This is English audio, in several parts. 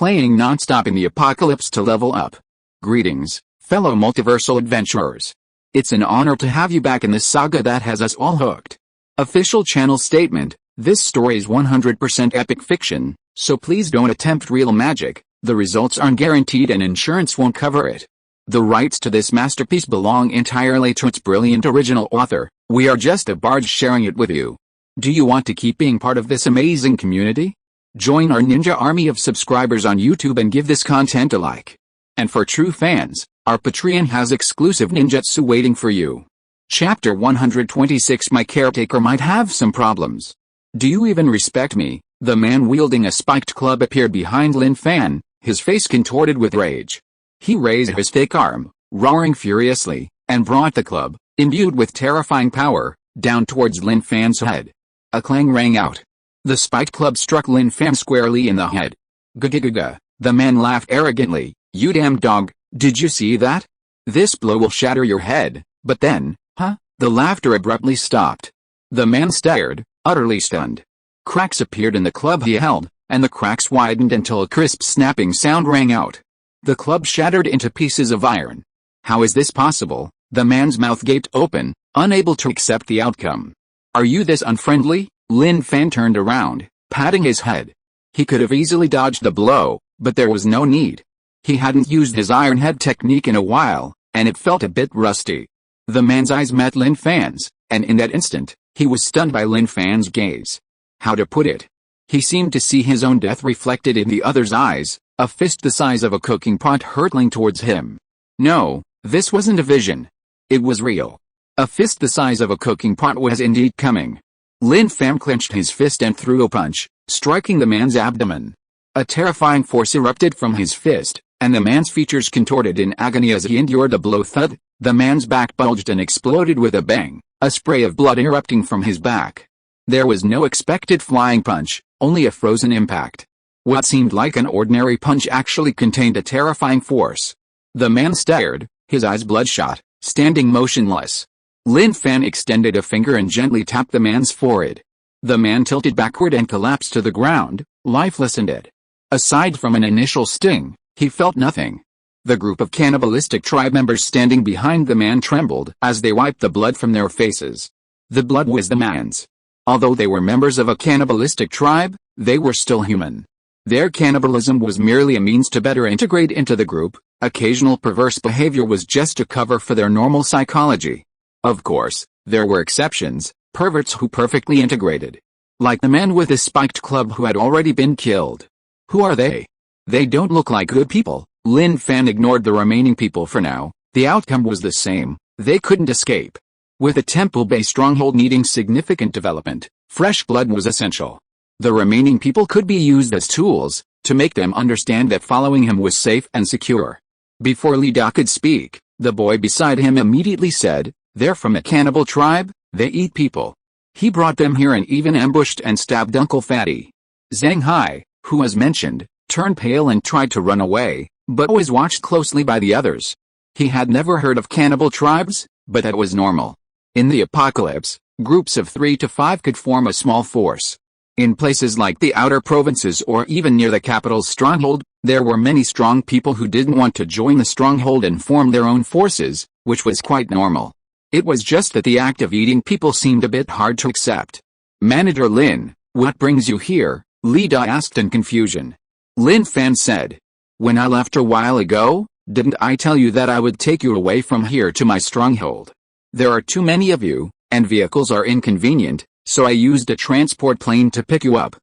playing nonstop in the apocalypse to level up. Greetings, fellow multiversal adventurers. It's an honor to have you back in this saga that has us all hooked. Official channel statement: this story is 100% epic fiction, so please don't attempt real magic. The results aren't guaranteed and insurance won't cover it. The rights to this masterpiece belong entirely to its brilliant original author. We are just a barge sharing it with you. Do you want to keep being part of this amazing community? Join our ninja army of subscribers on YouTube and give this content a like. And for true fans, our Patreon has exclusive ninjutsu waiting for you. Chapter 126. My caretaker might have some problems. Do you even respect me? The man wielding a spiked club appeared behind Lin Fan, his face contorted with rage. He raised his thick arm, roaring furiously, and brought the club, imbued with terrifying power, down towards Lin Fan's head. A clang rang out. The spiked club struck Lin Fan squarely in the head. Gah. The man laughed arrogantly. You damn dog, did you see that? This blow will shatter your head. But then, the laughter abruptly stopped. The man stared, utterly stunned. Cracks appeared in the club he held, and the cracks widened until a crisp snapping sound rang out. The club shattered into pieces of iron. How is this possible? The man's mouth gaped open, unable to accept the outcome. Are you this unfriendly? Lin Fan turned around, patting his head. He could have easily dodged the blow, but there was no need. He hadn't used his iron head technique in a while, and it felt a bit rusty. The man's eyes met Lin Fan's, and in that instant, he was stunned by Lin Fan's gaze. How to put it? He seemed to see his own death reflected in the other's eyes, a fist the size of a cooking pot hurtling towards him. No, this wasn't a vision. It was real. A fist the size of a cooking pot was indeed coming. Lin Fan clenched his fist and threw a punch, striking the man's abdomen. A terrifying force erupted from his fist, and the man's features contorted in agony as he endured the blow. Thud! The man's back bulged and exploded with a bang, a spray of blood erupting from his back. There was no expected flying punch, only a frozen impact. What seemed like an ordinary punch actually contained a terrifying force. The man stared, his eyes bloodshot, standing motionless. Lin Fan extended a finger and gently tapped the man's forehead. The man tilted backward and collapsed to the ground, lifeless and dead. Aside from an initial sting, he felt nothing. The group of cannibalistic tribe members standing behind the man trembled as they wiped the blood from their faces. The blood was the man's. Although they were members of a cannibalistic tribe, they were still human. Their cannibalism was merely a means to better integrate into the group. Occasional perverse behavior was just a cover for their normal psychology. Of course, there were exceptions, perverts who perfectly integrated. Like the man with the spiked club who had already been killed. Who are they? They don't look like good people. Lin Fan ignored the remaining people for now. The outcome was the same. They couldn't escape. With a temple-based stronghold needing significant development, fresh blood was essential. The remaining people could be used as tools, to make them understand that following him was safe and secure. Before Li Da could speak, the boy beside him immediately said, "They're from a cannibal tribe, they eat people." He brought them here and even ambushed and stabbed Uncle Fatty. Zhang Hai, who as mentioned, turned pale and tried to run away, but was watched closely by the others. He had never heard of cannibal tribes, but that was normal. In the apocalypse, groups of 3 to 5 could form a small force. In places like the outer provinces or even near the capital's stronghold, there were many strong people who didn't want to join the stronghold and form their own forces, which was quite normal. It was just that the act of eating people seemed a bit hard to accept. Manager Lin, what brings you here? Li Da asked in confusion. Lin Fan said, "When I left a while ago, didn't I tell you that I would take you away from here to my stronghold? There are too many of you, and vehicles are inconvenient, so I used a transport plane to pick you up."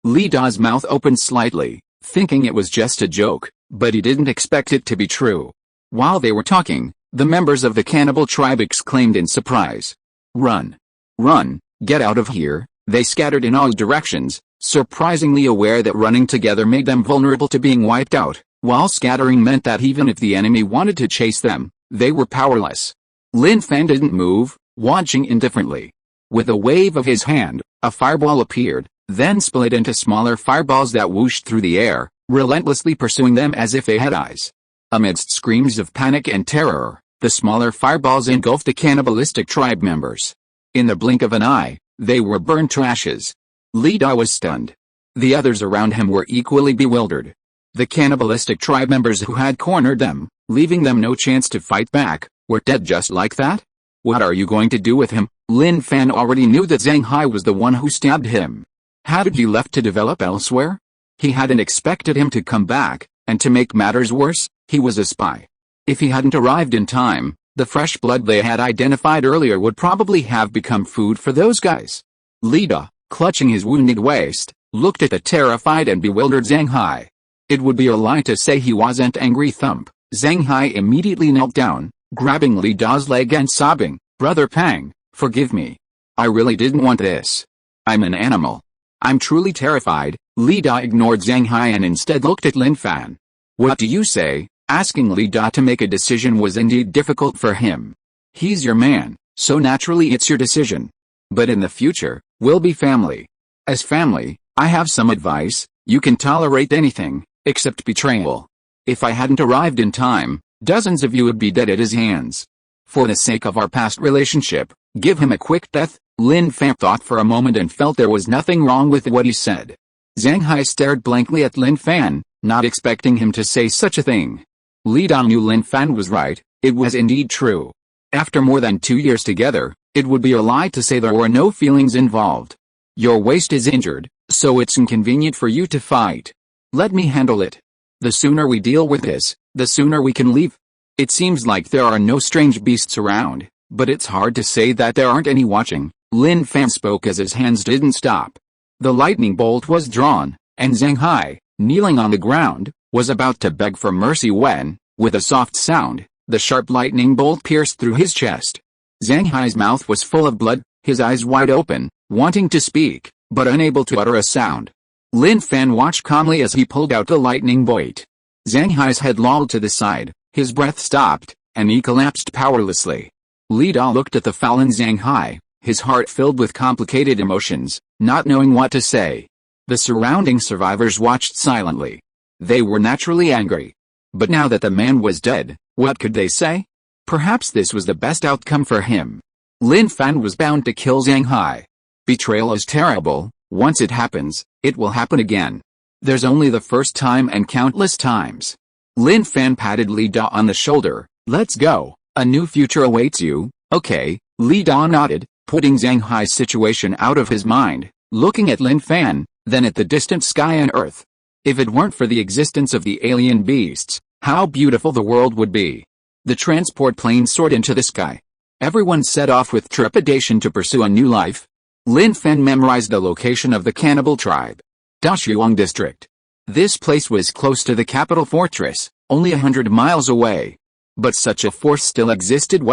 Li Da's mouth opened slightly, thinking it was just a joke, but he didn't expect it to be true. While they were talking, the members of the cannibal tribe exclaimed in surprise. "Run! Run! Get out of here!" They scattered in all directions, surprisingly aware that running together made them vulnerable to being wiped out, while scattering meant that even if the enemy wanted to chase them, they were powerless. Lin Fan didn't move, watching indifferently. With a wave of his hand, a fireball appeared, then split into smaller fireballs that whooshed through the air, relentlessly pursuing them as if they had eyes. Amidst screams of panic and terror, the smaller fireballs engulfed the cannibalistic tribe members. In the blink of an eye, they were burned to ashes. Li Da was stunned. The others around him were equally bewildered. The cannibalistic tribe members who had cornered them, leaving them no chance to fight back, were dead just like that? What are you going to do with him? Lin Fan already knew that Zhang Hai was the one who stabbed him. Hadn't he left to develop elsewhere? He hadn't expected him to come back, and to make matters worse, he was a spy. If he hadn't arrived in time, the fresh blood they had identified earlier would probably have become food for those guys. Lida, clutching his wounded waist, looked at the terrified and bewildered Zhang Hai. It would be a lie to say he wasn't angry. Thump. Zhang Hai immediately knelt down, grabbing Lida's leg and sobbing, "Brother Pang, forgive me. I really didn't want this. I'm an animal. I'm truly terrified." Lida ignored Zhang Hai and instead looked at Lin Fan. "What do you say?" Asking Lida to make a decision was indeed difficult for him. He's your man, so naturally it's your decision. But in the future, we'll be family. As family, I have some advice. You can tolerate anything, except betrayal. If I hadn't arrived in time, dozens of you would be dead at his hands. For the sake of our past relationship, give him a quick death. Lin Fan thought for a moment and felt there was nothing wrong with what he said. Zhang Hai stared blankly at Lin Fan, not expecting him to say such a thing. Lida knew Lin Fan was right, it was indeed true. After more than 2 years together, it would be a lie to say there were no feelings involved. Your waist is injured, so it's inconvenient for you to fight. Let me handle it. The sooner we deal with this, the sooner we can leave. It seems like there are no strange beasts around, but it's hard to say that there aren't any watching. Lin Fan spoke as his hands didn't stop. The lightning bolt was drawn, and Zhang Hai, kneeling on the ground, was about to beg for mercy when, with a soft sound, the sharp lightning bolt pierced through his chest. Zhang Hai's mouth was full of blood, his eyes wide open, wanting to speak, but unable to utter a sound. Lin Fan watched calmly as he pulled out the lightning bolt. Zhang Hai's head lolled to the side, his breath stopped, and he collapsed powerlessly. Lida looked at the fallen Zhang Hai, his heart filled with complicated emotions, not knowing what to say. The surrounding survivors watched silently. They were naturally angry. But now that the man was dead, what could they say? Perhaps this was the best outcome for him. Lin Fan was bound to kill Zhang Hai. Betrayal is terrible. Once it happens, it will happen again. There's only the first time and countless times. Lin Fan patted Lida on the shoulder. "Let's go. A new future awaits you." "Okay." Lida nodded, putting Zhang Hai's situation out of his mind, looking at Lin Fan, then at the distant sky and earth. If it weren't for the existence of the alien beasts, how beautiful the world would be. The transport plane soared into the sky. Everyone set off with trepidation to pursue a new life. Lin Fan memorized the location of the cannibal tribe. Dashuang district. This place was close to the capital fortress, only 100 miles away. But such a force still existed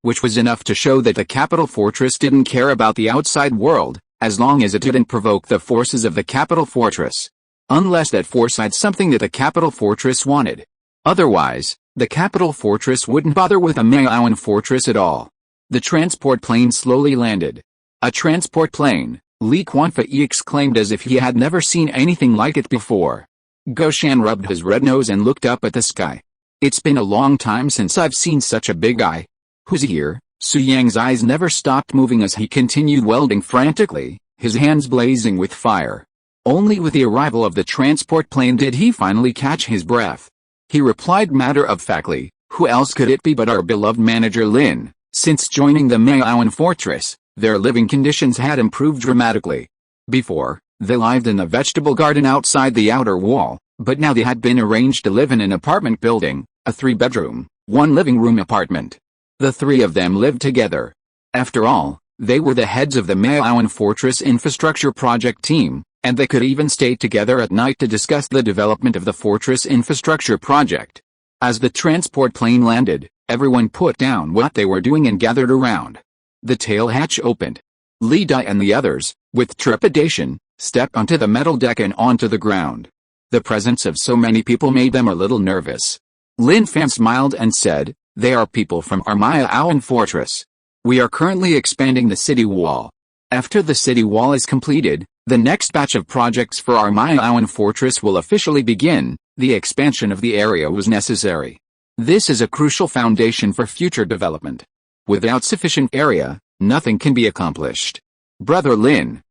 which was enough to show that the capital fortress didn't care about the outside world, as long as it didn't provoke the forces of the capital fortress. Unless that force had something that the capital fortress wanted. Otherwise, the capital fortress wouldn't bother with a Maoan fortress at all. The transport plane slowly landed. "A transport plane," Li Quanfei exclaimed as if he had never seen anything like it before. Goshan rubbed his red nose and looked up at the sky. "It's been a long time since I've seen such a big eye. Who's here?" Su Yang's eyes never stopped moving as he continued welding frantically, his hands blazing with fire. Only with the arrival of the transport plane did he finally catch his breath. He replied matter-of-factly, "Who else could it be but our beloved manager Lin? Since joining the Maoan fortress, their living conditions had improved dramatically. Before, they lived in a vegetable garden outside the outer wall, but now they had been arranged to live in an apartment building, a 3-bedroom, 1-living-room apartment. The 3 of them lived together. After all, they were the heads of the Maoan Fortress Infrastructure Project team, and they could even stay together at night to discuss the development of the Fortress Infrastructure Project. As the transport plane landed, everyone put down what they were doing and gathered around. The tail hatch opened. Lida and the others, with trepidation, stepped onto the metal deck and onto the ground. The presence of so many people made them a little nervous. Lin Fan smiled and said, "They are people from our Maoan fortress. We are currently expanding the city wall. After the city wall is completed, the next batch of projects for our Maoan fortress will officially begin. The expansion of the area was necessary. This is a crucial foundation for future development. Without sufficient area, nothing can be accomplished." Brother Lin,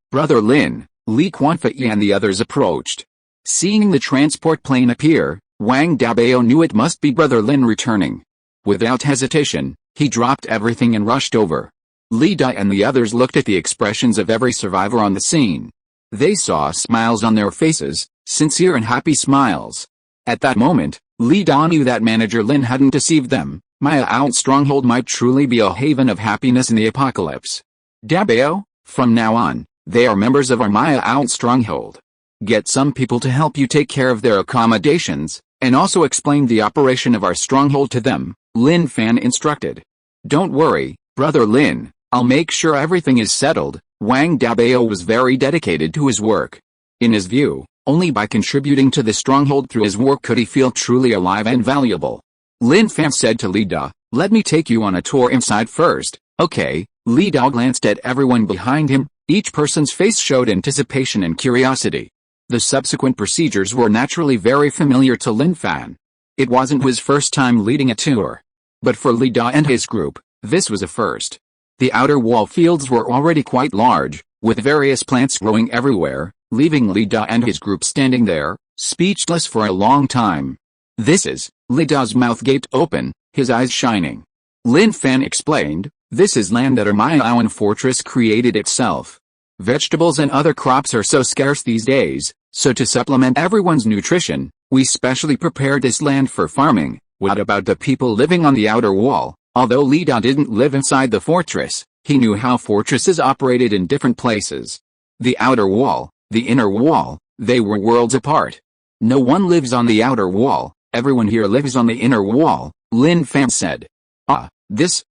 Li Quanfei and the others approached. Seeing the transport plane appear, Wang Dabao knew it must be Brother Lin returning. Without hesitation, he dropped everything and rushed over. Li Da and the others looked at the expressions of every survivor on the scene. They saw smiles on their faces, sincere and happy smiles. At that moment, Li Da knew that Manager Lin hadn't deceived them. Mutant Stronghold might truly be a haven of happiness in the apocalypse. Dabao, from now on, they are members of our Mutant Stronghold. Get some people to help you take care of their accommodations, and also explain the operation of our stronghold to them, Lin Fan instructed. Don't worry, Brother Lin, I'll make sure everything is settled. Wang Dabao was very dedicated to his work. In his view, only by contributing to the stronghold through his work could he feel truly alive and valuable. Lin Fan said to Li Da, let me take you on a tour inside first, okay? Li Da glanced at everyone behind him, each person's face showed anticipation and curiosity. The subsequent procedures were naturally very familiar to Lin Fan. It wasn't his first time leading a tour. But for Li Da and his group, this was a first. The outer wall fields were already quite large, with various plants growing everywhere, leaving Li Da and his group standing there, speechless for a long time. This is, Li Da's mouth gaped open, his eyes shining. Lin Fan explained, this is land that our Mutant fortress created itself. Vegetables and other crops are so scarce these days, so to supplement everyone's nutrition, we specially prepared this land for farming. What about the people living on the outer wall? Although Li Da didn't live inside the fortress, he knew how fortresses operated in different places. The outer wall, the inner wall, they were worlds apart. No one lives on the outer wall, everyone here lives on the inner wall, Lin Fan said.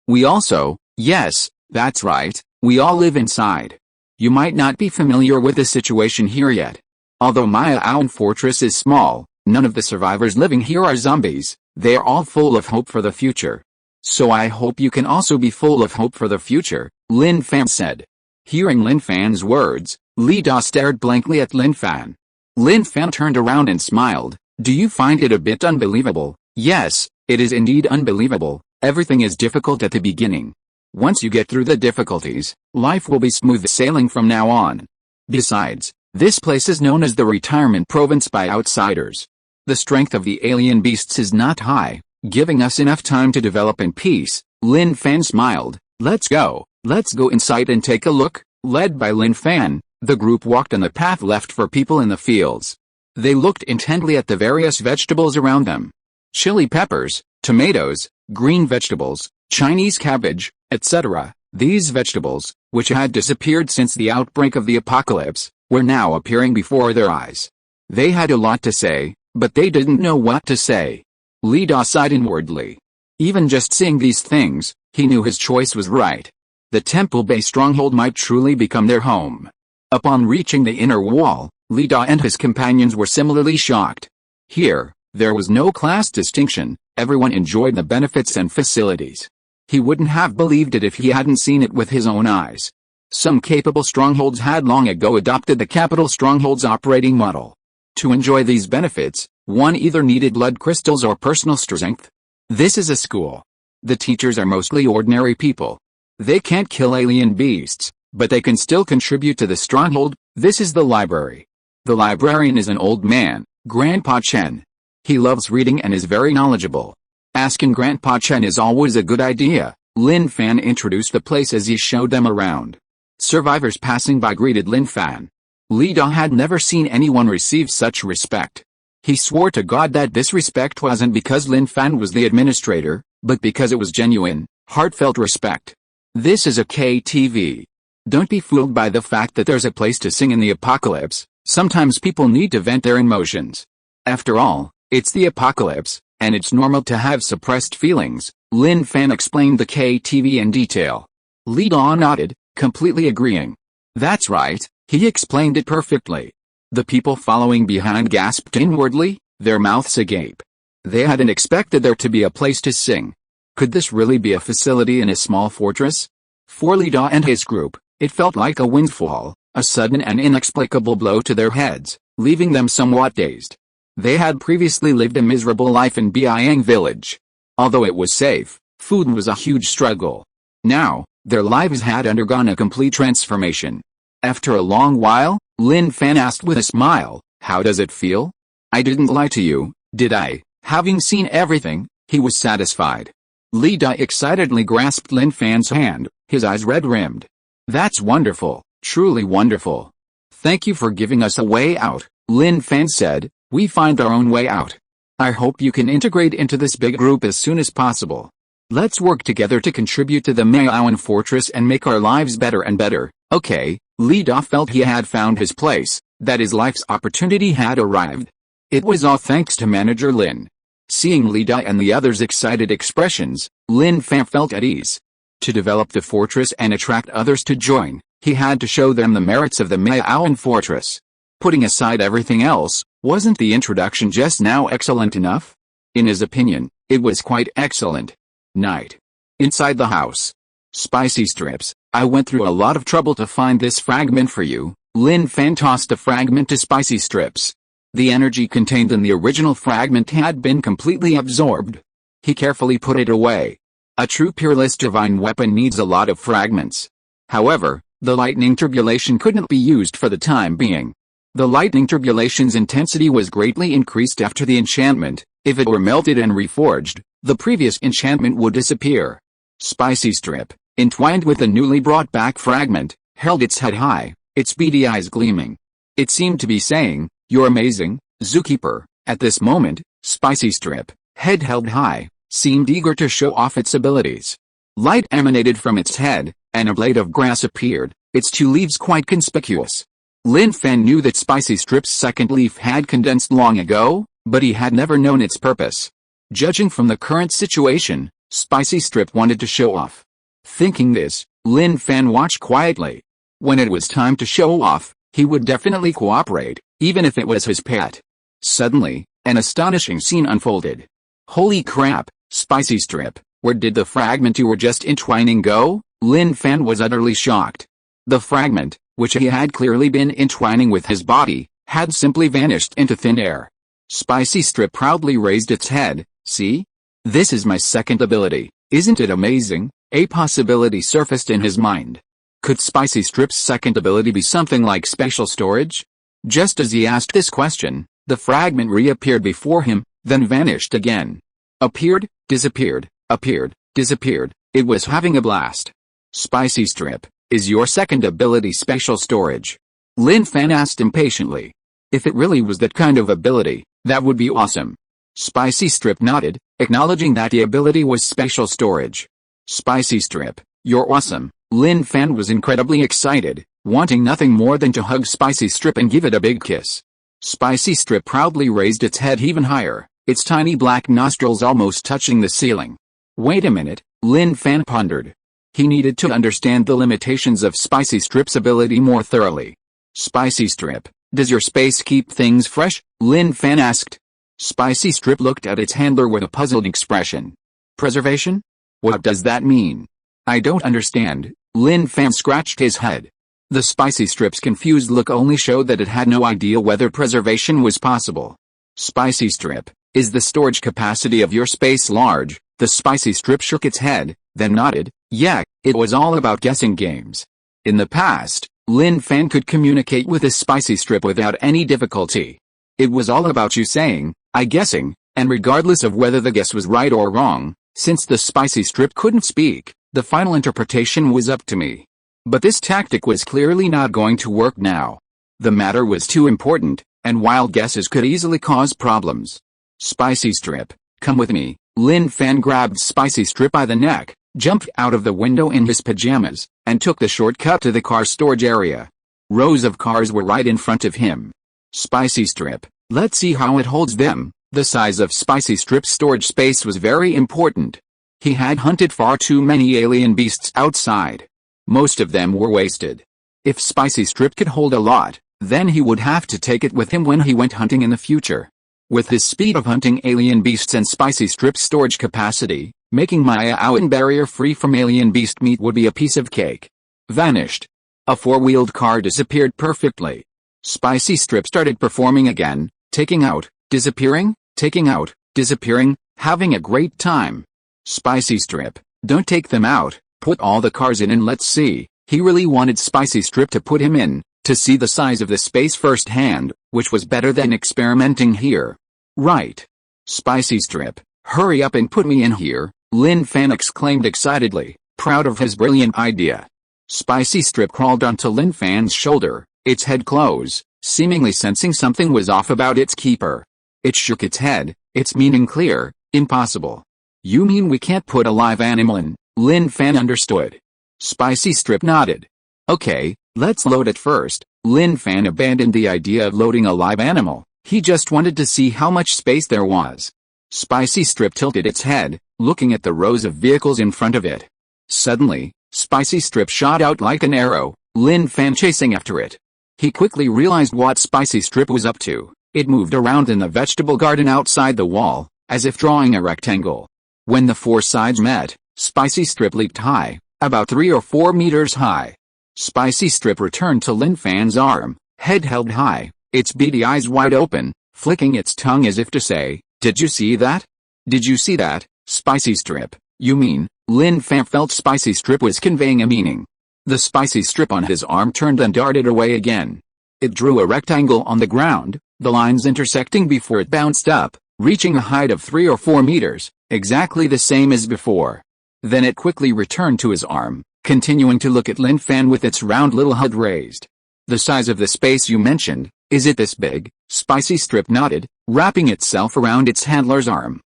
We also, yes, that's right, we all live inside. You might not be familiar with the situation here yet. Although Mutant fortress is small, none of the survivors living here are zombies, they are all full of hope for the future. So I hope you can also be full of hope for the future, Lin Fan said. Hearing Lin Fan's words, Li Da stared blankly at Lin Fan. Lin Fan turned around and smiled. Do you find it a bit unbelievable? Yes, it is indeed unbelievable. Everything is difficult at the beginning. Once you get through the difficulties, life will be smooth sailing from now on. Besides, this place is known as the retirement province by outsiders. The strength of the alien beasts is not high, giving us enough time to develop in peace. Lin Fan smiled. Let's go inside and take a look. Led by Lin Fan, the group walked on the path left for people in the fields. They looked intently at the various vegetables around them. Chili peppers, tomatoes, green vegetables, Chinese cabbage, etc. These vegetables, which had disappeared since the outbreak of the apocalypse, were now appearing before their eyes. They had a lot to say, but they didn't know what to say. Li Da sighed inwardly. Even just seeing these things, he knew his choice was right. The temple-based stronghold might truly become their home. Upon reaching the inner wall, Li Da and his companions were similarly shocked. Here, there was no class distinction, everyone enjoyed the benefits and facilities. He wouldn't have believed it if he hadn't seen it with his own eyes. Some capable strongholds had long ago adopted the capital strongholds operating model. To enjoy these benefits, one either needed blood crystals or personal strength. This is a school. The teachers are mostly ordinary people. They can't kill alien beasts, but they can still contribute to the stronghold. This is the library. The librarian is an old man, Grandpa Chen. He loves reading and is very knowledgeable. Asking Grandpa Chen is always a good idea. Lin Fan introduced the place as he showed them around. Survivors passing by greeted Lin Fan. Li Da had never seen anyone receive such respect. He swore to God that this respect wasn't because Lin Fan was the administrator, but because it was genuine, heartfelt respect. This is a KTV. Don't be fooled by the fact that there's a place to sing in the apocalypse. Sometimes people need to vent their emotions. After all, it's the apocalypse, and it's normal to have suppressed feelings. Lin Fan explained the KTV in detail. Li Da nodded, completely agreeing. That's right, he explained it perfectly. The people following behind gasped inwardly, their mouths agape. They hadn't expected there to be a place to sing. Could this really be a facility in a small fortress? For Li Da and his group, it felt like a windfall, a sudden and inexplicable blow to their heads, leaving them somewhat dazed. They had previously lived a miserable life in Biang village. Although it was safe, food was a huge struggle. Now, their lives had undergone a complete transformation. After a long while, Lin Fan asked with a smile, How does it feel? I didn't lie to you, did I? Having seen everything, he was satisfied. Li Dai excitedly grasped Lin Fan's hand, his eyes red-rimmed. That's wonderful, truly wonderful. Thank you for giving us a way out, Lin Fan said. We find our own way out. I hope you can integrate into this big group as soon as possible. Let's work together to contribute to the Maoan fortress and make our lives better and better. Okay, Li Dai felt he had found his place, that his life's opportunity had arrived. It was all thanks to Manager Lin. Seeing Li Dai and the others' excited expressions, Lin Fan felt at ease. To develop the fortress and attract others to join, he had to show them the merits of the Maoan fortress. Putting aside everything else, wasn't the introduction just now excellent enough? In his opinion, it was quite excellent. Night. Inside the house. Spicy strips, I went through a lot of trouble to find this fragment for you. Lin Fan tossed a fragment to Spicy Strips. The energy contained in the original fragment had been completely absorbed. He carefully put it away. A true peerless divine weapon needs a lot of fragments. However, the lightning turbulation couldn't be used for the time being. The lightning turbulation's intensity was greatly increased after the enchantment. If it were melted and reforged, the previous enchantment would disappear. Spicy Strip, entwined with the newly brought back fragment, held its head high, its beady eyes gleaming. It seemed to be saying, "You're amazing, Zookeeper." At this moment, Spicy Strip, head held high, seemed eager to show off its abilities. Light emanated from its head, and a blade of grass appeared, its two leaves quite conspicuous. Lin Fan knew that Spicy Strip's second leaf had condensed long ago, but he had never known its purpose. Judging from the current situation, Spicy Strip wanted to show off. Thinking this, Lin Fan watched quietly. When it was time to show off, he would definitely cooperate, even if it was his pet. Suddenly, an astonishing scene unfolded. Holy crap, Spicy Strip, where did the fragment you were just entwining go? Lin Fan was utterly shocked. The fragment, which he had clearly been entwining with his body, had simply vanished into thin air. Spicy Strip proudly raised its head. See? This is my second ability, isn't it amazing? A possibility surfaced in his mind. Could Spicy Strip's second ability be something like special storage? Just as he asked this question, the fragment reappeared before him, then vanished again. Appeared, disappeared, appeared, disappeared. It was having a blast. Spicy Strip, is your second ability special storage? Lin Fan asked impatiently. If it really was that kind of ability, that would be awesome. Spicy Strip nodded, acknowledging that the ability was special storage. Spicy Strip, you're awesome. Lin Fan was incredibly excited, wanting nothing more than to hug Spicy Strip and give it a big kiss. Spicy Strip proudly raised its head even higher, its tiny black nostrils almost touching the ceiling. Wait a minute, Lin Fan pondered. He needed to understand the limitations of Spicy Strip's ability more thoroughly. Spicy Strip, does your space keep things fresh? Lin Fan asked. Spicy Strip looked at its handler with a puzzled expression. Preservation? What does that mean? I don't understand. Lin Fan scratched his head. The Spicy Strip's confused look only showed that it had no idea whether preservation was possible. Spicy Strip, is the storage capacity of your space large? The Spicy Strip shook its head, then nodded. Yeah, it was all about guessing games. In the past, Lin Fan could communicate with the Spicy Strip without any difficulty. It was all about you saying, I guessing, and regardless of whether the guess was right or wrong, since the Spicy Strip couldn't speak, the final interpretation was up to me. But this tactic was clearly not going to work now. The matter was too important, and wild guesses could easily cause problems. Spicy Strip, come with me. Lin Fan grabbed Spicy Strip by the neck, jumped out of the window in his pajamas, and took the shortcut to the car storage area. Rows of cars were right in front of him. Spicy Strip, let's see how it holds them. The size of Spicy Strip's storage space was very important. He had hunted far too many alien beasts outside. Most of them were wasted. If Spicy Strip could hold a lot, then he would have to take it with him when he went hunting in the future. With his speed of hunting alien beasts and Spicy Strip's storage capacity, making Maoan barrier free from alien beast meat would be a piece of cake. Vanished. A four-wheeled car disappeared perfectly. Spicy Strip started performing again, taking out, disappearing, taking out, disappearing, having a great time. Spicy Strip, don't take them out, put all the cars in and let's see. He really wanted Spicy Strip to put him in, To see the size of the space firsthand, which was better than experimenting here. Right. Spicy Strip, hurry up and put me in here, Lin Fan exclaimed excitedly, proud of his brilliant idea. Spicy Strip crawled onto Lin Fan's shoulder, its head close, seemingly sensing something was off about its keeper. It shook its head, its meaning clear. Impossible. You mean we can't put a live animal in? Lin Fan understood. Spicy Strip nodded. Okay, let's load it first. Lin Fan abandoned the idea of loading a live animal. He just wanted to see how much space there was. Spicy Strip tilted its head, looking at the rows of vehicles in front of it. Suddenly, Spicy Strip shot out like an arrow, Lin Fan chasing after it. He quickly realized what Spicy Strip was up to. It moved around in the vegetable garden outside the wall, as if drawing a rectangle. When the four sides met, Spicy Strip leaped high, about 3 or 4 meters high. Spicy Strip returned to Lin Fan's arm, head held high, its beady eyes wide open, flicking its tongue as if to say, "Did you see that? Did you see that, Spicy Strip? You mean?" Lin Fan felt Spicy Strip was conveying a meaning. The Spicy Strip on his arm turned and darted away again. It drew a rectangle on the ground, the lines intersecting before it bounced up, reaching a height of 3 or 4 meters, exactly the same as before. Then it quickly returned to his arm, continuing to look at Lin Fan with its round little head raised. "The size of the space you mentioned, is it this big?" Spicy Strip nodded, wrapping itself around its handler's arm.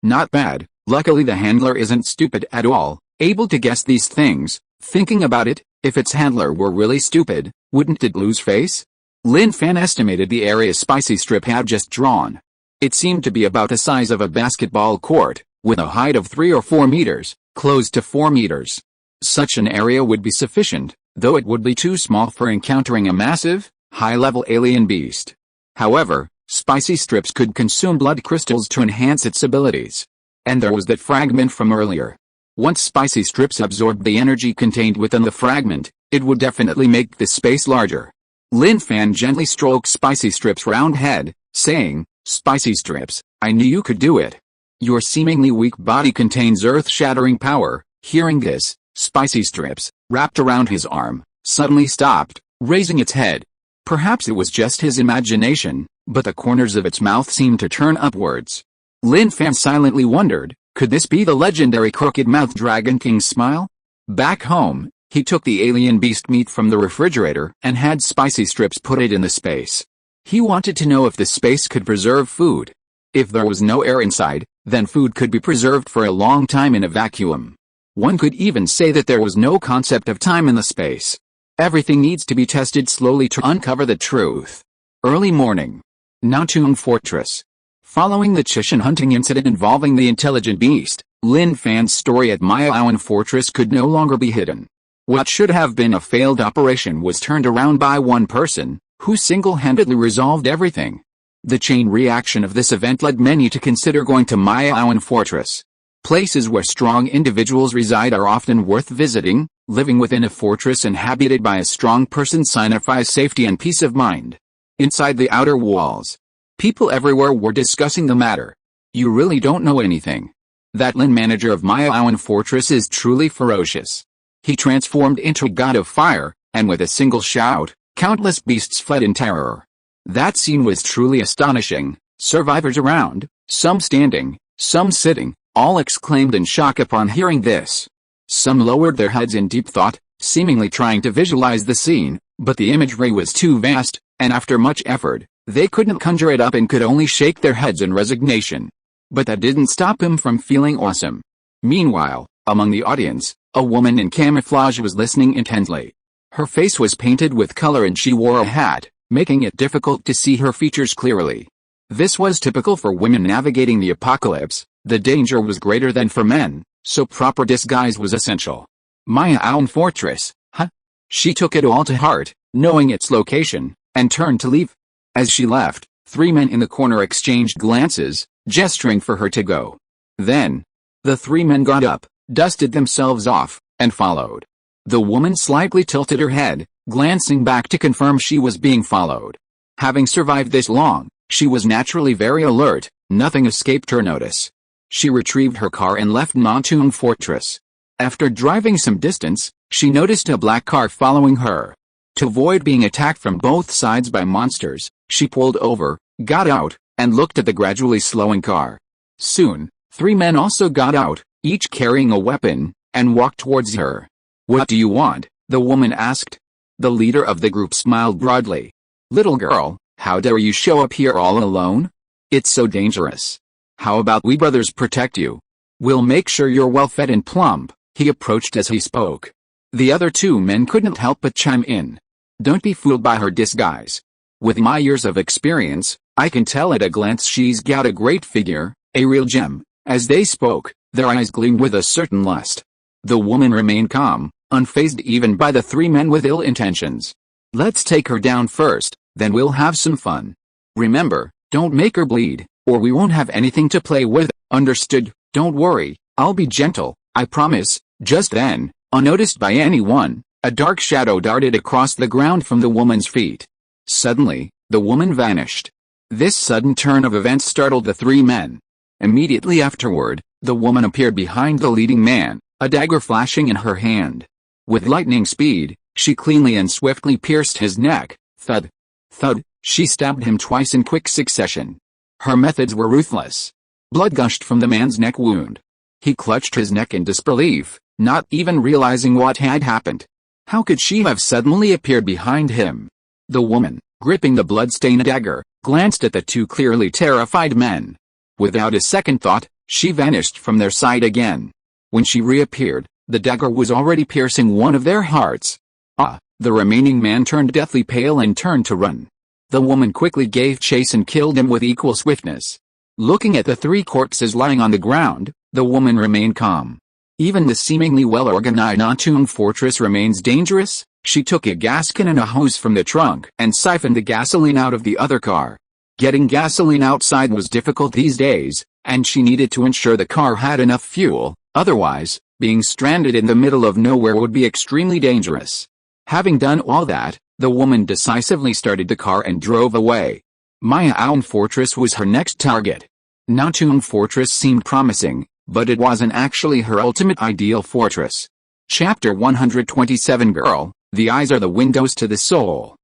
Not bad. Luckily the handler isn't stupid at all, able to guess these things. Thinking about it, if its handler were really stupid, wouldn't it lose face? Lin Fan estimated the area Spicy Strip had just drawn. It seemed to be about the size of a basketball court, with a height of 3 or 4 meters, close to 4 meters. Such an area would be sufficient, though it would be too small for encountering a massive, high-level alien beast. However, Spicy Strips could consume blood crystals to enhance its abilities. And there was that fragment from earlier. Once Spicy Strips absorbed the energy contained within the fragment, it would definitely make the space larger. Lin Fan gently stroked Spicy Strip's round head, saying, "Spicy Strips, I knew you could do it. Your seemingly weak body contains earth-shattering power." Hearing this, Spicy Strips, wrapped around his arm, suddenly stopped, raising its head. Perhaps it was just his imagination, but the corners of its mouth seemed to turn upwards. Lin Fan silently wondered, could this be the legendary crooked-mouthed Dragon King's smile? Back home, he took the alien beast meat from the refrigerator and had Spicy Strips put it in the space. He wanted to know if the space could preserve food. If there was no air inside, then food could be preserved for a long time in a vacuum. One could even say that there was no concept of time in the space. Everything needs to be tested slowly to uncover the truth. Early morning. Nantung Fortress. Following the Chishan hunting incident involving the intelligent beast, Lin Fan's story at Miaowan Fortress could no longer be hidden. What should have been a failed operation was turned around by one person, who single-handedly resolved everything. The chain reaction of this event led many to consider going to Miaowan Fortress. Places where strong individuals reside are often worth visiting. Living within a fortress inhabited by a strong person signifies safety and peace of mind. Inside the outer walls, people everywhere were discussing the matter. You really don't know anything. That Lin manager of Miaowan Fortress is truly ferocious. He transformed into a god of fire, and with a single shout, countless beasts fled in terror. That scene was truly astonishing. Survivors around, some standing, some sitting, all exclaimed in shock upon hearing this. Some lowered their heads in deep thought, seemingly trying to visualize the scene, but the imagery was too vast, and after much effort, they couldn't conjure it up and could only shake their heads in resignation. But that didn't stop him from feeling awesome. Meanwhile, among the audience, a woman in camouflage was listening intently. Her face was painted with color and she wore a hat, making it difficult to see her features clearly. This was typical for women navigating the apocalypse. The danger was greater than for men, so proper disguise was essential. Miaowan Fortress, huh? She took it all to heart, knowing its location, and turned to leave. As she left, 3 men in the corner exchanged glances, gesturing for her to go. Then, the 3 men got up, dusted themselves off, and followed. The woman slightly tilted her head, glancing back to confirm she was being followed. Having survived this long, she was naturally very alert, nothing escaped her notice. She retrieved her car and left Nantung Fortress. After driving some distance, she noticed a black car following her. To avoid being attacked from both sides by monsters, she pulled over, got out, and looked at the gradually slowing car. Soon, 3 men also got out, each carrying a weapon, and walked towards her. "What do you want?" the woman asked. The leader of the group smiled broadly. "Little girl, how dare you show up here all alone? It's so dangerous. How about we brothers protect you? We'll make sure you're well fed and plump." He approached as he spoke. The other 2 men couldn't help but chime in. "Don't be fooled by her disguise. With my years of experience, I can tell at a glance she's got a great figure, a real gem." As they spoke, their eyes gleamed with a certain lust. The woman remained calm, unfazed even by the 3 men with ill intentions. "Let's take her down first, then we'll have some fun. Remember, don't make her bleed, or we won't have anything to play with." "Understood, don't worry, I'll be gentle, I promise." Just then, unnoticed by anyone, a dark shadow darted across the ground from the woman's feet. Suddenly, the woman vanished. This sudden turn of events startled the 3 men. Immediately afterward, the woman appeared behind the leading man, a dagger flashing in her hand. With lightning speed, she cleanly and swiftly pierced his neck. Thud. Thud. She stabbed him twice in quick succession. Her methods were ruthless. Blood gushed from the man's neck wound. He clutched his neck in disbelief, not even realizing what had happened. How could she have suddenly appeared behind him? The woman, gripping the blood-stained dagger, glanced at the 2 clearly terrified men. Without a second thought, she vanished from their sight again. When she reappeared, the dagger was already piercing one of their hearts. The remaining man turned deathly pale and turned to run. The woman quickly gave chase and killed him with equal swiftness. Looking at the 3 corpses lying on the ground, the woman remained calm. Even the seemingly well-organized Nonstop fortress remains dangerous. She took a gas can and a hose from the trunk and siphoned the gasoline out of the other car. Getting gasoline outside was difficult these days, and she needed to ensure the car had enough fuel, otherwise, being stranded in the middle of nowhere would be extremely dangerous. Having done all that, the woman decisively started the car and drove away. Mutant fortress was her next target. Nonstop fortress seemed promising, but it wasn't actually her ultimate ideal fortress. Chapter 127 Girl, the eyes are the windows to the soul.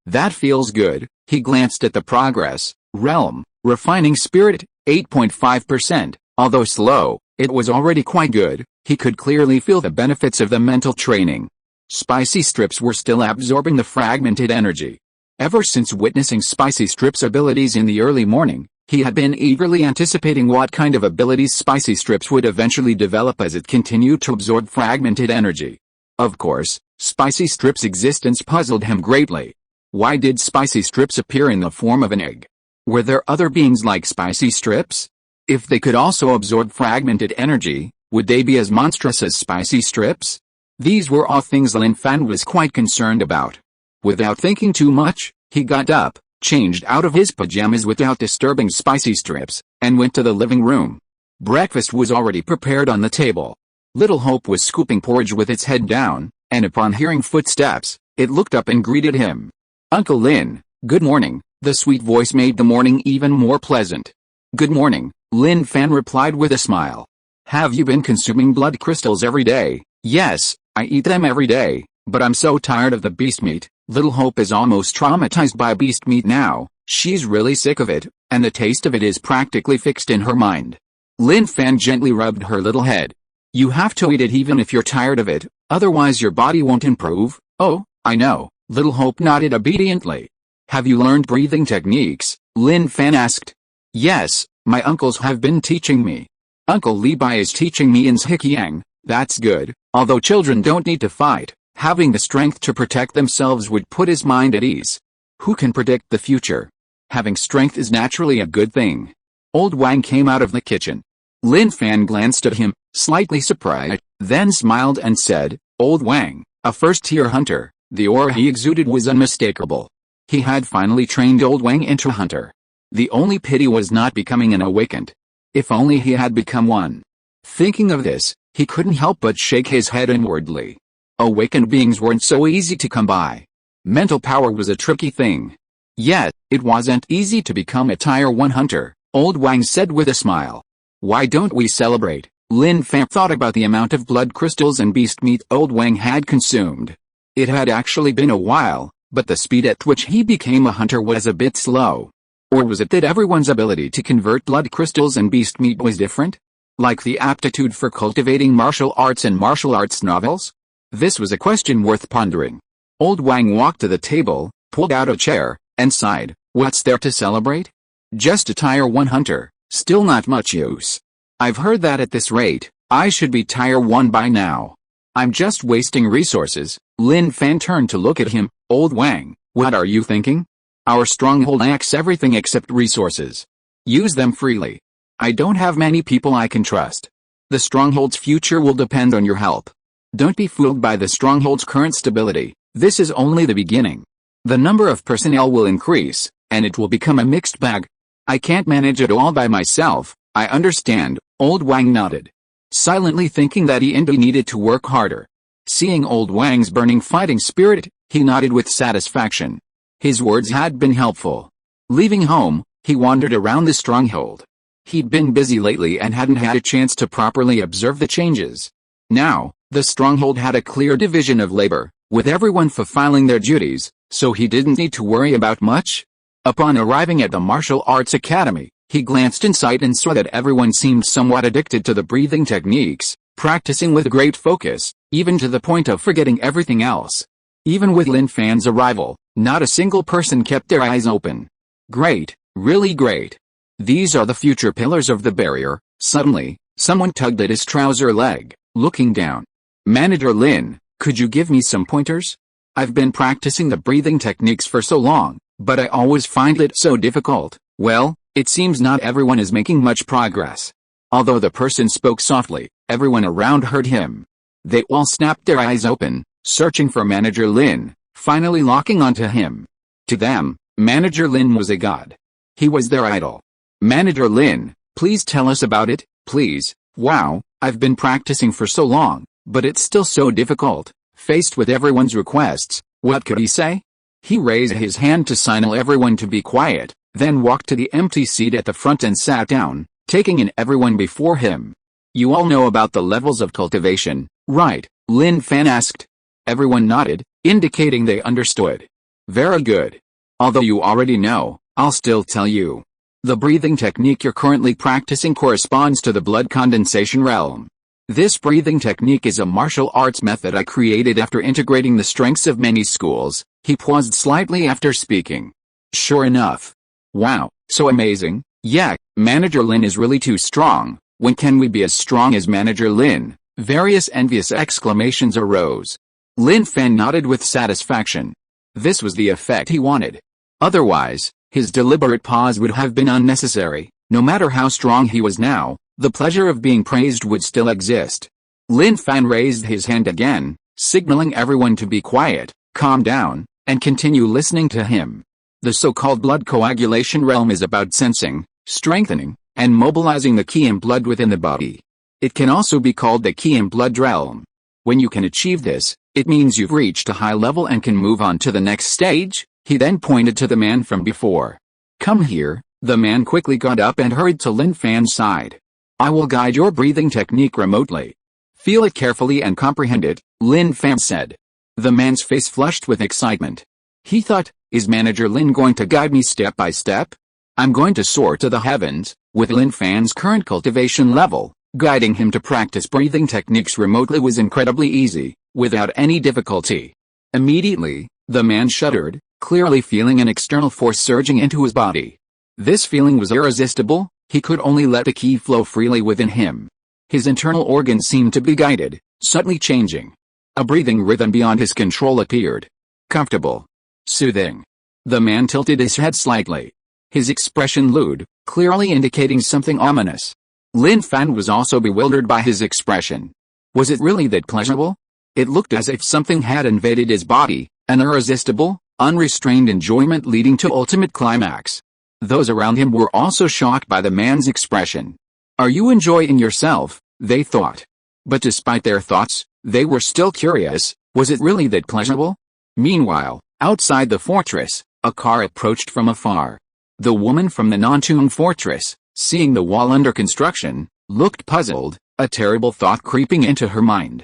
That feels good. He glanced at the progress, realm, refining spirit, 8.5%, although slow, it was already quite good. He could clearly feel the benefits of the mental training. Spicy strips were still absorbing the fragmented energy. Ever since witnessing Spicy Strip's abilities in the early morning, he had been eagerly anticipating what kind of abilities Spicy Strips would eventually develop as it continued to absorb fragmented energy. Of course, Spicy Strip's existence puzzled him greatly. Why did Spicy Strips appear in the form of an egg? Were there other beings like Spicy Strips? If they could also absorb fragmented energy, would they be as monstrous as Spicy Strips? These were all things Lin Fan was quite concerned about. Without thinking too much, he got up, changed out of his pajamas without disturbing Spicy Strips, and went to the living room. Breakfast was already prepared on the table. Little Hope was scooping porridge with its head down, and upon hearing footsteps, it looked up and greeted him. "Uncle Lin, good morning." The sweet voice made the morning even more pleasant. "Good morning," Lin Fan replied with a smile. "Have you been consuming blood crystals every day?" "Yes, I eat them every day, but I'm so tired of the beast meat." Little Hope is almost traumatized by beast meat now. She's really sick of it, and the taste of it is practically fixed in her mind. Lin Fan gently rubbed her little head. "You have to eat it even if you're tired of it, otherwise your body won't improve." "Oh, I know." Little Hope nodded obediently. "Have you learned breathing techniques?" Lin Fan asked. "Yes, my uncles have been teaching me. Uncle Levi is teaching me in Zhiqiang." "That's good, although children don't need to fight. Having the strength to protect themselves would put his mind at ease. Who can predict the future? Having strength is naturally a good thing." Old Wang came out of the kitchen. Lin Fan glanced at him, slightly surprised, then smiled and said, "Old Wang, a first-tier hunter." The aura he exuded was unmistakable. He had finally trained Old Wang into a hunter. The only pity was not becoming an awakened. If only he had become one. Thinking of this, he couldn't help but shake his head inwardly. Awakened beings weren't so easy to come by. Mental power was a tricky thing. Yet, it wasn't easy to become a Tier 1 hunter, Old Wang said with a smile. "Why don't we celebrate?" Lin Fan thought about the amount of blood crystals and beast meat Old Wang had consumed. It had actually been a while, but the speed at which he became a hunter was a bit slow. Or was it that everyone's ability to convert blood crystals and beast meat was different? Like the aptitude for cultivating martial arts and martial arts novels? This was a question worth pondering. Old Wang walked to the table, pulled out a chair, and sighed. What's there to celebrate? Just a tier 1 hunter, still not much use. I've heard that at this rate, I should be tier 1 by now. I'm just wasting resources. Lin Fan turned to look at him. Old Wang, what are you thinking? Our stronghold lacks everything except resources. Use them freely. I don't have many people I can trust. The stronghold's future will depend on your help. Don't be fooled by the stronghold's current stability. This is only the beginning. The number of personnel will increase, and it will become a mixed bag. I can't manage it all by myself. I understand. Old Wang nodded, silently thinking that he indeed needed to work harder. Seeing Old Wang's burning fighting spirit, he nodded with satisfaction. His words had been helpful. Leaving home, he wandered around the stronghold. He'd been busy lately and hadn't had a chance to properly observe the changes. Now, the stronghold had a clear division of labor, with everyone fulfilling their duties, so he didn't need to worry about much. Upon arriving at the martial arts academy, he glanced inside and saw that everyone seemed somewhat addicted to the breathing techniques, practicing with great focus, even to the point of forgetting everything else. Even with Lin Fan's arrival, not a single person kept their eyes open. Great, really great. These are the future pillars of the barrier. Suddenly, someone tugged at his trouser leg, looking down. Manager Lin, could you give me some pointers? I've been practicing the breathing techniques for so long, but I always find it so difficult. Well, it seems not everyone is making much progress. Although the person spoke softly, everyone around heard him. They all snapped their eyes open, searching for Manager Lin, finally locking onto him. To them, Manager Lin was a god. He was their idol. Manager Lin, please tell us about it, please. Wow, I've been practicing for so long, but it's still so difficult. Faced with everyone's requests, what could he say? He raised his hand to signal everyone to be quiet, then walked to the empty seat at the front and sat down, taking in everyone before him. You all know about the levels of cultivation, right? Lin Fan asked. Everyone nodded, indicating they understood. Very good. Although you already know, I'll still tell you. The breathing technique you're currently practicing corresponds to the blood condensation realm. This breathing technique is a martial arts method I created after integrating the strengths of many schools. He paused slightly after speaking. Sure enough. Wow, so amazing. Yeah, Manager Lin is really too strong. When can we be as strong as Manager Lin? Various envious exclamations arose. Lin Fan nodded with satisfaction. This was the effect he wanted. Otherwise, his deliberate pause would have been unnecessary. No matter how strong he was now, the pleasure of being praised would still exist. Lin Fan raised his hand again, signaling everyone to be quiet, calm down, and continue listening to him. The so-called blood coagulation realm is about sensing, strengthening, and mobilizing the qi and blood within the body. It can also be called the qi and blood realm. When you can achieve this, it means you've reached a high level and can move on to the next stage. He then pointed to the man from before. Come here. The man quickly got up and hurried to Lin Fan's side. I will guide your breathing technique remotely. Feel it carefully and comprehend it, Lin Fan said. The man's face flushed with excitement. He thought, is Manager Lin going to guide me step by step? I'm going to soar to the heavens. With Lin Fan's current cultivation level, guiding him to practice breathing techniques remotely was incredibly easy, without any difficulty. Immediately, the man shuddered, clearly feeling an external force surging into his body. This feeling was irresistible. He could only let the qi flow freely within him. His internal organs seemed to be guided, subtly changing. A breathing rhythm beyond his control appeared. Comfortable. Soothing. The man tilted his head slightly. His expression lewd, clearly indicating something ominous. Lin Fan was also bewildered by his expression. Was it really that pleasurable? It looked as if something had invaded his body, an irresistible, unrestrained enjoyment leading to ultimate climax. Those around him were also shocked by the man's expression. Are you enjoying yourself? They thought. But despite their thoughts, they were still curious. Was it really that pleasurable? Meanwhile, outside the fortress, a car approached from afar. The woman from the non-tomb fortress, seeing the wall under construction, looked puzzled, a terrible thought creeping into her mind.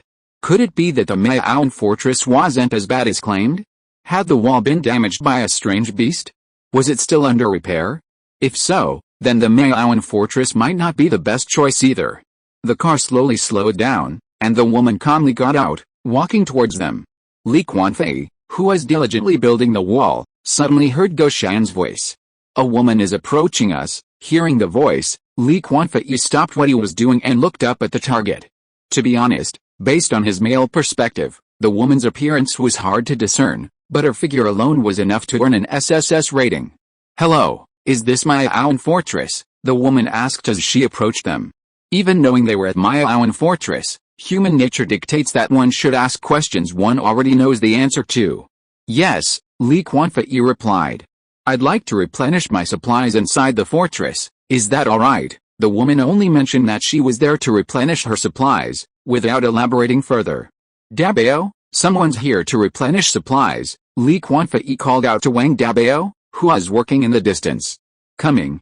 Could it be that the Mayaoan fortress wasn't as bad as claimed? Had the wall been damaged by a strange beast? Was it still under repair? If so, then the Mayaoan fortress might not be the best choice either. The car slowly slowed down, and the woman calmly got out, walking towards them. Li Quanfei, who was diligently building the wall, suddenly heard Goshan's voice. "A woman is approaching us." Hearing the voice, Li Quanfei stopped what he was doing and looked up at the target. To be honest, based on his male perspective, the woman's appearance was hard to discern, but her figure alone was enough to earn an SSS rating. "Hello, is this Mayaoan fortress?" the woman asked as she approached them. Even knowing they were at Mayaoan fortress, human nature dictates that one should ask questions one already knows the answer to. "Yes," Li Quanfei replied. "I'd like to replenish my supplies inside the fortress, is that alright?" The woman only mentioned that she was there to replenish her supplies, without elaborating further. "Dabao, someone's here to replenish supplies," Li Quanfei called out to Wang Dabao, who was working in the distance. Coming.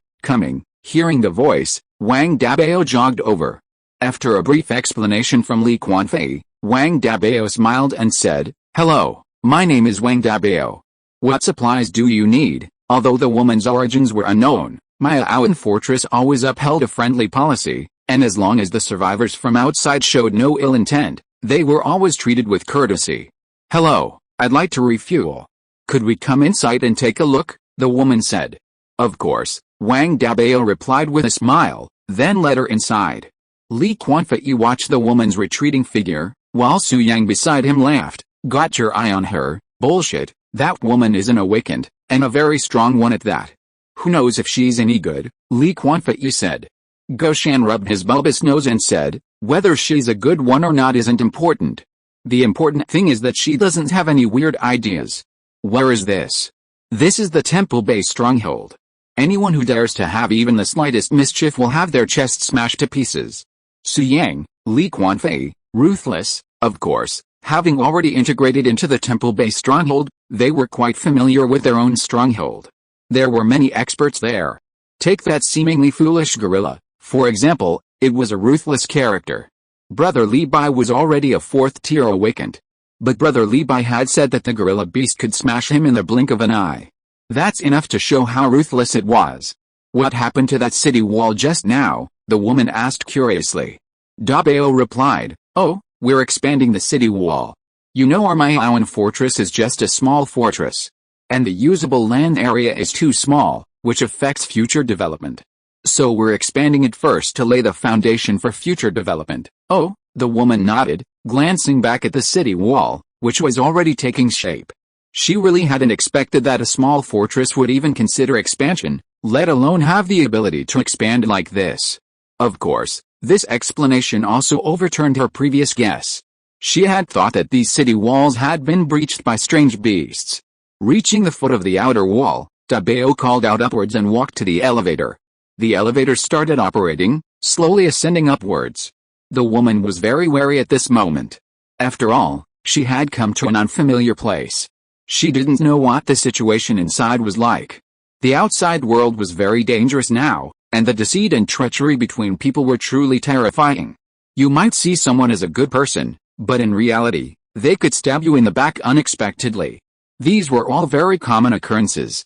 Hearing the voice, Wang Dabao jogged over. After a brief explanation from Li Quanfei, Wang Dabao smiled and said, "Hello, my name is Wang Dabao. What supplies do you need?" Although the woman's origins were unknown, Mayaoan Fortress always upheld a friendly policy, and as long as the survivors from outside showed no ill intent, they were always treated with courtesy. "Hello, I'd like to refuel. Could we come inside and take a look?" the woman said. "Of course," Wang Dabao replied with a smile, then led her inside. Li Quanfei watched the woman's retreating figure, while Su Yang beside him laughed. "Got your eye on her? Bullshit, that woman is an awakened, and a very strong one at that. Who knows if she's any good," Li Quanfei said. Goshan rubbed his bulbous nose and said, "Whether she's a good one or not isn't important. The important thing is that she doesn't have any weird ideas." "Where is this?" "This is the temple-based stronghold. Anyone who dares to have even the slightest mischief will have their chest smashed to pieces." Su Yang, Li Quanfei, ruthless, of course, having already integrated into the temple-based stronghold, they were quite familiar with their own stronghold. There were many experts there. Take that seemingly foolish gorilla, for example. It was a ruthless character. Brother Li Bai was already a 4th-tier awakened. But Brother Li Bai had said that the gorilla beast could smash him in the blink of an eye. That's enough to show how ruthless it was. "What happened to that city wall just now?" the woman asked curiously. Dabao replied, "Oh, we're expanding the city wall. You know our Mayaoan fortress is just a small fortress. And the usable land area is too small, which affects future development. So we're expanding it first to lay the foundation for future development." "Oh," the woman nodded, glancing back at the city wall, which was already taking shape. She really hadn't expected that a small fortress would even consider expansion, let alone have the ability to expand like this. Of course, this explanation also overturned her previous guess. She had thought that these city walls had been breached by strange beasts. Reaching the foot of the outer wall, Dabao called out upwards and walked to the elevator. The elevator started operating, slowly ascending upwards. The woman was very wary at this moment. After all, she had come to an unfamiliar place. She didn't know what the situation inside was like. The outside world was very dangerous now, and the deceit and treachery between people were truly terrifying. You might see someone as a good person, but in reality, they could stab you in the back unexpectedly. These were all very common occurrences.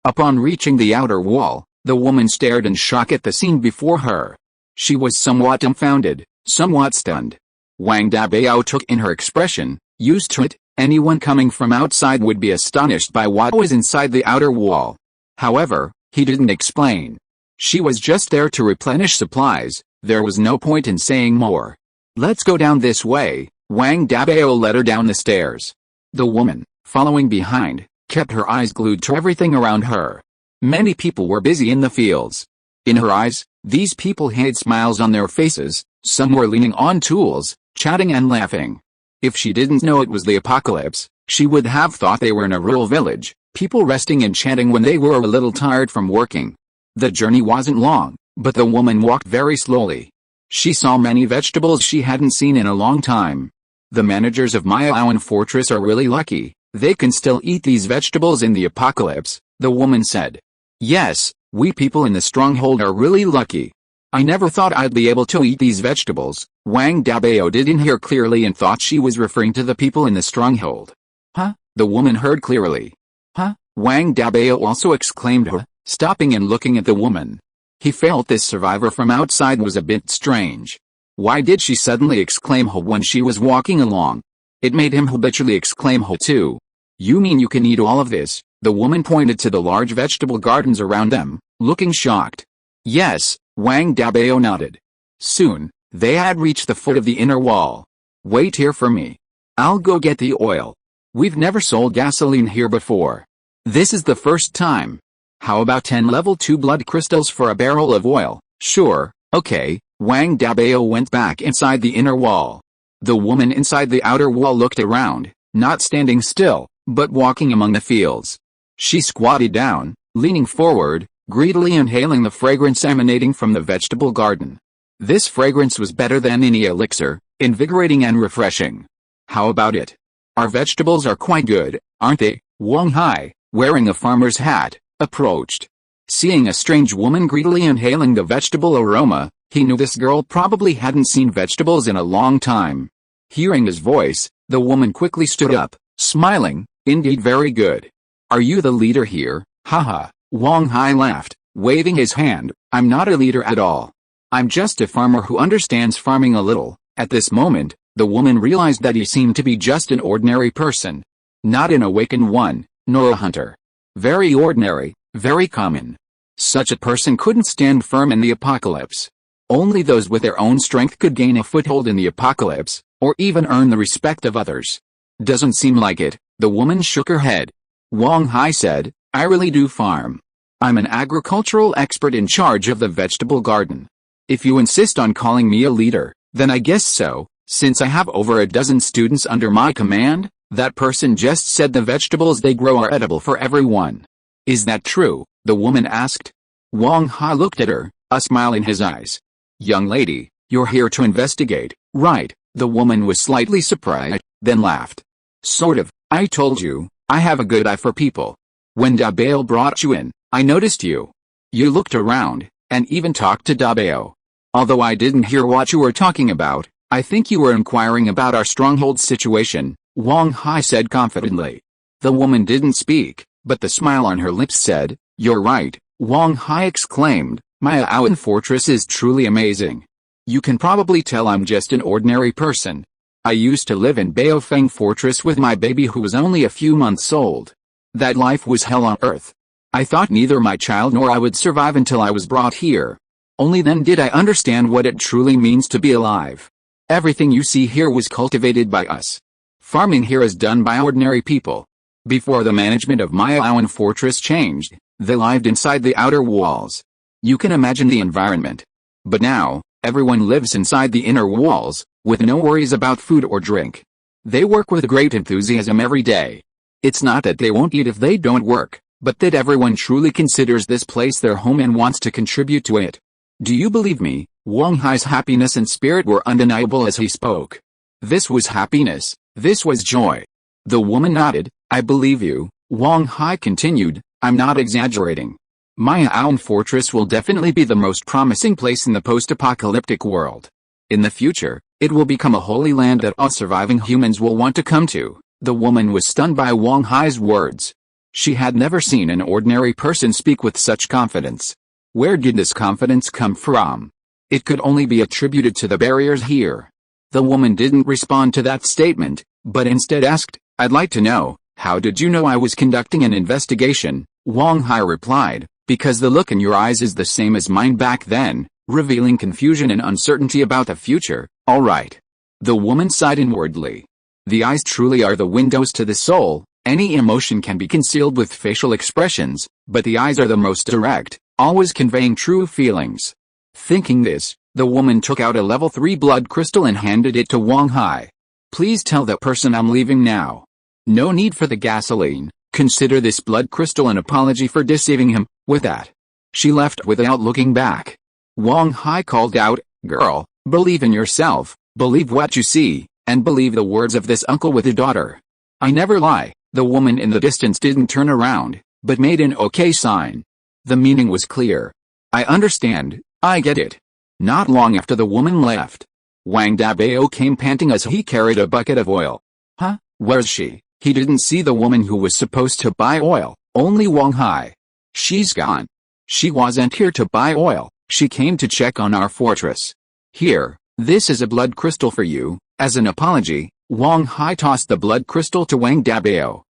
Upon reaching the outer wall, the woman stared in shock at the scene before her. She was somewhat dumbfounded, somewhat stunned. Wang Dabao took in her expression. Used to it, anyone coming from outside would be astonished by what was inside the outer wall. However, he didn't explain. She was just there to replenish supplies, there was no point in saying more. "Let's go down this way," Wang Dabao led her down the stairs. The woman, following behind, kept her eyes glued to everything around her. Many people were busy in the fields. In her eyes, these people had smiles on their faces, some were leaning on tools, chatting and laughing. If she didn't know it was the apocalypse, she would have thought they were in a rural village, people resting and chatting when they were a little tired from working. The journey wasn't long, but the woman walked very slowly. She saw many vegetables she hadn't seen in a long time. The managers of Mayaoan Fortress are really lucky, they can still eat these vegetables in the apocalypse, the woman said. "Yes, we people in the stronghold are really lucky. I never thought I'd be able to eat these vegetables. Wang Dabao didn't hear clearly and thought she was referring to the people in the stronghold. Huh? The woman heard clearly. Huh? Wang Dabao also exclaimed, huh, stopping and looking at the woman. He felt this survivor from outside was a bit strange. Why did she suddenly exclaim huh when she was walking along? It made him habitually exclaim huh too. You mean you can eat all of this? The woman pointed to the large vegetable gardens around them, looking shocked. Yes, Wang Dabao nodded. Soon, they had reached the foot of the inner wall. Wait here for me. I'll go get the oil. We've never sold gasoline here before. This is the first time. How about 10 level 2 blood crystals for a barrel of oil? Sure, okay. Wang Dabao went back inside the inner wall. The woman inside the outer wall looked around, not standing still, but walking among the fields. She squatted down, leaning forward, greedily inhaling the fragrance emanating from the vegetable garden. This fragrance was better than any elixir, invigorating and refreshing. How about it? Our vegetables are quite good, aren't they? Wang Hai, wearing a farmer's hat, approached. Seeing a strange woman greedily inhaling the vegetable aroma, he knew this girl probably hadn't seen vegetables in a long time. Hearing his voice, the woman quickly stood up, smiling. Indeed, very good. Are you the leader here? Haha. Wang Hai laughed, waving his hand. I'm not a leader at all. I'm just a farmer who understands farming a little. At this moment, the woman realized that he seemed to be just an ordinary person. Not an awakened one, nor a hunter. Very ordinary, very common. Such a person couldn't stand firm in the apocalypse. Only those with their own strength could gain a foothold in the apocalypse, or even earn the respect of others. Doesn't seem like it. The woman shook her head. Wang Hai said, I really do farm. I'm an agricultural expert in charge of the vegetable garden. If you insist on calling me a leader, then I guess so, since I have over a dozen students under my command. That person just said the vegetables they grow are edible for everyone. Is that true? The woman asked. Wang Hai looked at her, a smile in his eyes. Young lady, you're here to investigate, right? The woman was slightly surprised, then laughed. Sort of. I told you, I have a good eye for people. When Dabao brought you in, I noticed you. You looked around, and even talked to Dabao. Although I didn't hear what you were talking about, I think you were inquiring about our stronghold situation, Wang Hai said confidently. The woman didn't speak, but the smile on her lips said, You're right, Wang Hai exclaimed, my Aowen fortress is truly amazing. You can probably tell I'm just an ordinary person. I used to live in Baofeng Fortress with my baby who was only a few months old. That life was hell on earth. I thought neither my child nor I would survive until I was brought here. Only then did I understand what it truly means to be alive. Everything you see here was cultivated by us. Farming here is done by ordinary people. Before the management of Aowen Fortress changed, they lived inside the outer walls. You can imagine the environment. But now, everyone lives inside the inner walls, with no worries about food or drink. They work with great enthusiasm every day. It's not that they won't eat if they don't work, but that everyone truly considers this place their home and wants to contribute to it. Do you believe me? Wang Hai's happiness and spirit were undeniable as he spoke. This was happiness. This was joy. The woman nodded. I believe you, Wang Hai continued. I'm not exaggerating. Aowen Fortress will definitely be the most promising place in the post-apocalyptic world. In the future, it will become a holy land that all surviving humans will want to come to. The woman was stunned by Wang Hai's words. She had never seen an ordinary person speak with such confidence. Where did this confidence come from? It could only be attributed to the barriers here. The woman didn't respond to that statement, but instead asked, I'd like to know, how did you know I was conducting an investigation? Wang Hai replied, because the look in your eyes is the same as mine back then, revealing confusion and uncertainty about the future. All right. The woman sighed inwardly. The eyes truly are the windows to the soul. Any emotion can be concealed with facial expressions, but the eyes are the most direct, always conveying true feelings. Thinking this, the woman took out a level 3 blood crystal and handed it to Wang Hai. Please tell that person I'm leaving now. No need for the gasoline. Consider this blood crystal an apology for deceiving him. With that, she left without looking back. Wang Hai called out, Girl, believe in yourself, believe what you see, and believe the words of this uncle with a daughter. I never lie. The woman in the distance didn't turn around, but made an okay sign. The meaning was clear. I understand, I get it. Not long after the woman left, Wang Dabao came panting as he carried a bucket of oil. Huh? Where's she? He didn't see the woman who was supposed to buy oil, only Wang Hai. She's gone. She wasn't here to buy oil, she came to check on our fortress. Here, this is a blood crystal for you. As an apology, Wang Hai tossed the blood crystal to Wang Dabao.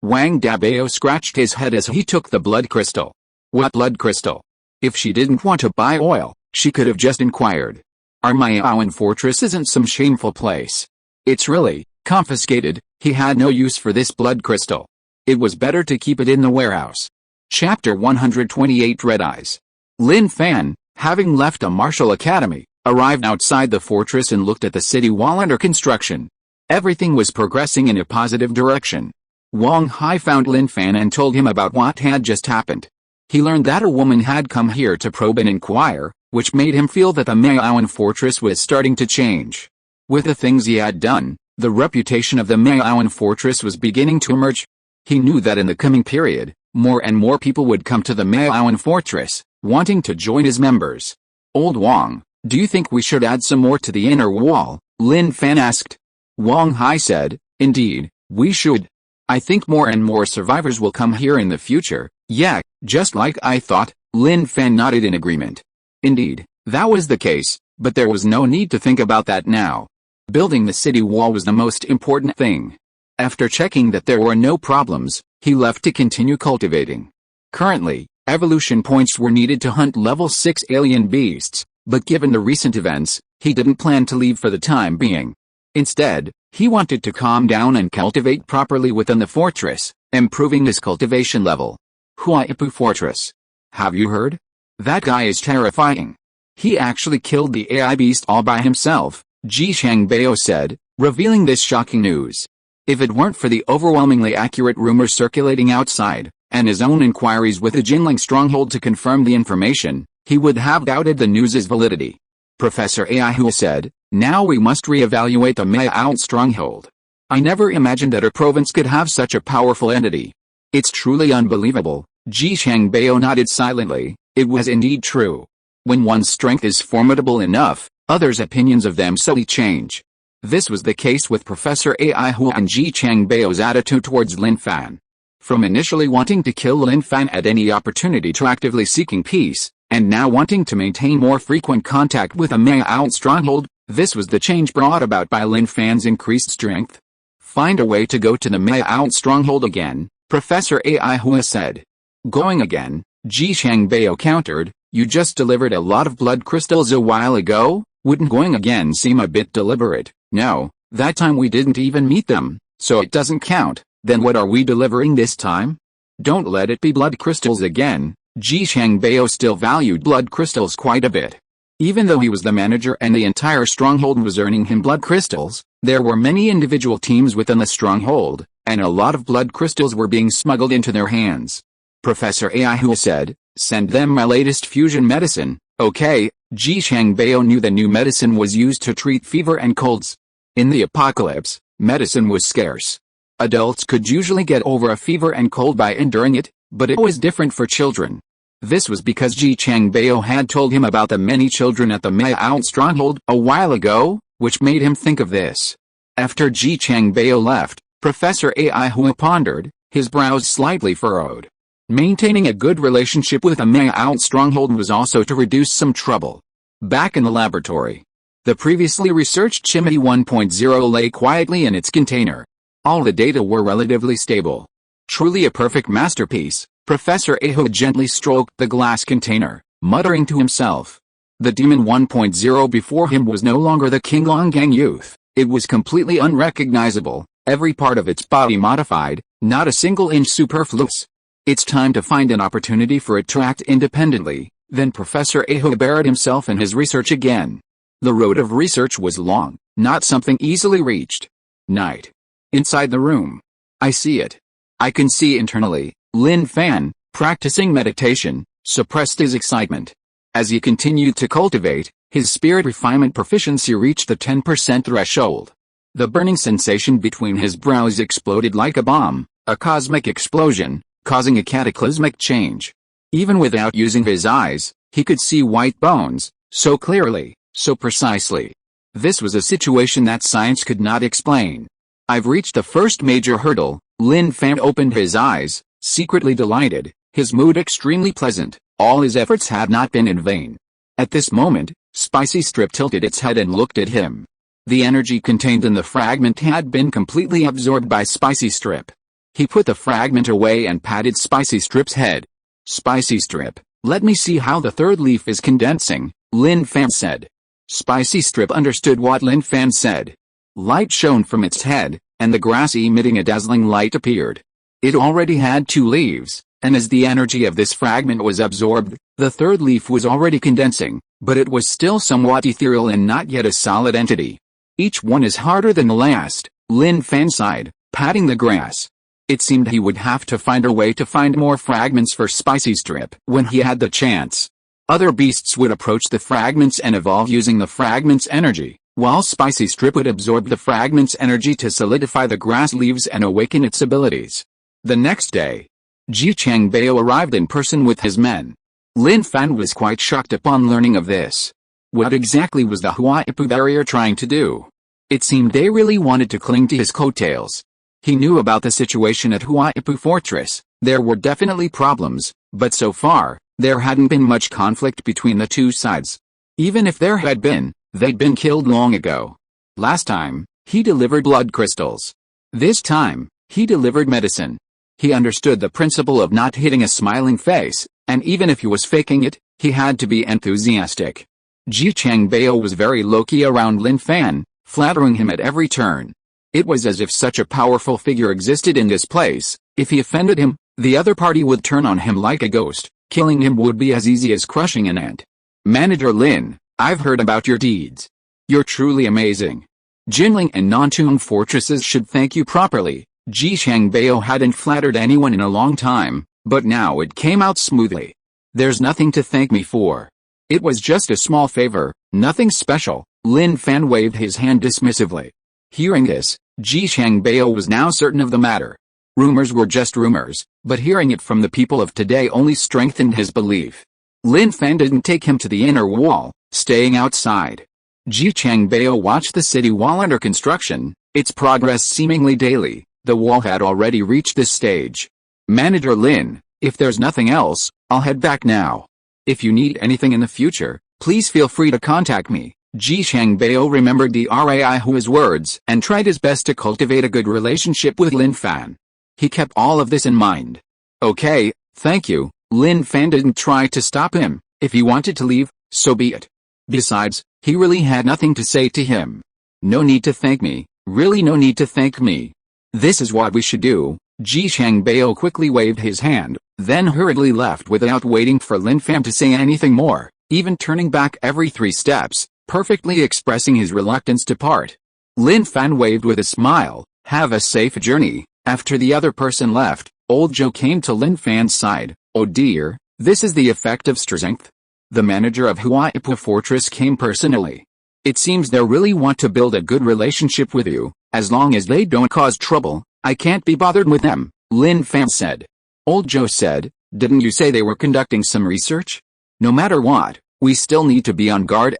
Wang Dabao scratched his head as he took the blood crystal. What blood crystal? If she didn't want to buy oil, she could have just inquired. Our Miaoan fortress isn't some shameful place. It's really confiscated. He had no use for this blood crystal. It was better to keep it in the warehouse. Chapter 128 Red Eyes. Lin Fan, having left a martial academy, arrived outside the fortress and looked at the city wall under construction. Everything was progressing in a positive direction. Wang Hai found Lin Fan and told him about what had just happened. He learned that a woman had come here to probe and inquire, which made him feel that the Miaoan fortress was starting to change. With the things he had done, the reputation of the Miaoan fortress was beginning to emerge. He knew that in the coming period, more and more people would come to the Miaoan fortress, wanting to join as members. Old Wang, do you think we should add some more to the inner wall? Lin Fan asked. Wang Hai said, indeed, we should. I think more and more survivors will come here in the future. Yeah, just like I thought. Lin Fan nodded in agreement. Indeed, that was the case, but there was no need to think about that now. Building the city wall was the most important thing. After checking that there were no problems, he left to continue cultivating. Currently, evolution points were needed to hunt level 6 alien beasts, but given the recent events, he didn't plan to leave for the time being. Instead, he wanted to calm down and cultivate properly within the fortress, improving his cultivation level. Huaipu Fortress. Have you heard? That guy is terrifying. He actually killed the AI beast all by himself, Ji Shangbao said, revealing this shocking news. If it weren't for the overwhelmingly accurate rumors circulating outside, and his own inquiries with the Jinling stronghold to confirm the information, he would have doubted the news's validity. Professor Ai said, now we must re-evaluate the Miaoan stronghold. I never imagined that a province could have such a powerful entity. It's truly unbelievable. Ji Shangbao nodded silently. It was indeed true. When one's strength is formidable enough, others' opinions of them subtly change. This was the case with Professor Ai and Ji Changbao's attitude towards Lin Fan. From initially wanting to kill Lin Fan at any opportunity to actively seeking peace, and now wanting to maintain more frequent contact with a Miaoan stronghold, this was the change brought about by Lin Fan's increased strength. Find a way to go to the Miaoan stronghold again, Professor Ai said. Going again, Ji Shangbao countered, you just delivered a lot of blood crystals a while ago, wouldn't going again seem a bit deliberate? No, that time we didn't even meet them, so it doesn't count. Then what are we delivering this time? Don't let it be blood crystals again. Ji Shangbao still valued blood crystals quite a bit. Even though he was the manager and the entire stronghold was earning him blood crystals, there were many individual teams within the stronghold, and a lot of blood crystals were being smuggled into their hands. Professor Ai said, send them my latest fusion medicine. Okay. Ji Shangbao knew the new medicine was used to treat fever and colds. In the apocalypse, medicine was scarce. Adults could usually get over a fever and cold by enduring it, but it was different for children. This was because Ji Shangbao had told him about the many children at the Miaoan stronghold a while ago, which made him think of this. After Ji Shangbao left, Professor Ai pondered, his brows slightly furrowed. Maintaining a good relationship with a Miaoan stronghold was also to reduce some trouble. Back in the laboratory, the previously researched Chimney 1.0 lay quietly in its container. All the data were relatively stable. Truly a perfect masterpiece. Professor Ai gently stroked the glass container, muttering to himself. The Demon 1.0 before him was no longer the King Longgang youth. It was completely unrecognizable, every part of its body modified, not a single inch superfluous. It's time to find an opportunity for it to act independently. Then Professor Ai buried himself in his research again. The road of research was long, not something easily reached. Night. Inside the room. I see it. I can see internally. Lin Fan, practicing meditation, suppressed his excitement. As he continued to cultivate, his spirit refinement proficiency reached the 10% threshold. The burning sensation between his brows exploded like a bomb, a cosmic explosion, causing a cataclysmic change. Even without using his eyes, he could see white bones, So clearly, so precisely. This was a situation that science could not explain. I've reached the first major hurdle. Lin Fan opened his eyes, secretly delighted, his mood extremely pleasant. All his efforts had not been in vain. At this moment, Spicy Strip tilted its head and looked at him. The energy contained in the fragment had been completely absorbed by Spicy Strip. He put the fragment away and patted Spicy Strip's head. "Spicy Strip, let me see how the third leaf is condensing," Lin Fan said. Spicy Strip understood what Lin Fan said. Light shone from its head, and the grass emitting a dazzling light appeared. It already had 2 leaves, and as the energy of this fragment was absorbed, the third leaf was already condensing, but it was still somewhat ethereal and not yet a solid entity. "Each one is harder than the last," Lin Fan sighed, patting the grass. It seemed he would have to find a way to find more fragments for Spicy Strip when he had the chance. Other beasts would approach the fragments and evolve using the fragments' energy, while Spicy Strip would absorb the fragments' energy to solidify the grass leaves and awaken its abilities. The next day, Ji Changbao arrived in person with his men. Lin Fan was quite shocked upon learning of this. What exactly was the Huaipu barrier trying to do? It seemed they really wanted to cling to his coattails. He knew about the situation at Huaipu Fortress. There were definitely problems, but so far, there hadn't been much conflict between the two sides. Even if there had been, they'd been killed long ago. Last time, he delivered blood crystals. This time, he delivered medicine. He understood the principle of not hitting a smiling face, and even if he was faking it, he had to be enthusiastic. Ji Changbao was very low-key around Lin Fan, flattering him at every turn. It was as if such a powerful figure existed in this place. If he offended him, the other party would turn on him like a ghost. Killing him would be as easy as crushing an ant. "Manager Lin, I've heard about your deeds. You're truly amazing. Jinling and Nantong fortresses should thank you properly." Ji Changbao hadn't flattered anyone in a long time, but now it came out smoothly. "There's nothing to thank me for. It was just a small favor, nothing special." Lin Fan waved his hand dismissively. Hearing this, Ji Changbao was now certain of the matter. Rumors were just rumors, but hearing it from the people of today only strengthened his belief. Lin Fan didn't take him to the inner wall, staying outside. Ji Changbao watched the city wall under construction, its progress seemingly daily. The wall had already reached this stage. "Manager Lin, if there's nothing else, I'll head back now. If you need anything in the future, please feel free to contact me." Ji Changbao remembered the Raihua's words and tried his best to cultivate a good relationship with Lin Fan. He kept all of this in mind. "Okay, thank you." Lin Fan didn't try to stop him. If he wanted to leave, so be it. Besides, he really had nothing to say to him. "No need to thank me, really no need to thank me. This is what we should do." Ji Changbao quickly waved his hand, then hurriedly left without waiting for Lin Fan to say anything more, even turning back every 3 steps, perfectly expressing his reluctance to part. Lin Fan waved with a smile. "Have a safe journey." After the other person left, old Joe came to Lin Fan's side. "Oh dear, this is the effect of strength." The manager of Huaipu Fortress came personally. "It seems they really want to build a good relationship with you. As long as they don't cause trouble, I can't be bothered with them," Lin Fan said. Old Joe said, "Didn't you say they were conducting some research? No matter what, we still need to be on guard."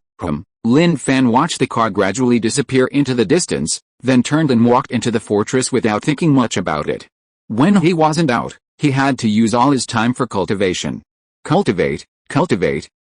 Lin Fan watched the car gradually disappear into the distance, then turned and walked into the fortress without thinking much about it. When he wasn't out, he had to use all his time for cultivation. Cultivate,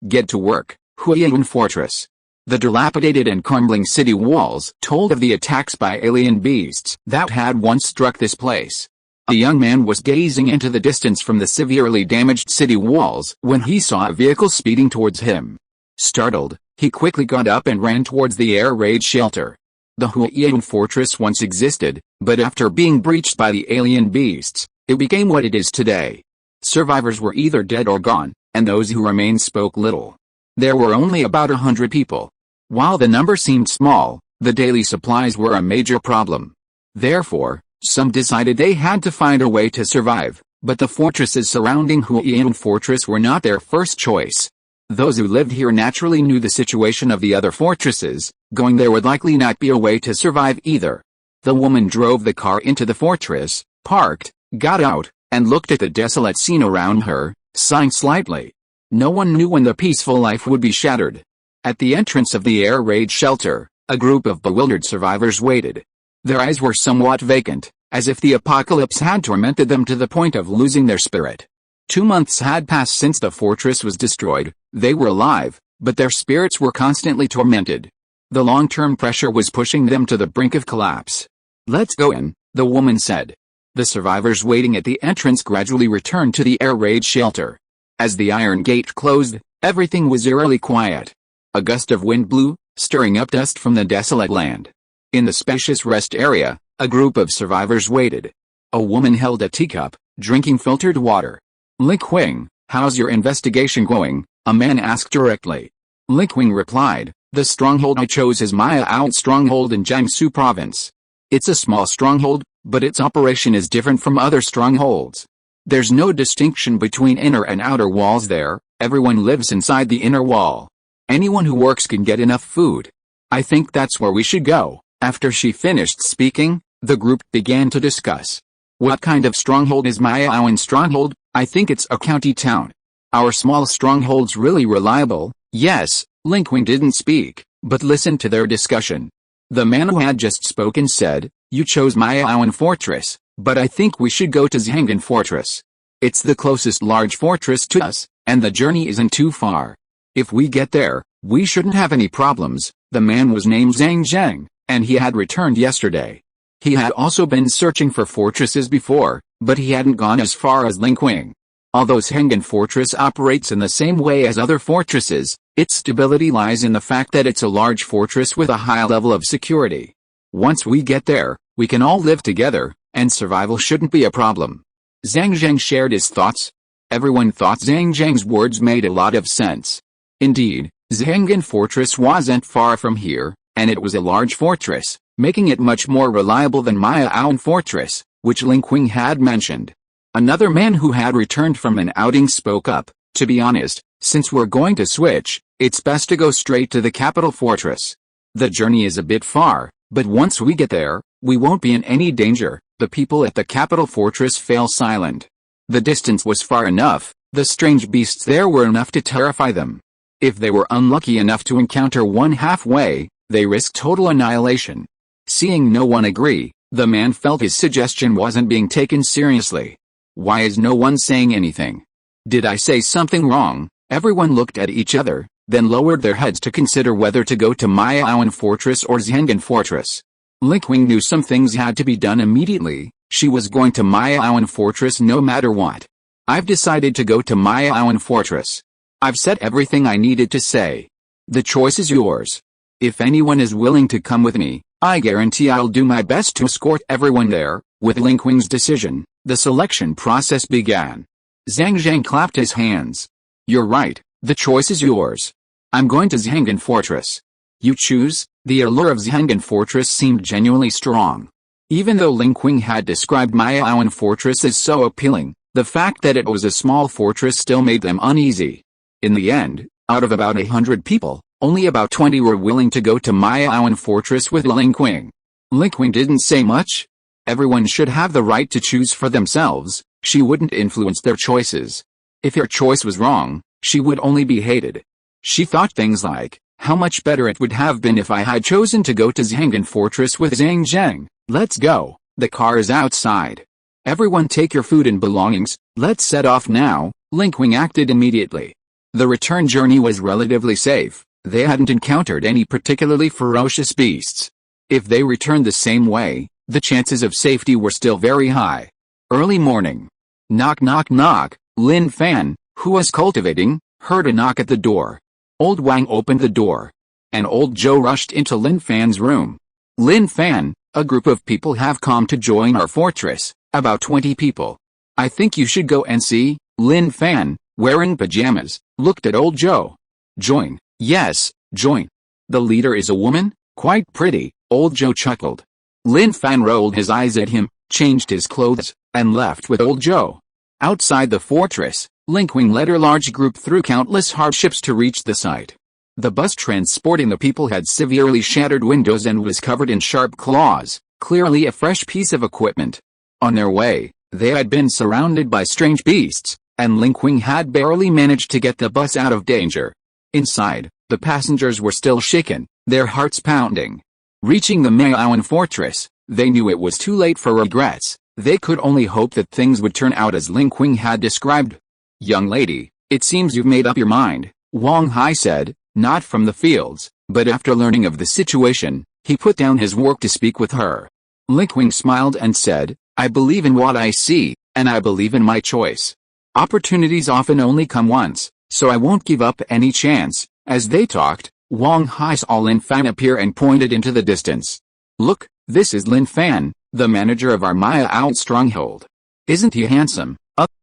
get to work. Huaiyan Fortress. The dilapidated and crumbling city walls told of the attacks by alien beasts that had once struck this place. A young man was gazing into the distance from the severely damaged city walls when he saw a vehicle speeding towards him. Startled, he quickly got up and ran towards the air raid shelter. The Huaiyan Fortress once existed, but after being breached by the alien beasts, it became what it is today. Survivors were either dead or gone, and those who remained spoke little. There were only about 100 people. While the number seemed small, the daily supplies were a major problem. Therefore, some decided they had to find a way to survive, but the fortresses surrounding Huaiyan Fortress were not their first choice. Those who lived here naturally knew the situation of the other fortresses. Going there would likely not be a way to survive either. The woman drove the car into the fortress, parked, got out, and looked at the desolate scene around her, sighing slightly. No one knew when the peaceful life would be shattered. At the entrance of the air raid shelter, a group of bewildered survivors waited. Their eyes were somewhat vacant, as if the apocalypse had tormented them to the point of losing their spirit. 2 months had passed since the fortress was destroyed. They were alive, but their spirits were constantly tormented. The long-term pressure was pushing them to the brink of collapse. "Let's go in," the woman said. The survivors waiting at the entrance gradually returned to the air raid shelter. As the iron gate closed, everything was eerily quiet. A gust of wind blew, stirring up dust from the desolate land. In the spacious rest area, a group of survivors waited. A woman held a teacup, drinking filtered water. "Lin Fan, how's your investigation going?" a man asked directly. Lin Fan replied, "The stronghold I chose is my Out stronghold in Jiangsu province. It's a small stronghold, but its operation is different from other strongholds. There's no distinction between inner and outer walls there, everyone lives inside the inner wall. Anyone who works can get enough food. I think that's where we should go." After she finished speaking, the group began to discuss. "What kind of stronghold is Mayaoan stronghold?" "I think it's a county town. Our small stronghold's really reliable." "Yes." Lin Fan didn't speak, but listened to their discussion. The man who had just spoken said, "You chose Mayaoan fortress, but I think we should go to Zhangan fortress. It's the closest large fortress to us, and the journey isn't too far. If we get there, we shouldn't have any problems." The man was named Zhang Zhang, and he had returned yesterday. He had also been searching for fortresses before, but he hadn't gone as far as Lin Fan. Although Zhangan fortress operates in the same way as other fortresses, its stability lies in the fact that it's a large fortress with a high level of security. Once we get there, we can all live together, and survival shouldn't be a problem. Zhang Zhang shared his thoughts. Everyone thought Zhang Zhang's words made a lot of sense. Indeed, Zhangan fortress wasn't far from here, and it was a large fortress, making it much more reliable than Mayaoan fortress, which Lin Fan had mentioned. Another man who had returned from an outing spoke up, "To be honest, since we're going to switch, it's best to go straight to the capital fortress. The journey is a bit far, but once we get there, we won't be in any danger." The people at the capital fortress fell silent. The distance was far enough, the strange beasts there were enough to terrify them. If they were unlucky enough to encounter one halfway, they risked total annihilation. Seeing no one agree, the man felt his suggestion wasn't being taken seriously. "Why is no one saying anything? Did I say something wrong?" Everyone looked at each other, then lowered their heads to consider whether to go to Mayaoan fortress or Zhangan fortress. Lin Fan knew some things had to be done immediately. She was going to Mayaoan fortress no matter what. "I've decided to go to Mayaoan fortress. I've said everything I needed to say. The choice is yours. If anyone is willing to come with me, I guarantee I'll do my best to escort everyone there." With Lin Fan's decision, the selection process began. Zhang Zhang clapped his hands. "You're right, the choice is yours. I'm going to Zhangan fortress. You choose." The allure of Zhangan fortress seemed genuinely strong. Even though Lin Fan had described Mayaoan fortress as so appealing, the fact that it was a small fortress still made them uneasy. In the end, out of about 100 people, only about 20 were willing to go to Mayaoan fortress with Lin Fan. Lin Fan didn't say much. Everyone should have the right to choose for themselves. She wouldn't influence their choices. If her choice was wrong, she would only be hated. She thought things like, "How much better it would have been if I had chosen to go to Zhangan fortress with Zhang Zhang. Let's go, the car is outside. Everyone take your food and belongings, let's set off now." Lin Fan acted immediately. The return journey was relatively safe. They hadn't encountered any particularly ferocious beasts. If they returned the same way, the chances of safety were still very high. Early morning. Knock knock knock. Lin Fan, who was cultivating, heard a knock at the door. Old Wang opened the door. And old Joe rushed into Lin Fan's room. "Lin Fan, a group of people have come to join our fortress, about 20 people. I think you should go and see." Lin Fan, wearing pajamas, looked at old Joe. "Join?" "Yes, join. The leader is a woman, quite pretty." Old Joe chuckled. Lin Fan rolled his eyes at him, changed his clothes, and left with old Joe. Outside the fortress, Lin Fan led her large group through countless hardships to reach the site. The bus transporting the people had severely shattered windows and was covered in sharp claws, clearly a fresh piece of equipment. On their way, they had been surrounded by strange beasts, and Lin Fan had barely managed to get the bus out of danger. Inside, The passengers were still shaken, their hearts pounding. Reaching the Maoan fortress, they knew it was too late for regrets. They could only hope that things would turn out as Lin Qing had described. "Young lady, it seems you've made up your mind," Wang Hai said, not from the fields, but after learning of the situation, he put down his work to speak with her. Lin Qing smiled and said, "I believe in what I see, and I believe in my choice. Opportunities often only come once, so I won't give up any chance." As they talked, Wang Hai saw Lin Fan appear and pointed into the distance. "Look, this is Lin Fan, the manager of our Maya Out stronghold. Isn't he handsome?"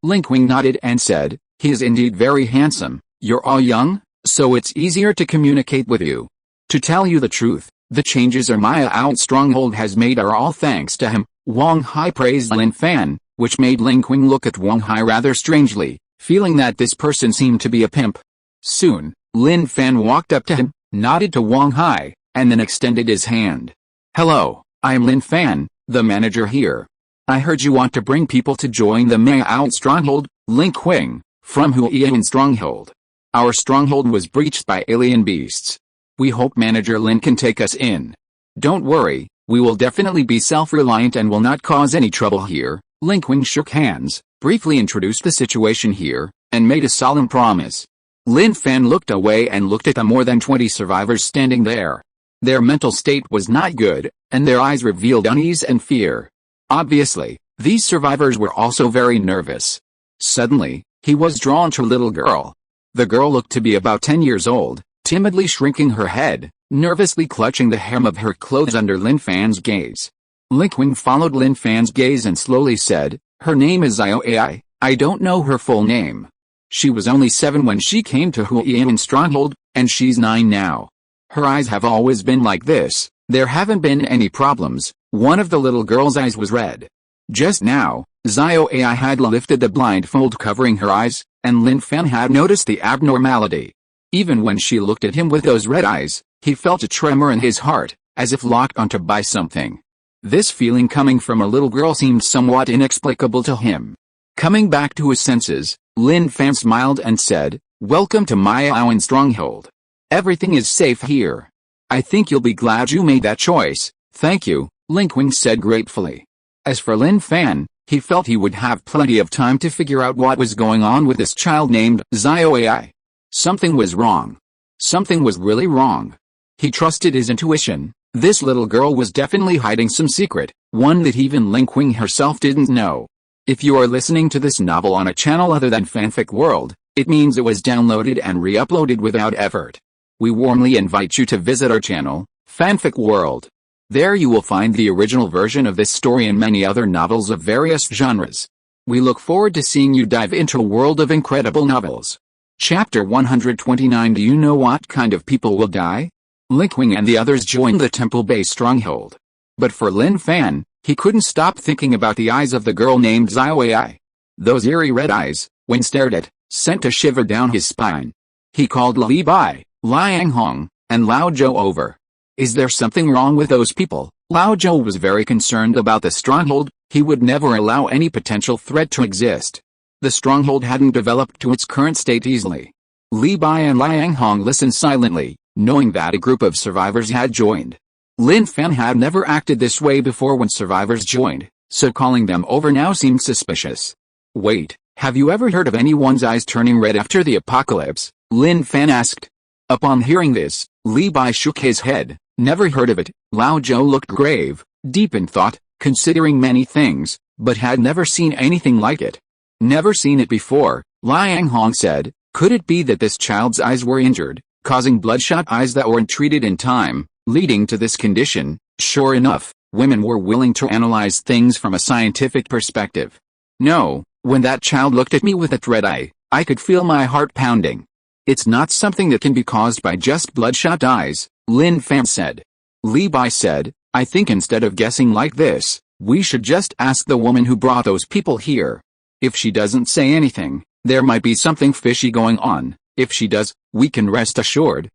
Lin Qing nodded and said, "He is indeed very handsome. You're all young, so it's easier to communicate with you. To tell you the truth, the changes our Maya Out stronghold has made are all thanks to him." Wang Hai praised Lin Fan, which made Lin Qing look at Wang Hai rather strangely, feeling that this person seemed to be a pimp. Soon, Lin Fan walked up to him, nodded to Wang Hai, and then extended his hand. "Hello, I'm Lin Fan, the manager here. I heard you want to bring people to join the Maya Out stronghold." Lin Qing, from Huiyan stronghold. "Our stronghold was breached by alien beasts. We hope Manager Lin can take us in. Don't worry, we will definitely be self-reliant and will not cause any trouble here." Lin Qing shook hands, briefly introduced the situation here, and made a solemn promise. Lin Fan looked away and looked at the more than 20 survivors standing there. Their mental state was not good, and their eyes revealed unease and fear. Obviously, these survivors were also very nervous. Suddenly, he was drawn to a little girl. The girl looked to be about 10 years old, timidly shrinking her head, nervously clutching the hem of her clothes under Lin Fan's gaze. Lin Qing followed Lin Fan's gaze and slowly said, "Her name is Xiao. I don't know her full name. She was only 7 when she came to Huiyan stronghold, and she's 9 now. Her eyes have always been like this. There haven't been any problems." One of the little girl's eyes was red. Just now, Xiao had lifted the blindfold covering her eyes, and Lin Fan had noticed the abnormality. Even when she looked at him with those red eyes, he felt a tremor in his heart, as if locked onto by something. This feeling coming from a little girl seemed somewhat inexplicable to him. Coming back to his senses, Lin Fan smiled and said, "Welcome to Maya stronghold. Everything is safe here. I think you'll be glad you made that choice." "Thank you," Lin Qing said gratefully. As for Lin Fan, he felt he would have plenty of time to figure out what was going on with this child named Xiao. Something was wrong. Something was really wrong. He trusted his intuition. This little girl was definitely hiding some secret, one that even Lin Qing herself didn't know. If you are listening to this novel on a channel other than Fanfic World, it means it was downloaded and re-uploaded without effort. We warmly invite you to visit our channel, Fanfic World. There you will find the original version of this story and many other novels of various genres. We look forward to seeing you dive into a world of incredible novels. Chapter 129. Do you know what kind of people will die? Lin Qing and the others joined the temple-based stronghold. But for Lin Fan, he couldn't stop thinking about the eyes of the girl named Xiao. Those eerie red eyes, when stared at, sent a shiver down his spine. He called Li Bai, Liang Hong, and Lao Zhou over. Is there something wrong with those people? Lao Zhou was very concerned about the stronghold. He would never allow any potential threat to exist. The stronghold hadn't developed to its current state easily. Li Bai and Liang Hong listened silently, knowing that a group of survivors had joined. Lin Fan had never acted this way before when survivors joined, so calling them over now seemed suspicious. "Wait, have you ever heard of anyone's eyes turning red after the apocalypse?" Lin Fan asked. Upon hearing this, Li Bai shook his head. "Never heard of it." Lao Zhou looked grave, deep in thought, considering many things, but had never seen anything like it. "Never seen it before," Liang Hong said. "Could it be that this child's eyes were injured, causing bloodshot eyes that weren't treated in time, leading to this condition?" Sure enough, women were willing to analyze things from a scientific perspective. "No, when that child looked at me with that red eye, I could feel my heart pounding. It's not something that can be caused by just bloodshot eyes," Lin Fan said. Li Bai said, "I think instead of guessing like this, we should just ask the woman who brought those people here. If she doesn't say anything, there might be something fishy going on. If she does, we can rest assured."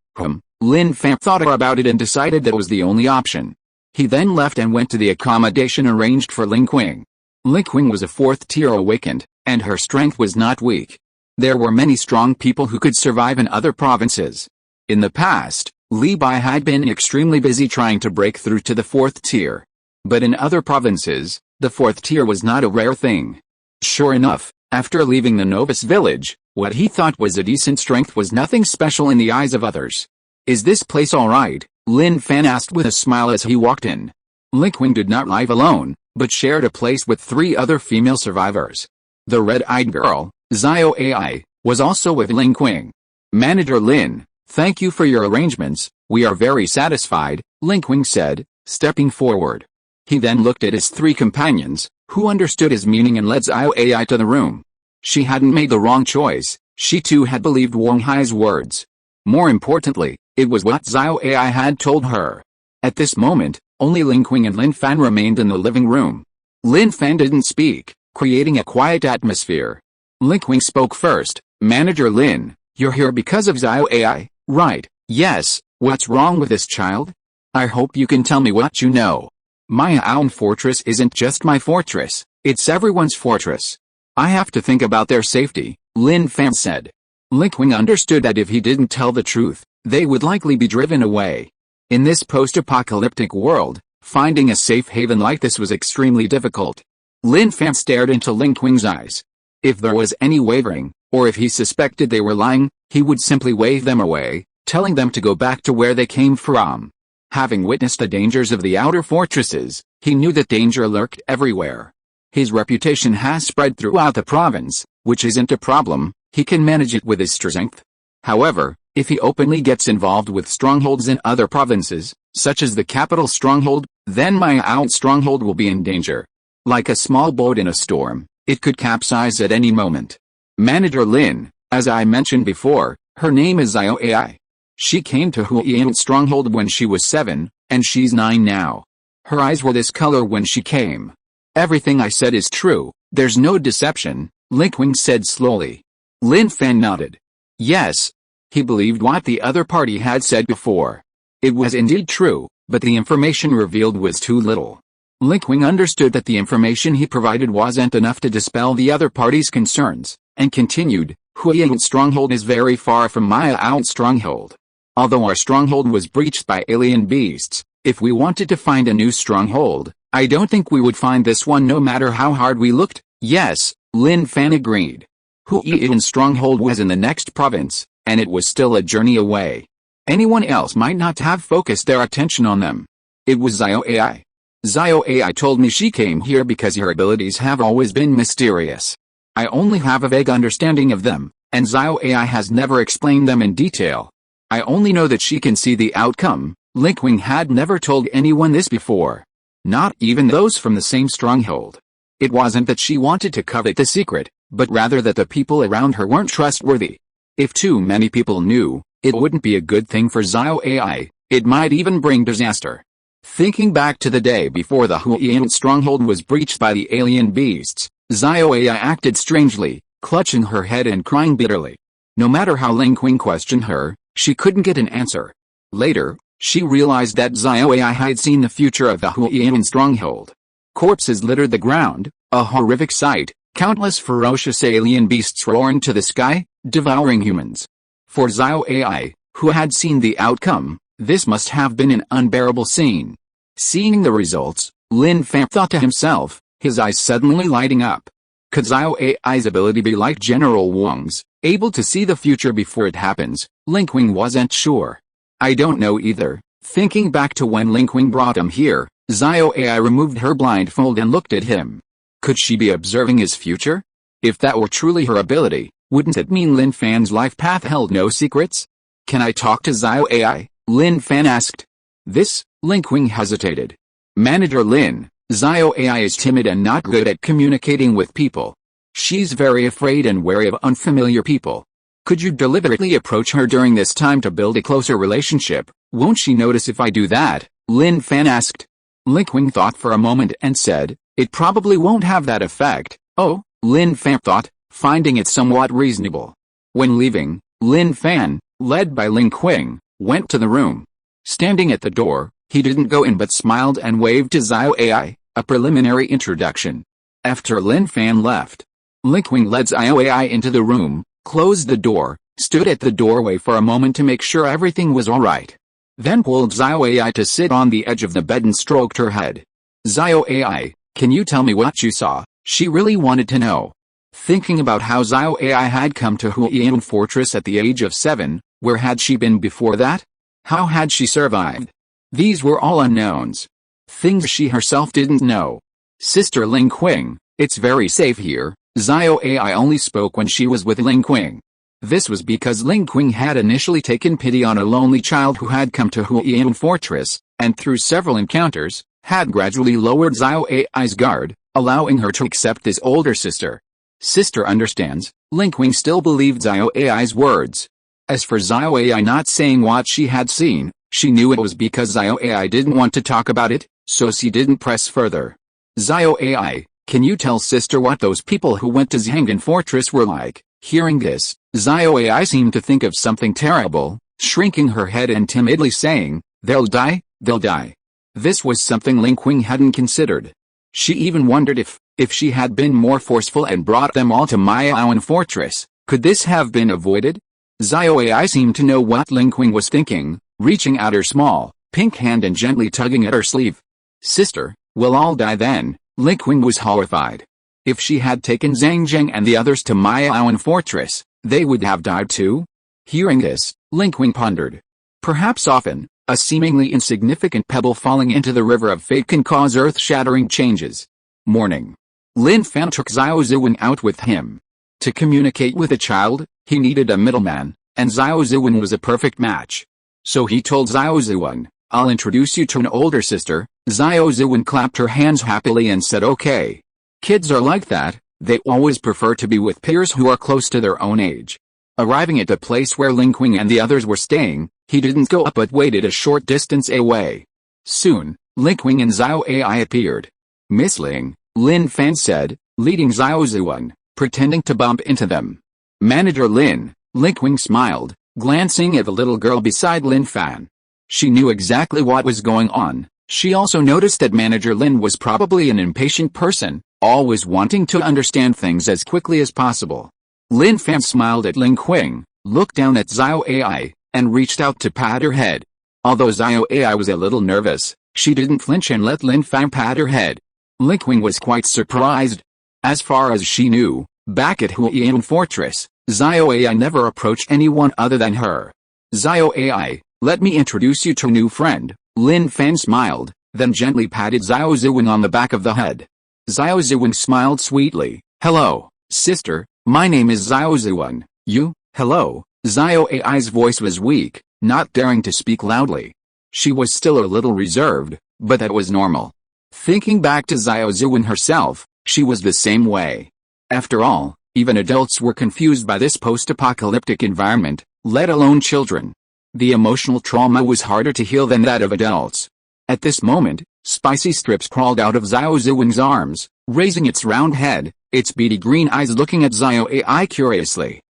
Lin Fan thought about it and decided that was the only option. He then left and went to the accommodation arranged for Lin Qing. Lin Qing was a 4th-tier awakened, and her strength was not weak. There were many strong people who could survive in other provinces. In the past, Li Bai had been extremely busy trying to break through to the 4th tier. But in other provinces, the 4th tier was not a rare thing. Sure enough, after leaving the novice village, what he thought was a decent strength was nothing special in the eyes of others. "Is this place alright?" Lin Fan asked with a smile as he walked in. Linkwing did not live alone, but shared a place with 3 other female survivors. The red-eyed girl, Xiao Ai, was also with Linkwing. "Manager Lin, thank you for your arrangements, we are very satisfied," Linkwing said, stepping forward. He then looked at his 3 companions, who understood his meaning and led Xiao Ai to the room. She hadn't made the wrong choice, she too had believed Wang Hai's words. More importantly, it was what Xiao Ai had told her. At this moment, only Linkwing and Lin Fan remained in the living room. Lin Fan didn't speak, creating a quiet atmosphere. Linkwing spoke first. "Manager Lin, you're here because of Xiao Ai, right?" "Yes, what's wrong with this child? I hope you can tell me what you know." "My own fortress isn't just my fortress, it's everyone's fortress. I have to think about their safety," Lin Fan said. Linkwing understood that if he didn't tell the truth, they would likely be driven away. In this post-apocalyptic world, finding a safe haven like this was extremely difficult. Lin Fan stared into Linkwing's eyes. If there was any wavering, or if he suspected they were lying, he would simply wave them away, telling them to go back to where they came from. Having witnessed the dangers of the outer fortresses, he knew that danger lurked everywhere. His reputation has spread throughout the province, which isn't a problem, he can manage it with his strength. However, if he openly gets involved with strongholds in other provinces, such as the capital stronghold, then my own stronghold will be in danger. Like a small boat in a storm, it could capsize at any moment. "Manager Lin, as I mentioned before, her name is Xiao Ai. She came to Huiyan stronghold when she was 7, and she's 9 now. Her eyes were this color when she came. Everything I said is true, there's no deception," Linkwing said slowly. Lin Fan nodded. Yes. He believed what the other party had said before. It was indeed true, but the information revealed was too little. Linkwing understood that the information he provided wasn't enough to dispel the other party's concerns, and continued, "Huiyan stronghold is very far from my own stronghold. Although our stronghold was breached by alien beasts, if we wanted to find a new stronghold, I don't think we would find this one no matter how hard we looked." "Yes," Lin Fan agreed. Huiyan stronghold was in the next province, and it was still a journey away. Anyone else might not have focused their attention on them. It was Xiao Ai. Xiao Ai told me she came here because her abilities have always been mysterious. I only have a vague understanding of them, and Xiao Ai has never explained them in detail. I only know that she can see the outcome. Linkwing had never told anyone this before. Not even those from the same stronghold. It wasn't that she wanted to covet the secret, but rather that the people around her weren't trustworthy. If too many people knew, it wouldn't be a good thing for Xiao Ai, it might even bring disaster. Thinking back to the day before the Huiyan stronghold was breached by the alien beasts, Xiao Ai acted strangely, clutching her head and crying bitterly. No matter how Linkwing questioned her, she couldn't get an answer. Later, she realized that Xiao Ai had seen the future of the Huiyan stronghold. Corpses littered the ground, a horrific sight, countless ferocious alien beasts roaring to the sky, devouring humans. For Xiao Ai, who had seen the outcome, this must have been an unbearable scene. Seeing the results, Lin Fan thought to himself, his eyes suddenly lighting up. Could Xiao Ai's ability be like General Wang's, able to see the future before it happens? Linkwing wasn't sure. I don't know either. Thinking back to when Linkwing brought him here, Xiao Ai removed her blindfold and looked at him. Could she be observing his future? If that were truly her ability, wouldn't it mean Lin Fan's life path held no secrets? Can I talk to Xiao Ai? Lin Fan asked. This, Linkwing hesitated. Manager Lin, Xiao Ai is timid and not good at communicating with people. She's very afraid and wary of unfamiliar people. Could you deliberately approach her during this time to build a closer relationship? Won't she notice if I do that? Lin Fan asked. Linkwing thought for a moment and said, it probably won't have that effect. Oh, Lin Fan thought, finding it somewhat reasonable. When leaving, Lin Fan, led by Linkwing, went to the room. Standing at the door, he didn't go in but smiled and waved to Xiao Ai, a preliminary introduction. After Lin Fan left, Linkwing led Xiao Ai into the room, closed the door, stood at the doorway for a moment to make sure everything was alright. Then pulled Xiao AI to sit on the edge of the bed and stroked her head. Xiao AI, can you tell me what you saw? She really wanted to know. Thinking about how Xiao AI had come to Huiyin Fortress at the age of 7, where had she been before that? How had she survived? These were all unknowns. Things she herself didn't know. Sister Ling Qing, it's very safe here. Xiao AI only spoke when she was with Ling Qing. This was because Ling Qing had initially taken pity on a lonely child who had come to Huiyin Fortress, and through several encounters, had gradually lowered Xiao AI's guard, allowing her to accept this older sister. Sister understands, Ling Qing still believed Xiao AI's words. As for Xiao AI not saying what she had seen, she knew it was because Xiao AI didn't want to talk about it, so she didn't press further. Xiao AI, can you tell sister what those people who went to Zhangan Fortress were like? Hearing this, Xiao AI seemed to think of something terrible, shrinking her head and timidly saying, they'll die, they'll die. This was something Ling Qing hadn't considered. She even wondered if she had been more forceful and brought them all to Miaoan Fortress, could this have been avoided? Xiao AI seemed to know what Ling Qing was thinking, reaching out her small, pink hand and gently tugging at her sleeve. Sister, we'll all die then. Ling Qing was horrified. If she had taken Zhang Zheng and the others to Miaoan Fortress, they would have died too? Hearing this, Ling Qing pondered. Perhaps often, a seemingly insignificant pebble falling into the river of fate can cause earth-shattering changes. Morning. Lin Fan took Xiao Ziwen out with him. To communicate with a child, he needed a middleman, and Xiao Ziwen was a perfect match. So he told Xiao Ziwen, I'll introduce you to an older sister. Xiao Ziwen clapped her hands happily and said okay. Kids are like that, they always prefer to be with peers who are close to their own age. Arriving at the place where Ling Qing and the others were staying, he didn't go up but waited a short distance away. Soon, Ling Qing and Xiao AI appeared. Miss Ling, Lin Fan said, leading Xiao Ziwen, pretending to bump into them. Manager Lin, Ling Qing smiled, glancing at the little girl beside Lin Fan. She knew exactly what was going on. She also noticed that Manager Lin was probably an impatient person, always wanting to understand things as quickly as possible. Lin Fan smiled at Ling Qing, looked down at Xiao AI, and reached out to pat her head. Although Xiao AI was a little nervous, she didn't flinch and let Lin Fan pat her head. Ling Qing was quite surprised. As far as she knew, back at Huiyin Fortress, Xiao AI never approached anyone other than her. Xiao AI, let me introduce you to a new friend. Lin Fan smiled, then gently patted Xiao Ziwen on the back of the head. Xiao Ziwen smiled sweetly. Hello, sister, my name is Xiao Ziwen. You? Hello. Xiao AI's voice was weak, not daring to speak loudly. She was still a little reserved, but that was normal. Thinking back to Xiao Ziwen herself, she was the same way. After all, even adults were confused by this post-apocalyptic environment, let alone children. The emotional trauma was harder to heal than that of adults. At this moment, Spicy Strips crawled out of Xiao Ziwen's arms, raising its round head, its beady green eyes looking at Xiao AI curiously.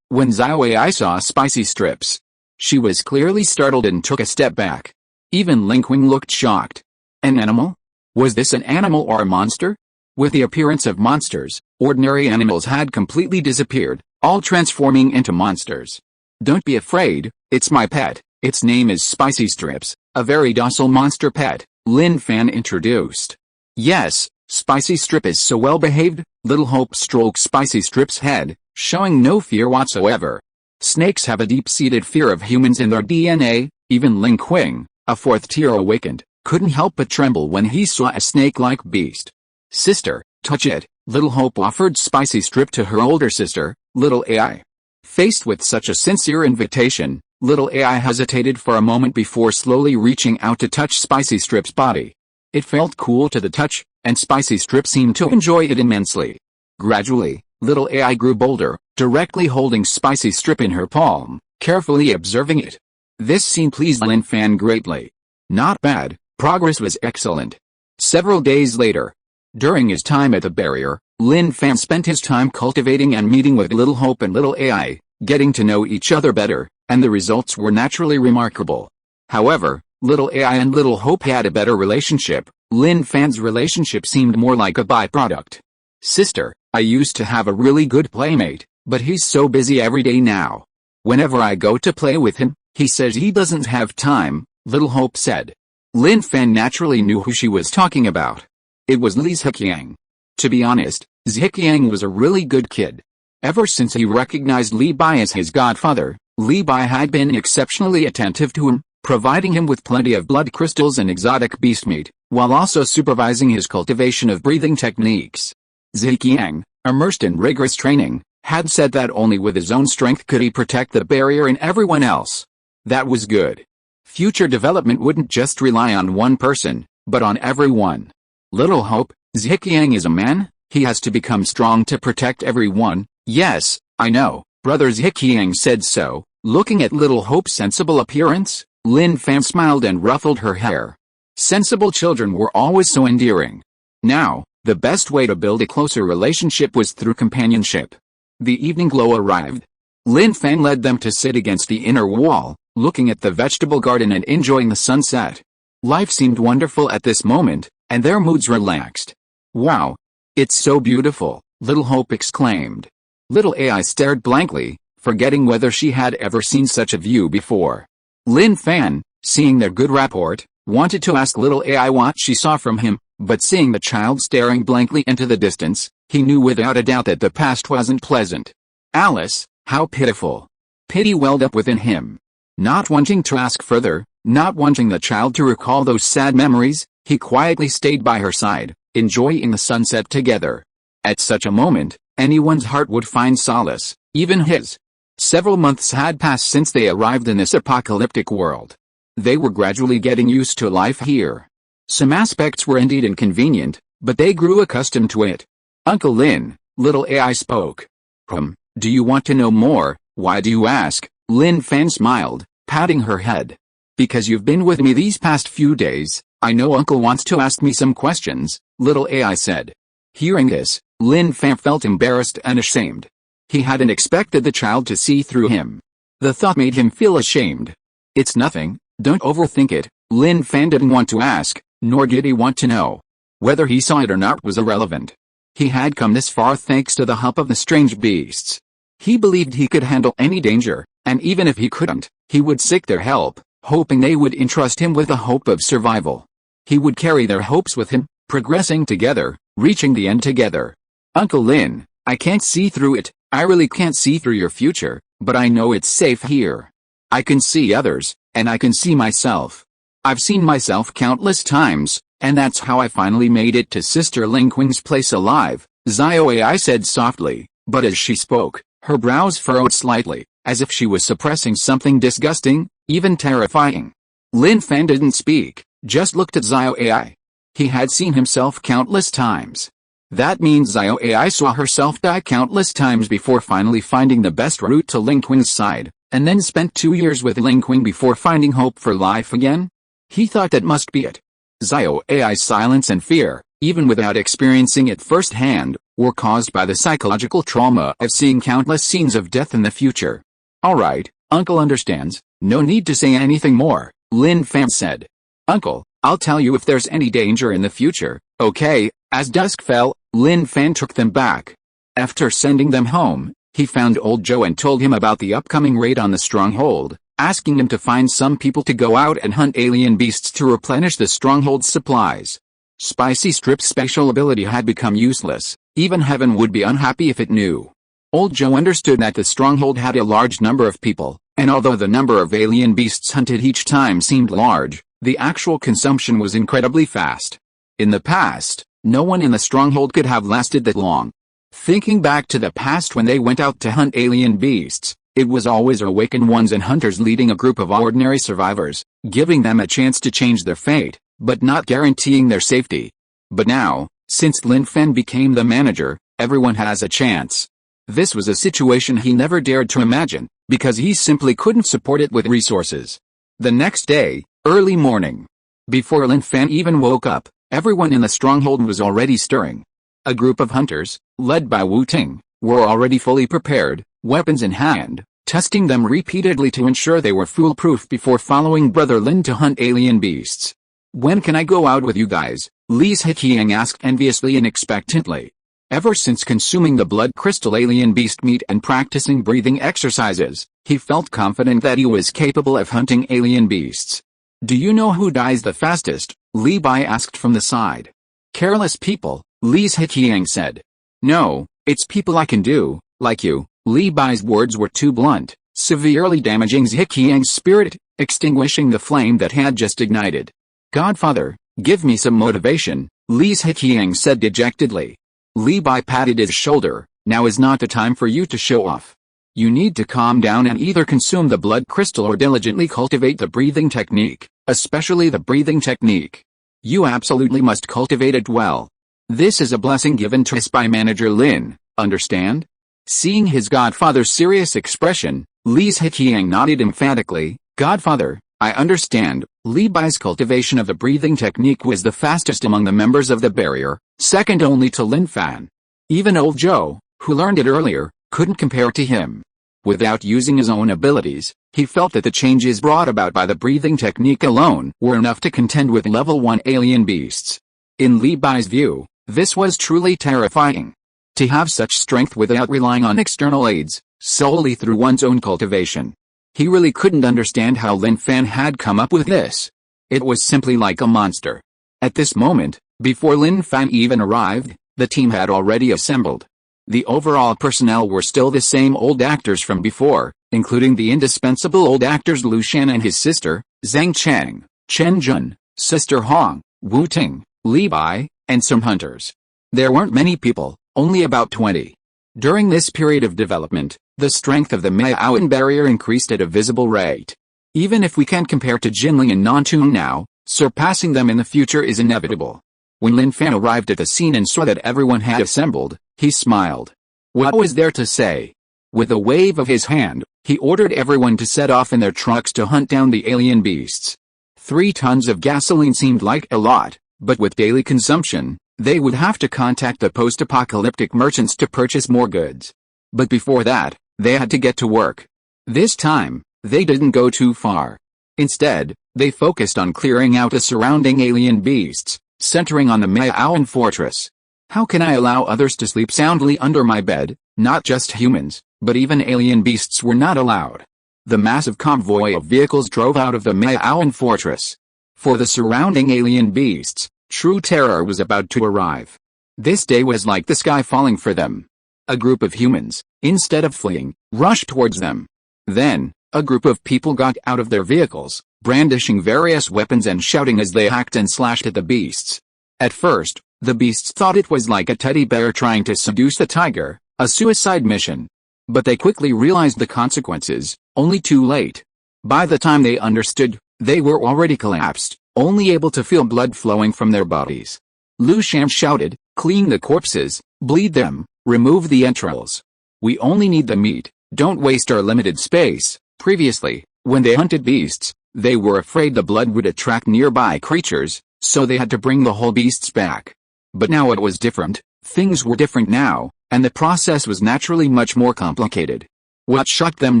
When Xiao AI saw Spicy Strips, she was clearly startled and took a step back. Even Ling Qing looked shocked. An animal? Was this an animal or a monster? With the appearance of monsters, ordinary animals had completely disappeared, all transforming into monsters. Don't be afraid, it's my pet. Its name is Spicy Strips, a very docile monster pet, Lin Fan introduced. Yes, Spicy Strip is so well behaved. Little Hope stroked Spicy Strip's head, showing no fear whatsoever. Snakes have a deep-seated fear of humans in their DNA. Even Ling Qing, a fourth-tier awakened, couldn't help but tremble when he saw a snake-like beast. Sister, touch it. Little Hope offered Spicy Strip to her older sister, Little AI. Faced with such a sincere invitation, Little AI hesitated for a moment before slowly reaching out to touch Spicy Strip's body. It felt cool to the touch, and Spicy Strip seemed to enjoy it immensely. Gradually, Little AI grew bolder, directly holding Spicy Strip in her palm, carefully observing it. This scene pleased Lin Fan greatly. Not bad, progress was excellent. Several days later, during his time at the barrier, Lin Fan spent his time cultivating and meeting with Little Hope and Little AI, getting to know each other better, and the results were naturally remarkable. However, Little AI and Little Hope had a better relationship. Lin Fan's relationship seemed more like a byproduct. Sister, I used to have a really good playmate, but he's so busy every day now. Whenever I go to play with him, he says he doesn't have time, Little Hope said. Lin Fan naturally knew who she was talking about. It was Li Zhiqiang. To be honest, Zhiqiang was a really good kid. Ever since he recognized Li Bai as his godfather, Li Bai had been exceptionally attentive to him, providing him with plenty of blood crystals and exotic beast meat, while also supervising his cultivation of breathing techniques. Zhiqiang, immersed in rigorous training, had said that only with his own strength could he protect the barrier and everyone else. That was good. Future development wouldn't just rely on one person, but on everyone. Little Hope, Zhiqiang is a man, he has to become strong to protect everyone. Yes, I know, Brother Zhiqiang said so. Looking at Little Hope's sensible appearance, Lin Fan smiled and ruffled her hair. Sensible children were always so endearing. Now, the best way to build a closer relationship was through companionship. The evening glow arrived. Lin Fan led them to sit against the inner wall, looking at the vegetable garden and enjoying the sunset. Life seemed wonderful at this moment, and their moods relaxed. Wow! It's so beautiful, Little Hope exclaimed. Little AI stared blankly, forgetting whether she had ever seen such a view before. Lin Fan, seeing their good rapport, wanted to ask Little AI what she saw from him, but seeing the child staring blankly into the distance, he knew without a doubt that the past wasn't pleasant. Alice, how pitiful. Pity welled up within him. Not wanting to ask further, not wanting the child to recall those sad memories, he quietly stayed by her side, enjoying the sunset together. At such a moment, anyone's heart would find solace, even his. Several months had passed since they arrived in this apocalyptic world. They were gradually getting used to life here. Some aspects were indeed inconvenient, but they grew accustomed to it. Uncle Lin, Little AI spoke. Do you want to know more? Why do you ask? Lin Fan smiled, patting her head. Because you've been with me these past few days, I know Uncle wants to ask me some questions, Little AI said. Hearing this, Lin Fan felt embarrassed and ashamed. He hadn't expected the child to see through him. The thought made him feel ashamed. It's nothing, don't overthink it. Lin Fan didn't want to ask, nor did he want to know. Whether he saw it or not was irrelevant. He had come this far thanks to the help of the strange beasts. He believed he could handle any danger, and even if he couldn't, he would seek their help, hoping they would entrust him with the hope of survival. He would carry their hopes with him, progressing together, reaching the end together. Uncle Lin, I can't see through it, I really can't see through your future, but I know it's safe here. I can see others, and I can see myself. I've seen myself countless times, and that's how I finally made it to Sister Ling Qing's place alive, Xiao AI said softly, but as she spoke, her brows furrowed slightly, as if she was suppressing something disgusting, even terrifying. Lin Fan didn't speak, just looked at Xiao AI. He had seen himself countless times. That means Xiao AI saw herself die countless times before finally finding the best route to Ling Qing's side, and then spent 2 years with Ling Qing before finding hope for life again? He thought that must be it. Xiao AI's silence and fear, even without experiencing it firsthand, were caused by the psychological trauma of seeing countless scenes of death in the future. Alright, Uncle understands, no need to say anything more, Lin Fan said. Uncle, I'll tell you if there's any danger in the future, okay? As dusk fell, Lin Fan took them back. After sending them home, he found old Joe and told him about the upcoming raid on the stronghold, asking him to find some people to go out and hunt alien beasts to replenish the stronghold's supplies. Spicy Strip's special ability had become useless, even Heaven would be unhappy if it knew. Old Joe understood that the stronghold had a large number of people, and although the number of alien beasts hunted each time seemed large, the actual consumption was incredibly fast. In the past, no one in the stronghold could have lasted that long. Thinking back to the past when they went out to hunt alien beasts, it was always awakened ones and hunters leading a group of ordinary survivors, giving them a chance to change their fate, but not guaranteeing their safety. But now, since Lin Fan became the manager, everyone has a chance. This was a situation he never dared to imagine, because he simply couldn't support it with resources. The next day, early morning. Before Lin Fan even woke up, everyone in the stronghold was already stirring. A group of hunters, led by Wu Ting, were already fully prepared, weapons in hand, testing them repeatedly to ensure they were foolproof before following Brother Lin to hunt alien beasts. When can I go out with you guys? Li Zhiqiang asked enviously and expectantly. Ever since consuming the blood crystal alien beast meat and practicing breathing exercises, he felt confident that he was capable of hunting alien beasts. "Do you know who dies the fastest?" Li Bai asked from the side. "Careless people," Li Zheqiang said. "No, it's people I can do, like you." Li Bai's words were too blunt, severely damaging Zheqiang's spirit, extinguishing the flame that had just ignited. "Godfather, give me some motivation," Li Zheqiang said dejectedly. Li Bai patted his shoulder. "Now is not the time for you to show off. You need to calm down and either consume the blood crystal or diligently cultivate the breathing technique, especially the breathing technique. You absolutely must cultivate it well. This is a blessing given to us by Manager Lin, understand?" Seeing his godfather's serious expression, Li Zheqiang nodded emphatically. "Godfather, I understand." Li Bai's cultivation of the breathing technique was the fastest among the members of the barrier, second only to Lin Fan. Even old Zhou, who learned it earlier, couldn't compare to him. Without using his own abilities, he felt that the changes brought about by the breathing technique alone were enough to contend with level 1 alien beasts. In Li Bai's view, this was truly terrifying. To have such strength without relying on external aids, solely through one's own cultivation. He really couldn't understand how Lin Fan had come up with this. It was simply like a monster. At this moment, before Lin Fan even arrived, the team had already assembled. The overall personnel were still the same old actors from before, including the indispensable old actors Lu Shan and his sister, Zhang Cheng, Chen Jun, Sister Hong, Wu Ting, Li Bai, and some hunters. There weren't many people, only about 20. During this period of development, the strength of the Miaoan barrier increased at a visible rate. Even if we can't compare to Jinling and Nantun now, surpassing them in the future is inevitable. When Lin Fan arrived at the scene and saw that everyone had assembled, he smiled. What was there to say? With a wave of his hand, he ordered everyone to set off in their trucks to hunt down the alien beasts. 3 tons of gasoline seemed like a lot, but with daily consumption, they would have to contact the post-apocalyptic merchants to purchase more goods. But before that, they had to get to work. This time, they didn't go too far. Instead, they focused on clearing out the surrounding alien beasts, centering on the Miaoan fortress. "How can I allow others to sleep soundly under my bed?" Not just humans, but even alien beasts were not allowed. The massive convoy of vehicles drove out of the Miaoan fortress. For the surrounding alien beasts, true terror was about to arrive. This day was like the sky falling for them. A group of humans, instead of fleeing, rushed towards them. Then, a group of people got out of their vehicles, brandishing various weapons and shouting as they hacked and slashed at the beasts. At first, the beasts thought it was like a teddy bear trying to seduce a tiger, a suicide mission. But they quickly realized the consequences, only too late. By the time they understood, they were already collapsed, only able to feel blood flowing from their bodies. Lu Shan shouted, "Clean the corpses, bleed them, remove the entrails. We only need the meat, don't waste our limited space." Previously, when they hunted beasts, they were afraid the blood would attract nearby creatures, so they had to bring the whole beasts back. But now it was different, things were different now, and the process was naturally much more complicated. What shocked them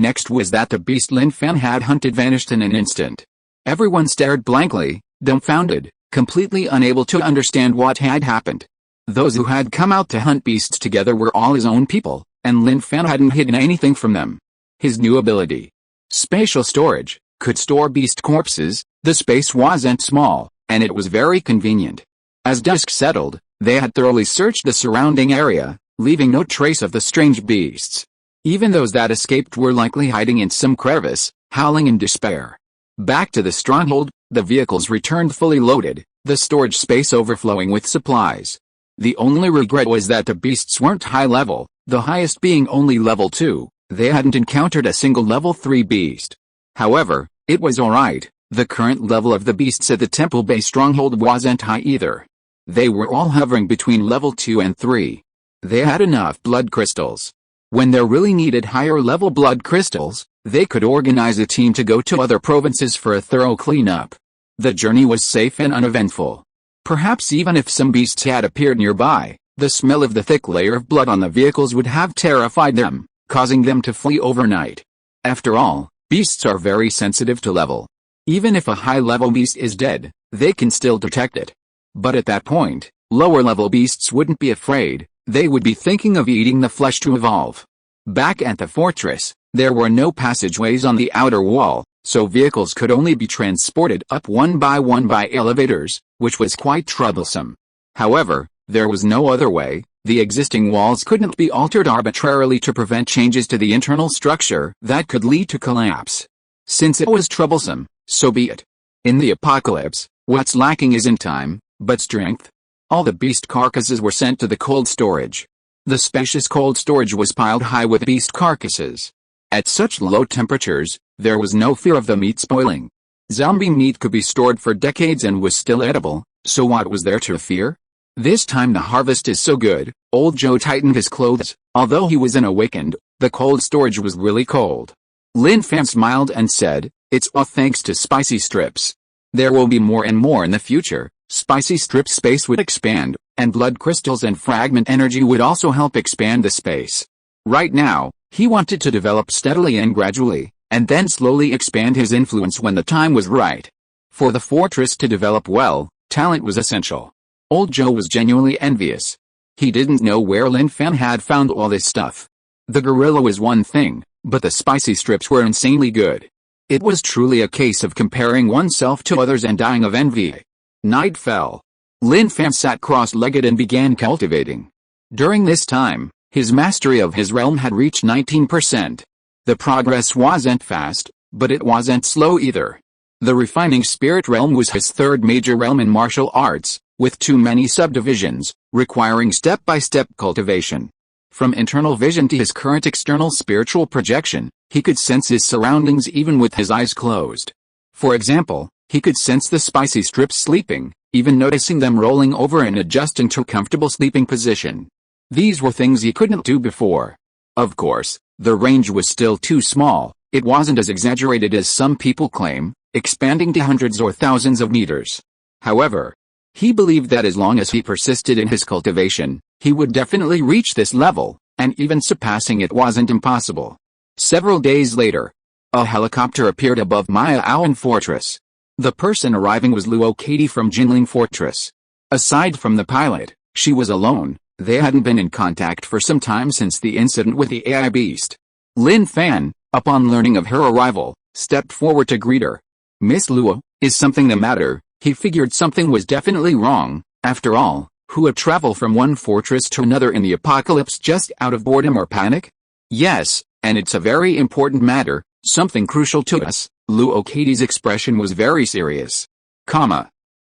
next was that the beast Lin Fan had hunted vanished in an instant. Everyone stared blankly, dumbfounded, completely unable to understand what had happened. Those who had come out to hunt beasts together were all his own people, and Lin Fan hadn't hidden anything from them. His new ability, spatial storage, could store beast corpses. The space wasn't small, and it was very convenient. As dusk settled, they had thoroughly searched the surrounding area, leaving no trace of the strange beasts. Even those that escaped were likely hiding in some crevice, howling in despair. Back to the stronghold, the vehicles returned fully loaded, the storage space overflowing with supplies. The only regret was that the beasts weren't high level, the highest being only level 2. They hadn't encountered a single level 3 beast. However, it was alright, the current level of the beasts at the Temple Bay stronghold wasn't high either. They were all hovering between level 2 and 3. They had enough blood crystals. When there really needed higher level blood crystals, they could organize a team to go to other provinces for a thorough cleanup. The journey was safe and uneventful. Perhaps even if some beasts had appeared nearby, the smell of the thick layer of blood on the vehicles would have terrified them, causing them to flee overnight. After all, beasts are very sensitive to level. Even if a high-level beast is dead, they can still detect it. But at that point, lower-level beasts wouldn't be afraid, They would be thinking of eating the flesh to evolve. Back at the fortress, there were no passageways on the outer wall, so vehicles could only be transported up one by elevators, which was quite troublesome. However, there was no other way. The existing walls couldn't be altered arbitrarily to prevent changes to the internal structure that could lead to collapse. Since it was troublesome, so be it. In the apocalypse, what's lacking isn't time, but strength. All the beast carcasses were sent to the cold storage. The spacious cold storage was piled high with beast carcasses. At such low temperatures, there was no fear of the meat spoiling. Zombie meat could be stored for decades and was still edible, so what was there to fear? This time the harvest is so good, old Joe tightened his clothes. Although he was an awakened, the cold storage was really cold. Lin Fan smiled and said, "It's all thanks to spicy strips. There will be more and more in the future. Spicy strip space would expand, and blood crystals and fragment energy would also help expand the space." Right now, he wanted to develop steadily and gradually, and then slowly expand his influence when the time was right. For the fortress to develop well, talent was essential. Old Joe was genuinely envious. He didn't know where Lin Fan had found all this stuff. The gorilla was one thing, but the spicy strips were insanely good. It was truly a case of comparing oneself to others and dying of envy. Night fell. Lin Fan sat cross-legged and began cultivating. During this time, his mastery of his realm had reached 19%. The progress wasn't fast, but it wasn't slow either. The refining spirit realm was his third major realm in martial arts, with too many subdivisions, requiring step-by-step cultivation. From internal vision to his current external spiritual projection, he could sense his surroundings even with his eyes closed. For example, he could sense the spicy strips sleeping, even noticing them rolling over and adjusting to a comfortable sleeping position. These were things he couldn't do before. Of course, the range was still too small. It wasn't as exaggerated as some people claim, expanding to hundreds or thousands of meters. However, he believed that as long as he persisted in his cultivation, he would definitely reach this level, and even surpassing it wasn't impossible. Several days later, a helicopter appeared above Miaowan Fortress. The person arriving was Luo Katie from Jinling Fortress. Aside from the pilot, she was alone. They hadn't been in contact for some time since the incident with the AI beast. Lin Fan, upon learning of her arrival, stepped forward to greet her. "Miss Luo, is something the matter?" He figured something was definitely wrong. After all, who would travel from one fortress to another in the apocalypse just out of boredom or panic? "Yes, and it's a very important matter, something crucial to us." Luo Katie's expression was very serious.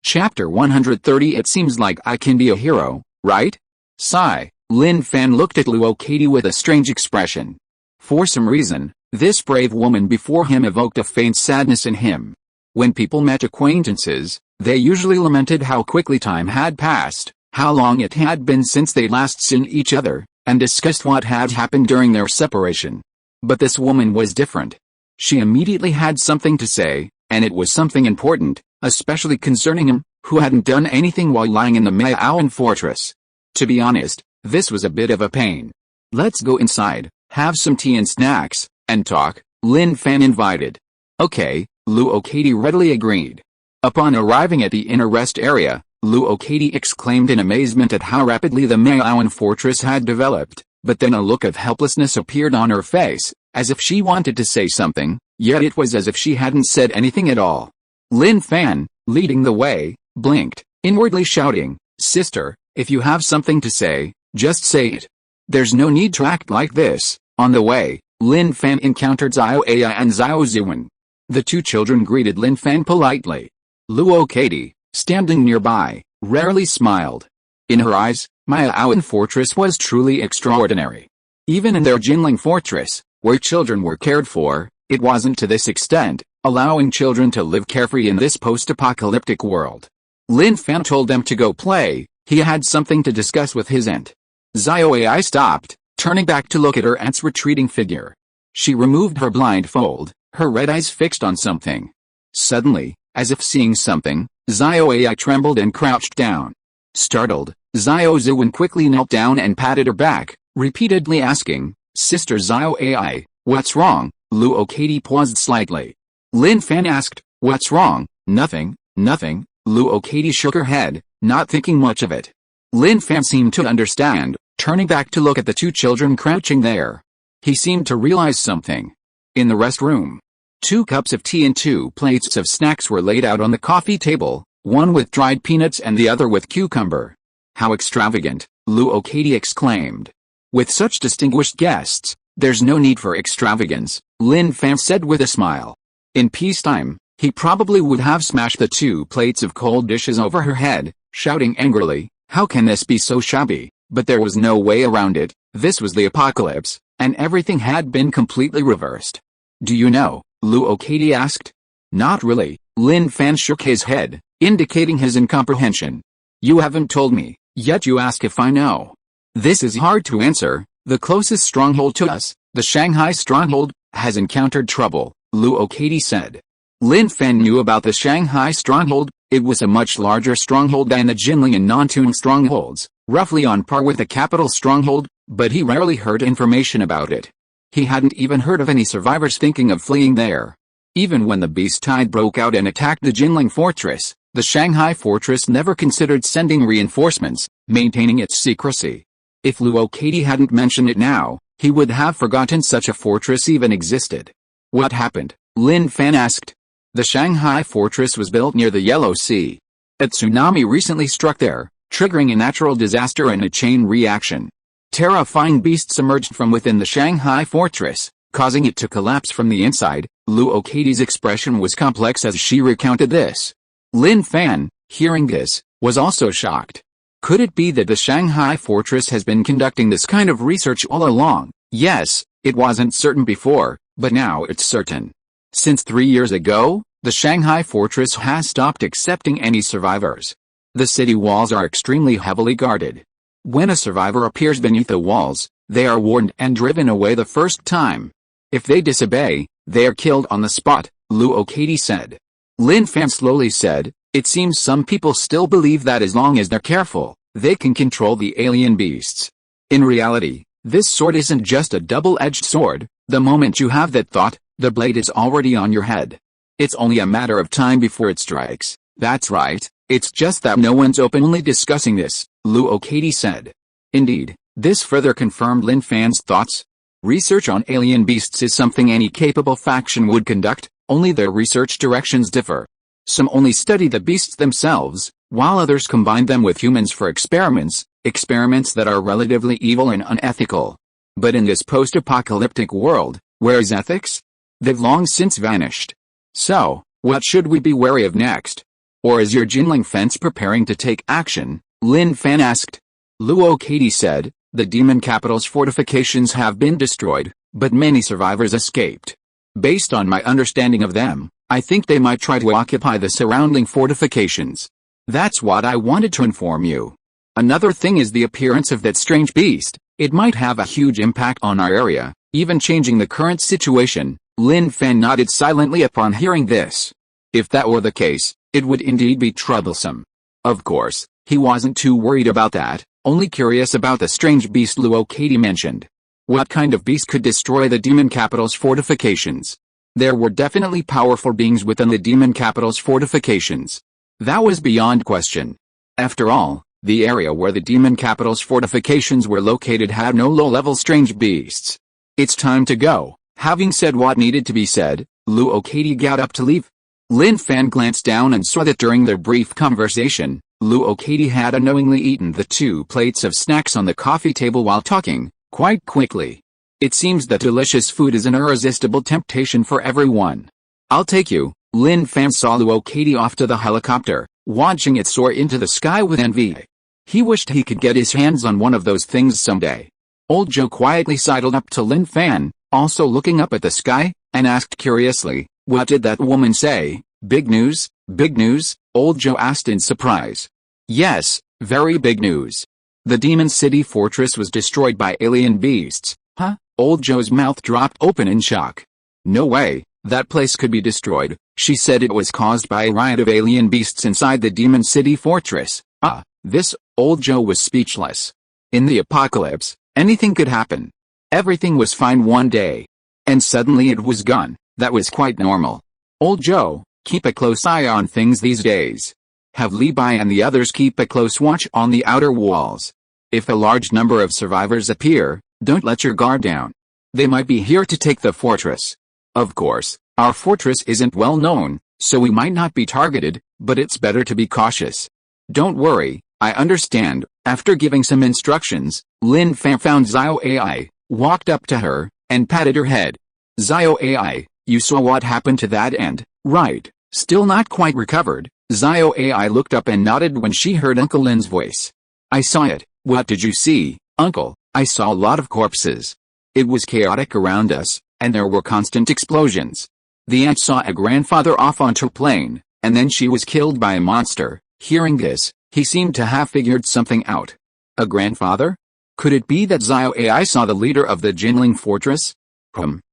Chapter 130. It seems like I can be a hero, right? Sigh. Lin Fan looked at Luo Katie with a strange expression. For some reason, this brave woman before him evoked a faint sadness in him. When people met acquaintances, they usually lamented how quickly time had passed, how long it had been since they last seen each other, and discussed what had happened during their separation. But this woman was different. She immediately had something to say, and it was something important, especially concerning him, who hadn't done anything while lying in the Miaowan Fortress. To be honest, this was a bit of a pain. "Let's go inside, have some tea and snacks, and talk," Lin Fan invited. "Okay," Luo Katie readily agreed. Upon arriving at the inner rest area, Luo Katie exclaimed in amazement at how rapidly the Miaowan Fortress had developed, but then a look of helplessness appeared on her face, as if she wanted to say something, yet it was as if she hadn't said anything at all. Lin Fan, leading the way, blinked, inwardly shouting, "Sister, if you have something to say, just say it. There's no need to act like this." On the way, Lin Fan encountered Xiao Ai and Xiao Ziwen. The two children greeted Lin Fan politely. Luo Katie, standing nearby, rarely smiled. In her eyes, Miaowan Fortress was truly extraordinary. Even in their Jinling Fortress, where children were cared for, it wasn't to this extent, allowing children to live carefree in this post-apocalyptic world. Lin Fan told them to go play. He had something to discuss with his aunt. Xiao Ai stopped, turning back to look at her aunt's retreating figure. She removed her blindfold, her red eyes fixed on something. Suddenly, as if seeing something, Xiao Ai trembled and crouched down. Startled, Xiao Ziwen quickly knelt down and patted her back, repeatedly asking, "Sister Xiao Ai, what's wrong?" Luo Katie paused slightly. Lin Fan asked, "What's wrong?" "Nothing, nothing." Luo Katie shook her head, not thinking much of it. Lin Fan seemed to understand. turning back to look at the two children crouching there. He seemed to realize something. In the restroom, 2 cups of tea and 2 plates of snacks were laid out on the coffee table, one with dried peanuts and the other with cucumber. How extravagant, Luo Katie exclaimed. With such distinguished guests, there's no need for extravagance, Lin Fan said with a smile. In peacetime, he probably would have smashed the 2 plates of cold dishes over her head, shouting angrily, "How can this be so shabby?" But there was no way around it. This was the apocalypse, and everything had been completely reversed. "Do you know?" Luo Katie asked. "Not really," Lin Fan shook his head, indicating his incomprehension. "You haven't told me, yet you ask if I know." "This is hard to answer. The closest stronghold to us, the Shanghai stronghold, has encountered trouble," Luo Katie said. Lin Fan knew about the Shanghai stronghold. It was a much larger stronghold than the Jinling and Nantung strongholds, roughly on par with the capital stronghold, but he rarely heard information about it. He hadn't even heard of any survivors thinking of fleeing there. Even when the beast tide broke out and attacked the Jinling fortress, the Shanghai fortress never considered sending reinforcements, maintaining its secrecy. If Luo Katie hadn't mentioned it now, he would have forgotten such a fortress even existed. "What happened?" Lin Fan asked. "The Shanghai fortress was built near the Yellow Sea. A tsunami recently struck there, triggering a natural disaster and a chain reaction. Terrifying beasts emerged from within the Shanghai fortress, causing it to collapse from the inside." Luo Katie's expression was complex as she recounted this. Lin Fan, hearing this, was also shocked. Could it be that the Shanghai fortress has been conducting this kind of research all along? Yes, it wasn't certain before, but now it's certain. Since 3 years ago, the Shanghai fortress has stopped accepting any survivors. The city walls are extremely heavily guarded. When a survivor appears beneath the walls, they are warned and driven away the first time. If they disobey, they are killed on the spot, Luo Katie said. Lin Fan slowly said, "It seems some people still believe that as long as they're careful, they can control the alien beasts. In reality, this sword isn't just a double-edged sword. The moment you have that thought, the blade is already on your head. It's only a matter of time before it strikes." "That's right, it's just that no one's openly discussing this," Luo Katie said. Indeed, this further confirmed Lin Fan's thoughts. Research on alien beasts is something any capable faction would conduct, only their research directions differ. Some only study the beasts themselves, while others combine them with humans for experiments that are relatively evil and unethical. But in this post-apocalyptic world, where is ethics? They've long since vanished. So, what should we be wary of next? Or is your Jinling fence preparing to take action? Lin Fan asked. Luo Katie said, "The demon capital's fortifications have been destroyed, but many survivors escaped. Based on my understanding of them, I think they might try to occupy the surrounding fortifications. That's what I wanted to inform you. Another thing is the appearance of that strange beast. It might have a huge impact on our area, even changing the current situation." Lin Fan nodded silently upon hearing this. If that were the case, it would indeed be troublesome. Of course, he wasn't too worried about that, only curious about the strange beast Luo Katie mentioned. What kind of beast could destroy the demon capital's fortifications? There were definitely powerful beings within the demon capital's fortifications. That was beyond question. After all, the area where the demon capital's fortifications were located had no low-level strange beasts. "It's time to go." Having said what needed to be said, Luo Katie got up to leave. Lin Fan glanced down and saw that during their brief conversation, Luo Katie had unknowingly eaten the 2 plates of snacks on the coffee table while talking, quite quickly. It seems that delicious food is an irresistible temptation for everyone. "I'll take you." Lin Fan saw Luo Katie off to the helicopter, watching it soar into the sky with envy. He wished he could get his hands on one of those things someday. Old Joe quietly sidled up to Lin Fan, also looking up at the sky, and asked curiously, "What did that woman say?" "Big news, big news?" Old Joe asked in surprise. "Yes, very big news. The Demon City fortress was destroyed by alien beasts." "Huh?" Old Joe's mouth dropped open in shock. "No way, that place could be destroyed." She said it was caused by a riot of alien beasts inside the Demon City fortress. Old Joe was speechless. In the apocalypse, anything could happen. Everything was fine one day, and suddenly it was gone. That was quite normal. "Old Joe, keep a close eye on things these days. Have Levi and the others keep a close watch on the outer walls. If a large number of survivors appear, don't let your guard down. They might be here to take the fortress. Of course, our fortress isn't well known, so we might not be targeted, but it's better to be cautious. Don't worry, I understand. After giving some instructions, Lin Fan found Xiao AI, walked up to her, and patted her head. Xiao AI, you saw what happened to that end, right? Still not quite recovered. Xiao AI looked up and nodded when she heard Uncle Lin's voice. I saw it. What did you see, Uncle? I saw a lot of corpses. It was chaotic around us, and there were constant explosions. The aunt saw a grandfather off onto a plane, and then she was killed by a monster. Hearing this, he seemed to have figured something out. A grandfather? Could it be that Xiao AI saw the leader of the Jinling fortress?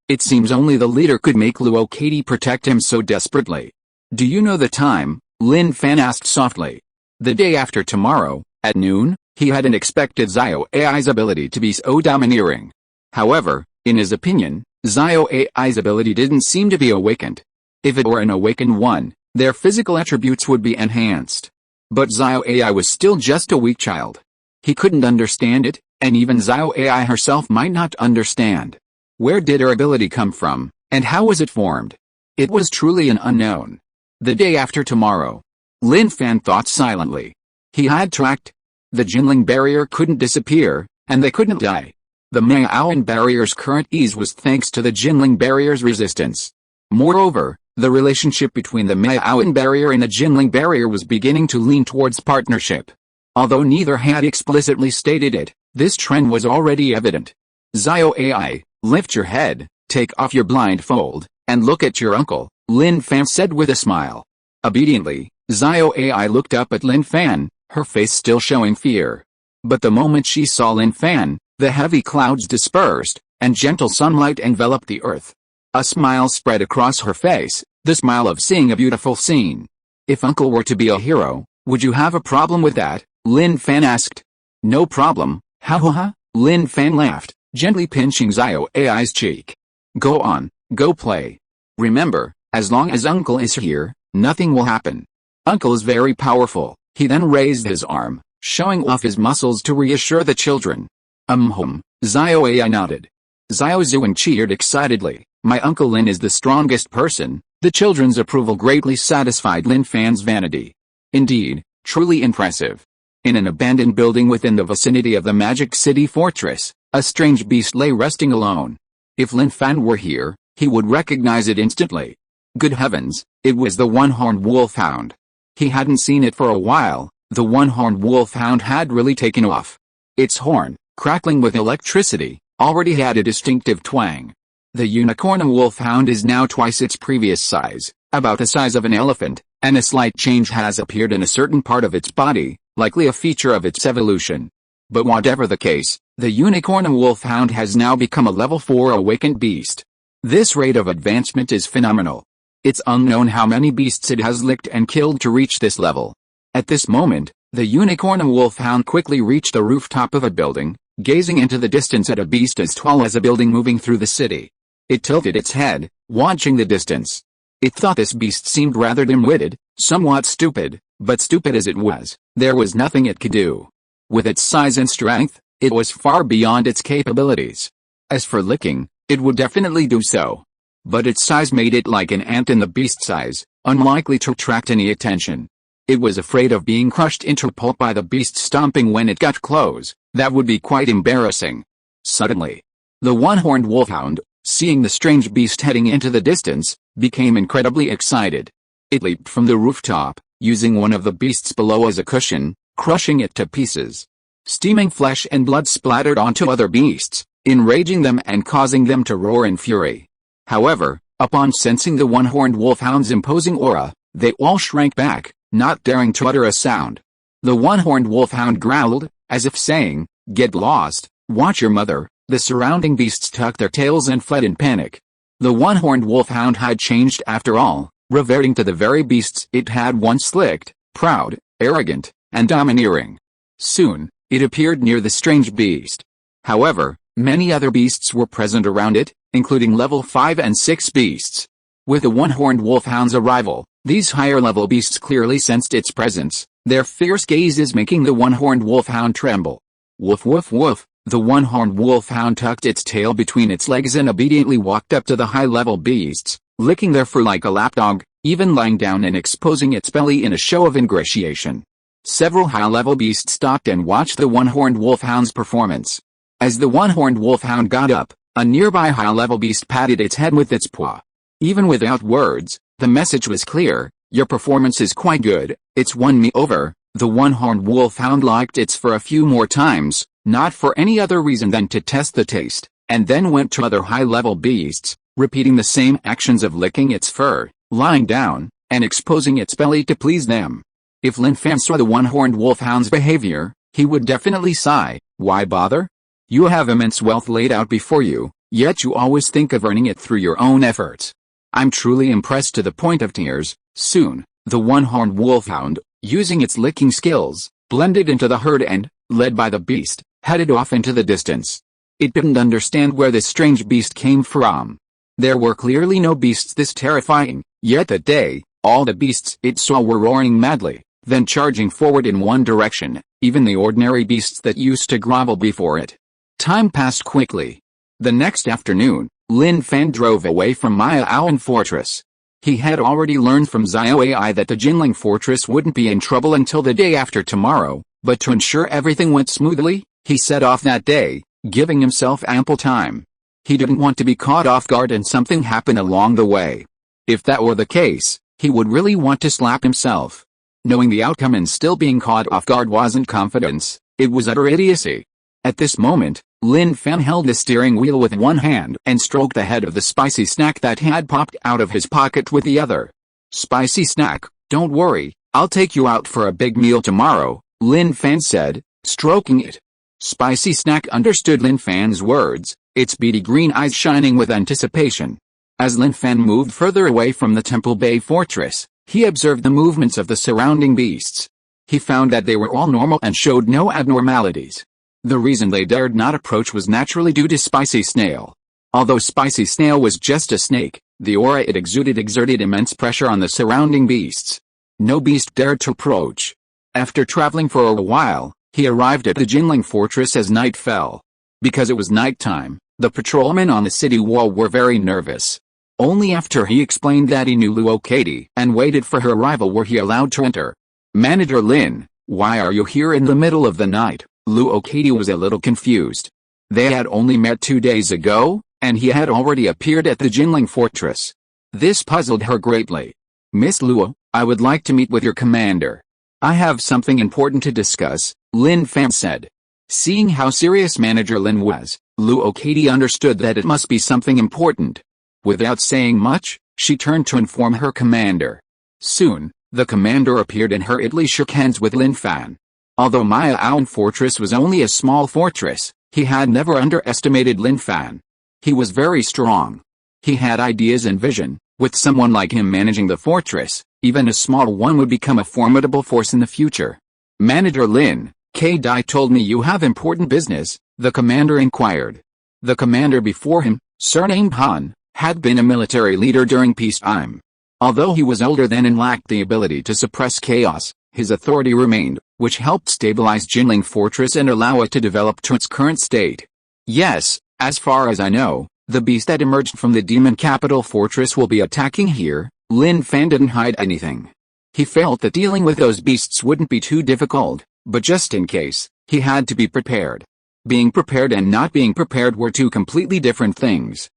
It seems only the leader could make Luo Katie protect him so desperately. Do you know the time? Lin Fan asked softly. The day after tomorrow, at noon. He hadn't expected Xiao AI's ability to be so domineering. However, in his opinion, Xiao AI's ability didn't seem to be awakened. If it were an awakened one, their physical attributes would be enhanced. But Xiao AI was still just a weak child. He couldn't understand it, and even Xiao AI herself might not understand. Where did her ability come from, and how was it formed? It was truly an unknown. The day after tomorrow. Lin Fan thought silently. He had tracked. The Jinling barrier couldn't disappear, and they couldn't die. The Miaoan barrier's current ease was thanks to the Jinling barrier's resistance. Moreover, the relationship between the Miaoan barrier and the Jinling barrier was beginning to lean towards partnership. Although neither had explicitly stated it, this trend was already evident. Xiao AI, lift your head, take off your blindfold, and look at your uncle, Lin Fan said with a smile. Obediently, Xiao AI looked up at Lin Fan, her face still showing fear. But the moment she saw Lin Fan, the heavy clouds dispersed, and gentle sunlight enveloped the earth. A smile spread across her face, the smile of seeing a beautiful scene. If Uncle were to be a hero, would you have a problem with that? Lin Fan asked. No problem, ha ha ha, Lin Fan laughed, gently pinching Xiao AI's cheek. Go on, go play. Remember, as long as Uncle is here, nothing will happen. Uncle is very powerful. He then raised his arm, showing off his muscles to reassure the children. Xiao AI nodded. Xiao Zuan cheered excitedly. My Uncle Lin is the strongest person. The children's approval greatly satisfied Lin Fan's vanity. Indeed, truly impressive. In an abandoned building within the vicinity of the Magic City Fortress, a strange beast lay resting alone. If Lin Fan were here, he would recognize it instantly. Good heavens, it was the one-horned wolfhound. He hadn't seen it for a while. The one-horned wolfhound had really taken off. Its horn, crackling with electricity, already had a distinctive twang. The unicorn wolfhound is now twice its previous size, about the size of an elephant, and a slight change has appeared in a certain part of its body, likely a feature of its evolution. But whatever the case, the unicorn wolfhound has now become a level 4 awakened beast. This rate of advancement is phenomenal. It's unknown how many beasts it has licked and killed to reach this level. At this moment, the unicorn wolfhound quickly reached the rooftop of a building, gazing into the distance at a beast as tall as a building moving through the city. It tilted its head, watching the distance. It thought this beast seemed rather dim-witted, somewhat stupid, but stupid as it was, there was nothing it could do. With its size and strength, it was far beyond its capabilities. As for licking, it would definitely do so. But its size made it like an ant in the beast's size, unlikely to attract any attention. It was afraid of being crushed into pulp by the beast stomping when it got close. That would be quite embarrassing. Suddenly, the one-horned wolfhound, seeing the strange beast heading into the distance, became incredibly excited. It leaped from the rooftop, using one of the beasts below as a cushion, crushing it to pieces. Steaming flesh and blood splattered onto other beasts, enraging them and causing them to roar in fury. However, upon sensing the one-horned wolfhound's imposing aura, they all shrank back, not daring to utter a sound. The one-horned wolfhound growled, as if saying, "Get lost, watch your mother." The surrounding beasts tucked their tails and fled in panic. The one-horned wolfhound had changed after all, reverting to the very beasts it had once licked, proud, arrogant, and domineering. Soon, it appeared near the strange beast. However, many other beasts were present around it, including level 5 and 6 beasts. With the one-horned wolfhound's arrival, these higher-level beasts clearly sensed its presence, their fierce gazes making the one-horned wolfhound tremble. Woof woof woof. The one-horned wolfhound tucked its tail between its legs and obediently walked up to the high-level beasts, licking their fur like a lapdog, even lying down and exposing its belly in a show of ingratiation. Several high-level beasts stopped and watched the one-horned wolfhound's performance. As the one-horned wolfhound got up, a nearby high-level beast patted its head with its paw. Even without words, the message was clear: your performance is quite good, it's won me over. The one-horned wolfhound licked its fur a few more times, not for any other reason than to test the taste, and then went to other high-level beasts, repeating the same actions of licking its fur, lying down, and exposing its belly to please them. If Lin Fan saw the one-horned wolfhound's behavior, he would definitely sigh. Why bother? You have immense wealth laid out before you, yet you always think of earning it through your own efforts. I'm truly impressed to the point of tears. Soon, the one-horned wolfhound, using its licking skills, blended into the herd and, led by the beast, headed off into the distance. It didn't understand where this strange beast came from. There were clearly no beasts this terrifying, yet that day, all the beasts it saw were roaring madly, then charging forward in one direction, even the ordinary beasts that used to grovel before it. Time passed quickly. The next afternoon, Lin Fan drove away from Miaoan Fortress. He had already learned from Xiaoai that the Jinling Fortress wouldn't be in trouble until the day after tomorrow, but to ensure everything went smoothly, he set off that day, giving himself ample time. He didn't want to be caught off guard and something happen along the way. If that were the case, he would really want to slap himself. Knowing the outcome and still being caught off guard wasn't confidence, it was utter idiocy. At this moment, Lin Fan held the steering wheel with one hand and stroked the head of the spicy snack that had popped out of his pocket with the other. Spicy snack, don't worry, I'll take you out for a big meal tomorrow, Lin Fan said, stroking it. Spicy snack understood Lin Fan's words, its beady green eyes shining with anticipation. As Lin Fan moved further away from the Temple Bay Fortress, he observed the movements of the surrounding beasts. He found that they were all normal and showed no abnormalities. The reason they dared not approach was naturally due to Spicy Snail. Although Spicy Snail was just a snake, the aura it exerted immense pressure on the surrounding beasts. No beast dared to approach. After traveling for a while, he arrived at the Jinling Fortress as night fell. Because it was nighttime, the patrolmen on the city wall were very nervous. Only after he explained that he knew Luo Katie and waited for her arrival were he allowed to enter. Manager Lin, why are you here in the middle of the night? Luo Katie was a little confused. They had only met 2 days ago, and he had already appeared at the Jinling Fortress. This puzzled her greatly. Miss Luo, I would like to meet with your commander. I have something important to discuss, Lin Fan said. Seeing how serious Manager Lin was, Luo Katie understood that it must be something important. Without saying much, she turned to inform her commander. Soon, the commander appeared and hurriedly shook hands with Lin Fan. Although Miaoan Fortress was only a small fortress, he had never underestimated Lin Fan. He was very strong. He had ideas and vision. With someone like him managing the fortress, even a small one would become a formidable force in the future. Manager Lin, K-Dai told me you have important business, the commander inquired. The commander before him, surnamed Han, had been a military leader during peacetime. Although he was older than and lacked the ability to suppress chaos, his authority remained, which helped stabilize Jinling Fortress and allow it to develop to its current state. Yes, as far as I know, the beast that emerged from the demon capital fortress will be attacking here. Lin Fan didn't hide anything. He felt that dealing with those beasts wouldn't be too difficult, but just in case, he had to be prepared. Being prepared and not being prepared were two completely different things.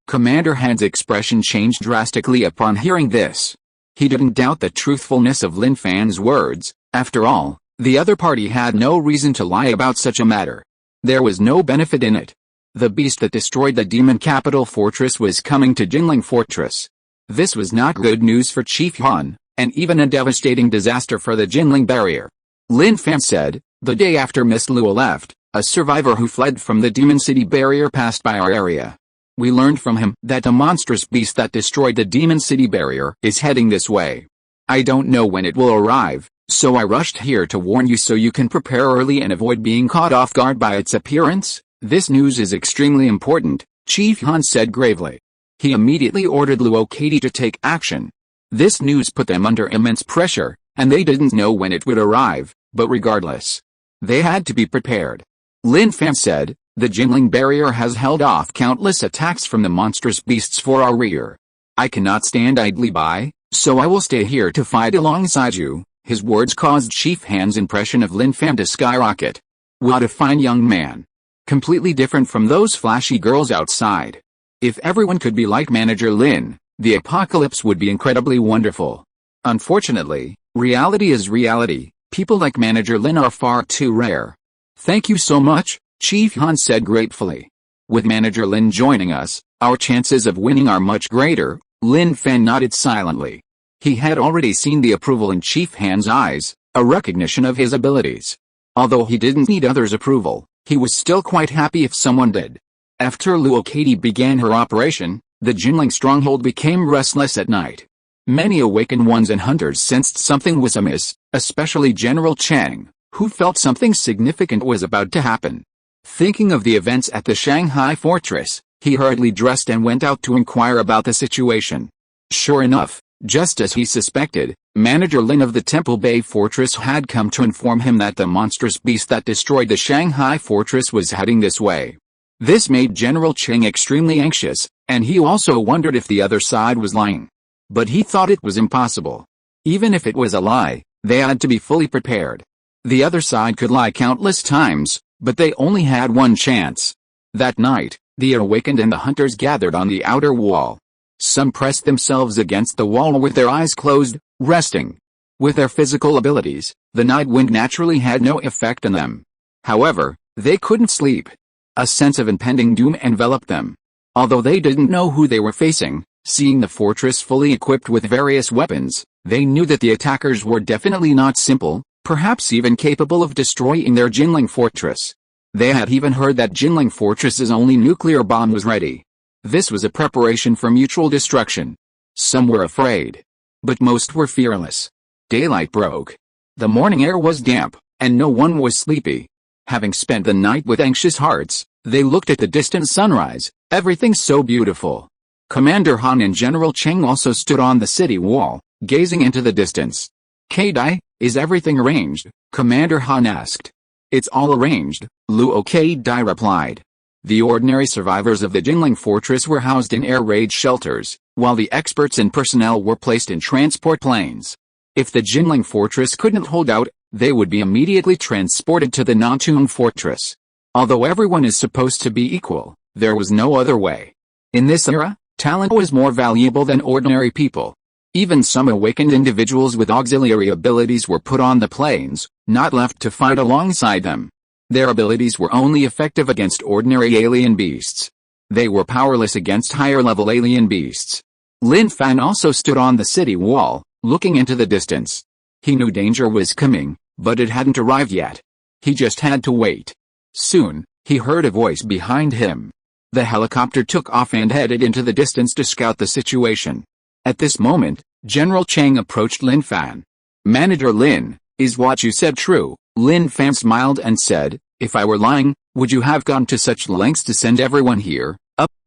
Commander Han's expression changed drastically upon hearing this. He didn't doubt the truthfulness of Lin Fan's words. After all, the other party had no reason to lie about such a matter. There was no benefit in it. The beast that destroyed the demon capital fortress was coming to Jinling Fortress. This was not good news for Chief Han, and even a devastating disaster for the Jinling barrier. Lin Fan said, the day after Miss Luo left, a survivor who fled from the Demon City barrier passed by our area. We learned from him that the monstrous beast that destroyed the Demon City barrier is heading this way. I don't know when it will arrive, so I rushed here to warn you so you can prepare early and avoid being caught off guard by its appearance. This news is extremely important, Chief Han said gravely. He immediately ordered Luo Katie to take action. This news put them under immense pressure, and they didn't know when it would arrive, but regardless, They had to be prepared. Lin Fan said, "The Jinling barrier has held off countless attacks from the monstrous beasts for our rear. I cannot stand idly by, so I will stay here to fight alongside you." His words caused Chief Han's impression of Lin Fan to skyrocket. What a fine young man. Completely different from those flashy girls outside. If everyone could be like Manager Lin, the apocalypse would be incredibly wonderful. Unfortunately, reality is reality. People like Manager Lin are far too rare. "Thank you so much," Chief Han said gratefully. "With Manager Lin joining us, our chances of winning are much greater." Lin Fan nodded silently. He had already seen the approval in Chief Han's eyes, a recognition of his abilities. Although he didn't need others' approval, he was still quite happy if someone did. After Luo Katie began her operation, the Jinling stronghold became restless at night. Many awakened ones and hunters sensed something was amiss, especially General Chang, who felt something significant was about to happen. Thinking of the events at the Shanghai fortress, he hurriedly dressed and went out to inquire about the situation. Sure enough, just as he suspected, Manager Lin of the Temple Bay Fortress had come to inform him that the monstrous beast that destroyed the Shanghai fortress was heading this way. This made General Chang extremely anxious, and he also wondered if the other side was lying. But he thought it was impossible. Even if it was a lie, they had to be fully prepared. The other side could lie countless times, but they only had one chance. That night, the awakened and the hunters gathered on the outer wall. Some pressed themselves against the wall with their eyes closed, resting. With their physical abilities, the night wind naturally had no effect on them. However, they couldn't sleep. A sense of impending doom enveloped them. Although they didn't know who they were facing, seeing the fortress fully equipped with various weapons, they knew that the attackers were definitely not simple, perhaps even capable of destroying their Jinling fortress. They had even heard that Jinling fortress's only nuclear bomb was ready. This was a preparation for mutual destruction. Some were afraid, but most were fearless. Daylight broke. The morning air was damp, and no one was sleepy. Having spent the night with anxious hearts, they looked at the distant sunrise, everything so beautiful. Commander Han and General Cheng also stood on the city wall, gazing into the distance. "Kadai, is everything arranged?" Commander Han asked. "It's all arranged," Luo Kadai replied. The ordinary survivors of the Jinling fortress were housed in air raid shelters, while the experts and personnel were placed in transport planes. If the Jinling fortress couldn't hold out, they would be immediately transported to the Nantun fortress. Although everyone is supposed to be equal, there was no other way. In this era, talent was more valuable than ordinary people. Even some awakened individuals with auxiliary abilities were put on the planes, not left to fight alongside them. Their abilities were only effective against ordinary alien beasts. They were powerless against higher-level alien beasts. Lin Fan also stood on the city wall, looking into the distance. He knew danger was coming, but it hadn't arrived yet. He just had to wait. Soon, he heard a voice behind him. The helicopter took off and headed into the distance to scout the situation. At this moment, General Chang approached Lin Fan. "Manager Lin, is what you said true?" Lin Fan smiled and said, "If I were lying, would you have gone to such lengths to send everyone here?"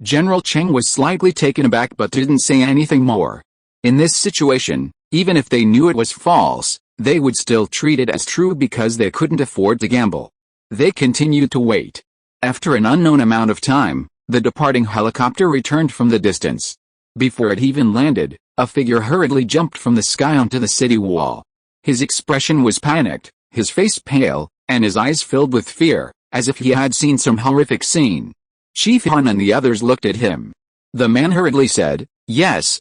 General Cheng was slightly taken aback but didn't say anything more. In this situation, even if they knew it was false, they would still treat it as true because they couldn't afford to gamble. They continued to wait. After an unknown amount of time, the departing helicopter returned from the distance. Before it even landed, a figure hurriedly jumped from the sky onto the city wall. His expression was panicked, his face pale, and his eyes filled with fear, as if he had seen some horrific scene. Chief Han and the others looked at him. The man hurriedly said, yes,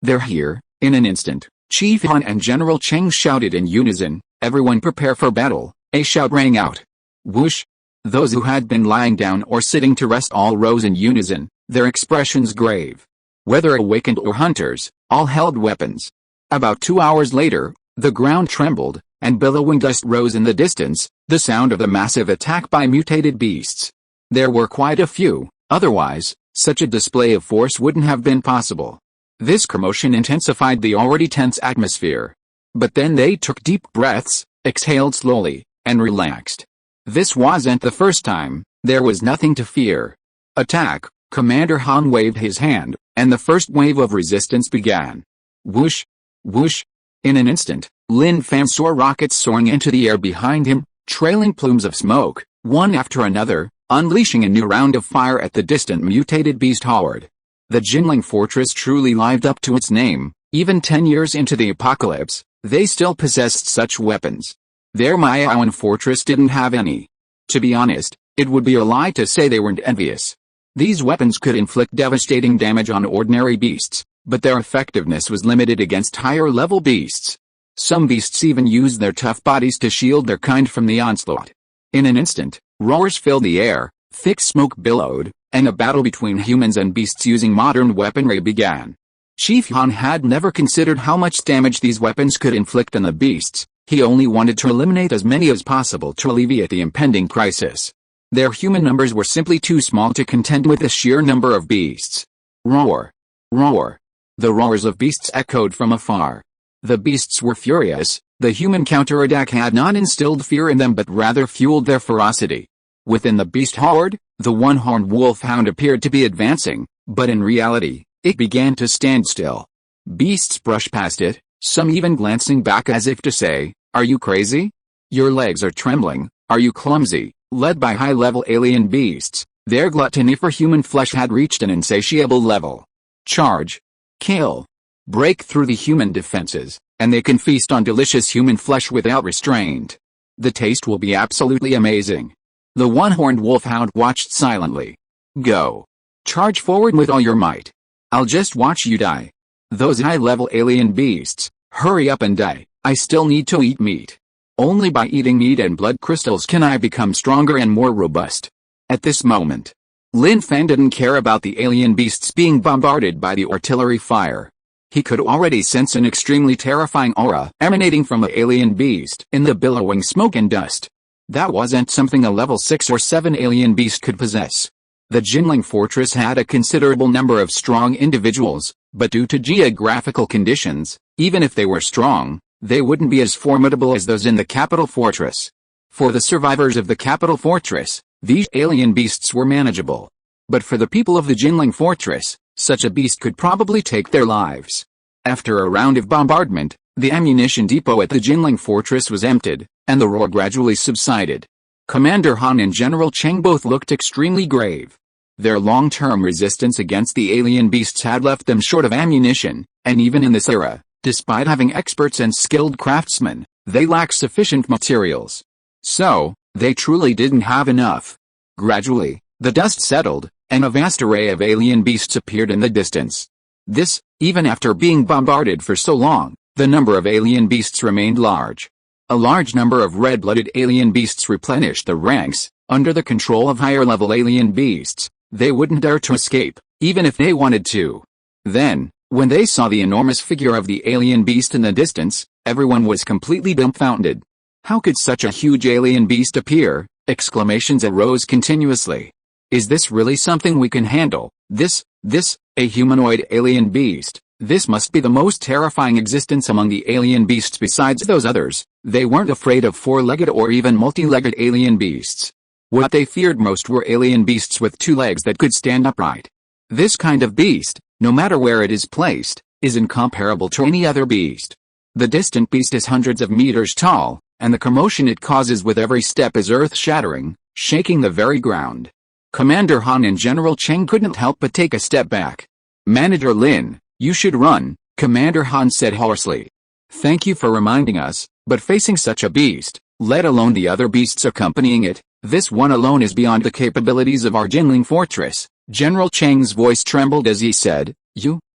they're here." In an instant, Chief Han and General Cheng shouted in unison, "Everyone prepare for battle." A shout rang out. Whoosh! Those who had been lying down or sitting to rest all rose in unison, their expressions grave. Whether awakened or hunters, all held weapons. About 2 hours later, the ground trembled, and billowing dust rose in the distance, the sound of a massive attack by mutated beasts. There were quite a few, otherwise, such a display of force wouldn't have been possible. This commotion intensified the already tense atmosphere. But then they took deep breaths, exhaled slowly, and relaxed. This wasn't the first time, there was nothing to fear. "Attack!" Commander Han waved his hand, and the first wave of resistance began. Whoosh! Whoosh! In an instant, Lin Fan saw rockets soaring into the air behind him, trailing plumes of smoke, one after another, unleashing a new round of fire at the distant mutated beast horde. The Jinling fortress truly lived up to its name. Even 10 years into the apocalypse, they still possessed such weapons. Their Mayaoan fortress didn't have any. To be honest, it would be a lie to say they weren't envious. These weapons could inflict devastating damage on ordinary beasts, but their effectiveness was limited against higher-level beasts. Some beasts even used their tough bodies to shield their kind from the onslaught. In an instant, roars filled the air, thick smoke billowed, and a battle between humans and beasts using modern weaponry began. Chief Han had never considered how much damage these weapons could inflict on the beasts. He only wanted to eliminate as many as possible to alleviate the impending crisis. Their human numbers were simply too small to contend with the sheer number of beasts. Roar! Roar! The roars of beasts echoed from afar. The beasts were furious. The human counterattack had not instilled fear in them but rather fueled their ferocity. Within the beast horde, the one-horned wolfhound appeared to be advancing, but in reality, it began to stand still. Beasts brushed past it, some even glancing back as if to say, "Are you crazy? Your legs are trembling, are you clumsy?" Led by high-level alien beasts, their gluttony for human flesh had reached an insatiable level. Charge! Kill! Break through the human defenses, and they can feast on delicious human flesh without restraint. The taste will be absolutely amazing. The one-horned wolfhound watched silently. Go! Charge forward with all your might. I'll just watch you die. Those high-level alien beasts, hurry up and die. I still need to eat meat. Only by eating meat and blood crystals can I become stronger and more robust. At this moment, Lin Fan didn't care about the alien beasts being bombarded by the artillery fire. He could already sense an extremely terrifying aura emanating from the alien beast in the billowing smoke and dust. That wasn't something a level 6 or 7 alien beast could possess. The Jinling fortress had a considerable number of strong individuals, but due to geographical conditions, even if they were strong, they wouldn't be as formidable as those in the capital fortress. For the survivors of the capital fortress, these alien beasts were manageable. But for the people of the Jinling fortress, such a beast could probably take their lives. After a round of bombardment, the ammunition depot at the Jinling fortress was emptied, and the roar gradually subsided. Commander Han and General Cheng both looked extremely grave. Their long-term resistance against the alien beasts had left them short of ammunition, and even in this era, despite having experts and skilled craftsmen, they lacked sufficient materials. So, they truly didn't have enough. Gradually, the dust settled, and a vast array of alien beasts appeared in the distance. Even after being bombarded for so long, the number of alien beasts remained large. A large number of red-blooded alien beasts replenished the ranks. Under the control of higher-level alien beasts, they wouldn't dare to escape, even if they wanted to. Then, when they saw the enormous figure of the alien beast in the distance, everyone was completely dumbfounded. How could such a huge alien beast appear? Exclamations arose continuously. Is this really something we can handle? A humanoid alien beast. This must be the most terrifying existence among the alien beasts besides those others. They weren't afraid of four-legged or even multi-legged alien beasts. What they feared most were alien beasts with 2 legs that could stand upright. This kind of beast, no matter where it is placed, is incomparable to any other beast. The distant beast is hundreds of meters tall, and the commotion it causes with every step is earth-shattering, shaking the very ground. Commander Han and General Cheng couldn't help but take a step back. Manager Lin, you should run, Commander Han said hoarsely. Thank you for reminding us, but facing such a beast, let alone the other beasts accompanying it, this one alone is beyond the capabilities of our Jinling fortress. General Cheng's voice trembled as he said,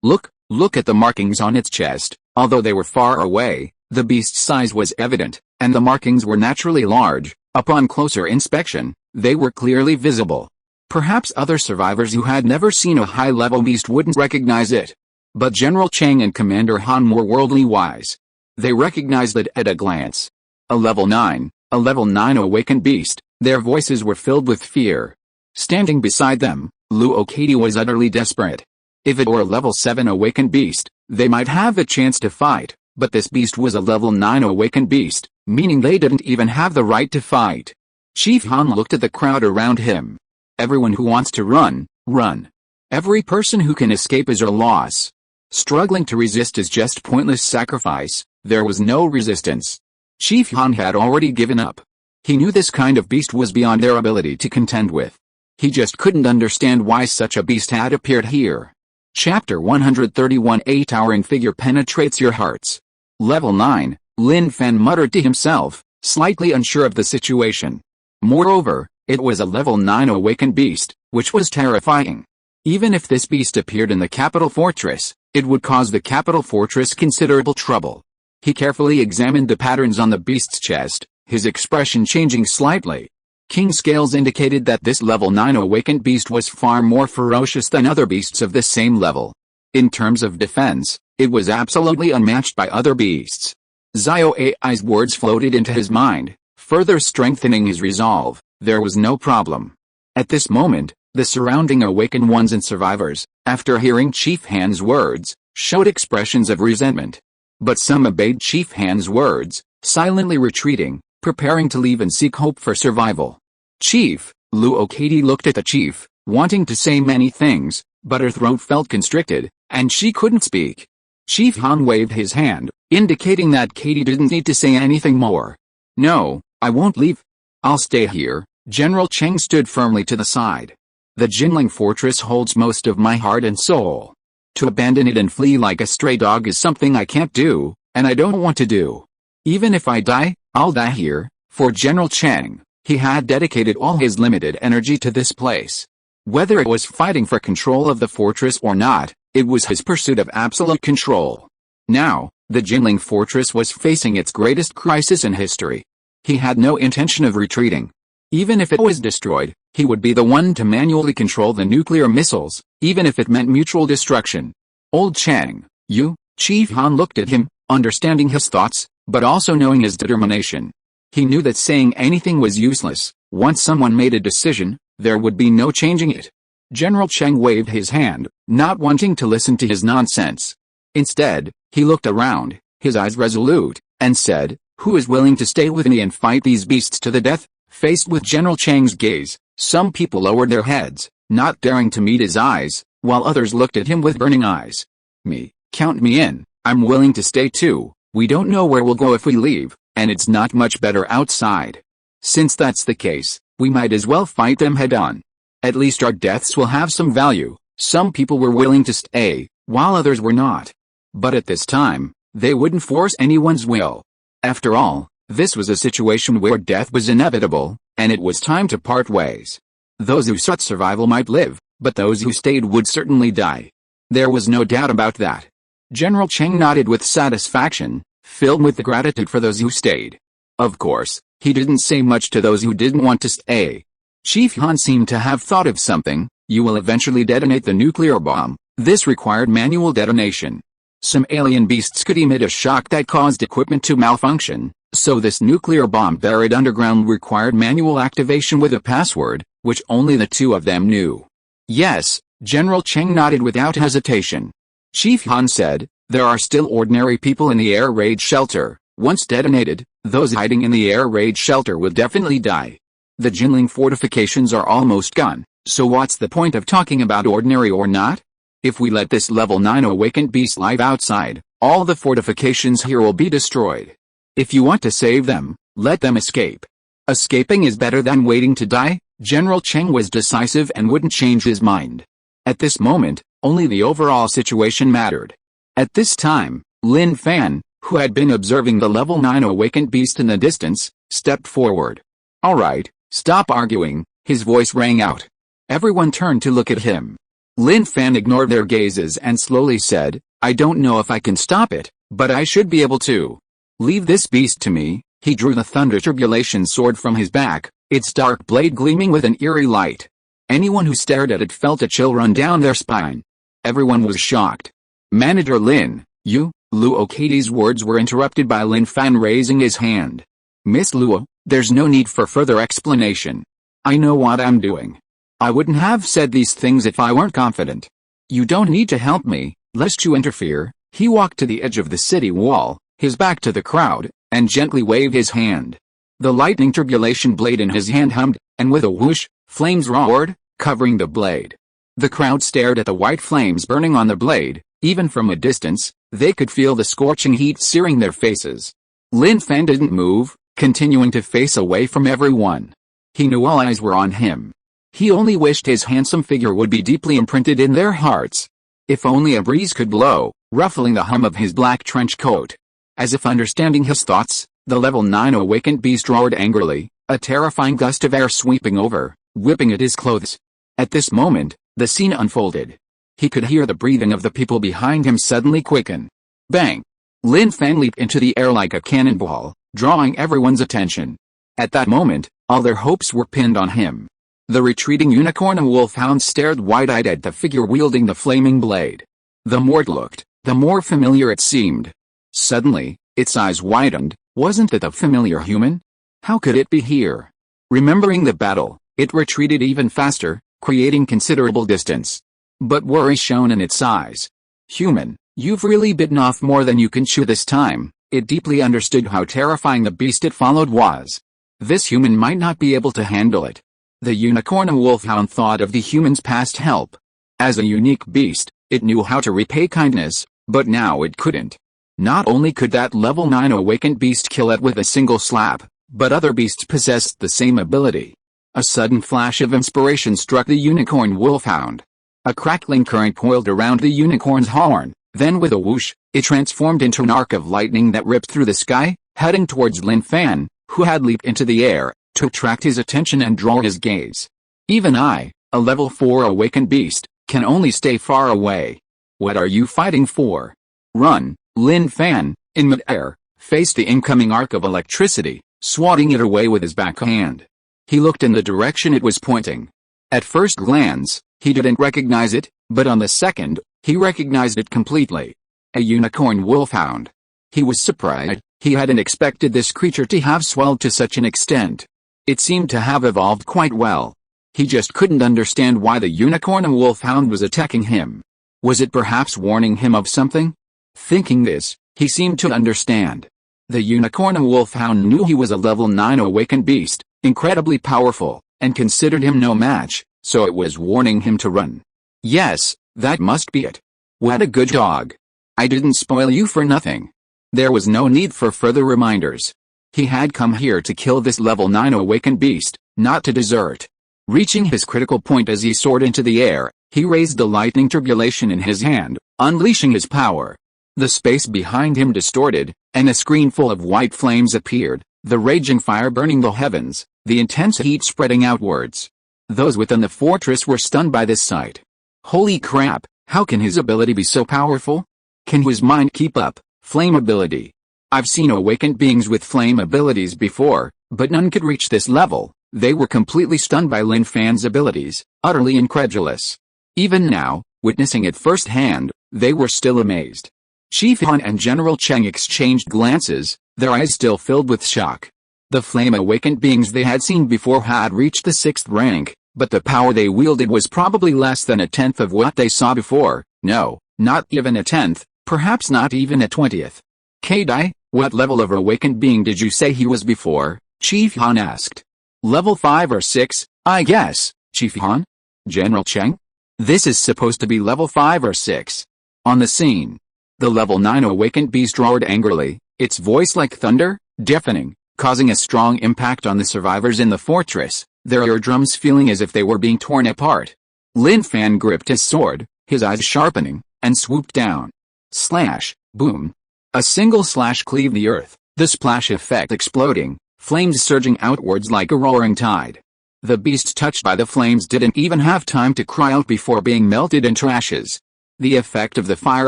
look at the markings on its chest. Although they were far away, the beast's size was evident, and the markings were naturally large. Upon closer inspection, they were clearly visible. Perhaps other survivors who had never seen a high-level beast wouldn't recognize it. But General Cheng and Commander Han were worldly wise. They recognized it at a glance. A level 9 awakened beast. Their voices were filled with fear. Standing beside them, Lu Okadi was utterly desperate. If it were a level 7 awakened beast, they might have a chance to fight, but this beast was a level 9 awakened beast, meaning they didn't even have the right to fight. Chief Han looked at the crowd around him. Everyone who wants to run. Every person who can escape is a loss. Struggling to resist is just pointless sacrifice. There was no resistance. Chief Han had already given up. He knew this kind of beast was beyond their ability to contend with. He just couldn't understand why such a beast had appeared here. Chapter 131 A towering figure penetrates your hearts. Level 9, Lin Fan muttered to himself, slightly unsure of the situation. Moreover, it was a level 9 awakened beast, which was terrifying. Even if this beast appeared in the capital fortress, it would cause the capital fortress considerable trouble. He carefully examined the patterns on the beast's chest, his expression changing slightly. King scales indicated that this level 9 awakened beast was far more ferocious than other beasts of the same level. In terms of defense, it was absolutely unmatched by other beasts. Xiao Ai's words floated into his mind, further strengthening his resolve. There was no problem. At this moment, the surrounding awakened ones and survivors, after hearing Chief Han's words, showed expressions of resentment. But some obeyed Chief Han's words, silently retreating, preparing to leave and seek hope for survival. Chief, Luo Katie looked at the chief, wanting to say many things, but her throat felt constricted, and she couldn't speak. Chief Han waved his hand, indicating that Katie didn't need to say anything more. No, I won't leave. I'll stay here. General Cheng stood firmly to the side. The Jinling fortress holds most of my heart and soul. To abandon it and flee like a stray dog is something I can't do, and I don't want to do. Even if I die, I'll die here. For General Cheng, he had dedicated all his limited energy to this place. Whether it was fighting for control of the fortress or not, it was his pursuit of absolute control. Now, the Jinling fortress was facing its greatest crisis in history. He had no intention of retreating. Even if it was destroyed, he would be the one to manually control the nuclear missiles, even if it meant mutual destruction. Old Chang, you? Chief Han looked at him, understanding his thoughts, but also knowing his determination. He knew that saying anything was useless. Once someone made a decision, there would be no changing it. General Cheng waved his hand, not wanting to listen to his nonsense. Instead, he looked around, his eyes resolute, and said, "Who is willing to stay with me and fight these beasts to the death?" Faced with General Cheng's gaze, some people lowered their heads, not daring to meet his eyes, while others looked at him with burning eyes. "Me, count me in. I'm willing to stay too. We don't know where we'll go if we leave, and it's not much better outside. Since that's the case, we might as well fight them head-on. At least our deaths will have some value." Some people were willing to stay, while others were not. But at this time, they wouldn't force anyone's will. After all, this was a situation where death was inevitable, and it was time to part ways. Those who sought survival might live, but those who stayed would certainly die. There was no doubt about that. General Cheng nodded with satisfaction, filled with the gratitude for those who stayed. Of course, he didn't say much to those who didn't want to stay. Chief Han seemed to have thought of something. You will eventually detonate the nuclear bomb. This required manual detonation. Some alien beasts could emit a shock that caused equipment to malfunction, so this nuclear bomb buried underground required manual activation with a password, which only the two of them knew. Yes, General Cheng nodded without hesitation. Chief Han said, "There are still ordinary people in the air raid shelter. Once detonated, those hiding in the air raid shelter will definitely die. The Jinling fortifications are almost gone, so what's the point of talking about ordinary or not? If we let this level 9 awakened beast live outside, all the fortifications here will be destroyed. If you want to save them, let them escape. Escaping is better than waiting to die." General Cheng was decisive and wouldn't change his mind. At this moment, only the overall situation mattered. At this time, Lin Fan, who had been observing the level 9 awakened beast in the distance, stepped forward. "All right, stop arguing," his voice rang out. Everyone turned to look at him. Lin Fan ignored their gazes and slowly said, "I don't know if I can stop it, but I should be able to. Leave this beast to me." He drew the thunder tribulation sword from his back, its dark blade gleaming with an eerie light. Anyone who stared at it felt a chill run down their spine. Everyone was shocked. "Manager Lin, you?" Luo Katie's words were interrupted by Lin Fan raising his hand. "Miss Luo, there's no need for further explanation. I know what I'm doing. I wouldn't have said these things if I weren't confident. You don't need to help me, lest you interfere." He walked to the edge of the city wall, his back to the crowd, and gently waved his hand. The lightning tribulation blade in his hand hummed, and with a whoosh, flames roared, covering the blade. The crowd stared at the white flames burning on the blade. Even from a distance, they could feel the scorching heat searing their faces. Lin Fan didn't move, continuing to face away from everyone. He knew all eyes were on him. He only wished his handsome figure would be deeply imprinted in their hearts. If only a breeze could blow, ruffling the hem of his black trench coat. As if understanding his thoughts, the level 9 awakened beast roared angrily, a terrifying gust of air sweeping over, whipping at his clothes. At this moment, the scene unfolded. He could hear the breathing of the people behind him suddenly quicken. Bang! Lin Fan leaped into the air like a cannonball, drawing everyone's attention. At that moment, all their hopes were pinned on him. The retreating unicorn and wolfhound stared wide-eyed at the figure wielding the flaming blade. The more it looked, the more familiar it seemed. Suddenly, its eyes widened. Wasn't it a familiar human? How could it be here? Remembering the battle, it retreated even faster, creating considerable distance. But worry shone in its eyes. Human, you've really bitten off more than you can chew this time. It deeply understood how terrifying the beast it followed was. This human might not be able to handle it. The unicorn and wolfhound thought of the human's past help. As a unique beast, it knew how to repay kindness, but now it couldn't. Not only could that level 9 awakened beast kill it with a single slap, but other beasts possessed the same ability. A sudden flash of inspiration struck the unicorn wolfhound. A crackling current coiled around the unicorn's horn, then with a whoosh, it transformed into an arc of lightning that ripped through the sky, heading towards Lin Fan, who had leaped into the air, to attract his attention and draw his gaze. Even I, a level 4 awakened beast, can only stay far away. What are you fighting for? Run! Lin Fan, in mid-air, faced the incoming arc of electricity, swatting it away with his backhand. He looked in the direction it was pointing. At first glance, he didn't recognize it, but on the second, he recognized it completely. A unicorn wolfhound. He was surprised. He hadn't expected this creature to have swelled to such an extent. It seemed to have evolved quite well. He just couldn't understand why the unicorn and wolfhound was attacking him. Was it perhaps warning him of something? Thinking this, he seemed to understand. The unicorn and wolfhound knew he was a level 9 awakened beast, incredibly powerful, and considered him no match, so it was warning him to run. Yes, that must be it. What a good dog. I didn't spoil you for nothing. There was no need for further reminders. He had come here to kill this level 9 awakened beast, not to desert. Reaching his critical point as he soared into the air, he raised the lightning turbulation in his hand, unleashing his power. The space behind him distorted, and a screen full of white flames appeared, the raging fire burning the heavens, the intense heat spreading outwards. Those within the fortress were stunned by this sight. Holy crap, how can his ability be so powerful? Can his mind keep up? Flame ability. I've seen awakened beings with flame abilities before, but none could reach this level. They were completely stunned by Lin Fan's abilities, utterly incredulous. Even now, witnessing it firsthand, they were still amazed. Chief Han and General Cheng exchanged glances, their eyes still filled with shock. The flame-awakened beings they had seen before had reached the 6th rank, but the power they wielded was probably less than a tenth of what they saw before. No, not even a tenth, perhaps not even a 20th. Kadai, what level of awakened being did you say he was before? Chief Han asked. Level 5 or 6, I guess, Chief Han? General Cheng? This is supposed to be level 5 or 6. On the scene, the level 9 awakened beast roared angrily, its voice like thunder, deafening, causing a strong impact on the survivors in the fortress, their eardrums feeling as if they were being torn apart. Lin Fan gripped his sword, his eyes sharpening, and swooped down. Slash, boom. A single slash cleaved the earth, the splash effect exploding, flames surging outwards like a roaring tide. The beast touched by the flames didn't even have time to cry out before being melted into ashes. The effect of the fire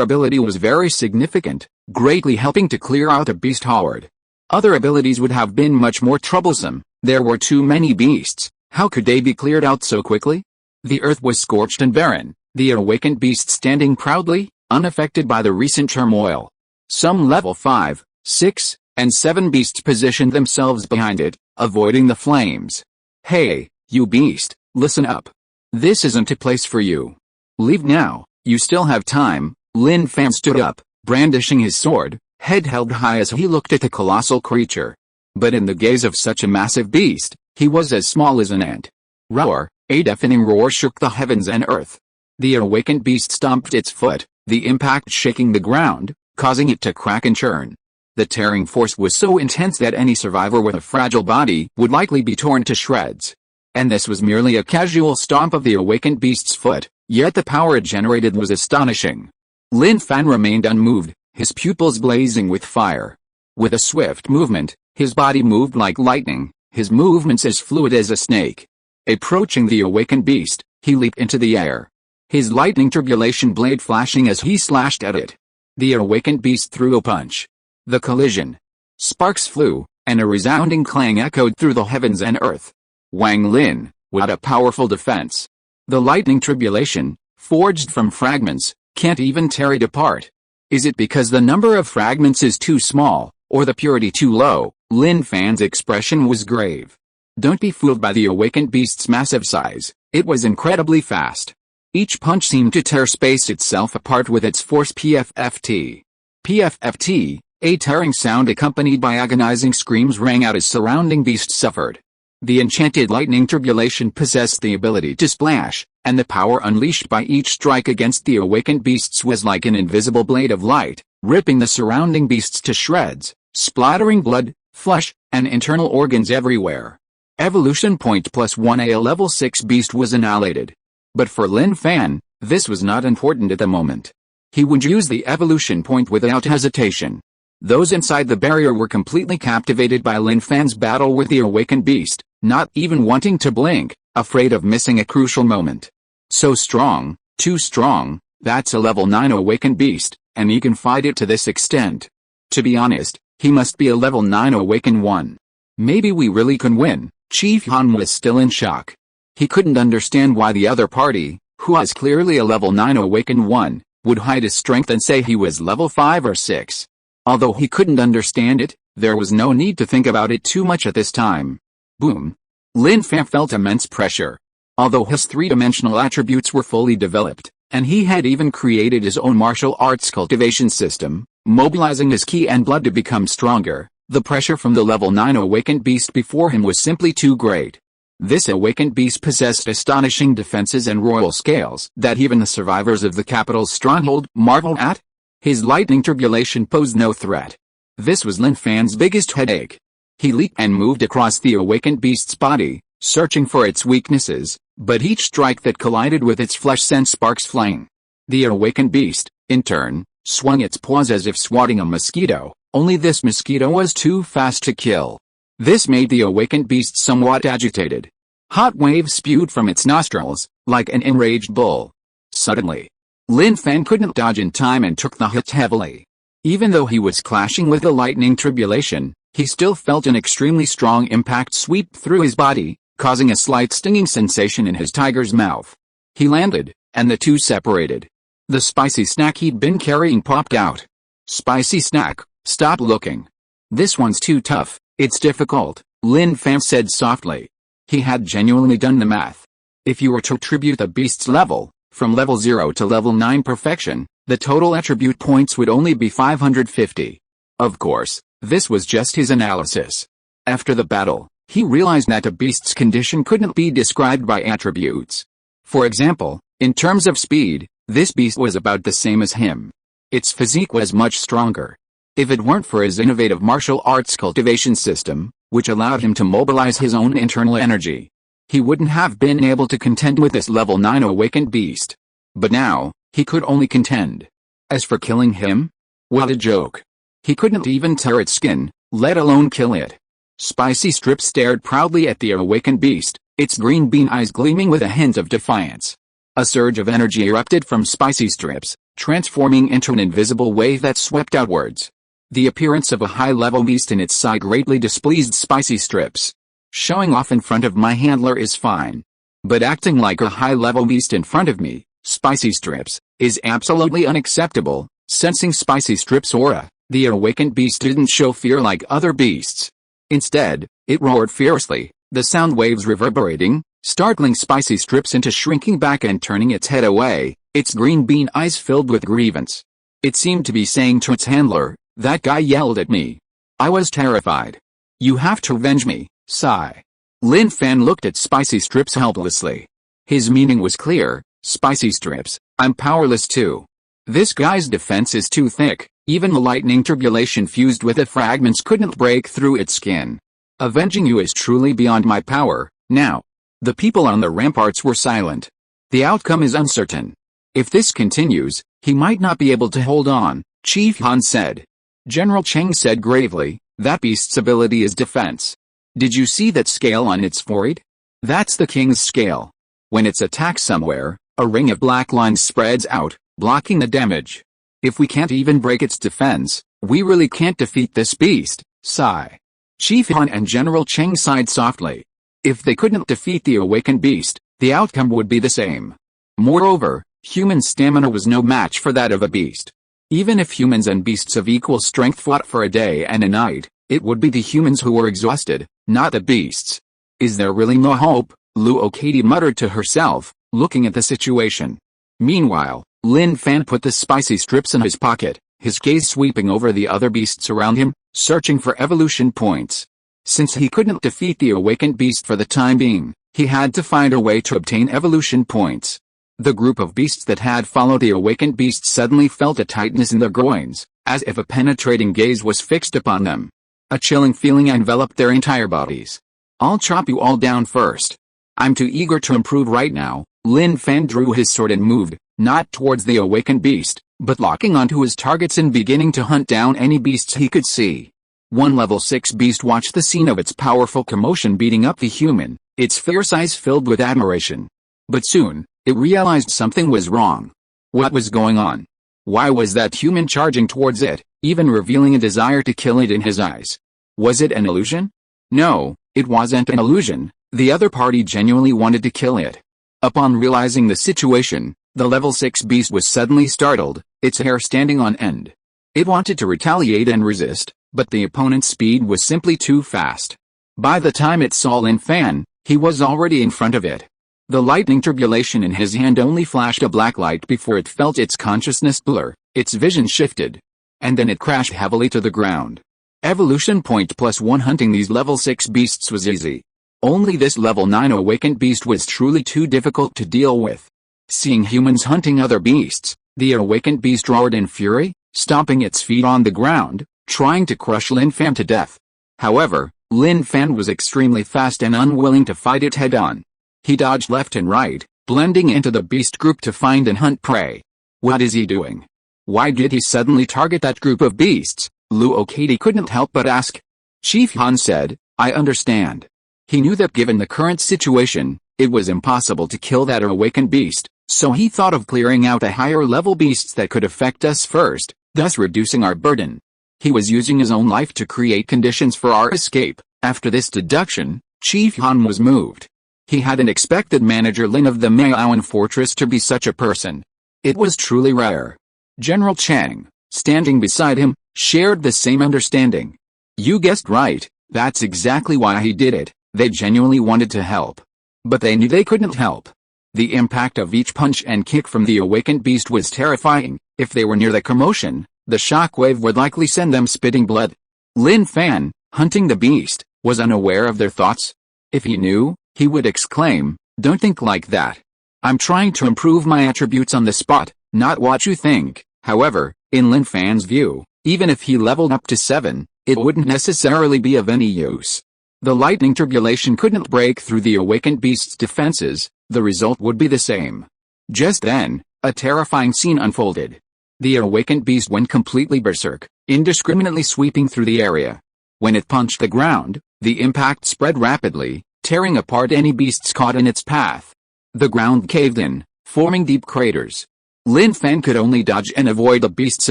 ability was very significant, greatly helping to clear out a beast horde. Other abilities would have been much more troublesome. There were too many beasts. How could they be cleared out so quickly? The earth was scorched and barren, the awakened beast standing proudly, unaffected by the recent turmoil. Some level 5, 6, and 7 beasts positioned themselves behind it, avoiding the flames. Hey, you beast, listen up. This isn't a place for you. Leave now, you still have time. Lin Fan stood up, brandishing his sword, head held high as he looked at the colossal creature. But in the gaze of such a massive beast, he was as small as an ant. Roar, a deafening roar shook the heavens and earth. The awakened beast stomped its foot, the impact shaking the ground, causing it to crack and churn. The tearing force was so intense that any survivor with a fragile body would likely be torn to shreds. And this was merely a casual stomp of the awakened beast's foot, yet the power it generated was astonishing. Lin Fan remained unmoved, his pupils blazing with fire. With a swift movement, his body moved like lightning, his movements as fluid as a snake. Approaching the awakened beast, he leaped into the air, his lightning tribulation blade flashing as he slashed at it. The awakened beast threw a punch. The collision. Sparks flew, and a resounding clang echoed through the heavens and earth. Wang Lin, what a powerful defense. The lightning tribulation, forged from fragments, can't even tear it apart. Is it because the number of fragments is too small, or the purity too low? Lin Fan's expression was grave. Don't be fooled by the awakened beast's massive size, it was incredibly fast. Each punch seemed to tear space itself apart with its force. PFFT. PFFT, a tearing sound accompanied by agonizing screams rang out as surrounding beasts suffered. The enchanted lightning tribulation possessed the ability to splash, and the power unleashed by each strike against the awakened beasts was like an invisible blade of light, ripping the surrounding beasts to shreds, splattering blood, flesh, and internal organs everywhere. Evolution point +1. A level 6 beast was annihilated. But for Lin Fan, this was not important at the moment. He would use the evolution point without hesitation. Those inside the barrier were completely captivated by Lin Fan's battle with the awakened beast, not even wanting to blink, afraid of missing a crucial moment. So strong, too strong, that's a level 9 awakened beast, and he can fight it to this extent. To be honest, he must be a level 9 awakened one. Maybe we really can win. Chief Han was still in shock. He couldn't understand why the other party, who was clearly a level 9 awakened one, would hide his strength and say he was level 5 or 6. Although he couldn't understand it, there was no need to think about it too much at this time. Boom. Lin Fan felt immense pressure. Although his three-dimensional attributes were fully developed, and he had even created his own martial arts cultivation system, mobilizing his ki and blood to become stronger, the pressure from the level 9 awakened beast before him was simply too great. This awakened beast possessed astonishing defenses and royal scales that even the survivors of the capital's stronghold marveled at. His lightning tribulation posed no threat. This was Lin Fan's biggest headache. He leaped and moved across the awakened beast's body, searching for its weaknesses, but each strike that collided with its flesh sent sparks flying. The awakened beast, in turn, swung its paws as if swatting a mosquito, only this mosquito was too fast to kill. This made the awakened beast somewhat agitated. Hot waves spewed from its nostrils, like an enraged bull. Suddenly, Lin Fan couldn't dodge in time and took the hit heavily. Even though he was clashing with the lightning tribulation, he still felt an extremely strong impact sweep through his body, causing a slight stinging sensation in his tiger's mouth. He landed, and the two separated. The spicy snack he'd been carrying popped out. Spicy snack, stop looking. This one's too tough, it's difficult, Lin Fan said softly. He had genuinely done the math. If you were to attribute the beast's level, from level 0 to level 9 perfection, the total attribute points would only be 550. Of course, this was just his analysis. After the battle, he realized that a beast's condition couldn't be described by attributes. For example, in terms of speed, this beast was about the same as him. Its physique was much stronger. If it weren't for his innovative martial arts cultivation system, which allowed him to mobilize his own internal energy, he wouldn't have been able to contend with this level 9 awakened beast. But now, he could only contend. As for killing him? What a joke. He couldn't even tear its skin, let alone kill it. Spicy Strip stared proudly at the awakened beast, its green bean eyes gleaming with a hint of defiance. A surge of energy erupted from Spicy Strip's, transforming into an invisible wave that swept outwards. The appearance of a high-level beast in its side greatly displeased Spicy Strips. Showing off in front of my handler is fine. But acting like a high-level beast in front of me, Spicy Strips, is absolutely unacceptable. Sensing Spicy Strip's aura, the awakened beast didn't show fear like other beasts. Instead, it roared fiercely, the sound waves reverberating, startling Spicy Strips into shrinking back and turning its head away, its green bean eyes filled with grievance. It seemed to be saying to its handler, "That guy yelled at me. I was terrified. You have to avenge me." Sigh. Lin Fan looked at Spicy Strips helplessly. His meaning was clear, Spicy Strips, I'm powerless too. This guy's defense is too thick, Even the lightning turbulation fused with the fragments couldn't break through its skin. Avenging you is truly beyond my power, now. The people on the ramparts were silent. The outcome is uncertain. If this continues, he might not be able to hold on, Chief Han said. General Cheng said gravely, that beast's ability is defense. Did you see that scale on its forehead? That's the king's scale. When it's attacked somewhere, a ring of black lines spreads out, blocking the damage. If we can't even break its defense, we really can't defeat this beast, sigh. Chief Han and General Cheng sighed softly. If they couldn't defeat the awakened beast, the outcome would be the same. Moreover, human stamina was no match for that of a beast. Even if humans and beasts of equal strength fought for a day and a night, it would be the humans who were exhausted, not the beasts. Is there really no hope? Luo Katie muttered to herself, looking at the situation. Meanwhile, Lin Fan put the spicy strips in his pocket, his gaze sweeping over the other beasts around him, searching for evolution points. Since he couldn't defeat the awakened beast for the time being, he had to find a way to obtain evolution points. The group of beasts that had followed the awakened beast suddenly felt a tightness in their groins, as if a penetrating gaze was fixed upon them. A chilling feeling enveloped their entire bodies. I'll chop you all down first. I'm too eager to improve right now. Lin Fan drew his sword and moved, not towards the awakened beast, but locking onto his targets and beginning to hunt down any beasts he could see. One level 6 beast watched the scene of its powerful commotion beating up the human, its fierce eyes filled with admiration. But soon, it realized something was wrong. What was going on? Why was that human charging towards it, even revealing a desire to kill it in his eyes? Was it an illusion? No, it wasn't an illusion. The other party genuinely wanted to kill it. Upon realizing the situation, the level 6 beast was suddenly startled, its hair standing on end. It wanted to retaliate and resist, but the opponent's speed was simply too fast. By the time it saw Lin Fan, he was already in front of it. The lightning turbulation in his hand only flashed a black light before it felt its consciousness blur, its vision shifted. And then it crashed heavily to the ground. Evolution point +1 hunting these level 6 beasts was easy. Only this level 9 awakened beast was truly too difficult to deal with. Seeing humans hunting other beasts, the awakened beast roared in fury, stomping its feet on the ground, trying to crush Lin Fan to death. However, Lin Fan was extremely fast and unwilling to fight it head-on. He dodged left and right, blending into the beast group to find and hunt prey. What is he doing? Why did he suddenly target that group of beasts? Luo Katie couldn't help but ask. Chief Han said, I understand. He knew that given the current situation, it was impossible to kill that awakened beast, so he thought of clearing out the higher level beasts that could affect us first, thus reducing our burden. He was using his own life to create conditions for our escape. After this deduction, Chief Han was moved. He hadn't expected Manager Lin of the Maoan Fortress to be such a person. It was truly rare. General Chang, standing beside him, shared the same understanding. You guessed right, that's exactly why he did it. They genuinely wanted to help. But they knew they couldn't help. The impact of each punch and kick from the awakened beast was terrifying. If they were near the commotion, the shockwave would likely send them spitting blood. Lin Fan, hunting the beast, was unaware of their thoughts. If he knew, he would exclaim, don't think like that. I'm trying to improve my attributes on the spot, not what you think. However, in Lin Fan's view, even if he leveled up to 7, it wouldn't necessarily be of any use. The lightning turbulation couldn't break through the awakened beast's defenses, the result would be the same. Just then, a terrifying scene unfolded. The awakened beast went completely berserk, indiscriminately sweeping through the area. When it punched the ground, the impact spread rapidly, tearing apart any beasts caught in its path. The ground caved in, forming deep craters. Lin Fan could only dodge and avoid the beast's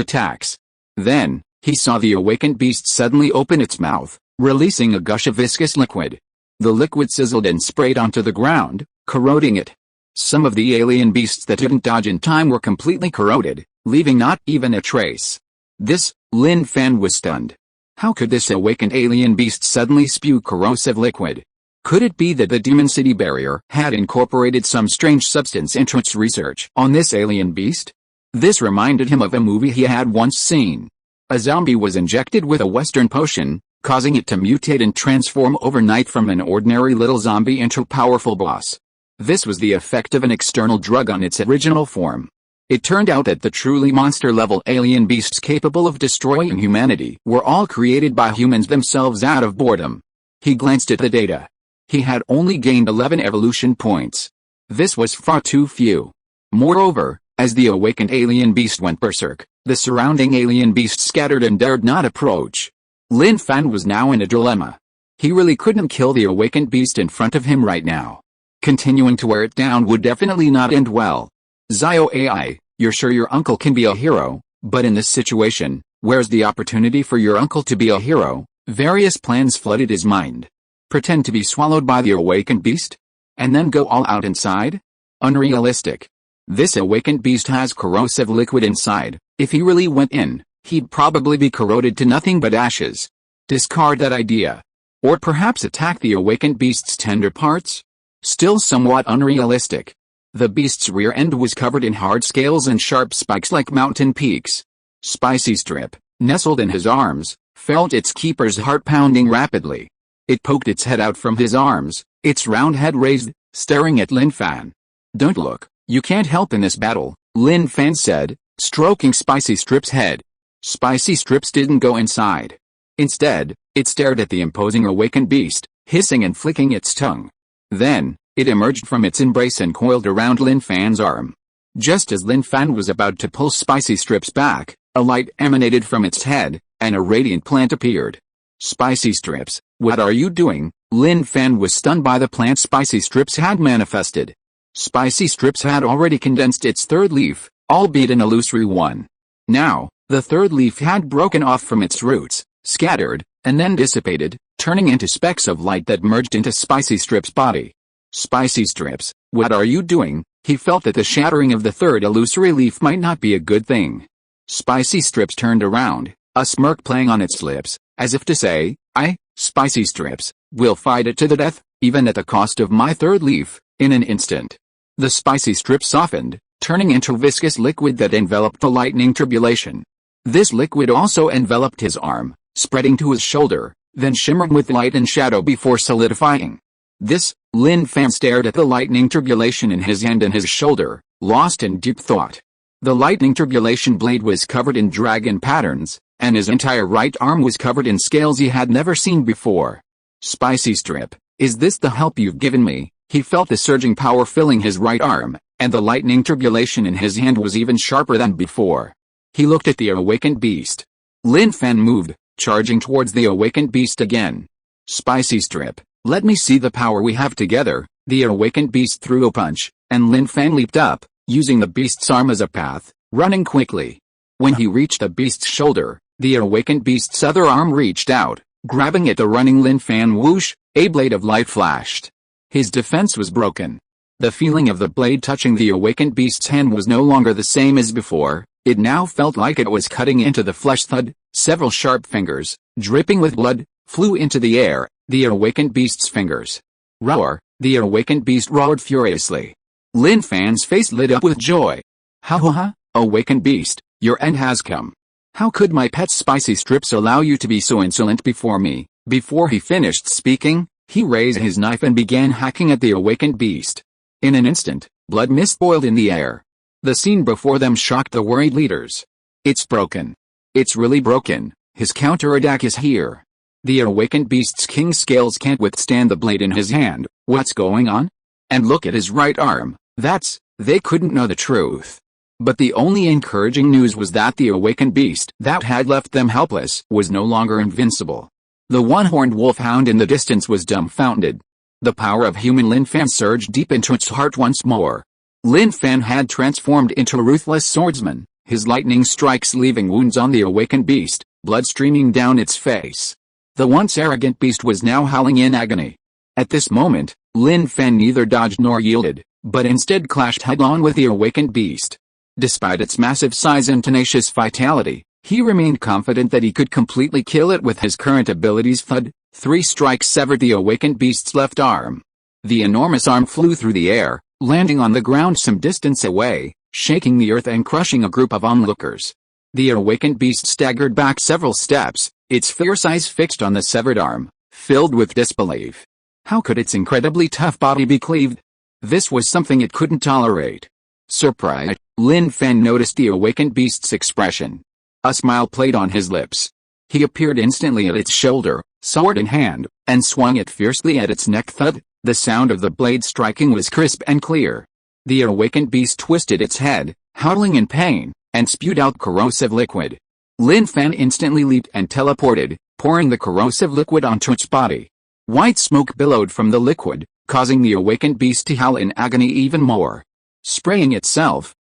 attacks. Then, he saw the awakened beast suddenly open its mouth, releasing a gush of viscous liquid. The liquid sizzled and sprayed onto the ground, corroding it. Some of the alien beasts that didn't dodge in time were completely corroded, leaving not even a trace. Lin Fan was stunned. How could this awakened alien beast suddenly spew corrosive liquid? Could it be that the Demon City barrier had incorporated some strange substance into its research on this alien beast? This reminded him of a movie he had once seen. A zombie was injected with a Western potion, causing it to mutate and transform overnight from an ordinary little zombie into a powerful boss. This was the effect of an external drug on its original form. It turned out that the truly monster-level alien beasts capable of destroying humanity were all created by humans themselves out of boredom. He glanced at the data. He had only gained 11 evolution points. This was far too few. Moreover, as the awakened alien beast went berserk, the surrounding alien beasts scattered and dared not approach. Lin Fan was now in a dilemma. He really couldn't kill the awakened beast in front of him right now. Continuing to wear it down would definitely not end well. Zio AI, you're sure your uncle can be a hero, but in this situation, where's the opportunity for your uncle to be a hero? Various plans flooded his mind. Pretend to be swallowed by the awakened beast? And then go all out inside? Unrealistic. This awakened beast has corrosive liquid inside. If he really went in, he'd probably be corroded to nothing but ashes. Discard that idea. Or perhaps attack the awakened beast's tender parts? Still somewhat unrealistic. The beast's rear end was covered in hard scales and sharp spikes like mountain peaks. Spicy Strip, nestled in his arms, felt its keeper's heart pounding rapidly. It poked its head out from his arms, its round head raised, staring at Lin Fan. Don't look, you can't help in this battle, Lin Fan said, stroking Spicy Strip's head. Spicy Strips didn't go inside. Instead, it stared at the imposing awakened beast, hissing and flicking its tongue. Then, it emerged from its embrace and coiled around Lin Fan's arm. Just as Lin Fan was about to pull Spicy Strips back, a light emanated from its head, and a radiant plant appeared. Spicy Strips, what are you doing? Lin Fan was stunned by the plant Spicy Strips had manifested. Spicy Strips had already condensed its third leaf, albeit an illusory one. Now, the third leaf had broken off from its roots, scattered, and then dissipated, turning into specks of light that merged into Spicy Strip's body. Spicy Strips, what are you doing? He felt that the shattering of the third illusory leaf might not be a good thing. Spicy Strips turned around, a smirk playing on its lips, as if to say, Spicy Strips, will fight it to the death, even at the cost of my third leaf. In an instant, the Spicy Strip softened, turning into viscous liquid that enveloped the lightning tribulation. This liquid also enveloped his arm, spreading to his shoulder, then shimmering with light and shadow before solidifying. Lin Fan stared at the lightning tribulation in his hand and his shoulder, lost in deep thought. The lightning tribulation blade was covered in dragon patterns, and his entire right arm was covered in scales he had never seen before. Spicy Strip, is this the help you've given me? He felt the surging power filling his right arm, and the lightning tribulation in his hand was even sharper than before. He looked at the awakened beast. Lin Fan moved, charging towards the awakened beast again. Spicy Strip, let me see the power we have together. The awakened beast threw a punch, and Lin Fan leaped up, using the beast's arm as a path, running quickly. When he reached the beast's shoulder, the awakened beast's other arm reached out, grabbing at the running Lin Fan. Whoosh, a blade of light flashed. His defense was broken. The feeling of the blade touching the awakened beast's hand was no longer the same as before. It now felt like it was cutting into the flesh. Thud, several sharp fingers, dripping with blood, flew into the air, the awakened beast's fingers. Roar, the awakened beast roared furiously. Lin Fan's face lit up with joy. Ha ha ha, awakened beast, your end has come. How could my pet Spicy Strips allow you to be so insolent before me? Before he finished speaking, he raised his knife and began hacking at the awakened beast. In an instant, blood mist boiled in the air. The scene before them shocked the worried leaders. It's broken. It's really broken. His counterattack is here. The awakened beast's king scales can't withstand the blade in his hand. What's going on? And look at his right arm. They couldn't know the truth. But the only encouraging news was that the awakened beast that had left them helpless was no longer invincible. The one-horned wolfhound in the distance was dumbfounded. The power of human Lin Fan surged deep into its heart once more. Lin Fan had transformed into a ruthless swordsman, his lightning strikes leaving wounds on the awakened beast, blood streaming down its face. The once arrogant beast was now howling in agony. At this moment, Lin Fan neither dodged nor yielded, but instead clashed head-on with the awakened beast. Despite its massive size and tenacious vitality, he remained confident that he could completely kill it with his current abilities. Thud, 3 strikes severed the awakened beast's left arm. The enormous arm flew through the air, landing on the ground some distance away, shaking the earth and crushing a group of onlookers. The awakened beast staggered back several steps, its fierce eyes fixed on the severed arm, filled with disbelief. How could its incredibly tough body be cleaved? This was something it couldn't tolerate. Surprised, Lin Fan noticed the awakened beast's expression. A smile played on his lips. He appeared instantly at its shoulder, sword in hand, and swung it fiercely at its neck. Thud! The sound of the blade striking was crisp and clear. The awakened beast twisted its head, howling in pain, and spewed out corrosive liquid. Lin Fan instantly leaped and teleported, pouring the corrosive liquid onto its body. White smoke billowed from the liquid, causing the awakened beast to howl in agony even more. Spraying itself,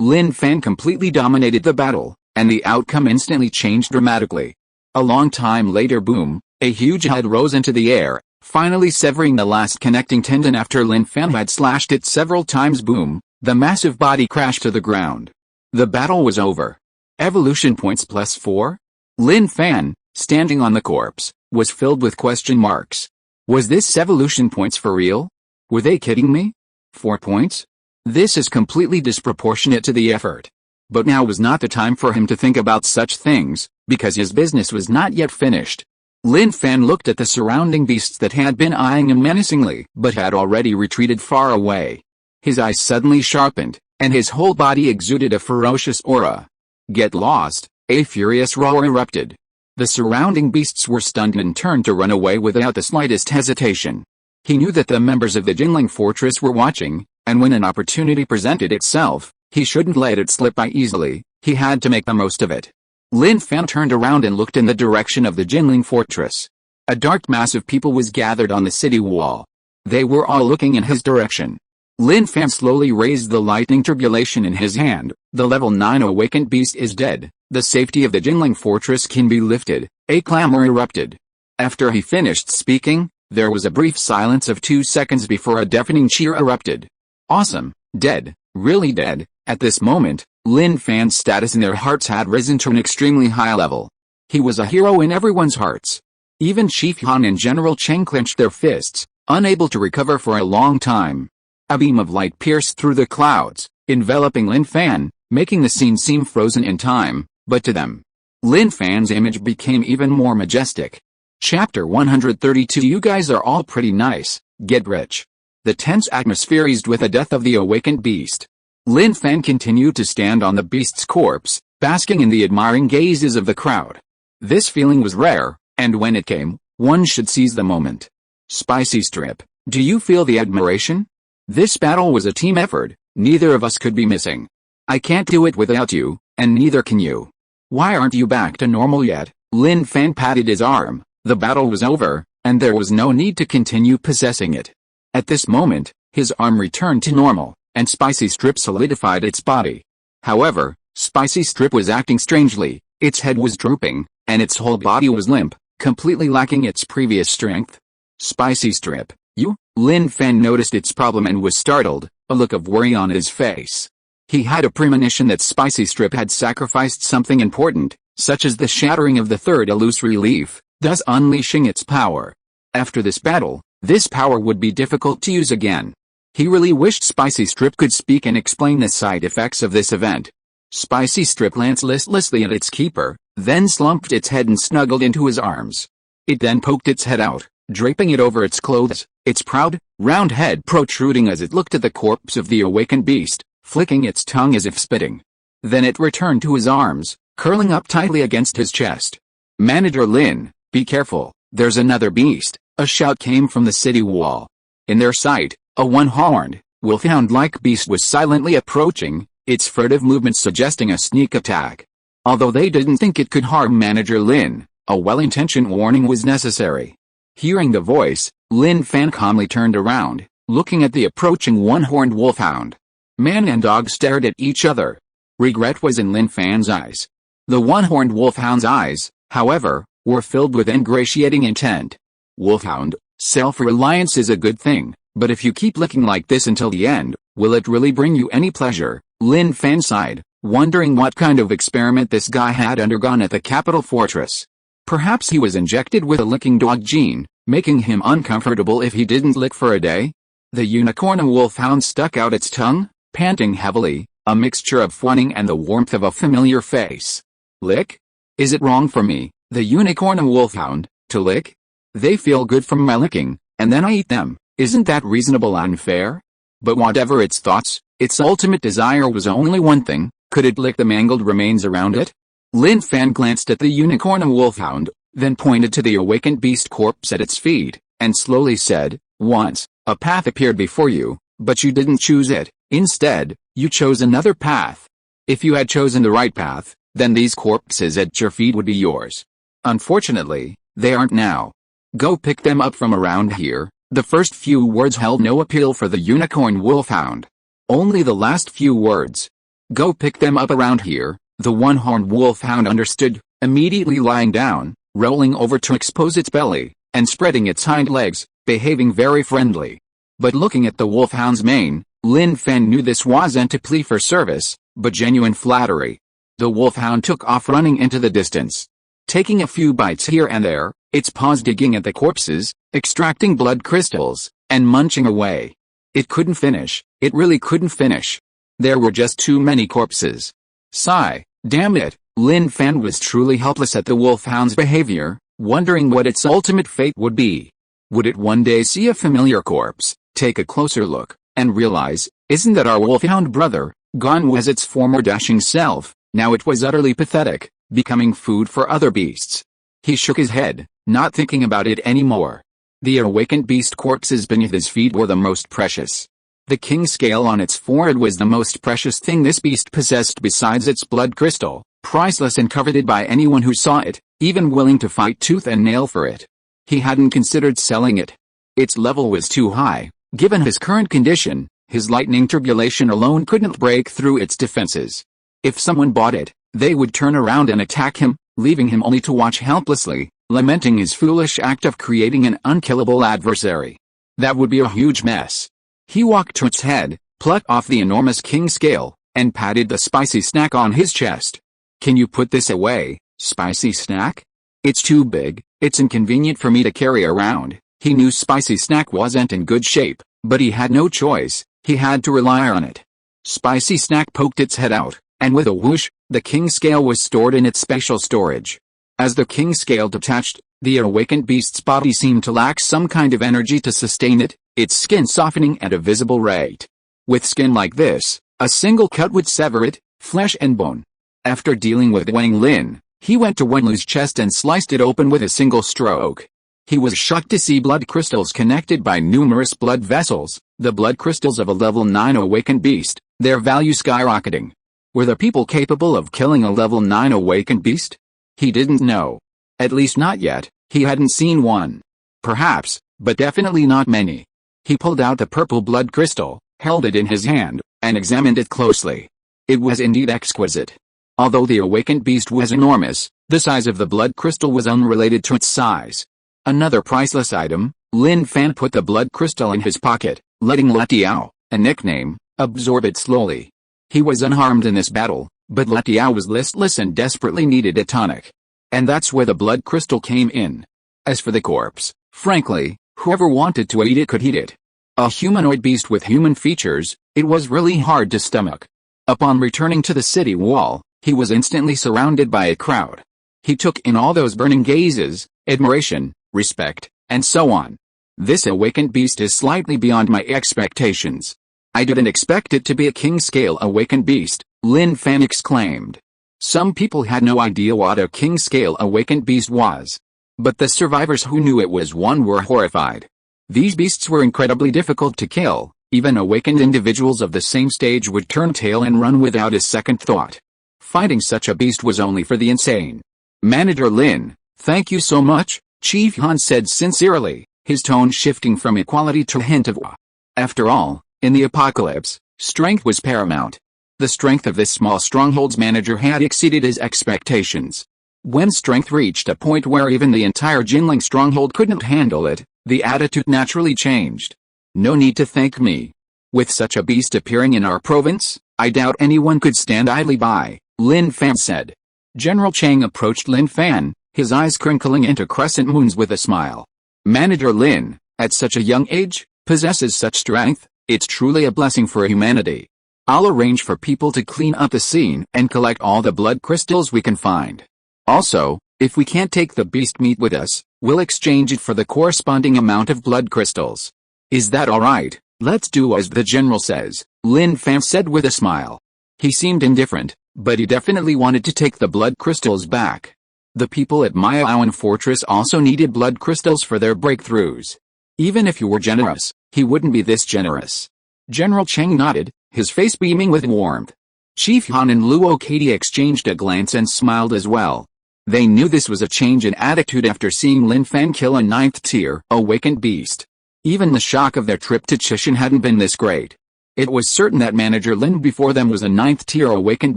Lin Fan completely dominated the battle, and the outcome instantly changed dramatically. A long time later, boom, a huge head rose into the air, finally severing the last connecting tendon after Lin Fan had slashed it several times. Boom, the massive body crashed to the ground. The battle was over. Evolution points +4? Lin Fan, standing on the corpse, was filled with question marks. Was this evolution points for real? Were they kidding me? 4 points? This is completely disproportionate to the effort. But now was not the time for him to think about such things, because his business was not yet finished. Lin Fan looked at the surrounding beasts that had been eyeing him menacingly, but had already retreated far away. His eyes suddenly sharpened, and his whole body exuded a ferocious aura. Get lost! A furious roar erupted. The surrounding beasts were stunned and turned to run away without the slightest hesitation. He knew that the members of the Jinling Fortress were watching, and when an opportunity presented itself, he shouldn't let it slip by easily. He had to make the most of it. Lin Fan turned around and looked in the direction of the Jinling Fortress. A dark mass of people was gathered on the city wall. They were all looking in his direction. Lin Fan slowly raised the lightning tribulation in his hand. The level 9 awakened beast is dead. The safety of the Jinling Fortress can be lifted. A clamor erupted. After he finished speaking, there was a brief silence of 2 seconds before a deafening cheer erupted. Awesome, dead, really dead. At this moment, Lin Fan's status in their hearts had risen to an extremely high level. He was a hero in everyone's hearts. Even Chief Han and General Cheng clenched their fists, unable to recover for a long time. A beam of light pierced through the clouds, enveloping Lin Fan, making the scene seem frozen in time, but to them, Lin Fan's image became even more majestic. Chapter 132. You guys are all pretty nice, get rich. The tense atmosphere eased with the death of the awakened beast. Lin Fan continued to stand on the beast's corpse, basking in the admiring gazes of the crowd. This feeling was rare, and when it came, one should seize the moment. Spicy Strip, do you feel the admiration? This battle was a team effort, neither of us could be missing. I can't do it without you, and neither can you. Why aren't you back to normal yet? Lin Fan patted his arm. The battle was over, and there was no need to continue possessing it. At this moment, his arm returned to normal, and Spicy Strip solidified its body. However, Spicy Strip was acting strangely. Its head was drooping, and its whole body was limp, completely lacking its previous strength. Spicy Strip, you? Lin Fan noticed its problem and was startled, a look of worry on his face. He had a premonition that Spicy Strip had sacrificed something important, such as the shattering of the third illusory leaf, thus unleashing its power. After this battle, this power would be difficult to use again. He really wished Spicy Strip could speak and explain the side effects of this event. Spicy Strip glanced listlessly at its keeper, then slumped its head and snuggled into his arms. It then poked its head out, draping it over its clothes, its proud, round head protruding as it looked at the corpse of the awakened beast, flicking its tongue as if spitting. Then it returned to his arms, curling up tightly against his chest. Manager Lin, be careful, there's another beast. A shout came from the city wall. In their sight, a one-horned, wolfhound-like beast was silently approaching, its furtive movements suggesting a sneak attack. Although they didn't think it could harm Manager Lin, a well-intentioned warning was necessary. Hearing the voice, Lin Fan calmly turned around, looking at the approaching one-horned wolfhound. Man and dog stared at each other. Regret was in Lin Fan's eyes. The one-horned wolfhound's eyes, however, were filled with ingratiating intent. Wolfhound, self-reliance is a good thing, but if you keep looking like this until the end, will it really bring you any pleasure? Lin Fan sighed, wondering what kind of experiment this guy had undergone at the capital fortress. Perhaps he was injected with a licking dog gene, making him uncomfortable if he didn't lick for a day? The unicorn wolfhound stuck out its tongue, panting heavily, a mixture of fawning and the warmth of a familiar face. Lick? Is it wrong for me, the unicorn wolfhound, to lick? They feel good from my licking, and then I eat them. Isn't that reasonable and fair? But whatever its thoughts, Its ultimate desire was only one thing: could it lick the mangled remains around it? Lin Fan glanced at the unicorn wolfhound, then pointed to the awakened beast corpse at its feet, and slowly said, "Once, a path appeared before you, but you didn't choose it. Instead, you chose another path. If you had chosen the right path, then these corpses at your feet would be yours. Unfortunately, they aren't now. Go pick them up from around here." The first few words held no appeal for the unicorn wolfhound. Only the last few words. "Go pick them up around here," the one-horned wolfhound understood, immediately lying down, rolling over to expose its belly, and spreading its hind legs, behaving very friendly. But looking at the wolfhound's mane, Lin Fan knew this wasn't a plea for service, but genuine flattery. The wolfhound took off running into the distance. Taking a few bites here and there, its paws digging at the corpses, extracting blood crystals, and munching away. It couldn't finish, it really couldn't finish. There were just too many corpses. Sigh, damn it, Lin Fan was truly helpless at the wolfhound's behavior, wondering what its ultimate fate would be. Would it one day see a familiar corpse, take a closer look, and realize, isn't that our wolfhound brother? Gone was its former dashing self, now it was utterly pathetic, becoming food for other beasts. He shook his head, not thinking about it anymore. The awakened beast corpses beneath his feet were the most precious. The king scale on its forehead was the most precious thing this beast possessed besides its blood crystal, priceless and coveted by anyone who saw it, even willing to fight tooth and nail for it. He hadn't considered selling it. Its level was too high. Given his current condition, his lightning turbulation alone couldn't break through its defenses. If someone bought it, they would turn around and attack him, leaving him only to watch helplessly, lamenting his foolish act of creating an unkillable adversary. That would be a huge mess. He walked to its head, plucked off the enormous king scale, and patted the spicy snack on his chest. "Can you put this away, spicy snack? It's too big, it's inconvenient for me to carry around." He knew spicy snack wasn't in good shape, but he had no choice, he had to rely on it. Spicy snack poked its head out, and with a whoosh, the king scale was stored in its special storage. As the king scale detached, the awakened beast's body seemed to lack some kind of energy to sustain it, its skin softening at a visible rate. With skin like this, a single cut would sever it, flesh and bone. After dealing with Wang Lin, he went to Wenlu's chest and sliced it open with a single stroke. He was shocked to see blood crystals connected by numerous blood vessels, the blood crystals of a level 9 awakened beast, their value skyrocketing. Were there people capable of killing a level 9 awakened beast? He didn't know. At least not yet, he hadn't seen one. Perhaps, but definitely not many. He pulled out the purple blood crystal, held it in his hand, and examined it closely. It was indeed exquisite. Although the awakened beast was enormous, the size of the blood crystal was unrelated to its size. Another priceless item, Lin Fan put the blood crystal in his pocket, letting Letiao, a nickname, absorb it slowly. He was unharmed in this battle, but Letiao was listless and desperately needed a tonic. And that's where the blood crystal came in. As for the corpse, frankly, whoever wanted to eat it could eat it. A humanoid beast with human features, it was really hard to stomach. Upon returning to the city wall, he was instantly surrounded by a crowd. He took in all those burning gazes, admiration, respect, and so on. This awakened beast is slightly beyond my expectations. I didn't expect it to be a king-scale awakened beast, Lin Fan exclaimed. Some people had no idea what a king-scale awakened beast was. But the survivors who knew it was one were horrified. These beasts were incredibly difficult to kill, even awakened individuals of the same stage would turn tail and run without a second thought. Fighting such a beast was only for the insane. "Manager Lin, thank you so much," Chief Han said sincerely, his tone shifting from equality to a hint of awe. After all, in the apocalypse, strength was paramount. The strength of this small stronghold's manager had exceeded his expectations. When strength reached a point where even the entire Jinling stronghold couldn't handle it, the attitude naturally changed. "No need to thank me. With such a beast appearing in our province, I doubt anyone could stand idly by," Lin Fan said. General Chang approached Lin Fan, his eyes crinkling into crescent moons with a smile. "Manager Lin, at such a young age, possesses such strength, it's truly a blessing for humanity. I'll arrange for people to clean up the scene and collect all the blood crystals we can find. Also, if we can't take the beast meat with us, we'll exchange it for the corresponding amount of blood crystals. Is that alright?" Let's do as the general says, Lin Fan said with a smile. He seemed indifferent, but he definitely wanted to take the blood crystals back. The people at Miaoan Fortress also needed blood crystals for their breakthroughs. Even if he were generous, he wouldn't be this generous. General Cheng nodded, his face beaming with warmth. Chief Han and Luo Katie exchanged a glance and smiled as well. They knew this was a change in attitude after seeing Lin Fan kill a 9th-tier, awakened beast. Even the shock of their trip to Chishan hadn't been this great. It was certain that Manager Lin before them was a 9th-tier awakened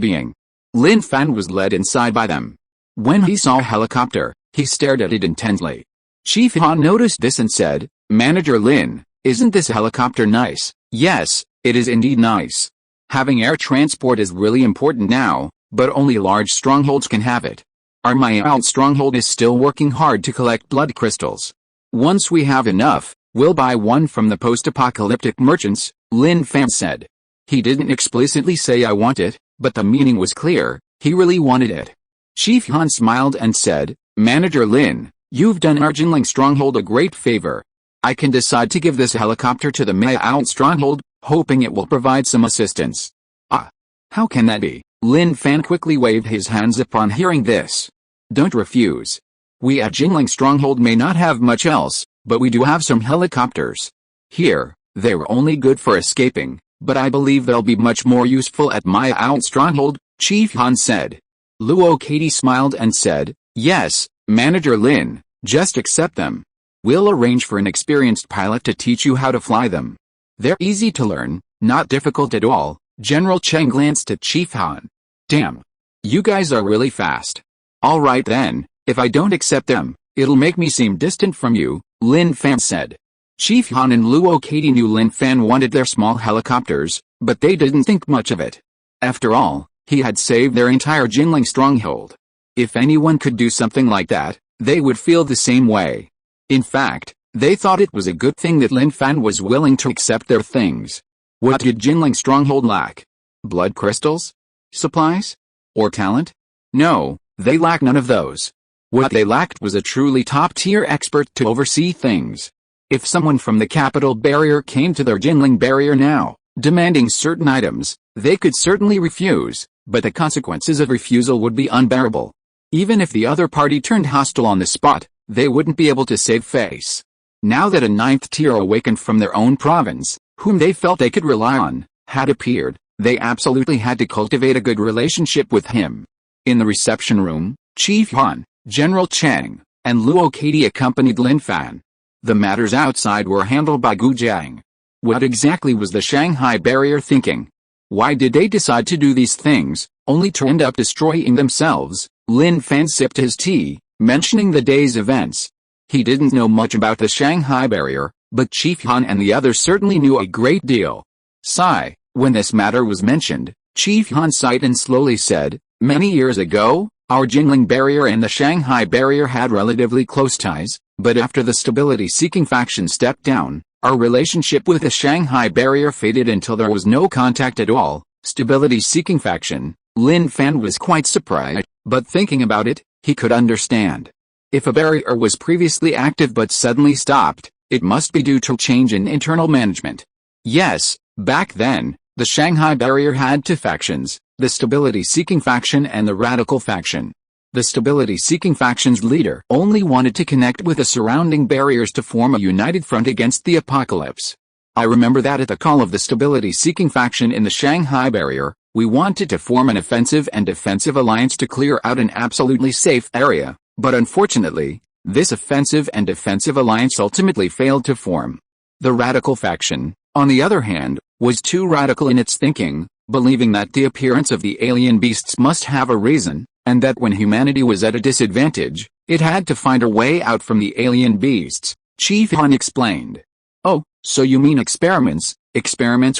being. Lin Fan was led inside by them. When he saw a helicopter, he stared at it intently. Chief Han noticed this and said, Manager Lin, isn't this helicopter nice? Yes, it is indeed nice. Having air transport is really important now, but only large strongholds can have it. Our Miao stronghold is still working hard to collect blood crystals. Once we have enough, we'll buy one from the post-apocalyptic merchants, Lin Fan said. He didn't explicitly say I want it, but the meaning was clear, he really wanted it. Chief Han smiled and said, Manager Lin, you've done our Jinling stronghold a great favor. I can decide to give this helicopter to the Miao stronghold, hoping it will provide some assistance. Ah. How can that be? Lin Fan quickly waved his hands upon hearing this. Don't refuse. We at Jinling stronghold may not have much else, but we do have some helicopters. Here, they were only good for escaping, but I believe they'll be much more useful at Miao stronghold, Chief Han said. Luo Katie smiled and said, Yes, Manager Lin, just accept them. We'll arrange for an experienced pilot to teach you how to fly them. They're easy to learn, not difficult at all. General Cheng glanced at Chief Han. Damn. You guys are really fast. Alright then, if I don't accept them, it'll make me seem distant from you, Lin Fan said. Chief Han and Luo Katie knew Lin Fan wanted their small helicopters, but they didn't think much of it. After all, he had saved their entire Jinling stronghold. If anyone could do something like that, they would feel the same way. In fact, they thought it was a good thing that Lin Fan was willing to accept their things. What did Jinling stronghold lack? Blood crystals? Supplies? Or talent? No, they lacked none of those. What they lacked was a truly top-tier expert to oversee things. If someone from the capital barrier came to their Jinling barrier now, demanding certain items, they could certainly refuse, but the consequences of refusal would be unbearable. Even if the other party turned hostile on the spot, they wouldn't be able to save face. Now that a 9th-tier awakened from their own province, whom they felt they could rely on, had appeared, they absolutely had to cultivate a good relationship with him. In the reception room, Chief Han, General Cheng, and Luo Katie accompanied Lin Fan. The matters outside were handled by Gu Jiang. What exactly was the Shanghai barrier thinking? Why did they decide to do these things, only to end up destroying themselves? Lin Fan sipped his tea, mentioning the day's events. He didn't know much about the Shanghai barrier, but Chief Han and the others certainly knew a great deal. Sigh. When this matter was mentioned, Chief Han sighed and slowly said, Many years ago, our Jinling barrier and the Shanghai barrier had relatively close ties, but after the stability-seeking faction stepped down, our relationship with the Shanghai barrier faded until there was no contact at all. Stability-seeking faction. Lin Fan was quite surprised, but thinking about it, he could understand. If a barrier was previously active but suddenly stopped, it must be due to change in internal management. Yes, back then, the Shanghai barrier had two factions, the stability-seeking faction and the radical faction. The stability-seeking faction's leader only wanted to connect with the surrounding barriers to form a united front against the apocalypse. I remember that at the call of the stability-seeking faction in the Shanghai barrier, we wanted to form an offensive and defensive alliance to clear out an absolutely safe area, but unfortunately, this offensive and defensive alliance ultimately failed to form. The radical faction, on the other hand, was too radical in its thinking, believing that the appearance of the alien beasts must have a reason, and that when humanity was at a disadvantage, it had to find a way out from the alien beasts, Chief Han explained. Oh, so you mean experiments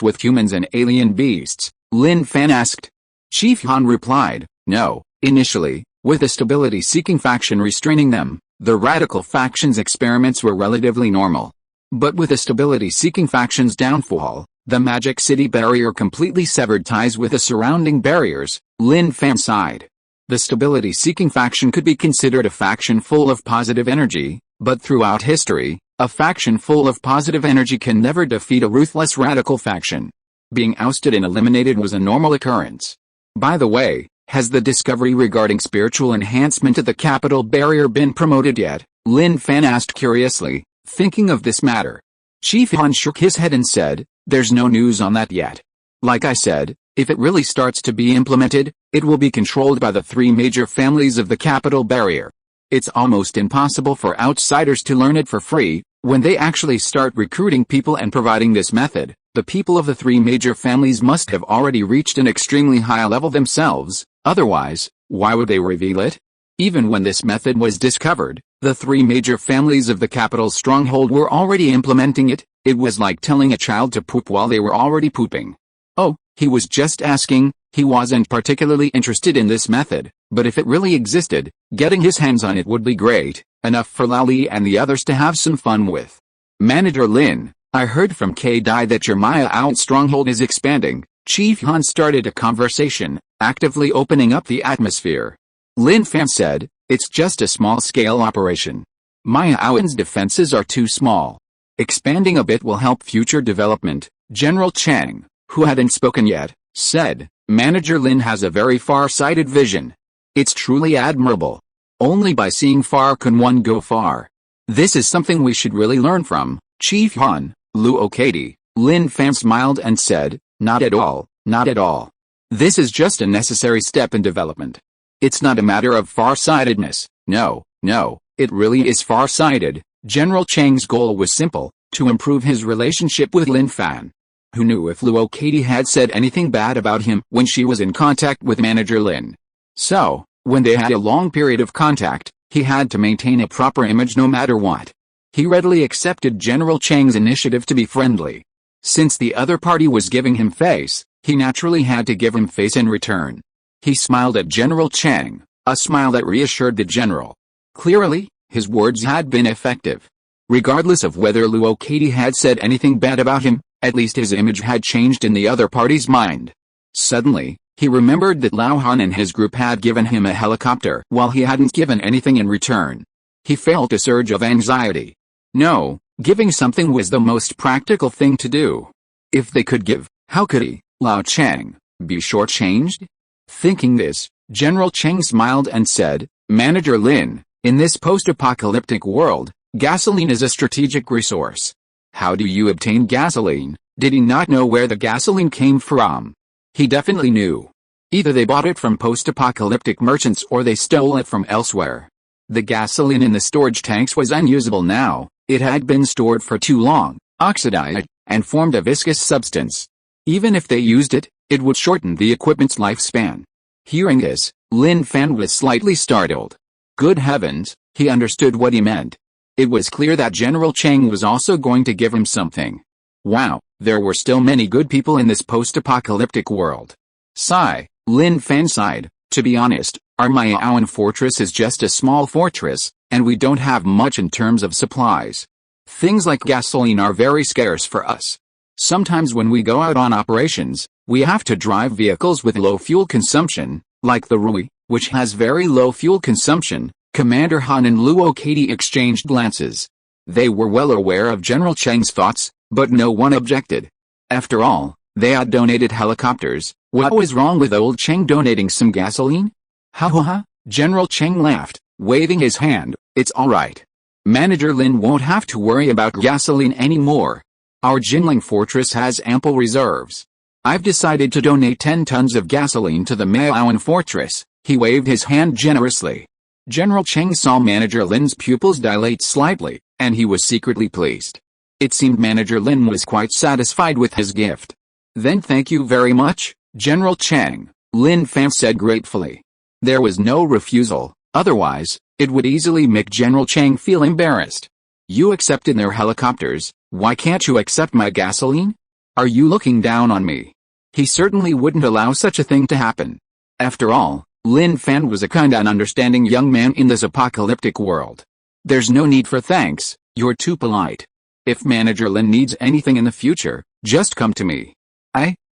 with humans and alien beasts? Lin Fan asked. Chief Han replied, no, initially, with the stability-seeking faction restraining them, the radical faction's experiments were relatively normal. But with the stability-seeking faction's downfall, the Magic City barrier completely severed ties with the surrounding barriers. Lin Fan sighed. The stability-seeking faction could be considered a faction full of positive energy, but throughout history, A faction full of positive energy can never defeat a ruthless radical faction. Being ousted and eliminated was a normal occurrence. By the way, has the discovery regarding spiritual enhancement of the capital barrier been promoted yet? Lin Fan asked curiously, thinking of this matter. Chief Han shook his head and said, there's no news on that yet. Like I said, if it really starts to be implemented, it will be controlled by the three major families of the capital barrier. It's almost impossible for outsiders to learn it for free. When they actually start recruiting people and providing this method, the people of the three major families must have already reached an extremely high level themselves, otherwise, why would they reveal it? Even when this method was discovered, the three major families of the capital stronghold were already implementing it. It was like telling a child to poop while they were already pooping. Oh, he was just asking. He wasn't particularly interested in this method, but if it really existed, getting his hands on it would be great, enough for Lali and the others to have some fun with. Manager Lin, I heard from K-Dai that your Maya Out stronghold is expanding. Chief Han started a conversation, actively opening up the atmosphere. Lin Fan said, it's just a small-scale operation. Maya Out's defenses are too small. Expanding a bit will help future development. General Chang, who hadn't spoken yet, said, Manager Lin has a very far-sighted vision. It's truly admirable. Only by seeing far can one go far. This is something we should really learn from. Chief Han, Luo Katie, Lin Fan smiled and said, not at all, not at all. This is just a necessary step in development. It's not a matter of far-sightedness. No, it really is far-sighted. General Chang's goal was simple, to improve his relationship with Lin Fan. Who knew if Luo Katie had said anything bad about him when she was in contact with Manager Lin? So, when they had a long period of contact, he had to maintain a proper image no matter what. He readily accepted General Chang's initiative to be friendly. Since the other party was giving him face, he naturally had to give him face in return. He smiled at General Chang, a smile that reassured the general. Clearly, his words had been effective. Regardless of whether Luo Katie had said anything bad about him, at least his image had changed in the other party's mind. Suddenly, he remembered that Lao Han and his group had given him a helicopter while he hadn't given anything in return. He felt a surge of anxiety. No, giving something was the most practical thing to do. If they could give, how could he, Lao Chang, be shortchanged? Thinking this, General Chang smiled and said, Manager Lin, in this post-apocalyptic world, gasoline is a strategic resource. How do you obtain gasoline? Did he not know where the gasoline came from? He definitely knew. Either they bought it from post-apocalyptic merchants or they stole it from elsewhere. The gasoline in the storage tanks was unusable now. It had been stored for too long, oxidized, and formed a viscous substance. Even if they used it, it would shorten the equipment's lifespan. Hearing this, Lin Fan was slightly startled. Good heavens, he understood what he meant. It was clear that General Chang was also going to give him something. Wow, there were still many good people in this post-apocalyptic world. Sigh, Lin Fan sighed. To be honest, our Mayaoan fortress is just a small fortress, and we don't have much in terms of supplies. Things like gasoline are very scarce for us. Sometimes when we go out on operations, we have to drive vehicles with low fuel consumption, like the Rui, which has very low fuel consumption. Commander Han and Luo Katie exchanged glances. They were well aware of General Chang's thoughts, but no one objected. After all, they had donated helicopters. What was wrong with old Chang donating some gasoline? Ha ha ha, General Chang laughed, waving his hand. It's alright. Manager Lin won't have to worry about gasoline anymore. Our Jinling fortress has ample reserves. I've decided to donate 10 tons of gasoline to the Mayaoan fortress. He waved his hand generously. General Chang saw Manager Lin's pupils dilate slightly, and he was secretly pleased. It seemed Manager Lin was quite satisfied with his gift. Then thank you very much, General Chang, Lin Fan said gratefully. There was no refusal, otherwise, it would easily make General Chang feel embarrassed. You accepted their helicopters, why can't you accept my gasoline? Are you looking down on me? He certainly wouldn't allow such a thing to happen. After all, Lin Fan was a kind and understanding young man in this apocalyptic world. There's no need for thanks, you're too polite. If Manager Lin needs anything in the future, just come to me.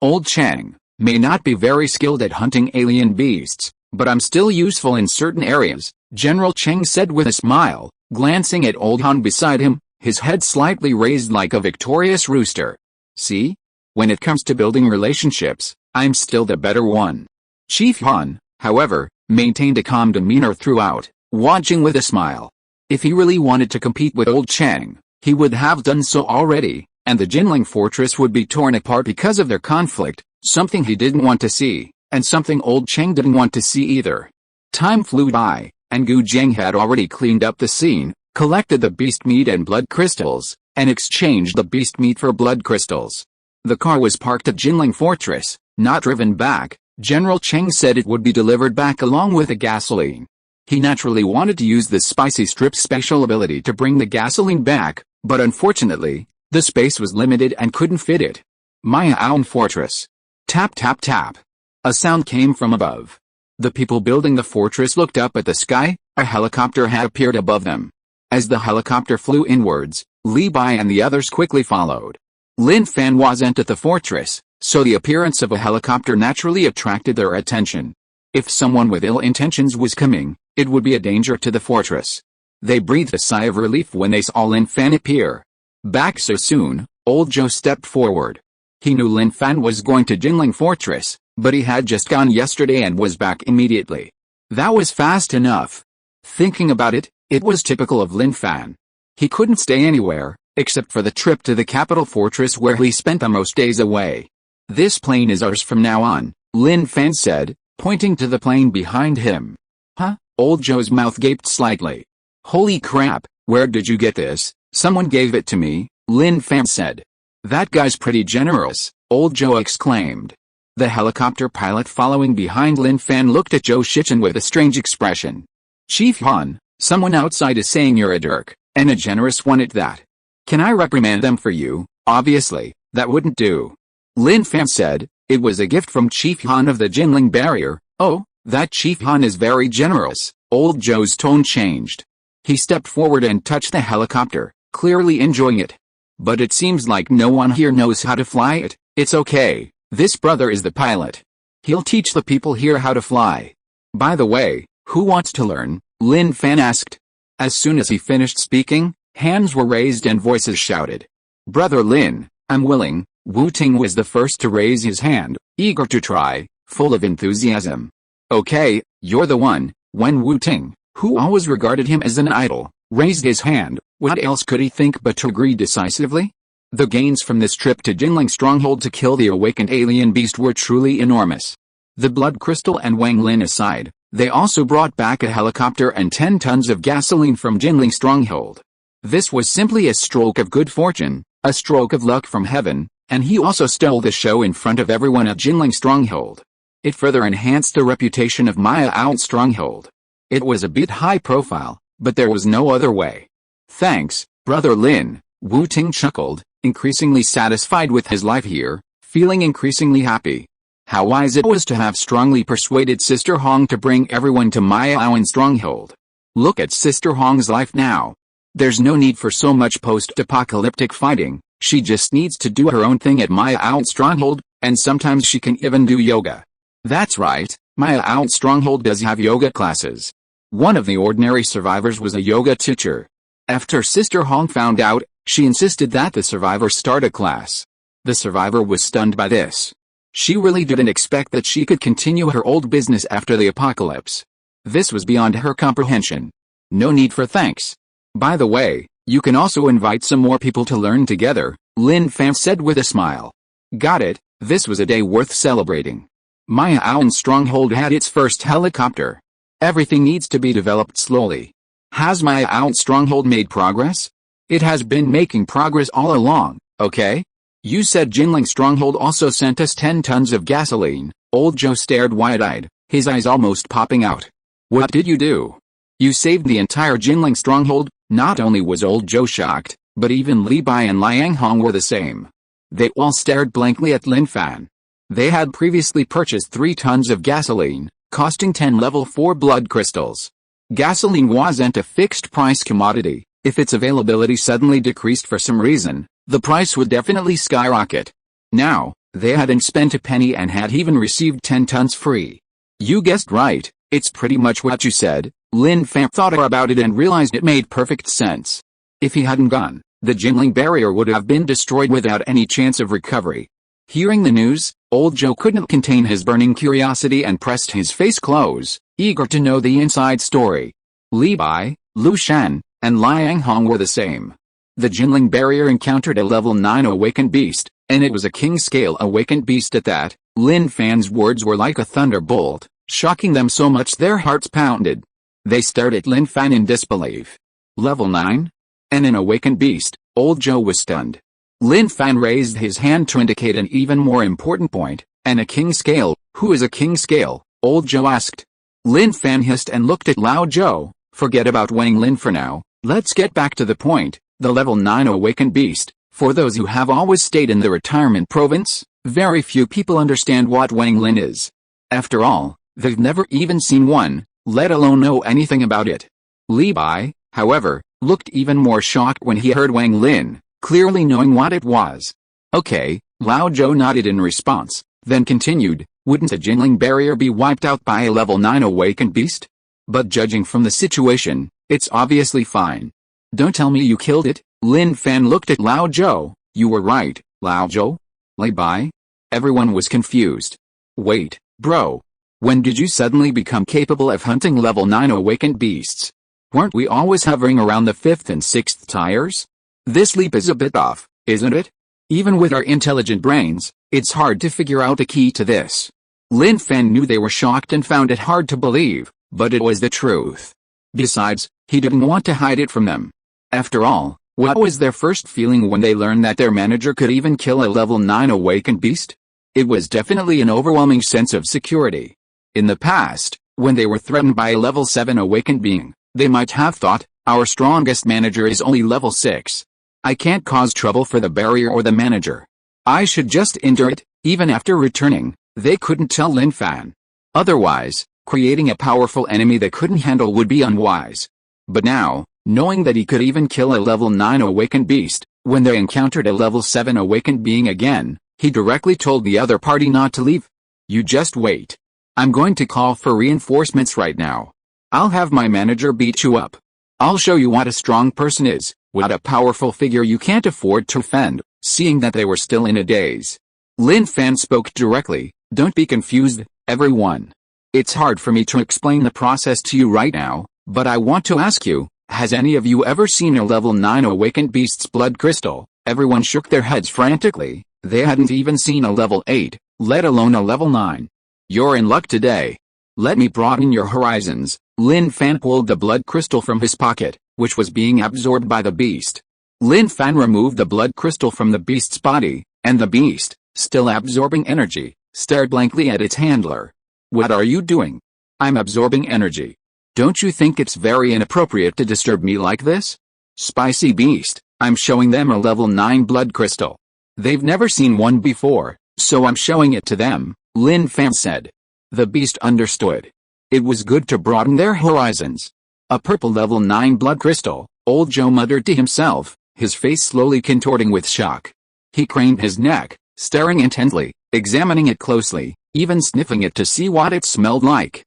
Old Chang, may not be very skilled at hunting alien beasts, but I'm still useful in certain areas, General Chang said with a smile, glancing at old Han beside him. his head slightly raised like a victorious rooster. See? When it comes to building relationships, I'm still the better one. Chief Han, however, maintained a calm demeanor throughout, watching with a smile. If he really wanted to compete with old Chang, he would have done so already, and the Jinling fortress would be torn apart because of their conflict, something he didn't want to see, and something old Chang didn't want to see either. Time flew by, and Gu Jiang had already cleaned up the scene, collected the beast meat and blood crystals, and exchanged the beast meat for blood crystals. The car was parked at Jinling Fortress, not driven back. General Cheng said it would be delivered back along with the gasoline. He naturally wanted to use the spicy strip special ability to bring the gasoline back, but unfortunately, the space was limited and couldn't fit it. Maya Aon Fortress. Tap tap tap. A sound came from above. The people building the fortress looked up at the sky. A helicopter had appeared above them. As the helicopter flew inwards, Li Bai and the others quickly followed. Lin Fan wasn't at the fortress, so the appearance of a helicopter naturally attracted their attention. If someone with ill intentions was coming, it would be a danger to the fortress. They breathed a sigh of relief when they saw Lin Fan appear. Back so soon, old Zhou stepped forward. He knew Lin Fan was going to Jinling Fortress, but he had just gone yesterday and was back immediately. That was fast enough. Thinking about it, it was typical of Lin Fan. He couldn't stay anywhere, except for the trip to the capital fortress where he spent the most days away. This plane is ours from now on, Lin Fan said, pointing to the plane behind him. Huh? Old Zhou's mouth gaped slightly. Holy crap, where did you get this? Someone gave it to me, Lin Fan said. That guy's pretty generous, old Zhou exclaimed. The helicopter pilot following behind Lin Fan looked at Zhou Shichen with a strange expression. Chief Han, someone outside is saying you're a jerk, and a generous one at that. Can I reprimand them for you? Obviously, that wouldn't do. Lin Fan said, it was a gift from Chief Han of the Jinling barrier. Oh, that Chief Han is very generous. Old Zhou's tone changed. He stepped forward and touched the helicopter, clearly enjoying it. But it seems like no one here knows how to fly it. It's okay, this brother is the pilot. He'll teach the people here how to fly. By the way, who wants to learn? Lin Fan asked. As soon as he finished speaking, hands were raised and voices shouted. Brother Lin, I'm willing. Wu Ting was the first to raise his hand, eager to try, full of enthusiasm. Okay, you're the one. When Wu Ting, who always regarded him as an idol, raised his hand, what else could he think but to agree decisively? The gains from this trip to Jinling Stronghold to kill the awakened alien beast were truly enormous. The blood crystal and Wang Lin aside, they also brought back a helicopter and 10 tons of gasoline from Jinling Stronghold. This was simply a stroke of good fortune, a stroke of luck from heaven, and he also stole the show in front of everyone at Jinling Stronghold. It further enhanced the reputation of Maya Out Stronghold. It was a bit high profile, but there was no other way. Thanks, Brother Lin, Wu Ting chuckled, increasingly satisfied with his life here, feeling increasingly happy. How wise it was to have strongly persuaded Sister Hong to bring everyone to Maya Aowen Stronghold. Look at Sister Hong's life now. There's no need for so much post-apocalyptic fighting, she just needs to do her own thing at Maya Aowen Stronghold, and sometimes she can even do yoga. That's right, Maya Aowen Stronghold does have yoga classes. One of the ordinary survivors was a yoga teacher. After Sister Hong found out, she insisted that the survivor start a class. The survivor was stunned by this. She really didn't expect that she could continue her old business after the apocalypse. This was beyond her comprehension. No need for thanks. By the way, you can also invite some more people to learn together, Lin Fan said with a smile. Got it, this was a day worth celebrating. Maya Aowen Stronghold had its first helicopter. Everything needs to be developed slowly. Has Maya Aowen Stronghold made progress? It has been making progress all along, okay? You said Jinling Stronghold also sent us 10 tons of gasoline. Old Zhou stared wide-eyed, his eyes almost popping out. What did you do? You saved the entire Jinling Stronghold. Not only was old Zhou shocked, but even Li Bai and Liang Hong were the same. They all stared blankly at Lin Fan. They had previously purchased 3 tons of gasoline, costing 10 level 4 blood crystals. Gasoline wasn't a fixed-price commodity. If its availability suddenly decreased for some reason, the price would definitely skyrocket. Now, they hadn't spent a penny and had even received 10 tons free. You guessed right, it's pretty much what you said. Lin Fan thought about it and realized it made perfect sense. If he hadn't gone, the Jinling barrier would have been destroyed without any chance of recovery. Hearing the news, old Joe couldn't contain his burning curiosity and pressed his face close, eager to know the inside story. Li Bai, Lu Shan, and Liang Hong were the same. The Jinling barrier encountered a level 9 awakened beast, and it was a king-scale awakened beast at that. Lin Fan's words were like a thunderbolt, shocking them so much their hearts pounded. They stared at Lin Fan in disbelief. Level 9? And an awakened beast? Old Joe was stunned. Lin Fan raised his hand to indicate an even more important point. And a king scale? Who is a king scale? Old Joe asked. Lin Fan hissed and looked at Lao Zhou. Forget about Wang Lin for now, let's get back to the point. The level 9 awakened beast. For those who have always stayed in the retirement province, very few people understand what Wang Lin is. After all, they've never even seen one, let alone know anything about it. Li Bai, however, looked even more shocked when he heard Wang Lin, clearly knowing what it was. Okay, Lao Zhou nodded in response, then continued, wouldn't a Jinling barrier be wiped out by a level 9 awakened beast? But judging from the situation, it's obviously fine. Don't tell me you killed it. Lin Fan looked at Lao Zhou. You were right, Lao Zhou? Li Bai? Everyone was confused. Wait, bro. When did you suddenly become capable of hunting level 9 awakened beasts? Weren't we always hovering around the 5th and 6th tiers? This leap is a bit off, isn't it? Even with our intelligent brains, it's hard to figure out the key to this. Lin Fan knew they were shocked and found it hard to believe, but it was the truth. Besides, he didn't want to hide it from them. After all, what was their first feeling when they learned that their manager could even kill a level 9 awakened beast? It was definitely an overwhelming sense of security. In the past, when they were threatened by a level 7 awakened being, they might have thought, our strongest manager is only level 6. I can't cause trouble for the barrier or the manager. I should just endure it. Even after returning, they couldn't tell Lin Fan. Otherwise, creating a powerful enemy they couldn't handle would be unwise. But now, knowing that he could even kill a level 9 awakened beast, when they encountered a level 7 awakened being again, he directly told the other party not to leave. You just wait. I'm going to call for reinforcements right now. I'll have my manager beat you up. I'll show you what a strong person is, what a powerful figure you can't afford to offend. Seeing that they were still in a daze, Lin Fan spoke directly. Don't be confused, everyone. It's hard for me to explain the process to you right now, but I want to ask you, has any of you ever seen a level 9 awakened beast's blood crystal? Everyone shook their heads frantically. They hadn't even seen a level 8, let alone a level 9. You're in luck today. Let me broaden your horizons. Lin Fan pulled the blood crystal from his pocket, which was being absorbed by the beast. Lin Fan removed the blood crystal from the beast's body, and the beast, still absorbing energy, stared blankly at its handler. What are you doing? I'm absorbing energy. Don't you think it's very inappropriate to disturb me like this? Spicy beast, I'm showing them a level 9 blood crystal. They've never seen one before, so I'm showing it to them, Lin Fan said. The beast understood. It was good to broaden their horizons. A purple level 9 blood crystal, old Joe muttered to himself, his face slowly contorting with shock. He craned his neck, staring intently, examining it closely, even sniffing it to see what it smelled like.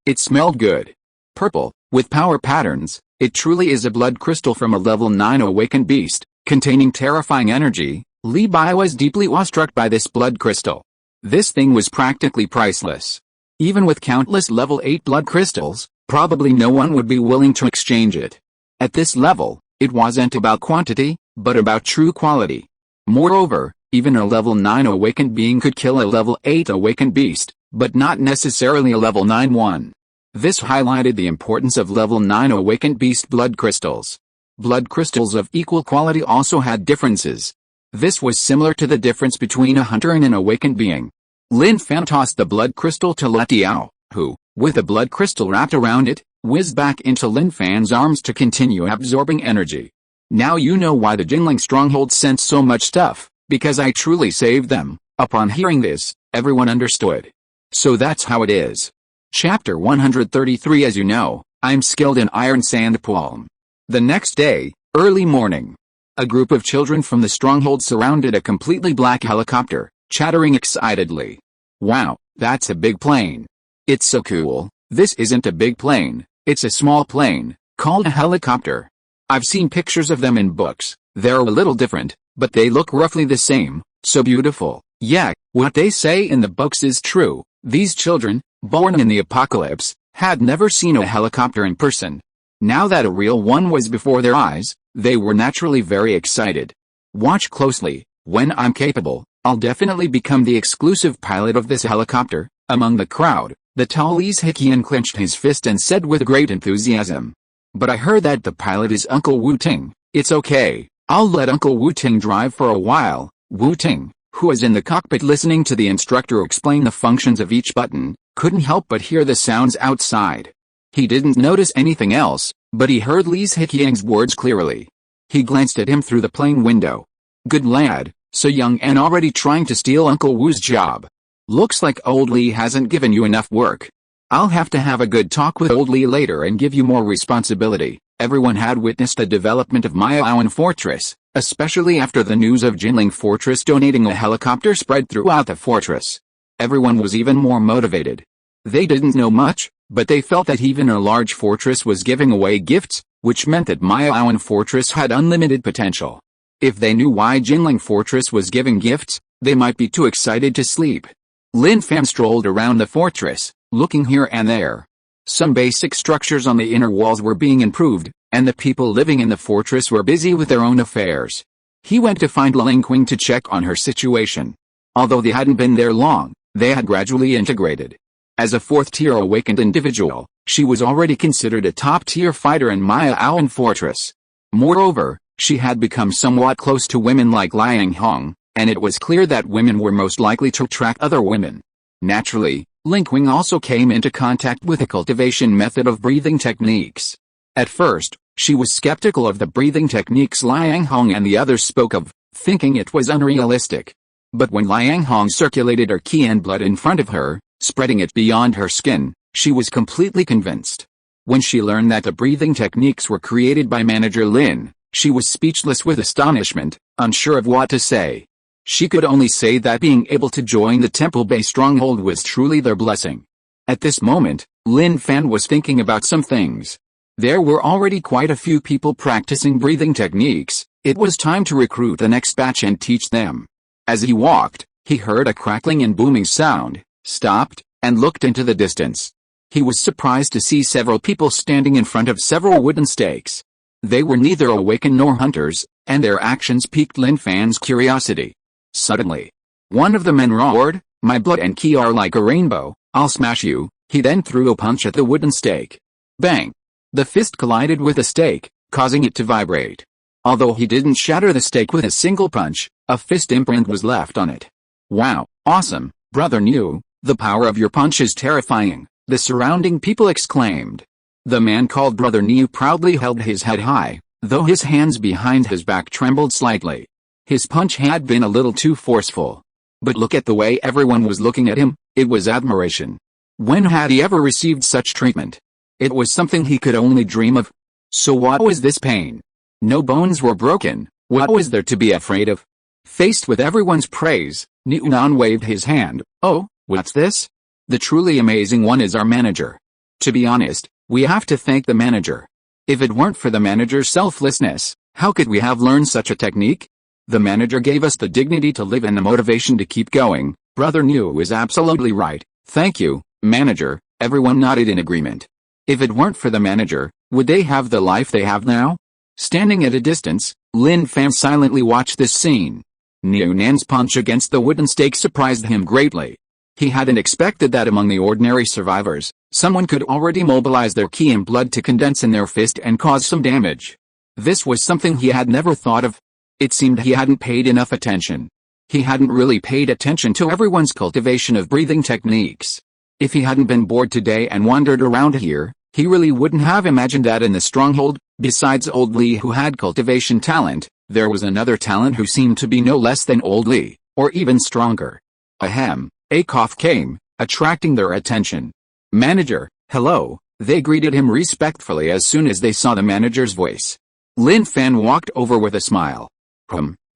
It smelled good. Purple, with power patterns, it truly is a blood crystal from a level 9 awakened beast, containing terrifying energy. Li Bai was deeply awestruck by this blood crystal. This thing was practically priceless. Even with countless level 8 blood crystals, probably no one would be willing to exchange it. At this level, it wasn't about quantity, but about true quality. Moreover, even a level 9 awakened being could kill a level 8 awakened beast, but not necessarily a level 9 one. This highlighted the importance of level 9 awakened beast blood crystals. Blood crystals of equal quality also had differences. This was similar to the difference between a hunter and an awakened being. Lin Fan tossed the blood crystal to Letiao, who, with a blood crystal wrapped around it, whizzed back into Lin Fan's arms to continue absorbing energy. Now you know why the Jinling stronghold sent so much stuff, because I truly saved them. Upon hearing this, everyone understood. So that's how it is. Chapter 133. As you know, I'm skilled in iron sand palm. The next day, early morning, a group of children from the stronghold surrounded a completely black helicopter, chattering excitedly. Wow, that's a big plane. It's so cool. This isn't a big plane, it's a small plane, called a helicopter. I've seen pictures of them in books. They're a little different, but they look roughly the same, so beautiful. Yeah, what they say in the books is true. These children, born in the apocalypse, had never seen a helicopter in person. Now that a real one was before their eyes, they were naturally very excited. Watch closely. When I'm capable, I'll definitely become the exclusive pilot of this helicopter. Among the crowd, the tall Lee Hikian clenched his fist and said with great enthusiasm. But I heard that the pilot is Uncle Wu-Ting. It's okay, I'll let Uncle Wu-Ting drive for a while. Wu-Ting, who was in the cockpit listening to the instructor explain the functions of each button, couldn't help but hear the sounds outside. He didn't notice anything else, but he heard Lee Hikian's words clearly. He glanced at him through the plane window. Good lad, so young and already trying to steal Uncle Wu's job. Looks like old Lee hasn't given you enough work. I'll have to have a good talk with old Lee later and give you more responsibility. Everyone had witnessed the development of Mayaoan Fortress, especially after the news of Jinling Fortress donating a helicopter spread throughout the fortress. Everyone was even more motivated. They didn't know much, but they felt that even a large fortress was giving away gifts, which meant that Mayaoan Fortress had unlimited potential. If they knew why Jinling Fortress was giving gifts, they might be too excited to sleep. Lin Fan strolled around the fortress, looking here and there. Some basic structures on the inner walls were being improved, and the people living in the fortress were busy with their own affairs. He went to find Ling Qing to check on her situation. Although they hadn't been there long, they had gradually integrated. As a fourth-tier awakened individual, she was already considered a top-tier fighter in Mayaoan Fortress. Moreover, she had become somewhat close to women like Liang Hong, and it was clear that women were most likely to attract other women. Naturally, Ling Qing also came into contact with a cultivation method of breathing techniques. At first, she was skeptical of the breathing techniques Liang Hong and the others spoke of, thinking it was unrealistic. But when Liang Hong circulated her qi and blood in front of her, spreading it beyond her skin, she was completely convinced. When she learned that the breathing techniques were created by Manager Lin, she was speechless with astonishment, unsure of what to say. She could only say that being able to join the Temple Bay stronghold was truly their blessing. At this moment, Lin Fan was thinking about some things. There were already quite a few people practicing breathing techniques. It was time to recruit the next batch and teach them. As he walked, he heard a crackling and booming sound, stopped, and looked into the distance. He was surprised to see several people standing in front of several wooden stakes. They were neither awakened nor hunters, and their actions piqued Lin Fan's curiosity. Suddenly, one of the men roared, "My blood and ki are like a rainbow, I'll smash you." He then threw a punch at the wooden stake. Bang! The fist collided with the stake, causing it to vibrate. Although he didn't shatter the stake with a single punch, a fist imprint was left on it. "Wow, awesome, Brother Niu, the power of your punch is terrifying," the surrounding people exclaimed. The man called Brother Niu proudly held his head high, though his hands behind his back trembled slightly. His punch had been a little too forceful. But look at the way everyone was looking at him, it was admiration. When had he ever received such treatment? It was something he could only dream of. So what was this pain? No bones were broken, what was there to be afraid of? Faced with everyone's praise, Niunan waved his hand. "Oh, what's this? The truly amazing one is our manager. To be honest, we have to thank the manager. If it weren't for the manager's selflessness, how could we have learned such a technique? The manager gave us the dignity to live and the motivation to keep going." Brother Niu is absolutely right. "Thank you, manager," everyone nodded in agreement. If it weren't for the manager, would they have the life they have now? Standing at a distance, Lin Fan silently watched this scene. Niu Nan's punch against the wooden stake surprised him greatly. He hadn't expected that among the ordinary survivors, someone could already mobilize their ki and blood to condense in their fist and cause some damage. This was something he had never thought of. It seemed he hadn't paid enough attention. He hadn't really paid attention to everyone's cultivation of breathing techniques. If he hadn't been bored today and wandered around here, he really wouldn't have imagined that in the stronghold. Besides Old Lee, who had cultivation talent, there was another talent who seemed to be no less than Old Lee, or even stronger. Ahem, a cough came, attracting their attention. "Manager, hello," they greeted him respectfully as soon as they saw the manager's voice. Lin Fan walked over with a smile.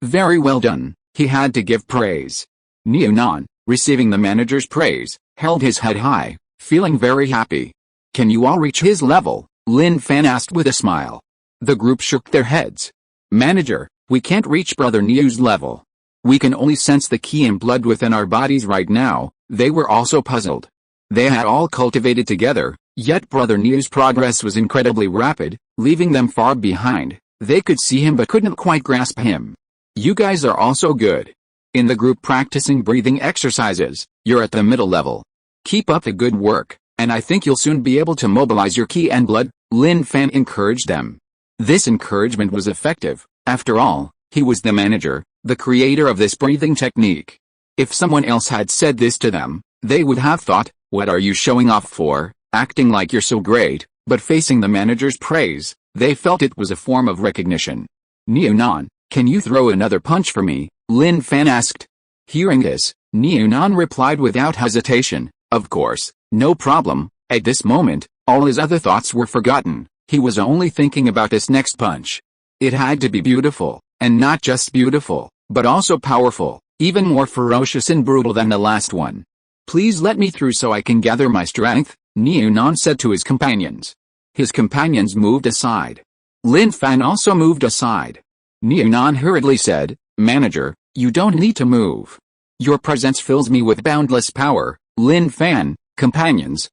Very well done," he had to give praise. Niunan, receiving the manager's praise, held his head high, feeling very happy. "Can you all reach his level?" Lin Fan asked with a smile. The group shook their heads. "Manager, We can't reach Brother Niu's level. We can only sense the ki and blood within our bodies right now." They were also puzzled. They had all cultivated together, yet Brother Niu's progress was incredibly rapid, leaving them far behind. They could see him but couldn't quite grasp him. "You guys are also good. In the group practicing breathing exercises, you're at the middle level. Keep up the good work, and I think you'll soon be able to mobilize your ki and blood," Lin Fan encouraged them. This encouragement was effective. After all, he was the manager, the creator of this breathing technique. If someone else had said this to them, they would have thought, "What are you showing off for, acting like you're so great?" But facing the manager's praise, they felt it was a form of recognition. "Niu-nan, can you throw another punch for me?" Lin Fan asked. Hearing this, Niu-nan replied without hesitation, "Of course, no problem." At this moment, all his other thoughts were forgotten. He was only thinking about this next punch. It had to be beautiful, and not just beautiful, but also powerful, even more ferocious and brutal than the last one. "Please let me through so I can gather my strength," Niu-nan said to his companions. His companions moved aside. Lin Fan also moved aside. Niu-nan hurriedly said, "Manager, you don't need to move. Your presence fills me with boundless power." Lin Fan, companions,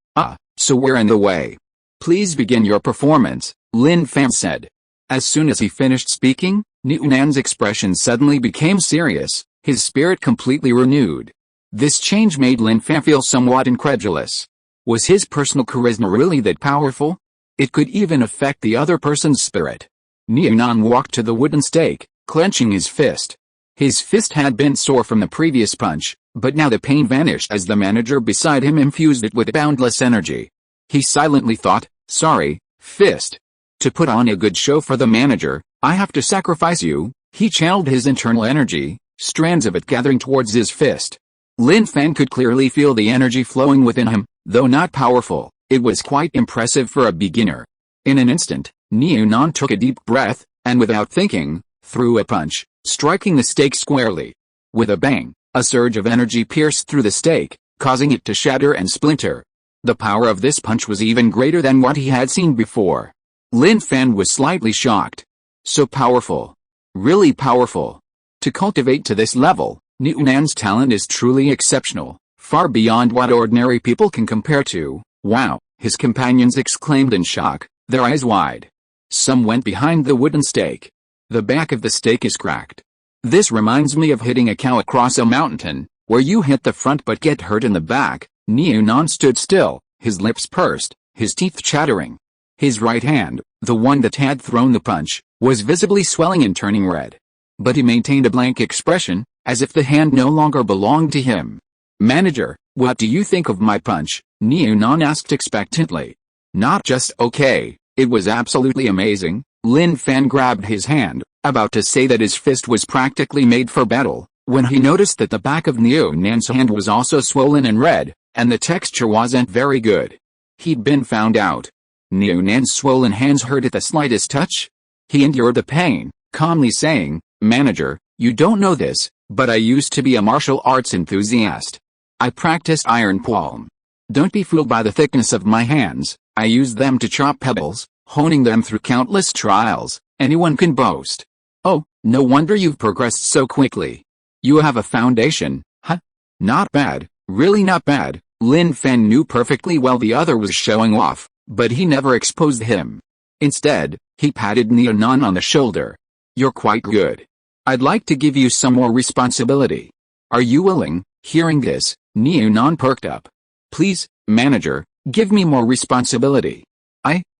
so we're in the way. "Please begin your performance," Lin Fan said. As soon as he finished speaking, Niu-nan's expression suddenly became serious, his spirit completely renewed. This change made Lin Fan feel somewhat incredulous. Was his personal charisma really that powerful? It could even affect the other person's spirit. Niu-nan walked to the wooden stake, clenching his fist. His fist had been sore from the previous punch, but now the pain vanished as the manager beside him infused it with boundless energy. He silently thought, "Sorry, fist. To put on a good show for the manager, I have to sacrifice you." He channeled his internal energy, strands of it gathering towards his fist. Lin Fan could clearly feel the energy flowing within him, though not powerful. It was quite impressive for a beginner. In an instant, Niu-nan took a deep breath, and without thinking, threw a punch, striking the stake squarely. With a bang, a surge of energy pierced through the stake, causing it to shatter and splinter. The power of this punch was even greater than what he had seen before. Lin Fan was slightly shocked. So powerful. Really powerful. To cultivate to this level, Niu-nan's talent is truly exceptional, far beyond what ordinary people can compare to. "Wow," his companions exclaimed in shock, their eyes wide. Some went behind the wooden stake. The back of the stake is cracked. "This reminds me of hitting a cow across a mountain, where you hit the front but get hurt in the back." Niu-nan stood still, his lips pursed, his teeth chattering. His right hand, the one that had thrown the punch, was visibly swelling and turning red. But he maintained a blank expression, as if the hand no longer belonged to him. "Manager, what do you think of my punch?" Niu-nan asked expectantly. "Not just okay, it was absolutely amazing." Lin Fan grabbed his hand, about to say that his fist was practically made for battle, when he noticed that the back of Niu-nan's hand was also swollen and red, and the texture wasn't very good. He'd been found out. Niu-nan's swollen hands hurt at the slightest touch. He endured the pain, calmly saying, "Manager, you don't know this, but I used to be a martial arts enthusiast. I practiced iron palm. Don't be fooled by the thickness of my hands. I used them to chop pebbles, honing them through countless trials. Anyone can boast." "Oh, no wonder you've progressed so quickly. You have a foundation, huh?" "Not bad, really not bad." Lin Fan knew perfectly well the other was showing off, but he never exposed him. Instead, he patted Niu-nan on the shoulder. "You're quite good. I'd like to give you some more responsibility. Are you willing?" Hearing this, Niu-nan perked up. "Please, manager, give me more responsibility.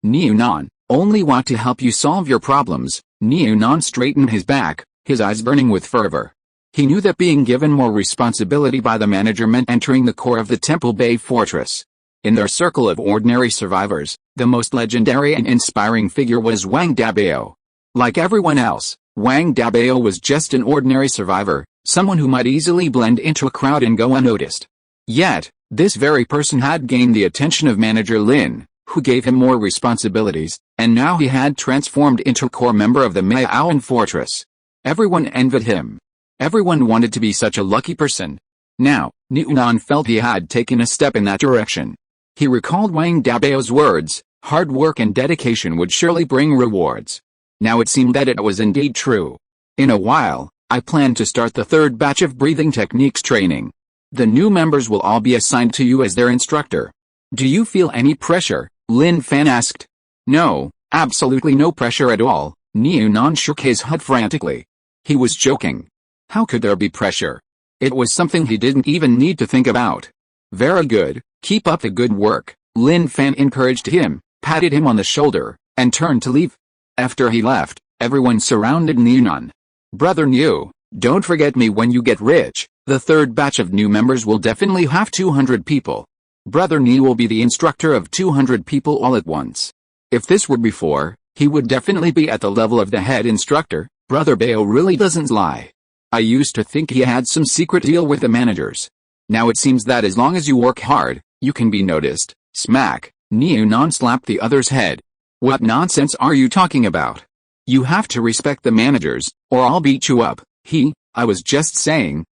Niu-nan, only want to help you solve your problems." Niu-nan straightened his back, his eyes burning with fervor. He knew that being given more responsibility by the manager meant entering the core of the Temple Bay Fortress. In their circle of ordinary survivors, the most legendary and inspiring figure was Wang Dabao. Like everyone else, Wang Dabao was just an ordinary survivor, someone who might easily blend into a crowd and go unnoticed. Yet, this very person had gained the attention of Manager Lin, who gave him more responsibilities, and now he had transformed into a core member of the Maoan Fortress. Everyone envied him. Everyone wanted to be such a lucky person. Now, Niu-nan felt he had taken a step in that direction. He recalled Wang Dabao's words, hard work and dedication would surely bring rewards. Now it seemed that it was indeed true. In a while, I plan to start the third batch of breathing techniques training. The new members will all be assigned to you as their instructor. Do you feel any pressure? Lin Fan asked. No, absolutely no pressure at all. Nan shook his head frantically. He was joking. How could there be pressure? It was something he didn't even need to think about. Very good, keep up the good work, Lin Fan encouraged him, patted him on the shoulder, and turned to leave. After he left, everyone surrounded Nan. Brother Niu, don't forget me when you get rich. The third batch of new members will definitely have 200 people. Brother Niu will be the instructor of 200 people all at once. If this were before, he would definitely be at the level of the head instructor. Brother Bao really doesn't lie. I used to think he had some secret deal with the managers. Now it seems that as long as you work hard, you can be noticed. Smack, Nan slapped the other's head. What nonsense are you talking about? You have to respect the managers, or I'll beat you up. I was just saying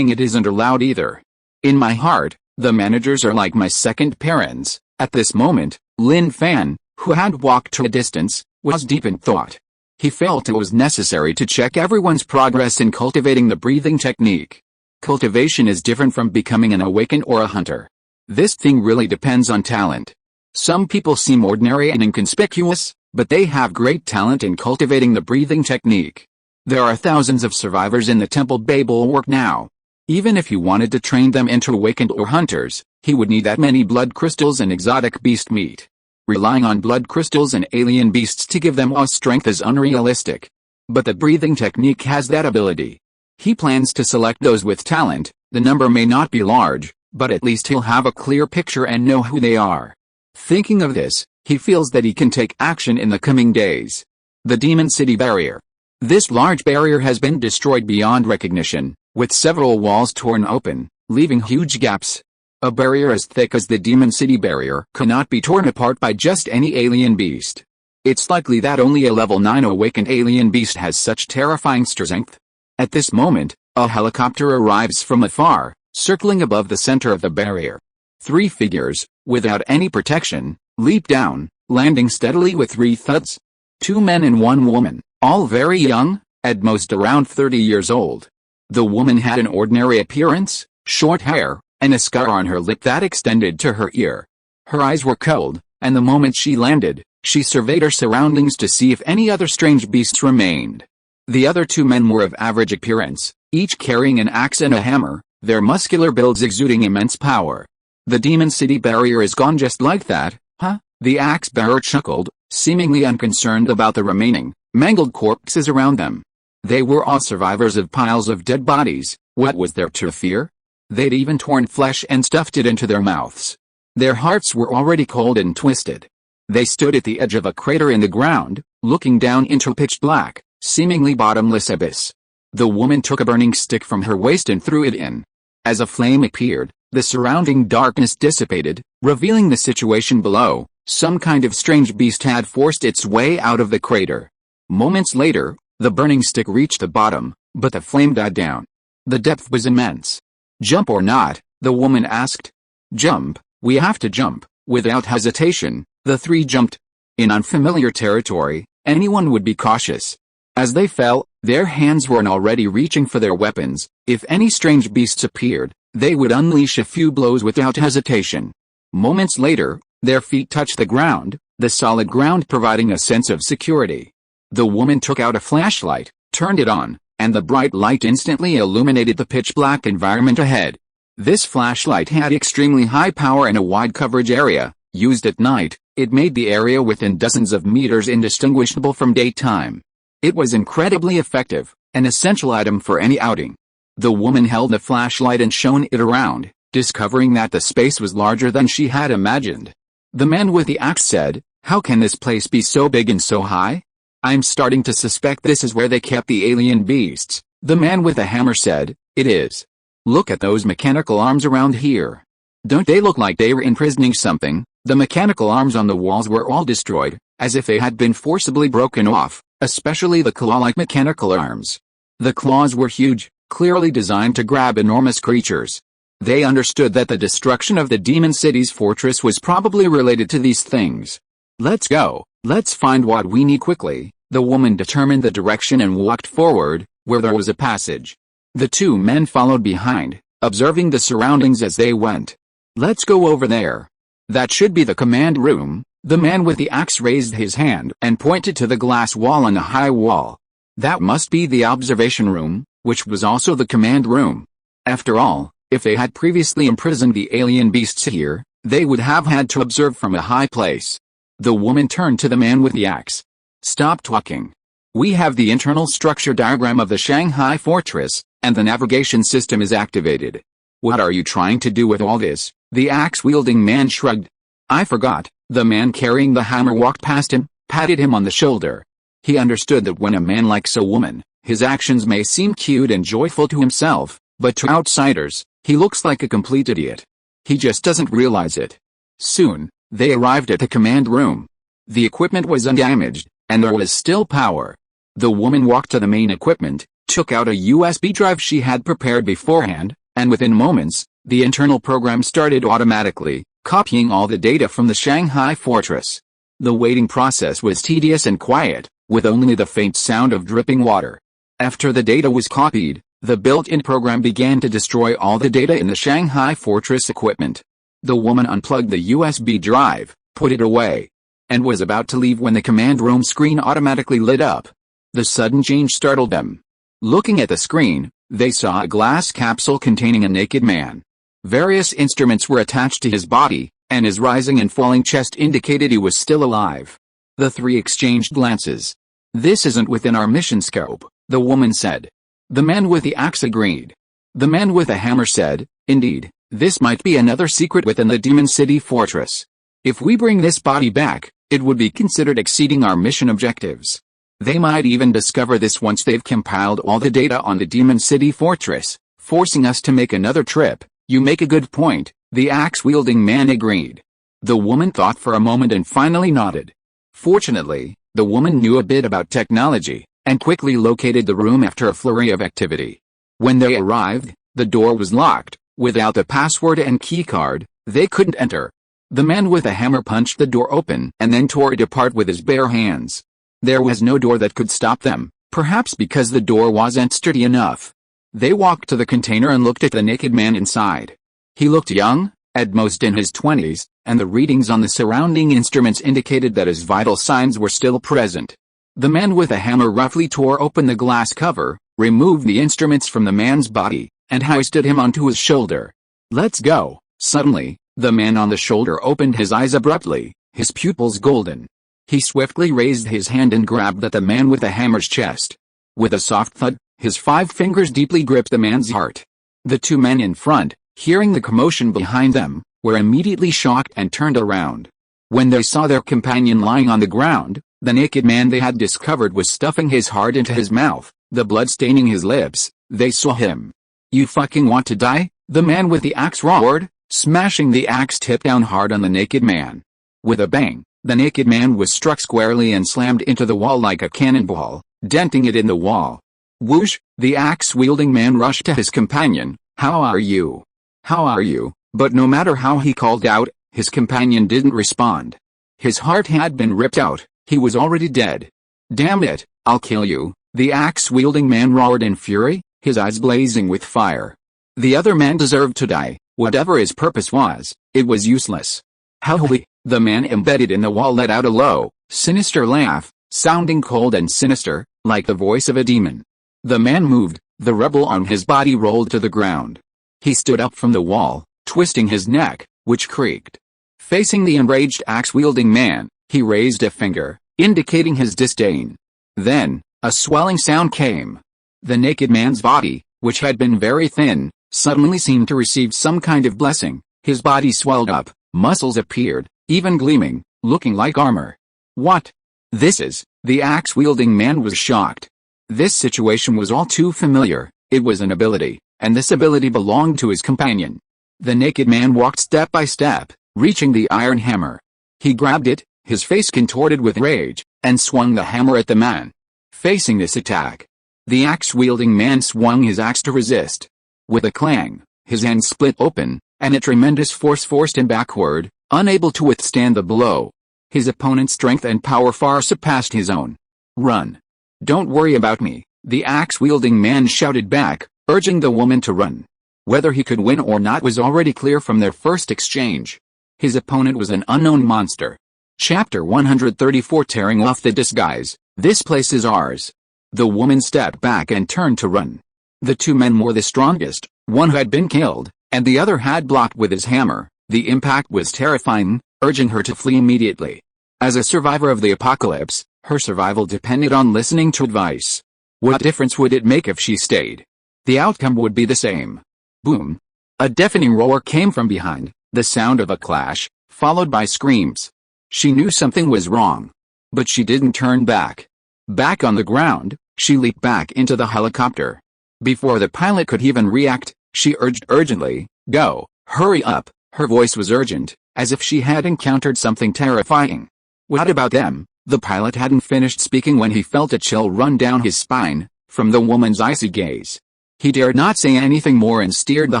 it isn't allowed either. In my heart, the managers are like my second parents. At this moment, Lin Fan, who had walked to a distance, was deep in thought. He felt it was necessary to check everyone's progress in cultivating the breathing technique. Cultivation is different from becoming an awaken or a hunter. This thing really depends on talent. Some people seem ordinary and inconspicuous, but they have great talent in cultivating the breathing technique. There are thousands of survivors in the Temple Bay bulwark now. Even if he wanted to train them into awakened or hunters, he would need that many blood crystals and exotic beast meat. Relying on blood crystals and alien beasts to give them raw strength is unrealistic. But the breathing technique has that ability. He plans to select those with talent. The number may not be large, but at least he'll have a clear picture and know who they are. Thinking of this, he feels that he can take action in the coming days. The Demon City Barrier. This large barrier has been destroyed beyond recognition, with several walls torn open, leaving huge gaps. A barrier as thick as the Demon City Barrier cannot be torn apart by just any alien beast. It's likely that only a level 9 awakened alien beast has such terrifying strength. At this moment, a helicopter arrives from afar, circling above the center of the barrier. 3 figures, without any protection, leap down, landing steadily with 3 thuds. 2 men and 1 woman, all very young, at most around 30 years old. The woman had an ordinary appearance, short hair, and a scar on her lip that extended to her ear. Her eyes were cold, and the moment she landed, she surveyed her surroundings to see if any other strange beasts remained. The other 2 men were of average appearance, each carrying an axe and a hammer, their muscular builds exuding immense power. The Demon City Barrier is gone just like that, huh? The axe bearer chuckled, seemingly unconcerned about the remaining, mangled corpses around them. They were all survivors of piles of dead bodies. What was there to fear? They'd even torn flesh and stuffed it into their mouths. Their hearts were already cold and twisted. They stood at the edge of a crater in the ground, looking down into pitch black, seemingly bottomless abyss. The woman took a burning stick from her waist and threw it in. As a flame appeared, the surrounding darkness dissipated, revealing the situation below. Some kind of strange beast had forced its way out of the crater. Moments later, the burning stick reached the bottom, but the flame died down. The depth was immense. Jump or not? The woman asked. Jump, we have to jump. Without hesitation, the 3 jumped. In unfamiliar territory, anyone would be cautious. As they fell, their hands weren't already reaching for their weapons. If any strange beasts appeared, they would unleash a few blows without hesitation. Moments later, their feet touched the ground, the solid ground providing a sense of security. The woman took out a flashlight, turned it on, and the bright light instantly illuminated the pitch-black environment ahead. This flashlight had extremely high power and a wide coverage area. Used at night, it made the area within dozens of meters indistinguishable from daytime. It was incredibly effective, an essential item for any outing. The woman held the flashlight and shone it around, discovering that the space was larger than she had imagined. The man with the axe said, "How can this place be so big and so high? I'm starting to suspect this is where they kept the alien beasts." The man with the hammer said, "It is. Look at those mechanical arms around here. Don't they look like they were imprisoning something?" The mechanical arms on the walls were all destroyed, as if they had been forcibly broken off, especially the claw-like mechanical arms. The claws were huge, clearly designed to grab enormous creatures. They understood that the destruction of the Demon City's fortress was probably related to these things. "Let's go, let's find what we need quickly," The woman determined the direction and walked forward, where there was a passage. The two men followed behind, observing the surroundings as they went. "Let's go over there. That should be the command room." The man with the axe raised his hand and pointed to the glass wall on the high wall. That must be the observation room, which was also the command room. After all, if they had previously imprisoned the alien beasts here, they would have had to observe from a high place. The woman turned to the man with the axe. "Stop talking. We have the internal structure diagram of the Shanghai fortress, and the navigation system is activated. What are you trying to do with all this?" The axe-wielding man shrugged. "I forgot." The man carrying the hammer walked past him, patted him on the shoulder. He understood that when a man likes a woman, his actions may seem cute and joyful to himself, but to outsiders, he looks like a complete idiot. He just doesn't realize it. Soon, they arrived at the command room. The equipment was undamaged, and there was still power. The woman walked to the main equipment, took out a USB drive she had prepared beforehand, and within moments, the internal program started automatically, copying all the data from the Shanghai fortress. The waiting process was tedious and quiet, with only the faint sound of dripping water. After the data was copied, the built-in program began to destroy all the data in the Shanghai fortress equipment. The woman unplugged the USB drive, put it away, and was about to leave when the command room screen automatically lit up. The sudden change startled them. Looking at the screen, they saw a glass capsule containing a naked man. Various instruments were attached to his body, and his rising and falling chest indicated he was still alive. The three exchanged glances. "This isn't within our mission scope," the woman said. The man with the axe agreed. The man with the hammer said, "Indeed, this might be another secret within the Demon City fortress. If we bring this body back, it would be considered exceeding our mission objectives. They might even discover this once they've compiled all the data on the Demon City fortress, forcing us to make another trip." "You make a good point," the axe-wielding man agreed. The woman thought for a moment and finally nodded. Fortunately, the woman knew a bit about technology, and quickly located the room after a flurry of activity. When they arrived, the door was locked. Without the password and keycard, they couldn't enter. The man with a hammer punched the door open and then tore it apart with his bare hands. There was no door that could stop them, perhaps because the door wasn't sturdy enough. They walked to the container and looked at the naked man inside. He looked young, at most in his 20s, and the readings on the surrounding instruments indicated that his vital signs were still present. The man with a hammer roughly tore open the glass cover, removed the instruments from the man's body, and hoisted him onto his shoulder. "Let's go." Suddenly, the man on the shoulder opened his eyes abruptly, his pupils golden. He swiftly raised his hand and grabbed at the man with the hammer's chest. With a soft thud, his 5 fingers deeply gripped the man's heart. The two men in front, hearing the commotion behind them, were immediately shocked and turned around. When they saw their companion lying on the ground, the naked man they had discovered was stuffing his heart into his mouth, the blood staining his lips. They saw him. "You fucking want to die?" the man with the axe roared, smashing the axe tip down hard on the naked man. With a bang, the naked man was struck squarely and slammed into the wall like a cannonball, denting it in the wall. Whoosh! The axe-wielding man rushed to his companion. "How are you? How are you?" But no matter how he called out, his companion didn't respond. His heart had been ripped out, he was already dead. "Damn it, I'll kill you," the axe-wielding man roared in fury, his eyes blazing with fire. The other man deserved to die, whatever his purpose was, it was useless. "Holy!" The man embedded in the wall let out a low, sinister laugh, sounding cold and sinister, like the voice of a demon. The man moved, the rubble on his body rolled to the ground. He stood up from the wall, twisting his neck, which creaked. Facing the enraged axe-wielding man, he raised a finger, indicating his disdain. Then, a swelling sound came. The naked man's body, which had been very thin, suddenly seemed to receive some kind of blessing. His body swelled up, muscles appeared, even gleaming, looking like armor. "What? This is..." The axe-wielding man was shocked. This situation was all too familiar. It was an ability, and this ability belonged to his companion. The naked man walked step by step, reaching the iron hammer. He grabbed it, his face contorted with rage, and swung the hammer at the man. Facing this attack, the axe-wielding man swung his axe to resist. With a clang, his hand split open, and a tremendous force forced him backward, unable to withstand the blow. His opponent's strength and power far surpassed his own. Run. Don't worry about me, the axe-wielding man shouted back, urging the woman to run. Whether he could win or not was already clear from their first exchange. His opponent was an unknown monster. Chapter 134 Tearing off the disguise. This place is ours. The woman stepped back and turned to run. The two men were the strongest, one had been killed, and the other had blocked with his hammer. The impact was terrifying, urging her to flee immediately. As a survivor of the apocalypse, her survival depended on listening to advice. What difference would it make if she stayed? The outcome would be the same. Boom. A deafening roar came from behind, the sound of a clash, followed by screams. She knew something was wrong. But she didn't turn back. Back on the ground, she leaped back into the helicopter. Before the pilot could even react, she urged urgently, "Go, hurry up." Her voice was urgent, as if she had encountered something terrifying. What about them? The pilot hadn't finished speaking when he felt a chill run down his spine, from the woman's icy gaze. He dared not say anything more and steered the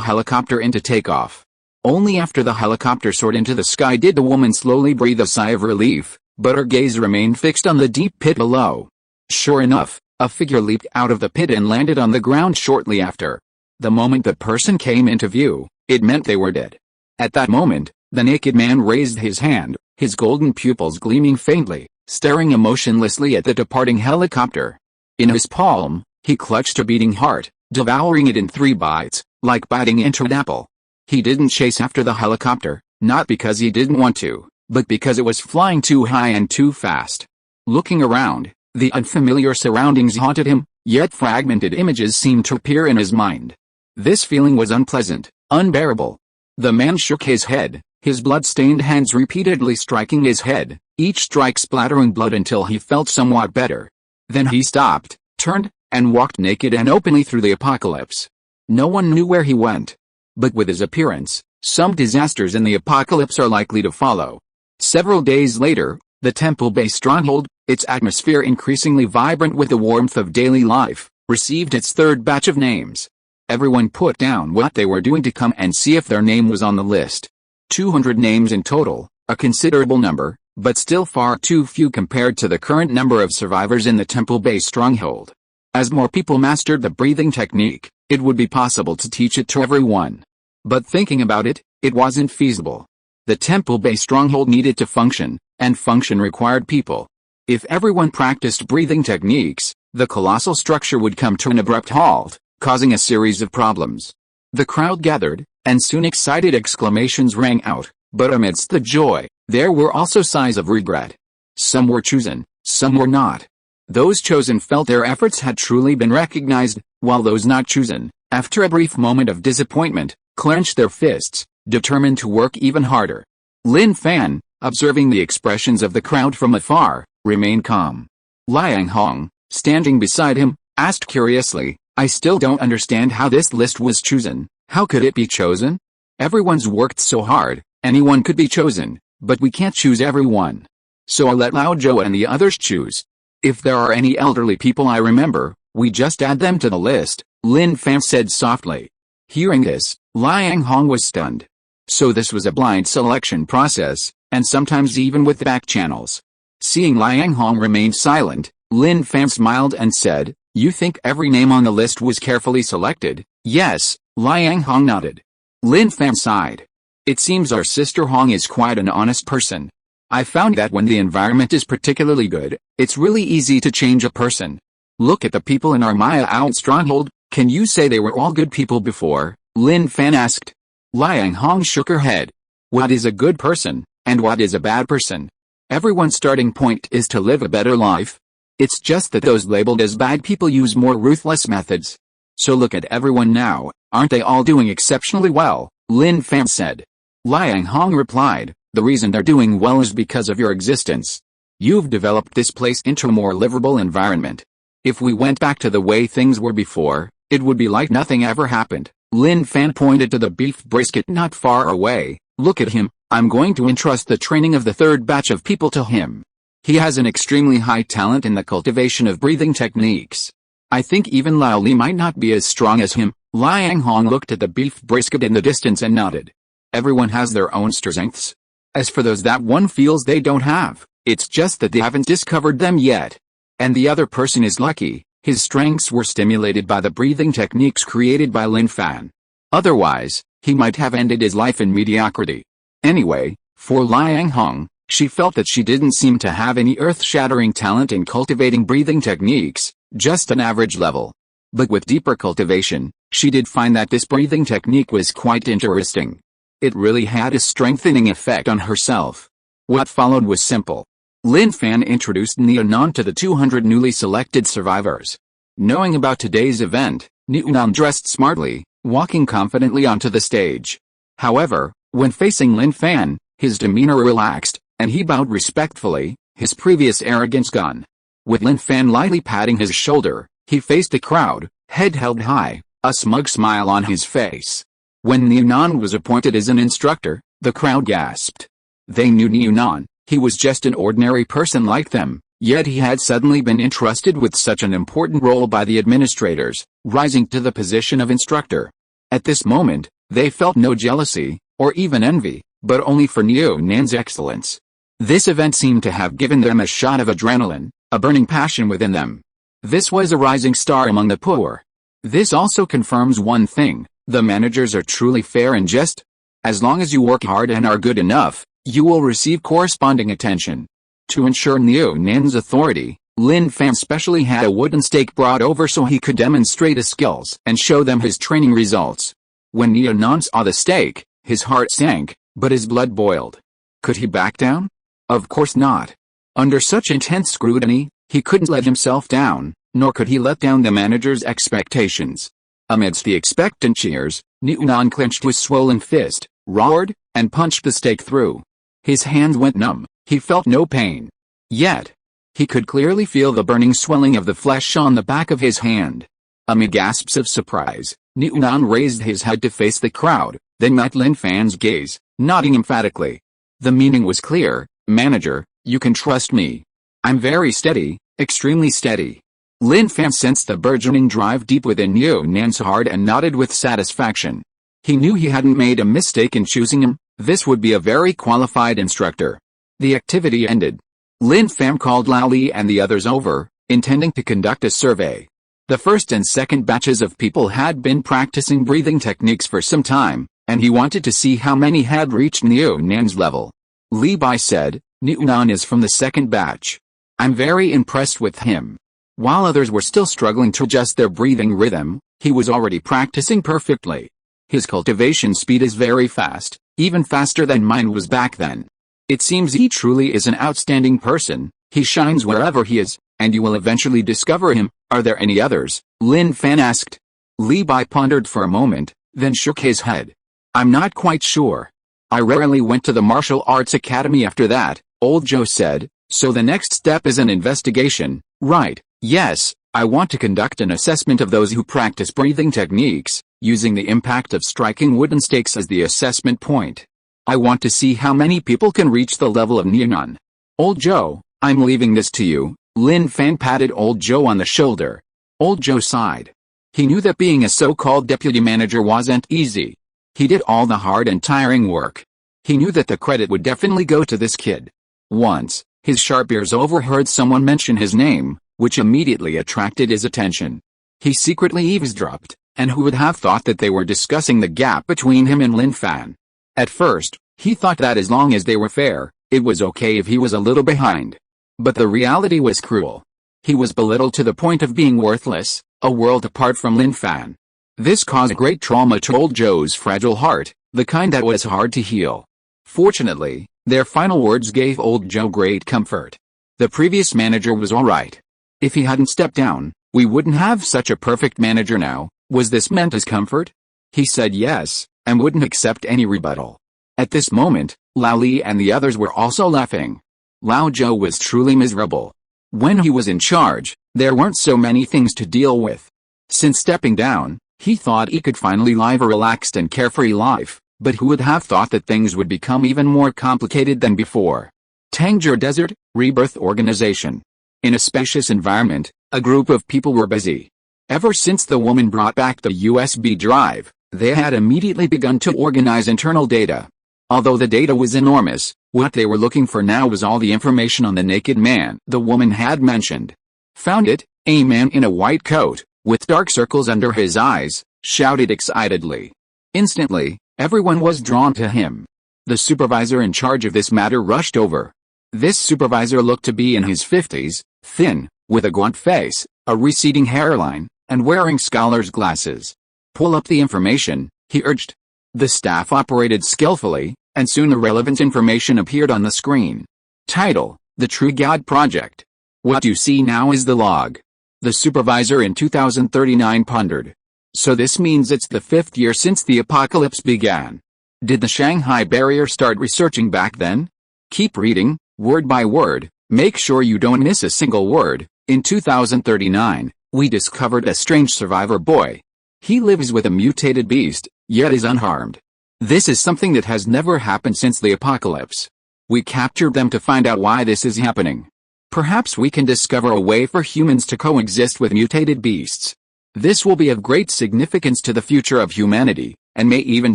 helicopter into takeoff. Only after the helicopter soared into the sky did the woman slowly breathe a sigh of relief, but her gaze remained fixed on the deep pit below. Sure enough, a figure leaped out of the pit and landed on the ground shortly after. The moment the person came into view, it meant they were dead. At that moment, the naked man raised his hand, his golden pupils gleaming faintly, staring emotionlessly at the departing helicopter. In his palm, he clutched a beating heart, devouring it in 3 bites, like biting into an apple. He didn't chase after the helicopter, not because he didn't want to, but because it was flying too high and too fast. Looking around, the unfamiliar surroundings haunted him, yet fragmented images seemed to appear in his mind. This feeling was unpleasant, unbearable. The man shook his head, his blood-stained hands repeatedly striking his head, each strike splattering blood until he felt somewhat better. Then he stopped, turned, and walked naked and openly through the apocalypse. No one knew where he went. But with his appearance, some disasters in the apocalypse are likely to follow. Several days later, the temple-based stronghold, its atmosphere increasingly vibrant with the warmth of daily life, received its 3rd batch of names. Everyone put down what they were doing to come and see if their name was on the list. 200 names in total, a considerable number, but still far too few compared to the current number of survivors in the temple-based stronghold. As more people mastered the breathing technique, it would be possible to teach it to everyone. But thinking about it, it wasn't feasible. The temple-based stronghold needed to function, and function required people. If everyone practiced breathing techniques, the colossal structure would come to an abrupt halt, causing a series of problems. The crowd gathered, and soon excited exclamations rang out, but amidst the joy, there were also sighs of regret. Some were chosen, some were not. Those chosen felt their efforts had truly been recognized, while those not chosen, after a brief moment of disappointment, clenched their fists, determined to work even harder. Lin Fan, observing the expressions of the crowd from afar, remained calm. Liang Hong, standing beside him, asked curiously, "I still don't understand how this list was chosen. How could it be chosen? Everyone's worked so hard, anyone could be chosen, but we can't choose everyone. So I'll let Lao Zhou and the others choose. If there are any elderly people I remember, we just add them to the list," Lin Fan said softly. Hearing this, Liang Hong was stunned. So this was a blind selection process, and sometimes even with back channels. Seeing Liang Hong remain silent, Lin Fan smiled and said, "You think every name on the list was carefully selected?" "Yes," Liang Hong nodded. Lin Fan sighed. "It seems our sister Hong is quite an honest person. I found that when the environment is particularly good, it's really easy to change a person. Look at the people in our Maya Out stronghold, can you say they were all good people before?" Lin Fan asked. Liang Hong shook her head. "What is a good person, and what is a bad person? Everyone's starting point is to live a better life. It's just that those labeled as bad people use more ruthless methods. So look at everyone now, aren't they all doing exceptionally well?" Lin Fan said. Liang Hong replied, "The reason they're doing well is because of your existence. You've developed this place into a more livable environment. If we went back to the way things were before, it would be like nothing ever happened." Lin Fan pointed to the beef brisket not far away. "Look at him, I'm going to entrust the training of the 3rd batch of people to him. He has an extremely high talent in the cultivation of breathing techniques. I think even Lao Li might not be as strong as him." Liang Hong looked at the beef brisket in the distance and nodded. Everyone has their own strengths. As for those that one feels they don't have, it's just that they haven't discovered them yet. And the other person is lucky, his strengths were stimulated by the breathing techniques created by Lin Fan. Otherwise, he might have ended his life in mediocrity. Anyway, for Liang Hong, she felt that she didn't seem to have any earth-shattering talent in cultivating breathing techniques, just an average level. But with deeper cultivation, she did find that this breathing technique was quite interesting. It really had a strengthening effect on herself. What followed was simple. Lin Fan introduced Neonan to the 200 newly selected survivors. Knowing about today's event, Neonan dressed smartly, walking confidently onto the stage. However, when facing Lin Fan, his demeanor relaxed, and he bowed respectfully, his previous arrogance gone. With Lin Fan lightly patting his shoulder, he faced the crowd, head held high, a smug smile on his face. When Neonan was appointed as an instructor, the crowd gasped. They knew Neonan, he was just an ordinary person like them, yet he had suddenly been entrusted with such an important role by the administrators, rising to the position of instructor. At this moment, they felt no jealousy, or even envy, but only for Neonan's excellence. This event seemed to have given them a shot of adrenaline, a burning passion within them. This was a rising star among the poor. This also confirms one thing, the managers are truly fair and just. As long as you work hard and are good enough, you will receive corresponding attention. To ensure Neonan's authority, Lin Fan specially had a wooden stake brought over so he could demonstrate his skills and show them his training results. When Neonan saw the stake, his heart sank, but his blood boiled. Could he back down? Of course not. Under such intense scrutiny, he couldn't let himself down, nor could he let down the manager's expectations. Amidst the expectant cheers, Neonan clenched his swollen fist, roared, and punched the stake through. His hands went numb, he felt no pain. Yet, he could clearly feel the burning swelling of the flesh on the back of his hand. Amid gasps of surprise, Neonan raised his head to face the crowd, then met Lin Fan's gaze, nodding emphatically. The meaning was clear, "Manager, you can trust me. I'm very steady, extremely steady." Lin Fan sensed the burgeoning drive deep within Neonan's heart and nodded with satisfaction. He knew he hadn't made a mistake in choosing him, this would be a very qualified instructor. The activity ended. Lin Fan called Lao Li and the others over, intending to conduct a survey. The first and second batches of people had been practicing breathing techniques for some time, and he wanted to see how many had reached Neonan's level. Li Bai said, "Neonan is from the second batch. I'm very impressed with him." While others were still struggling to adjust their breathing rhythm, he was already practicing perfectly. His cultivation speed is very fast, even faster than mine was back then. It seems he truly is an outstanding person, he shines wherever he is, and you will eventually discover him. Are there any others? Lin Fan asked. Li Bai pondered for a moment, then shook his head. I'm not quite sure. I rarely went to the martial arts academy after that, old Joe said, so the next step is an investigation, right? Yes, I want to conduct an assessment of those who practice breathing techniques, using the impact of striking wooden stakes as the assessment point. I want to see how many people can reach the level of Neonan. Old Joe, I'm leaving this to you. Lin Fan patted Old Joe on the shoulder. Old Joe sighed. He knew that being a so-called deputy manager wasn't easy. He did all the hard and tiring work. He knew that the credit would definitely go to this kid. Once, his sharp ears overheard someone mention his name, which immediately attracted his attention. He secretly eavesdropped, and who would have thought that they were discussing the gap between him and Lin Fan? At first, he thought that as long as they were fair, it was okay if he was a little behind. But the reality was cruel. He was belittled to the point of being worthless, a world apart from Lin Fan. This caused great trauma to Old Joe's fragile heart, the kind that was hard to heal. Fortunately, their final words gave Old Joe great comfort. The previous manager was alright. If he hadn't stepped down, we wouldn't have such a perfect manager now. Was this meant as comfort? He said yes, and wouldn't accept any rebuttal. At this moment, Lao Li and the others were also laughing. Lao Joe was truly miserable. When he was in charge, there weren't so many things to deal with. Since stepping down, he thought he could finally live a relaxed and carefree life, but who would have thought that things would become even more complicated than before? Tangier Desert, Rebirth Organization. In a spacious environment, a group of people were busy. Ever since the woman brought back the USB drive, they had immediately begun to organize internal data. Although the data was enormous, what they were looking for now was all the information on the naked man the woman had mentioned. Found it, a man in a white coat, with dark circles under his eyes, shouted excitedly. Instantly, everyone was drawn to him. The supervisor in charge of this matter rushed over. This supervisor looked to be in his 50s, thin, with a gaunt face, a receding hairline, and wearing scholar's glasses. Pull up the information, he urged. The staff operated skillfully, and soon the relevant information appeared on the screen. Title: The True God Project. What you see now is the log. The supervisor in 2039 pondered. So this means it's the 5th year since the apocalypse began. Did the Shanghai barrier start researching back then? Keep reading, word by word, make sure you don't miss a single word. In 2039, we discovered a strange survivor boy. He lives with a mutated beast, yet is unharmed. This is something that has never happened since the apocalypse. We captured them to find out why this is happening. Perhaps we can discover a way for humans to coexist with mutated beasts. This will be of great significance to the future of humanity, and may even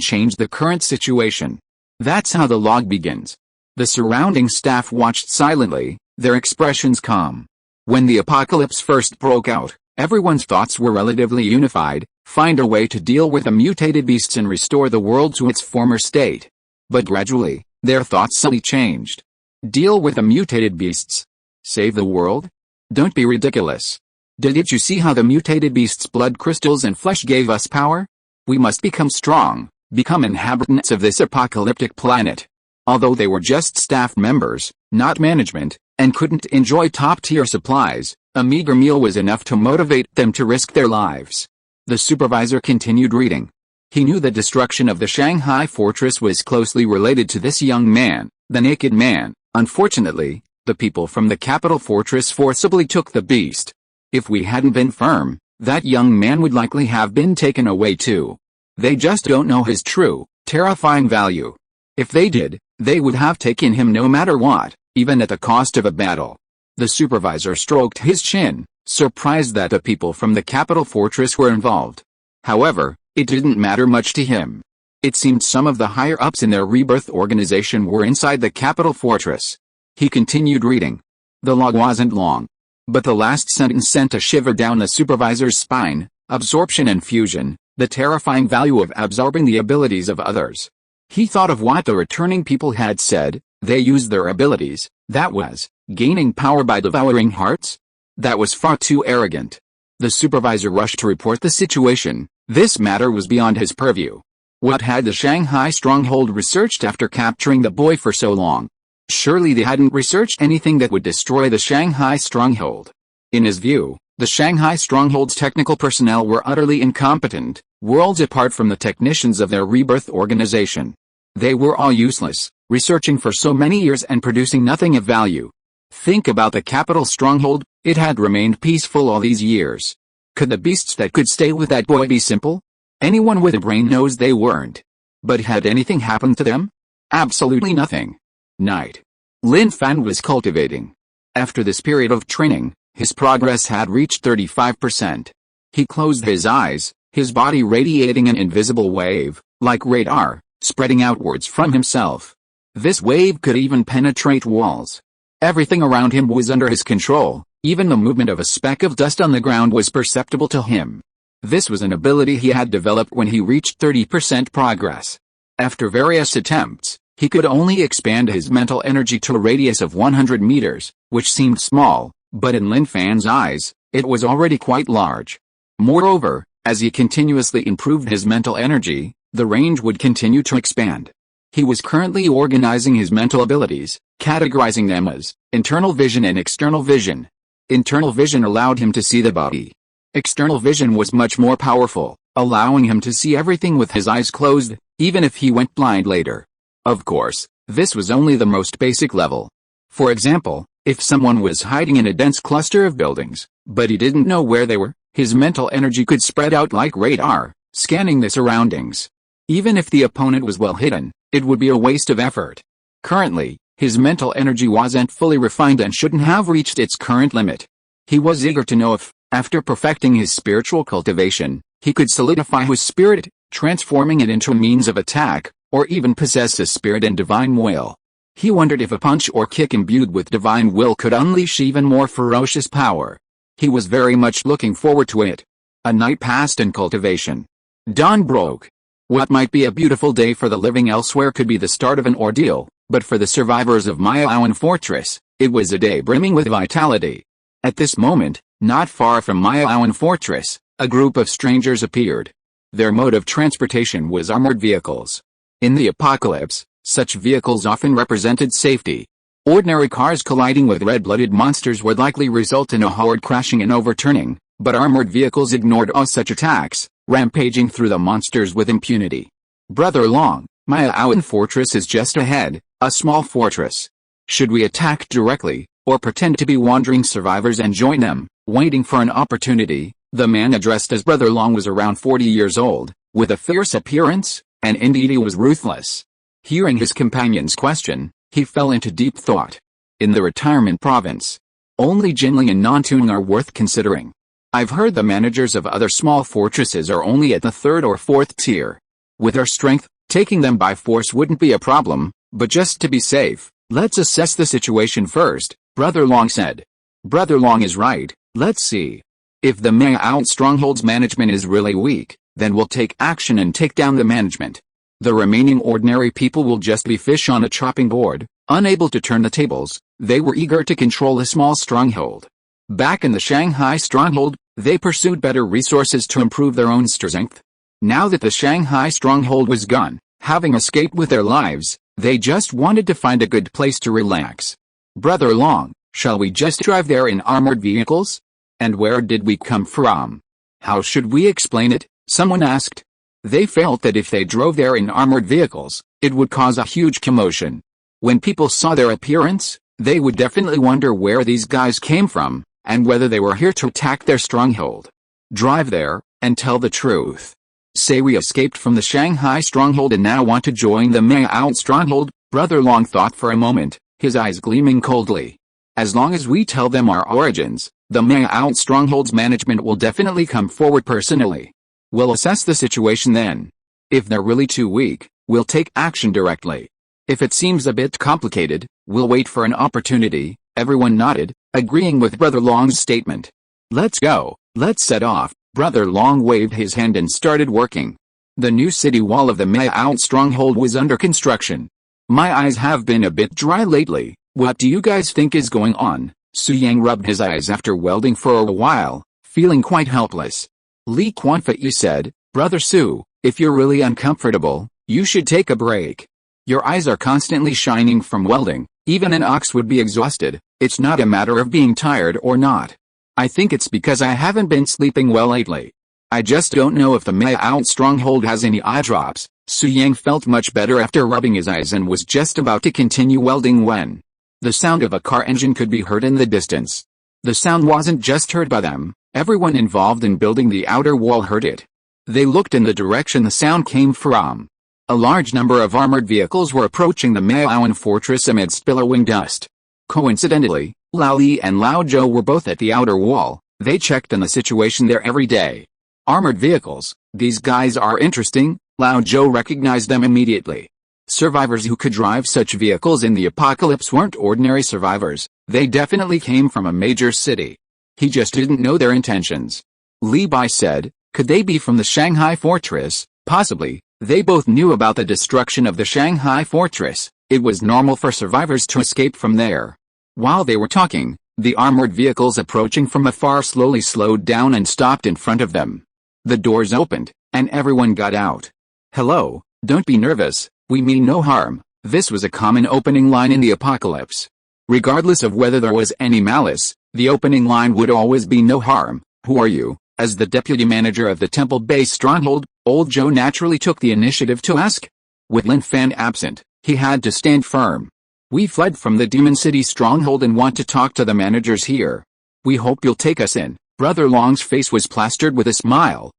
change the current situation. That's how the log begins. The surrounding staff watched silently, their expressions calm. When the apocalypse first broke out, everyone's thoughts were relatively unified: find a way to deal with the mutated beasts and restore the world to its former state. But gradually, their thoughts suddenly changed. Deal with the mutated beasts? Save the world? Don't be ridiculous. Didn't you see how the mutated beasts' blood crystals and flesh gave us power? We must become strong, become inhabitants of this apocalyptic planet. Although they were just staff members, not management, and couldn't enjoy top-tier supplies, a meager meal was enough to motivate them to risk their lives. The supervisor continued reading. He knew the destruction of the Shanghai fortress was closely related to this young man, the naked man. Unfortunately, the people from the capital fortress forcibly took the beast. If we hadn't been firm, that young man would likely have been taken away too. They just don't know his true, terrifying value. If they did, they would have taken him no matter what, even at the cost of a battle. The supervisor stroked his chin, surprised that the people from the capital fortress were involved. However, it didn't matter much to him. It seemed some of the higher-ups in their rebirth organization were inside the capital fortress. He continued reading. The log wasn't long, but the last sentence sent a shiver down the supervisor's spine. Absorption and fusion, the terrifying value of absorbing the abilities of others. He thought of what the returning people had said: they used their abilities, that was, gaining power by devouring hearts? That was far too arrogant. The supervisor rushed to report the situation. This matter was beyond his purview. What had the Shanghai stronghold researched after capturing the boy for so long? Surely they hadn't researched anything that would destroy the Shanghai stronghold. In his view, the Shanghai stronghold's technical personnel were utterly incompetent, worlds apart from the technicians of their rebirth organization. They were all useless, researching for so many years and producing nothing of value. Think about the capital stronghold, it had remained peaceful all these years. Could the beasts that could stay with that boy be simple? Anyone with a brain knows they weren't. But had anything happened to them? Absolutely nothing. Night. Lin Fan was cultivating. After this period of training, his progress had reached 35%. He closed his eyes, his body radiating an invisible wave, like radar, spreading outwards from himself. This wave could even penetrate walls. Everything around him was under his control, even the movement of a speck of dust on the ground was perceptible to him. This was an ability he had developed when he reached 30% progress. After various attempts, he could only expand his mental energy to a radius of 100 meters, which seemed small, but in Lin Fan's eyes, it was already quite large. Moreover, as he continuously improved his mental energy, the range would continue to expand. He was currently organizing his mental abilities, categorizing them as internal vision and external vision. Internal vision allowed him to see the body. External vision was much more powerful, allowing him to see everything with his eyes closed, even if he went blind later. Of course, this was only the most basic level. For example, if someone was hiding in a dense cluster of buildings, but he didn't know where they were, his mental energy could spread out like radar, scanning the surroundings. Even if the opponent was well hidden, it would be a waste of effort. Currently, his mental energy wasn't fully refined and shouldn't have reached its current limit. He was eager to know if, after perfecting his spiritual cultivation, he could solidify his spirit, transforming it into a means of attack, or even possess a spirit and divine will. He wondered if a punch or kick imbued with divine will could unleash even more ferocious power. He was very much looking forward to it. A night passed in cultivation. Dawn broke. What might be a beautiful day for the living elsewhere could be the start of an ordeal, but for the survivors of Mayaoan Fortress, it was a day brimming with vitality. At this moment, not far from Mayaoan Fortress, a group of strangers appeared. Their mode of transportation was armored vehicles. In the apocalypse, such vehicles often represented safety. Ordinary cars colliding with red-blooded monsters would likely result in a horde crashing and overturning, but armored vehicles ignored all such attacks, rampaging through the monsters with impunity. Brother Long, Mayaoan Fortress is just ahead, a small fortress. Should we attack directly, or pretend to be wandering survivors and join them, waiting for an opportunity? The man addressed as Brother Long was around 40 years old, with a fierce appearance, and indeed he was ruthless. Hearing his companion's question, he fell into deep thought. In the retirement province, only Jinling and Nantung are worth considering. I've heard the managers of other small fortresses are only at the 3rd or 4th tier. With our strength, taking them by force wouldn't be a problem, but just to be safe, let's assess the situation first, Brother Long said. Brother Long is right, let's see. If the Mayaoan stronghold's management is really weak, then we'll take action and take down the management. The remaining ordinary people will just be fish on a chopping board, unable to turn the tables. They were eager to control a small stronghold. Back in the Shanghai stronghold, they pursued better resources to improve their own strength. Now that the Shanghai stronghold was gone, having escaped with their lives, they just wanted to find a good place to relax. Brother Long, shall we just drive there in armored vehicles? And where did we come from? How should we explain it? Someone asked. They felt that if they drove there in armored vehicles, it would cause a huge commotion. When people saw their appearance, they would definitely wonder where these guys came from, and whether they were here to attack their stronghold. Drive there, and tell the truth. Say we escaped from the Shanghai stronghold and now want to join the Mayaoan stronghold. Brother Long thought for a moment, his eyes gleaming coldly. As long as we tell them our origins, the Mayaoan stronghold's management will definitely come forward personally. We'll assess the situation then. If they're really too weak, we'll take action directly. If it seems a bit complicated, we'll wait for an opportunity. Everyone nodded, agreeing with Brother Long's statement. Let's go, let's set off. Brother Long waved his hand and started working. The new city wall of the Mayaoan stronghold was under construction. My eyes have been a bit dry lately. What do you guys think is going on? Su Yang rubbed his eyes after welding for a while, feeling quite helpless. Li Quanfei said, Brother Su, if you're really uncomfortable, you should take a break. Your eyes are constantly shining from welding. Even an ox would be exhausted. It's not a matter of being tired or not. I think it's because I haven't been sleeping well lately. I just don't know if the Mayaoan stronghold has any eye drops. Su Yang felt much better after rubbing his eyes and was just about to continue welding when the sound of a car engine could be heard in the distance. The sound wasn't just heard by them, everyone involved in building the outer wall heard it. They looked in the direction the sound came from. A large number of armored vehicles were approaching the Mayaoan fortress amidst billowing dust. Coincidentally, Lao Li and Lao Zhou were both at the outer wall. They checked on the situation there every day. Armored vehicles, these guys are interesting. Lao Zhou recognized them immediately. Survivors who could drive such vehicles in the apocalypse weren't ordinary survivors. They definitely came from a major city. He just didn't know their intentions. Li Bai said, could they be from the Shanghai fortress? Possibly. They both knew about the destruction of the Shanghai fortress. It was normal for survivors to escape from there. While they were talking, the armored vehicles approaching from afar slowly slowed down and stopped in front of them. The doors opened, and everyone got out. Hello, don't be nervous, we mean no harm. This was a common opening line in the apocalypse. Regardless of whether there was any malice, the opening line would always be no harm. Who are you? As the deputy manager of the temple-based stronghold, Old Joe naturally took the initiative to ask. With Lin Fan absent, he had to stand firm. We fled from the Demon City stronghold and want to talk to the managers here. We hope you'll take us in. Brother Long's face was plastered with a smile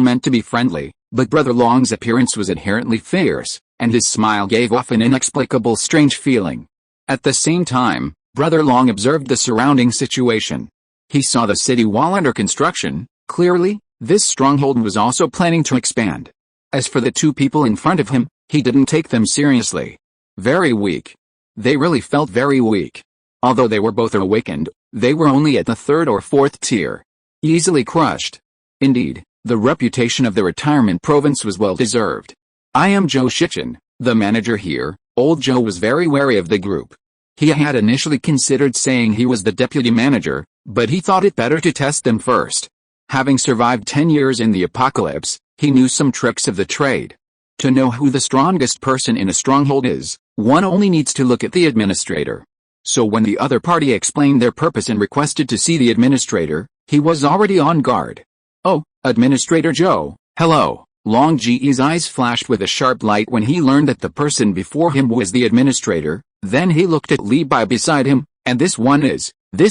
meant to be friendly, but Brother Long's appearance was inherently fierce, and his smile gave off an inexplicable strange feeling. At the same time, Brother Long observed the surrounding situation. He saw the city wall under construction. Clearly, this stronghold was also planning to expand. As for the two people in front of him, he didn't take them seriously. Very weak. They really felt very weak. Although they were both awakened, They were only at the third or fourth tier. Easily crushed. Indeed, the reputation of the retirement province was well deserved. I am Joe Shichen, the manager here. Old Joe was very wary of the group. He had initially considered saying he was the deputy manager, but he thought it better to test them first. Having survived 10 years in the apocalypse, he knew some tricks of the trade. To know who the strongest person in a stronghold is, one only needs to look at the administrator. So when the other party explained their purpose and requested to see the administrator, he was already on guard. "Oh, Administrator Joe, hello." Long Ge's eyes flashed with a sharp light when he learned that the person before him was the administrator. Then he looked at Li Bai beside him, and this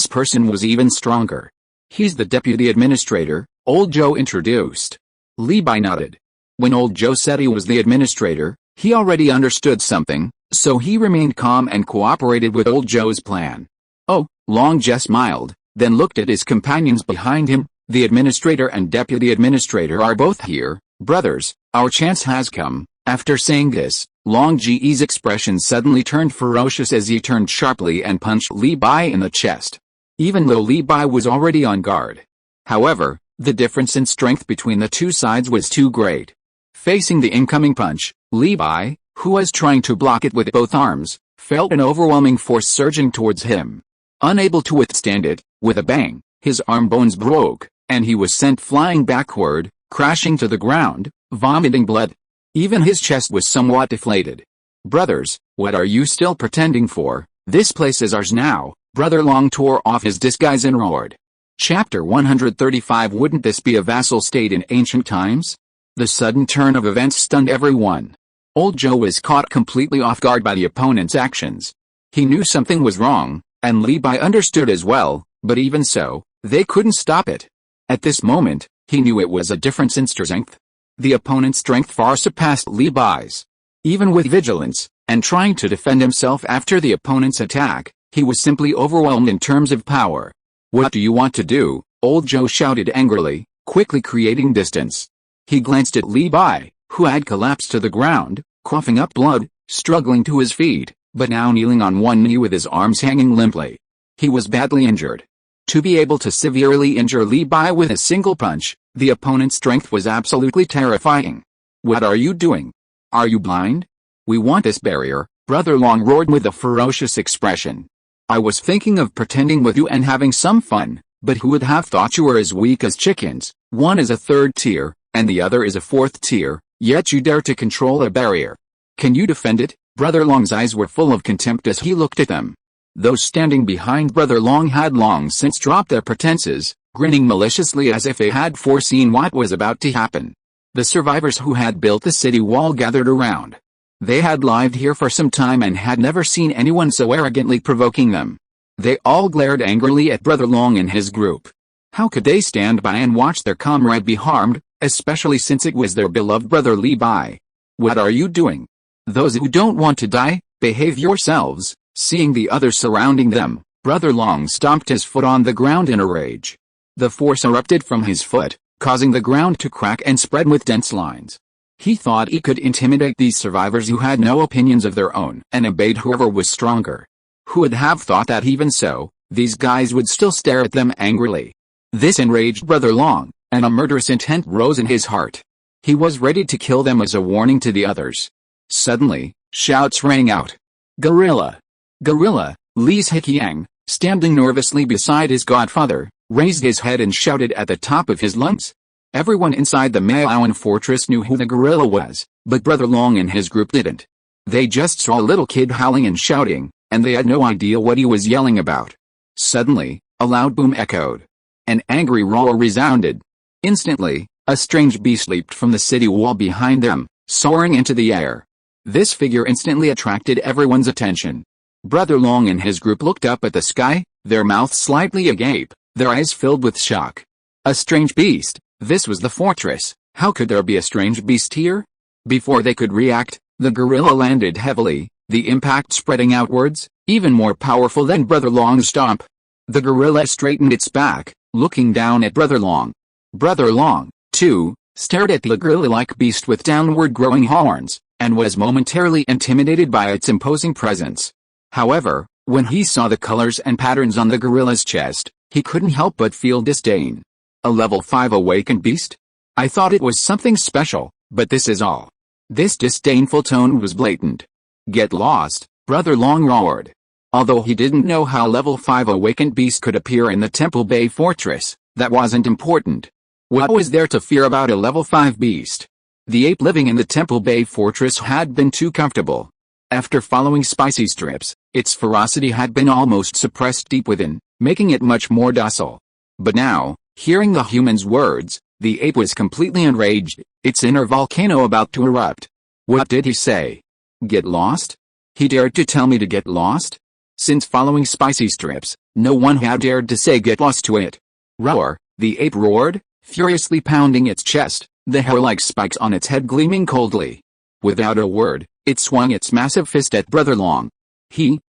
person was even stronger. "He's the deputy administrator," Old Joe introduced. Li Bai nodded. When Old Joe said he was the administrator, he already understood something, so he remained calm and cooperated with Old Joe's plan. "Oh," Long Je smiled, then looked at his companions behind him. "The administrator and deputy administrator are both here. Brothers, our chance has come." After saying this, Long Ge's expression suddenly turned ferocious as he turned sharply and punched Li Bai in the chest. Even though Li Bai was already on guard. However, the difference in strength between the two sides was too great. Facing the incoming punch, Li Bai, who was trying to block it with both arms, felt an overwhelming force surging towards him. Unable to withstand it, with a bang, his arm bones broke, and he was sent flying backward, crashing to the ground, vomiting blood. Even his chest was somewhat deflated. "Brothers, what are you still pretending for? This place is ours now." Brother Long tore off his disguise and roared. Chapter 135. Wouldn't this be a vassal state in ancient times? The sudden turn of events stunned everyone. Old Joe was caught completely off guard by the opponent's actions. He knew something was wrong, and Li Bai understood as well, but even so, they couldn't stop it. At this moment, he knew it was a difference in strength. The opponent's strength far surpassed Li Bai's. Even with vigilance, and trying to defend himself after the opponent's attack, he was simply overwhelmed in terms of power. "What do you want to do?" Old Joe shouted angrily, quickly creating distance. He glanced at Li Bai, who had collapsed to the ground, coughing up blood, struggling to his feet, but now kneeling on one knee with his arms hanging limply. He was badly injured. To be able to severely injure Li Bai with a single punch, the opponent's strength was absolutely terrifying. "What are you doing? Are you blind? We want this barrier," Brother Long roared with a ferocious expression. "I was thinking of pretending with you and having some fun, but who would have thought you were as weak as chickens? One is a third tier, and the other is a fourth tier, yet you dare to control a barrier. Can you defend it?" Brother Long's eyes were full of contempt as he looked at them. Those standing behind Brother Long had long since dropped their pretenses, grinning maliciously as if they had foreseen what was about to happen. The survivors who had built the city wall gathered around. They had lived here for some time and had never seen anyone so arrogantly provoking them. They all glared angrily at Brother Long and his group. How could they stand by and watch their comrade be harmed, especially since it was their beloved brother Li Bai? "What are you doing? Those who don't want to die, behave yourselves." Seeing the others surrounding them, Brother Long stomped his foot on the ground in a rage. The force erupted from his foot, causing the ground to crack and spread with dense lines. He thought he could intimidate these survivors who had no opinions of their own and obeyed whoever was stronger. Who would have thought that even so, these guys would still stare at them angrily? This enraged Brother Long, and a murderous intent rose in his heart. He was ready to kill them as a warning to the others. Suddenly, shouts rang out. "Gorilla! Gorilla!" Li Zheqiang, standing nervously beside his godfather, raised his head and shouted at the top of his lungs. Everyone inside the Maoan fortress knew who the gorilla was, but Brother Long and his group didn't. They just saw a little kid howling and shouting, and they had no idea what he was yelling about. Suddenly, a loud boom echoed. An angry roar resounded. Instantly, a strange beast leaped from the city wall behind them, soaring into the air. This figure instantly attracted everyone's attention. Brother Long and his group looked up at the sky, their mouths slightly agape, their eyes filled with shock. A strange beast? This was the fortress. How could there be a strange beast here? Before they could react, the gorilla landed heavily, the impact spreading outwards, even more powerful than Brother Long's stomp. The gorilla straightened its back, looking down at Brother Long. Brother Long, too, stared at the gorilla-like beast with downward growing horns, and was momentarily intimidated by its imposing presence. However, When he saw the colors and patterns on the gorilla's chest, he couldn't help but feel disdain. A level 5 awakened beast? I thought it was something special, but this is all. This disdainful tone was blatant. Get lost, Brother Long roared. Although he didn't know how level 5 awakened beast could appear in the Temple Bay Fortress, that wasn't important. What was there to fear about a level 5 beast? The ape living in the Temple Bay Fortress had been too comfortable. After following Spicy Strips, its ferocity had been almost suppressed deep within, making it much more docile. But now, hearing the human's words, the ape was completely enraged, its inner volcano about to erupt. What did he say? Get lost? He dared to tell me to get lost? Since following Spicy Strips, no one had dared to say get lost to it. Roar, the ape roared, furiously pounding its chest, the hair like spikes on its head gleaming coldly. Without a word, it swung its massive fist at Brother Long.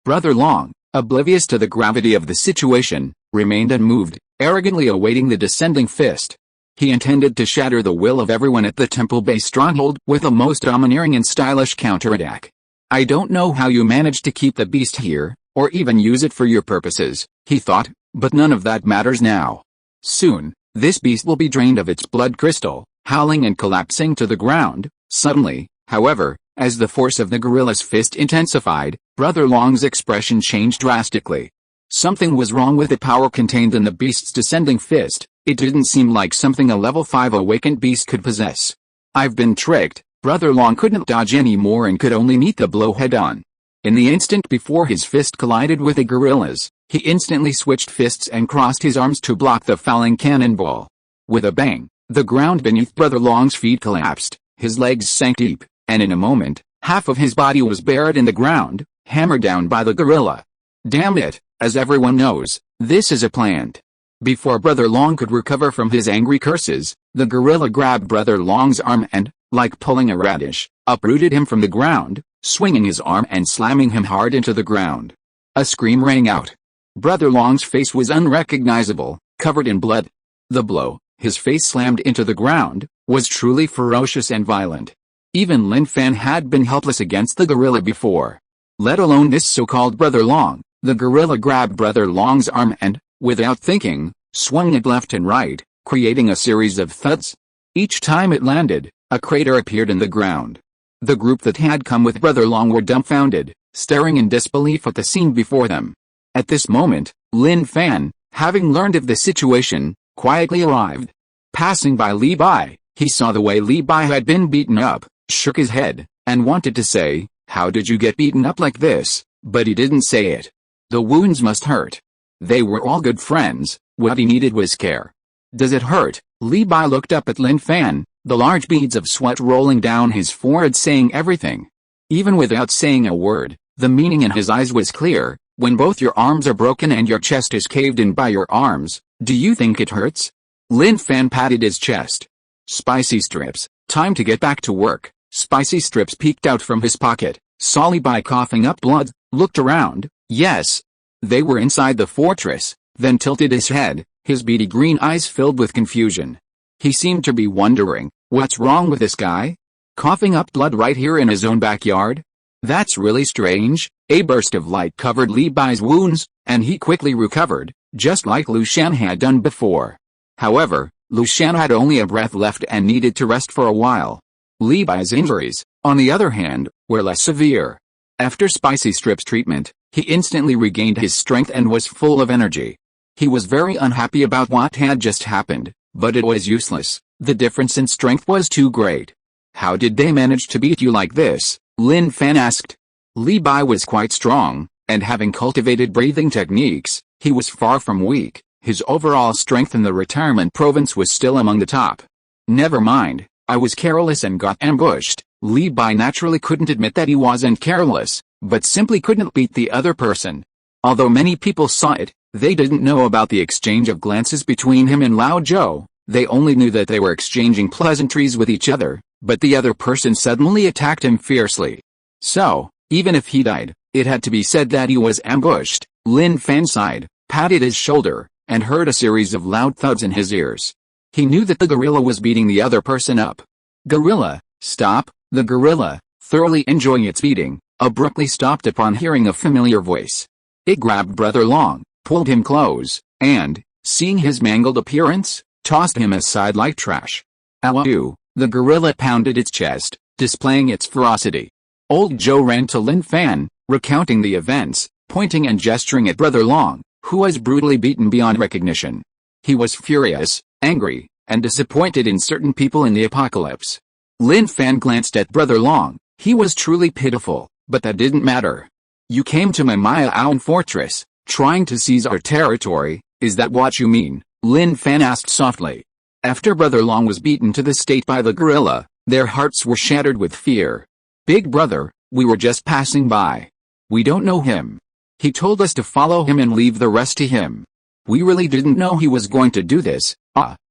Brother Long, oblivious to the gravity of the situation, remained unmoved, arrogantly awaiting the descending fist. He intended to shatter the will of everyone at the Temple Bay stronghold with a most domineering and stylish counterattack. I don't know how you managed to keep the beast here, or even use it for your purposes, he thought, but none of that matters now. Soon, this beast will be drained of its blood crystal, howling and collapsing to the ground. Suddenly, however, as the force of the gorilla's fist intensified, Brother Long's expression changed drastically. Something was wrong with the power contained in the beast's descending fist. It didn't seem like something a level 5 awakened beast could possess. I've been tricked. Brother Long couldn't dodge anymore and could only meet the blow head-on. In the instant before his fist collided with the gorilla's, he instantly switched fists and crossed his arms to block the falling cannonball. With a bang, the ground beneath Brother Long's feet collapsed, his legs sank deep, and in a moment, half of his body was buried in the ground, hammered down by the gorilla. Damn it, as everyone knows, this is a plant. Before Brother Long could recover from his angry curses, the gorilla grabbed Brother Long's arm and, like pulling a radish, uprooted him from the ground, swinging his arm and slamming him hard into the ground. A scream rang out. Brother Long's face was unrecognizable, covered in blood. The blow, his face slammed into the ground, was truly ferocious and violent. Even Lin Fan had been helpless against the gorilla before. Let alone this so-called Brother Long. The gorilla grabbed Brother Long's arm and, without thinking, swung it left and right, creating a series of thuds. Each time it landed, a crater appeared in the ground. The group that had come with Brother Long were dumbfounded, staring in disbelief at the scene before them. At this moment, Lin Fan, having learned of the situation, quietly arrived. Passing by Li Bai, he saw the way Li Bai had been beaten up, shook his head, and wanted to say, "How did you get beaten up like this?" But he didn't say it. The wounds must hurt. They were all good friends, what he needed was care. Does it hurt? Li Bai looked up at Lin Fan, the large beads of sweat rolling down his forehead saying everything. Even without saying a word, the meaning in his eyes was clear. When both your arms are broken and your chest is caved in by your arms, do you think it hurts? Lin Fan patted his chest. Spicy Strips, time to get back to work. Spicy Strips peeked out from his pocket, saw Li Bai coughing up blood, looked around. Yes. They were inside the fortress, then tilted his head, his beady green eyes filled with confusion. He seemed to be wondering, what's wrong with this guy? Coughing up blood right here in his own backyard? That's really strange. A burst of light covered Li Bai's wounds, and he quickly recovered, just like Lu Shan had done before. However, Lu Shan had only a breath left and needed to rest for a while. Li Bai's injuries, on the other hand, were less severe. After Spicy Strip's treatment, he instantly regained his strength and was full of energy. He was very unhappy about what had just happened, but it was useless. The difference in strength was too great. How did they manage to beat you like this? Lin Fan asked. Li Bai was quite strong, and having cultivated breathing techniques, he was far from weak. His overall strength in the retirement province was still among the top. Never mind, I was careless and got ambushed. Li Bai naturally couldn't admit that he wasn't careless, but simply couldn't beat the other person. Although many people saw it, they didn't know about the exchange of glances between him and Lao Zhou. They only knew that they were exchanging pleasantries with each other, but the other person suddenly attacked him fiercely. So, even if he died, it had to be said that he was ambushed. Lin Fan sighed, patted his shoulder, and heard a series of loud thuds in his ears. He knew that the gorilla was beating the other person up. Gorilla, stop! The gorilla, thoroughly enjoying its beating, abruptly stopped upon hearing a familiar voice. It grabbed Brother Long, pulled him close, and, seeing his mangled appearance, tossed him aside like trash. Ow! The gorilla pounded its chest, displaying its ferocity. Old Joe ran to Lin Fan, recounting the events, pointing and gesturing at Brother Long, who was brutally beaten beyond recognition. He was furious, angry, and disappointed in certain people in the apocalypse. Lin Fan glanced at Brother Long. He was truly pitiful, but that didn't matter. You came to my Maya-Aoun fortress, trying to seize our territory, is that what you mean? Lin Fan asked softly. After Brother Long was beaten to the state by the gorilla, their hearts were shattered with fear. Big brother, we were just passing by. We don't know him. He told us to follow him and leave the rest to him. We really didn't know he was going to do this.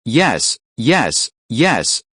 Yes,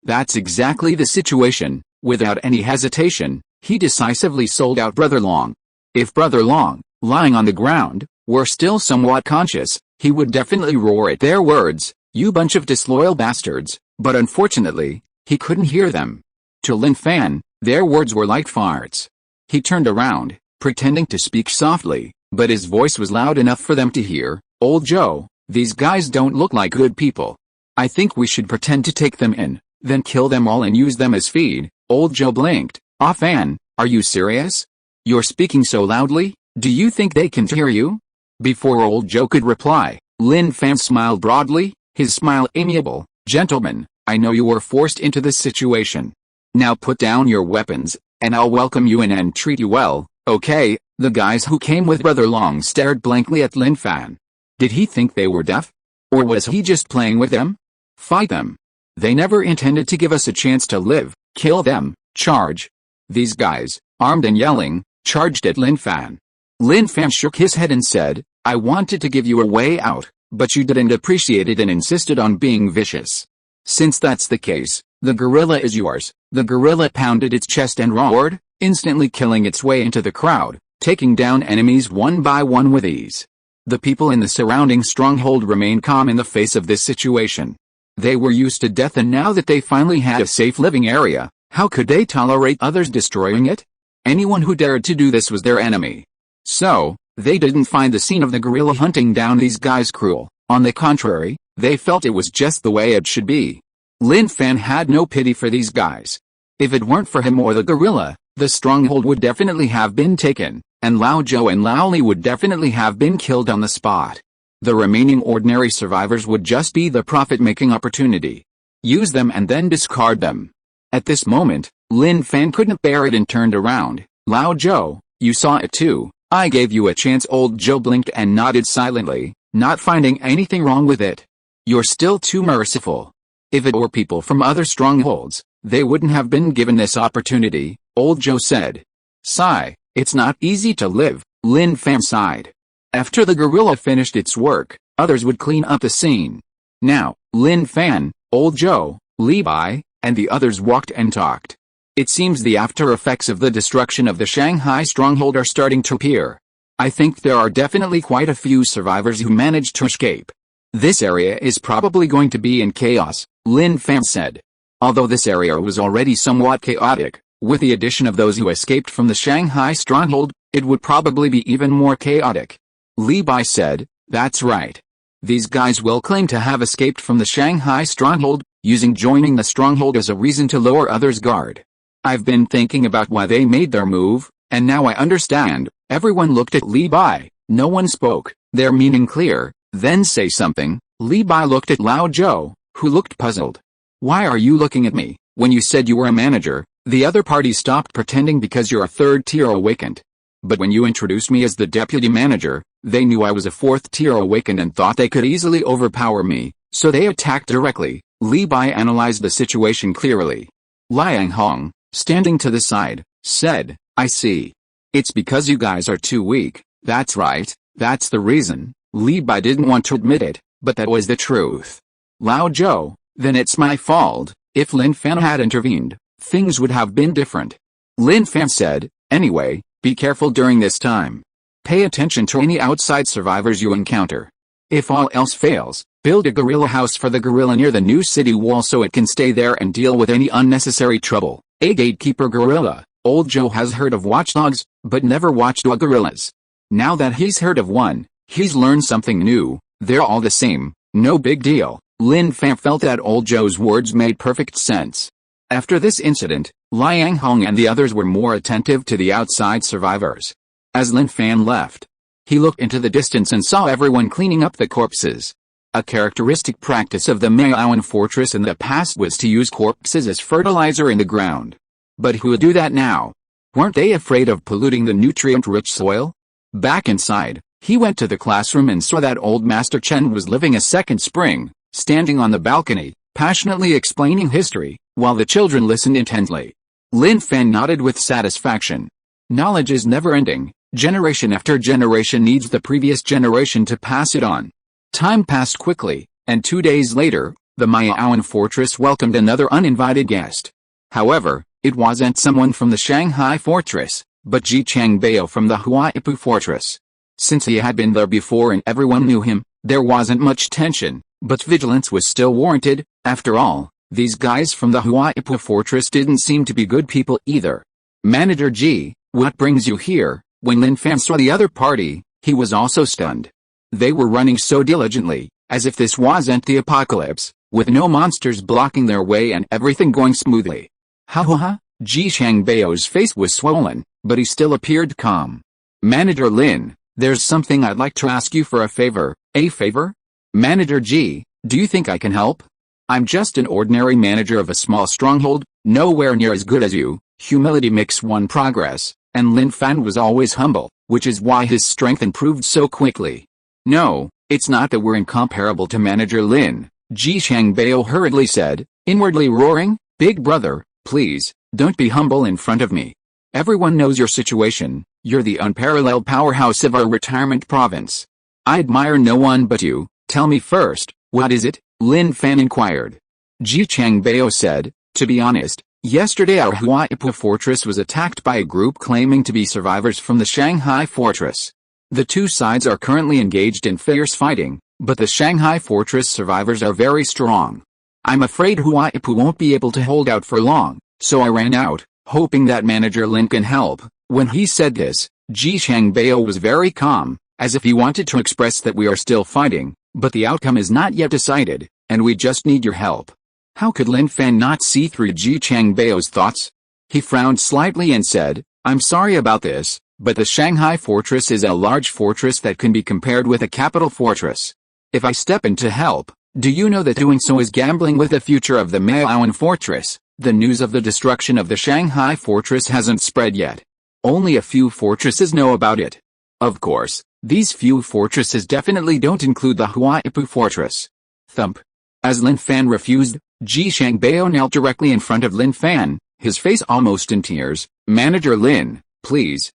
that's exactly the situation. Without any hesitation, he decisively sold out Brother Long. If Brother Long, lying on the ground, were still somewhat conscious, he would definitely roar at their words, "You bunch of disloyal bastards," but unfortunately, he couldn't hear them. To Lin Fan, their words were like farts. He turned around, pretending to speak softly, but his voice was loud enough for them to hear. "Old Joe, these guys don't look like good people. I think we should pretend to take them in, then kill them all and use them as feed." Old Joe blinked. Fan, are you serious? You're speaking so loudly, do you think they can hear you? Before Old Joe could reply, Lin Fan smiled broadly, his smile amiable. "Gentlemen, I know you were forced into this situation. Now put down your weapons, and I'll welcome you in and treat you well, okay?" The guys who came with Brother Long stared blankly at Lin Fan. Did he think they were deaf? Or was he just playing with them? Fight them. They never intended to give us a chance to live. Kill them, charge. These guys, armed and yelling, charged at Lin Fan. Lin Fan shook his head and said, "I wanted to give you a way out, but you didn't appreciate it and insisted on being vicious. Since that's the case, the gorilla is yours." The gorilla pounded its chest and roared, instantly killing its way into the crowd, taking down enemies one by one with ease. The people in the surrounding stronghold remained calm in the face of this situation. They were used to death, and now that they finally had a safe living area, how could they tolerate others destroying it? Anyone who dared to do this was their enemy. So, they didn't find the scene of the gorilla hunting down these guys cruel. On the contrary, they felt it was just the way it should be. Lin Fan had no pity for these guys. If it weren't for him or the gorilla, the stronghold would definitely have been taken, and Lao Zhou and Lao Li would definitely have been killed on the spot. The remaining ordinary survivors would just be the profit-making opportunity. Use them and then discard them. At this moment, Lin Fan couldn't bear it and turned around. "Lao Zhou, you saw it too. I gave you a chance." Old Joe blinked and nodded silently, not finding anything wrong with it. "You're still too merciful. If it were people from other strongholds, they wouldn't have been given this opportunity," Old Joe said. "Sigh, it's not easy to live," Lin Fan sighed. After the gorilla finished its work, others would clean up the scene. Now, Lin Fan, Old Joe, Li Bai, and the others walked and talked. It seems the after effects of the destruction of the Shanghai stronghold are starting to appear. I think there are definitely quite a few survivors who managed to escape. This area is probably going to be in chaos, Lin Fan said. Although this area was already somewhat chaotic, with the addition of those who escaped from the Shanghai stronghold, it would probably be even more chaotic. Li Bai said, "That's right. These guys will claim to have escaped from the Shanghai stronghold, using joining the stronghold as a reason to lower others' guard. I've been thinking about why they made their move, and now I understand." Everyone looked at Li Bai. No one spoke, their meaning clear. "Then say something." Li Bai looked at Lao Zhou, who looked puzzled. "Why are you looking at me? When you said you were a manager, the other party stopped pretending because you're a third-tier awakened. But when you introduced me as the deputy manager, they knew I was a fourth-tier awakened and thought they could easily overpower me, so they attacked directly." Li Bai analyzed the situation clearly. Liang Hong, standing to the side, said, "I see. It's because you guys are too weak." "That's right, that's the reason." Li Bai didn't want to admit it, but that was the truth. Lao Zhou, "Then it's my fault. If Lin Fan had intervened, things would have been different." Lin Fan said, "Anyway, be careful during this time. Pay attention to any outside survivors you encounter. If all else fails, build a gorilla house for the gorilla near the new city wall so it can stay there and deal with any unnecessary trouble." A gatekeeper gorilla. Old Joe has heard of watchdogs, but never watchdog gorillas. Now that he's heard of one, he's learned something new. They're all the same, no big deal. Lin Fan felt that old Joe's words made perfect sense. After this incident, Liang Hong and the others were more attentive to the outside survivors. As Lin Fan left, he looked into the distance and saw everyone cleaning up the corpses. A characteristic practice of the Maowan fortress in the past was to use corpses as fertilizer in the ground. But who would do that now? Weren't they afraid of polluting the nutrient-rich soil? Back inside, he went to the classroom and saw that old Master Chen was living a second spring, standing on the balcony, passionately explaining history, while the children listened intently. Lin Fan nodded with satisfaction. Knowledge is never-ending. Generation after generation needs the previous generation to pass it on. Time passed quickly, and 2 days later, the Maowan fortress welcomed another uninvited guest. However, it wasn't someone from the Shanghai fortress, but Ji Changbao from the Huaipu fortress. Since he had been there before and everyone knew him, there wasn't much tension, but vigilance was still warranted. After all, these guys from the Huaipu fortress didn't seem to be good people either. Manager Ji, what brings you here? When Lin Fan saw the other party, he was also stunned. They were running so diligently, as if this wasn't the apocalypse, with no monsters blocking their way and everything going smoothly. Ha ha ha, Ji Changbao's face was swollen, but he still appeared calm. Manager Lin, there's something I'd like to ask you for a favor. A favor? Manager Ji, do you think I can help? I'm just an ordinary manager of a small stronghold, nowhere near as good as you. Humility makes one progress, and Lin Fan was always humble, which is why his strength improved so quickly. No, it's not that we're incomparable to Manager Lin, Ji Changbao hurriedly said, inwardly roaring, Big brother, please, don't be humble in front of me. Everyone knows your situation, you're the unparalleled powerhouse of our retirement province. I admire no one but you. Tell me first, what is it? Lin Fan inquired. Ji Changbao said, to be honest, yesterday our Huaipu fortress was attacked by a group claiming to be survivors from the Shanghai fortress. The two sides are currently engaged in fierce fighting, but the Shanghai fortress survivors are very strong. I'm afraid Huaipu won't be able to hold out for long, so I ran out, hoping that Manager Lin can help. When he said this, Ji Changbao was very calm, as if he wanted to express that we are still fighting, but the outcome is not yet decided, and we just need your help. How could Lin Fan not see through Ji Changbao's thoughts? He frowned slightly and said, I'm sorry about this, but the Shanghai fortress is a large fortress that can be compared with a capital fortress. If I step in to help, do you know that doing so is gambling with the future of the Maowan fortress? The news of the destruction of the Shanghai fortress hasn't spread yet. Only a few fortresses know about it. Of course, these few fortresses definitely don't include the Huaipu fortress. Thump. As Lin Fan refused, Ji Changbao knelt directly in front of Lin Fan, his face almost in tears. Manager Lin, please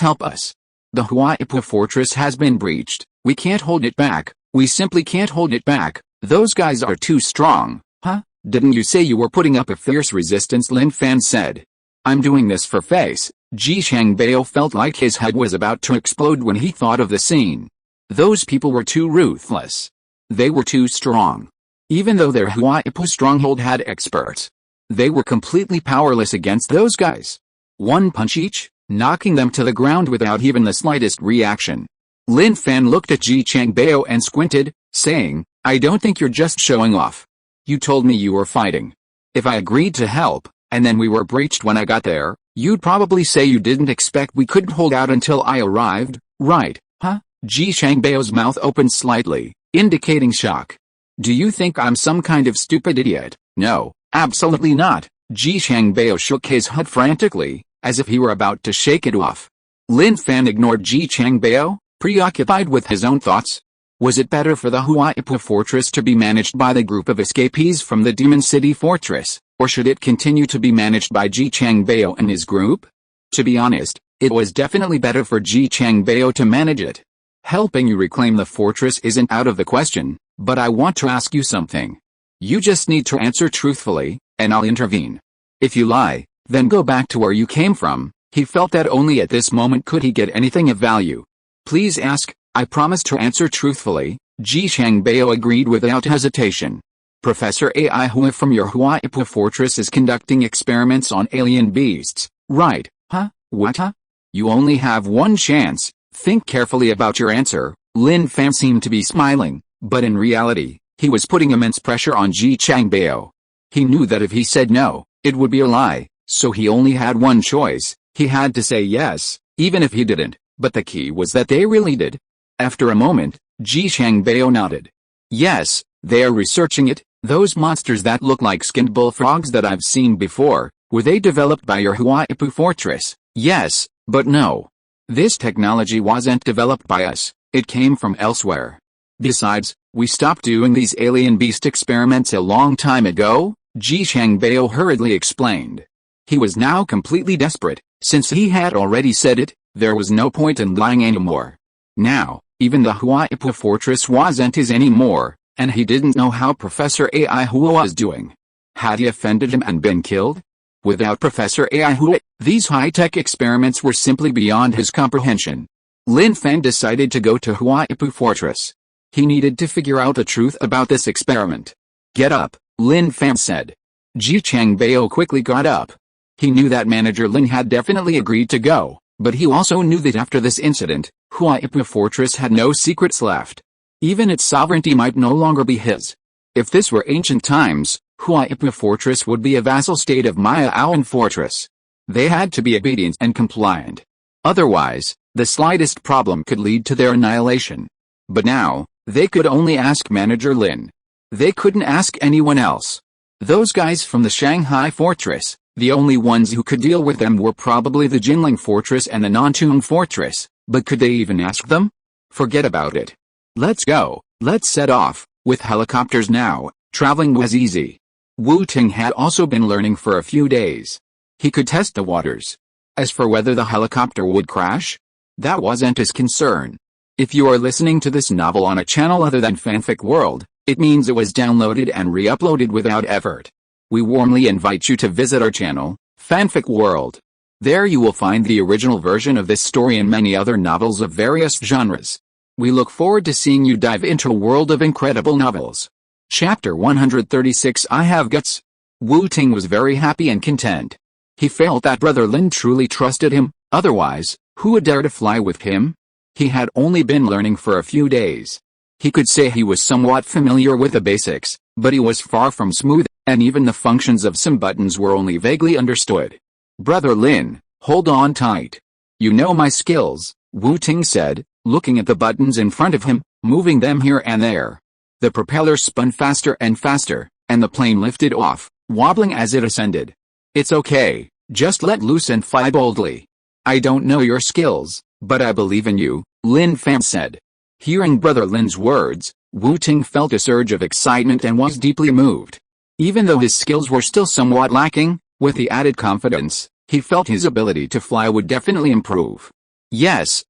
help us. The Huaipu fortress has been breached. We can't hold it back. We simply can't hold it back. Those guys are too strong. Huh? Didn't you say you were putting up a fierce resistance? Lin Fan said. I'm doing this for face. Ji Changbao felt like his head was about to explode when he thought of the scene. Those people were too ruthless. They were too strong. Even though their Huaipu stronghold had experts, they were completely powerless against those guys. One punch each, knocking them to the ground without even the slightest reaction. Lin Fan looked at Ji Changbao and squinted, saying, I don't think you're just showing off. You told me you were fighting. If I agreed to help, and then we were breached when I got there, you'd probably say you didn't expect we couldn't hold out until I arrived, right? Huh? Ji Changbao's mouth opened slightly, indicating shock. Do you think I'm some kind of stupid idiot? No, absolutely not. Ji Changbao shook his head frantically, as if he were about to shake it off. Lin Fan ignored Ji Changbao, preoccupied with his own thoughts. Was it better for the Huaipu fortress to be managed by the group of escapees from the Demon City fortress, or should it continue to be managed by Ji Changbao and his group? To be honest, it was definitely better for Ji Changbao to manage it. Helping you reclaim the fortress isn't out of the question, but I want to ask you something. You just need to answer truthfully, and I'll intervene. If you lie, then go back to where you came from. He felt that only at this moment could he get anything of value. Please ask, I promise to answer truthfully. Ji Changbao agreed without hesitation. Professor Ai Hua from your Huaipu fortress is conducting experiments on alien beasts, right? Huh? What? Huh? You only have one chance. Think carefully about your answer. Lin Fan seemed to be smiling, but in reality, he was putting immense pressure on Ji Changbao. He knew that if he said no, it would be a lie, so he only had one choice. He had to say yes, even if he didn't, but the key was that they really did. After a moment, Ji Changbao nodded. Yes, they are researching it. Those monsters that look like skinned bullfrogs that I've seen before, were they developed by your Huaipu fortress? Yes, but no. This technology wasn't developed by us, it came from elsewhere. Besides, we stopped doing these alien beast experiments a long time ago, Ji Changbao hurriedly explained. He was now completely desperate, since he had already said it, there was no point in lying anymore. Now, even the Huaipu fortress wasn't his anymore, and he didn't know how Professor Ai Hua was doing. Had he offended him and been killed? Without Professor Ai Hua, these high-tech experiments were simply beyond his comprehension. Lin Fan decided to go to Huaipu fortress. He needed to figure out the truth about this experiment. Get up, Lin Fan said. Ji Changbao quickly got up. He knew that Manager Lin had definitely agreed to go, but he also knew that after this incident, Huaipu fortress had no secrets left. Even its sovereignty might no longer be his. If this were ancient times, Huaipu fortress would be a vassal state of Maya Aoan fortress. They had to be obedient and compliant. Otherwise, the slightest problem could lead to their annihilation. But now, they could only ask Manager Lin. They couldn't ask anyone else. Those guys from the Shanghai fortress, the only ones who could deal with them were probably the Jinling fortress and the Nantung fortress, but could they even ask them? Forget about it. Let's go, let's set off. With helicopters now, traveling was easy. Wu Ting had also been learning for a few days. He could test the waters. As for whether the helicopter would crash, that wasn't his concern. If you are listening to this novel on a channel other than Fanfic World, it means it was downloaded and re-uploaded without effort. We warmly invite you to visit our channel, Fanfic World. There you will find the original version of this story and many other novels of various genres. We look forward to seeing you dive into a world of incredible novels. Chapter 136 I Have Guts. Wu Ting was very happy and content. He felt that Brother Lin truly trusted him, otherwise, who would dare to fly with him? He had only been learning for a few days. He could say he was somewhat familiar with the basics, but he was far from smooth, and even the functions of some buttons were only vaguely understood. Brother Lin, hold on tight. You know my skills, Wu Ting said, looking at the buttons in front of him, moving them here and there. The propeller spun faster and faster, and the plane lifted off, wobbling as it ascended. It's okay, just let loose and fly boldly. I don't know your skills, but I believe in you, Lin Fan said. Hearing Brother Lin's words, Wu Ting felt a surge of excitement and was deeply moved. Even though his skills were still somewhat lacking, with the added confidence, he felt his ability to fly would definitely improve. Yes,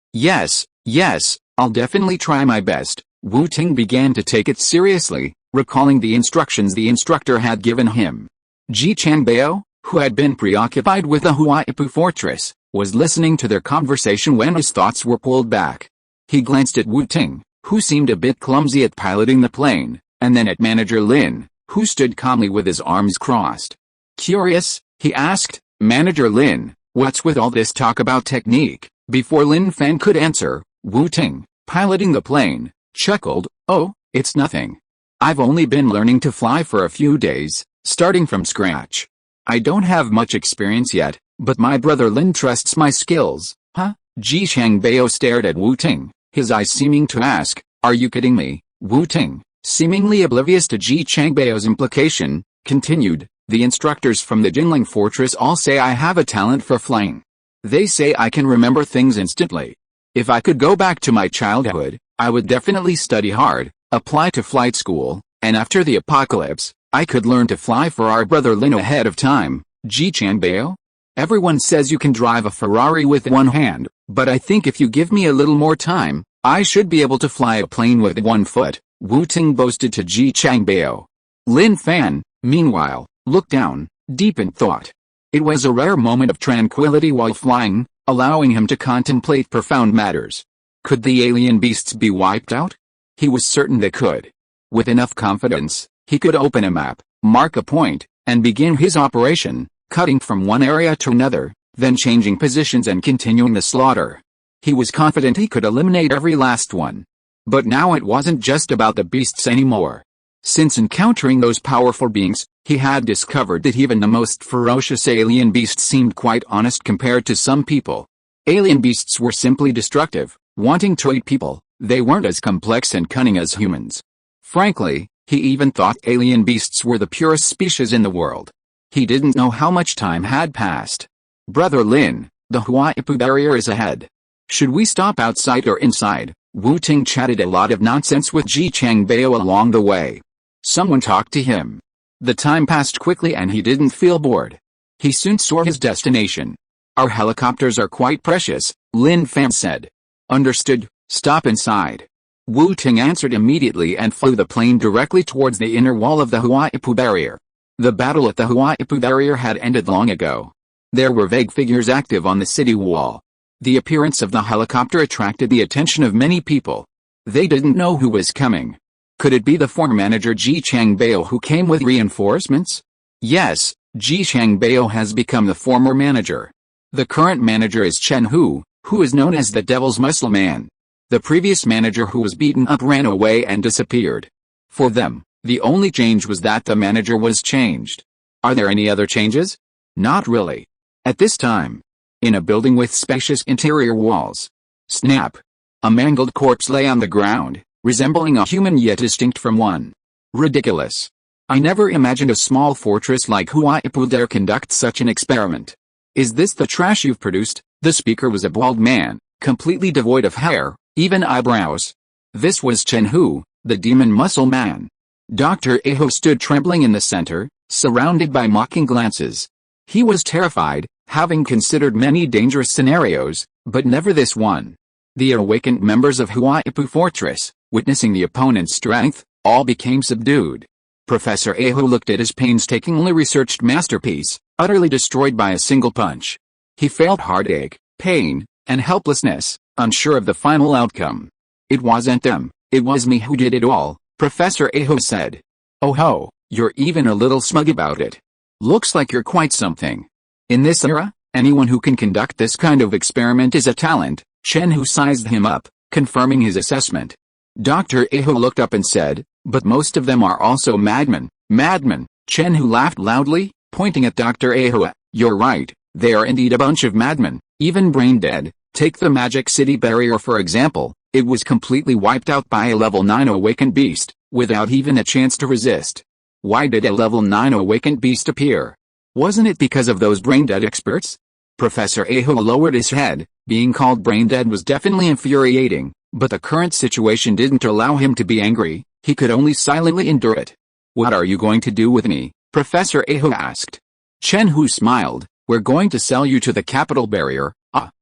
I'll definitely try my best. Wu Ting began to take it seriously, recalling the instructions the instructor had given him. Ji Changbao, who had been preoccupied with the Huaipu fortress, was listening to their conversation when his thoughts were pulled back. He glanced at Wu Ting, who seemed a bit clumsy at piloting the plane, and then at Manager Lin, who stood calmly with his arms crossed. Curious, he asked, Manager Lin, what's with all this talk about technique? Before Lin Fan could answer, Wu Ting, piloting the plane, chuckled, oh, it's nothing. I've only been learning to fly for a few days, starting from scratch. I don't have much experience yet, but my brother Lin trusts my skills. Huh? Ji Changbao stared at Wu Ting, his eyes seeming to ask, are you kidding me? Wu Ting, seemingly oblivious to Ji Changbao's implication, continued, the instructors from the Jinling fortress all say I have a talent for flying. They say I can remember things instantly. If I could go back to my childhood, I would definitely study hard, apply to flight school, and after the apocalypse, I could learn to fly for our brother Lin ahead of time. Ji Changbao? Everyone says you can drive a Ferrari with one hand, but I think if you give me a little more time, I should be able to fly a plane with one foot, Wu Ting boasted to Ji Changbao. Lin Fan, meanwhile, looked down, deep in thought. It was a rare moment of tranquility while flying, allowing him to contemplate profound matters. Could the alien beasts be wiped out? He was certain they could. With enough confidence, he could open a map, mark a point, and begin his operation, cutting from one area to another, then changing positions and continuing the slaughter. He was confident he could eliminate every last one. But now it wasn't just about the beasts anymore. Since encountering those powerful beings, he had discovered that even the most ferocious alien beasts seemed quite honest compared to some people. Alien beasts were simply destructive, wanting to eat people. They weren't as complex and cunning as humans. Frankly, he even thought alien beasts were the purest species in the world. He didn't know how much time had passed. "Brother Lin, the Huaipu barrier is ahead. Should we stop outside or inside?" Wu Ting chatted a lot of nonsense with Ji Changbao along the way. Someone talked to him. The time passed quickly and he didn't feel bored. He soon saw his destination. "Our helicopters are quite precious," Lin Fan said. "Understood, stop inside." Wu Ting answered immediately and flew the plane directly towards the inner wall of the Huaipu barrier. The battle at the Huaipu barrier had ended long ago. There were vague figures active on the city wall. The appearance of the helicopter attracted the attention of many people. They didn't know who was coming. Could it be the former manager Ji Changbao who came with reinforcements? Yes, Ji Changbao has become the former manager. The current manager is Chen Hu, who is known as the Devil's Muscle Man. The previous manager who was beaten up ran away and disappeared. For them, the only change was that the manager was changed. Are there any other changes? Not really. At this time, in a building with spacious interior walls. Snap! A mangled corpse lay on the ground, resembling a human yet distinct from one. Ridiculous. I never imagined a small fortress like Huaipu dare conduct such an experiment. Is this the trash you've produced? The speaker was a bald man, completely devoid of hair, even eyebrows. This was Chen Hu, the demon muscle man. Dr. Aho stood trembling in the center, surrounded by mocking glances. He was terrified, having considered many dangerous scenarios, but never this one. The awakened members of Huaipu Fortress, witnessing the opponent's strength, all became subdued. Professor Aho looked at his painstakingly researched masterpiece, utterly destroyed by a single punch. He felt heartache, pain, and helplessness, unsure of the final outcome. "It wasn't them, it was me who did it all," Professor Aho said. "Oh ho, you're even a little smug about it. Looks like you're quite something. In this era, anyone who can conduct this kind of experiment is a talent." Chen Hu sized him up, confirming his assessment. Dr. Aho looked up and said, "But most of them are also madmen." "Madmen?" Chen Hu laughed loudly, pointing at Dr. Aho. "You're right, they are indeed a bunch of madmen, even brain dead. Take the Magic City barrier for example, it was completely wiped out by a level 9 awakened beast, without even a chance to resist. Why did a level 9 awakened beast appear? Wasn't it because of those brain-dead experts?" Professor Aho lowered his head. Being called brain-dead was definitely infuriating, but the current situation didn't allow him to be angry. He could only silently endure it. "What are you going to do with me?" Professor Aho asked. Chen Hu smiled. "We're going to sell you to the capital barrier."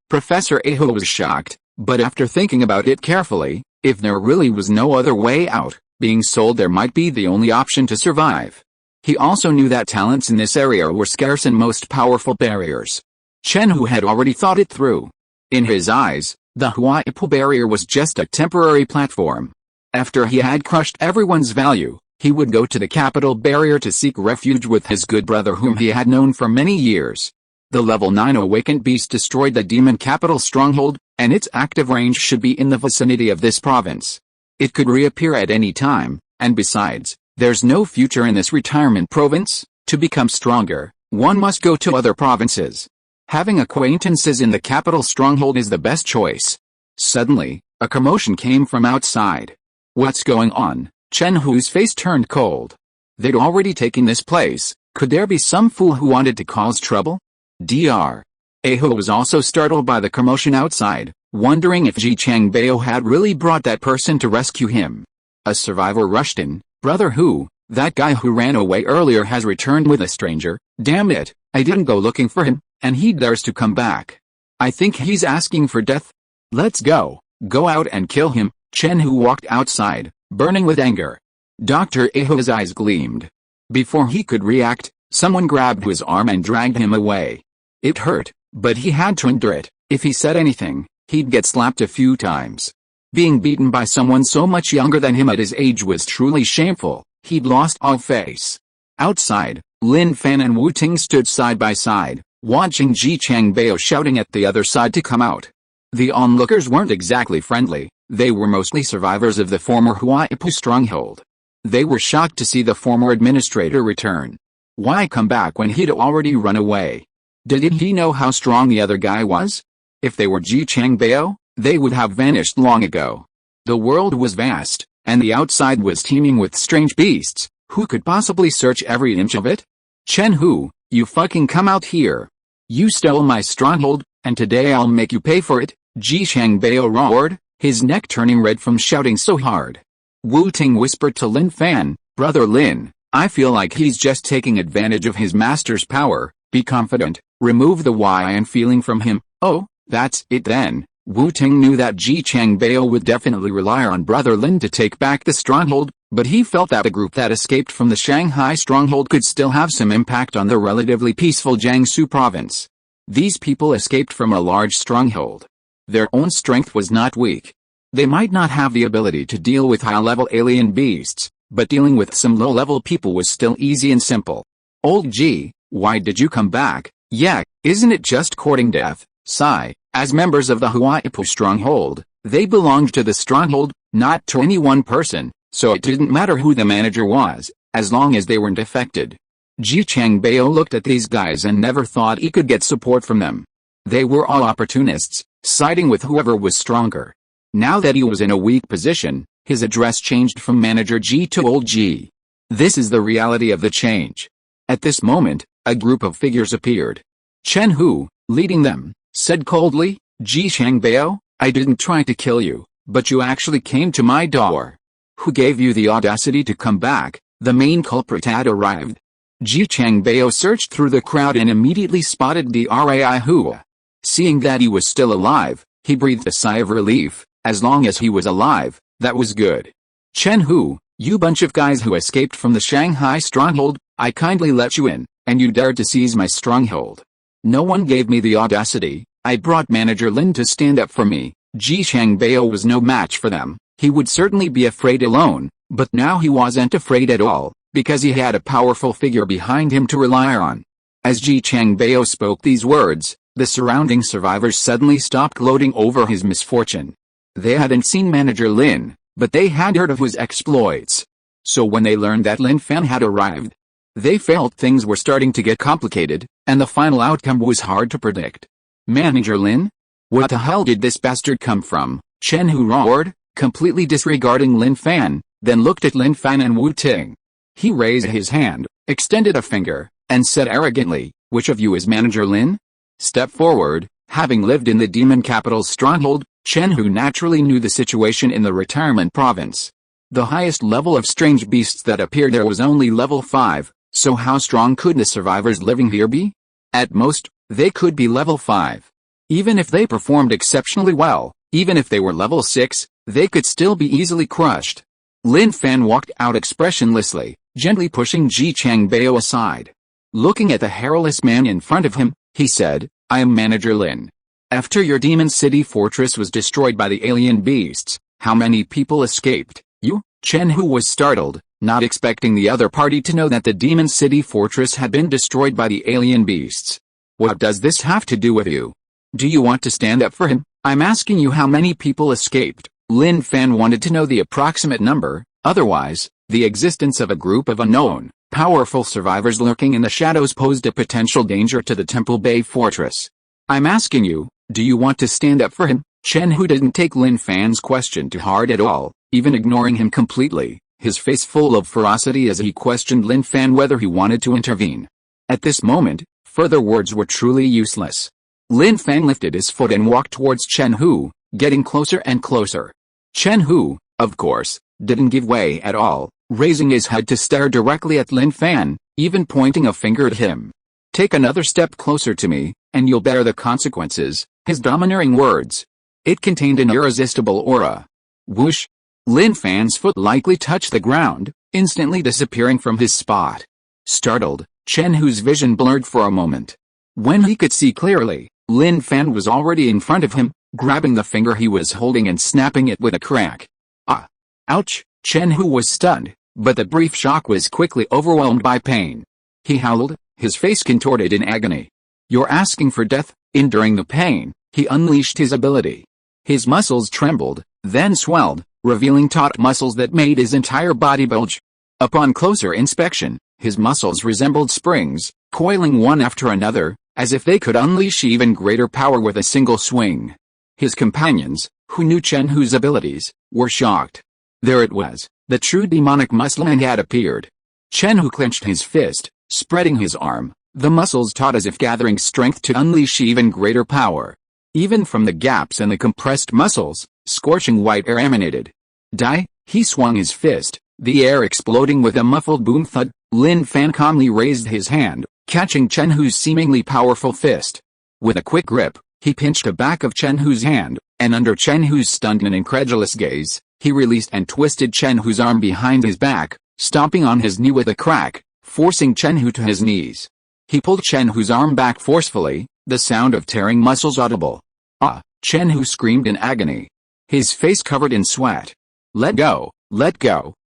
Professor Aho was shocked, but after thinking about it carefully, if there really was no other way out, being sold there might be the only option to survive. He also knew that talents in this area were scarce in most powerful barriers. Chen Hu had already thought it through. In his eyes, the Huaipu barrier was just a temporary platform. After he had crushed everyone's value, he would go to the capital barrier to seek refuge with his good brother whom he had known for many years. The level 9 awakened beast destroyed the demon capital stronghold, and its active range should be in the vicinity of this province. It could reappear at any time, and besides, there's no future in this retirement province. To become stronger, one must go to other provinces. Having acquaintances in the capital stronghold is the best choice. Suddenly, a commotion came from outside. "What's going on?" Chen Hu's face turned cold. They'd already taken this place. Could there be some fool who wanted to cause trouble? Dr. Aho was also startled by the commotion outside, wondering if Ji Changbao had really brought that person to rescue him. A survivor rushed in. "Brother Hu, that guy who ran away earlier has returned with a stranger. Damn it, I didn't go looking for him, and he dares to come back. I think he's asking for death. Let's go out and kill him." Chen Hu walked outside, burning with anger. Dr. Aho's eyes gleamed. Before he could react, someone grabbed his arm and dragged him away. It hurt, but he had to endure it. If he said anything, he'd get slapped a few times. Being beaten by someone so much younger than him at his age was truly shameful. He'd lost all face. Outside, Lin Fan and Wu Ting stood side by side, watching Ji Changbao shouting at the other side to come out. The onlookers weren't exactly friendly, they were mostly survivors of the former Huaipu stronghold. They were shocked to see the former administrator return. Why come back when he'd already run away? Didn't he know how strong the other guy was? If they were Ji Changbao, they would have vanished long ago. The world was vast, and the outside was teeming with strange beasts. Who could possibly search every inch of it? Chen Hu, you fucking come out here. You stole my stronghold, and today I'll make you pay for it, Ji Changbao roared, his neck turning red from shouting so hard. Wu Ting whispered to Lin Fan, Brother Lin, I feel like he's just taking advantage of his master's power. Be confident, remove the Yan feeling from him. Oh, that's it then. Wu Ting knew that Ji Changbao would definitely rely on Brother Lin to take back the stronghold, but he felt that a group that escaped from the Shanghai stronghold could still have some impact on the relatively peaceful Jiangsu province. These people escaped from a large stronghold. Their own strength was not weak. They might not have the ability to deal with high-level alien beasts, but dealing with some low-level people was still easy and simple. Old Ji, why did you come back? Yeah, isn't it just courting death? Sigh. As members of the Huaipu stronghold, they belonged to the stronghold, not to any one person, so it didn't matter who the manager was, as long as they weren't affected. Ji Changbao looked at these guys and never thought he could get support from them. They were all opportunists, siding with whoever was stronger. Now that he was in a weak position, his address changed from Manager Ji to Old Ji. This is the reality of the change. At this moment, a group of figures appeared. Chen Hu, leading them, said coldly, Ji Changbao, I didn't try to kill you, but you actually came to my door. Who gave you the audacity to come back? The main culprit had arrived. Ji Changbao searched through the crowd and immediately spotted the Rai Hua. Seeing that he was still alive, he breathed a sigh of relief. As long as he was alive, that was good. Chen Hu, you bunch of guys who escaped from the Shanghai stronghold, I kindly let you in, and you dared to seize my stronghold. No one gave me the audacity. I brought Manager Lin to stand up for me. Ji Changbao was no match for them. He would certainly be afraid alone, but now he wasn't afraid at all, because he had a powerful figure behind him to rely on. As Ji Changbao spoke these words, the surrounding survivors suddenly stopped gloating over his misfortune. They hadn't seen Manager Lin, but they had heard of his exploits. So when they learned that Lin Fan had arrived, they felt things were starting to get complicated, and the final outcome was hard to predict. Manager Lin? What the hell did this bastard come from? Chen Hu roared, completely disregarding Lin Fan, then looked at Lin Fan and Wu Ting. He raised his hand, extended a finger, and said arrogantly, which of you is Manager Lin? Step forward. Having lived in the demon capital's stronghold, Chen Hu naturally knew the situation in the retirement province. The highest level of strange beasts that appeared there was only level 5, so how strong could the survivors living here be? At most, they could be level 5. Even if they performed exceptionally well, even if they were level 6, they could still be easily crushed. Lin Fan walked out expressionlessly, gently pushing Ji Changbao aside. Looking at the hairless man in front of him, he said, I am Manager Lin. After your demon city fortress was destroyed by the alien beasts, how many people escaped? You? Chen Hu was startled, not expecting the other party to know that the demon city fortress had been destroyed by the alien beasts. What does this have to do with you? Do you want to stand up for him? I'm asking you how many people escaped. Lin Fan wanted to know the approximate number, otherwise, the existence of a group of unknown, powerful survivors lurking in the shadows posed a potential danger to the Temple Bay fortress. I'm asking you, do you want to stand up for him? Chen Hu didn't take Lin Fan's question to heart at all, even ignoring him completely, his face full of ferocity as he questioned Lin Fan whether he wanted to intervene. At this moment, further words were truly useless. Lin Fan lifted his foot and walked towards Chen Hu, getting closer and closer. Chen Hu, of course, didn't give way at all, raising his head to stare directly at Lin Fan, even pointing a finger at him. Take another step closer to me, and you'll bear the consequences, his domineering words. It contained an irresistible aura. Whoosh! Lin Fan's foot lightly touched the ground, instantly disappearing from his spot. Startled, Chen Hu's vision blurred for a moment. When he could see clearly, Lin Fan was already in front of him, grabbing the finger he was holding and snapping it with a crack. Ah! Ouch! Chen Hu was stunned, but the brief shock was quickly overwhelmed by pain. He howled, his face contorted in agony. You're asking for death, enduring the pain, He unleashed his ability. His muscles trembled, then swelled, revealing taut muscles that made his entire body bulge. Upon closer inspection, his muscles resembled springs, coiling one after another, as if they could unleash even greater power with a single swing. His companions, who knew Chen Hu's abilities, were shocked. There it was, the true demonic muscleman had appeared. Chen Hu clenched his fist, spreading his arm, the muscles taut as if gathering strength to unleash even greater power. Even from the gaps in the compressed muscles, scorching white air emanated. Die, he swung his fist, the air exploding with a muffled boom thud. Lin Fan calmly raised his hand, catching Chen Hu's seemingly powerful fist. With a quick grip, he pinched the back of Chen Hu's hand, and under Chen Hu's stunned and incredulous gaze, he released and twisted Chen Hu's arm behind his back, stomping on his knee with a crack, forcing Chen Hu to his knees. He pulled Chen Hu's arm back forcefully, the sound of tearing muscles audible. Ah! Chen Hu screamed in agony. His face covered in sweat. Let go,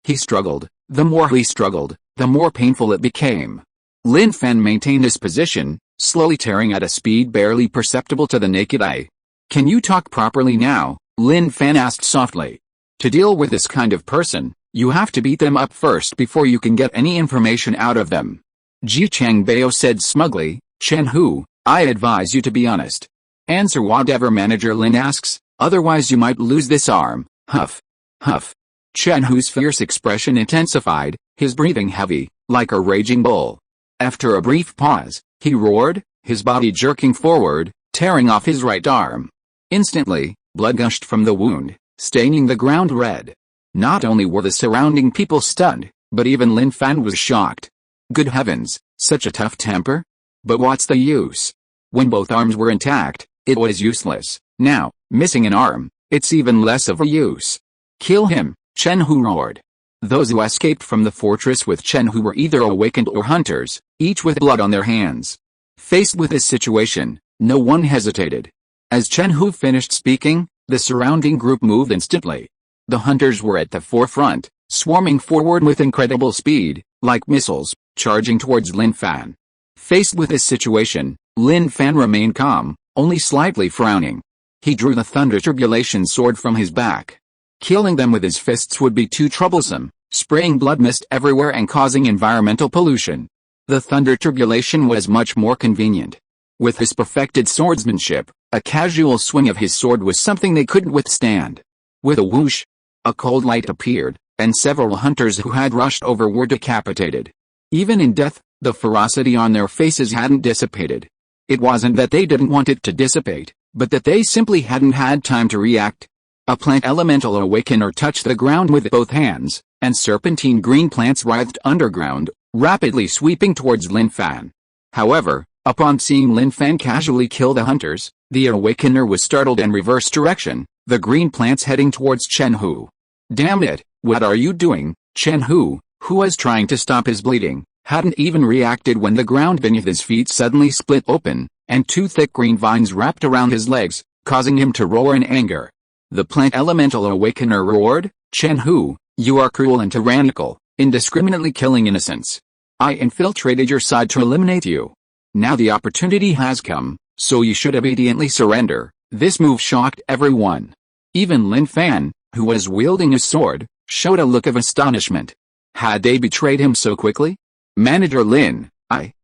he struggled. The more he struggled, the more painful it became. Lin Fan maintained his position, slowly tearing at a speed barely perceptible to the naked eye. Can you talk properly now? Lin Fan asked softly. To deal with this kind of person, you have to beat them up first before you can get any information out of them. Ji Changbao said smugly. Chen Hu, I advise you to be honest. Answer whatever Manager Lin asks, otherwise you might lose this arm. Huff. Huff. Chen Hu's fierce expression intensified, his breathing heavy, like a raging bull. After a brief pause, he roared, his body jerking forward, tearing off his right arm. Instantly, blood gushed from the wound, staining the ground red. Not only were the surrounding people stunned, but even Lin Fan was shocked. Good heavens, such a tough temper? But what's the use? When both arms were intact, it was useless. Now, missing an arm, it's even less of a use. Kill him, Chen Hu roared. Those who escaped from the fortress with Chen Hu were either awakened or hunters, each with blood on their hands. Faced with this situation, no one hesitated. As Chen Hu finished speaking, the surrounding group moved instantly. The hunters were at the forefront, swarming forward with incredible speed, like missiles, charging towards Lin Fan. Faced with this situation, Lin Fan remained calm, only slightly frowning. He drew the Thunder Tribulation sword from his back. Killing them with his fists would be too troublesome, spraying blood mist everywhere and causing environmental pollution. The Thunder Tribulation was much more convenient. With his perfected swordsmanship, a casual swing of his sword was something they couldn't withstand. With a whoosh, a cold light appeared, and several hunters who had rushed over were decapitated. Even in death, the ferocity on their faces hadn't dissipated. It wasn't that they didn't want it to dissipate, but that they simply hadn't had time to react. A plant elemental awakener touched the ground with both hands, and serpentine green plants writhed underground, rapidly sweeping towards Lin Fan. However, upon seeing Lin Fan casually kill the hunters, the awakener was startled and reversed direction, the green plants heading towards Chen Hu. Damn it, what are you doing? Chen Hu, who was trying to stop his bleeding, hadn't even reacted when the ground beneath his feet suddenly split open, and two thick green vines wrapped around his legs, causing him to roar in anger. The plant elemental awakener roared, Chen Hu, you are cruel and tyrannical, indiscriminately killing innocents. I infiltrated your side to eliminate you. Now the opportunity has come, so you should obediently surrender. This move shocked everyone. Even Lin Fan, who was wielding his sword, showed a look of astonishment. Had they betrayed him so quickly? Manager Lin,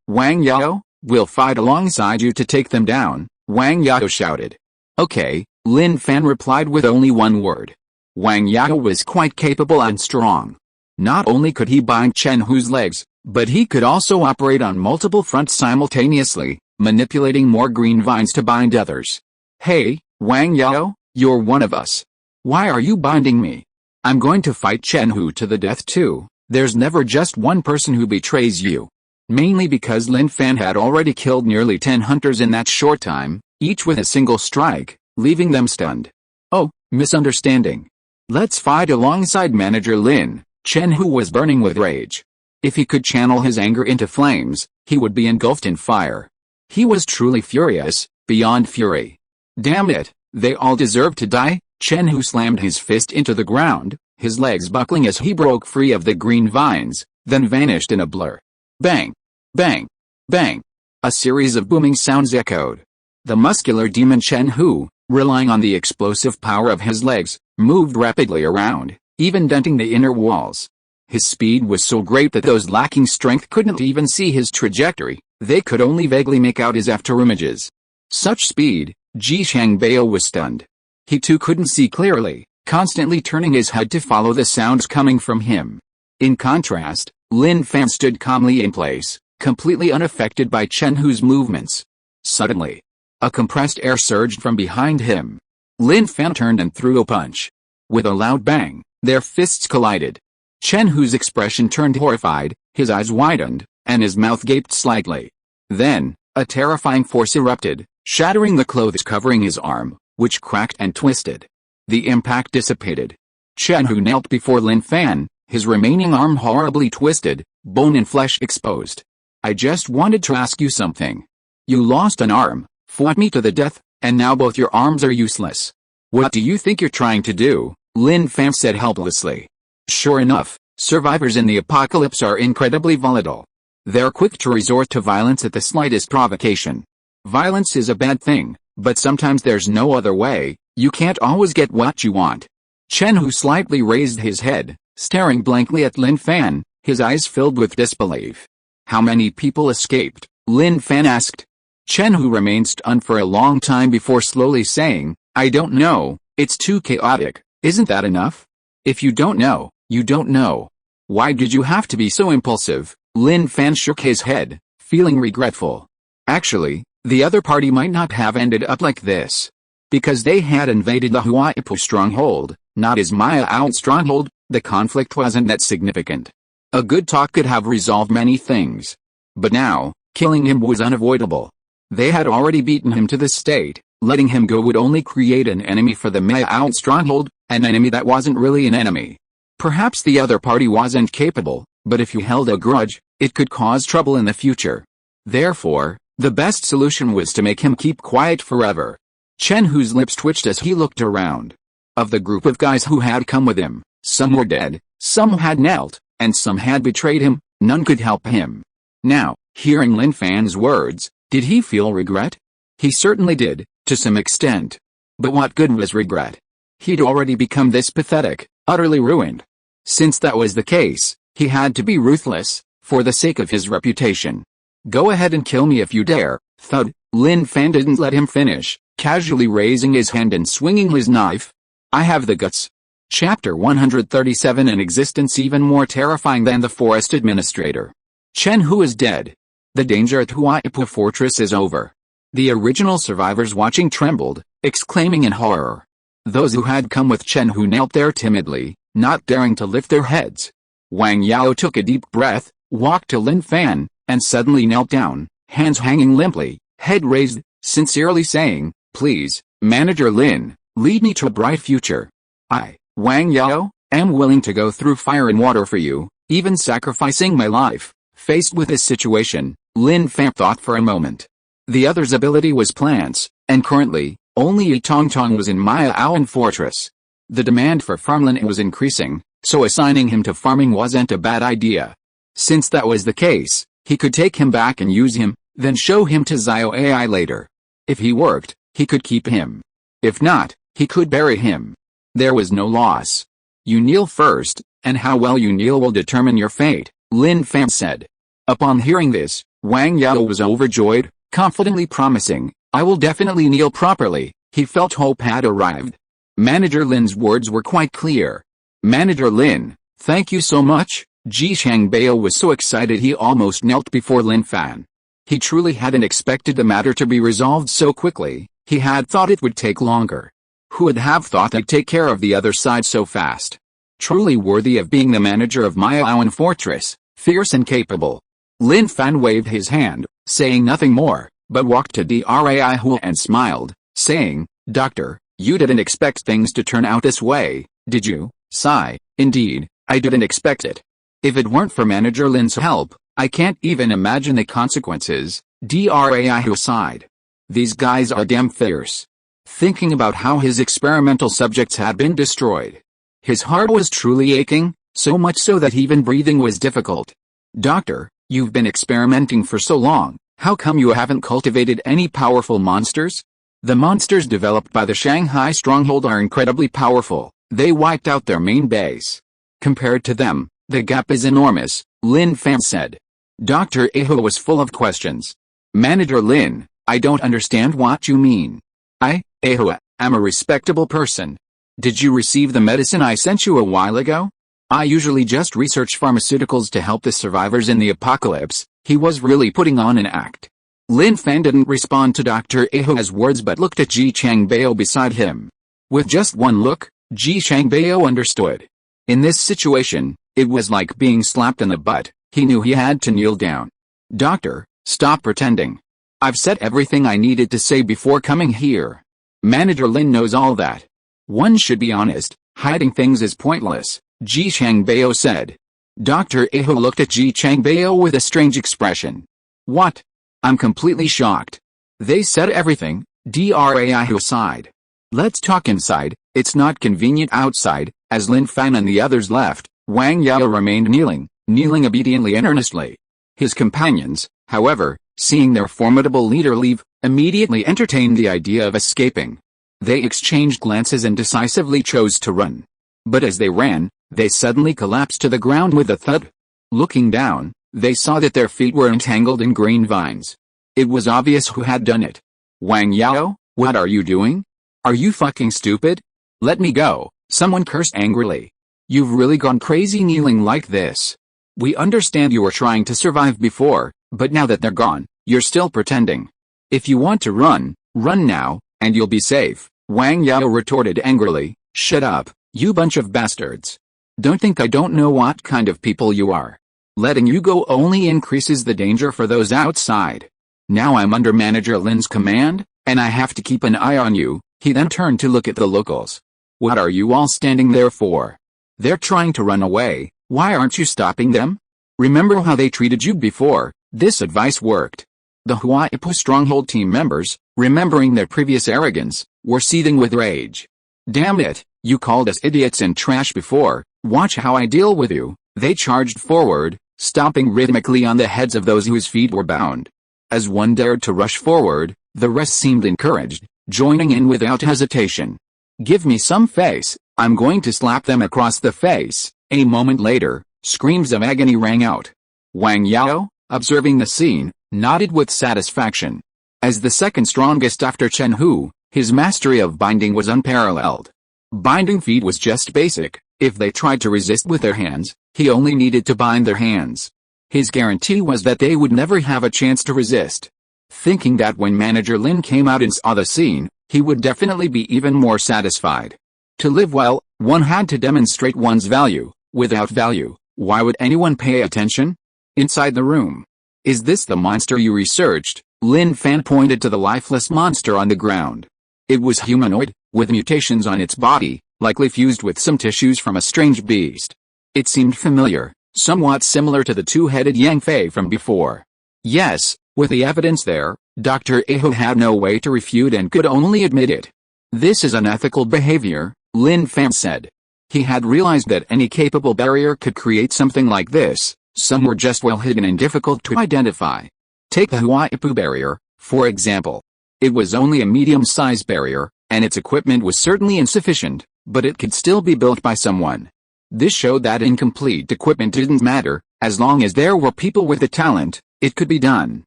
Wang Yao, will fight alongside you to take them down, Wang Yao shouted. Okay, Lin Fan replied with only one word. Wang Yao was quite capable and strong. Not only could he bind Chen Hu's legs, but he could also operate on multiple fronts simultaneously, manipulating more green vines to bind others. Hey, Wang Yao, you're one of us. Why are you binding me? I'm going to fight Chen Hu to the death too. There's never just one person who betrays you. Mainly because Lin Fan had already killed nearly 10 hunters in that short time, each with a single strike, leaving them stunned. Oh, misunderstanding. Let's fight alongside Manager Lin. Chen Hu was burning with rage. If he could channel his anger into flames, he would be engulfed in fire. He was truly furious, beyond fury. Damn it, they all deserve to die. Chen Hu slammed his fist into the ground, his legs buckling as he broke free of the green vines, then vanished in a blur. Bang! Bang! Bang! A series of booming sounds echoed. The muscular demon Chen Hu, relying on the explosive power of his legs, moved rapidly around, even denting the inner walls. His speed was so great that those lacking strength couldn't even see his trajectory, they could only vaguely make out his afterimages. Such speed, Ji Shangbao was stunned. He too couldn't see clearly, constantly turning his head to follow the sounds coming from him. In contrast, Lin Fan stood calmly in place, completely unaffected by Chen Hu's movements. Suddenly, a compressed air surged from behind him. Lin Fan turned and threw a punch. With a loud bang, their fists collided. Chen Hu's expression turned horrified, his eyes widened, and his mouth gaped slightly. Then, a terrifying force erupted, shattering the clothes covering his arm, which cracked and twisted. The impact dissipated. Chen Hu knelt before Lin Fan, his remaining arm horribly twisted, bone and flesh exposed. I just wanted to ask you something. You lost an arm, fought me to the death, and now both your arms are useless. What do you think you're trying to do? Lin Fan said helplessly. Sure enough, survivors in the apocalypse are incredibly volatile. They're quick to resort to violence at the slightest provocation. Violence is a bad thing, but sometimes there's no other way. You can't always get what you want. Chen Hu slightly raised his head, staring blankly at Lin Fan, his eyes filled with disbelief. How many people escaped? Lin Fan asked. Chen Hu remained stunned for a long time before slowly saying, I don't know, it's too chaotic. Isn't that enough? If you don't know, you don't know. Why did you have to be so impulsive? Lin Fan shook his head, feeling regretful. Actually, the other party might not have ended up like this. Because they had invaded the Huaipu stronghold, not his Maya-out stronghold, the conflict wasn't that significant. A good talk could have resolved many things. But now, killing him was unavoidable. They had already beaten him to this state. Letting him go would only create an enemy for the Maya-out stronghold, an enemy that wasn't really an enemy. Perhaps the other party wasn't capable, but if you held a grudge, it could cause trouble in the future. Therefore, the best solution was to make him keep quiet forever. Chen Hu's lips twitched as he looked around. Of the group of guys who had come with him, some were dead, some had knelt, and some had betrayed him. None could help him. Now, hearing Lin Fan's words, did he feel regret? He certainly did, to some extent. But what good was regret? He'd already become this pathetic, utterly ruined. Since that was the case, he had to be ruthless, for the sake of his reputation. Go ahead and kill me if you dare. Thud. Lin Fan didn't let him finish, casually raising his hand and swinging his knife. I have the guts. Chapter 137. An existence even more terrifying than the forest administrator. Chen Hu is dead. The danger at Huaipu Fortress is over. The original survivors watching trembled, exclaiming in horror. Those who had come with Chen Hu knelt there timidly, not daring to lift their heads. Wang Yao took a deep breath, walked to Lin Fan, and suddenly knelt down, hands hanging limply, head raised, sincerely saying, Please, Manager Lin, lead me to a bright future. I, Wang Yao, am willing to go through fire and water for you, even sacrificing my life. Faced with this situation, Lin Fan thought for a moment. The other's ability was plants, and currently, only Yitongtong was in Maya-Aoan Fortress. The demand for farmland was increasing, so assigning him to farming wasn't a bad idea. Since that was the case, he could take him back and use him, then show him to Zio AI later. If he worked, he could keep him. If not, he could bury him. There was no loss. You kneel first, and how well you kneel will determine your fate, Lin Fan said. Upon hearing this, Wang Yao was overjoyed, confidently promising, I will definitely kneel properly. He felt hope had arrived. Manager Lin's words were quite clear. Manager Lin, thank you so much. Ji Shangbao was so excited he almost knelt before Lin Fan. He truly hadn't expected the matter to be resolved so quickly. He had thought it would take longer. Who would have thought they'd take care of the other side so fast? Truly worthy of being the manager of Maya-Aoan Fortress, fierce and capable. Lin Fan waved his hand, saying nothing more, but walked to Draihu and smiled, saying, Doctor, you didn't expect things to turn out this way, did you? Sigh, indeed, I didn't expect it. If it weren't for Manager Lin's help, I can't even imagine the consequences. Draihu sighed. These guys are damn fierce. Thinking about how his experimental subjects had been destroyed. His heart was truly aching, so much so that even breathing was difficult. Doctor, you've been experimenting for so long, How come you haven't cultivated any powerful monsters? The monsters developed by the Shanghai stronghold are incredibly powerful. They wiped out their main base. Compared to them, the gap is enormous, Lin Fan said. Dr. Aho was full of questions. Manager Lin, I don't understand what you mean. Aho, am a respectable person. Did you receive the medicine I sent you a while ago? I usually just research pharmaceuticals to help the survivors in the apocalypse. He was really putting on an act. Lin Fan didn't respond to Dr. Aho's words but looked at Ji Changbao beside him. With just one look, Ji Changbao understood. In this situation, it was like being slapped in the butt. He knew he had to kneel down. Doctor, stop pretending. I've said everything I needed to say before coming here. Manager Lin knows all that. One should be honest, hiding things is pointless, Ji Changbao said. Dr. Aho looked at Ji Changbao with a strange expression. What? I'm completely shocked. They said everything, Dr. Aho sighed. Let's talk inside, it's not convenient outside. As Lin Fan and the others left, Wang Yao remained kneeling obediently and earnestly. His companions, however, seeing their formidable leader leave, immediately entertained the idea of escaping. They exchanged glances and decisively chose to run. But as they ran, they suddenly collapsed to the ground with a thud. Looking down, they saw that their feet were entangled in green vines. It was obvious who had done it. Wang Yao, what are you doing? Are you fucking stupid? Let me go, someone cursed angrily. You've really gone crazy kneeling like this. We understand you were trying to survive before, but now that they're gone, you're still pretending. If you want to run, run now, and you'll be safe, Wang Yao retorted angrily. Shut up, you bunch of bastards. Don't think I don't know what kind of people you are. Letting you go only increases the danger for those outside. Now I'm under Manager Lin's command, and I have to keep an eye on you. He then turned to look at the locals. What are you all standing there for? They're trying to run away, why aren't you stopping them? Remember how they treated you before, this advice worked. The Huaipu stronghold team members, remembering their previous arrogance, were seething with rage. Damn it, you called us idiots and trash before, watch how I deal with you. They charged forward, stomping rhythmically on the heads of those whose feet were bound. As one dared to rush forward, the rest seemed encouraged, joining in without hesitation. Give me some face, I'm going to slap them across the face. A moment later, screams of agony rang out. Wang Yao, observing the scene, nodded with satisfaction. As the second strongest after Chen Hu, his mastery of binding was unparalleled. Binding feat was just basic. If they tried to resist with their hands, he only needed to bind their hands. His guarantee was that they would never have a chance to resist. Thinking that when Manager Lin came out and saw the scene, he would definitely be even more satisfied. To live well, one had to demonstrate one's value. Without value, why would anyone pay attention? Inside the room. Is this the monster you researched? Lin Fan pointed to the lifeless monster on the ground. It was humanoid, with mutations on its body, likely fused with some tissues from a strange beast. It seemed familiar, somewhat similar to the two-headed Yang Fei from before. Yes, with the evidence there, Dr. Aho had no way to refute and could only admit it. This is unethical behavior, Lin Fan said. He had realized that any capable barrier could create something like this. Some were just well hidden and difficult to identify. Take the Huaipu barrier, for example. It was only a medium-sized barrier, and its equipment was certainly insufficient, but it could still be built by someone. This showed that incomplete equipment didn't matter, as long as there were people with the talent, it could be done.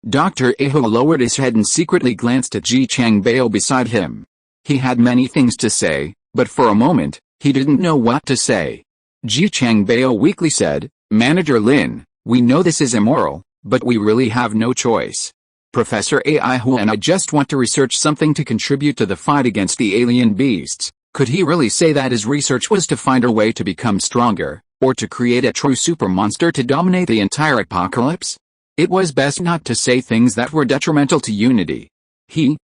Dr. Aho lowered his head and secretly glanced at Ji Changbao beside him. He had many things to say, but for a moment, he didn't know what to say. Ji Changbao weakly said, Manager Lin, we know this is immoral, but we really have no choice. Professor Aihu and I just want to research something to contribute to the fight against the alien beasts. Could he really say that his research was to find a way to become stronger, or to create a true super monster to dominate the entire apocalypse? It was best not to say things that were detrimental to unity.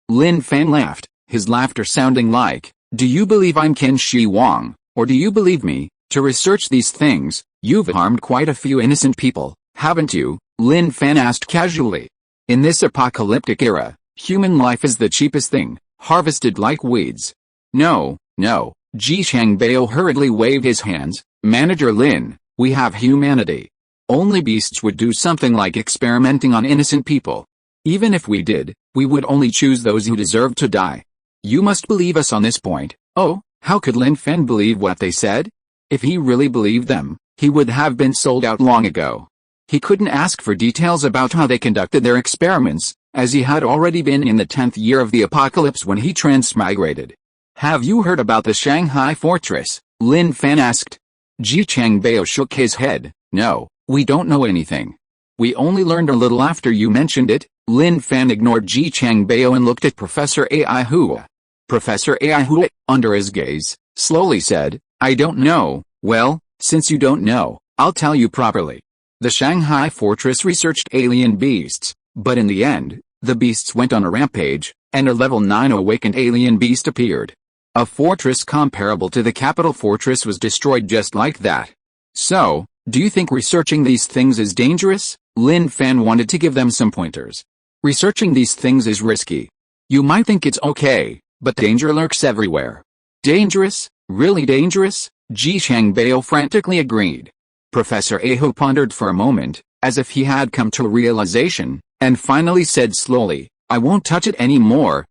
Lin Fan laughed, his laughter sounding like, do you believe I'm Qin Shi Huang, or do you believe me? To research these things, you've harmed quite a few innocent people, haven't you? Lin Fan asked casually. In this apocalyptic era, human life is the cheapest thing, harvested like weeds. No, Ji Changbao hurriedly waved his hands. Manager Lin, we have humanity. Only beasts would do something like experimenting on innocent people. Even if we did, we would only choose those who deserve to die. You must believe us on this point. Oh, how could Lin Fan believe what they said? If he really believed them, he would have been sold out long ago. He couldn't ask for details about how they conducted their experiments, as he had already been in the 10th year of the apocalypse when he transmigrated. Have you heard about the Shanghai fortress? Lin Fan asked. Ji Changbao shook his head. No, we don't know anything. We only learned a little after you mentioned it. Lin Fan ignored Ji Changbao and looked at Professor Ai Hua. Professor Ai Hua, under his gaze, slowly said, I don't know. Well, since you don't know, I'll tell you properly. The Shanghai fortress researched alien beasts, but in the end, the beasts went on a rampage, and a level 9 awakened alien beast appeared. A fortress comparable to the capital fortress was destroyed just like that. So, do you think researching these things is dangerous? Lin Fan wanted to give them some pointers. Researching these things is risky. You might think it's okay, but danger lurks everywhere. Dangerous? Really dangerous? Ji Changbao frantically agreed. Professor Aho pondered for a moment, as if he had come to a realization, and finally said slowly, I won't touch it anymore.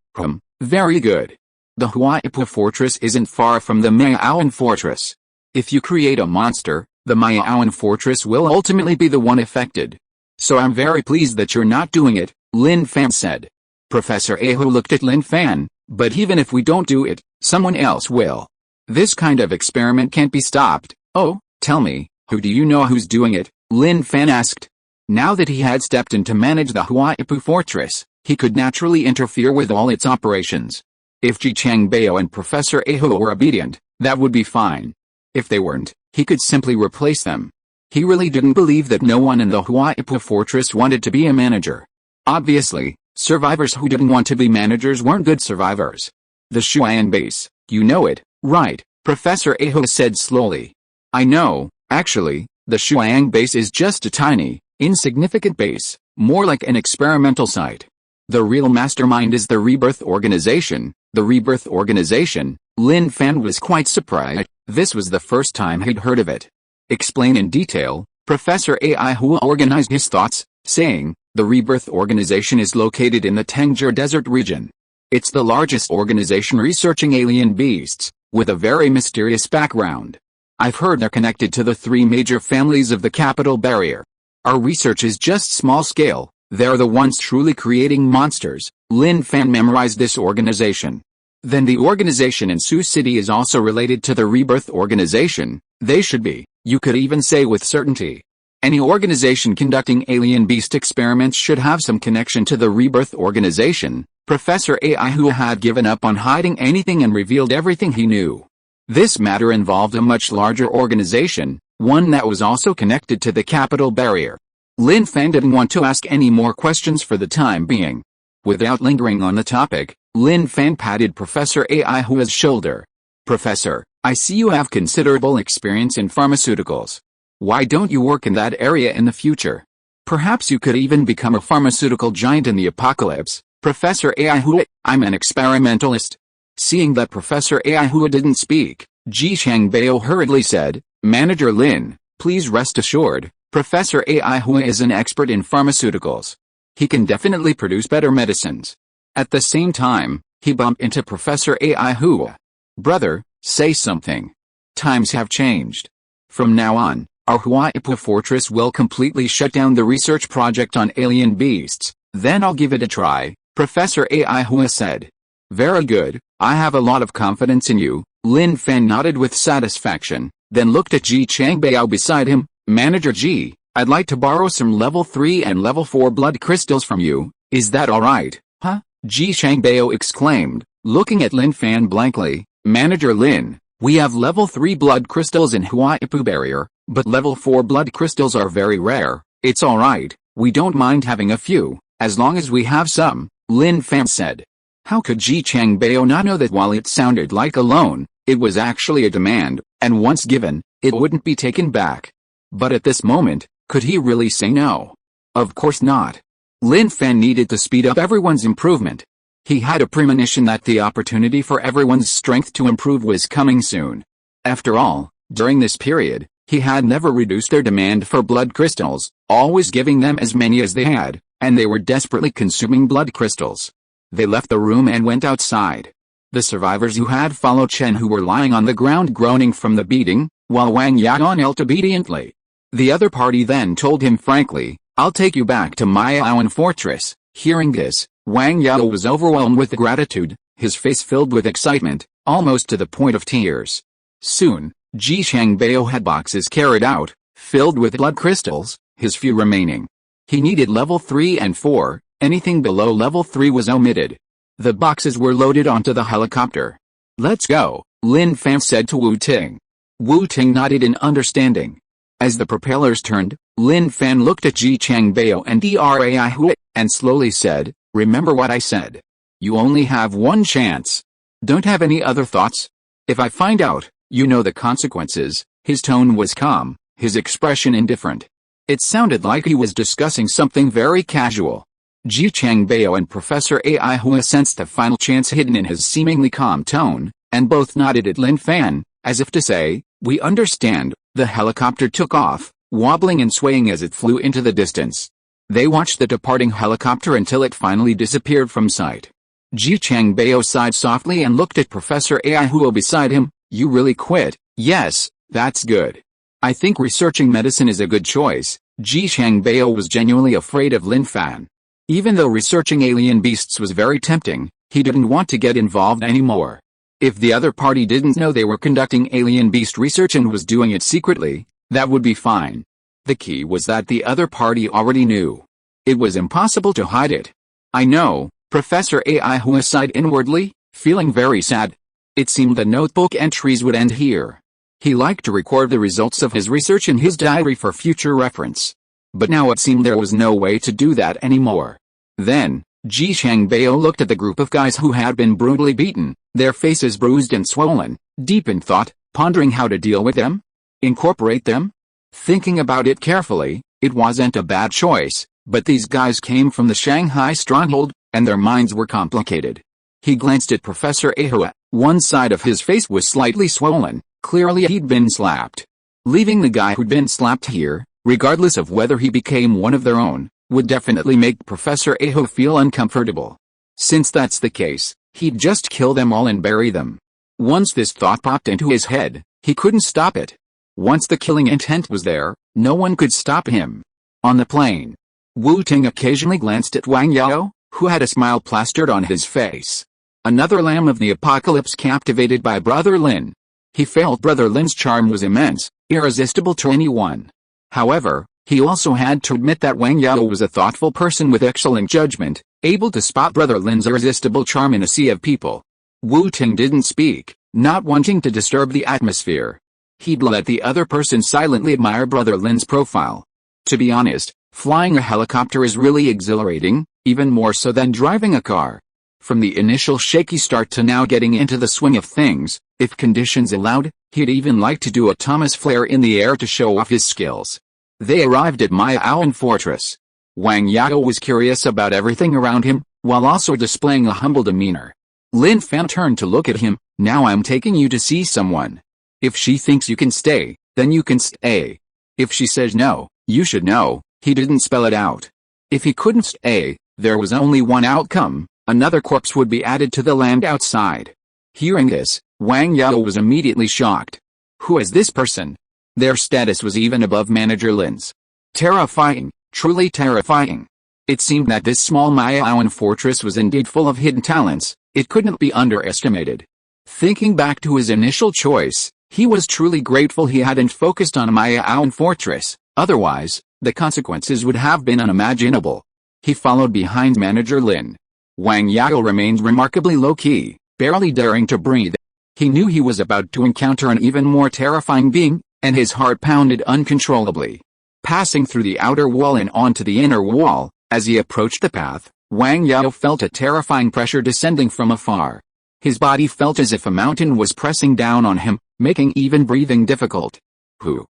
Very good. The Huaipu fortress isn't far from the Mayaoan fortress. If you create a monster, the Mayaoan fortress will ultimately be the one affected. So I'm very pleased that you're not doing it, Lin Fan said. Professor Aho looked at Lin Fan, but even if we don't do it, someone else will. This kind of experiment can't be stopped. Oh, tell me, who do you know who's doing it? Lin Fan asked. Now that he had stepped in to manage the Huaipu fortress, he could naturally interfere with all its operations. If Ji Changbao and Professor Aho were obedient, that would be fine. If they weren't, he could simply replace them. He really didn't believe that no one in the Huaipu fortress wanted to be a manager. Obviously, survivors who didn't want to be managers weren't good survivors. The Shuan base, you know it, right? Professor Aho said slowly. I know, actually, the Shuang base is just a tiny, insignificant base, more like an experimental site. The real mastermind is the Rebirth Organization. The Rebirth Organization, Lin Fan was quite surprised. This was the first time he'd heard of it. Explain in detail. Professor Ai Hua organized his thoughts, saying, the Rebirth Organization is located in the Tangier Desert region. It's the largest organization researching alien beasts, with a very mysterious background. I've heard they're connected to the 3 major families of the capital barrier. Our research is just small scale. They're the ones truly creating monsters. Lin Fan memorized this organization. Then the organization in Sioux City is also related to the Rebirth Organization. They should be, you could even say with certainty. Any organization conducting alien beast experiments should have some connection to the Rebirth Organization. Professor Ai Hua had given up on hiding anything and revealed everything he knew. This matter involved a much larger organization, one that was also connected to the capital barrier. Lin Fan didn't want to ask any more questions for the time being. Without lingering on the topic, Lin Fan patted Professor Ai Hua's shoulder. Professor, I see you have considerable experience in pharmaceuticals. Why don't you work in that area in the future? Perhaps you could even become a pharmaceutical giant in the apocalypse. Professor Ai Hua, I'm an experimentalist. Seeing that Professor Ai Hua didn't speak, Ji Changbao hurriedly said, Manager Lin, please rest assured, Professor Ai Hua is an expert in pharmaceuticals. He can definitely produce better medicines. At the same time, he bumped into Professor Ai Hua. Brother, say something. Times have changed. From now on, our Huaipu fortress will completely shut down the research project on alien beasts. Then I'll give it a try, Professor Ai Hua said. Very good, I have a lot of confidence in you. Lin Fan nodded with satisfaction, then looked at Ji Changbao beside him. Manager Ji, I'd like to borrow some level 3 and level 4 blood crystals from you. Is that alright? Huh? Ji Changbao exclaimed, looking at Lin Fan blankly. Manager Lin, we have level 3 blood crystals in Huaipu barrier, but level 4 blood crystals are very rare. It's alright, we don't mind having a few, as long as we have some, Lin Fan said. How could Ji Changbao not know that while it sounded like a loan, it was actually a demand, and once given, it wouldn't be taken back. But at this moment, could he really say no? Of course not. Lin Fan needed to speed up everyone's improvement. He had a premonition that the opportunity for everyone's strength to improve was coming soon. After all, during this period, he had never reduced their demand for blood crystals, always giving them as many as they had. and they were desperately consuming blood crystals. They left the room and went outside. The survivors who had followed Chen who were lying on the ground groaning from the beating, while Wang Yao knelt obediently. The other party then told him frankly, "I'll take you back to Mayaoan Fortress." Hearing this, Wang Yao was overwhelmed with gratitude, his face filled with excitement, almost to the point of tears. Soon, Ji Changbao had boxes carried out, filled with blood crystals, his few remaining. He needed level 3 and 4, anything below level 3 was omitted. The boxes were loaded onto the helicopter. "Let's go," Lin Fan said to Wu Ting. Wu Ting nodded in understanding. As the propellers turned, Lin Fan looked at Ji Changbao and Drai Hui, and slowly said, "Remember what I said. You only have one chance. Don't have any other thoughts? If I find out, you know the consequences." His tone was calm, his expression indifferent. It sounded like he was discussing something very casual. Ji Changbao and Professor Ai Hua sensed a final chance hidden in his seemingly calm tone, and both nodded at Lin Fan, as if to say, "We understand." The helicopter took off, wobbling and swaying as it flew into the distance. They watched the departing helicopter until it finally disappeared from sight. Ji Changbao sighed softly and looked at Professor Ai Hua beside him. "You really quit?" "Yes, that's good. I think researching medicine is a good choice." Ji Changbao was genuinely afraid of Lin Fan. Even though researching alien beasts was very tempting, he didn't want to get involved anymore. If the other party didn't know they were conducting alien beast research and was doing it secretly, that would be fine. The key was that the other party already knew. It was impossible to hide it. "I know," Professor Ai Hua sighed inwardly, feeling very sad. It seemed the notebook entries would end here. He liked to record the results of his research in his diary for future reference. But now it seemed there was no way to do that anymore. Then, Ji Changbao looked at the group of guys who had been brutally beaten, their faces bruised and swollen, deep in thought, pondering how to deal with them. Incorporate them? Thinking about it carefully, it wasn't a bad choice, but these guys came from the Shanghai stronghold, and their minds were complicated. He glanced at Professor Ahua. One side of his face was slightly swollen, clearly he'd been slapped. Leaving the guy who'd been slapped here, regardless of whether he became one of their own, would definitely make Professor Ahua feel uncomfortable. Since that's the case, he'd just kill them all and bury them. Once this thought popped into his head, he couldn't stop it. Once the killing intent was there, no one could stop him. On the plane, Wu Ting occasionally glanced at Wang Yao, who had a smile plastered on his face. Another lamb of the apocalypse captivated by Brother Lin. He felt Brother Lin's charm was immense, irresistible to anyone. However, he also had to admit that Wang Yao was a thoughtful person with excellent judgment, able to spot Brother Lin's irresistible charm in a sea of people. Wu Ting didn't speak, not wanting to disturb the atmosphere. He'd let the other person silently admire Brother Lin's profile. To be honest, flying a helicopter is really exhilarating, even more so than driving a car. From the initial shaky start to now getting into the swing of things, if conditions allowed, he'd even like to do a Thomas flare in the air to show off his skills. They arrived at Mayaoan Fortress. Wang Yao was curious about everything around him, while also displaying a humble demeanor. Lin Fan turned to look at him. "Now I'm taking you to see someone. If she thinks you can stay, then you can stay. If she says no, you should know." He didn't spell it out. If he couldn't stay, there was only one outcome: another corpse would be added to the land outside. Hearing this, Wang Yao was immediately shocked. Who is this person? Their status was even above Manager Lin's. Terrifying, truly terrifying. It seemed that this small Mayaoan fortress was indeed full of hidden talents. It couldn't be underestimated. Thinking back to his initial choice, he was truly grateful he hadn't focused on Mayaoan Fortress, otherwise, the consequences would have been unimaginable. He followed behind Manager Lin. Wang Yao remained remarkably low-key, barely daring to breathe. He knew he was about to encounter an even more terrifying being, and his heart pounded uncontrollably. Passing through the outer wall and onto the inner wall, as he approached the path, Wang Yao felt a terrifying pressure descending from afar. His body felt as if a mountain was pressing down on him, making even breathing difficult. Who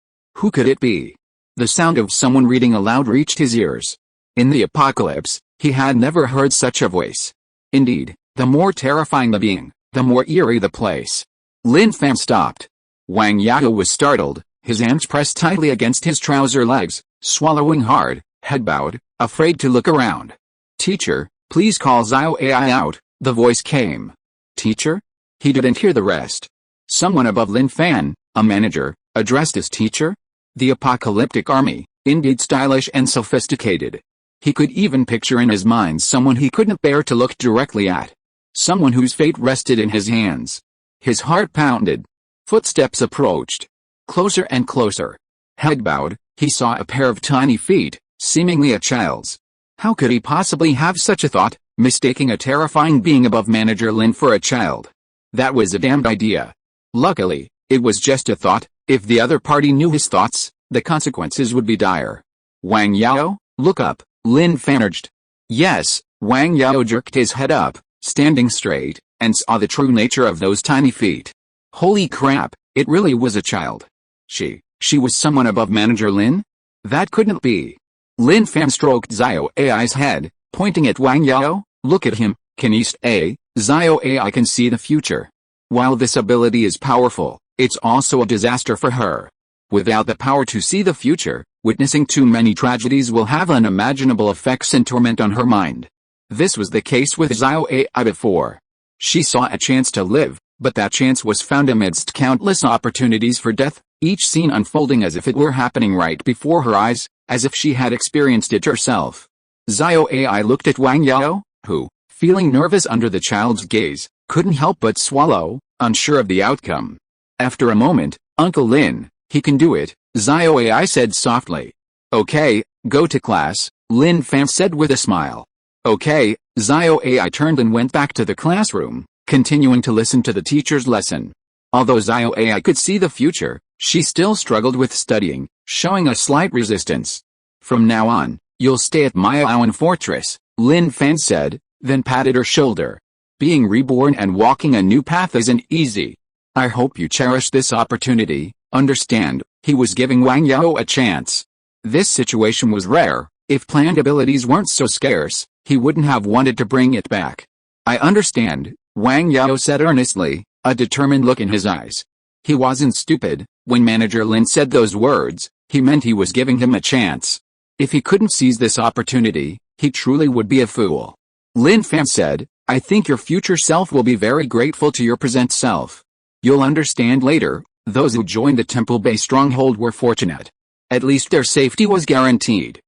could it be? The sound of someone reading aloud reached his ears. In the apocalypse, he had never heard such a voice. Indeed, the more terrifying the being, the more eerie the place. Lin Fan stopped. Wang Yao was startled, his hands pressed tightly against his trouser legs, swallowing hard, Head bowed, afraid to look around. Teacher, please call Zio AI out, the voice came. Teacher? He didn't hear the rest. Someone above Lin Fan, a manager, addressed as teacher? The apocalyptic army, indeed stylish and sophisticated. He could even picture in his mind someone he couldn't bear to look directly at. Someone whose fate rested in his hands. His heart pounded. Footsteps approached. Closer and closer. Head bowed, he saw a pair of tiny feet, seemingly a child's. How could he possibly have such a thought, mistaking a terrifying being above Manager Lin for a child? That was a damned idea. Luckily, it was just a thought. If the other party knew his thoughts, the consequences would be dire. Wang Yao, look up, Lin Fan urged. Yes, Wang Yao jerked his head up, standing straight, and saw the true nature of those tiny feet. Holy crap, it really was a child. She was someone above Manager Lin? That couldn't be. Lin Fan stroked Zio AI's head, pointing at Wang Yao. Look at him, can you say? Zio AI can see the future. While this ability is powerful, it's also a disaster for her. Without the power to see the future, witnessing too many tragedies will have unimaginable effects and torment on her mind. This was the case with Zio AI before. She saw a chance to live, but that chance was found amidst countless opportunities for death, each scene unfolding as if it were happening right before her eyes, as if she had experienced it herself. Zio AI looked at Wang Yao, who, feeling nervous under the child's gaze, couldn't help but swallow, unsure of the outcome. After a moment, Uncle Lin, he can do it, Zio AI said softly. Okay, go to class, Lin Fan said with a smile. Okay, Zio AI turned and went back to the classroom, continuing to listen to the teacher's lesson. Although Zio AI could see the future, she still struggled with studying, showing a slight resistance. From now on, you'll stay at my Owen Fortress, Lin Fan said, then patted her shoulder. Being reborn and walking a new path isn't easy. I hope you cherish this opportunity, understand, he was giving Wang Yao a chance. This situation was rare. If planned abilities weren't so scarce, he wouldn't have wanted to bring it back. I understand, Wang Yao said earnestly, a determined look in his eyes. He wasn't stupid. When Manager Lin said those words, he meant he was giving him a chance. If he couldn't seize this opportunity, he truly would be a fool. Lin Fan said, I think your future self will be very grateful to your present self. You'll understand later, those who joined the Temple Bay stronghold were fortunate. At least their safety was guaranteed.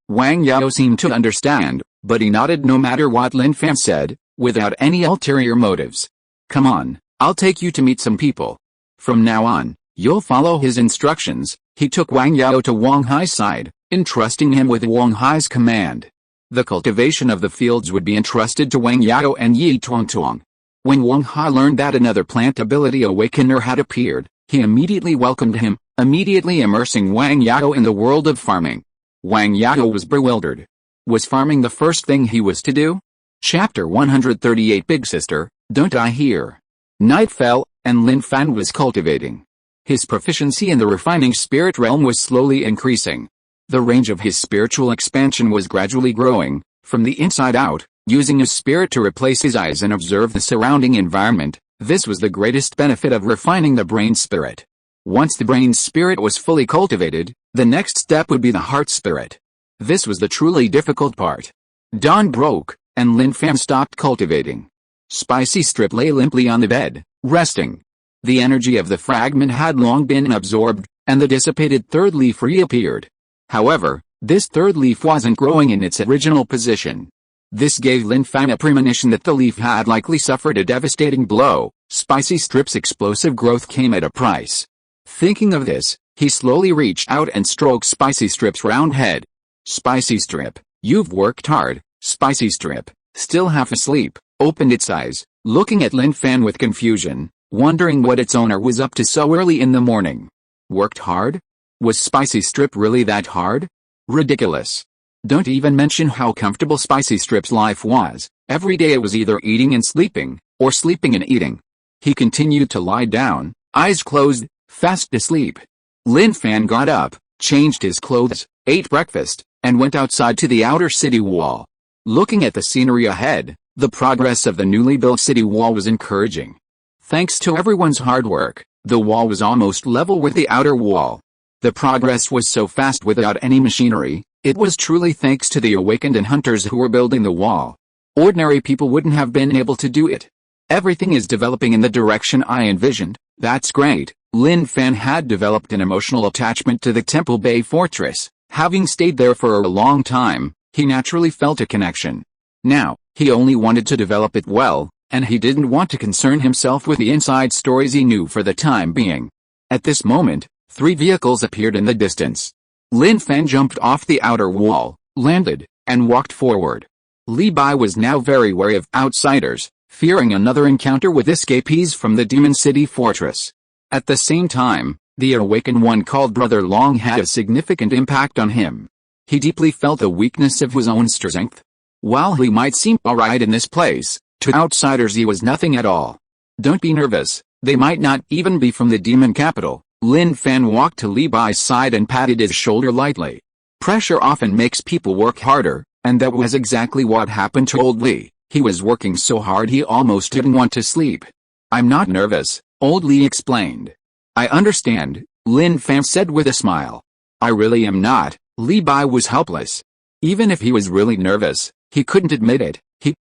Wang Yao seemed to understand, but he nodded no matter what Lin Fan said, without any ulterior motives. Come on, I'll take you to meet some people. From now on, you'll follow his instructions. He took Wang Yao to Wang Hai's side, entrusting him with Wang Hai's command. The cultivation of the fields would be entrusted to Wang Yao and Yi Tuang. When Wang Hai learned that another plant ability awakener had appeared, he immediately welcomed him, immediately immersing Wang Yao in the world of farming. Wang Yao was bewildered. Was farming the first thing he was to do? Chapter 138 Big Sister, don't I hear? Night fell, and Lin Fan was cultivating. His proficiency in the refining spirit realm was slowly increasing. The range of his spiritual expansion was gradually growing, from the inside out, using his spirit to replace his eyes and observe the surrounding environment. This was the greatest benefit of refining the brain spirit. Once the brain spirit was fully cultivated, the next step would be the heart spirit. This was the truly difficult part. Dawn broke, and Lin Fan stopped cultivating. Spicy Strip lay limply on the bed, resting. The energy of the fragment had long been absorbed, and the dissipated third leaf reappeared. However, this third leaf wasn't growing in its original position. This gave Lin Fan a premonition that the leaf had likely suffered a devastating blow. Spicy Strip's explosive growth came at a price. Thinking of this, he slowly reached out and stroked Spicy Strip's round head. Spicy Strip, you've worked hard. Spicy Strip, still half asleep, opened its eyes, looking at Lin Fan with confusion, wondering what its owner was up to so early in the morning. Worked hard? Was Spicy Strip really that hard? Ridiculous. Don't even mention how comfortable Spicy Strip's life was. Every day it was either eating and sleeping, or sleeping and eating. He continued to lie down, eyes closed, fast asleep. Lin Fan got up, changed his clothes, ate breakfast, and went outside to the outer city wall. Looking at the scenery ahead, the progress of the newly built city wall was encouraging. Thanks to everyone's hard work, the wall was almost level with the outer wall. The progress was so fast without any machinery, It was truly thanks to the awakened and hunters who were building the wall. Ordinary people wouldn't have been able to do it. Everything is developing in the direction I envisioned. That's great. Lin Fan had developed an emotional attachment to the Temple Bay Fortress. Having stayed there for a long time, he naturally felt a connection. Now, he only wanted to develop it well, and he didn't want to concern himself with the inside stories he knew for the time being. At this moment, 3 vehicles appeared in the distance. Lin Fan jumped off the outer wall, landed, and walked forward. Li Bai was now very wary of outsiders, fearing another encounter with escapees from the Demon City Fortress. At the same time, the awakened one called Brother Long had a significant impact on him. He deeply felt the weakness of his own strength. While he might seem alright in this place, to outsiders he was nothing at all. Don't be nervous, they might not even be from the demon capital. Lin Fan walked to Li Bai's side and patted his shoulder lightly. Pressure often makes people work harder, and that was exactly what happened to old Li. He was working so hard he almost didn't want to sleep. I'm not nervous, old Li explained. I understand, Lin Fan said with a smile. I really am not. Li Bai was helpless. Even if he was really nervous, he couldn't admit it.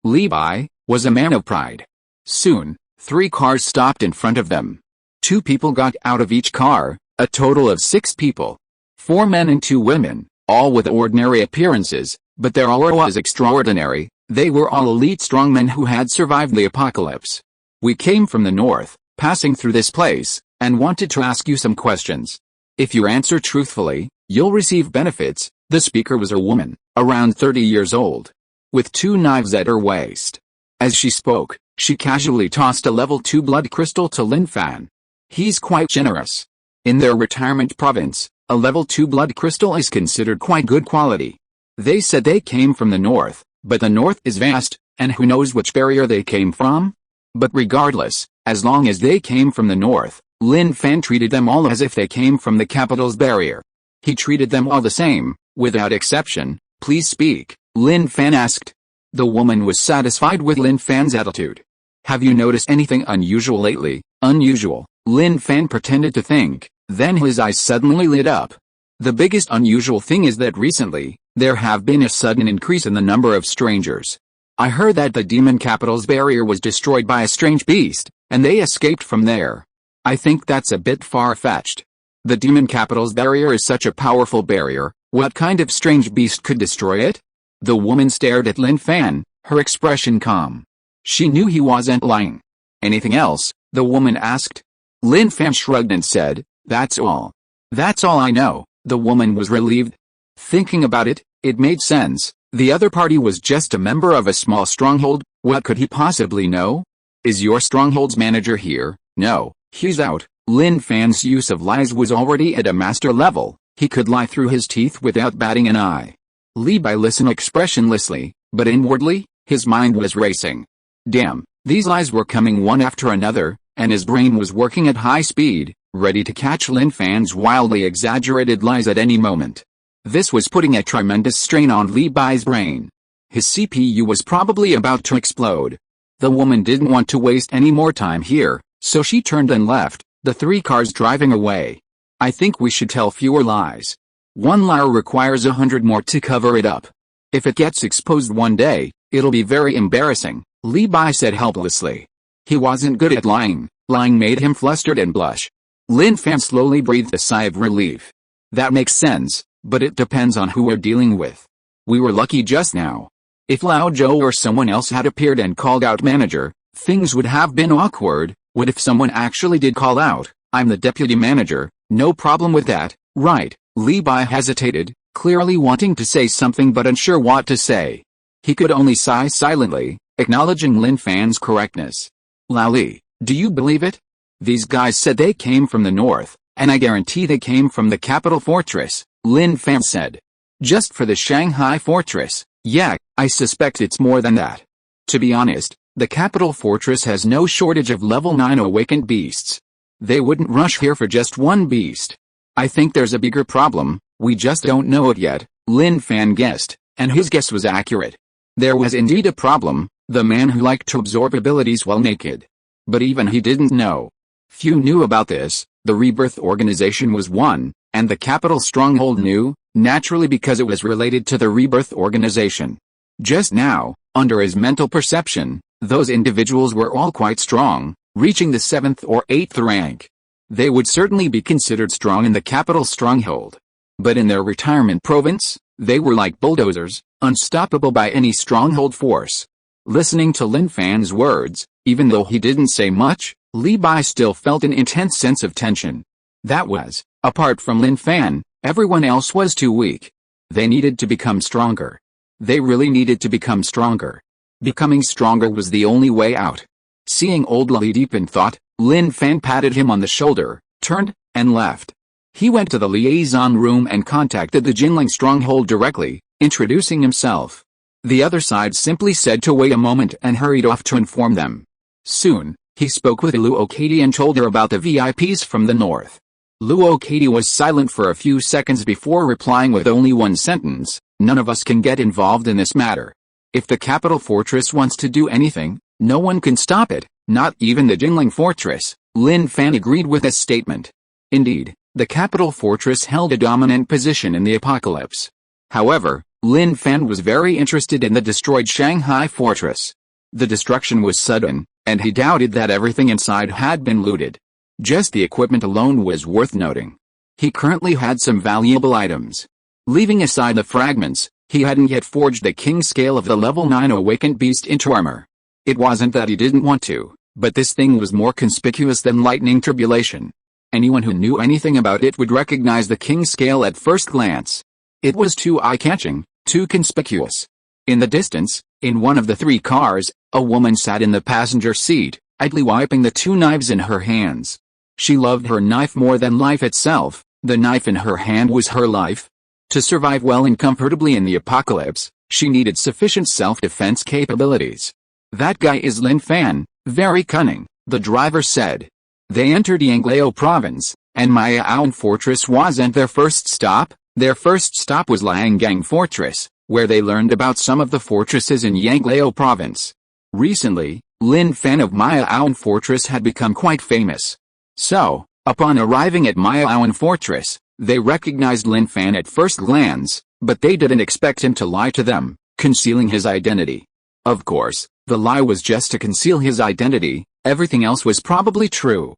Li Bai, was a man of pride. Soon, 3 cars stopped in front of them. 2 people got out of each car, a total of 6 people. 4 men and 2 women, all with ordinary appearances, but their aura was extraordinary. They were all elite strongmen who had survived the apocalypse. We came from the north, passing through this place, and wanted to ask you some questions. If you answer truthfully, you'll receive benefits. The speaker was a woman, around 30 years old, with 2 knives at her waist. As she spoke, she casually tossed a level 2 blood crystal to Lin Fan. He's quite generous. In their retirement province, a level 2 blood crystal is considered quite good quality. They said they came from the north, but the north is vast, and who knows which barrier they came from? But regardless, as long as they came from the north, Lin Fan treated them all as if they came from the capital's barrier. He treated them all the same, without exception. Please speak, Lin Fan asked. The woman was satisfied with Lin Fan's attitude. Have you noticed anything unusual lately? Unusual, Lin Fan pretended to think, then his eyes suddenly lit up. The biggest unusual thing is that recently, there have been a sudden increase in the number of strangers. I heard that the demon capital's barrier was destroyed by a strange beast, and they escaped from there. I think that's a bit far-fetched. The demon capital's barrier is such a powerful barrier, what kind of strange beast could destroy it? The woman stared at Lin Fan, her expression calm. She knew he wasn't lying. Anything else? The woman asked. Lin Fan shrugged and said, that's all. That's all I know. The woman was relieved. Thinking about it, it made sense. The other party was just a member of a small stronghold. What could he possibly know? Is your stronghold's manager here? No, he's out. Lin Fan's use of lies was already at a master level. He could lie through his teeth without batting an eye. Li Bai listened expressionlessly, but inwardly, his mind was racing. Damn, these lies were coming one after another, and his brain was working at high speed, ready to catch Lin Fan's wildly exaggerated lies at any moment. This was putting a tremendous strain on Li Bai's brain. His CPU was probably about to explode. The woman didn't want to waste any more time here, so she turned and left, the 3 cars driving away. I think we should tell fewer lies. 1 lie requires 100 more to cover it up. If it gets exposed one day, it'll be very embarrassing, Li Bai said helplessly. He wasn't good at lying. Lying made him flustered and blush. Lin Fan slowly breathed a sigh of relief. That makes sense, but it depends on who we're dealing with. We were lucky just now. If Lao Zhou or someone else had appeared and called out manager, things would have been awkward. What if someone actually did call out, I'm the deputy manager? No problem with that, right? Li Bai hesitated, clearly wanting to say something but unsure what to say. He could only sigh silently, acknowledging Lin Fan's correctness. Lao Li, do you believe it? These guys said they came from the north, and I guarantee they came from the capital fortress, Lin Fan said. Just for the Shanghai fortress, yeah, I suspect it's more than that. To be honest, the capital fortress has no shortage of level 9 awakened beasts. They wouldn't rush here for just one beast. I think there's a bigger problem, we just don't know it yet, Lin Fan guessed, and his guess was accurate. There was indeed a problem, the man who liked to absorb abilities while naked. But even he didn't know. Few knew about this. The Rebirth organization was one, and the capital stronghold knew, naturally because it was related to the rebirth organization. Just now, under his mental perception, those individuals were all quite strong, reaching the 7th or 8th rank. They would certainly be considered strong in the capital stronghold. But in their retirement province, they were like bulldozers, unstoppable by any stronghold force. Listening to Lin Fan's words, even though he didn't say much, Li Bai still felt an intense sense of tension. That was, apart from Lin Fan, everyone else was too weak. They needed to become stronger. They really needed to become stronger. Becoming stronger was the only way out. Seeing old Li deep in thought, Lin Fan patted him on the shoulder, turned, and left. He went to the liaison room and contacted the Jinling stronghold directly, introducing himself. The other side simply said to wait a moment and hurried off to inform them. Soon, he spoke with Luo Katie and told her about the VIPs from the north. Luo Katie was silent for a few seconds before replying with only one sentence, "None of us can get involved in this matter. If the capital fortress wants to do anything, no one can stop it, not even the Jinling fortress." Lin Fan agreed with this statement. Indeed, the capital fortress held a dominant position in the apocalypse. However, Lin Fan was very interested in the destroyed Shanghai fortress. The destruction was sudden, and he doubted that everything inside had been looted. Just the equipment alone was worth noting. He currently had some valuable items. Leaving aside the fragments, he hadn't yet forged the king scale of the level 9 awakened beast into armor. It wasn't that he didn't want to, but this thing was more conspicuous than lightning tribulation. Anyone who knew anything about it would recognize the king scale at first glance. It was too eye-catching, too conspicuous. In the distance, in one of the 3 cars, a woman sat in the passenger seat, idly wiping the 2 knives in her hands. She loved her knife more than life itself. The knife in her hand was her life. To survive well and comfortably in the apocalypse, she needed sufficient self-defense capabilities. "That guy is Lin Fan, very cunning," the driver said. They entered Yanglao province, and Miaoan fortress wasn't their first stop. Their first stop was Lianggang fortress, where they learned about some of the fortresses in Yanglao province. Recently, Lin Fan of Miaoan fortress had become quite famous. So, upon arriving at Miaoan fortress, they recognized Lin Fan at first glance, but they didn't expect him to lie to them, concealing his identity. Of course, the lie was just to conceal his identity, everything else was probably true.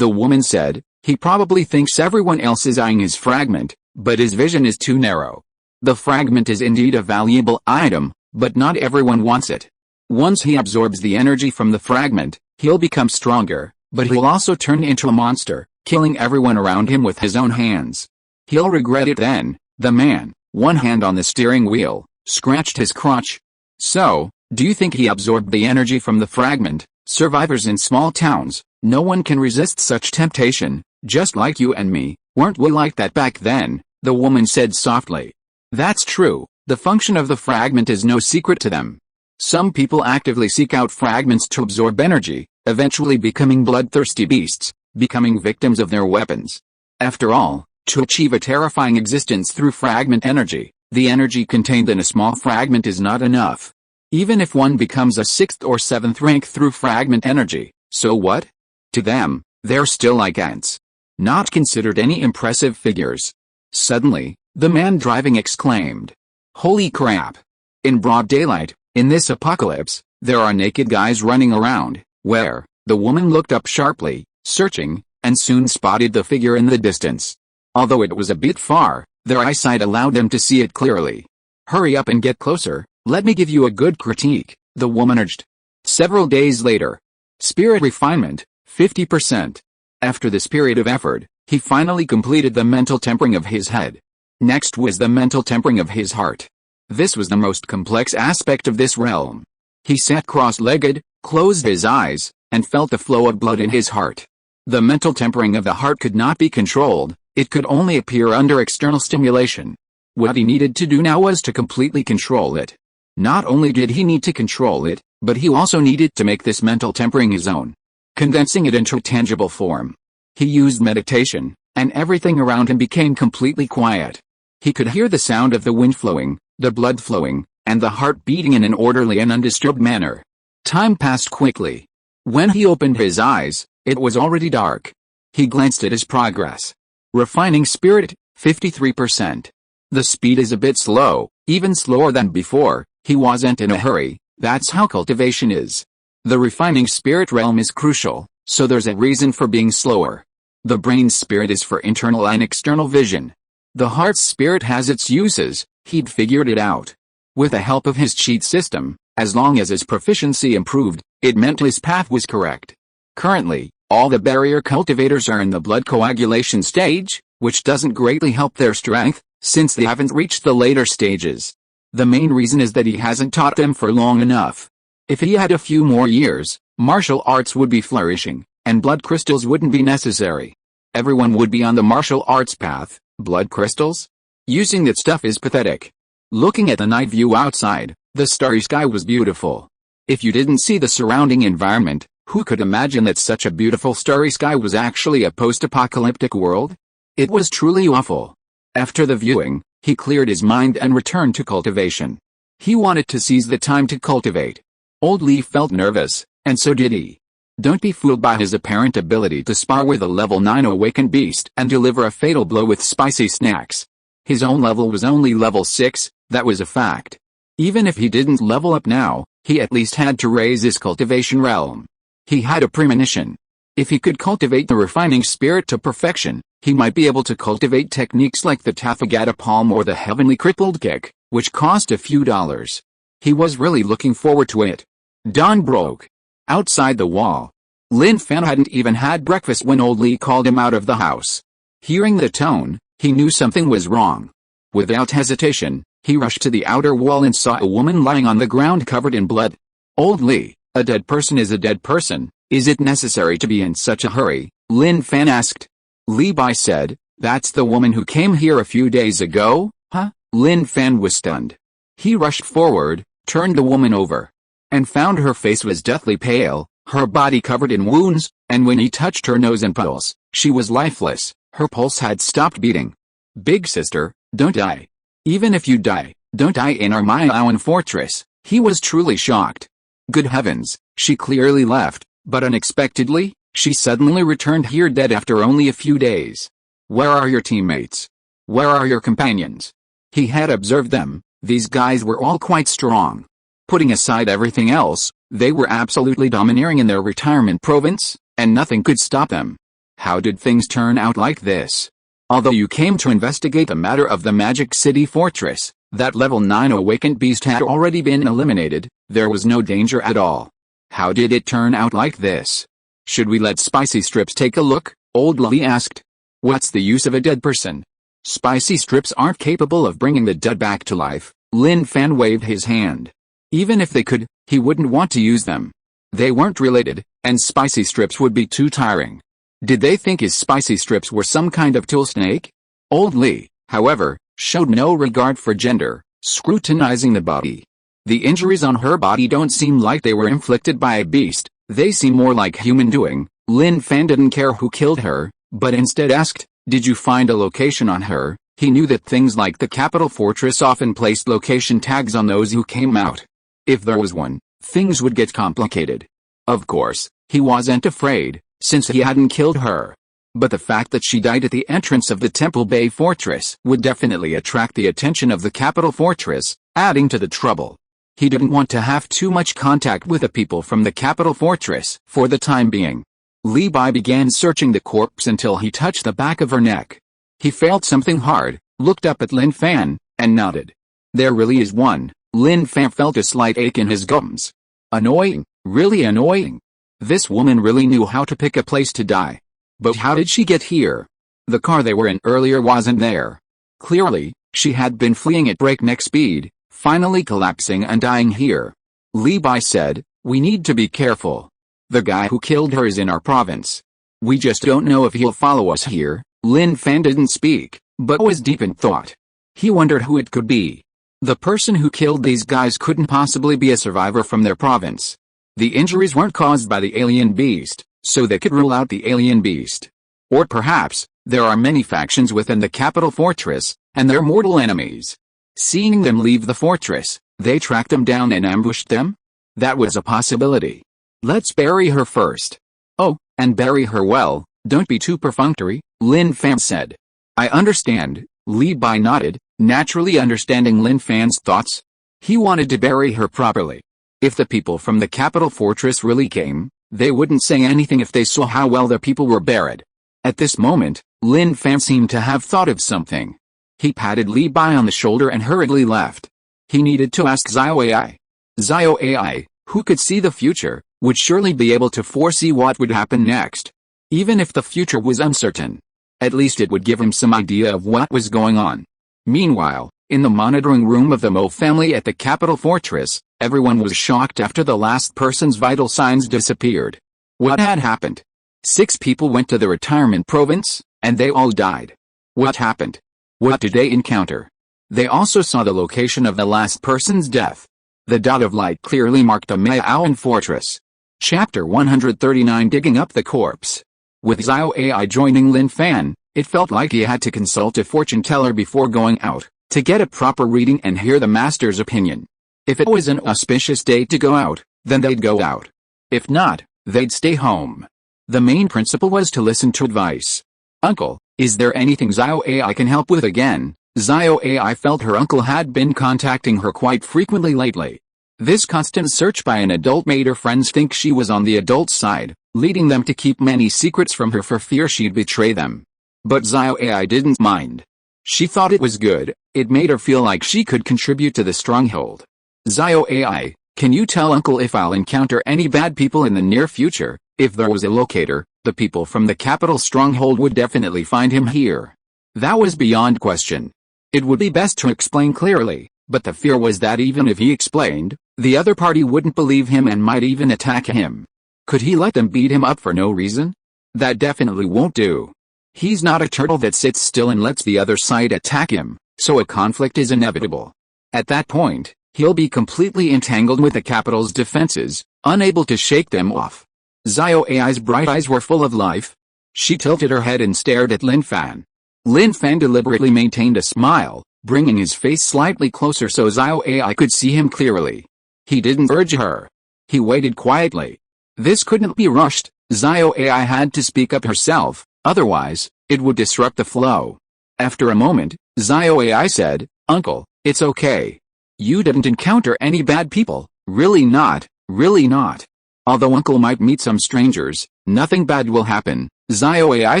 The woman said, "He probably thinks everyone else is eyeing his fragment, but his vision is too narrow. The fragment is indeed a valuable item, but not everyone wants it. Once he absorbs the energy from the fragment, he'll become stronger, but he'll also turn into a monster, killing everyone around him with his own hands. He'll regret it then." The man, one hand on the steering wheel, scratched his crotch. "So, do you think he absorbed the energy from the fragment? Survivors in small towns, no one can resist such temptation, just like you and me, weren't we like that back then?" the woman said softly. "That's true, the function of the fragment is no secret to them. Some people actively seek out fragments to absorb energy, eventually becoming bloodthirsty beasts, becoming victims of their weapons. After all, to achieve a terrifying existence through fragment energy, the energy contained in a small fragment is not enough. Even if one becomes a 6th or 7th rank through fragment energy, so what? To them, they're still like ants. Not considered any impressive figures." Suddenly, the man driving exclaimed, "Holy crap! In broad daylight, in this apocalypse, there are naked guys running around." "Where?" The woman looked up sharply, searching, and soon spotted the figure in the distance. Although it was a bit far, their eyesight allowed them to see it clearly. "Hurry up and get closer, let me give you a good critique," the woman urged. Several days later. Spirit refinement, 50%. After this period of effort, he finally completed the mental tempering of his head. Next was the mental tempering of his heart. This was the most complex aspect of this realm. He sat cross-legged, closed his eyes, and felt the flow of blood in his heart. The mental tempering of the heart could not be controlled, it could only appear under external stimulation. What he needed to do now was to completely control it. Not only did he need to control it, but he also needed to make this mental tempering his own, condensing it into a tangible form. He used meditation, and everything around him became completely quiet. He could hear the sound of the wind flowing, the blood flowing, and the heart beating in an orderly and undisturbed manner. Time passed quickly. When he opened his eyes, it was already dark. He glanced at his progress. Refining spirit, 53%. The speed is a bit slow, even slower than before. He wasn't in a hurry. That's how cultivation is. The refining spirit realm is crucial, so there's a reason for being slower. The brain's spirit is for internal and external vision. The heart's spirit has its uses. He'd figured it out. With the help of his cheat system, as long as his proficiency improved, it meant his path was correct. Currently, all the barrier cultivators are in the blood coagulation stage, which doesn't greatly help their strength, since they haven't reached the later stages. The main reason is that he hasn't taught them for long enough. If he had a few more years, martial arts would be flourishing, and blood crystals wouldn't be necessary. Everyone would be on the martial arts path. Blood crystals? Using that stuff is pathetic. Looking at the night view outside, the starry sky was beautiful. If you didn't see the surrounding environment, who could imagine that such a beautiful starry sky was actually a post-apocalyptic world? It was truly awful. After the viewing, he cleared his mind and returned to cultivation. He wanted to seize the time to cultivate. Old Lee felt nervous, and so did he. Don't be fooled by his apparent ability to spar with a level 9 awakened beast and deliver a fatal blow with spicy snacks. His own level was only level 6, that was a fact. Even if he didn't level up now, he at least had to raise his cultivation realm. He had a premonition. If he could cultivate the refining spirit to perfection, he might be able to cultivate techniques like the Tathagata Palm or the Heavenly Crippled Kick, which cost a few dollars. He was really looking forward to it. Dawn broke. Outside the wall, Lin Fan hadn't even had breakfast when old Lee called him out of the house. Hearing the tone, he knew something was wrong. Without hesitation, he rushed to the outer wall and saw a woman lying on the ground covered in blood. Old Lee, a dead person is a dead person. Is it necessary to be in such a hurry? Lin Fan asked. Li Bai said, that's the woman who came here a few days ago, huh? Lin Fan was stunned. He rushed forward, turned the woman over, and found her face was deathly pale, her body covered in wounds, and when he touched her nose and pulse, she was lifeless, her pulse had stopped beating. Big sister, don't die. Even if you die, don't die in our Mayaoan fortress. He was truly shocked. Good heavens, she clearly left, but unexpectedly, she suddenly returned here dead after only a few days. Where are your teammates? Where are your companions? He had observed them. These guys were all quite strong. Putting aside everything else, they were absolutely domineering in their retirement province, and nothing could stop them. How did things turn out like this? Although you came to investigate the matter of the Magic City Fortress, that level 9 awakened beast had already been eliminated, there was no danger at all. How did it turn out like this? Should we let Spicy Strips take a look? Old Lee asked. What's the use of a dead person? Spicy Strips aren't capable of bringing the dead back to life. Lin Fan waved his hand. Even if they could, he wouldn't want to use them. They weren't related, and Spicy Strips would be too tiring. Did they think his Spicy Strips were some kind of tool snake? Old Lee, however, showed no regard for gender, scrutinizing the body. The injuries on her body don't seem like they were inflicted by a beast, they seem more like human doing. Lin Fan didn't care who killed her, but instead asked, did you find a location on her? He knew that things like the Capital Fortress often placed location tags on those who came out. If there was one, things would get complicated. Of course, he wasn't afraid, since he hadn't killed her. But the fact that she died at the entrance of the Temple Bay Fortress would definitely attract the attention of the Capital Fortress, adding to the trouble. He didn't want to have too much contact with the people from the Capital Fortress for the time being. Li Bai began searching the corpse until he touched the back of her neck. He felt something hard, looked up at Lin Fan, and nodded. There really is one. Lin Fan felt a slight ache in his gums. Annoying, really annoying. This woman really knew how to pick a place to die. But how did she get here? The car they were in earlier wasn't there. Clearly, she had been fleeing at breakneck speed, finally collapsing and dying here. Li Bai said, we need to be careful. The guy who killed her is in our province. We just don't know if he'll follow us here. Lin Fan didn't speak, but was deep in thought. He wondered who it could be. The person who killed these guys couldn't possibly be a survivor from their province. The injuries weren't caused by the alien beast, so they could rule out the alien beast. Or perhaps, there are many factions within the Capital Fortress, and they're mortal enemies. Seeing them leave the fortress, they tracked them down and ambushed them? That was a possibility. Let's bury her first. Oh, and bury her well, don't be too perfunctory, Lin Fan said. I understand, Li Bai nodded, naturally understanding Lin Fan's thoughts. He wanted to bury her properly. If the people from the capital fortress really came, they wouldn't say anything if they saw how well their people were buried. At this moment, Lin Fan seemed to have thought of something. He patted Li Bai on the shoulder and hurriedly left. He needed to ask Xiao AI. Xiao AI, who could see the future, would surely be able to foresee what would happen next. Even if the future was uncertain, at least it would give him some idea of what was going on. Meanwhile, in the monitoring room of the Mo family at the capital fortress, everyone was shocked after the last person's vital signs disappeared. What had happened? 6 people went to the retirement province, and they all died. What happened? What did they encounter? They also saw the location of the last person's death. The dot of light clearly marked the Maoan fortress. Chapter 139 Digging Up the Corpse. With Xiao AI joining Lin Fan, it felt like he had to consult a fortune teller before going out, to get a proper reading and hear the master's opinion. If it was an auspicious day to go out, then they'd go out. If not, they'd stay home. The main principle was to listen to advice. Uncle, is there anything Xiao AI can help with again? Xiao AI felt her uncle had been contacting her quite frequently lately. This constant search by an adult made her friends think she was on the adult side, leading them to keep many secrets from her for fear she'd betray them. But Xiao AI didn't mind. She thought it was good, it made her feel like she could contribute to the stronghold. Xiao AI, can you tell Uncle if I'll encounter any bad people in the near future? If there was a locator, the people from the capital stronghold would definitely find him here. That was beyond question. It would be best to explain clearly, but the fear was that even if he explained, the other party wouldn't believe him and might even attack him. Could he let them beat him up for no reason? That definitely won't do. He's not a turtle that sits still and lets the other side attack him, so a conflict is inevitable. At that point, he'll be completely entangled with the capital's defenses, unable to shake them off. Xiao AI's bright eyes were full of life. She tilted her head and stared at Lin Fan. Lin Fan deliberately maintained a smile, bringing his face slightly closer so Xiao AI could see him clearly. He didn't urge her. He waited quietly. This couldn't be rushed. Xiao AI had to speak up herself, otherwise, it would disrupt the flow. After a moment, Xiao AI said, Uncle, it's okay. You didn't encounter any bad people, really not, really not. Although Uncle might meet some strangers, nothing bad will happen, Xiao AI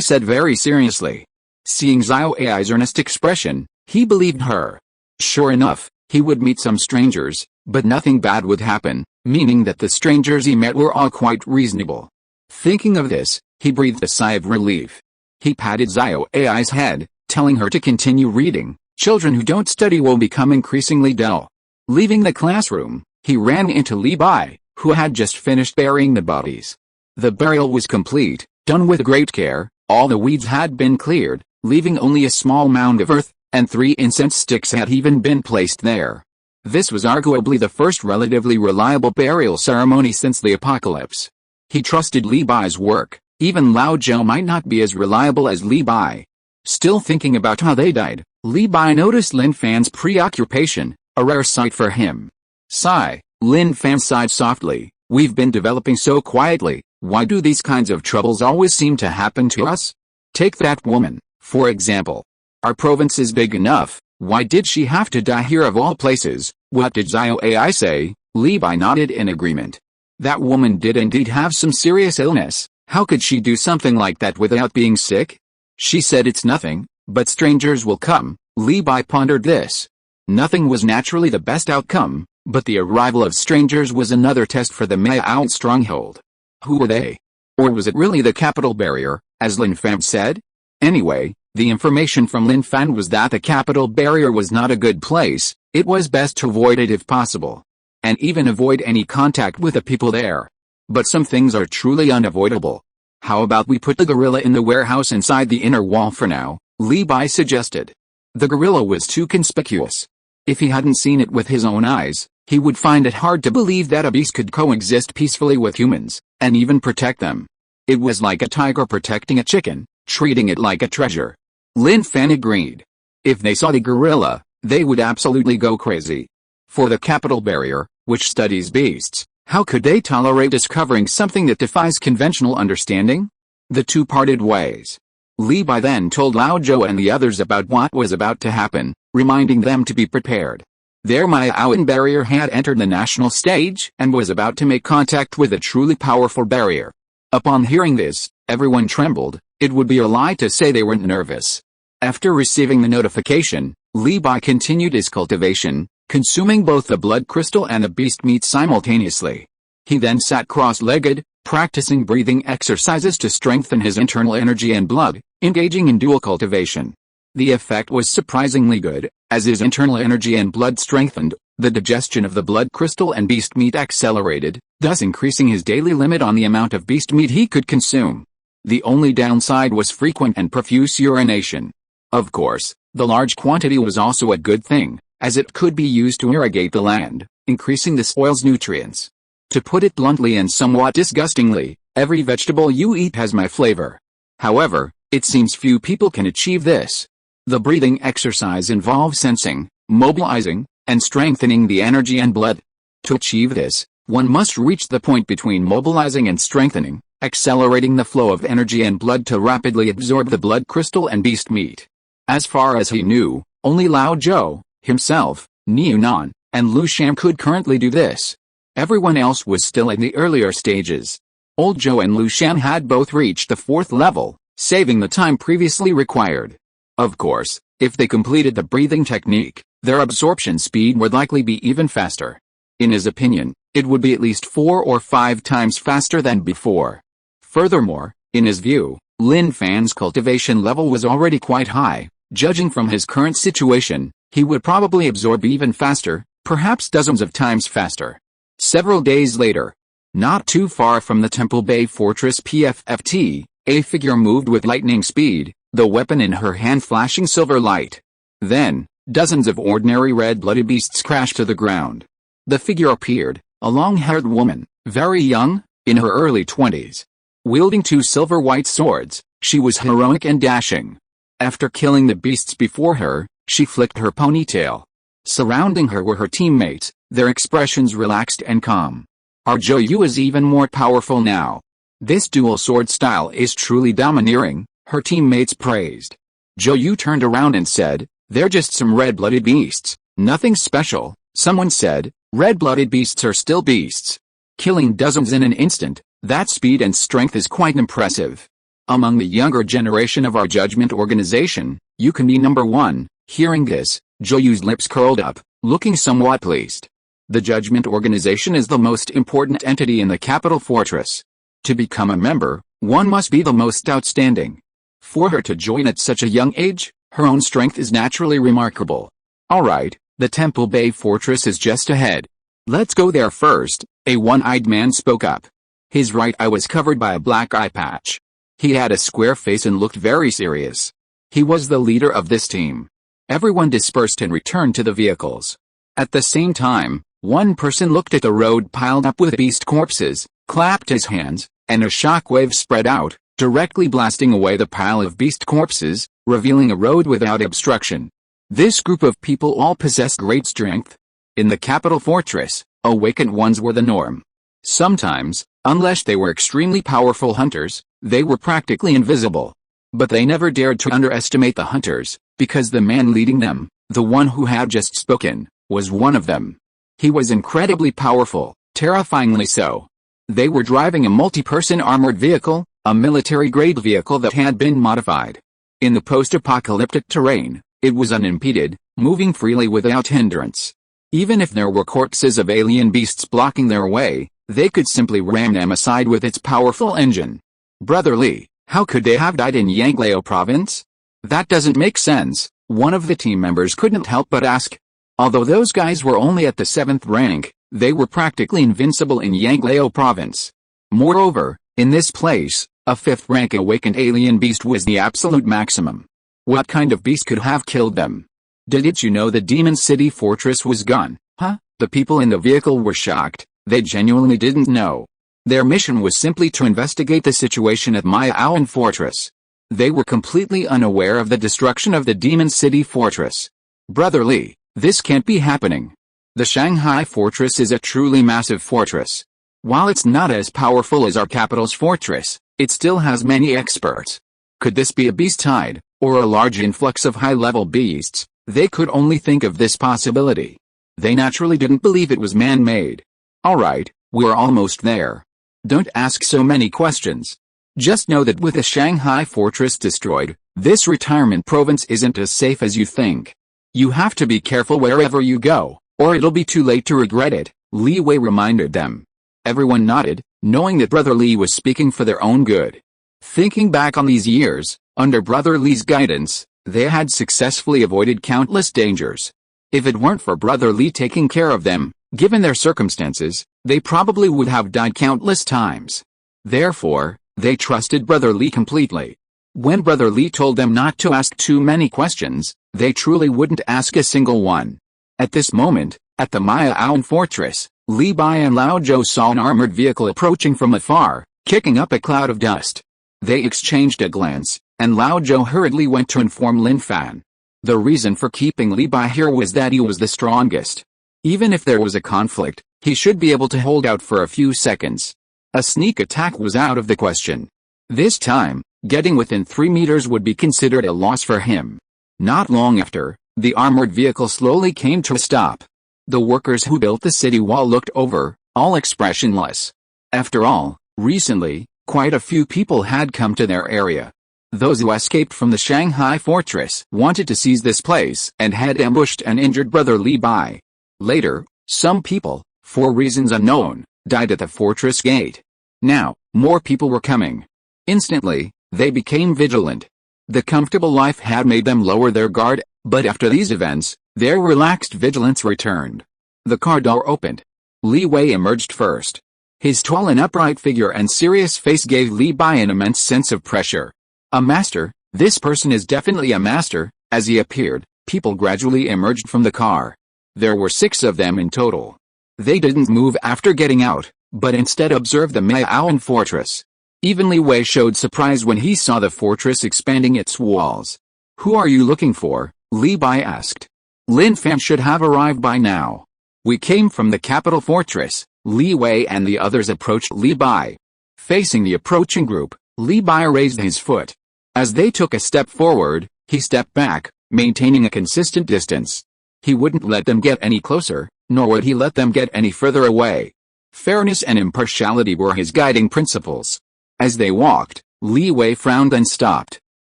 said very seriously. Seeing Xiao AI's earnest expression, he believed her. Sure enough, he would meet some strangers, but nothing bad would happen, meaning that the strangers he met were all quite reasonable. Thinking of this, he breathed a sigh of relief. He patted Xiao AI's head, telling her to continue reading. Children who don't study will become increasingly dull. Leaving the classroom, he ran into Li Bai, who had just finished burying the bodies. The burial was complete, done with great care. All the weeds had been cleared, leaving only a small mound of earth, and 3 incense sticks had even been placed there. This was arguably the first relatively reliable burial ceremony since the apocalypse. He trusted Li Bai's work, even Lao Zhao might not be as reliable as Li Bai. Still thinking about how they died, Li Bai noticed Lin Fan's preoccupation, a rare sight for him. Sigh, Lin Fan sighed softly, we've been developing so quietly, why do these kinds of troubles always seem to happen to us? Take that woman, for example. Our province is big enough, why did she have to die here of all places? What did Xiao AI say? Li Bai nodded in agreement. That woman did indeed have some serious illness, how could she do something like that without being sick? She said it's nothing, but strangers will come. Li Bai pondered this. Nothing was naturally the best outcome, but the arrival of strangers was another test for the Maoan stronghold. Who were they? Or was it really the capital barrier, as Lin Fan said? Anyway, the information from Lin Fan was that the capital barrier was not a good place, it was best to avoid it if possible. And even avoid any contact with the people there. But some things are truly unavoidable. How about we put the gorilla in the warehouse inside the inner wall for now, Li Bai suggested. The gorilla was too conspicuous. If he hadn't seen it with his own eyes, he would find it hard to believe that a beast could coexist peacefully with humans, and even protect them. It was like a tiger protecting a chicken, treating it like a treasure. Lin Fan agreed. If they saw the gorilla, they would absolutely go crazy. For the capital barrier, which studies beasts, how could they tolerate discovering something that defies conventional understanding? The two parted ways. Li Bai then told Lao Zhou and the others about what was about to happen, reminding them to be prepared. Their Miaoan barrier had entered the national stage and was about to make contact with a truly powerful barrier. Upon hearing this, everyone trembled. It would be a lie to say they weren't nervous. After receiving the notification, Li Bai continued his cultivation, consuming both the blood crystal and the beast meat simultaneously. He then sat cross-legged, practicing breathing exercises to strengthen his internal energy and blood, engaging in dual cultivation. The effect was surprisingly good. As his internal energy and blood strengthened, the digestion of the blood crystal and beast meat accelerated, thus increasing his daily limit on the amount of beast meat he could consume. The only downside was frequent and profuse urination. Of course, the large quantity was also a good thing, as it could be used to irrigate the land, increasing the soil's nutrients. To put it bluntly and somewhat disgustingly, every vegetable you eat has my flavor. However, it seems few people can achieve this. The breathing exercise involves sensing, mobilizing, and strengthening the energy and blood. To achieve this, one must reach the point between mobilizing and strengthening, accelerating the flow of energy and blood to rapidly absorb the blood crystal and beast meat. As far as he knew, only Lao Zhou, himself, Niu Nan, and Lu Sham could currently do this. Everyone else was still in the earlier stages. Old Zhou and Lu Sham had both reached the 4th level, saving the time previously required. Of course, if they completed the breathing technique, their absorption speed would likely be even faster. In his opinion, it would be at least 4 or 5 times faster than before. Furthermore, in his view, Lin Fan's cultivation level was already quite high. Judging from his current situation, he would probably absorb even faster, perhaps dozens of times faster. Several days later, not too far from the Temple Bay Fortress PFFT, a figure moved with lightning speed, the weapon in her hand flashing silver light. Then, dozens of ordinary red-blooded beasts crashed to the ground. The figure appeared, a long-haired woman, very young, in her early 20s. Wielding 2 silver-white swords, she was heroic and dashing. After killing the beasts before her, she flicked her ponytail. Surrounding her were her teammates, their expressions relaxed and calm. Our Zhou Yu is even more powerful now. This dual sword style is truly domineering, her teammates praised. Zhou Yu turned around and said, "They're just some red-blooded beasts, nothing special." Someone said, "Red-blooded beasts are still beasts. Killing dozens in an instant, that speed and strength is quite impressive. Among the younger generation of our judgment organization, you can be number 1. Hearing this, Zhou Yu's lips curled up, looking somewhat pleased. The judgment organization is the most important entity in the capital fortress. To become a member, one must be the most outstanding. For her to join at such a young age, her own strength is naturally remarkable. Alright, the Temple Bay Fortress is just ahead. Let's go there first," a one-eyed man spoke up. His right eye was covered by a black eye patch. He had a square face and looked very serious. He was the leader of this team. Everyone dispersed and returned to the vehicles. At the same time, one person looked at the road piled up with beast corpses, clapped his hands, and a shockwave spread out, directly blasting away the pile of beast corpses, revealing a road without obstruction. This group of people all possessed great strength. In the capital fortress, awakened ones were the norm. Sometimes, unless they were extremely powerful hunters, they were practically invisible. But they never dared to underestimate the hunters, because the man leading them, the one who had just spoken, was one of them. He was incredibly powerful, terrifyingly so. They were driving a multi-person armored vehicle, a military-grade vehicle that had been modified. In the post-apocalyptic terrain, it was unimpeded, moving freely without hindrance. Even if there were corpses of alien beasts blocking their way, they could simply ram them aside with its powerful engine. Brother Li, how could they have died in Yanglao province? That doesn't make sense, one of the team members couldn't help but ask. Although those guys were only at the 7th rank, they were practically invincible in Yanglao province. Moreover, in this place, a 5th rank awakened alien beast was the absolute maximum. What kind of beast could have killed them? Didn't you know the Demon City Fortress was gone, huh? The people in the vehicle were shocked, they genuinely didn't know. Their mission was simply to investigate the situation at Miaoan Fortress. They were completely unaware of the destruction of the Demon City Fortress. Brother Li, this can't be happening. The Shanghai Fortress is a truly massive fortress. While it's not as powerful as our capital's fortress, it still has many experts. Could this be a beast tide, or a large influx of high-level beasts? They could only think of this possibility. They naturally didn't believe it was man-made. Alright, we're almost there. Don't ask so many questions. Just know that with the Shanghai fortress destroyed, this retirement province isn't as safe as you think. You have to be careful wherever you go, or it'll be too late to regret it, Li Wei reminded them. Everyone nodded, knowing that Brother Li was speaking for their own good. Thinking back on these years, under Brother Li's guidance, they had successfully avoided countless dangers. If it weren't for Brother Li taking care of them, given their circumstances, they probably would have died countless times. Therefore, they trusted Brother Li completely. When Brother Li told them not to ask too many questions, they truly wouldn't ask a single one. At this moment, at the Miaoan fortress, Li Bai and Lao Zhou saw an armored vehicle approaching from afar, kicking up a cloud of dust. They exchanged a glance, and Lao Zhou hurriedly went to inform Lin Fan. The reason for keeping Li Bai here was that he was the strongest. Even if there was a conflict, he should be able to hold out for a few seconds. A sneak attack was out of the question. This time, getting within 3 meters would be considered a loss for him. Not long after, the armored vehicle slowly came to a stop. The workers who built the city wall looked over, all expressionless. After all, recently, quite a few people had come to their area. Those who escaped from the Shanghai fortress wanted to seize this place and had ambushed and injured Brother Li Bai. Later, some people, for reasons unknown, died at the fortress gate. Now, more people were coming. Instantly, they became vigilant. The comfortable life had made them lower their guard, but after these events, their relaxed vigilance returned. The car door opened. Li Wei emerged first. His tall and upright figure and serious face gave Li Bai an immense sense of pressure. A master, this person is definitely a master. As he appeared, people gradually emerged from the car. There were 6 of them in total. They didn't move after getting out, but instead observed the Miaoan fortress. Even Li Wei showed surprise when he saw the fortress expanding its walls. "Who are you looking for?" Li Bai asked. "Lin Fan should have arrived by now." "We came from the capital fortress." Li Wei and the others approached Li Bai. Facing the approaching group, Li Bai raised his foot. As they took a step forward, he stepped back, maintaining a consistent distance. He wouldn't let them get any closer, nor would he let them get any further away. Fairness and impartiality were his guiding principles. As they walked, Li Wei frowned and stopped.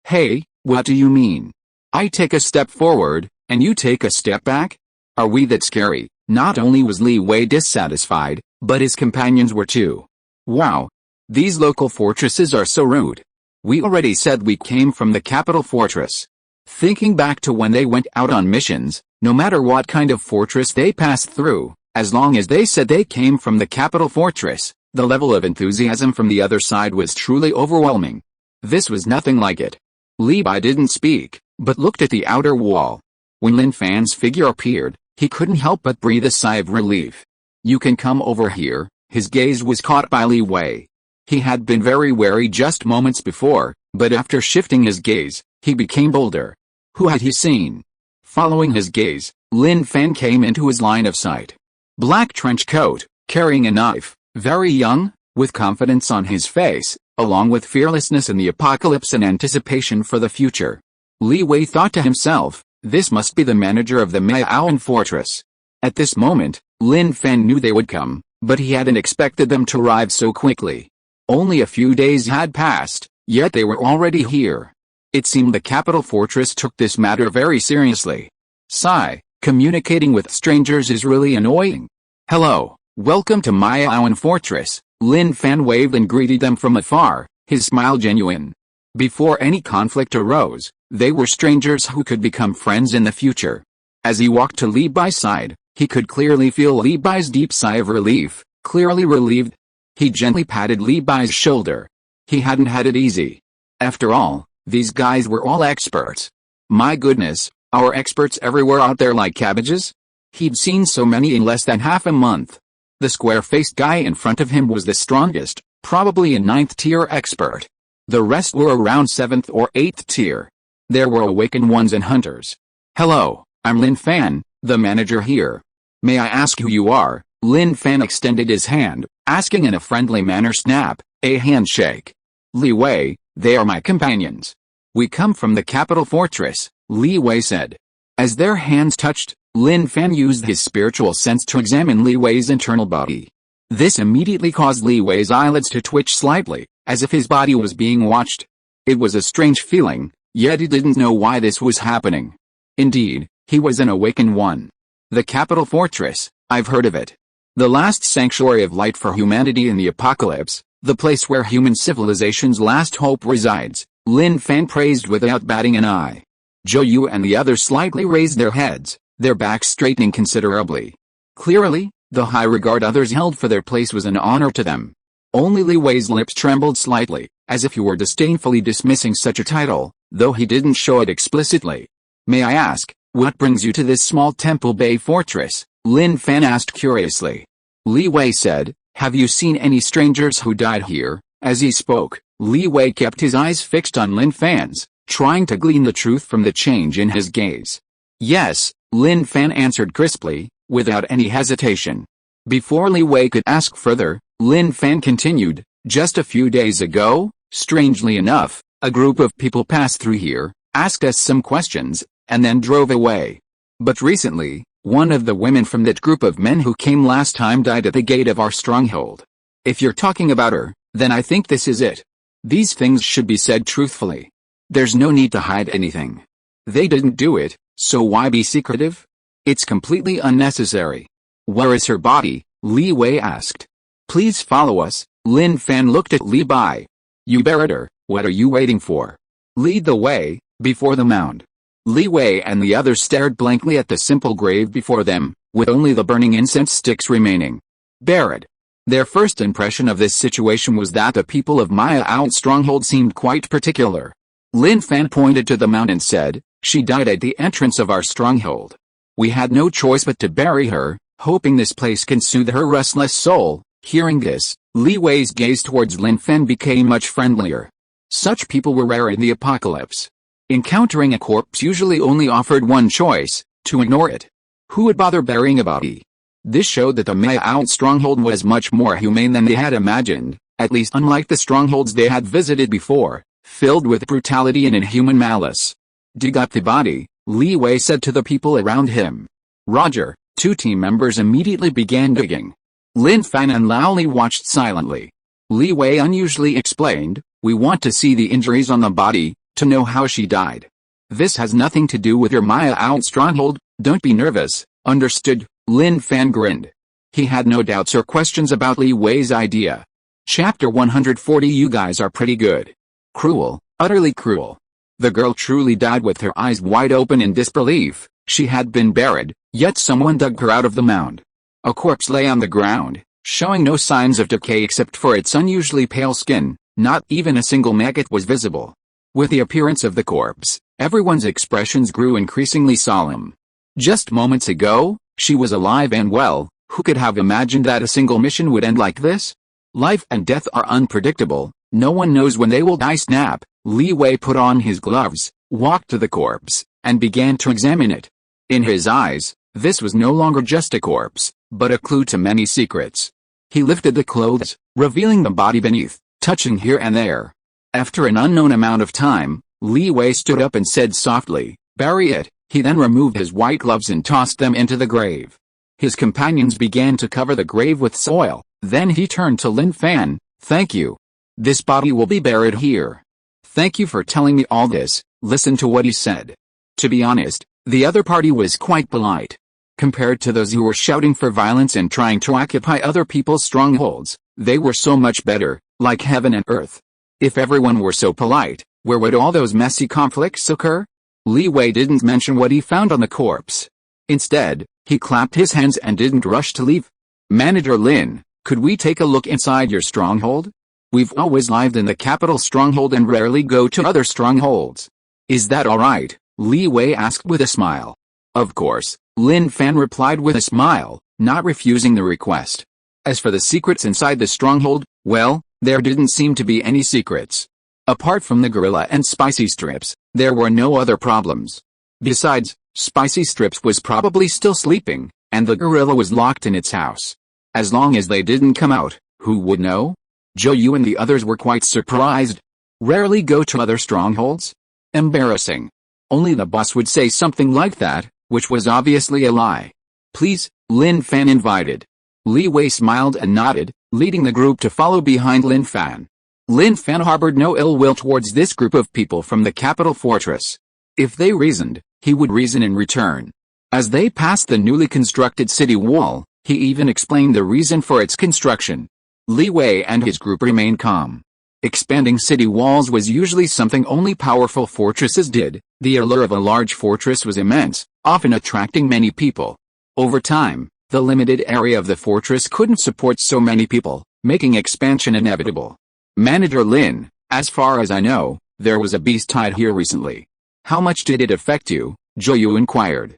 "Hey, what do you mean? I take a step forward, and you take a step back? Are we that scary?" Not only was Li Wei dissatisfied, but his companions were too. "Wow. These local fortresses are so rude. We already said we came from the capital fortress." Thinking back to when they went out on missions, no matter what kind of fortress they passed through, as long as they said they came from the capital fortress, the level of enthusiasm from the other side was truly overwhelming. This was nothing like it. Li Bai didn't speak, but looked at the outer wall. When Lin Fan's figure appeared, he couldn't help but breathe a sigh of relief. "You can come over here." His gaze was caught by Li Wei. He had been very wary just moments before, but after shifting his gaze, he became bolder. Who had he seen? Following his gaze, Lin Fan came into his line of sight. Black trench coat, carrying a knife, very young, with confidence on his face, along with fearlessness in the apocalypse and anticipation for the future. Li Wei thought to himself, this must be the manager of the Miaoan fortress. At this moment, Lin Fan knew they would come, but he hadn't expected them to arrive so quickly. Only a few days had passed, yet they were already here. It seemed the capital fortress took this matter very seriously. Sigh, communicating with strangers is really annoying. "Hello, welcome to Miaoan fortress." Lin Fan waved and greeted them from afar, his smile genuine. Before any conflict arose, they were strangers who could become friends in the future. As he walked to Li Bai's side, he could clearly feel Li Bai's deep sigh of relief, clearly relieved. He gently patted Li Bai's shoulder. He hadn't had it easy. After all, these guys were all experts. My goodness, are experts everywhere out there like cabbages? He'd seen so many in less than half a month. The square-faced guy in front of him was the strongest, probably a 9th-tier expert. The rest were around 7th or 8th tier. There were awakened ones and hunters. "Hello, I'm Lin Fan, the manager here. May I ask who you are?" Lin Fan extended his hand, asking in a friendly manner. Snap, a handshake. "Li Wei, they are my companions. We come from the capital fortress, Li Wei said. As their hands touched, Lin Fan used his spiritual sense to examine Li Wei's internal body. This immediately caused Li Wei's eyelids to twitch slightly, as if his body was being watched. It was a strange feeling, yet he didn't know why this was happening. Indeed, he was an awakened one. The capital fortress, I've heard of it. The last sanctuary of light for humanity in the apocalypse, the place where human civilization's last hope resides, Lin Fan praised without batting an eye. Zhou Yu and the others slightly raised their heads, their backs straightening considerably. Clearly, the high regard others held for their place was an honor to them. Only Li Wei's lips trembled slightly, as if he were disdainfully dismissing such a title, though he didn't show it explicitly. May I ask, what brings you to this small Temple Bay fortress? Lin Fan asked curiously. Li Wei said, have you seen any strangers who died here? As he spoke, Li Wei kept his eyes fixed on Lin Fan's, trying to glean the truth from the change in his gaze. Yes, Lin Fan answered crisply, without any hesitation. Before Li Wei could ask further, Lin Fan continued, just a few days ago, strangely enough, a group of people passed through here, asked us some questions, and then drove away. But recently, one of the women from that group of men who came last time died at the gate of our stronghold. If you're talking about her, then I think this is it. These things should be said truthfully. There's no need to hide anything. They didn't do it, so why be secretive? It's completely unnecessary. Where is her body? Li Wei asked. Please follow us. Lin Fan looked at Li Bai. You buried her, what are you waiting for? Lead the way, before the mound. Li Wei and the others stared blankly at the simple grave before them, with only the burning incense sticks remaining. Buried. Their first impression of this situation was that the people of Maya Out Stronghold seemed quite particular. Lin Fan pointed to the mound and said, she died at the entrance of our stronghold. We had no choice but to bury her, hoping this place can soothe her restless soul. Hearing this, Li Wei's gaze towards Lin Fan became much friendlier. Such people were rare in the apocalypse. Encountering a corpse usually only offered one choice, to ignore it. Who would bother burying a body? This showed that the Maya Out Stronghold was much more humane than they had imagined, at least unlike the strongholds they had visited before, filled with brutality and inhuman malice. Dig up the body, Li Wei said to the people around him. Roger, two team members immediately began digging. Lin Fan and Lao Li watched silently. Li Wei unusually explained, we want to see the injuries on the body, to know how she died. This has nothing to do with your Maya Out Stronghold, don't be nervous, understood? Lin Fan grinned. He had no doubts or questions about Li Wei's idea. Chapter 140. You guys are pretty good. Cruel, utterly cruel. The girl truly died with her eyes wide open in disbelief. She had been buried, yet someone dug her out of the mound. A corpse lay on the ground, showing no signs of decay except for its unusually pale skin. Not even a single maggot was visible. With the appearance of the corpse, everyone's expressions grew increasingly solemn. Just moments ago, she was alive and well. Who could have imagined that a single mission would end like this? Life and death are unpredictable. No one knows when they will die. Snap. Li Wei put on his gloves, walked to the corpse, and began to examine it. In his eyes, this was no longer just a corpse, but a clue to many secrets. He lifted the clothes, revealing the body beneath, touching here and there. After an unknown amount of time, Li Wei stood up and said softly, bury it. He then removed his white gloves and tossed them into the grave. His companions began to cover the grave with soil. Then he turned to Lin Fan. Thank you. This body will be buried here. Thank you for telling me all this. Listen to what he said. To be honest, the other party was quite polite. Compared to those who were shouting for violence and trying to occupy other people's strongholds, they were so much better, like heaven and earth. If everyone were so polite, where would all those messy conflicts occur? Li Wei didn't mention what he found on the corpse. Instead, he clapped his hands and didn't rush to leave. Manager Lin, could we take a look inside your stronghold? We've always lived in the capital stronghold and rarely go to other strongholds. Is that alright? Li Wei asked with a smile. Of course, Lin Fan replied with a smile, not refusing the request. As for the secrets inside the stronghold, well, there didn't seem to be any secrets. Apart from the gorilla and Spicy Strips, there were no other problems. Besides, Spicy Strips was probably still sleeping, and the gorilla was locked in its house. As long as they didn't come out, who would know? Zhou Yu and the others were quite surprised. Rarely go to other strongholds? Embarrassing. Only the boss would say something like that, which was obviously a lie. Please, Lin Fan invited. Li Wei smiled and nodded, leading the group to follow behind Lin Fan. Lin Fan harbored no ill will towards this group of people from the capital fortress. If they reasoned, he would reason in return. As they passed the newly constructed city wall, he even explained the reason for its construction. Li Wei and his group remained calm. Expanding city walls was usually something only powerful fortresses did. The allure of a large fortress was immense, often attracting many people. Over time, the limited area of the fortress couldn't support so many people, making expansion inevitable. Manager Lin, as far as I know, there was a beast tide here recently. How much did it affect you? Zhou inquired.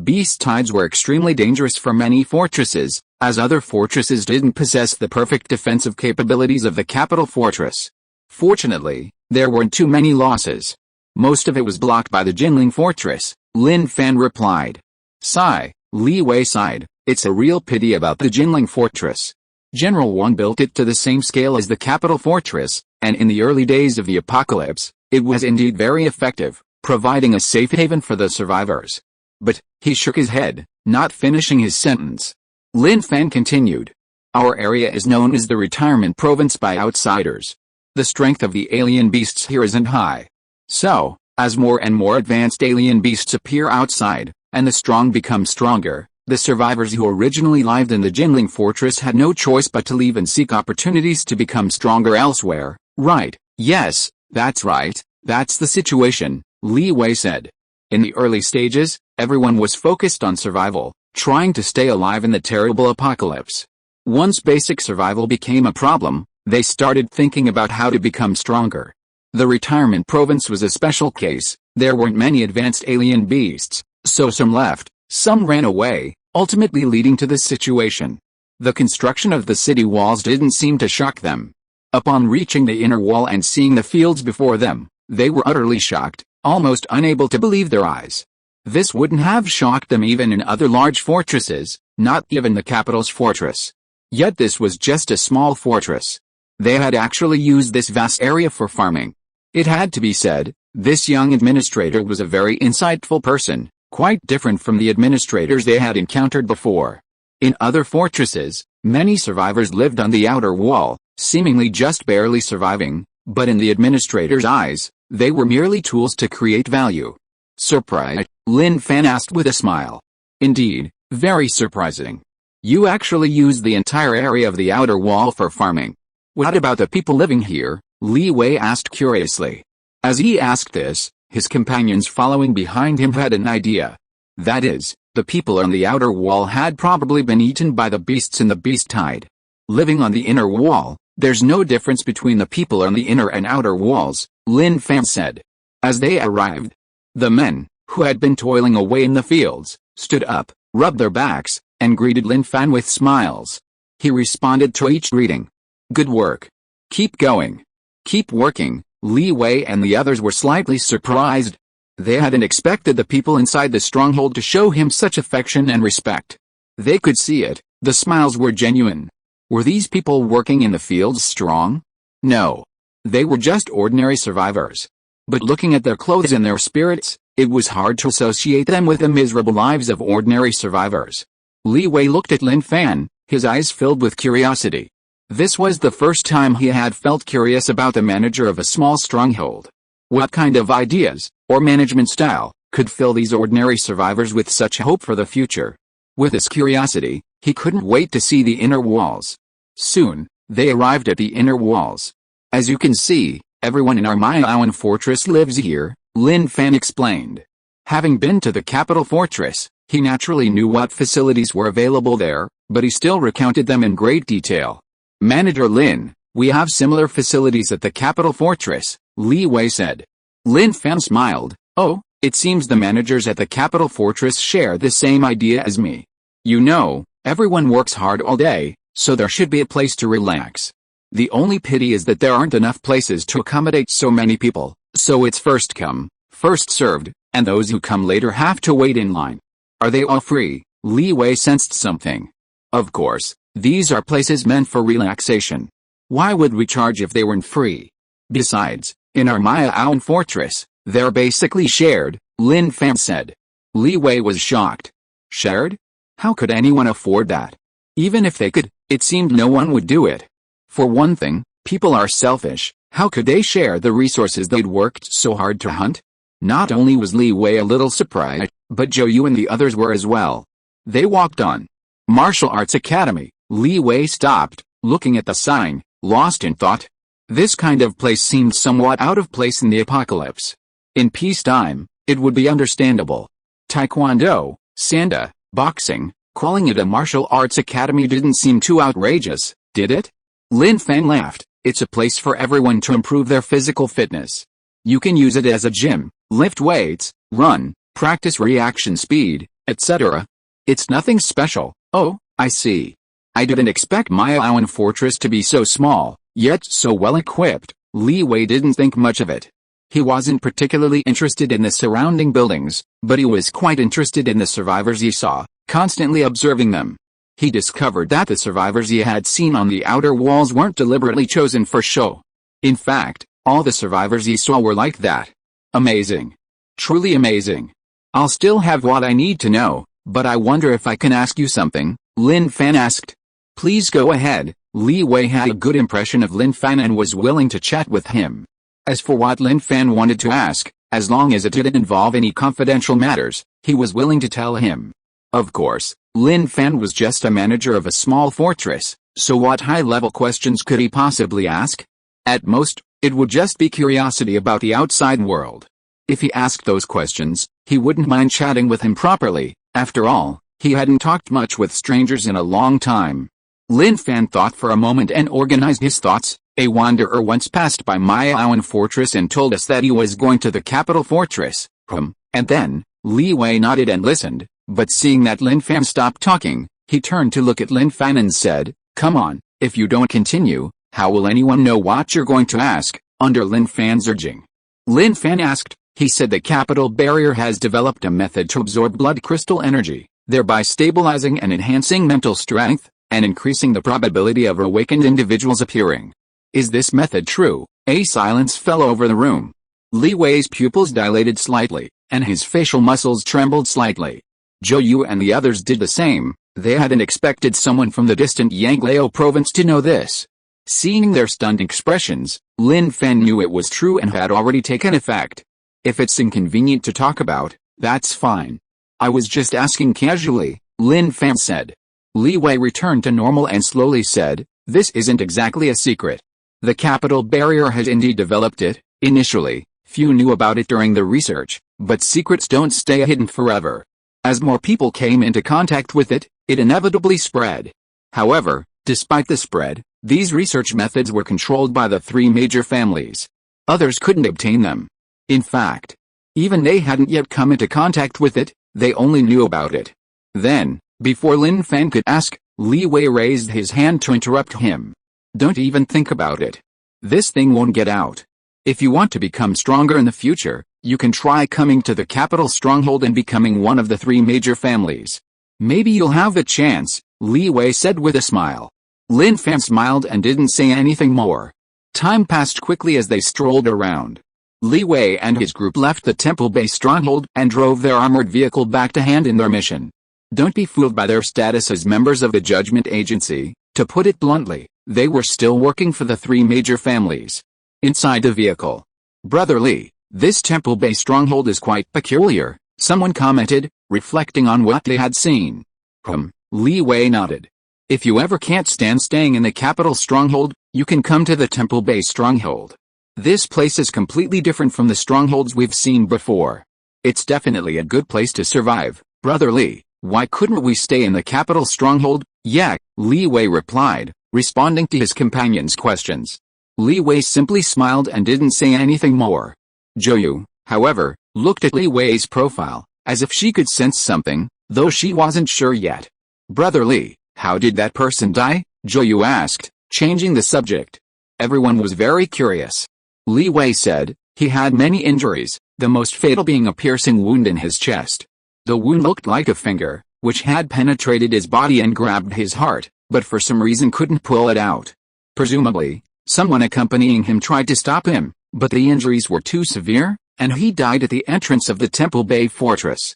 Beast tides were extremely dangerous for many fortresses, as other fortresses didn't possess the perfect defensive capabilities of the capital fortress. Fortunately, there weren't too many losses. Most of it was blocked by the Jinling fortress, Lin Fan replied. Sigh, Li Wei sighed, it's a real pity about the Jinling fortress. General Wang built it to the same scale as the capital fortress, and in the early days of the apocalypse, it was indeed very effective, providing a safe haven for the survivors. But, he shook his head, not finishing his sentence. Lin Fan continued. Our area is known as the retirement province by outsiders. The strength of the alien beasts here isn't high. So, as more and more advanced alien beasts appear outside, and the strong become stronger, the survivors who originally lived in the Jinling fortress had no choice but to leave and seek opportunities to become stronger elsewhere. Right, yes, that's right, that's the situation, Li Wei said. In the early stages, everyone was focused on survival, trying to stay alive in the terrible apocalypse. Once basic survival became a problem, they started thinking about how to become stronger. The retirement province was a special case. There weren't many advanced alien beasts, so some left, some ran away, ultimately leading to this situation. The construction of the city walls didn't seem to shock them. Upon reaching the inner wall and seeing the fields before them, they were utterly shocked, almost unable to believe their eyes. This wouldn't have shocked them even in other large fortresses, not even the capital's fortress. Yet this was just a small fortress. They had actually used this vast area for farming. It had to be said, this young administrator was a very insightful person, quite different from the administrators they had encountered before. In other fortresses, many survivors lived on the outer wall, seemingly just barely surviving, but in the administrator's eyes, they were merely tools to create value. Surprised, Lin Fan asked with a smile. Indeed, very surprising. You actually used the entire area of the outer wall for farming. What about the people living here? Li Wei asked curiously. As he asked this, his companions following behind him had an idea. That is, the people on the outer wall had probably been eaten by the beasts in the beast tide. Living on the inner wall, there's no difference between the people on the inner and outer walls, Lin Fan said. As they arrived, the men, who had been toiling away in the fields, stood up, rubbed their backs, and greeted Lin Fan with smiles. He responded to each greeting. Good work. Keep going. Keep working. Li Wei and the others were slightly surprised. They hadn't expected the people inside the stronghold to show him such affection and respect. They could see it, the smiles were genuine. Were these people working in the fields strong? No. They were just ordinary survivors. But looking at their clothes and their spirits, it was hard to associate them with the miserable lives of ordinary survivors. Li Wei looked at Lin Fan, his eyes filled with curiosity. This was the first time he had felt curious about the manager of a small stronghold. What kind of ideas, or management style, could fill these ordinary survivors with such hope for the future? With his curiosity, he couldn't wait to see the inner walls. Soon, they arrived at the inner walls. As you can see, everyone in our Mayaoan fortress lives here, Lin Fan explained. Having been to the capital fortress, he naturally knew what facilities were available there, but he still recounted them in great detail. Manager Lin, we have similar facilities at the capital fortress, Li Wei said. Lin Fan smiled. Oh, it seems the managers at the capital fortress share the same idea as me. You know, everyone works hard all day, so there should be a place to relax. The only pity is that there aren't enough places to accommodate so many people, so it's first come, first served, and those who come later have to wait in line. Are they all free? Li Wei sensed something. Of course, these are places meant for relaxation. Why would we charge if they weren't free? Besides, in our Mayaoan fortress, They're basically shared, Lin Fan said. Li Wei was shocked. Shared? How could anyone afford that? Even if they could, it seemed no one would do it. For one thing, people are selfish. How could they share the resources they'd worked so hard to hunt? Not only was Li Wei a little surprised, but Zhou Yu and the others were as well. They walked on. Martial Arts Academy. Li Wei stopped, looking at the sign, lost in thought. This kind of place seemed somewhat out of place in the apocalypse. In peacetime, it would be understandable. Taekwondo, Sanda, boxing, calling it a martial arts academy didn't seem too outrageous, did it? Lin Fan laughed. It's a place for everyone to improve their physical fitness. You can use it as a gym, lift weights, run, practice reaction speed, etc. It's nothing special. Oh, I see. I didn't expect Miaowan Fortress to be so small, yet so well equipped. Li Wei didn't think much of it. He wasn't particularly interested in the surrounding buildings, but he was quite interested in the survivors he saw, constantly observing them. He discovered that the survivors he had seen on the outer walls weren't deliberately chosen for show. In fact, all the survivors he saw were like that. Amazing. Truly amazing. I'll still have what I need to know, but I wonder if I can ask you something, Lin Fan asked. Please go ahead. Li Wei had a good impression of Lin Fan and was willing to chat with him. As for what Lin Fan wanted to ask, as long as it didn't involve any confidential matters, he was willing to tell him. Of course, Lin Fan was just a manager of a small fortress, so what high-level questions could he possibly ask? At most, it would just be curiosity about the outside world. If he asked those questions, he wouldn't mind chatting with him properly. After all, he hadn't talked much with strangers in a long time. Lin Fan thought for a moment and organized his thoughts. A wanderer once passed by Miaowan Fortress and told us that he was going to the capital fortress. And then, Li Wei nodded and listened, but seeing that Lin Fan stopped talking, he turned to look at Lin Fan and said, "Come on, if you don't continue, how will anyone know what you're going to ask?" Under Lin Fan's urging. Lin Fan asked, he said the capital barrier has developed a method to absorb blood crystal energy, thereby stabilizing and enhancing mental strength, and increasing the probability of awakened individuals appearing. Is this method true? A silence fell over the room. Li Wei's pupils dilated slightly, and his facial muscles trembled slightly. Zhou Yu and the others did the same. They hadn't expected someone from the distant Yanglao province to know this. Seeing their stunned expressions, Lin Fan knew it was true and had already taken effect. If it's inconvenient to talk about, that's fine. I was just asking casually, Lin Fan said. Li Wei returned to normal and slowly said, this isn't exactly a secret. The capital barrier has indeed developed it. Initially, few knew about it during the research, but secrets don't stay hidden forever. As more people came into contact with it, it inevitably spread. However, despite the spread, these research methods were controlled by the three major families. Others couldn't obtain them. In fact, even they hadn't yet come into contact with it, they only knew about it. Then, before Lin Fan could ask, Li Wei raised his hand to interrupt him. Don't even think about it. This thing won't get out. If you want to become stronger in the future, you can try coming to the capital stronghold and becoming one of the three major families. Maybe you'll have a chance, Li Wei said with a smile. Lin Fan smiled and didn't say anything more. Time passed quickly as they strolled around. Li Wei and his group left the temple base stronghold and drove their armored vehicle back to hand in their mission. Don't be fooled by their status as members of the Judgment Agency. To put it bluntly, they were still working for the three major families. Inside the vehicle. Brother Li, this temple base stronghold is quite peculiar, someone commented, reflecting on what they had seen. Li Wei nodded. If you ever can't stand staying in the capital stronghold, you can come to the temple base stronghold. This place is completely different from the strongholds we've seen before. It's definitely a good place to survive, Brother Li. Why couldn't we stay in the capital stronghold? Yeah, Li Wei replied, responding to his companion's questions. Li Wei simply smiled and didn't say anything more. Zhou Yu, however, looked at Li Wei's profile, as if she could sense something, though she wasn't sure yet. Brother Li, how did that person die? Zhou Yu asked, changing the subject. Everyone was very curious. Li Wei said, he had many injuries, the most fatal being a piercing wound in his chest. The wound looked like a finger, which had penetrated his body and grabbed his heart, but for some reason couldn't pull it out. Presumably, someone accompanying him tried to stop him, but the injuries were too severe. and he died at the entrance of the Temple Bay Fortress.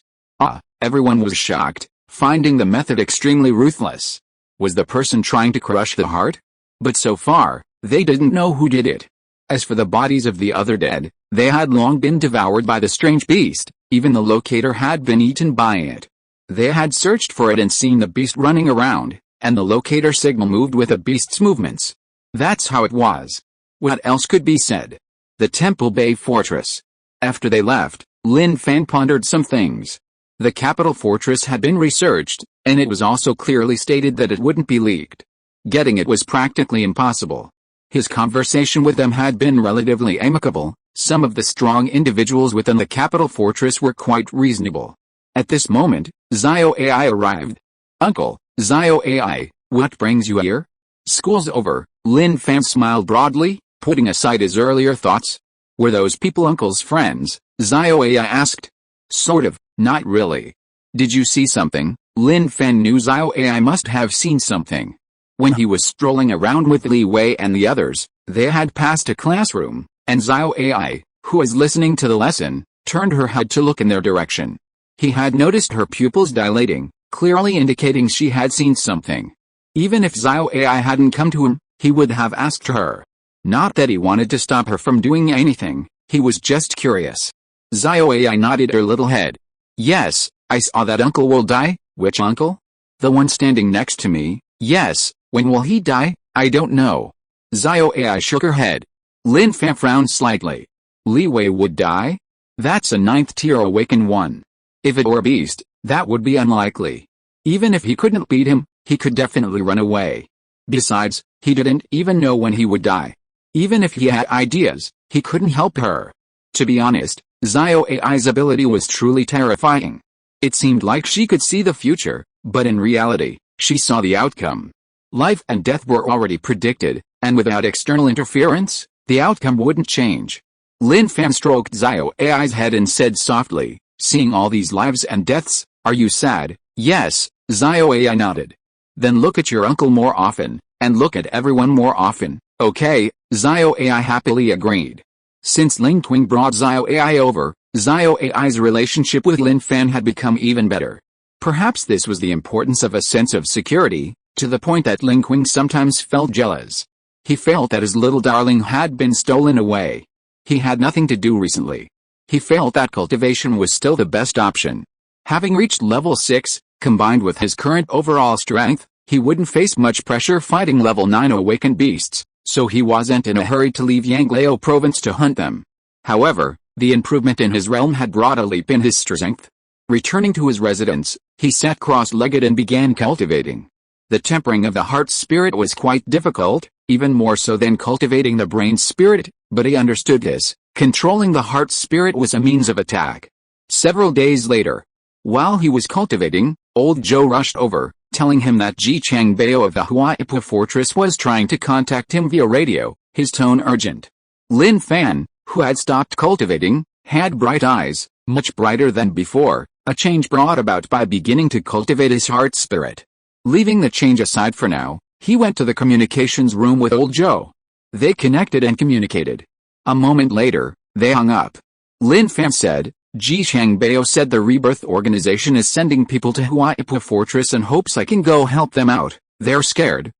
Everyone was shocked, finding the method extremely ruthless. Was the person trying to crush the heart? But so far, they didn't know who did it. As for the bodies of the other dead, they had long been devoured by the strange beast, even the locator had been eaten by it. They had searched for it and seen the beast running around, and the locator signal moved with the beast's movements. That's how it was. What else could be said? The Temple Bay Fortress. After they left, Lin Fan pondered some things. The capital fortress had been researched, and it was also clearly stated that it wouldn't be leaked. Getting it was practically impossible. His conversation with them had been relatively amicable. Some of the strong individuals within the capital fortress were quite reasonable. At this moment, Zio AI arrived. "Uncle, Zio AI, what brings you here?" "School's over," Lin Fan smiled broadly, putting aside his earlier thoughts. "Were those people Uncle's friends?" Zio AI asked. "Sort of, not really." "Did you see something?" Lin Fan knew Zio AI must have seen something. When he was strolling around with Li Wei and the others, they had passed a classroom, and Zio AI, who was listening to the lesson, turned her head to look in their direction. He had noticed her pupils dilating, clearly indicating she had seen something. Even if Zio AI hadn't come to him, he would have asked her. Not that he wanted to stop her from doing anything, he was just curious. Zio AI nodded her little head. "Yes, I saw that uncle will die." "Which uncle?" "The one standing next to me." "Yes, when will he die?" "I don't know." Zio AI shook her head. Lin Fan frowned slightly. "Li Wei would die? That's a 9th tier awakened one. If it were a beast, that would be unlikely. Even if he couldn't beat him, he could definitely run away. Besides, he didn't even know when he would die. Even if he had ideas, he couldn't help her. To be honest, Zio AI's ability was truly terrifying. It seemed like she could see the future, but in reality, she saw the outcome. Life and death were already predicted, and without external interference, the outcome wouldn't change. Lin Fan stroked Zio AI's head and said softly, "Seeing all these lives and deaths, are you sad?" "Yes," Zio AI nodded. "Then look at your uncle more often, and look at everyone more often." "Okay," Zio AI happily agreed. Since Ling Qing brought Zio AI over, Zio AI's relationship with Lin Fan had become even better. Perhaps this was the importance of a sense of security, to the point that Ling Qing sometimes felt jealous. He felt that his little darling had been stolen away. He had nothing to do recently. He felt that cultivation was still the best option. Having reached level 6, combined with his current overall strength, he wouldn't face much pressure fighting level 9 awakened beasts, so he wasn't in a hurry to leave Yangleo province to hunt them. However, the improvement in his realm had brought a leap in his strength. Returning to his residence, he sat cross-legged and began cultivating. The tempering of the heart spirit was quite difficult, even more so than cultivating the brain spirit, but he understood this. Controlling the heart spirit was a means of attack. Several days later, while he was cultivating, old Joe rushed over, telling him that Ji Changbao of the Huaipu fortress was trying to contact him via radio, his tone urgent. Lin Fan, who had stopped cultivating, had bright eyes, much brighter than before, a change brought about by beginning to cultivate his heart spirit. Leaving the change aside for now, he went to the communications room with old Joe. They connected and communicated. A moment later, they hung up. Lin Fan said, "Ji Changbao said the Rebirth Organization is sending people to Huaipu Fortress and hopes I can go help them out. They're scared."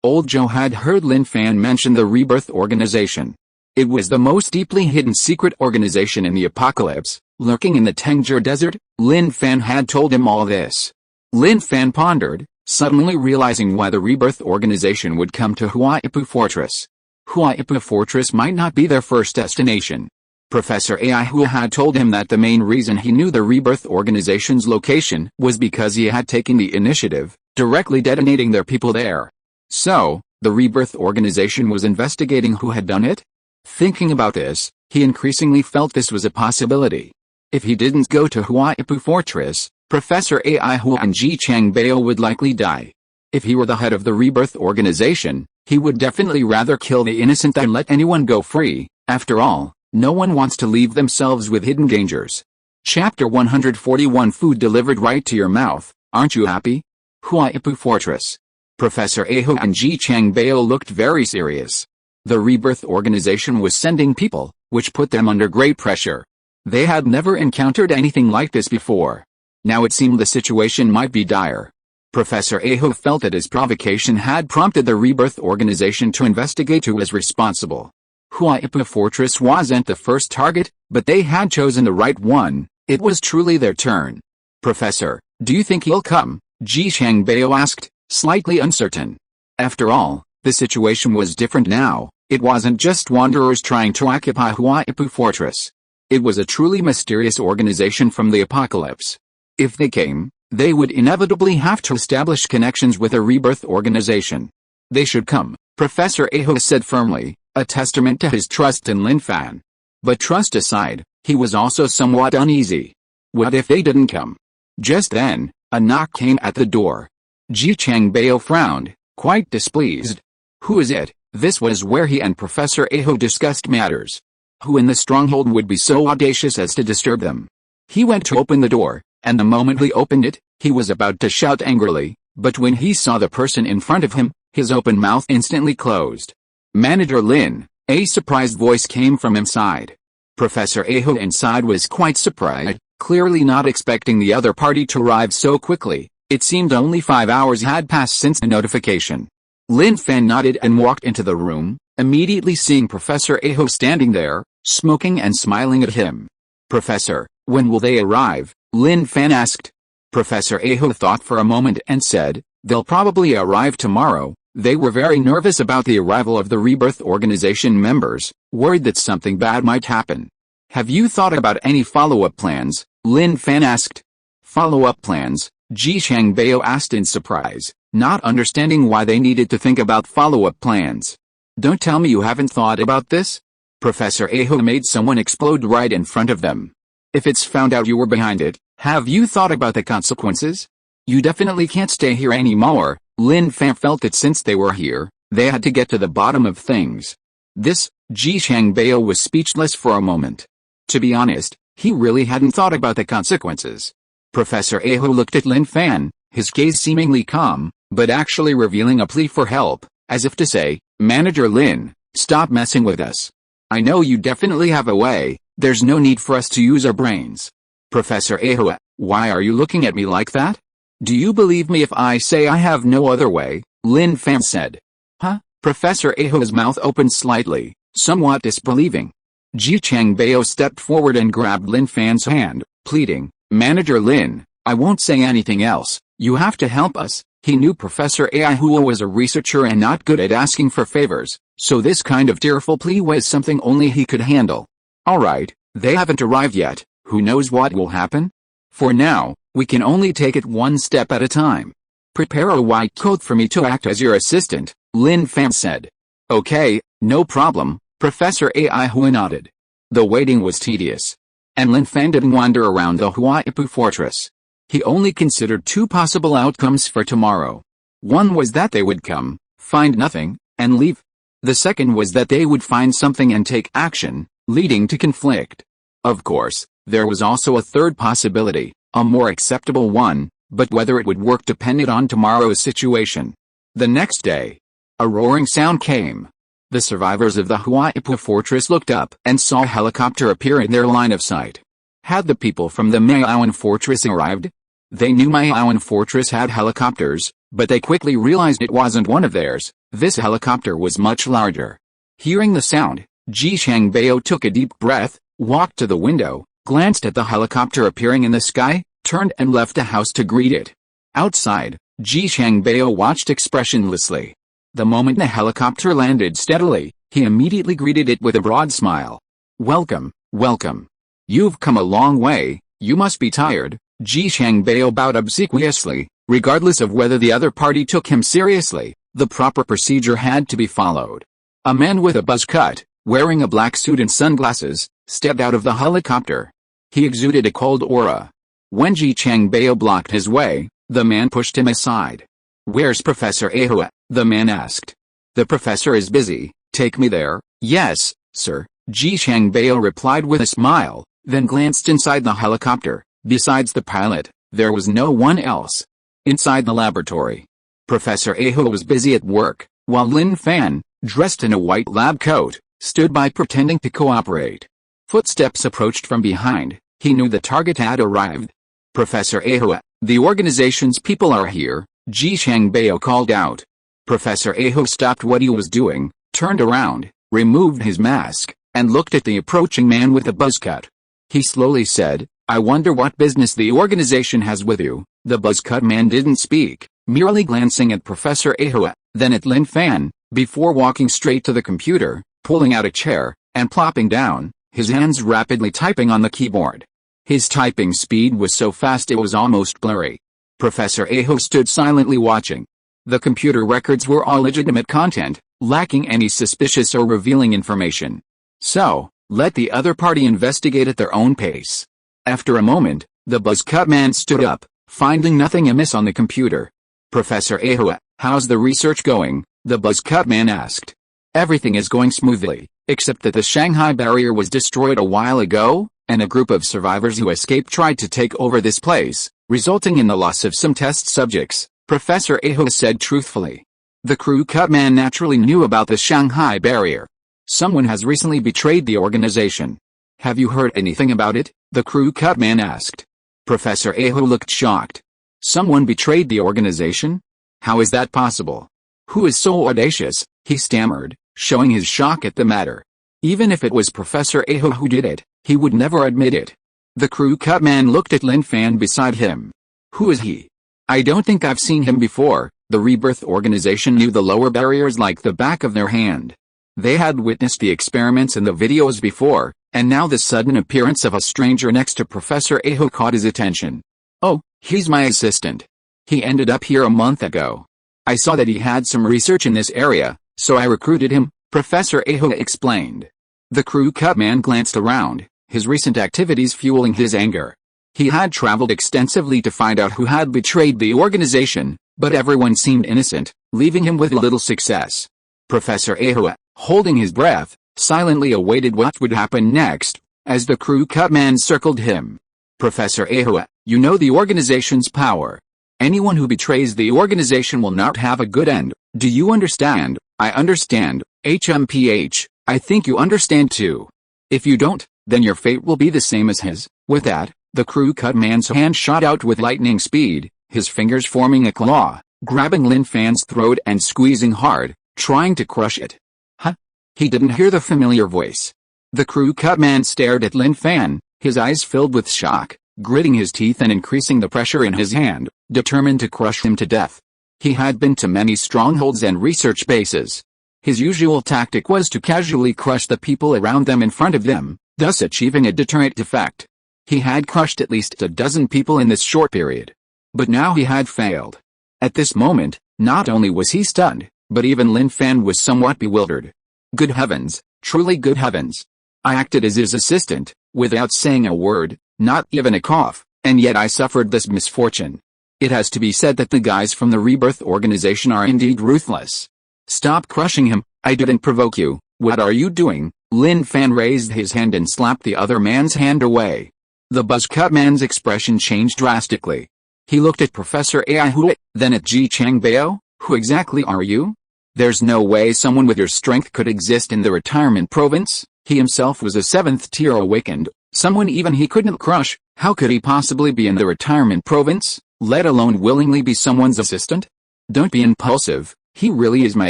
Old Joe had heard Lin Fan mention the Rebirth Organization. It was the most deeply hidden secret organization in the apocalypse, lurking in the Tengger Desert. Lin Fan had told him all this. Lin Fan pondered, suddenly realizing why the Rebirth Organization would come to Huaipu Fortress. Huaipu Fortress might not be their first destination. Professor AI Hu had told him that the main reason he knew the Rebirth Organization's location was because he had taken the initiative, directly detonating their people there. So, the Rebirth Organization was investigating who had done it? Thinking about this, he increasingly felt this was a possibility. If he didn't go to Huaipu Fortress, Professor AI Hu and Ji Changbao would likely die. If he were the head of the Rebirth Organization, he would definitely rather kill the innocent than let anyone go free. After all, no one wants to leave themselves with hidden dangers. Chapter 141 Food delivered right to your mouth, aren't you happy? Huaipu Fortress. Professor Ahu and Ji Changbao looked very serious. The Rebirth Organization was sending people, which put them under great pressure. They had never encountered anything like this before. Now it seemed the situation might be dire. Professor Aho felt that his provocation had prompted the Rebirth Organization to investigate who was responsible. Huaipu Fortress wasn't the first target, but they had chosen the right one. It was truly their turn. "Professor, do you think he'll come?" Ji Changbao asked, slightly uncertain. After all, the situation was different now. It wasn't just wanderers trying to occupy Huaipu Fortress. It was a truly mysterious organization from the apocalypse. If they came, they would inevitably have to establish connections with a Rebirth Organization. "They should come," Professor Aho said firmly, a testament to his trust in Lin Fan. But trust aside, he was also somewhat uneasy. What if they didn't come? Just then, a knock came at the door. Ji Changbao frowned, quite displeased. "Who is it?" This was where he and Professor Aho discussed matters. Who in the stronghold would be so audacious as to disturb them? He went to open the door, and the moment he opened it, he was about to shout angrily, but when he saw the person in front of him, his open mouth instantly closed. "Manager Lin," a surprised voice came from inside. Professor Aho inside was quite surprised, clearly not expecting the other party to arrive so quickly. It seemed only 5 hours had passed since the notification. Lin Fan nodded and walked into the room, immediately seeing Professor Aho standing there, smoking and smiling at him. "Professor, when will they arrive?" Lin Fan asked. Professor Aho thought for a moment and said, "They'll probably arrive tomorrow." They were very nervous about the arrival of the Rebirth Organization members, worried that something bad might happen. "Have you thought about any follow-up plans?" Lin Fan asked. "Follow-up plans?" Ji Changbao asked in surprise, not understanding why they needed to think about follow-up plans. "Don't tell me you haven't thought about this?" Professor Aho made someone explode right in front of them. "If it's found out you were behind it, have you thought about the consequences? You definitely can't stay here anymore." Lin Fan felt that since they were here, they had to get to the bottom of things. Ji Changbao was speechless for a moment. To be honest, he really hadn't thought about the consequences. Professor Aho looked at Lin Fan, his gaze seemingly calm, but actually revealing a plea for help, as if to say, "Manager Lin, stop messing with us. I know you definitely have a way, there's no need for us to use our brains." "Professor Aho, why are you looking at me like that? Do you believe me if I say I have no other way?" Lin Fan said. "Huh?" Professor Aho's mouth opened slightly, somewhat disbelieving. Ji Changbao stepped forward and grabbed Lin Fan's hand, pleading, "Manager Lin, I won't say anything else, you have to help us." He knew Professor Aho was a researcher and not good at asking for favors, so this kind of tearful plea was something only he could handle. "Alright, they haven't arrived yet, who knows what will happen? For now, we can only take it one step at a time. Prepare a white coat for me to act as your assistant," Lin Fan said. "Okay, no problem," Professor Aho nodded. The waiting was tedious. And Lin Fan didn't wander around the Huaipu Fortress. He only considered two possible outcomes for tomorrow. One was that they would come, find nothing, and leave. The second was that they would find something and take action, leading to conflict. Of course, there was also a third possibility, a more acceptable one, but whether it would work depended on tomorrow's situation. The next day, a roaring sound came. The survivors of the Huaipu Fortress looked up and saw a helicopter appear in their line of sight. Had the people from the Maoan Fortress arrived? They knew Maoan Fortress had helicopters, but they quickly realized it wasn't one of theirs. This helicopter was much larger. Hearing the sound, Ji Changbao took a deep breath, walked to the window, glanced at the helicopter appearing in the sky, turned and left the house to greet it. Outside, Ji Changbao watched expressionlessly. The moment the helicopter landed steadily, he immediately greeted it with a broad smile. "Welcome, welcome. You've come a long way, you must be tired." Ji Changbao bowed obsequiously, regardless of whether the other party took him seriously. The proper procedure had to be followed. A man with a buzz cut, wearing a black suit and sunglasses, stepped out of the helicopter. He exuded a cold aura. When Ji Changbao blocked his way, the man pushed him aside. "Where's Professor Aho?" the man asked. "The professor is busy, take me there." "Yes, sir," Ji Changbao replied with a smile, then glanced inside the helicopter. Besides the pilot, there was no one else. Inside the laboratory, Professor Aho was busy at work, while Lin Fan, dressed in a white lab coat, stood by pretending to cooperate. Footsteps approached from behind. He knew the target had arrived. Professor Aho, the organization's people are here, Ji Shangbao called out. Professor Aho stopped what he was doing, turned around, removed his mask, and looked at the approaching man with a buzz cut. He slowly said, I wonder what business the organization has with you. The buzz-cut man didn't speak, merely glancing at Professor Aho, then at Lin Fan, before walking straight to the computer, pulling out a chair, and plopping down, his hands rapidly typing on the keyboard. His typing speed was so fast it was almost blurry. Professor Aho stood silently watching. The computer records were all legitimate content, lacking any suspicious or revealing information. So, let the other party investigate at their own pace. After a moment, the buzz-cut man stood up, finding nothing amiss on the computer. Professor Aho, how's the research going? The buzz-cut man asked. Everything is going smoothly, except that the Shanghai barrier was destroyed a while ago, and a group of survivors who escaped tried to take over this place, resulting in the loss of some test subjects, Professor Aho said truthfully. The crew cut man naturally knew about the Shanghai barrier. Someone has recently betrayed the organization. Have you heard anything about it? The crew cut man asked. Professor Aho looked shocked. Someone betrayed the organization? How is that possible? Who is so audacious? He stammered, showing his shock at the matter. Even if it was Professor Aho who did it, he would never admit it. The crew cut man looked at Lin Fan beside him. Who is he? I don't think I've seen him before. The Rebirth organization knew the lower barriers like the back of their hand. They had witnessed the experiments in the videos before, and now the sudden appearance of a stranger next to Professor Aho caught his attention. Oh, he's my assistant. He ended up here a month ago. I saw that he had some research in this area, so I recruited him, Professor Aho explained. The crew cut man glanced around, his recent activities fueling his anger. He had traveled extensively to find out who had betrayed the organization, but everyone seemed innocent, leaving him with little success. Professor Aho, holding his breath, silently awaited what would happen next, as the crew cut man circled him. Professor Aho, you know the organization's power. Anyone who betrays the organization will not have a good end. Do you understand? I understand, HMPH, I think you understand too. If you don't, then your fate will be the same as his. With that, the crew cut man's hand shot out with lightning speed, his fingers forming a claw, grabbing Lin Fan's throat and squeezing hard, trying to crush it. Huh? He didn't hear the familiar voice. The crew cut man stared at Lin Fan, his eyes filled with shock, gritting his teeth and increasing the pressure in his hand, determined to crush him to death. He had been to many strongholds and research bases. His usual tactic was to casually crush the people around them in front of them, thus achieving a deterrent effect. He had crushed at least a dozen people in this short period. But now he had failed. At this moment, not only was he stunned, but even Lin Fan was somewhat bewildered. Good heavens, truly good heavens. I acted as his assistant, without saying a word, not even a cough, and yet I suffered this misfortune. It has to be said that the guys from the Rebirth organization are indeed ruthless. Stop crushing him, I didn't provoke you. What are you doing? Lin Fan raised his hand and slapped the other man's hand away. The buzz-cut man's expression changed drastically. He looked at Professor Aho, then at Ji Changbao. Who exactly are you? There's no way someone with your strength could exist in the retirement province. He himself was a 7th tier awakened, someone even he couldn't crush. How could he possibly be in the retirement province, let alone willingly be someone's assistant? Don't be impulsive, he really is my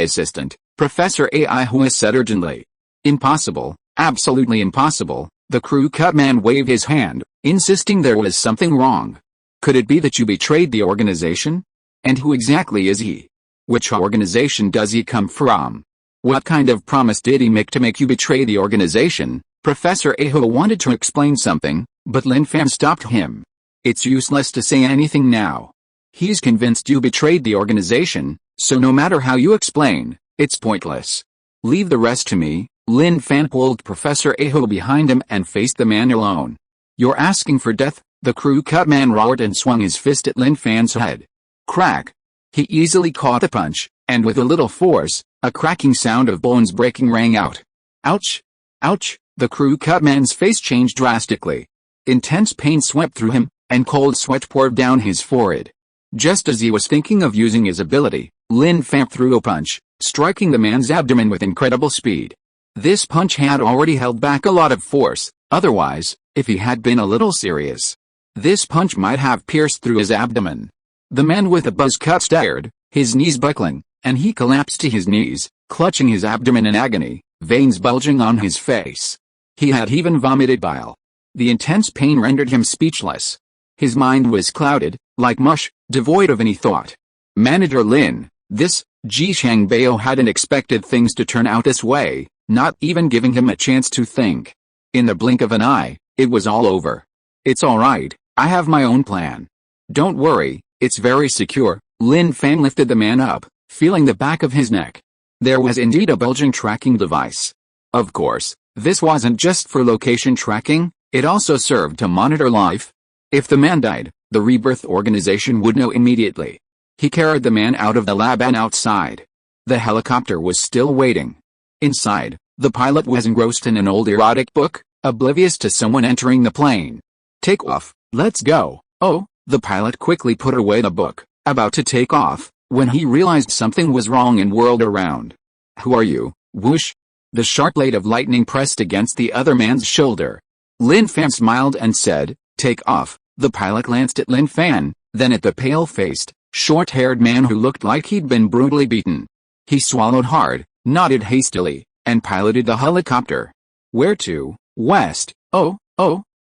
assistant, Professor Aho said urgently. Impossible, absolutely impossible. The crew cut man waved his hand, insisting there was something wrong. Could it be that you betrayed the organization? And who exactly is he? Which organization does he come from? What kind of promise did he make to make you betray the organization? Professor Aho wanted to explain something, but Lin Fan stopped him. It's useless to say anything now. He's convinced you betrayed the organization, so no matter how you explain, it's pointless. Leave the rest to me. Lin Fan pulled Professor Aho behind him and faced the man alone. You're asking for death? The crew cut man roared and swung his fist at Lin Fan's head. Crack! He easily caught the punch, and with a little force, a cracking sound of bones breaking rang out. Ouch! Ouch! The crew cut man's face changed drastically. Intense pain swept through him, and cold sweat poured down his forehead. Just as he was thinking of using his ability, Lin Fan threw a punch, striking the man's abdomen with incredible speed. This punch had already held back a lot of force, Otherwise, if he had been a little serious, this punch might have pierced through his abdomen. The man with the buzz cut stared, his knees buckling, and he collapsed to his knees, clutching his abdomen in agony, veins bulging on his face. He had even vomited bile. The intense pain rendered him speechless. His mind was clouded, like mush, devoid of any thought. Manager Lin, this, Ji Changbao hadn't expected things to turn out this way, not even giving him a chance to think. In the blink of an eye, it was all over. It's alright, I have my own plan. Don't worry, it's very secure. Lin Fan lifted the man up, feeling the back of his neck. There was indeed a bulging tracking device. Of course, this wasn't just for location tracking, it also served to monitor life. If the man died, the rebirth organization would know immediately. He carried the man out of the lab and outside. The helicopter was still waiting. Inside, the pilot was engrossed in an old erotic book, oblivious to someone entering the plane. Take off, let's go. Oh, the pilot quickly put away the book, about to take off, when he realized something was wrong and whirled around. Who are you? Whoosh. The sharp blade of lightning pressed against the other man's shoulder. Lin Fan smiled and said, take off. The pilot glanced at Lin Fan, then at the pale-faced, short-haired man who looked like he'd been brutally beaten. He swallowed hard, nodded hastily, and piloted the helicopter. Where to? West. Oh,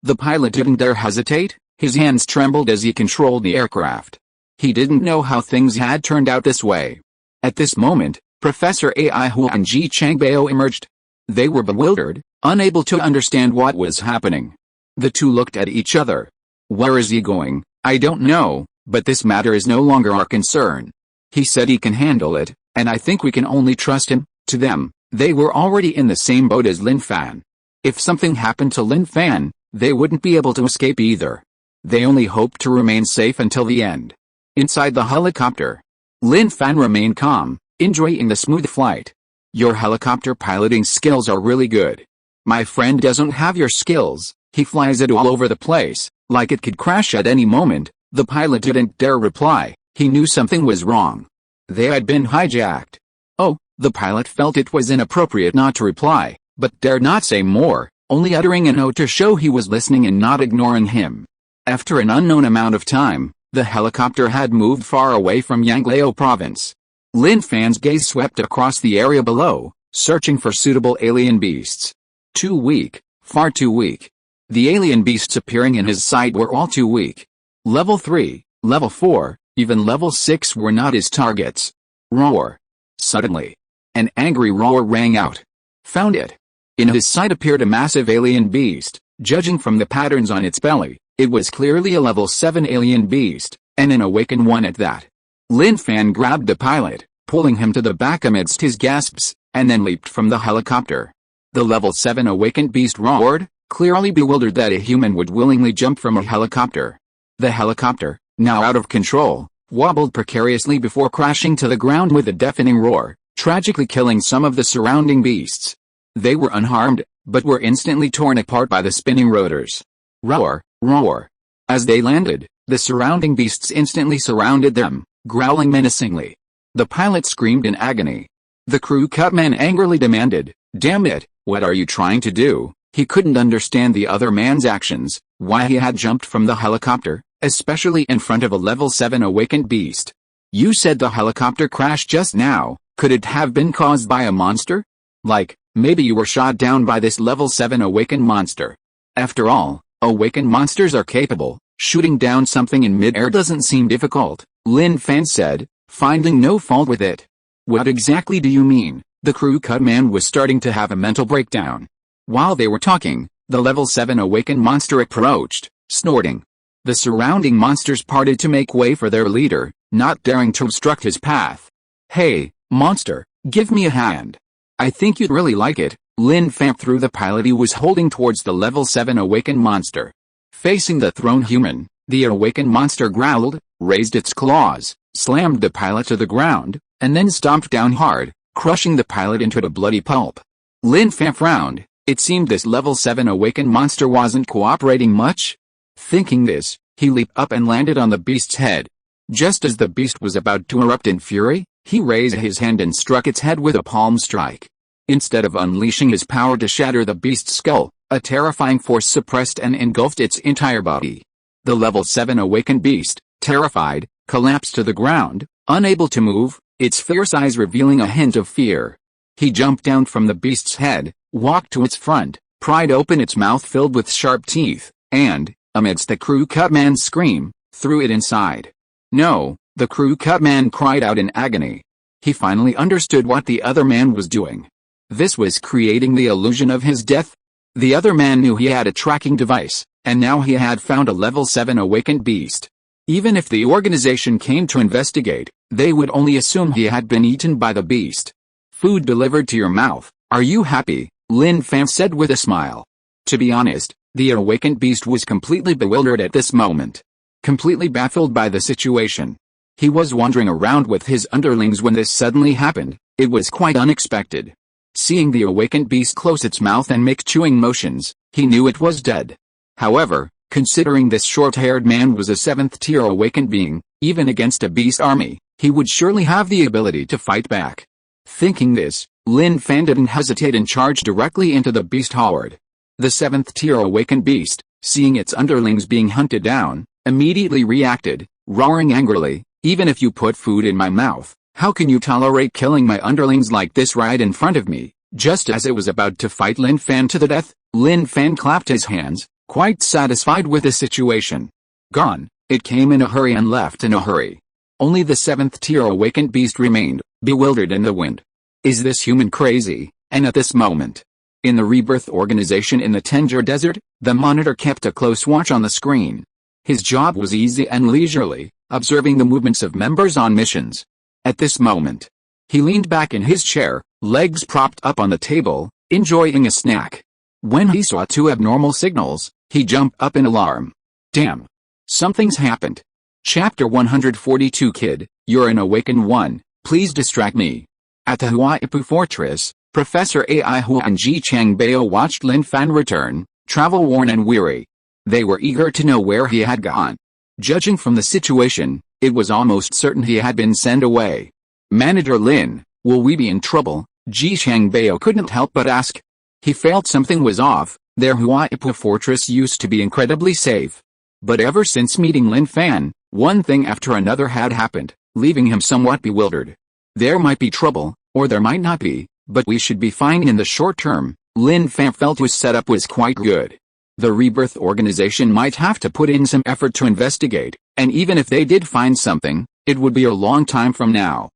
the pilot didn't dare hesitate, his hands trembled as he controlled the aircraft. He didn't know how things had turned out this way. At this moment, Professor Ai Hu and Ji Changbao emerged. They were bewildered, unable to understand what was happening. The two looked at each other. Where is he going? I don't know, but this matter is no longer our concern. He said he can handle it, and I think we can only trust him. To them, they were already in the same boat as Lin Fan. If something happened to Lin Fan, they wouldn't be able to escape either. They only hoped to remain safe until the end. Inside the helicopter, Lin Fan remained calm, enjoying the smooth flight. Your helicopter piloting skills are really good. My friend doesn't have your skills, he flies it all over the place, like it could crash at any moment. The pilot didn't dare reply, he knew something was wrong. They had been hijacked. Oh, the pilot felt it was inappropriate not to reply, but dared not say more, only uttering an "oh" to show he was listening and not ignoring him. After an unknown amount of time, the helicopter had moved far away from Yanglao province. Lin Fan's gaze swept across the area below, searching for suitable alien beasts. Too weak, far too weak. The alien beasts appearing in his sight were all too weak. Level 3, Level 4, even Level 6 were not his targets. Roar. Suddenly, an angry roar rang out. Found it. In his sight appeared a massive alien beast. Judging from the patterns on its belly, it was clearly a Level 7 alien beast, and an awakened one at that. Lin Fan grabbed the pilot, pulling him to the back amidst his gasps, and then leaped from the helicopter. The Level 7 awakened beast roared, clearly bewildered that a human would willingly jump from a helicopter. The helicopter, now out of control, wobbled precariously before crashing to the ground with a deafening roar, tragically killing some of the surrounding beasts. They were unharmed, but were instantly torn apart by the spinning rotors. Roar, roar. As they landed, the surrounding beasts instantly surrounded them, growling menacingly. The pilot screamed in agony. The crew cutman angrily demanded, "Damn it, what are you trying to do?" He couldn't understand the other man's actions, why he had jumped from the helicopter, especially in front of a Level 7 awakened beast. You said the helicopter crashed just now, could it have been caused by a monster? Like, maybe you were shot down by this Level 7 awakened monster. After all, awakened monsters are capable. Shooting down something in mid-air doesn't seem difficult, Lin Fan said, finding no fault with it. What exactly do you mean? The crew cutman was starting to have a mental breakdown. While they were talking, the Level 7 awakened monster approached, snorting. The surrounding monsters parted to make way for their leader, not daring to obstruct his path. Hey, monster, give me a hand. I think you'd really like it. Lin Fan threw the pilot he was holding towards the Level 7 awakened monster. Facing the thrown human, the awakened monster growled, raised its claws, slammed the pilot to the ground, and then stomped down hard, crushing the pilot into a bloody pulp. Lin Fan frowned. It seemed this Level 7 awakened monster wasn't cooperating much. Thinking this, he leaped up and landed on the beast's head. Just as the beast was about to erupt in fury, he raised his hand and struck its head with a palm strike. Instead of unleashing his power to shatter the beast's skull, A terrifying force suppressed and engulfed its entire body. The level 7 awakened beast, terrified, collapsed to the ground, unable to move, its fierce eyes revealing a hint of fear. He jumped down from the beast's head, walked to its front, pried open its mouth filled with sharp teeth, and, amidst the crew cut man's scream, threw it inside. No, the crew cut man cried out in agony. He finally understood what the other man was doing. This was creating the illusion of his death. The other man knew he had a tracking device, and now he had found a level 7 awakened beast. Even if the organization came to investigate, they would only assume he had been eaten by the beast. Food delivered to your mouth, are you happy? Lin Fan said with a smile. To be honest, the awakened beast was completely bewildered at this moment. Completely baffled by the situation. He was wandering around with his underlings when this suddenly happened. It was quite unexpected. Seeing the awakened beast close its mouth and make chewing motions, he knew it was dead. However, considering this short-haired man was a 7th-tier awakened being, even against a beast army, he would surely have the ability to fight back. Thinking this, Lin Fan didn't hesitate and charged directly into the beast horde. The 7th-tier awakened beast, seeing its underlings being hunted down, immediately reacted, roaring angrily, "Even if you put food in my mouth, how can you tolerate killing my underlings like this right in front of me?" Just as it was about to fight Lin Fan to the death, Lin Fan clapped his hands, quite satisfied with the situation. Gone, it came in a hurry and left in a hurry. Only the 7th-tier awakened beast remained, bewildered in the wind. Is this human crazy? And at this moment, in the rebirth organization in the Tanger Desert, the monitor kept a close watch on the screen. His job was easy and leisurely, observing the movements of members on missions. At this moment, he leaned back in his chair, legs propped up on the table, enjoying a snack. When he saw 2 abnormal signals, he jumped up in alarm. Damn! Something's happened. Chapter 142 Kid, you're an awakened one, please distract me. At the Huaipu Fortress, Professor Ai Hua and Ji Changbao watched Lin Fan return, travel-worn and weary. They were eager to know where he had gone. Judging from the situation, it was almost certain he had been sent away. Manager Lin, will we be in trouble? Ji Changbao couldn't help but ask. He felt something was off. Their Huaipu Fortress used to be incredibly safe. But ever since meeting Lin Fan, one thing after another had happened, leaving him somewhat bewildered. There might be trouble, or there might not be, but we should be fine in the short term. Lin Fan felt his setup was quite good. The rebirth organization might have to put in some effort to investigate, and even if they did find something, it would be a long time from now.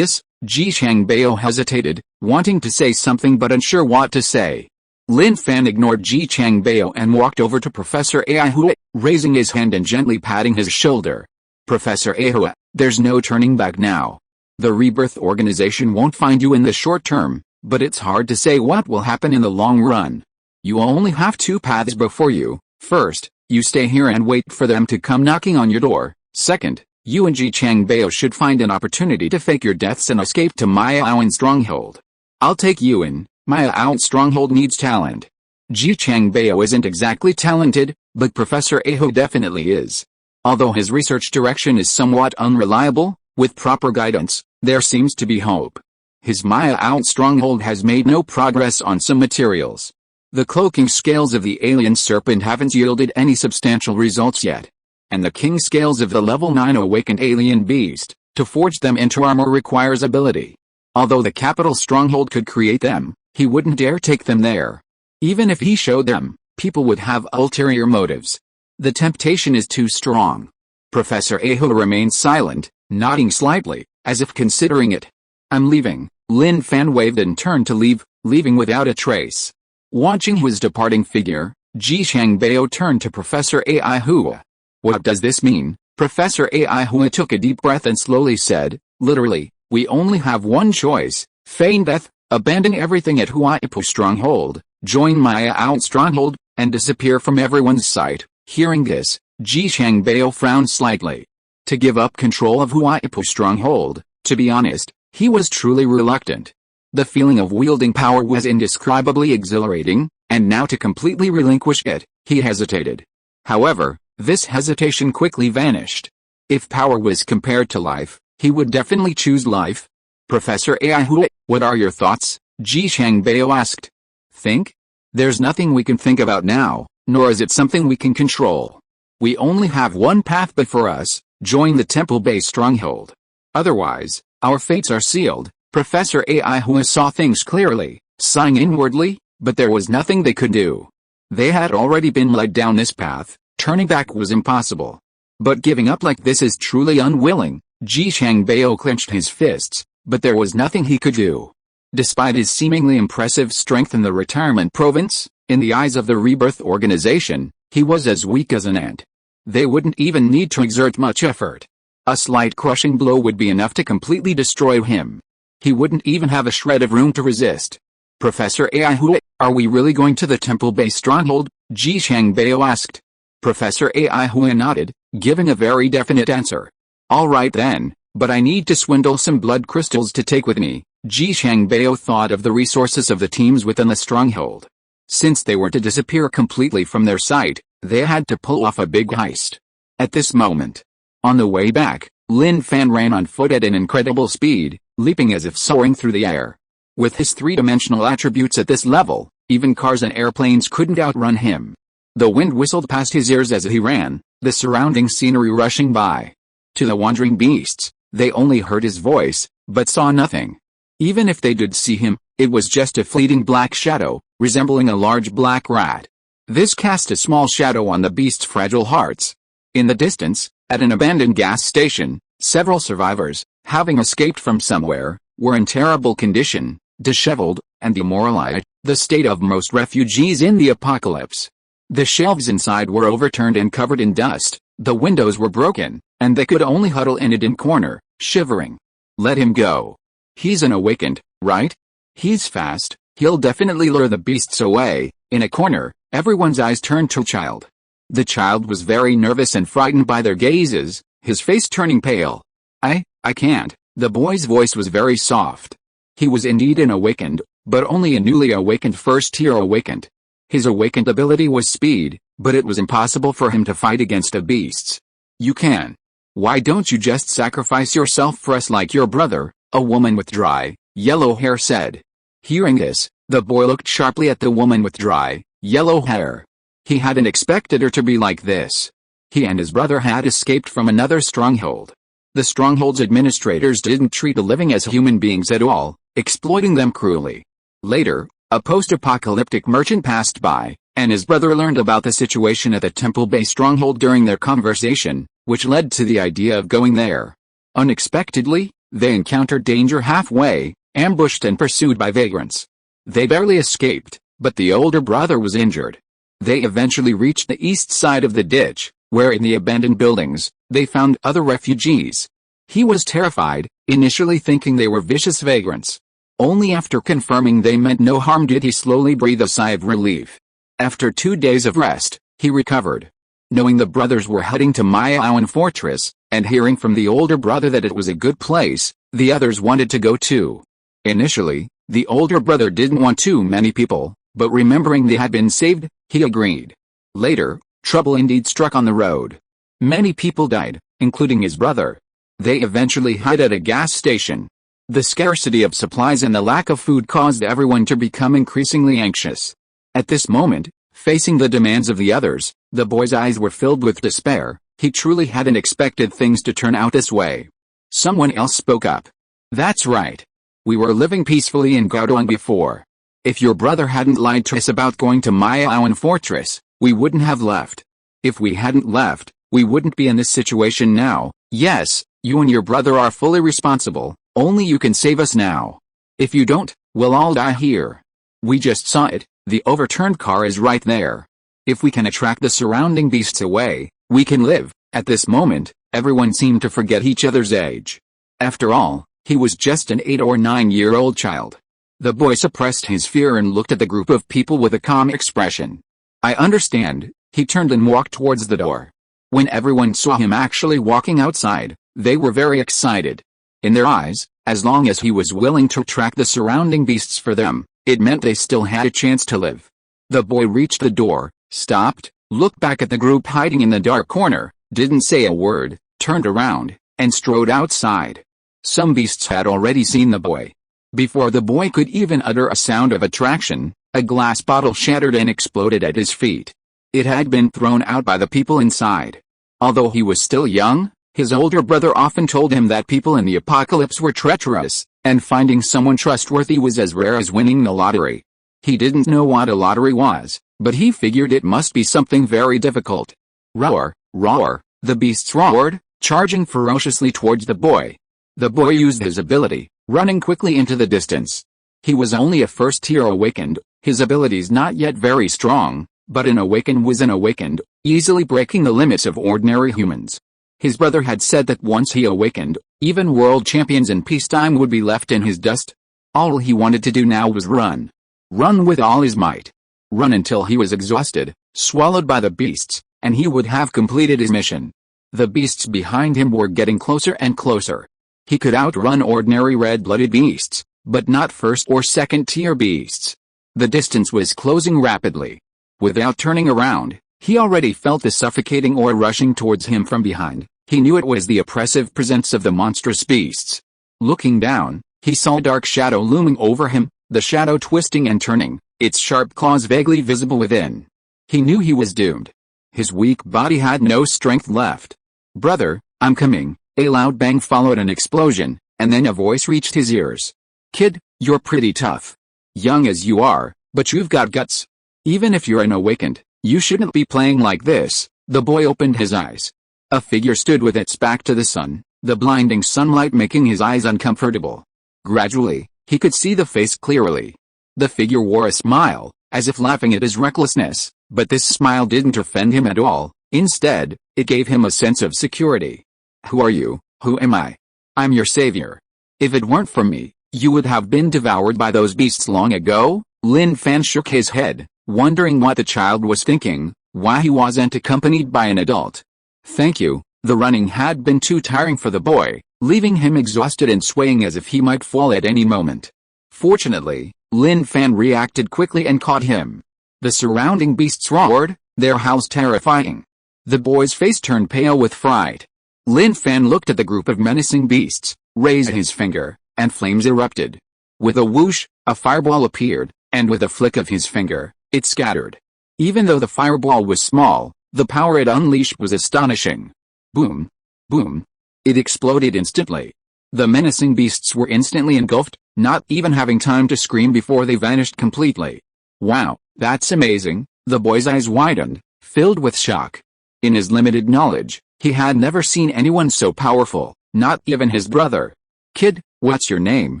Ji Changbao hesitated, wanting to say something but unsure what to say. Lin Fan ignored Ji Changbao and walked over to Professor Ai Hua, raising his hand and gently patting his shoulder. Professor Ai Hua, there's no turning back now. The rebirth organization won't find you in the short term, but it's hard to say what will happen in the long run. You only have 2 paths before you. First, you stay here and wait for them to come knocking on your door. Second, you and Ji Changbao should find an opportunity to fake your deaths and escape to Maya Aowen's stronghold. I'll take you in. Maya Aowen's stronghold needs talent. Ji Changbao isn't exactly talented, but Professor Ai Hua definitely is. Although his research direction is somewhat unreliable, with proper guidance, there seems to be hope. His Maya Aowen stronghold has made no progress on some materials. The cloaking scales of the alien serpent haven't yielded any substantial results yet. And the king scales of the level 9 awakened alien beast, to forge them into armor requires ability. Although the capital stronghold could create them, he wouldn't dare take them there. Even if he showed them, people would have ulterior motives. The temptation is too strong. Professor Ai Hua remained silent, nodding slightly, as if considering it. I'm leaving. Lin Fan waved and turned to leave, leaving without a trace. Watching his departing figure, Ji Changbao turned to Professor Ai Hua. What does this mean? Professor Ai Hua took a deep breath and slowly said, literally, we only have one choice, feign death, abandon everything at Huaipu Stronghold, join Maya Aowen Stronghold, and disappear from everyone's sight. Hearing this, Ji Changbao frowned slightly. To give up control of Huaipu Stronghold, to be honest, he was truly reluctant. The feeling of wielding power was indescribably exhilarating, and now to completely relinquish it, he hesitated. However, this hesitation quickly vanished. If power was compared to life, he would definitely choose life. Professor Ai Hua, what are your thoughts? Ji Changbao asked. Think? There's nothing we can think about now, nor is it something we can control. We only have one path before us: join the temple base stronghold. Otherwise, our fates are sealed. Professor Aihua saw things clearly, sighing inwardly, but there was nothing they could do. They had already been led down this path, turning back was impossible. But giving up like this is truly unwilling. Ji Shangbao clenched his fists, but there was nothing he could do. Despite his seemingly impressive strength in the retirement province, in the eyes of the Rebirth organization, he was as weak as an ant. They wouldn't even need to exert much effort. A slight crushing blow would be enough to completely destroy him. He wouldn't even have a shred of room to resist. Professor Aihua, are we really going to the temple base stronghold? Ji Shangbao asked. Professor Aihua nodded, giving a very definite answer. All right then, but I need to swindle some blood crystals to take with me. Ji Shangbao thought of the resources of the teams within the stronghold. Since they were to disappear completely from their sight, they had to pull off a big heist. At this moment, on the way back, Lin Fan ran on foot at an incredible speed, leaping as if soaring through the air. With his three-dimensional attributes at this level, even cars and airplanes couldn't outrun him. The wind whistled past his ears as he ran, the surrounding scenery rushing by. To the wandering beasts, they only heard his voice, but saw nothing. Even if they did see him, it was just a fleeting black shadow, resembling a large black rat. This cast a small shadow on the beast's fragile hearts. In the distance, at an abandoned gas station, several survivors, having escaped from somewhere, were in terrible condition, disheveled, and demoralized, the state of most refugees in the apocalypse. The shelves inside were overturned and covered in dust, the windows were broken, and they could only huddle in a dim corner, shivering. Let him go. He's an awakened, right? He's fast, he'll definitely lure the beasts away. In a corner, everyone's eyes turned to the child. The child was very nervous and frightened by their gazes, his face turning pale. I can't. The boy's voice was very soft. He was indeed an awakened, but only a newly awakened first-tier awakened. His awakened ability was speed, but it was impossible for him to fight against the beasts. You can. Why don't you just sacrifice yourself for us like your brother? A woman with dry, yellow hair said. Hearing this, the boy looked sharply at the woman with dry, yellow hair. He hadn't expected her to be like this. He and his brother had escaped from another stronghold. The stronghold's administrators didn't treat the living as human beings at all, exploiting them cruelly. Later, a post-apocalyptic merchant passed by, and his brother learned about the situation at the temple base stronghold during their conversation, which led to the idea of going there. Unexpectedly, they encountered danger halfway, ambushed and pursued by vagrants. They barely escaped, but the older brother was injured. They eventually reached the east side of the ditch, where in the abandoned buildings, they found other refugees. He was terrified, initially thinking they were vicious vagrants. Only after confirming they meant no harm did he slowly breathe a sigh of relief. After 2 days of rest, he recovered. Knowing the brothers were heading to Miaowan Fortress, and hearing from the older brother that it was a good place, the others wanted to go too. Initially, the older brother didn't want too many people, but remembering they had been saved, he agreed. Later, trouble indeed struck on the road. Many people died, including his brother. They eventually hid at a gas station. The scarcity of supplies and the lack of food caused everyone to become increasingly anxious. At this moment, facing the demands of the others, the boy's eyes were filled with despair. He truly hadn't expected things to turn out this way. Someone else spoke up. That's right. We were living peacefully in Gaoduang before. If your brother hadn't lied to us about going to Miaowan Fortress, we wouldn't have left. If we hadn't left, we wouldn't be in this situation now. Yes, you and your brother are fully responsible, only you can save us now. If you don't, we'll all die here. We just saw it, the overturned car is right there. If we can attract the surrounding beasts away, we can live. At this moment, everyone seemed to forget each other's age. After all, he was just an 8 or 9-year-old child. The boy suppressed his fear and looked at the group of people with a calm expression. I understand. He turned and walked towards the door. When everyone saw him actually walking outside, they were very excited. In their eyes, as long as he was willing to track the surrounding beasts for them, it meant they still had a chance to live. The boy reached the door, stopped, looked back at the group hiding in the dark corner, didn't say a word, turned around, and strode outside. Some beasts had already seen the boy. Before the boy could even utter a sound of attraction, A glass bottle shattered and exploded at his feet. It had been thrown out by the people inside. Although he was still young, his older brother often told him that people in the apocalypse were treacherous, and finding someone trustworthy was as rare as winning the lottery. He didn't know what a lottery was, but he figured it must be something very difficult. Roar, roar, the beasts roared, charging ferociously towards the boy. The boy used his ability, running quickly into the distance. He was only a first-tier awakened, his abilities not yet very strong, but an awakened was an awakened, easily breaking the limits of ordinary humans. His brother had said that once he awakened, even world champions in peacetime would be left in his dust. All he wanted to do now was run. Run with all his might. Run until he was exhausted, swallowed by the beasts, and he would have completed his mission. The beasts behind him were getting closer and closer. He could outrun ordinary red-blooded beasts, but not first or second-tier beasts. The distance was closing rapidly. Without turning around, he already felt the suffocating aura rushing towards him from behind. He knew it was the oppressive presence of the monstrous beasts. Looking down, he saw a dark shadow looming over him, the shadow twisting and turning, its sharp claws vaguely visible within. He knew he was doomed. His weak body had no strength left. "Brother, I'm coming." A loud bang followed an explosion, and then a voice reached his ears. "Kid, you're pretty tough. Young as you are, but you've got guts. Even if you're an awakened, you shouldn't be playing like this." The boy opened his eyes. A figure stood with its back to the sun, the blinding sunlight making his eyes uncomfortable. Gradually, he could see the face clearly. The figure wore a smile, as if laughing at his recklessness, but this smile didn't offend him at all. Instead, it gave him a sense of security. "Who are you? Who am I? I'm your savior. If it weren't for me, you would have been devoured by those beasts long ago." Lin Fan shook his head, wondering what the child was thinking, why he wasn't accompanied by an adult. "Thank you." The running had been too tiring for the boy, leaving him exhausted and swaying as if he might fall at any moment. Fortunately, Lin Fan reacted quickly and caught him. The surrounding beasts roared, their howls terrifying. The boy's face turned pale with fright. Lin Fan looked at the group of menacing beasts, raised his finger, and flames erupted. With a whoosh, a fireball appeared, and with a flick of his finger, it scattered. Even though the fireball was small, the power it unleashed was astonishing. Boom! Boom! It exploded instantly. The menacing beasts were instantly engulfed, not even having time to scream before they vanished completely. "Wow, that's amazing." The boy's eyes widened, filled with shock. In his limited knowledge, he had never seen anyone so powerful, not even his brother. "Kid, what's your name?"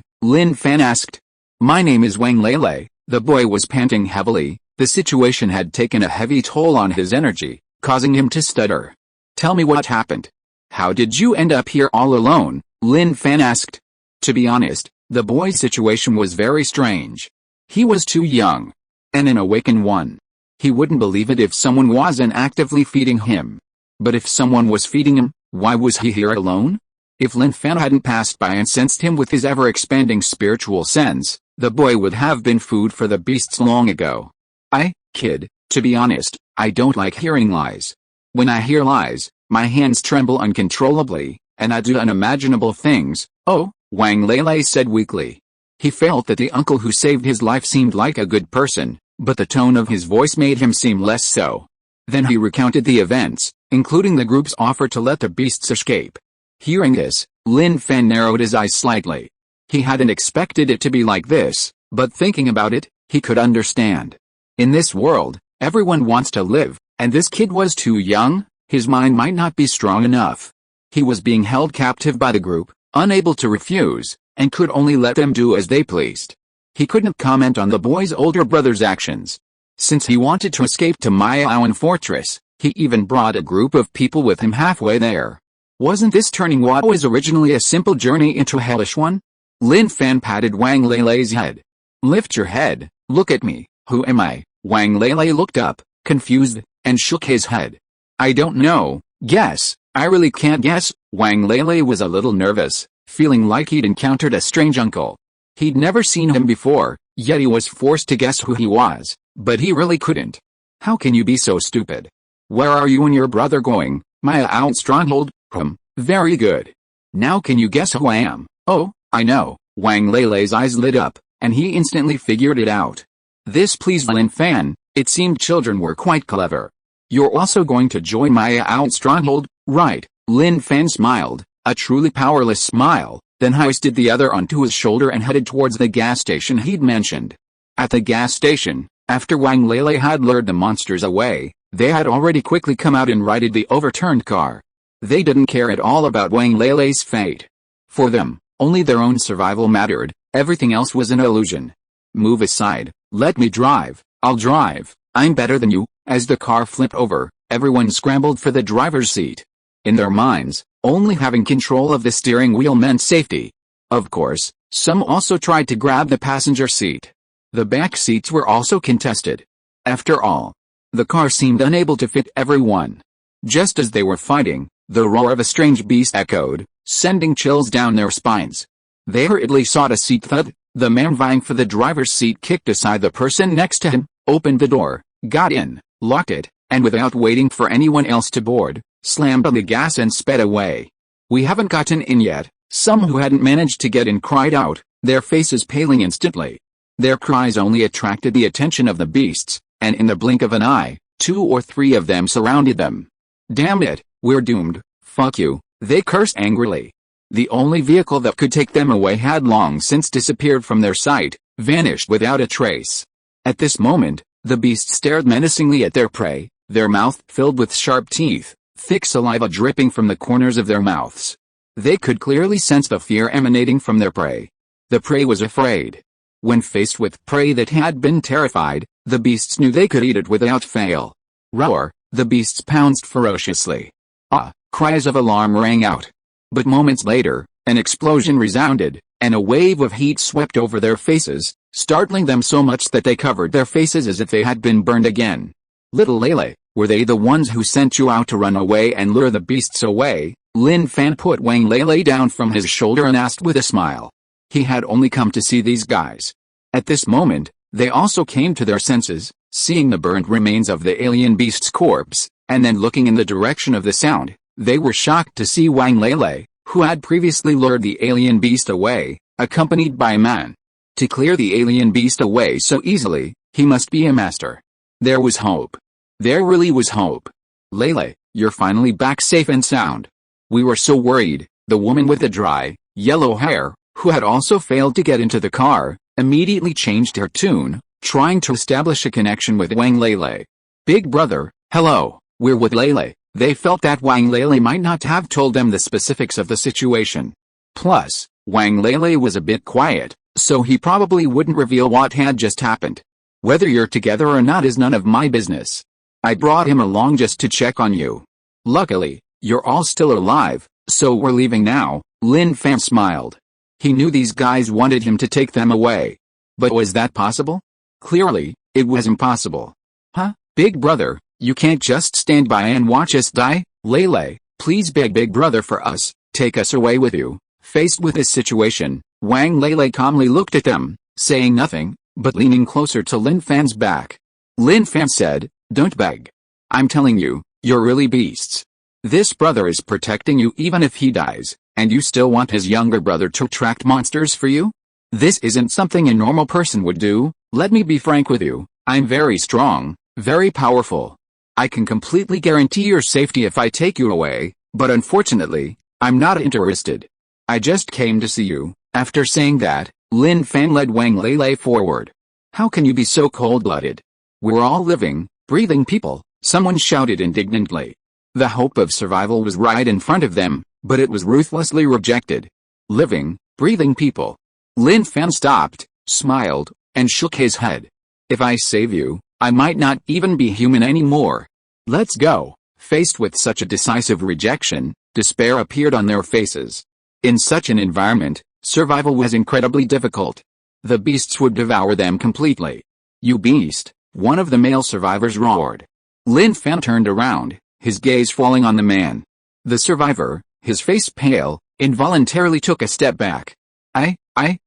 Lin Fan asked. "My name is Wang Lele." The boy was panting heavily. The situation had taken a heavy toll on his energy, causing him to stutter. "Tell me what happened. How did you end up here all alone?" Lin Fan asked. To be honest, the boy's situation was very strange. He was too young. And an awakened one. He wouldn't believe it if someone wasn't actively feeding him. But if someone was feeding him, why was he here alone? If Lin Fan hadn't passed by and sensed him with his ever-expanding spiritual sense, the boy would have been food for the beasts long ago. Kid, to be honest, I don't like hearing lies. When I hear lies, my hands tremble uncontrollably, and I do unimaginable things." "Oh," Wang Lele said weakly. He felt that the uncle who saved his life seemed like a good person, but the tone of his voice made him seem less so. Then he recounted the events, including the group's offer to let the beasts escape. Hearing this, Lin Fan narrowed his eyes slightly. He hadn't expected it to be like this, but thinking about it, he could understand. In this world, everyone wants to live, and this kid was too young. His mind might not be strong enough. He was being held captive by the group, unable to refuse, and could only let them do as they pleased. He couldn't comment on the boy's older brother's actions. Since he wanted to escape to Mayaoan Fortress, he even brought a group of people with him halfway there. Wasn't this turning what was originally a simple journey into a hellish one? Lin Fan patted Wang Lele's head. "Lift your head, look at me. Who am I?" Wang Lele looked up, confused, and shook his head. "I don't know. Guess." "I really can't guess." Wang Lele was a little nervous, feeling like he'd encountered a strange uncle. He'd never seen him before, yet he was forced to guess who he was, but he really couldn't. "How can you be so stupid? Where are you and your brother going?" "Mayaoan stronghold." Very good. Now can you guess who I am?" "Oh, I know." Wang Lele's eyes lit up, and he instantly figured it out. This pleased Lin Fan. It seemed children were quite clever. You're also going to join my out stronghold, right? Lin Fan smiled, a truly powerless smile, then hoisted the other onto his shoulder and headed towards the gas station he'd mentioned. At the gas station, after Wang Lele had lured the monsters away, they had already quickly come out and righted the overturned car. They didn't care at all about Wang Lele's fate. For them, only their own survival mattered, everything else was an illusion. Move aside, let me drive, I'll drive, I'm better than you. As the car flipped over, everyone scrambled for the driver's seat. In their minds, only having control of the steering wheel meant safety. Of course, some also tried to grab the passenger seat. The back seats were also contested. After all, the car seemed unable to fit everyone. Just as they were fighting, the roar of a strange beast echoed, sending chills down their spines. They hurriedly sought a seat. Thud. The man vying for the driver's seat kicked aside the person next to him, opened the door, got in, locked it, and without waiting for anyone else to board, slammed on the gas and sped away. We haven't gotten in yet, some who hadn't managed to get in cried out, their faces paling instantly. Their cries only attracted the attention of the beasts, and in the blink of an eye, 2 or 3 of them surrounded them. Damn it, we're doomed, fuck you, they cursed angrily. The only vehicle that could take them away had long since disappeared from their sight, vanished without a trace. At this moment, the beasts stared menacingly at their prey, their mouth filled with sharp teeth, thick saliva dripping from the corners of their mouths. They could clearly sense the fear emanating from their prey. The prey was afraid. When faced with prey that had been terrified, the beasts knew they could eat it without fail. Roar, the beasts pounced ferociously. Ah, cries of alarm rang out. But moments later, an explosion resounded, and a wave of heat swept over their faces, startling them so much that they covered their faces as if they had been burned again. Little Lele, were they the ones who sent you out to run away and lure the beasts away? Lin Fan put Wang Lele down from his shoulder and asked with a smile. He had only come to see these guys. At this moment, they also came to their senses, seeing the burnt remains of the alien beast's corpse, and then looking in the direction of the sound. They were shocked to see Wang Lele, who had previously lured the alien beast away, accompanied by a man. To clear the alien beast away so easily, he must be a master. There was hope. There really was hope. Lele, you're finally back safe and sound. We were so worried. The woman with the dry, yellow hair, who had also failed to get into the car, immediately changed her tune, trying to establish a connection with Wang Lele. Big brother, hello, we're with Lele. They felt that Wang Lele might not have told them the specifics of the situation. Plus, Wang Lele was a bit quiet, so he probably wouldn't reveal what had just happened. Whether you're together or not is none of my business. I brought him along just to check on you. Luckily, you're all still alive, so we're leaving now. Lin Fan smiled. He knew these guys wanted him to take them away. But was that possible? Clearly, it was impossible. Huh, big brother? You can't just stand by and watch us die? Lele, please beg big brother for us, take us away with you. Faced with this situation, Wang Lele calmly looked at them, saying nothing, but leaning closer to Lin Fan's back. Lin Fan said, don't beg. I'm telling you, you're really beasts. This brother is protecting you even if he dies, and you still want his younger brother to attract monsters for you? This isn't something a normal person would do. Let me be frank with you, I'm very strong, very powerful. I can completely guarantee your safety if I take you away, but unfortunately, I'm not interested. I just came to see you. After saying that, Lin Fan led Wang Lele forward. How can you be so cold-blooded? We're all living, breathing people, someone shouted indignantly. The hope of survival was right in front of them, but it was ruthlessly rejected. Living, breathing people. Lin Fan stopped, smiled, and shook his head. If I save you, I might not even be human anymore. Let's go. Faced with such a decisive rejection, despair appeared on their faces. In such an environment, survival was incredibly difficult. The beasts would devour them completely. You beast, one of the male survivors roared. Lin Fan turned around, his gaze falling on the man. The survivor, his face pale, involuntarily took a step back.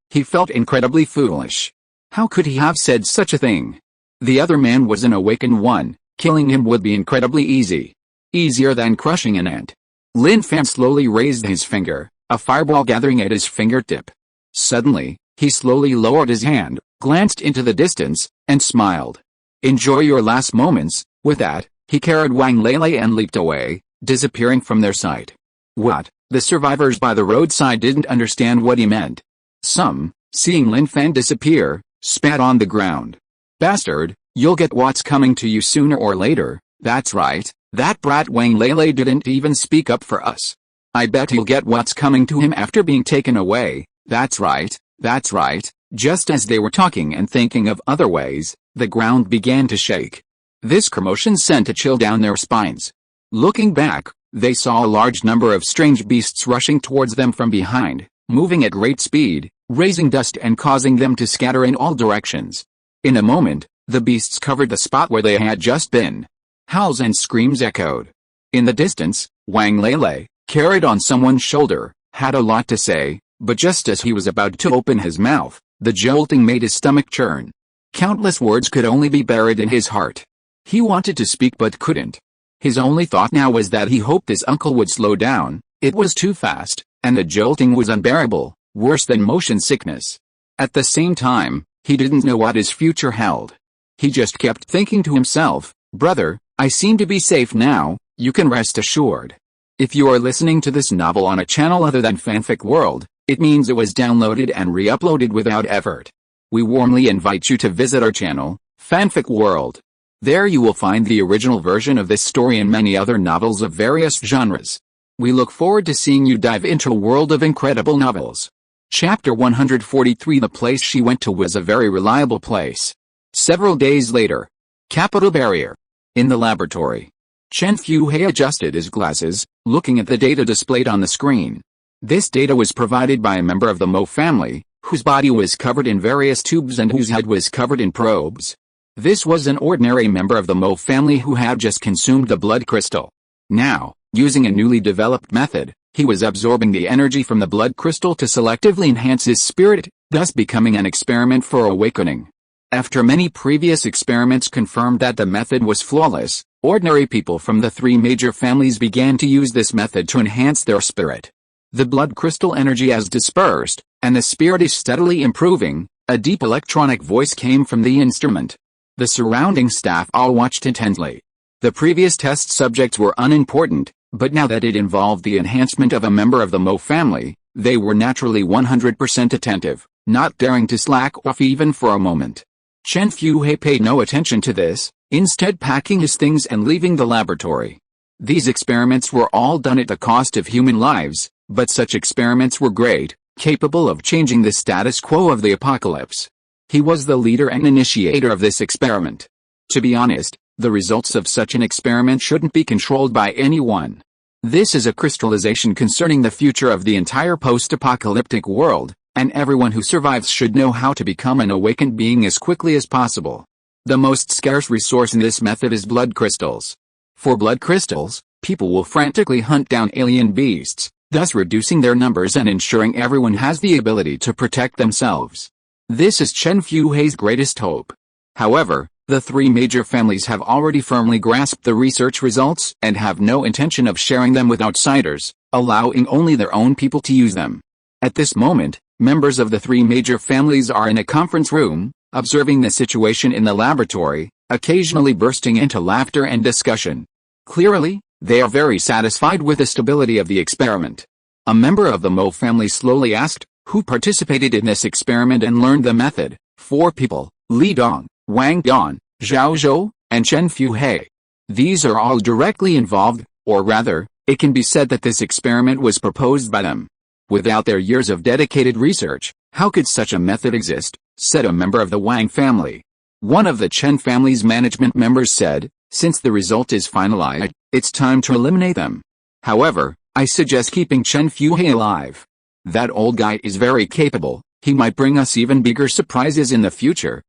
He felt incredibly foolish. How could he have said such a thing? The other man was an awakened one. Killing him would be incredibly easy. Easier than crushing an ant. Lin Fan slowly raised his finger, a fireball gathering at his fingertip. Suddenly, he slowly lowered his hand, glanced into the distance, and smiled. Enjoy your last moments. With that, he carried Wang Lele and leaped away, disappearing from their sight. What? The survivors by the roadside didn't understand what he meant. Some, seeing Lin Fan disappear, spat on the ground. Bastard, you'll get what's coming to you sooner or later. That's right, that brat Wang Lele didn't even speak up for us. I bet he'll get what's coming to him after being taken away. That's right, that's right. Just as they were talking and thinking of other ways, the ground began to shake. This commotion sent a chill down their spines. Looking back, they saw a large number of strange beasts rushing towards them from behind, moving at great speed, raising dust and causing them to scatter in all directions. In a moment, the beasts covered the spot where they had just been. Howls and screams echoed. In the distance, Wang Lele, carried on someone's shoulder, had a lot to say, but just as he was about to open his mouth, the jolting made his stomach churn. Countless words could only be buried in his heart. He wanted to speak but couldn't. His only thought now was that he hoped his uncle would slow down. It was too fast, and the jolting was unbearable, worse than motion sickness. At the same time, he didn't know what his future held. He just kept thinking to himself, "Brother, I seem to be safe now, you can rest assured." If you are listening to this novel on a channel other than Fanfic World, it means it was downloaded and re-uploaded without effort. We warmly invite you to visit our channel, Fanfic World. There you will find the original version of this story and many other novels of various genres. We look forward to seeing you dive into a world of incredible novels. Chapter 143. The place she went to was a very reliable place. Several days later. Capital Barrier. In the laboratory. Chen Fuhei adjusted his glasses, looking at the data displayed on the screen. This data was provided by a member of the Mo family, whose body was covered in various tubes and whose head was covered in probes. This was an ordinary member of the Mo family who had just consumed the blood crystal. Now, using a newly developed method, he was absorbing the energy from the blood crystal to selectively enhance his spirit, thus becoming an experiment for awakening. After many previous experiments confirmed that the method was flawless, ordinary people from the three major families began to use this method to enhance their spirit. The blood crystal energy has dispersed, and the spirit is steadily improving. A deep electronic voice came from the instrument. The surrounding staff all watched intently. The previous test subjects were unimportant, but now that it involved the enhancement of a member of the Mo family, they were naturally 100% attentive, not daring to slack off even for a moment. Chen Fuhei paid no attention to this, instead packing his things and leaving the laboratory. These experiments were all done at the cost of human lives, but such experiments were great, capable of changing the status quo of the apocalypse. He was the leader and initiator of this experiment. To be honest, the results of such an experiment shouldn't be controlled by anyone. This is a crystallization concerning the future of the entire post-apocalyptic world, and everyone who survives should know how to become an awakened being as quickly as possible. The most scarce resource in this method is blood crystals. For blood crystals, people will frantically hunt down alien beasts, thus reducing their numbers and ensuring everyone has the ability to protect themselves. This is Chen Fuhei's greatest hope. However, the three major families have already firmly grasped the research results and have no intention of sharing them with outsiders, allowing only their own people to use them. At this moment, members of the three major families are in a conference room, observing the situation in the laboratory, occasionally bursting into laughter and discussion. Clearly, they are very satisfied with the stability of the experiment. A member of the Mo family slowly asked, "Who participated in this experiment and learned the method?" 4 people, Li Dong, Wang Yan, Zhao Zhou, and Chen Fuhei. These are all directly involved, or rather, it can be said that this experiment was proposed by them. Without their years of dedicated research, how could such a method exist, said a member of the Wang family. One of the Chen family's management members said, "Since the result is finalized, it's time to eliminate them. However, I suggest keeping Chen Fuhei alive. That old guy is very capable, he might bring us even bigger surprises in the future."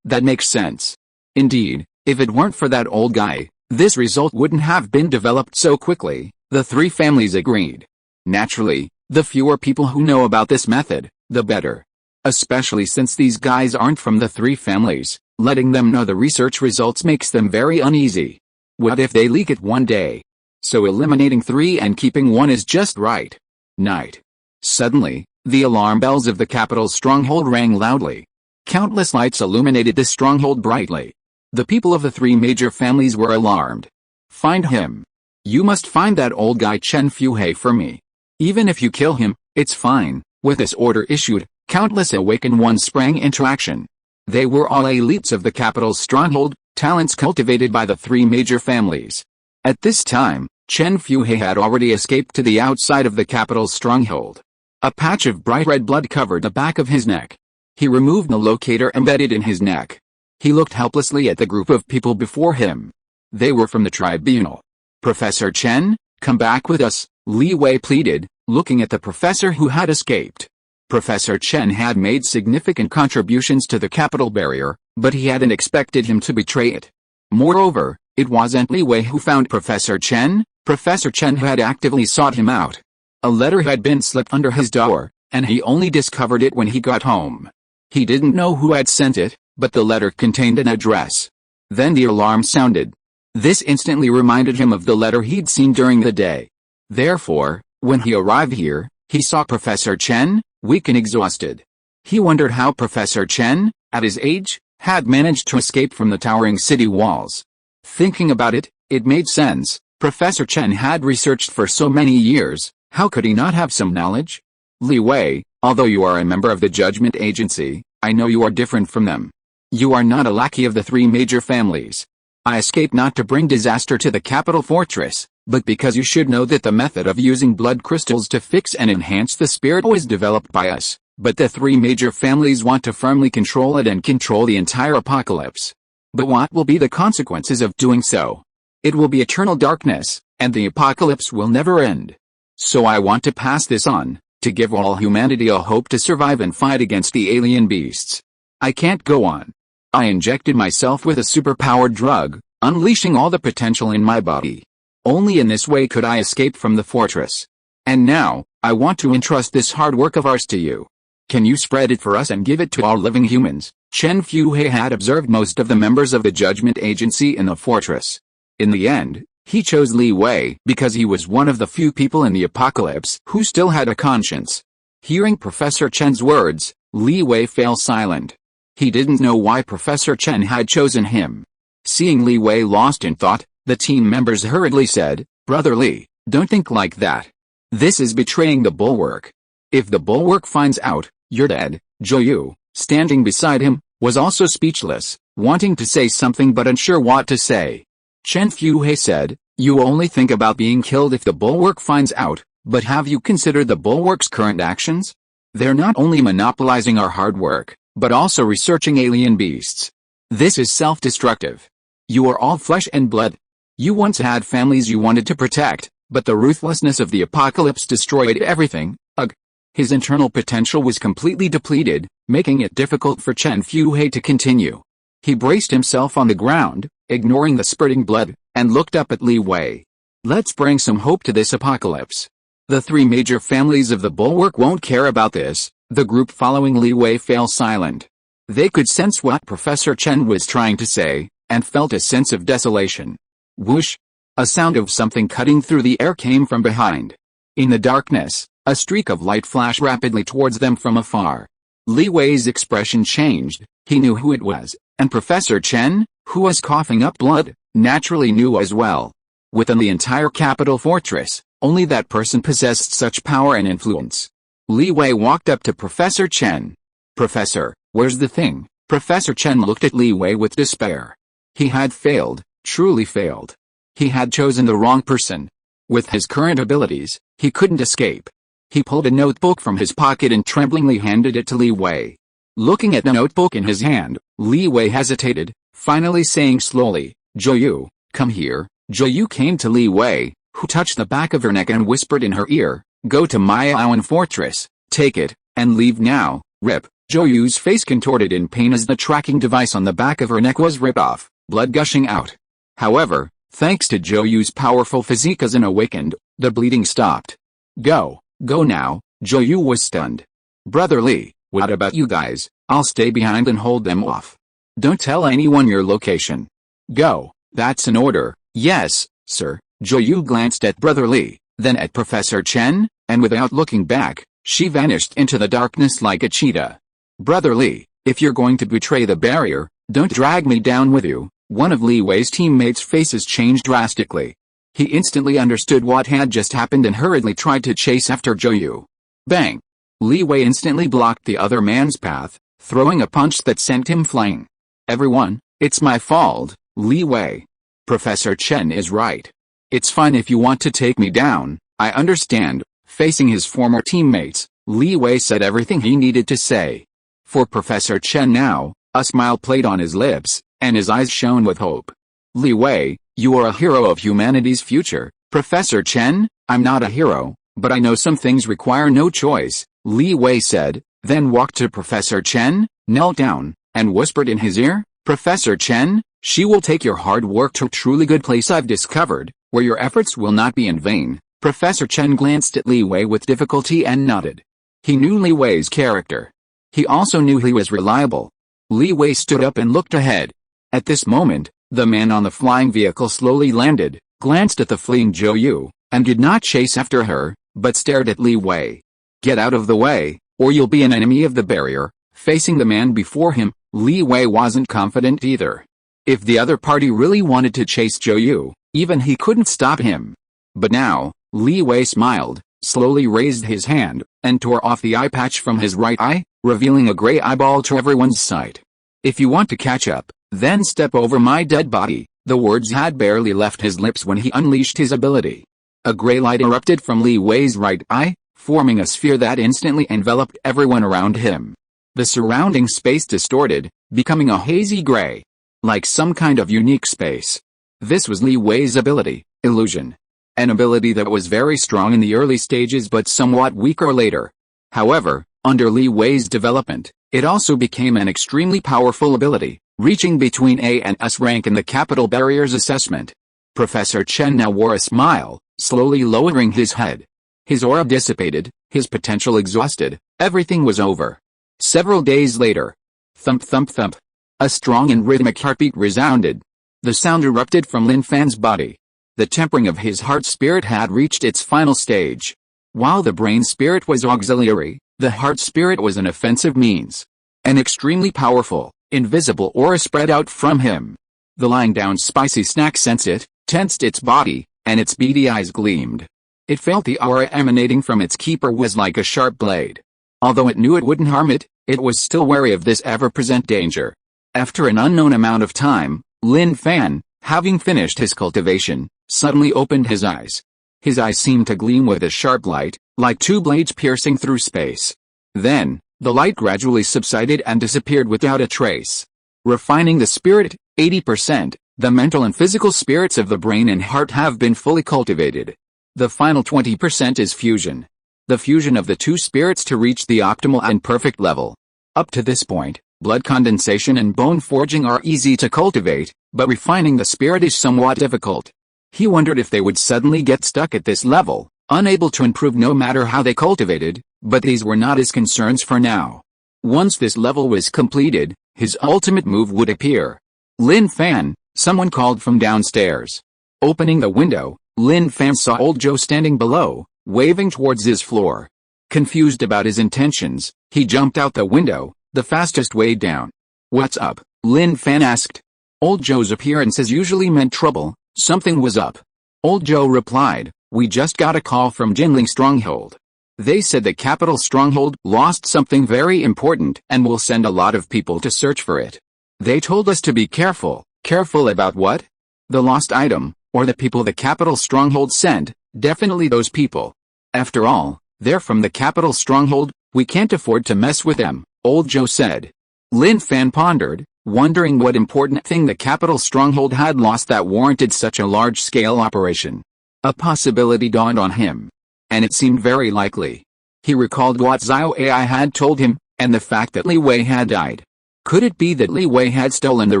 That makes sense. Indeed, if it weren't for that old guy, this result wouldn't have been developed so quickly, the three families agreed. Naturally, the fewer people who know about this method, the better. Especially since these guys aren't from the three families, letting them know the research results makes them very uneasy. What if they leak it one day? So eliminating 3 and keeping 1 is just right. Night. Suddenly, the alarm bells of the capital's stronghold rang loudly. Countless lights illuminated the stronghold brightly. The people of the three major families were alarmed. Find him. You must find that old guy Chen Fuhei for me. Even if you kill him, it's fine. With this order issued, countless awakened ones sprang into action. They were all elites of the capital's stronghold, talents cultivated by the three major families. At this time, Chen Fuhei had already escaped to the outside of the capital's stronghold. A patch of bright red blood covered the back of his neck. He removed the locator embedded in his neck. He looked helplessly at the group of people before him. They were from the tribunal. Professor Chen, come back with us, Li Wei pleaded, looking at the professor who had escaped. Professor Chen had made significant contributions to the capital barrier, but he hadn't expected him to betray it. Moreover, it wasn't Li Wei who found Professor Chen. Professor Chen had actively sought him out. A letter had been slipped under his door, and he only discovered it when he got home. He didn't know who had sent it, but the letter contained an address. Then the alarm sounded. This instantly reminded him of the letter he'd seen during the day. Therefore, when he arrived here, he saw Professor Chen, weak and exhausted. He wondered how Professor Chen, at his age, had managed to escape from the towering city walls. Thinking about it, it made sense. Professor Chen had researched for so many years, how could he not have some knowledge? Li Wei, although you are a member of the Judgment Agency, I know you are different from them. You are not a lackey of the three major families. I escaped not to bring disaster to the capital fortress, but because you should know that the method of using blood crystals to fix and enhance the spirit was developed by us, but the three major families want to firmly control it and control the entire apocalypse. But what will be the consequences of doing so? It will be eternal darkness, and the apocalypse will never end. So I want to pass this on, to give all humanity a hope to survive and fight against the alien beasts. I can't go on. I injected myself with a superpowered drug, unleashing all the potential in my body. Only in this way could I escape from the fortress. And now, I want to entrust this hard work of ours to you. Can you spread it for us and give it to all living humans? Chen Fuhei had observed most of the members of the Judgment Agency in the fortress. In the end, he chose Li Wei because he was one of the few people in the apocalypse who still had a conscience. Hearing Professor Chen's words, Li Wei fell silent. He didn't know why Professor Chen had chosen him. Seeing Li Wei lost in thought, the team members hurriedly said, Brother Li, don't think like that. This is betraying the bulwark. If the bulwark finds out, you're dead. Zhou Yu, standing beside him, was also speechless, wanting to say something but unsure what to say. Chen Fuhei said, you only think about being killed if the bulwark finds out, but have you considered the bulwark's current actions? They're not only monopolizing our hard work, but also researching alien beasts. This is self-destructive. You are all flesh and blood. You once had families you wanted to protect, but the ruthlessness of the apocalypse destroyed everything. Ugh. His internal potential was completely depleted, making it difficult for Chen Fuhei to continue. He braced himself on the ground, ignoring the spurting blood, and looked up at Li Wei. Let's bring some hope to this apocalypse. The three major families of the bulwark won't care about this. The group following Li Wei fell silent. They could sense what Professor Chen was trying to say, and felt a sense of desolation. Whoosh! A sound of something cutting through the air came from behind. In the darkness, a streak of light flashed rapidly towards them from afar. Li Wei's expression changed. He knew who it was, and Professor Chen, who was coughing up blood, naturally knew as well. Within the entire capital fortress, only that person possessed such power and influence. Li Wei walked up to Professor Chen. Professor, where's the thing? Professor Chen looked at Li Wei with despair. He had failed, truly failed. He had chosen the wrong person. With his current abilities, he couldn't escape. He pulled a notebook from his pocket and tremblingly handed it to Li Wei. Looking at the notebook in his hand, Li Wei hesitated, finally saying slowly, Zhou Yu, come here. Zhou Yu came to Li Wei, who touched the back of her neck and whispered in her ear, go to Mayaoan Fortress, take it, and leave now. Rip. Zhou Yu's face contorted in pain as the tracking device on the back of her neck was ripped off, blood gushing out. However, thanks to Zhou Yu's powerful physique as an awakened, the bleeding stopped. Go now. Zhou Yu was stunned. Brother Li, what about you guys? I'll stay behind and hold them off. Don't tell anyone your location. Go, that's an order. Yes, sir. Zhou Yu glanced at Brother Li, then at Professor Chen, and without looking back, she vanished into the darkness like a cheetah. Brother Li, If you're going to betray the barrier, don't drag me down with you. One of Li Wei's teammates' faces changed drastically. He instantly understood what had just happened and hurriedly tried to chase after Zhou Yu. Bang! Li Wei instantly blocked the other man's path, throwing a punch that sent him flying. Everyone, it's my fault, Li Wei. Professor Chen is right. It's fine if you want to take me down, I understand. Facing his former teammates, Li Wei said everything he needed to say. For Professor Chen now, a smile played on his lips, and his eyes shone with hope. Li Wei, you are a hero of humanity's future. Professor Chen, I'm not a hero, but I know some things require no choice, Li Wei said, then walked to Professor Chen, knelt down, and whispered in his ear, Professor Chen, she will take your hard work to a truly good place I've discovered, where your efforts will not be in vain. Professor Chen glanced at Li Wei with difficulty and nodded. He knew Li Wei's character. He also knew he was reliable. Li Wei stood up and looked ahead. At this moment, the man on the flying vehicle slowly landed, glanced at the fleeing Zhou Yu, and did not chase after her, but stared at Li Wei. Get out of the way, or you'll be an enemy of the barrier. Facing the man before him, Li Wei wasn't confident either. If the other party really wanted to chase Zhou Yu, even he couldn't stop him. But now, Li Wei smiled, slowly raised his hand, and tore off the eye patch from his right eye, revealing a gray eyeball to everyone's sight. If you want to catch up, then step over my dead body. The words had barely left his lips when he unleashed his ability. A gray light erupted from Li Wei's right eye, forming a sphere that instantly enveloped everyone around him. The surrounding space distorted, becoming a hazy gray, like some kind of unique space. This was Li Wei's ability, illusion. An ability that was very strong in the early stages but somewhat weaker later. However, under Li Wei's development, it also became an extremely powerful ability, reaching between A and S rank in the capital barriers assessment. Professor Chen now wore a smile, slowly lowering his head. His aura dissipated, his potential exhausted, everything was over. Several days later. Thump thump thump. A strong and rhythmic heartbeat resounded. The sound erupted from Lin Fan's body. The tempering of his heart spirit had reached its final stage. While the brain spirit was auxiliary, the heart spirit was an offensive means. An extremely powerful, invisible aura spread out from him. The lying down spicy snack sensed it, tensed its body, and its beady eyes gleamed. It felt the aura emanating from its keeper was like a sharp blade. Although it knew it wouldn't harm it, it was still wary of this ever-present danger. After an unknown amount of time, Lin Fan, having finished his cultivation, suddenly opened his eyes. His eyes seemed to gleam with a sharp light, like two blades piercing through space. Then, the light gradually subsided and disappeared without a trace. Refining the spirit, 80%, the mental and physical spirits of the brain and heart have been fully cultivated. The final 20% is fusion. The fusion of the two spirits to reach the optimal and perfect level. Up to this point, blood condensation and bone forging are easy to cultivate, but refining the spirit is somewhat difficult. He wondered if they would suddenly get stuck at this level, unable to improve no matter how they cultivated, but these were not his concerns for now. Once this level was completed, his ultimate move would appear. Lin Fan, someone called from downstairs. Opening the window, Lin Fan saw old Zhou standing below, waving towards his floor. Confused about his intentions, he jumped out the window, the fastest way down. What's up? Lin Fan asked. Old Zhou's appearances usually meant trouble. Something was up. Old Zhou replied, we just got a call from Jinling Stronghold. They said the capital stronghold lost something very important and will send a lot of people to search for it. They told us to be careful. Careful about what? The lost item, or the people the capital stronghold sent? Definitely those people. After all, they're from the capital stronghold, we can't afford to mess with them, Old Zhou said. Lin Fan pondered, wondering what important thing the capital stronghold had lost that warranted such a large-scale operation. A possibility dawned on him. And it seemed very likely. He recalled what Xiao AI had told him, and the fact that Li Wei had died. Could it be that Li Wei had stolen the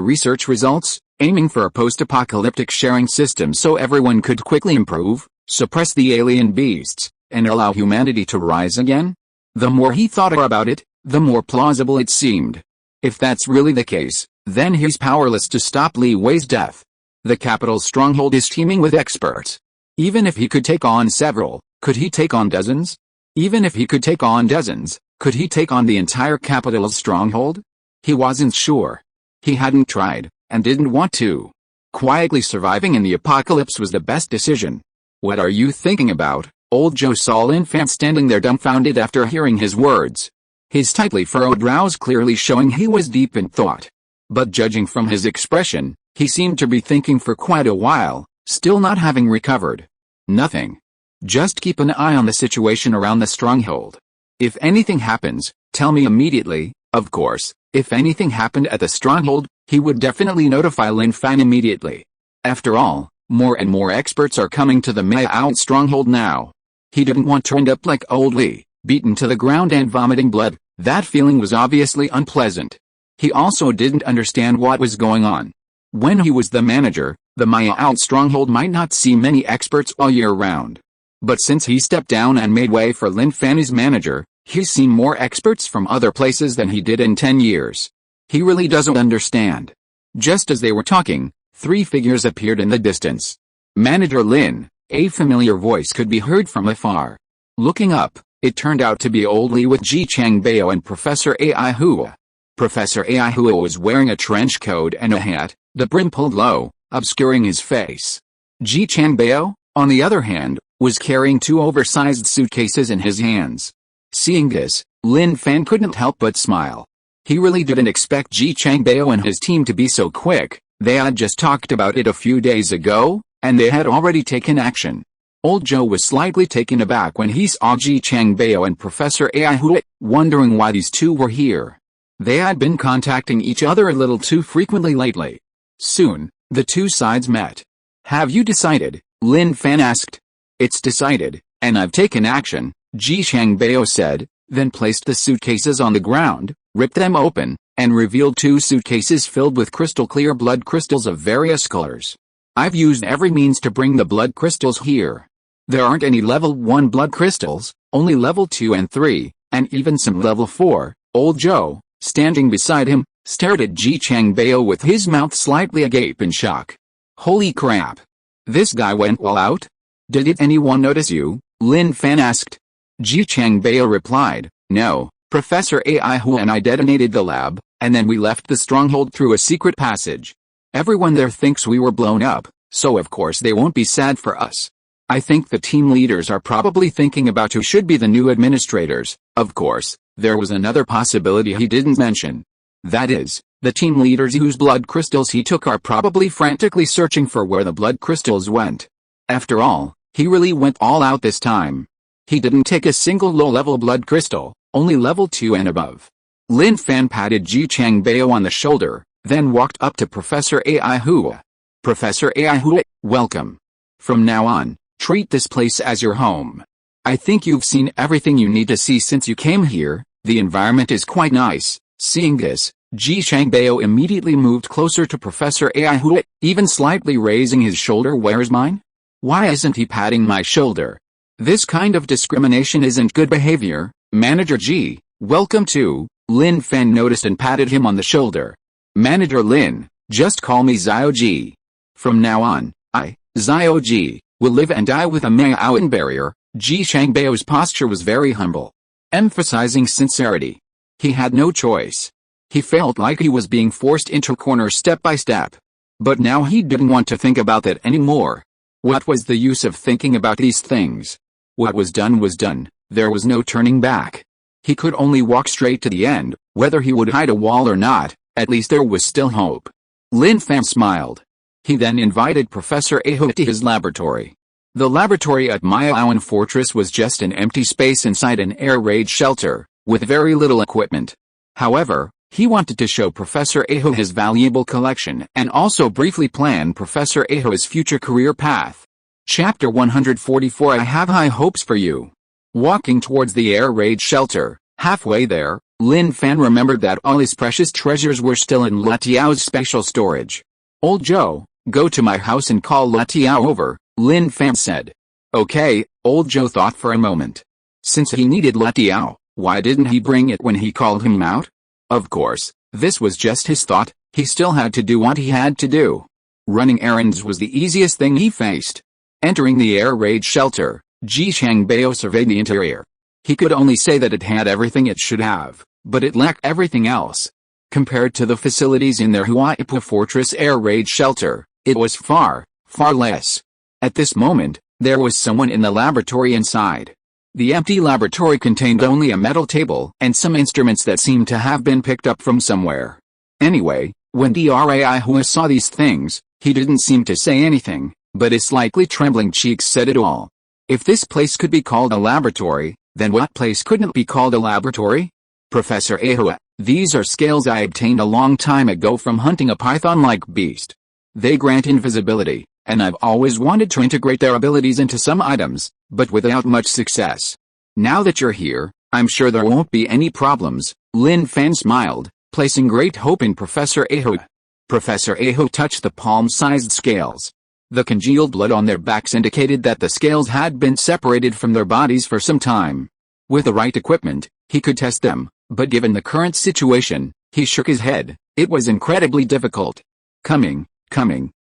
research results, aiming for a post-apocalyptic sharing system so everyone could quickly improve, suppress the alien beasts, and allow humanity to rise again? The more he thought about it, the more plausible it seemed. If that's really the case, then he's powerless to stop Li Wei's death. The capital stronghold is teeming with experts. Even if he could take on several, could he take on dozens? Even if he could take on dozens, could he take on the entire capital stronghold? He wasn't sure. He hadn't tried, and didn't want to. Quietly surviving in the apocalypse was the best decision. What are you thinking about? Old Joe saw Lin Fan standing there dumbfounded after hearing his words. His tightly furrowed brows clearly showing he was deep in thought. But judging from his expression, he seemed to be thinking for quite a while, still not having recovered. Nothing. Just keep an eye on the situation around the stronghold. If anything happens, tell me immediately. Of course, if anything happened at the stronghold, he would definitely notify Lin Fan immediately. After all, more and more experts are coming to the mutant stronghold now. He didn't want to end up like old Lee, beaten to the ground and vomiting blood. That feeling was obviously unpleasant. He also didn't understand what was going on. When he was the manager, the mutant stronghold might not see many experts all year round. But since he stepped down and made way for Lin Fan as manager, he's seen more experts from other places than he did in 10 years. He really doesn't understand. Just as they were talking, 3 figures appeared in the distance. Manager Lin, a familiar voice could be heard from afar. Looking up, it turned out to be old Lee with Ji Changbao and Professor Ai Hua. Professor Ai Hua was wearing a trench coat and a hat, the brim pulled low, obscuring his face. Ji Changbao, on the other hand, was carrying 2 oversized suitcases in his hands. Seeing this, Lin Fan couldn't help but smile. He really didn't expect Ji Changbao and his team to be so quick. They had just talked about it a few days ago, and they had already taken action. Old Joe was slightly taken aback when he saw Ji Changbao and Professor Ai Hua, wondering why these 2 were here. They had been contacting each other a little too frequently lately. Soon, the 2 sides met. Have you decided? Lin Fan asked. It's decided, and I've taken action, Ji Changbao said, then placed the suitcases on the ground, ripped them open, and revealed 2 suitcases filled with crystal-clear blood crystals of various colors. I've used every means to bring the blood crystals here. There aren't any level 1 blood crystals, only level 2 and 3, and even some level 4. Old Joe, standing beside him, stared at Ji Changbao with his mouth slightly agape in shock. Holy crap! This guy went all out? Did anyone notice you? Lin Fan asked. Ji Changbao replied, no, Professor Ai Hua and I detonated the lab, and then we left the stronghold through a secret passage. Everyone there thinks we were blown up, so of course they won't be sad for us. I think the team leaders are probably thinking about who should be the new administrators. Of course, there was another possibility he didn't mention. That is, the team leaders whose blood crystals he took are probably frantically searching for where the blood crystals went. After all, he really went all out this time. He didn't take a single low-level blood crystal, only level 2 and above. Lin Fan patted Ji Changbao on the shoulder, then walked up to Professor Ai Hua. Professor Ai Hua, welcome. From now on, treat this place as your home. I think you've seen everything you need to see since you came here. The environment is quite nice. Seeing this, Ji Changbao immediately moved closer to Professor Ai Hua, even slightly raising his shoulder. Where's mine? Why isn't he patting my shoulder? This kind of discrimination isn't good behavior. Manager Ji, welcome to. Lin Fan noticed and patted him on the shoulder. Manager Lin, just call me Xiao Ji. From now on, I, Xiao Ji, will live and die with a mutant barrier. Ji Changbao's posture was very humble, emphasizing sincerity. He had no choice. He felt like he was being forced into a corner step by step. But now he didn't want to think about that anymore. What was the use of thinking about these things? What was done, there was no turning back. He could only walk straight to the end, whether he would hide a wall or not, at least there was still hope. Lin Fan smiled. He then invited Professor Aho to his laboratory. The laboratory at Miaoan Fortress was just an empty space inside an air raid shelter, with very little equipment. However, he wanted to show Professor Aho his valuable collection and also briefly plan Professor Aho's future career path. Chapter 144 I have high hopes for you. Walking towards the air raid shelter, halfway there, Lin Fan remembered that all his precious treasures were still in Latiao's special storage. Old Joe, go to my house and call Latiao over, Lin Fan said. Okay, Old Joe thought for a moment. Since he needed Latiao, why didn't he bring it when he called him out? Of course, this was just his thought, he still had to do what he had to do. Running errands was the easiest thing he faced. Entering the air raid shelter, Ji Changbao surveyed the interior. He could only say that it had everything it should have, but it lacked everything else. Compared to the facilities in their Huaipu Fortress air raid shelter, it was far, far less. At this moment, there was someone in the laboratory inside. The empty laboratory contained only a metal table and some instruments that seemed to have been picked up from somewhere. Anyway, when Draihua saw these things, he didn't seem to say anything, but his slightly trembling cheeks said it all. If this place could be called a laboratory, then what place couldn't be called a laboratory? Professor Ahua, these are scales I obtained a long time ago from hunting a python-like beast. They grant invisibility, and I've always wanted to integrate their abilities into some items, but without much success. Now that you're here, I'm sure there won't be any problems. Lin Fan smiled, placing great hope in Professor Ahua. Professor Ahua touched the palm-sized scales. The congealed blood on their backs indicated that the scales had been separated from their bodies for some time. With the right equipment, he could test them, but given the current situation, he shook his head. It was incredibly difficult. Coming,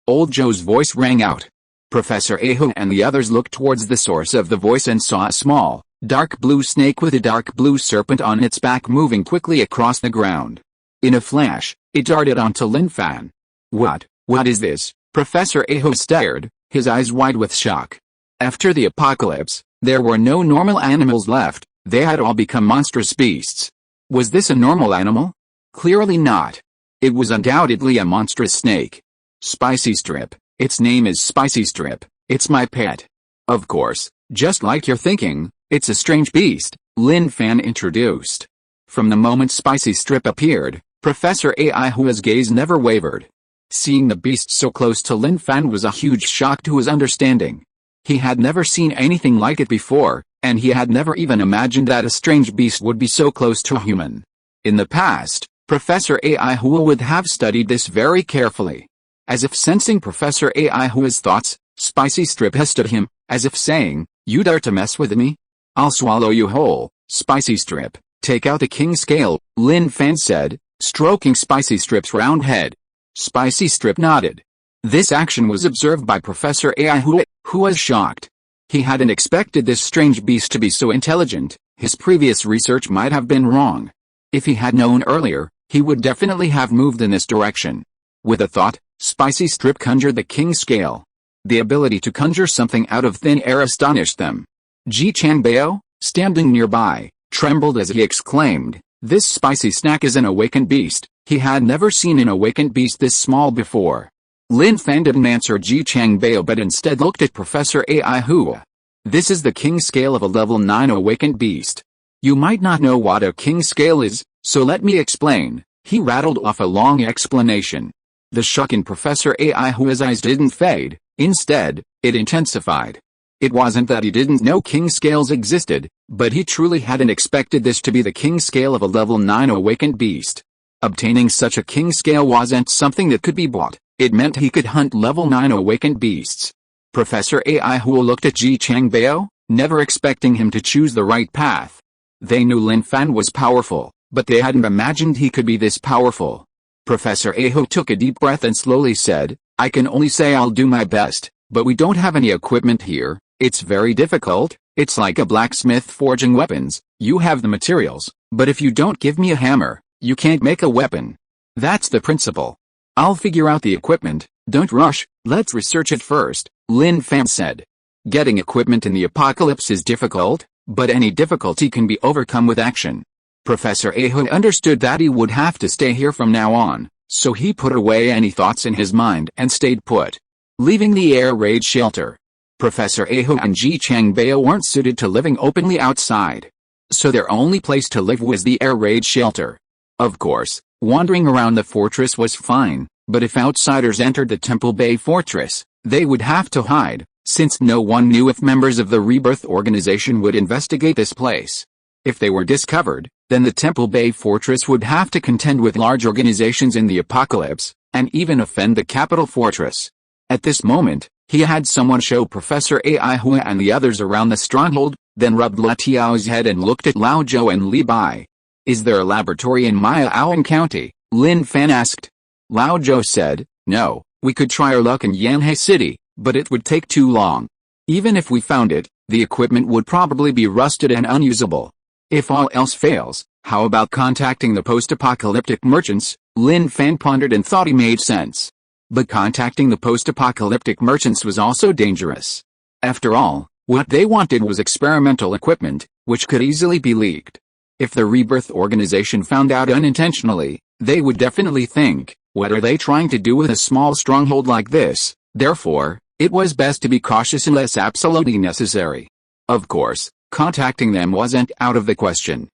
old Joe's voice rang out. Professor Ahua and the others looked towards the source of the voice and saw a small, dark blue snake with a dark blue serpent on its back moving quickly across the ground. In a flash, it darted onto Lin Fan. What is this? Professor Ahua stared, his eyes wide with shock. After the apocalypse, there were no normal animals left, they had all become monstrous beasts. Was this a normal animal? Clearly not. It was undoubtedly a monstrous snake. Spicy Strip. Its name is Spicy Strip. It's my pet. Of course, just like you're thinking, it's a strange beast, Lin Fan introduced. From the moment Spicy Strip appeared, Professor Aihua's gaze never wavered. Seeing the beast so close to Lin Fan was a huge shock to his understanding. He had never seen anything like it before, and he had never even imagined that a strange beast would be so close to a human. In the past, Professor Aihua would have studied this very carefully. As if sensing Professor Aihua's thoughts, Spicy Strip hissed at him, as if saying, "You dare to mess with me? I'll swallow you whole, Spicy Strip. Take out the king scale," Lin Fan said, stroking Spicy Strip's round head. Spicy Strip nodded. This action was observed by Professor Aihua, who was shocked. He hadn't expected this strange beast to be so intelligent. His previous research might have been wrong. If he had known earlier, he would definitely have moved in this direction. With a thought, Spicy Strip conjured the king scale. The ability to conjure something out of thin air astonished them. Ji Changbao, standing nearby, trembled as he exclaimed, "This spicy snack is an awakened beast." He had never seen an awakened beast this small before. Lin Fan didn't answer Ji Changbao but instead looked at Professor Aihua. "This is the king scale of a level 9 awakened beast. You might not know what a king scale is, so let me explain." He rattled off a long explanation. The shock in Professor Aihua's eyes didn't fade, instead, it intensified. It wasn't that he didn't know king scales existed, but he truly hadn't expected this to be the king scale of a level 9 awakened beast. Obtaining such a king scale wasn't something that could be bought, it meant he could hunt level 9 awakened beasts. Professor Aihua looked at Ji Changbao, never expecting him to choose the right path. They knew Lin Fan was powerful, but they hadn't imagined he could be this powerful. Professor Aihua took a deep breath and slowly said, "I can only say I'll do my best, but we don't have any equipment here. It's very difficult. It's like a blacksmith forging weapons. You have the materials, but if you don't give me a hammer, you can't make a weapon. That's the principle. I'll figure out the equipment, don't rush, let's research it first," Lin Fan said. Getting equipment in the apocalypse is difficult, but any difficulty can be overcome with action. Professor Aihua understood that he would have to stay here from now on, so he put away any thoughts in his mind and stayed put. Leaving the air raid shelter, Professor Aihua and Ji Changbao weren't suited to living openly outside, so their only place to live was the air raid shelter. Of course, wandering around the fortress was fine, but if outsiders entered the Temple Bay fortress, they would have to hide, since no one knew if members of the Rebirth organization would investigate this place. If they were discovered, then the Temple Bay fortress would have to contend with large organizations in the apocalypse, and even offend the capital fortress. At this moment, he had someone show Professor Aihua and the others around the stronghold, then rubbed La Tiao's head and looked at Lao Zhou and Li Bai. "Is there a laboratory in Miaowen County?" Lin Fan asked. Lao Zhou said, "No, we could try our luck in Yanhe City, but it would take too long. Even if we found it, the equipment would probably be rusted and unusable. If all else fails, How about contacting the post-apocalyptic merchants? Lin Fan pondered and thought he made sense. But contacting the post-apocalyptic merchants was also dangerous. After all, what they wanted was experimental equipment, which could easily be leaked. If the Rebirth organization found out unintentionally, they would definitely think, what are they trying to do with a small stronghold like this? Therefore, it was best to be cautious unless absolutely necessary. Of course, contacting them wasn't out of the question.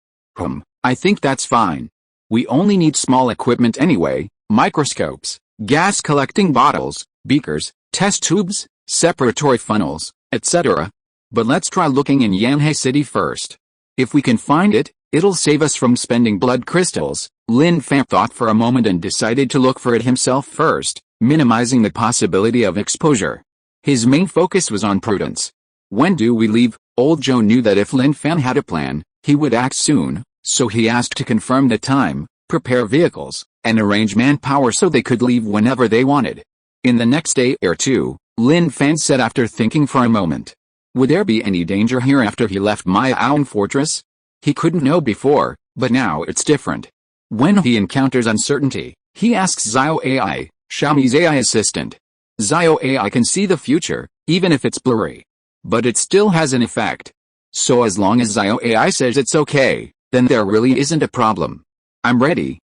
I think that's fine. We only need small equipment anyway, microscopes, gas collecting bottles, beakers, test tubes, separatory funnels, etc. But let's try looking in Yanhei City first. If we can find it, it'll save us from spending blood crystals. Lin Fan thought for a moment and decided to look for it himself first, minimizing the possibility of exposure. His main focus was on prudence. When do we leave? Old Joe knew that if Lin Fan had a plan, he would act soon, so he asked to confirm the time, prepare vehicles, and arrange manpower so they could leave whenever they wanted. In the next day or two, Lin Fan said after thinking for a moment. Would there be any danger here after he left Mutant Fortress? He couldn't know before, but now it's different. When he encounters uncertainty, he asks Zio AI, Xiaomi's AI assistant. Zio AI can see the future, even if it's blurry. But it still has an effect. So as long as Zio AI says it's okay, then there really isn't a problem. I'm ready.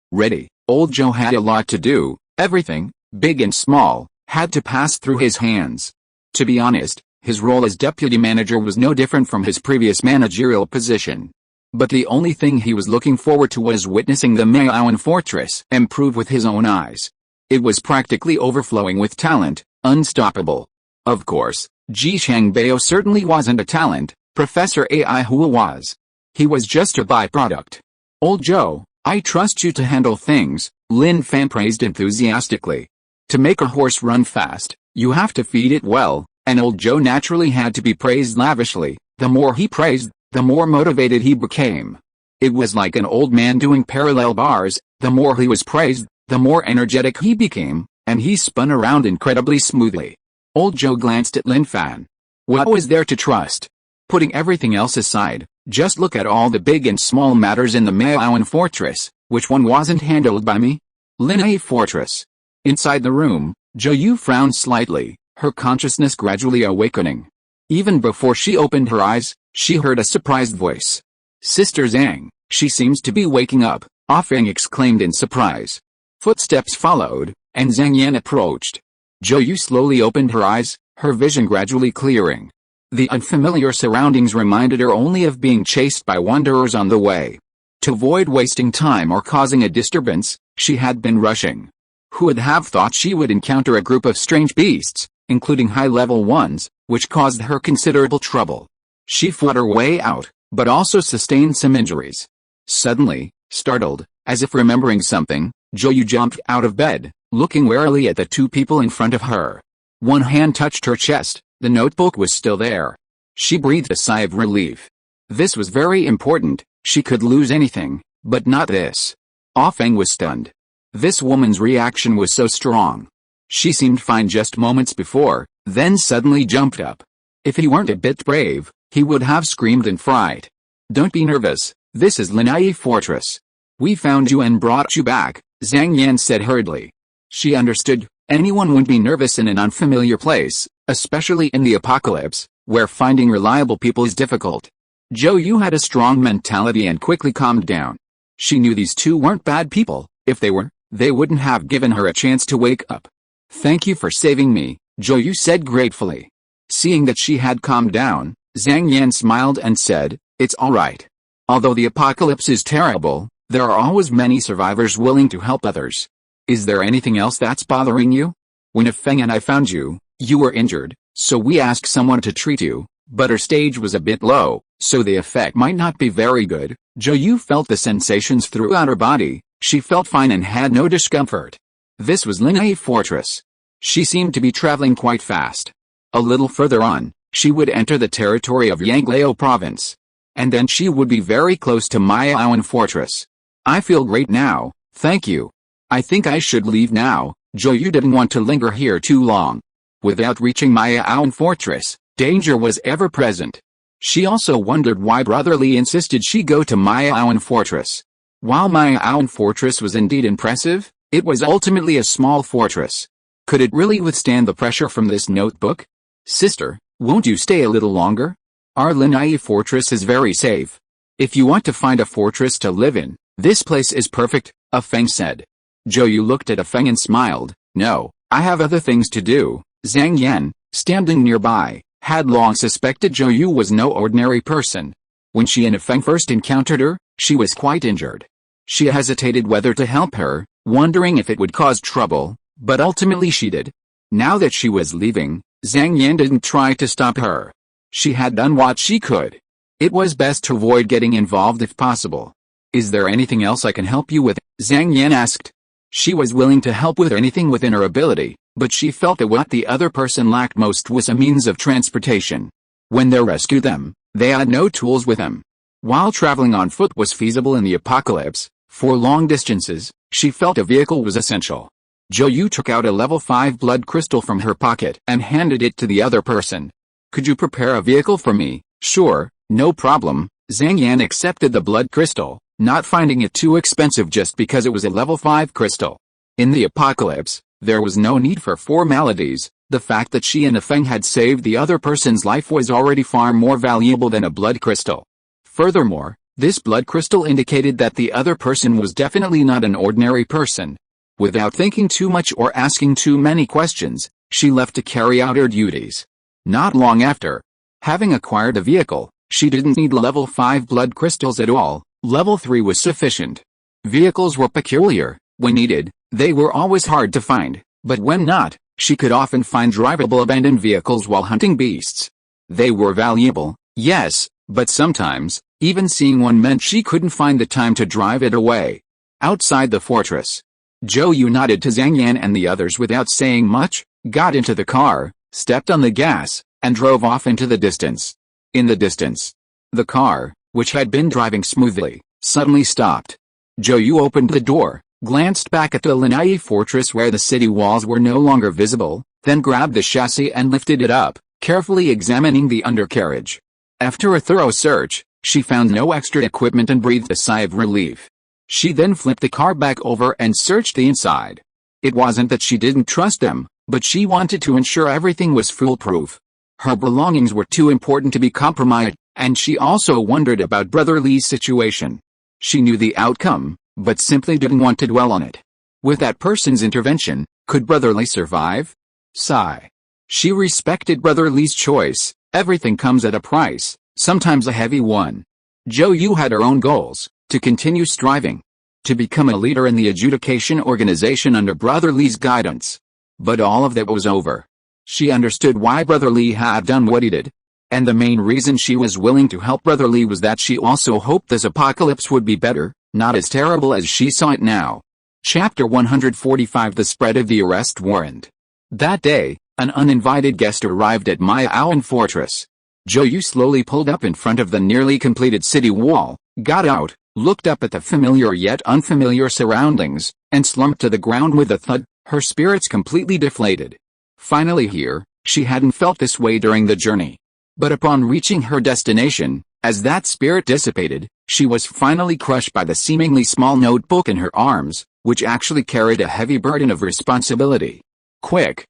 Old Joe had a lot to do. Everything, big and small, had to pass through his hands. To be honest, his role as deputy manager was no different from his previous managerial position. But the only thing he was looking forward to was witnessing the Mutant Fortress improve with his own eyes. It was practically overflowing with talent, unstoppable. Of course, Ji Changbao certainly wasn't a talent, Professor AI Hua was. He was just a byproduct. Old Joe, I trust you to handle things, Lin Fan praised enthusiastically. To make a horse run fast, you have to feed it well, and Old Joe naturally had to be praised lavishly. The more he praised, the more motivated he became. It was like an old man doing parallel bars. The more he was praised, the more energetic he became, and he spun around incredibly smoothly. Old Joe glanced at Lin Fan. What was there to trust? Putting everything else aside, just look at all the big and small matters in the Mutant Fortress. Which one wasn't handled by me? Lin Fortress. Inside the room, Zhou frowned slightly, her consciousness gradually awakening. Even before she opened her eyes, she heard a surprised voice. Sister Zhang, she seems to be waking up, Ah Feng exclaimed in surprise. Footsteps followed, and Zhang Yan approached. Zhou slowly opened her eyes, her vision gradually clearing. The unfamiliar surroundings reminded her only of being chased by wanderers on the way. To avoid wasting time or causing a disturbance, she had been rushing. Who would have thought she would encounter a group of strange beasts, including high-level ones, which caused her considerable trouble. She fought her way out, but also sustained some injuries. Suddenly, startled, as if remembering something, Zhou jumped out of bed, looking warily at the two people in front of her. One hand touched her chest, the notebook was still there. She breathed a sigh of relief. This was very important, she could lose anything, but not this. Ah Feng was stunned. This woman's reaction was so strong. She seemed fine just moments before, then suddenly jumped up. If he weren't a bit brave, he would have screamed in fright. Don't be nervous, this is Lin Fortress. We found you and brought you back, Zhang Yan said hurriedly. She understood, anyone would be nervous in an unfamiliar place, especially in the apocalypse, where finding reliable people is difficult. Zhou had a strong mentality and quickly calmed down. She knew these two weren't bad people. If they were, they wouldn't have given her a chance to wake up. Thank you for saving me, Zhou said gratefully. Seeing that she had calmed down, Zhang Yan smiled and said, it's alright. Although the apocalypse is terrible, there are always many survivors willing to help others. Is there anything else that's bothering you? When Feng and I found you, you were injured, so we asked someone to treat you, but her stage was a bit low, so the effect might not be very good. Zhou felt the sensations throughout her body. She felt fine and had no discomfort. This was Lin Fortress. She seemed to be traveling quite fast. A little further on, she would enter the territory of Yanglao province. And then she would be very close to Mutant Fortress. I feel great now, thank you. I think I should leave now. Zhou didn't want to linger here too long. Without reaching Mutant Fortress, danger was ever present. She also wondered why Brother Li insisted she go to Mutant Fortress. While Mayaoan fortress was indeed impressive, it was ultimately a small fortress. Could it really withstand the pressure from this notebook? Sister, won't you stay a little longer? Our Linai fortress is very safe. If you want to find a fortress to live in, this place is perfect, Feng said. Zhou Yu looked at Feng and smiled. No, I have other things to do. Zhang Yan, standing nearby, had long suspected Zhou Yu was no ordinary person. When she and Feng first encountered her, she was quite injured. She hesitated whether to help her, wondering if it would cause trouble, but ultimately she did. Now that she was leaving, Zhang Yan didn't try to stop her. She had done what she could. It was best to avoid getting involved if possible. Is there anything else I can help you with? Zhang Yan asked. She was willing to help with anything within her ability, but she felt that what the other person lacked most was a means of transportation. When they rescued them, they had no tools with them. While traveling on foot was feasible in the apocalypse, for long distances, she felt a vehicle was essential. Zhou Yu took out a level 5 blood crystal from her pocket and handed it to the other person. Could you prepare a vehicle for me? Sure, no problem. Zhang Yan accepted the blood crystal, not finding it too expensive just because it was a level 5 crystal. In the apocalypse, there was no need for formalities. The fact that she and Feng had saved the other person's life was already far more valuable than a blood crystal. Furthermore, this blood crystal indicated that the other person was definitely not an ordinary person. Without thinking too much or asking too many questions, she left to carry out her duties. Not long after, having acquired a vehicle, she didn't need level 5 blood crystals at all. Level 3 was sufficient. Vehicles were peculiar. When needed, they were always hard to find, but when not, she could often find drivable abandoned vehicles while hunting beasts. They were valuable, yes, but sometimes, even seeing one meant she couldn't find the time to drive it away. Outside the fortress, Zhou Yu nodded to Zhang Yan and the others without saying much, got into the car, stepped on the gas, and drove off into the distance. In the distance, the car, which had been driving smoothly, suddenly stopped. Zhou Yu opened the door, glanced back at the Linai fortress where the city walls were no longer visible, then grabbed the chassis and lifted it up, carefully examining the undercarriage. After a thorough search, she found no extra equipment and breathed a sigh of relief. She then flipped the car back over and searched the inside. It wasn't that she didn't trust them, but she wanted to ensure everything was foolproof. Her belongings were too important to be compromised, and she also wondered about Brother Li's situation. She knew the outcome, but simply didn't want to dwell on it. With that person's intervention, could Brother Li survive? Sigh. She respected Brother Li's choice. Everything comes at a price, sometimes a heavy one. Zhou Yu had her own goals, to continue striving, to become a leader in the adjudication organization under Brother Li's guidance. But all of that was over. She understood why Brother Li had done what he did. And the main reason she was willing to help Brother Li was that she also hoped this apocalypse would be better, not as terrible as she saw it now. Chapter 145 The Spread of the Arrest Warrant. That day, an uninvited guest arrived at Mayaoan Fortress. Zhou Yu slowly pulled up in front of the nearly completed city wall, got out, looked up at the familiar yet unfamiliar surroundings, and slumped to the ground with a thud, her spirits completely deflated. Finally here, she hadn't felt this way during the journey. But upon reaching her destination, as that spirit dissipated, she was finally crushed by the seemingly small notebook in her arms, which actually carried a heavy burden of responsibility. Quick,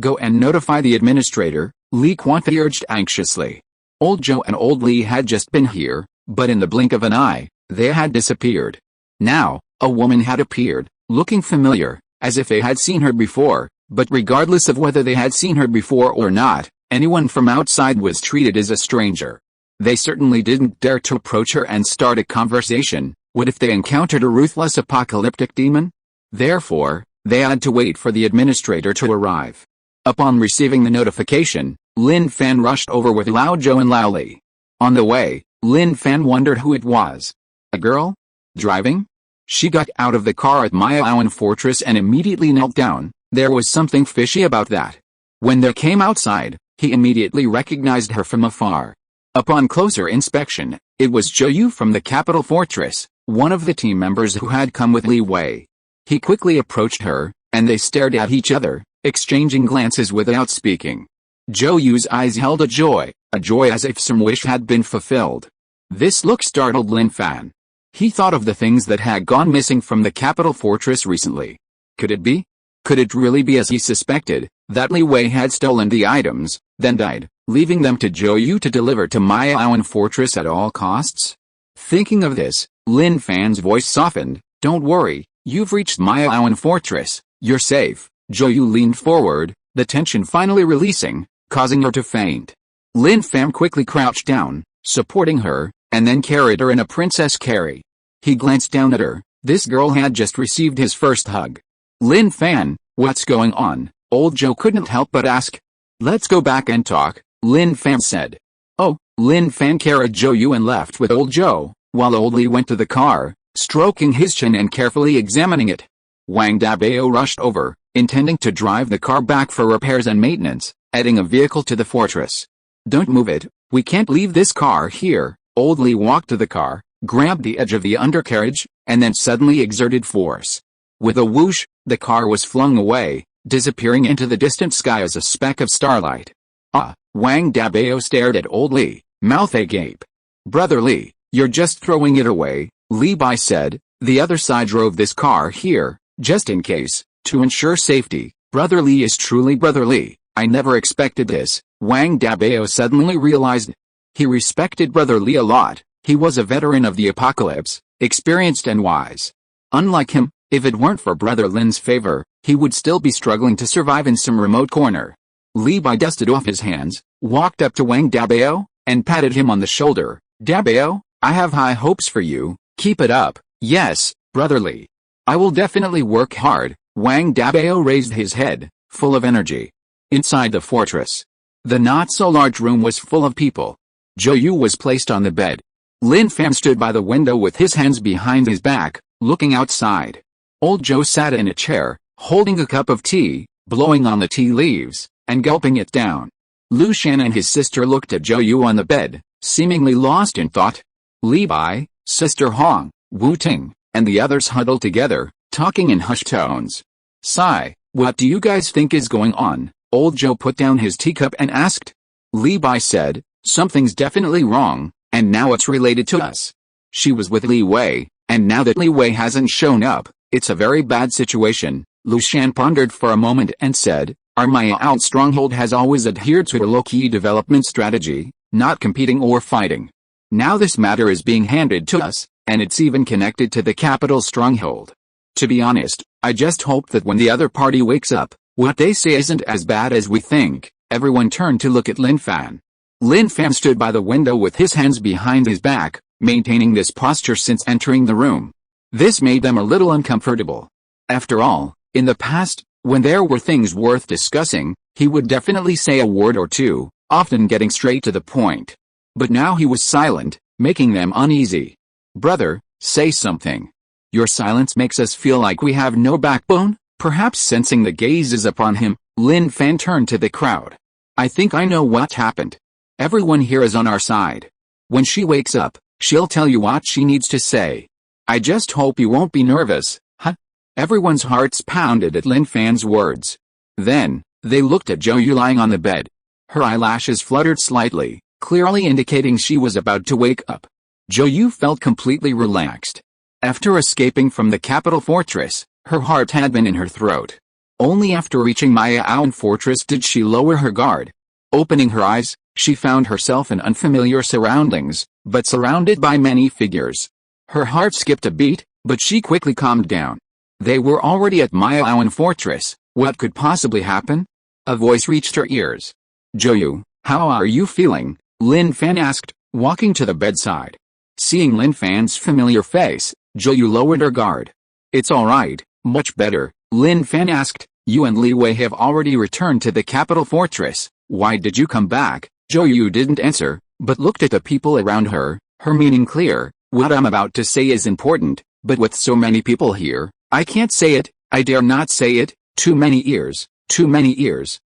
go and notify the administrator, Li Quanti urged anxiously. Old Zhou and Old Li had just been here, but in the blink of an eye, they had disappeared. Now, a woman had appeared, looking familiar, as if they had seen her before, but regardless of whether they had seen her before or not, anyone from outside was treated as a stranger. They certainly didn't dare to approach her and start a conversation. What if they encountered a ruthless apocalyptic demon? Therefore, they had to wait for the administrator to arrive. Upon receiving the notification, Lin Fan rushed over with Lao Zhou and Lao Li. On the way, Lin Fan wondered who it was. A girl? Driving? She got out of the car at Mayaoan Fortress and immediately knelt down. There was something fishy about that. When they came outside, he immediately recognized her from afar. Upon closer inspection, it was Zhou Yu from the capital fortress, one of the team members who had come with Li Wei. He quickly approached her, and they stared at each other, exchanging glances without speaking. Zhou Yu's eyes held a joy as if some wish had been fulfilled. This look startled Lin Fan. He thought of the things that had gone missing from the capital fortress recently. Could it be? Could it really be as he suspected, that Li Wei had stolen the items, then died, leaving them to Zhou Yu to deliver to Mayaoan fortress at all costs? Thinking of this, Lin Fan's voice softened. Don't worry, you've reached Mayaoan fortress, you're safe. Zhou Yu leaned forward, the tension finally releasing, causing her to faint. Lin Fan quickly crouched down, supporting her, and then carried her in a princess carry. He glanced down at her. This girl had just received his first hug. Lin Fan, what's going on? Old Zhou couldn't help but ask. Let's go back and talk, Lin Fan said. Oh, Lin Fan carried Zhou Yu and left with old Zhou, while old Li went to the car, stroking his chin and carefully examining it. Wang Dabao rushed over, intending to drive the car back for repairs and maintenance, adding a vehicle to the fortress. Don't move it, we can't leave this car here. Old Li walked to the car, grabbed the edge of the undercarriage, and then suddenly exerted force. With a whoosh, the car was flung away, disappearing into the distant sky as a speck of starlight. Ah, Wang Dabao stared at old Li, mouth agape. Brother Li, you're just throwing it away, Li Bai said. The other side drove this car here, just in case, to ensure safety. Brother Li is truly Brother Li. I never expected this, Wang Dabao suddenly realized. He respected Brother Li a lot. He was a veteran of the apocalypse, experienced and wise. Unlike him, if it weren't for Brother Lin's favor, he would still be struggling to survive in some remote corner. Li Bai dusted off his hands, walked up to Wang Dabao, and patted him on the shoulder. Dabao, I have high hopes for you, keep it up. Yes, Brother Li. I will definitely work hard. Wang Dabao raised his head, full of energy. Inside the fortress, the not-so-large room was full of people. Zhou Yu was placed on the bed. Lin Fan stood by the window with his hands behind his back, looking outside. Old Zhou sat in a chair, holding a cup of tea, blowing on the tea leaves, and gulping it down. Lu Shan and his sister looked at Zhou Yu on the bed, seemingly lost in thought. Li Bai, Sister Hong, Wu Ting, and the others huddled together, talking in hushed tones. Sigh, what do you guys think is going on? Old Zhou put down his teacup and asked. Li Bai said, something's definitely wrong, and now it's related to us. She was with Li Wei, and now that Li Wei hasn't shown up, it's a very bad situation. Lu Shan pondered for a moment and said, our Mayaoan stronghold has always adhered to a low-key development strategy, not competing or fighting. Now this matter is being handed to us, and it's even connected to the capital stronghold. To be honest, I just hope that when the other party wakes up, what they say isn't as bad as we think. Everyone turned to look at Lin Fan. Lin Fan stood by the window with his hands behind his back, maintaining this posture since entering the room. This made them a little uncomfortable. After all, in the past, when there were things worth discussing, he would definitely say a word or two, often getting straight to the point. But now he was silent, making them uneasy. Brother, say something. Your silence makes us feel like we have no backbone? Perhaps sensing the gazes upon him, Lin Fan turned to the crowd. I think I know what happened. Everyone here is on our side. When she wakes up, she'll tell you what she needs to say. I just hope you won't be nervous, huh? Everyone's hearts pounded at Lin Fan's words. Then, they looked at Zhou Yu lying on the bed. Her eyelashes fluttered slightly, clearly indicating she was about to wake up. Zhou Yu felt completely relaxed. After escaping from the capital fortress, her heart had been in her throat. Only after reaching Mayaoan fortress did she lower her guard. Opening her eyes, she found herself in unfamiliar surroundings, but surrounded by many figures. Her heart skipped a beat, but she quickly calmed down. They were already at Mayaoan fortress. What could possibly happen? A voice reached her ears. Zhou Yu, how are you feeling? Lin Fan asked, walking to the bedside. Seeing Lin Fan's familiar face, Zhou Yu lowered her guard. It's alright, much better, Lin Fan asked. You and Li Wei have already returned to the capital fortress. Why did you come back? Zhou Yu didn't answer, but looked at the people around her, her meaning clear. What I'm about to say is important, but with so many people here, I can't say it, I dare not say it. Too many ears,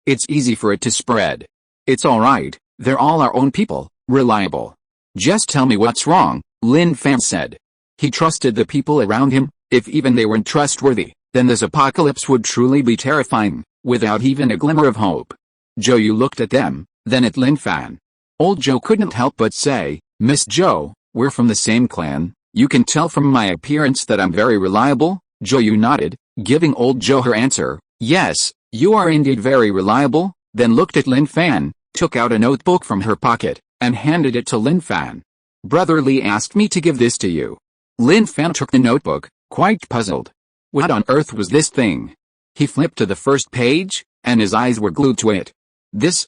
it's easy for it to spread. It's alright, they're all our own people, reliable. Just tell me what's wrong, Lin Fan said. He trusted the people around him. If even they weren't trustworthy, then this apocalypse would truly be terrifying, without even a glimmer of hope. Zhou Yu looked at them, then at Lin Fan. Old Zhou couldn't help but say, Miss Zhou, we're from the same clan, You can tell from my appearance that I'm very reliable. Joyu nodded, giving old Joe her answer. Yes, you are indeed very reliable, then looked at Lin Fan, took out a notebook from her pocket, and handed it to Lin Fan. Brother Li asked me to give this to you. Lin Fan took the notebook, quite puzzled. What on earth was this thing? He flipped to the first page, and his eyes were glued to it. This,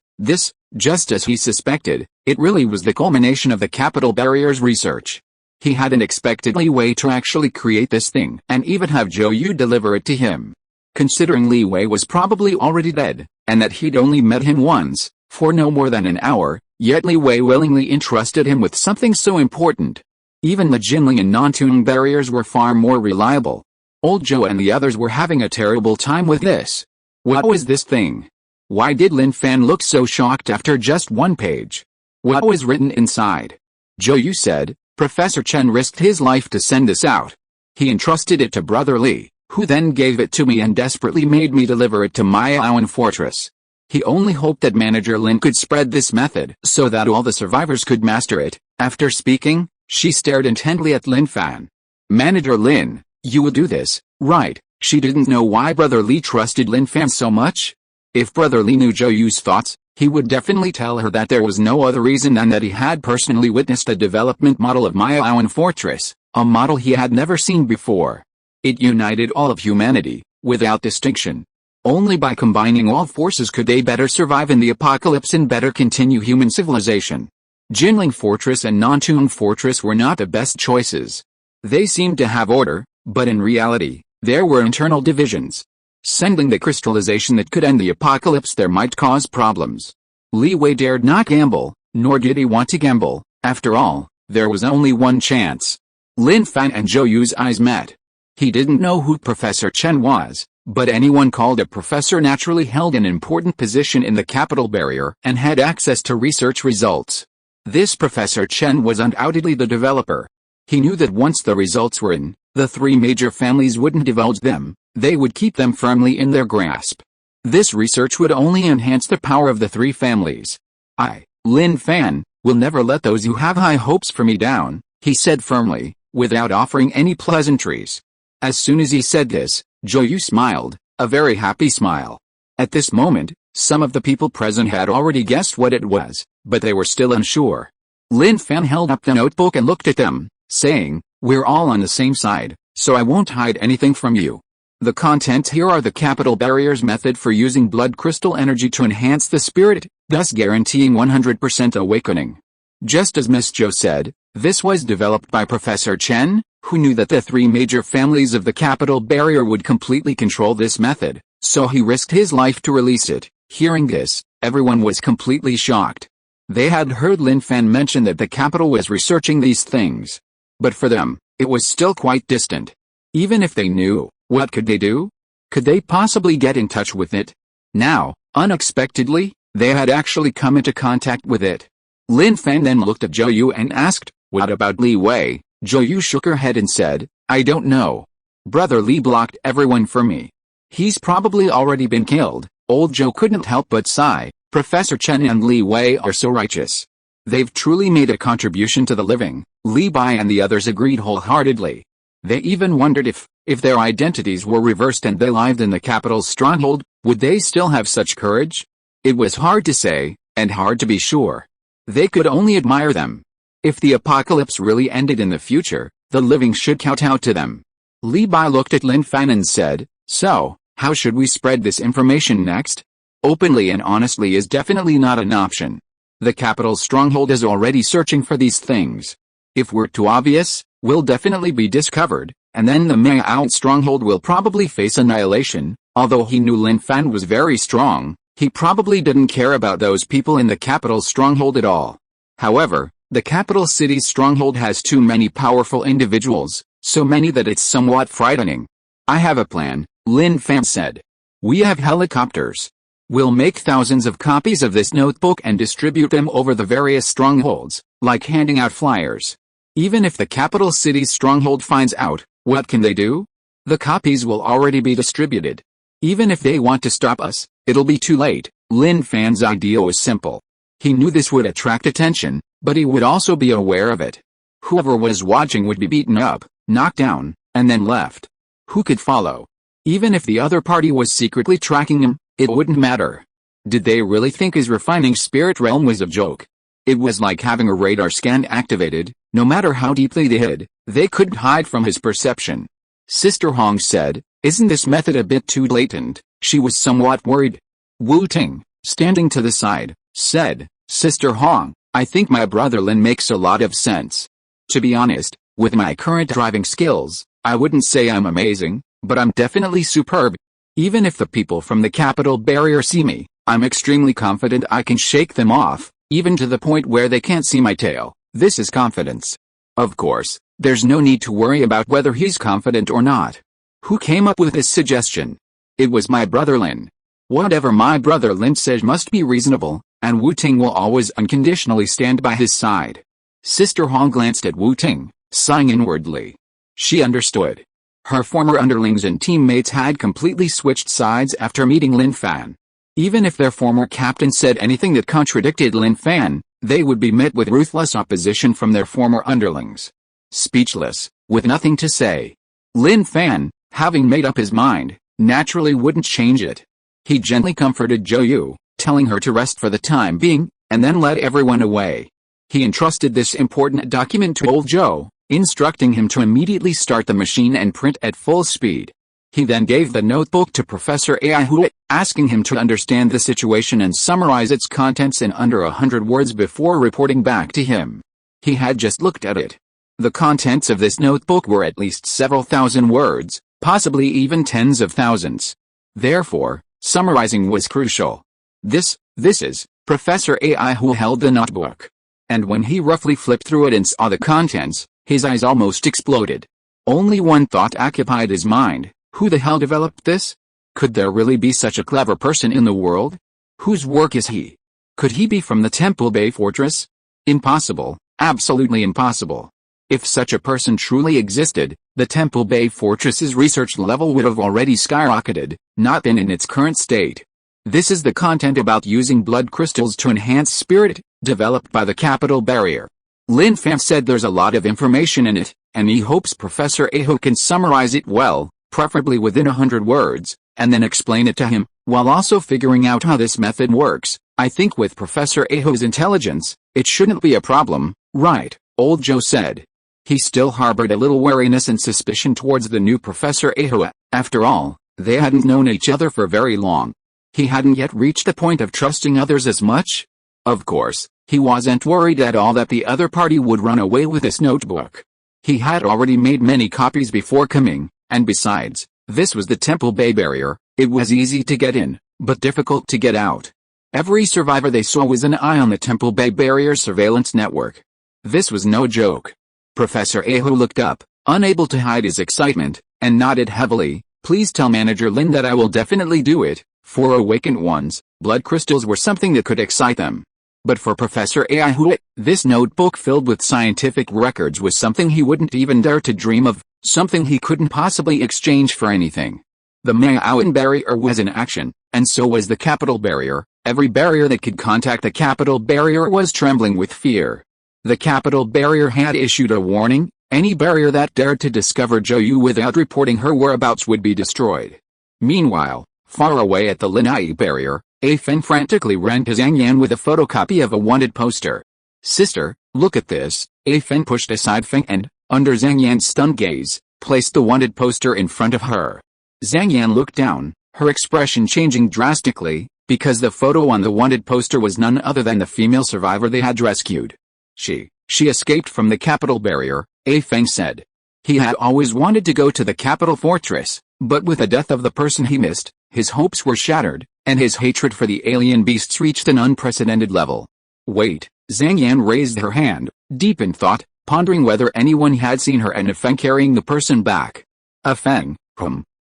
just as he suspected, it really was the culmination of the capital barrier's research. He hadn't expected Li Wei to actually create this thing and even have Zhou Yu deliver it to him. Considering Li Wei was probably already dead, and that he'd only met him once, for no more than an hour, yet Li Wei willingly entrusted him with something so important. Even the Jinling and non-tuning barriers were far more reliable. Old Zhou and the others were having a terrible time with this. What was this thing? Why did Lin Fan look so shocked after just one page? What was written inside? Zhou Yu said, Professor Chen risked his life to send this out. He entrusted it to Brother Li, who then gave it to me and desperately made me deliver it to Mayaoan Fortress. He only hoped that Manager Lin could spread this method so that all the survivors could master it. After speaking, she stared intently at Lin Fan. Manager Lin, you will do this, right? She didn't know why Brother Li trusted Lin Fan so much. If Brother Li knew Zhou Yu's thoughts, he would definitely tell her that there was no other reason than that he had personally witnessed a development model of Mayaoan Fortress, a model he had never seen before. It united all of humanity, without distinction. Only by combining all forces could they better survive in the apocalypse and better continue human civilization. Jinling Fortress and Non-Tune Fortress were not the best choices. They seemed to have order, but in reality, there were internal divisions. Sending the crystallization that could end the apocalypse there might cause problems. Li Wei dared not gamble, nor did he want to gamble. After all, there was only one chance. Lin Fan and Zhou Yu's eyes met. He didn't know who Professor Chen was, but anyone called a professor naturally held an important position in the capital barrier and had access to research results. This Professor Chen was undoubtedly the developer. He knew that once the results were in, the three major families wouldn't divulge them. They would keep them firmly in their grasp. This research would only enhance the power of the three families. I, Lin Fan, will never let those who have high hopes for me down, he said firmly, without offering any pleasantries. As soon as he said this, Zhou Yu smiled, a very happy smile. At this moment, some of the people present had already guessed what it was, but they were still unsure. Lin Fan held up the notebook and looked at them, saying, We're all on the same side, so I won't hide anything from you. The contents here are the capital barrier's method for using blood crystal energy to enhance the spirit, thus guaranteeing 100% awakening. Just as Miss Zhou said, this was developed by Professor Chen, who knew that the three major families of the capital barrier would completely control this method, so he risked his life to release it. Hearing this, everyone was completely shocked. They had heard Lin Fan mention that the capital was researching these things. But for them, it was still quite distant. Even if they knew, what could they do? Could they possibly get in touch with it? Now, unexpectedly, they had actually come into contact with it. Lin Fan then looked at Zhou Yu and asked, What about Li Wei? Zhou Yu shook her head and said, I don't know. Brother Li blocked everyone for me. He's probably already been killed. Old Zhou couldn't help but sigh. Professor Chen and Li Wei are so righteous. They've truly made a contribution to the living. Li Bai and the others agreed wholeheartedly. They even wondered if their identities were reversed and they lived in the capital's stronghold, would they still have such courage? It was hard to say, and hard to be sure. They could only admire them. If the apocalypse really ended in the future, the living should kowtow to them. Li Bai looked at Lin Fan and said, So, how should we spread this information next? Openly and honestly is definitely not an option. The capital's stronghold is already searching for these things. If we're too obvious, we'll definitely be discovered, and then the Mayaoan stronghold will probably face annihilation. Although he knew Lin Fan was very strong, he probably didn't care about those people in the capital's stronghold at all. However, the capital city's stronghold has too many powerful individuals, so many that it's somewhat frightening. I have a plan, Lin Fan said. We have helicopters. We'll make thousands of copies of this notebook and distribute them over the various strongholds, like handing out flyers. Even if the capital city's stronghold finds out, what can they do? The copies will already be distributed. Even if they want to stop us, it'll be too late. Lin Fan's idea was simple. He knew this would attract attention, but he would also be aware of it. Whoever was watching would be beaten up, knocked down, and then left. Who could follow? Even if the other party was secretly tracking him, it wouldn't matter. Did they really think his refining spirit realm was a joke? It was like having a radar scan activated. No matter how deeply they hid, they couldn't hide from his perception. Sister Hong said, "Isn't this method a bit too blatant?" She was somewhat worried. Wu Ting, standing to the side, said, "Sister Hong, I think my brother Lin makes a lot of sense. To be honest, with my current driving skills, I wouldn't say I'm amazing, but I'm definitely superb. Even if the people from the capital barrier see me, I'm extremely confident I can shake them off, even to the point where they can't see my tail. This is confidence. Of course, there's no need to worry about whether he's confident or not. Who came up with this suggestion? It was my brother Lin. Whatever my brother Lin says must be reasonable, and Wu Ting will always unconditionally stand by his side." Sister Hong glanced at Wu Ting, sighing inwardly. She understood. Her former underlings and teammates had completely switched sides after meeting Lin Fan. Even if their former captain said anything that contradicted Lin Fan, they would be met with ruthless opposition from their former underlings. Speechless, with nothing to say. Lin Fan, having made up his mind, naturally wouldn't change it. He gently comforted Zhou Yu, telling her to rest for the time being, and then led everyone away. He entrusted this important document to old Zhou, instructing him to immediately start the machine and print at full speed. He then gave the notebook to Professor Ai Hu, asking him to understand the situation and summarize its contents in under 100 words before reporting back to him. He had just looked at it. The contents of this notebook were at least several thousand words, possibly even tens of thousands. Therefore, summarizing was crucial. This is, Professor Ai Hu held the notebook. And when he roughly flipped through it and saw the contents, his eyes almost exploded. Only one thought occupied his mind. Who the hell developed this? Could there really be such a clever person in the world? Whose work is he? Could he be from the Temple Bay Fortress? Impossible, absolutely impossible. If such a person truly existed, the Temple Bay Fortress's research level would have already skyrocketed, not been in its current state. This is the content about using blood crystals to enhance spirit, developed by the capital barrier. Lin Fan said there's a lot of information in it, and he hopes Professor Aho can summarize it well, preferably within 100 words, and then explain it to him, while also figuring out how this method works. I think with Professor Aho's intelligence, it shouldn't be a problem, right? Old Joe said. He still harbored a little wariness and suspicion towards the new Professor Aho. After all, they hadn't known each other for very long. He hadn't yet reached the point of trusting others as much. Of course, he wasn't worried at all that the other party would run away with this notebook. He had already made many copies before coming. And besides, this was the Temple Bay barrier. It was easy to get in, but difficult to get out. Every survivor they saw was an eye on the Temple Bay barrier surveillance network. This was no joke. Professor Aho looked up, unable to hide his excitement, and nodded heavily. "Please tell Manager Lin that I will definitely do it." For awakened ones, blood crystals were something that could excite them. But for Professor Aho, this notebook filled with scientific records was something he wouldn't even dare to dream of. Something he couldn't possibly exchange for anything. The Maoan barrier was in action, and so was the capital barrier. Every barrier that could contact the capital barrier was trembling with fear. The capital barrier had issued a warning: any barrier that dared to discover Zhou Yu without reporting her whereabouts would be destroyed. Meanwhile, far away at the Linai barrier, A Fen frantically ran to Zhang Yan with a photocopy of a wanted poster. "Sister, look at this." A Fen pushed aside Feng and, under Zhang Yan's stunned gaze, placed the wanted poster in front of her. Zhang Yan looked down, her expression changing drastically, because the photo on the wanted poster was none other than the female survivor they had rescued. She escaped from the capital barrier, A Feng said. He had always wanted to go to the capital fortress, but with the death of the person he missed, his hopes were shattered, and his hatred for the alien beasts reached an unprecedented level. Wait, Zhang Yan raised her hand, deep in thought, pondering whether anyone had seen her and A Feng carrying the person back. A Feng,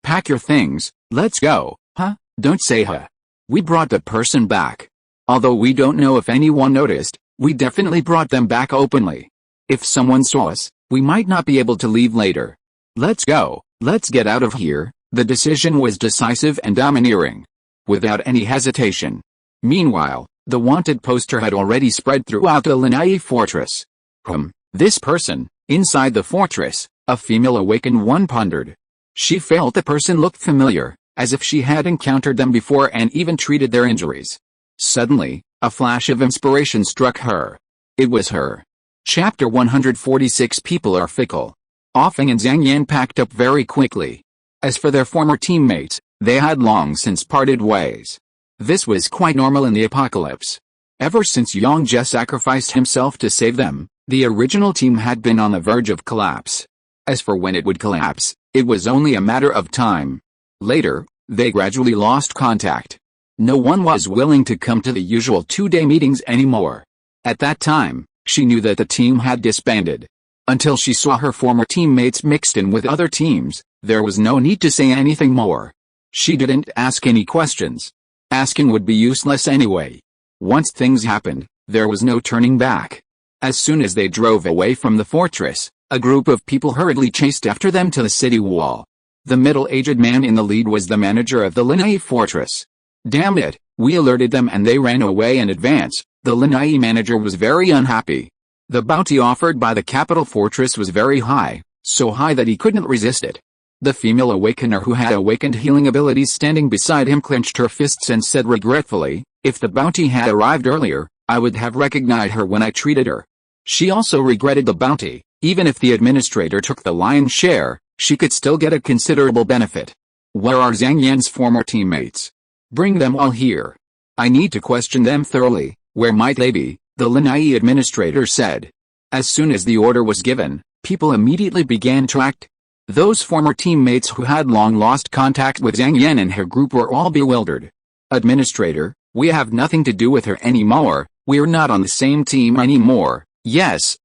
pack your things, let's go. Huh? Don't say huh. We brought the person back. Although we don't know if anyone noticed, we definitely brought them back openly. If someone saw us, we might not be able to leave later. Let's go, let's get out of here. The decision was decisive and domineering. Without any hesitation. Meanwhile, the wanted poster had already spread throughout the Linai fortress. This person, inside the fortress, a female awakened one pondered. She felt the person looked familiar, as if she had encountered them before and even treated their injuries. Suddenly, a flash of inspiration struck her. It was her. Chapter 146. People are fickle. Feng and Zhang Yan packed up very quickly. As for their former teammates, they had long since parted ways. This was quite normal in the apocalypse. Ever since Yang Jie sacrificed himself to save them, the original team had been on the verge of collapse. As for when it would collapse, it was only a matter of time. Later, they gradually lost contact. No one was willing to come to the usual two-day meetings anymore. At that time, she knew that the team had disbanded. Until she saw her former teammates mixed in with other teams, there was no need to say anything more. She didn't ask any questions. Asking would be useless anyway. Once things happened, there was no turning back. As soon as they drove away from the fortress, a group of people hurriedly chased after them to the city wall. The middle-aged man in the lead was the manager of the Linai fortress. Damn it, we alerted them and they ran away in advance. The Linai manager was very unhappy. The bounty offered by the capital fortress was very high, so high that he couldn't resist it. The female awakener who had awakened healing abilities standing beside him clenched her fists and said regretfully, if the bounty had arrived earlier, I would have recognized her when I treated her. She also regretted the bounty. Even if the administrator took the lion's share, she could still get a considerable benefit. Where are Zhang Yan's former teammates? Bring them all here. I need to question them thoroughly. Where might they be? The Linai administrator said. As soon as the order was given, people immediately began to act. Those former teammates who had long lost contact with Zhang Yan and her group were all bewildered. Administrator, we have nothing to do with her anymore. We're not on the same team anymore. Yes,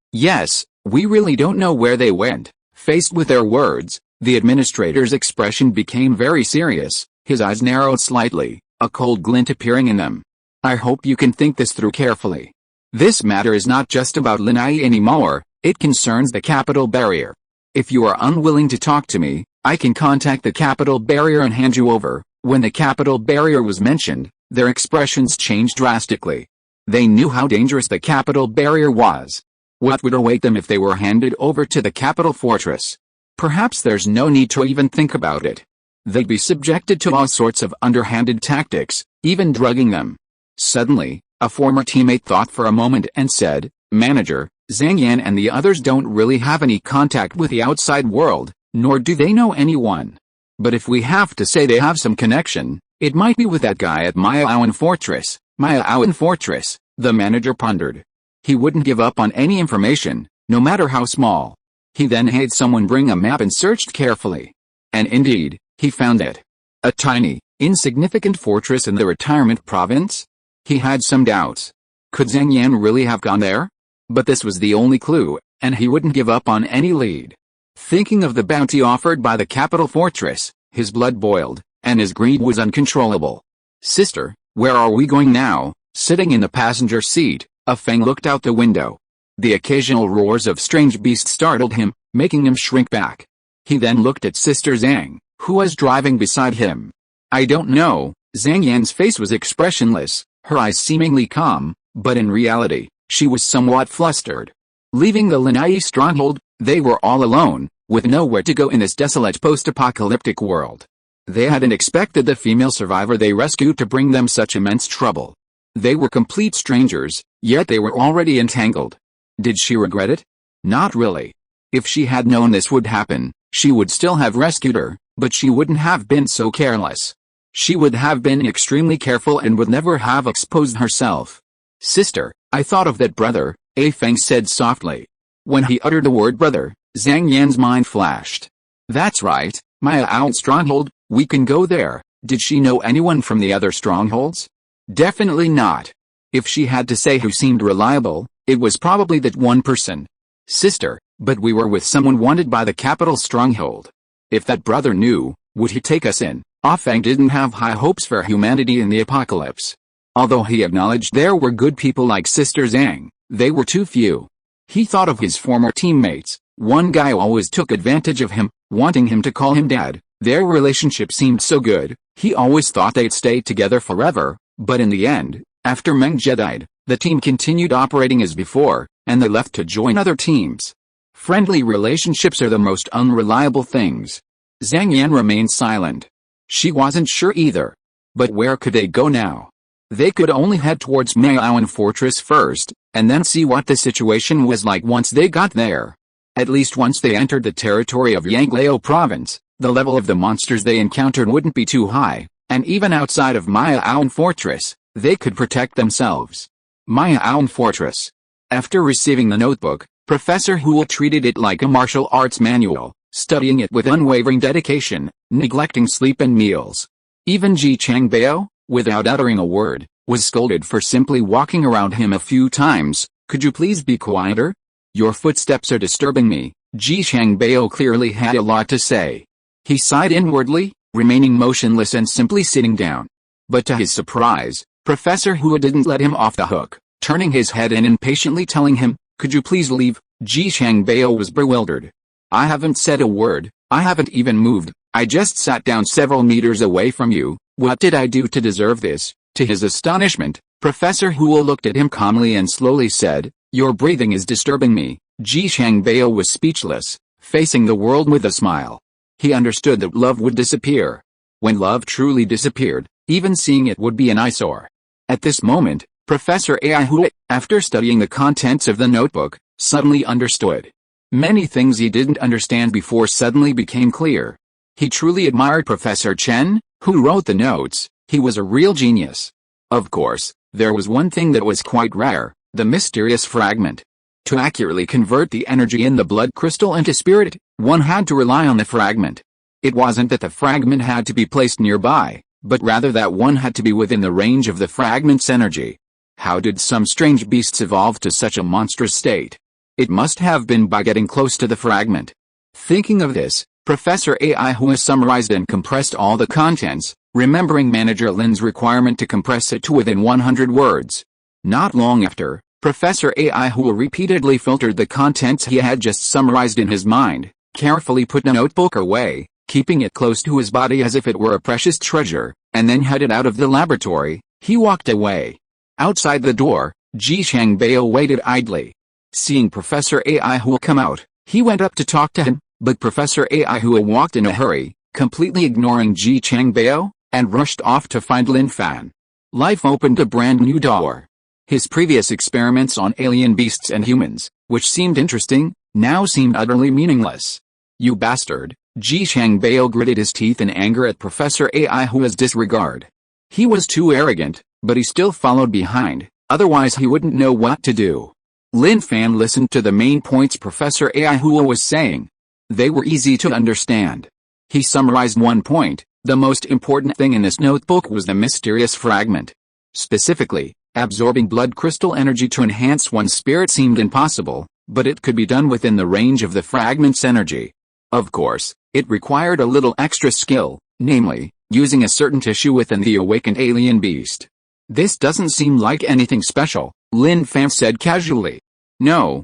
we really don't know where they went. Faced with their words, the administrator's expression became very serious. His eyes narrowed slightly, a cold glint appearing in them. I hope you can think this through carefully. This matter is not just about Linai anymore, it concerns the capital barrier. If you are unwilling to talk to me, I can contact the capital barrier and hand you over. When the capital barrier was mentioned, their expressions changed drastically. They knew how dangerous the capital barrier was. What would await them if they were handed over to the capital fortress? Perhaps there's no need to even think about it. They'd be subjected to all sorts of underhanded tactics, even drugging them. Suddenly, a former teammate thought for a moment and said, Manager, Zhang Yan and the others don't really have any contact with the outside world, nor do they know anyone. But if we have to say they have some connection, it might be with that guy at Miaowen Fortress. Miaowen Fortress, the manager pondered. He wouldn't give up on any information, no matter how small. He then had someone bring a map and searched carefully. And indeed, he found it. A tiny, insignificant fortress in the retirement province? He had some doubts. Could Zhang Yan really have gone there? But this was the only clue, and he wouldn't give up on any lead. Thinking of the bounty offered by the capital fortress, his blood boiled, and his greed was uncontrollable. Sister, where are we going now? Sitting in the passenger seat, Feng looked out the window. The occasional roars of strange beasts startled him, making him shrink back. He then looked at Sister Zhang, who was driving beside him. I don't know. Zhang Yan's face was expressionless, her eyes seemingly calm, but in reality, she was somewhat flustered. Leaving the Linai stronghold, they were all alone, with nowhere to go in this desolate post-apocalyptic world. They hadn't expected the female survivor they rescued to bring them such immense trouble. They were complete strangers, yet they were already entangled. Did she regret it? Not really. If she had known this would happen, she would still have rescued her, but she wouldn't have been so careless. She would have been extremely careful and would never have exposed herself. Sister, I thought of that brother, Feng said softly. When he uttered the word brother, Zhang Yan's mind flashed. That's right, Miaowen stronghold, we can go there. Did she know anyone from the other strongholds? Definitely not. If she had to say who seemed reliable, it was probably that one person. Sister, but we were with someone wanted by the capital stronghold. If that brother knew, would he take us in? Feng didn't have high hopes for humanity in the apocalypse. Although he acknowledged there were good people like Sister Zhang, they were too few. He thought of his former teammates. One guy always took advantage of him, wanting him to call him dad. Their relationship seemed so good, he always thought they'd stay together forever, but in the end, after Meng Jie died, The team continued operating as before, and they left to join other teams. Friendly relationships are the most unreliable things. Zhang Yan remained silent. She wasn't sure either. But where could they go now? They could only head towards Maoan Fortress first, and then see what the situation was like once they got there. At least once they entered the territory of Yanglao province, the level of the monsters they encountered wouldn't be too high, and even outside of Maoan Fortress, they could protect themselves. Maoan Fortress. After receiving the notebook, Professor Huo treated it like a martial arts manual, studying it with unwavering dedication, neglecting sleep and meals. Even Ji Changbao, without uttering a word, was scolded for simply walking around him a few times. Could you please be quieter? Your footsteps are disturbing me. Ji Changbao clearly had a lot to say. He sighed inwardly, remaining motionless and simply sitting down. But to his surprise, Professor Huo didn't let him off the hook, turning his head and impatiently telling him, could you please leave? Ji Changbao was bewildered. I haven't said a word, I haven't even moved, I just sat down several meters away from you. What did I do to deserve this? To his astonishment, Professor Huo looked at him calmly and slowly said, your breathing is disturbing me. Ji Changbao was speechless, facing the world with a smile. He understood that love would disappear. When love truly disappeared, even seeing it would be an eyesore. At this moment, Professor Huo, after studying the contents of the notebook, suddenly understood. Many things he didn't understand before suddenly became clear. He truly admired Professor Chen, who wrote the notes. He was a real genius. Of course, there was one thing that was quite rare, the mysterious fragment. To accurately convert the energy in the blood crystal into spirit, one had to rely on the fragment. It wasn't that the fragment had to be placed nearby, but rather that one had to be within the range of the fragment's energy. How did some strange beasts evolve to such a monstrous state? It must have been by getting close to the fragment. Thinking of this, Professor Huo summarized and compressed all the contents, remembering Manager Lin's requirement to compress it to within 100 words. Not long after, Professor Huo repeatedly filtered the contents he had just summarized in his mind, carefully put the notebook away, keeping it close to his body as if it were a precious treasure, and then headed out of the laboratory. He walked away. Outside the door, Ji Changbao waited idly. Seeing Professor Huo come out, he went up to talk to him, but Professor Huo walked in a hurry, completely ignoring Ji Changbao, and rushed off to find Lin Fan. Life opened a brand new door. His previous experiments on alien beasts and humans, which seemed interesting, now seemed utterly meaningless. You bastard! Ji Changbao gritted his teeth in anger at Professor Huo's disregard. He was too arrogant, but he still followed behind, otherwise he wouldn't know what to do. Lin Fan listened to the main points Professor Huo was saying. They were easy to understand. He summarized one point: the most important thing in this notebook was the mysterious fragment. Specifically, absorbing blood crystal energy to enhance one's spirit seemed impossible, but it could be done within the range of the fragment's energy. Of course, it required a little extra skill, namely, using a certain tissue within the awakened alien beast. This doesn't seem like anything special, Lin Fan said casually. No,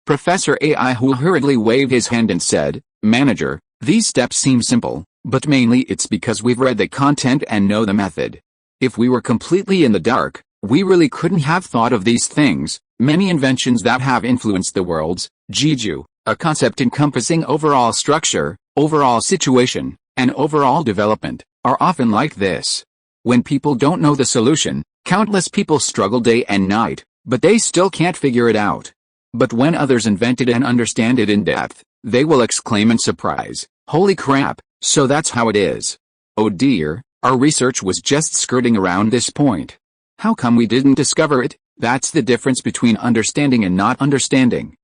Professor Huo hurriedly waved his hand and said, Manager, these steps seem simple, but mainly it's because we've read the content and know the method. If we were completely in the dark, we really couldn't have thought of these things. Many inventions that have influenced the world's Jiju, a concept encompassing overall structure, overall situation, and overall development, are often like this. When people don't know the solution, countless people struggle day and night, but they still can't figure it out. But when others invent it and understand it in depth, they will exclaim in surprise, holy crap, so that's how it is. Oh dear, our research was just skirting around this point. How come we didn't discover it? That's the difference between understanding and not understanding.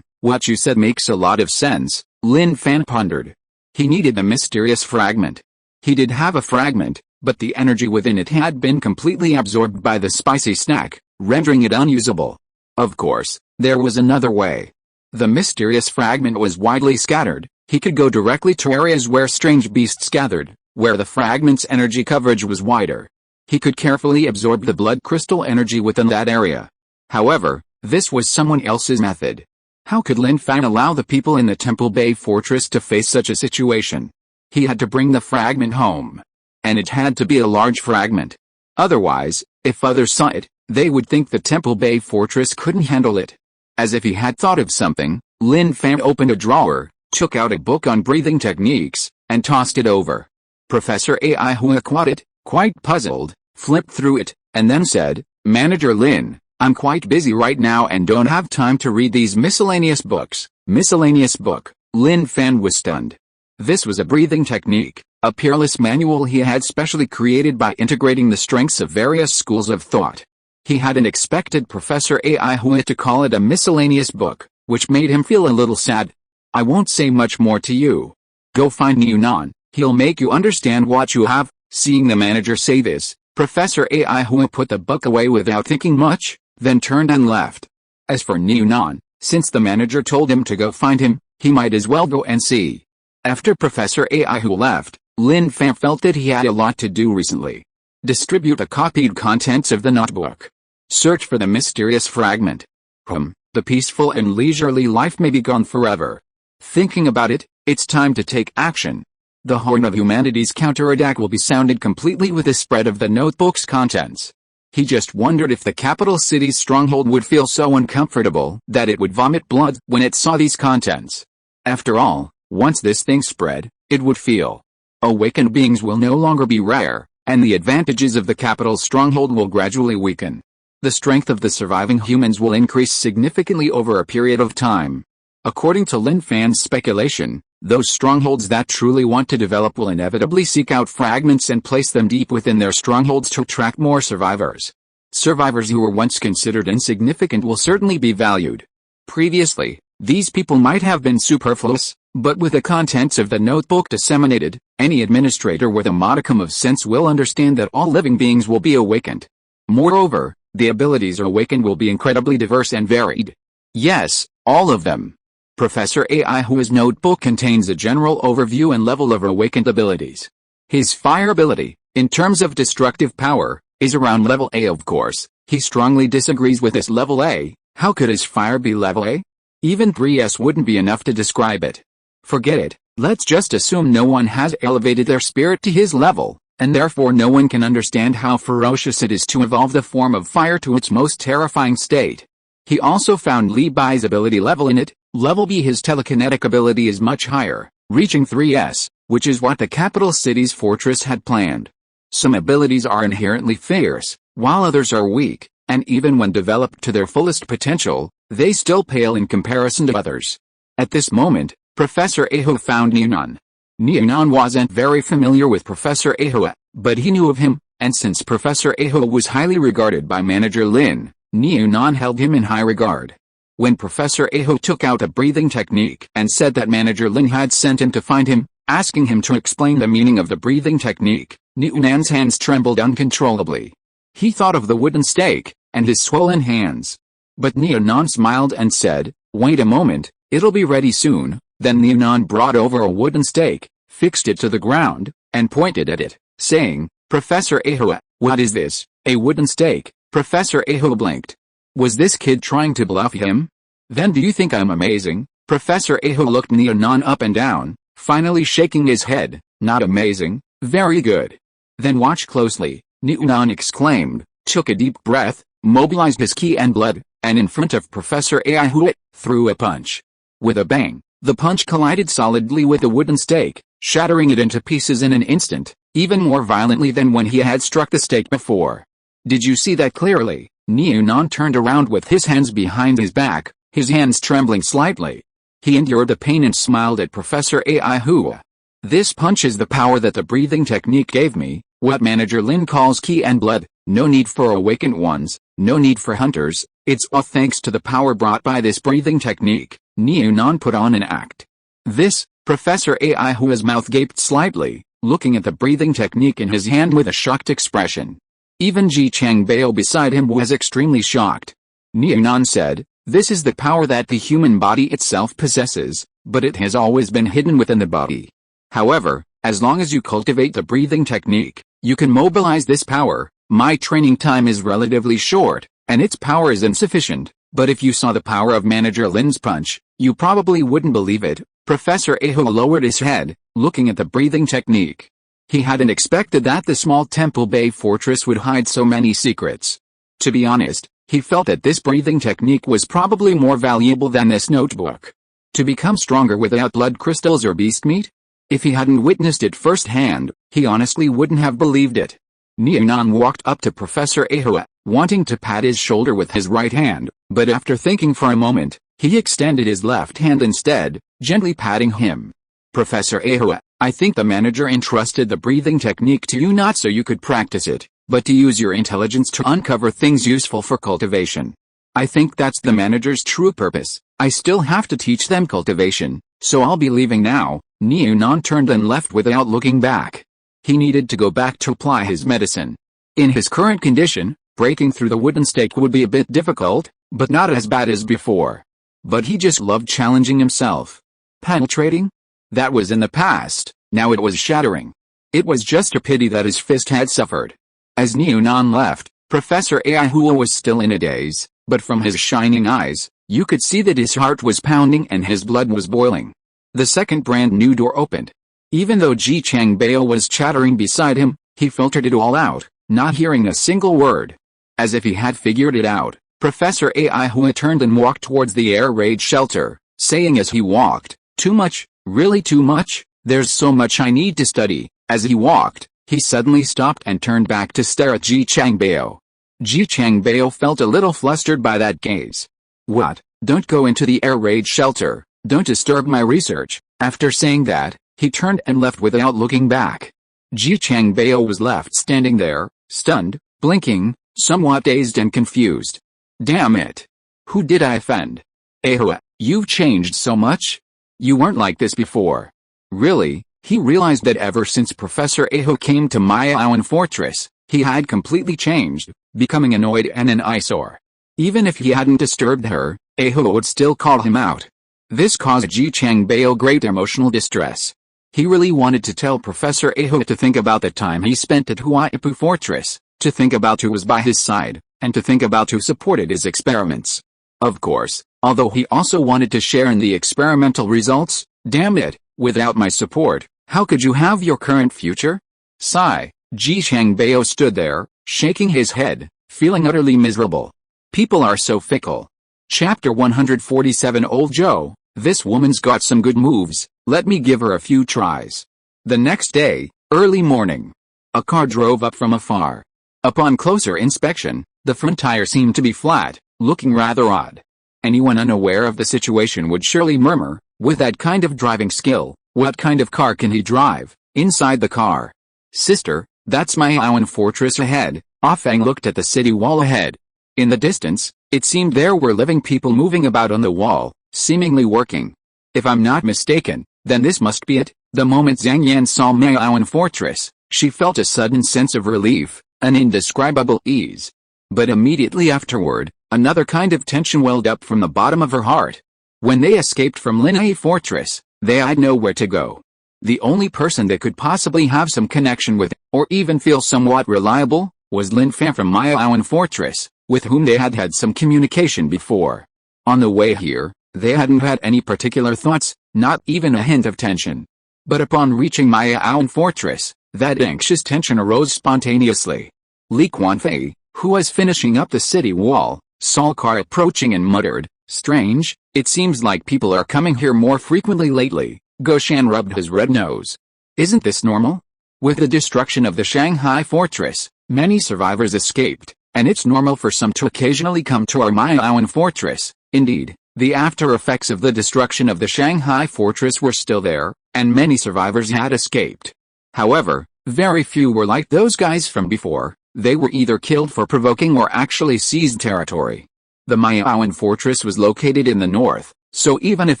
What you said makes a lot of sense, Lin Fan pondered. He needed the mysterious fragment. He did have a fragment, but the energy within it had been completely absorbed by the spicy snack, rendering it unusable. Of course, there was another way. The mysterious fragment was widely scattered. He could go directly to areas where strange beasts gathered, where the fragment's energy coverage was wider. He could carefully absorb the blood crystal energy within that area. However, this was someone else's method. How could Lin Fan allow the people in the Temple Bay Fortress to face such a situation? He had to bring the fragment home. And it had to be a large fragment. Otherwise, if others saw it, They would think the Temple Bay fortress couldn't handle it. As if he had thought of something, Lin Fan opened a drawer, took out a book on breathing techniques, and tossed it over. Professor Ai caught it, quite puzzled, flipped through it, and then said, "Manager Lin, I'm quite busy right now and don't have time to read these miscellaneous books." Miscellaneous book. Lin Fan was stunned. This was a breathing technique, a peerless manual he had specially created by integrating the strengths of various schools of thought. He hadn't expected Professor Ai to call it a miscellaneous book, which made him feel a little sad. "I won't say much more to you. Go find Niunan, he'll make you understand what you have." Seeing the manager say this, Professor Ai put the book away without thinking much, then turned and left. As for Niunan, since the manager told him to go find him, he might as well go and see. After Professor Ai left, Lin Fan felt that he had a lot to do recently. Distribute the copied contents of the notebook. Search for the mysterious fragment. The peaceful and leisurely life may be gone forever. Thinking about it, it's time to take action. The horn of humanity's counterattack will be sounded completely with the spread of the notebook's contents. He just wondered if the capital city's stronghold would feel so uncomfortable that it would vomit blood when it saw these contents. After all, once this thing spread, it would feel. Awakened beings will no longer be rare, and the advantages of the capital's stronghold will gradually weaken. The strength of the surviving humans will increase significantly over a period of time. According to Lin Fan's speculation, those strongholds that truly want to develop will inevitably seek out fragments and place them deep within their strongholds to attract more survivors. Survivors who were once considered insignificant will certainly be valued. Previously, these people might have been superfluous, but with the contents of the notebook disseminated, any administrator with a modicum of sense will understand that all living beings will be awakened. Moreover, the abilities awakened will be incredibly diverse and varied. Yes, all of them. Professor Ai's notebook contains a general overview and level of awakened abilities. His fire ability, in terms of destructive power, is around level A. Of course, he strongly disagrees with this level A. How could his fire be level A? Even 3S wouldn't be enough to describe it. Forget it, let's just assume no one has elevated their spirit to his level, and therefore no one can understand how ferocious it is to evolve the form of fire to its most terrifying state. He also found Li Bai's ability level in it. Level B. His telekinetic ability is much higher, reaching 3S, which is what the capital city's fortress had planned. Some abilities are inherently fierce, while others are weak, and even when developed to their fullest potential, they still pale in comparison to others. At this moment, Professor Ai found Niunan. Niunan wasn't very familiar with Professor Ai, but he knew of him, and since Professor Ai was highly regarded by Manager Lin, Niunan held him in high regard. When Professor Ai took out a breathing technique and said that Manager Lin had sent him to find him, asking him to explain the meaning of the breathing technique, Niunan's hands trembled uncontrollably. He thought of the wooden stake, and his swollen hands. But Niunan smiled and said, "Wait a moment, it'll be ready soon." Then Niunan brought over a wooden stake, fixed it to the ground, and pointed at it, saying, "Professor Ai, what is this, a wooden stake?" Professor Ai blinked. Was this kid trying to bluff him? Then do you think I'm amazing? Professor Ai looked Niunan up and down, finally shaking his head. Not amazing, very good. Then watch closely, Niunan exclaimed, took a deep breath, mobilized his ki and blood, and in front of Professor Ai threw a punch. With a bang, the punch collided solidly with the wooden stake, shattering it into pieces in an instant, even more violently than when he had struck the stake before. Did you see that clearly? Niunan turned around with his hands behind his back, his hands trembling slightly. He endured the pain and smiled at Professor Ai. This punch is the power that the breathing technique gave me, what Manager Lin calls ki and blood. No need for awakened ones, no need for hunters, it's all thanks to the power brought by this breathing technique. Niunan put on an act. This, Professor Ai's mouth gaped slightly, looking at the breathing technique in his hand with a shocked expression. Even Ji Changbao beside him was extremely shocked. Niunan said, "This is the power that the human body itself possesses, but it has always been hidden within the body. However, as long as you cultivate the breathing technique, you can mobilize this power. My training time is relatively short, and its power is insufficient, but if you saw the power of Manager Lin's punch, you probably wouldn't believe it." Professor Ai lowered his head, looking at the breathing technique. He hadn't expected that the small Temple Bay fortress would hide so many secrets. To be honest, he felt that this breathing technique was probably more valuable than this notebook. To become stronger without blood crystals or beast meat? If he hadn't witnessed it firsthand, he honestly wouldn't have believed it. Neonon walked up to Professor Ahua, wanting to pat his shoulder with his right hand, but after thinking for a moment, he extended his left hand instead, gently patting him. Professor Ahua, I think the manager entrusted the breathing technique to you not so you could practice it, but to use your intelligence to uncover things useful for cultivation. I think that's the manager's true purpose. I still have to teach them cultivation, so I'll be leaving now. Neonon turned and left without looking back. He needed to go back to apply his medicine. In his current condition, breaking through the wooden stake would be a bit difficult, but not as bad as before. But he just loved challenging himself. Penetrating? That was in the past, now it was shattering. It was just a pity that his fist had suffered. As Neonon left, Professor Ahua was still in a daze, but from his shining eyes, you could see that his heart was pounding and his blood was boiling. The second brand new door opened. Even though Ji Changbao was chattering beside him, he filtered it all out, not hearing a single word. As if he had figured it out, Professor Ahua turned and walked towards the air raid shelter, saying as he walked, "Too much, really too much, there's so much I need to study." As he walked, he suddenly stopped and turned back to stare at Ji Changbao. Ji Changbao felt a little flustered by that gaze. "What? Don't go into the air raid shelter, don't disturb my research." After saying that, he turned and left without looking back. Ji Changbao was left standing there, stunned, blinking, somewhat dazed and confused. Damn it! Who did I offend? Ahua, you've changed so much? You weren't like this before. Really? He realized that ever since Professor Ahua came to Mayaoan Fortress, he had completely changed, becoming annoyed and an eyesore. Even if he hadn't disturbed her, Ahua would still call him out. This caused Ji Changbao great emotional distress. He really wanted to tell Professor Ahua to think about the time he spent at Huaipu Fortress, to think about who was by his side, and to think about who supported his experiments. Of course, although he also wanted to share in the experimental results. Damn it, without my support, how could you have your current future? Sigh. Ji Changbao stood there, shaking his head, feeling utterly miserable. People are so fickle. Chapter 147 Old Joe, this woman's got some good moves, let me give her a few tries. The next day, early morning. A car drove up from afar. Upon closer inspection, the front tire seemed to be flat, looking rather odd. Anyone unaware of the situation would surely murmur, with that kind of driving skill, what kind of car can he drive? Inside the car. Sister, that's Mayaoan Fortress ahead. Ah Feng looked at the city wall ahead. In the distance, it seemed there were living people moving about on the wall, seemingly working. If I'm not mistaken, then this must be it. The moment Zhang Yan saw Mayaoan Fortress, she felt a sudden sense of relief, an indescribable ease. But immediately afterward, another kind of tension welled up from the bottom of her heart. When they escaped from Lin Fortress, they had nowhere to go. The only person that could possibly have some connection with, or even feel somewhat reliable, was Lin Fan from Mayaoan Fortress, with whom they had had some communication before. On the way here, they hadn't had any particular thoughts, not even a hint of tension. But upon reaching Mayaoan Fortress, that anxious tension arose spontaneously. Li Quanfei, who was finishing up the city wall, saw a car approaching and muttered, "Strange, it seems like people are coming here more frequently lately." Goshan rubbed his red nose. "Isn't this normal? With the destruction of the Shanghai Fortress, many survivors escaped, and it's normal for some to occasionally come to our Mayaoan Fortress." Indeed, the after effects of the destruction of the Shanghai Fortress were still there, and many survivors had escaped. However, very few were like those guys from before. They were either killed for provoking or actually seized territory. The Mayaoan Fortress was located in the north, so even if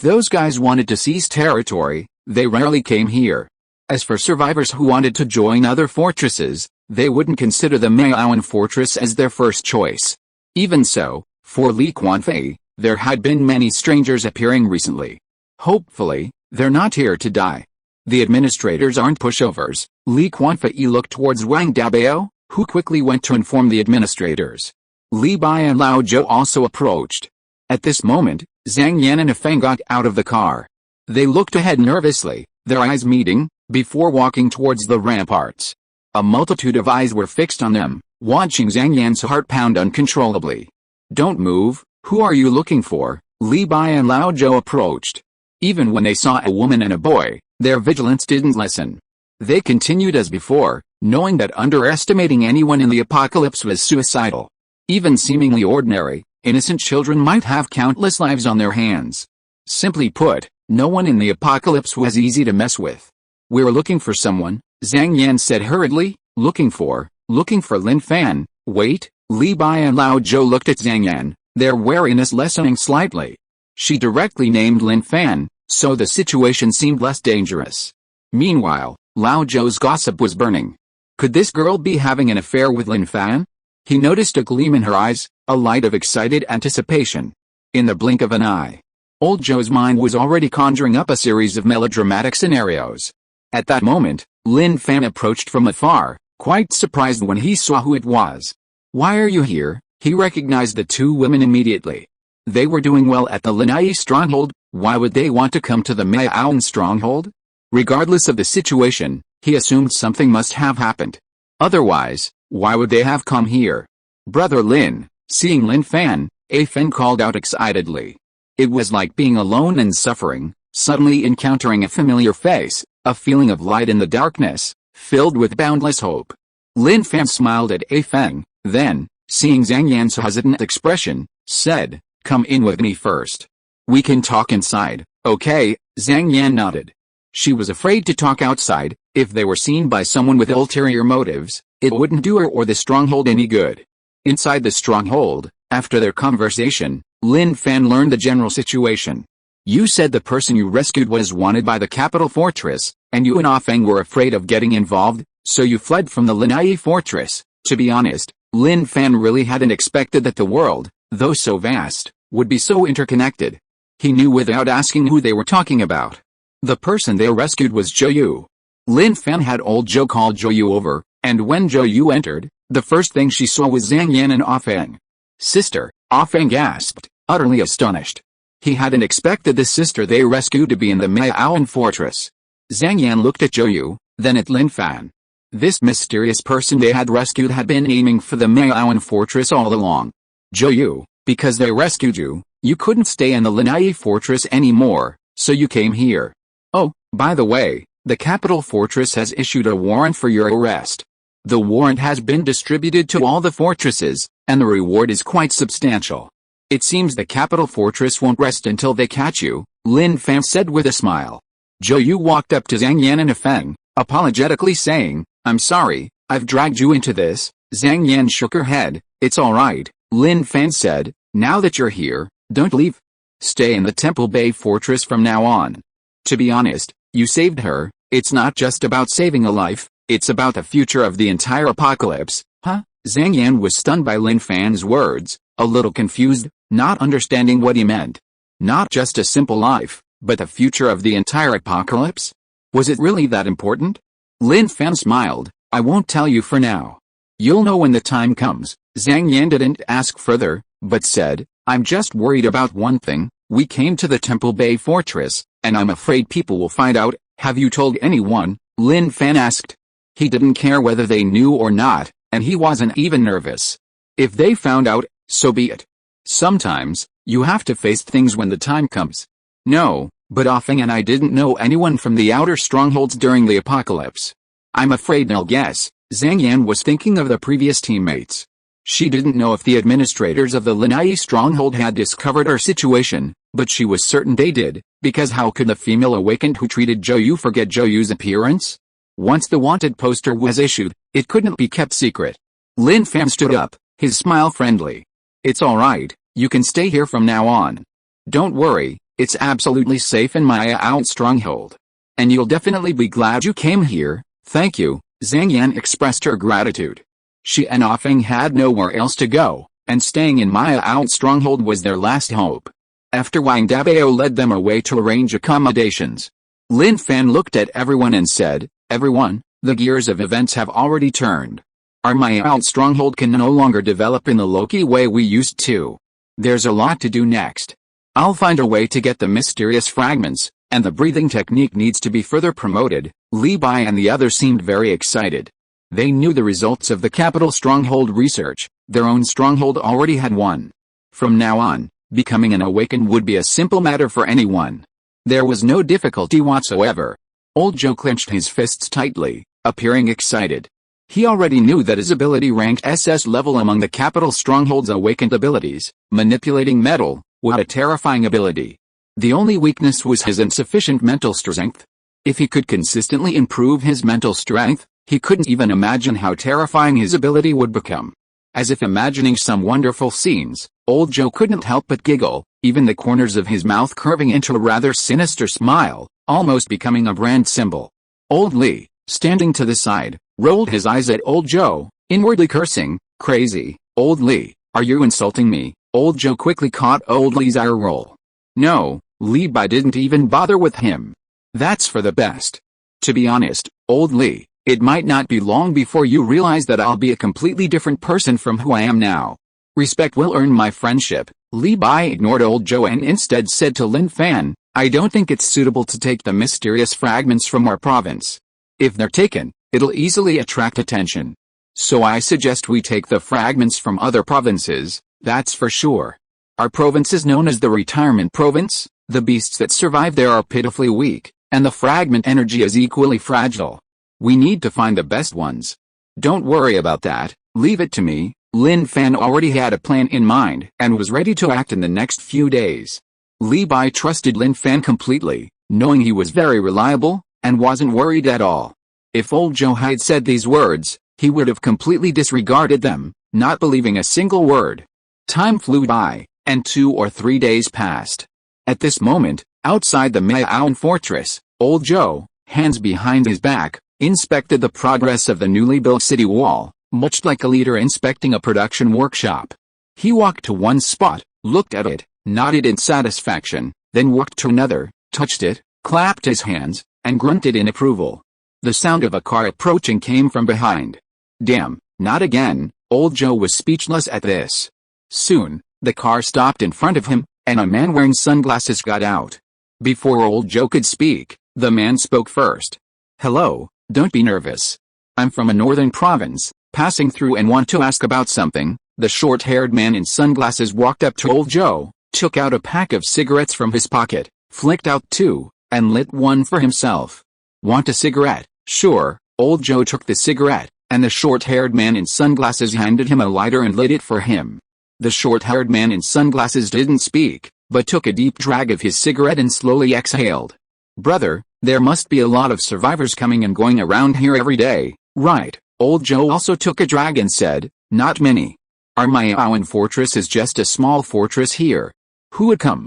those guys wanted to seize territory, they rarely came here. As for survivors who wanted to join other fortresses, they wouldn't consider the Mayaoan Fortress as their first choice. Even so, for Li Quanfei, there had been many strangers appearing recently. Hopefully, they're not here to die. The administrators aren't pushovers. Li Quanfei looked towards Wang Dabao, who quickly went to inform the administrators. Li Bai and Lao Zhou also approached. At this moment, Zhang Yan and Feng got out of the car. They looked ahead nervously, their eyes meeting, before walking towards the ramparts. A multitude of eyes were fixed on them, watching Zhang Yan's heart pound uncontrollably. Don't move, who are you looking for? Li Bai and Lao Zhou approached. Even when they saw a woman and a boy, their vigilance didn't lessen. They continued as before, knowing that underestimating anyone in the apocalypse was suicidal. Even seemingly ordinary, innocent children might have countless lives on their hands. Simply put, no one in the apocalypse was easy to mess with. We're looking for someone, Zhang Yan said hurriedly. Looking for Lin Fan. Wait, Li Bai and Lao Zhou looked at Zhang Yan, their wariness lessening slightly. She directly named Lin Fan, so the situation seemed less dangerous. Meanwhile, Lao Zhou's gossip was burning. Could this girl be having an affair with Lin Fan? He noticed a gleam in her eyes, a light of excited anticipation. In the blink of an eye, old Zhou's mind was already conjuring up a series of melodramatic scenarios. At that moment, Lin Fan approached from afar, quite surprised when he saw who it was. Why are you here? He recognized the two women immediately. They were doing well at the Linai stronghold. Why would they want to come to the Maoan stronghold? Regardless of the situation, he assumed something must have happened. Otherwise, why would they have come here? Brother Lin, seeing Lin Fan, A Fen called out excitedly. It was like being alone and suffering, suddenly encountering a familiar face, a feeling of light in the darkness, filled with boundless hope. Lin Fan smiled at A Feng, then, seeing Zhang Yan's hesitant expression, said, "Come in with me first. We can talk inside, okay?" Zhang Yan nodded. She was afraid to talk outside. If they were seen by someone with ulterior motives, it wouldn't do her or the stronghold any good. Inside the stronghold, after their conversation, Lin Fan learned the general situation. You said the person you rescued was wanted by the capital fortress, and you and Ah Feng were afraid of getting involved, so you fled from the Linai fortress. To be honest, Lin Fan really hadn't expected that the world, though so vast, would be so interconnected. He knew without asking who they were talking about. The person they rescued was Zhou Yu. Lin Fan had old Zhou called Zhou Yu over, and when Zhou Yu entered, the first thing she saw was Zhang Yan and Ah Feng. Sister, Ah Feng gasped, utterly astonished. He hadn't expected the sister they rescued to be in the Maoan fortress. Zhang Yan looked at Zhou Yu, then at Lin Fan. This mysterious person they had rescued had been aiming for the Maoan fortress all along. Zhou Yu, because they rescued you, you couldn't stay in the Linai fortress anymore, so you came here. Oh, by the way, the capital fortress has issued a warrant for your arrest. The warrant has been distributed to all the fortresses, and the reward is quite substantial. It seems the capital fortress won't rest until they catch you, Lin Fan said with a smile. Zhou Yu walked up to Zhang Yan and A Feng, apologetically saying, "I'm sorry, I've dragged you into this." Zhang Yan shook her head. "It's alright," Lin Fan said, "now that you're here, don't leave. Stay in the Temple Bay fortress from now on. To be honest, you saved her. It's not just about saving a life, it's about the future of the entire apocalypse." Huh? Zhang Yan was stunned by Lin Fan's words, a little confused, not understanding what he meant. Not just a simple life, but the future of the entire apocalypse? Was it really that important? Lin Fan smiled. "I won't tell you for now. You'll know when the time comes." Zhang Yan didn't ask further, but said, "I'm just worried about one thing. We came to the Temple Bay fortress, and I'm afraid people will find out." "Have you told anyone?" Lin Fan asked. He didn't care whether they knew or not, and he wasn't even nervous. If they found out, so be it. Sometimes, you have to face things when the time comes. No, but Ah Feng and I didn't know anyone from the outer strongholds during the apocalypse. I'm afraid they'll guess. Zhang Yan was thinking of the previous teammates. She didn't know if the administrators of the Linai stronghold had discovered her situation, but she was certain they did, because how could the female awakened who treated Zhou Yu forget Zhou Yu's appearance? Once the wanted poster was issued, it couldn't be kept secret. Lin Fan stood up, his smile friendly. "It's alright, you can stay here from now on. Don't worry, it's absolutely safe in my out stronghold. And you'll definitely be glad you came here." "Thank you," Zhang Yan expressed her gratitude. She and Ah Feng had nowhere else to go, and staying in Maya Out stronghold was their last hope. After Wang Dabao led them away to arrange accommodations, Lin Fan looked at everyone and said, "Everyone, the gears of events have already turned. Our Maya Out stronghold can no longer develop in the Loki way we used to. There's a lot to do next. I'll find a way to get the mysterious fragments, and the breathing technique needs to be further promoted." Li Bai and the others seemed very excited. They knew the results of the capital stronghold research. Their own stronghold already had one. From now on, becoming an awakened would be a simple matter for anyone. There was no difficulty whatsoever. Old Joe clenched his fists tightly, appearing excited. He already knew that his ability ranked SS level among the capital stronghold's awakened abilities. Manipulating metal, what a terrifying ability. The only weakness was his insufficient mental strength. If he could consistently improve his mental strength, he couldn't even imagine how terrifying his ability would become. As if imagining some wonderful scenes, Old Joe couldn't help but giggle, even the corners of his mouth curving into a rather sinister smile, almost becoming a brand symbol. Old Lee, standing to the side, rolled his eyes at Old Joe, inwardly cursing, "Crazy, Old Lee, are you insulting me?" Old Joe quickly caught Old Lee's eye roll. "No, Lee, I didn't even bother with him. That's for the best. To be honest, Old Lee, it might not be long before you realize that I'll be a completely different person from who I am now. Respect will earn my friendship." Lee Bai ignored Old Joe and instead said to Lin Fan, "I don't think it's suitable to take the mysterious fragments from our province. If they're taken, it'll easily attract attention. So I suggest we take the fragments from other provinces, that's for sure. Our province is known as the retirement province. The beasts that survive there are pitifully weak, and the fragment energy is equally fragile. We need to find the best ones. Don't worry about that, leave it to me." Lin Fan already had a plan in mind and was ready to act in the next few days. Li Bai trusted Lin Fan completely, knowing he was very reliable, and wasn't worried at all. If Old Joe had said these words, he would have completely disregarded them, not believing a single word. Time flew by, and 2 or 3 days passed. At this moment, outside the Mayaoan fortress, Old Joe, hands behind his back, inspected the progress of the newly built city wall, much like a leader inspecting a production workshop. He walked to one spot, looked at it, nodded in satisfaction, then walked to another, touched it, clapped his hands, and grunted in approval. The sound of a car approaching came from behind. Damn, not again. Old Joe was speechless at this. Soon, the car stopped in front of him, and a man wearing sunglasses got out. Before Old Joe could speak, the man spoke first. "Hello, don't be nervous. I'm from a northern province, passing through and want to ask about something." The short-haired man in sunglasses walked up to Old Joe, took out a pack of cigarettes from his pocket, flicked out 2, and lit one for himself. "Want a cigarette?" "Sure." Old Joe took the cigarette, and the short-haired man in sunglasses handed him a lighter and lit it for him. The short-haired man in sunglasses didn't speak, but took a deep drag of his cigarette and slowly exhaled. "Brother, there must be a lot of survivors coming and going around here every day, right?" Old Joe also took a drag and said, "Not many. Our Mayaoan fortress is just a small fortress here. Who would come?"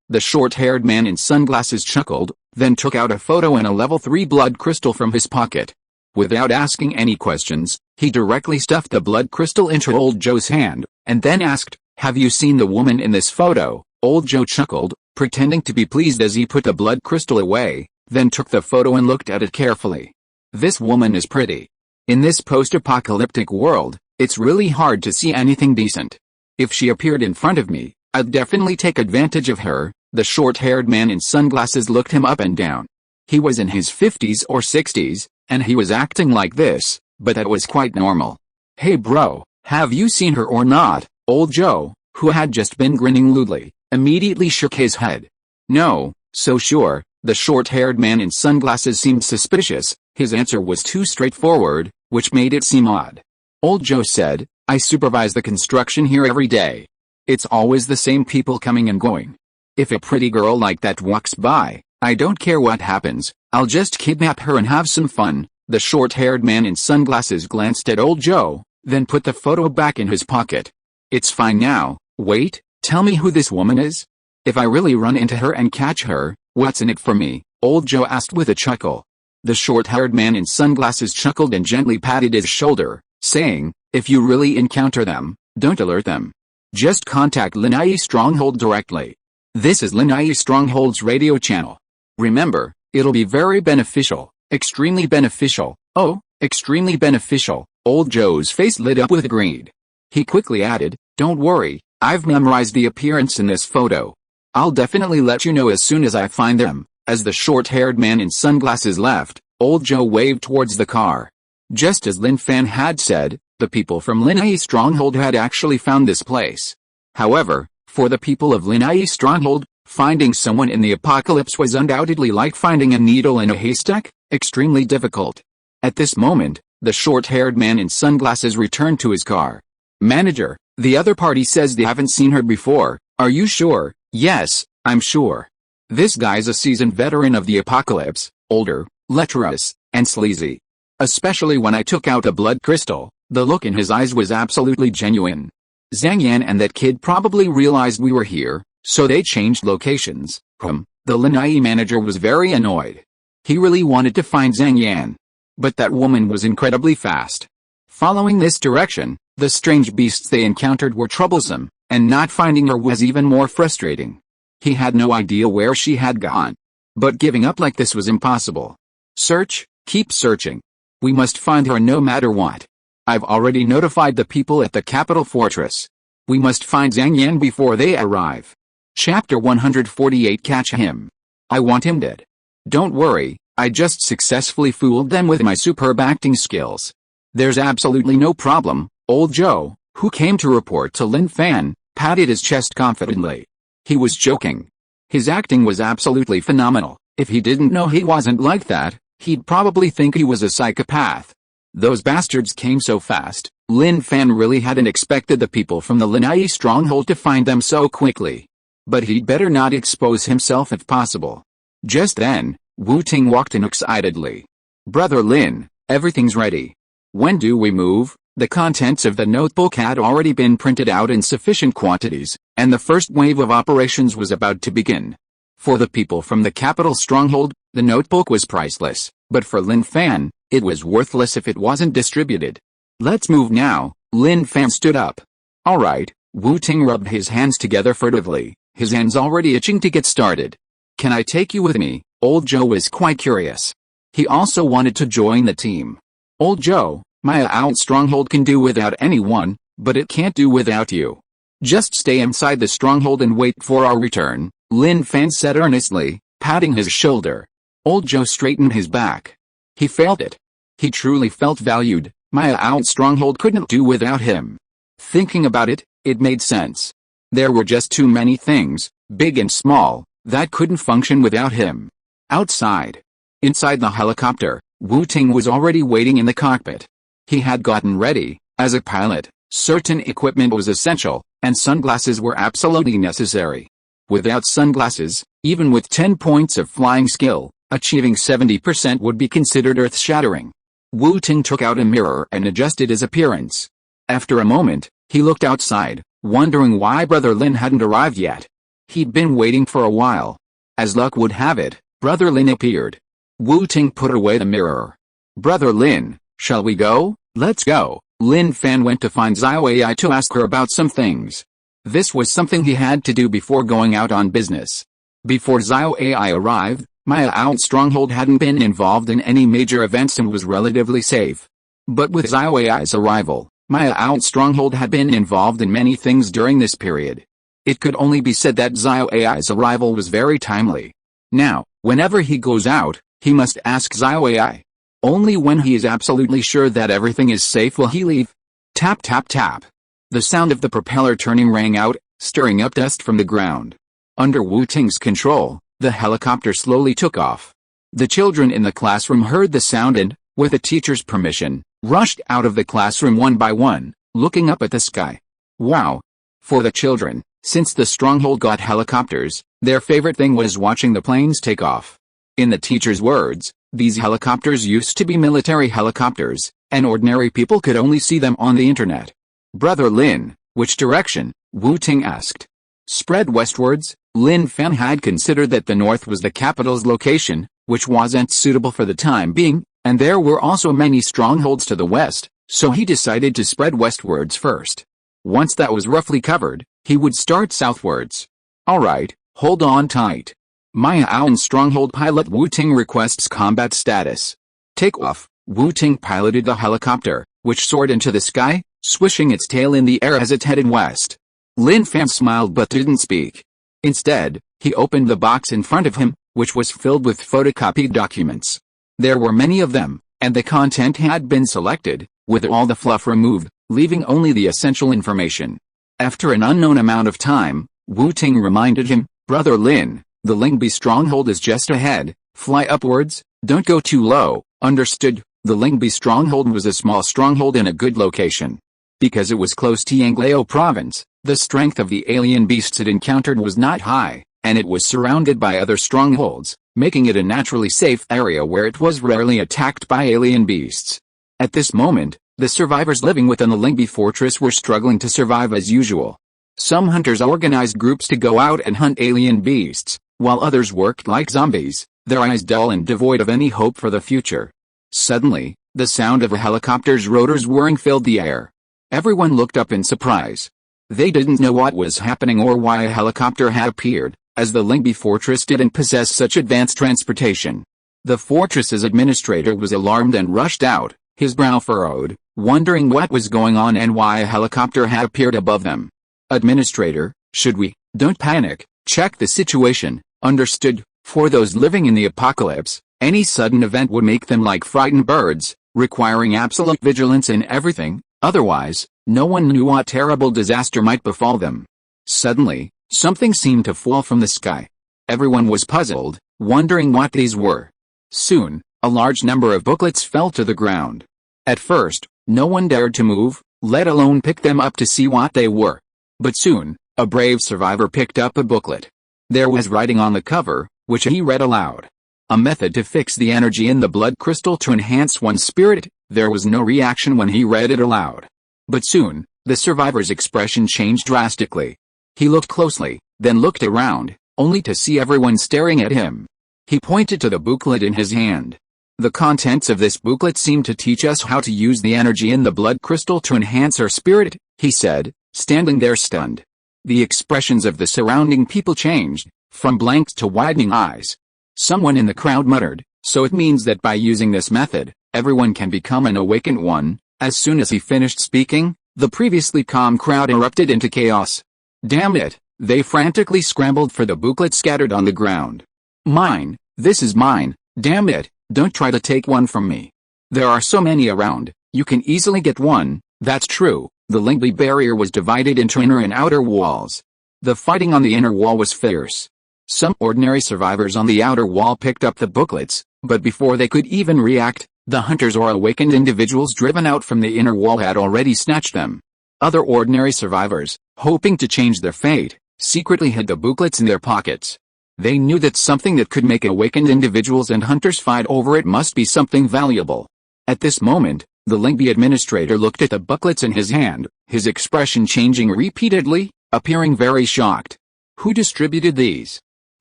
The short-haired man in sunglasses chuckled, then took out a photo and a level 3 blood crystal from his pocket. Without asking any questions, he directly stuffed the blood crystal into Old Joe's hand, and then asked, "Have you seen the woman in this photo?" Old Joe chuckled, pretending to be pleased as he put the blood crystal away, then took the photo and looked at it carefully. "This woman is pretty. In this post-apocalyptic world, it's really hard to see anything decent. If she appeared in front of me, I'd definitely take advantage of her." The short-haired man in sunglasses looked him up and down. He was in his 50s or 60s, and he was acting like this, but that was quite normal. "Hey bro, have you seen her or not?" Old Joe, who had just been grinning lewdly, immediately shook his head. "No, so sure." The short-haired man in sunglasses seemed suspicious. His answer was too straightforward, which made it seem odd. Old Joe said, "I supervise the construction here every day. It's always the same people coming and going. If a pretty girl like that walks by, I don't care what happens, I'll just kidnap her and have some fun." The short-haired man in sunglasses glanced at Old Joe, then put the photo back in his pocket. "It's fine now. Wait, tell me who this woman is? If I really run into her and catch her, what's in it for me?" Old Joe asked with a chuckle. The short-haired man in sunglasses chuckled and gently patted his shoulder, saying, "If you really encounter them, don't alert them. Just contact Linai Stronghold directly. This is Linai Stronghold's radio channel. Remember, it'll be very beneficial, extremely beneficial, oh, extremely beneficial." Old Joe's face lit up with greed. He quickly added, "Don't worry, I've memorized the appearance in this photo. I'll definitely let you know as soon as I find them." As the short-haired man in sunglasses left, Old Joe waved towards the car. Just as Lin Fan had said, the people from Lin Ai's stronghold had actually found this place. However, for the people of Lin Ai's stronghold, finding someone in the apocalypse was undoubtedly like finding a needle in a haystack, extremely difficult. At this moment, the short-haired man in sunglasses returned to his car. Manager, the other party says they haven't seen her before. Are you sure? Yes, I'm sure. This guy's a seasoned veteran of the apocalypse, older, lecherous, and sleazy. Especially when I took out a blood crystal, the look in his eyes was absolutely genuine. Zhang Yan and that kid probably realized we were here, so they changed locations. The Lin Ai manager was very annoyed. He really wanted to find Zhang Yan. But that woman was incredibly fast. Following this direction, the strange beasts they encountered were troublesome, and not finding her was even more frustrating. He had no idea where she had gone. But giving up like this was impossible. Search, keep searching. We must find her no matter what. I've already notified the people at the capital fortress. We must find Zhang Yan before they arrive. Chapter 148 Catch him. I want him dead. Don't worry, I just successfully fooled them with my superb acting skills. There's absolutely no problem. Old Joe, who came to report to Lin Fan, patted his chest confidently. He was joking. His acting was absolutely phenomenal. If he didn't know he wasn't like that, he'd probably think he was a psychopath. Those bastards came so fast. Lin Fan really hadn't expected the people from the Lin Ai stronghold to find them so quickly. But he'd better not expose himself if possible. Just then, Wu Ting walked in excitedly. Brother Lin, everything's ready. When do we move? The contents of the notebook had already been printed out in sufficient quantities, and the first wave of operations was about to begin. For the people from the capital stronghold, the notebook was priceless, but for Lin Fan, it was worthless if it wasn't distributed. Let's move now. Lin Fan stood up. Alright, Wu Ting rubbed his hands together furtively, his hands already itching to get started. Can I take you with me? Old Joe was quite curious. He also wanted to join the team. Old Joe, my out stronghold can do without anyone, but it can't do without you. Just stay inside the stronghold and wait for our return, Lin Fan said earnestly, patting his shoulder. Old Joe straightened his back. He felt it. He truly felt valued. My out stronghold couldn't do without him. Thinking about it, it made sense. There were just too many things, big and small, that couldn't function without him. Outside. Inside the helicopter, Wu Ting was already waiting in the cockpit. He had gotten ready. As a pilot, certain equipment was essential, and sunglasses were absolutely necessary. Without sunglasses, even with 10 points of flying skill, achieving 70% would be considered earth-shattering. Wu Ting took out a mirror and adjusted his appearance. After a moment, he looked outside, wondering why Brother Lin hadn't arrived yet. He'd been waiting for a while. As luck would have it, Brother Lin appeared. Wu Ting put away the mirror. Brother Lin, shall we go? Let's go. Lin Fan went to find Xiao Ai to ask her about some things. This was something he had to do before going out on business. Before Xiao Ai arrived, Maya Out Stronghold hadn't been involved in any major events and was relatively safe. But with Xiao Ai's arrival, Maya Out Stronghold had been involved in many things during this period. It could only be said that Xiao Ai's arrival was very timely. Now, whenever he goes out, he must ask Xiao Ai. Only when he is absolutely sure that everything is safe will he leave. Tap tap tap. The sound of the propeller turning rang out, stirring up dust from the ground. Under Wu Ting's control, the helicopter slowly took off. The children in the classroom heard the sound and, with the teacher's permission, rushed out of the classroom one by one, looking up at the sky. Wow! For the children, since the stronghold got helicopters, their favorite thing was watching the planes take off. In the teacher's words, these helicopters used to be military helicopters, and ordinary people could only see them on the internet. Brother Lin, which direction? Wu Ting asked. Spread westwards. Lin Fan had considered that the north was the capital's location, which wasn't suitable for the time being, and there were also many strongholds to the west, so he decided to spread westwards first. Once that was roughly covered, he would start southwards. Alright, hold on tight. Maya Aoun Stronghold pilot Wu Ting requests combat status. Take off. Wu Ting piloted the helicopter, which soared into the sky, swishing its tail in the air as it headed west. Lin Fan smiled but didn't speak. Instead, he opened the box in front of him, which was filled with photocopied documents. There were many of them, and the content had been selected, with all the fluff removed, leaving only the essential information. After an unknown amount of time, Wu-Ting reminded him, "Brother Lin, the Lingbi stronghold is just ahead, fly upwards, don't go too low, understood?" The Lingbi stronghold was a small stronghold in a good location. Because it was close to Yanglao province, the strength of the alien beasts it encountered was not high, and it was surrounded by other strongholds, making it a naturally safe area where it was rarely attacked by alien beasts. At this moment, the survivors living within the Lingbi fortress were struggling to survive as usual. Some hunters organized groups to go out and hunt alien beasts, while others worked like zombies, their eyes dull and devoid of any hope for the future. Suddenly, the sound of a helicopter's rotors whirring filled the air. Everyone looked up in surprise. They didn't know what was happening or why a helicopter had appeared, as the Lingbi fortress didn't possess such advanced transportation. The fortress's administrator was alarmed and rushed out, his brow furrowed, wondering what was going on and why a helicopter had appeared above them. "Administrator, should we? Don't panic, check the situation, understood?" For those living in the apocalypse, any sudden event would make them like frightened birds, requiring absolute vigilance in everything, otherwise, no one knew what terrible disaster might befall them. Suddenly, something seemed to fall from the sky. Everyone was puzzled, wondering what these were. Soon, a large number of booklets fell to the ground. At first, no one dared to move, let alone pick them up to see what they were. But soon, a brave survivor picked up a booklet. There was writing on the cover, which he read aloud. A method to fix the energy in the blood crystal to enhance one's spirit. There was no reaction when he read it aloud. But soon, the survivor's expression changed drastically. He looked closely, then looked around, only to see everyone staring at him. He pointed to the booklet in his hand. "The contents of this booklet seem to teach us how to use the energy in the blood crystal to enhance our spirit," he said, standing there stunned. The expressions of the surrounding people changed, from blank to widening eyes. Someone in the crowd muttered, "So it means that by using this method, everyone can become an awakened one." As soon as he finished speaking, the previously calm crowd erupted into chaos. "Damn it!" They frantically scrambled for the booklet scattered on the ground. "Mine, this is mine, damn it, don't try to take one from me. There are so many around, you can easily get one." That's true, the Lingbi barrier was divided into inner and outer walls. The fighting on the inner wall was fierce. Some ordinary survivors on the outer wall picked up the booklets, but before they could even react, the hunters or awakened individuals driven out from the inner wall had already snatched them. Other ordinary survivors, hoping to change their fate, secretly hid the booklets in their pockets. They knew that something that could make awakened individuals and hunters fight over it must be something valuable. At this moment, the Lingbi administrator looked at the booklets in his hand, his expression changing repeatedly, appearing very shocked. Who distributed these?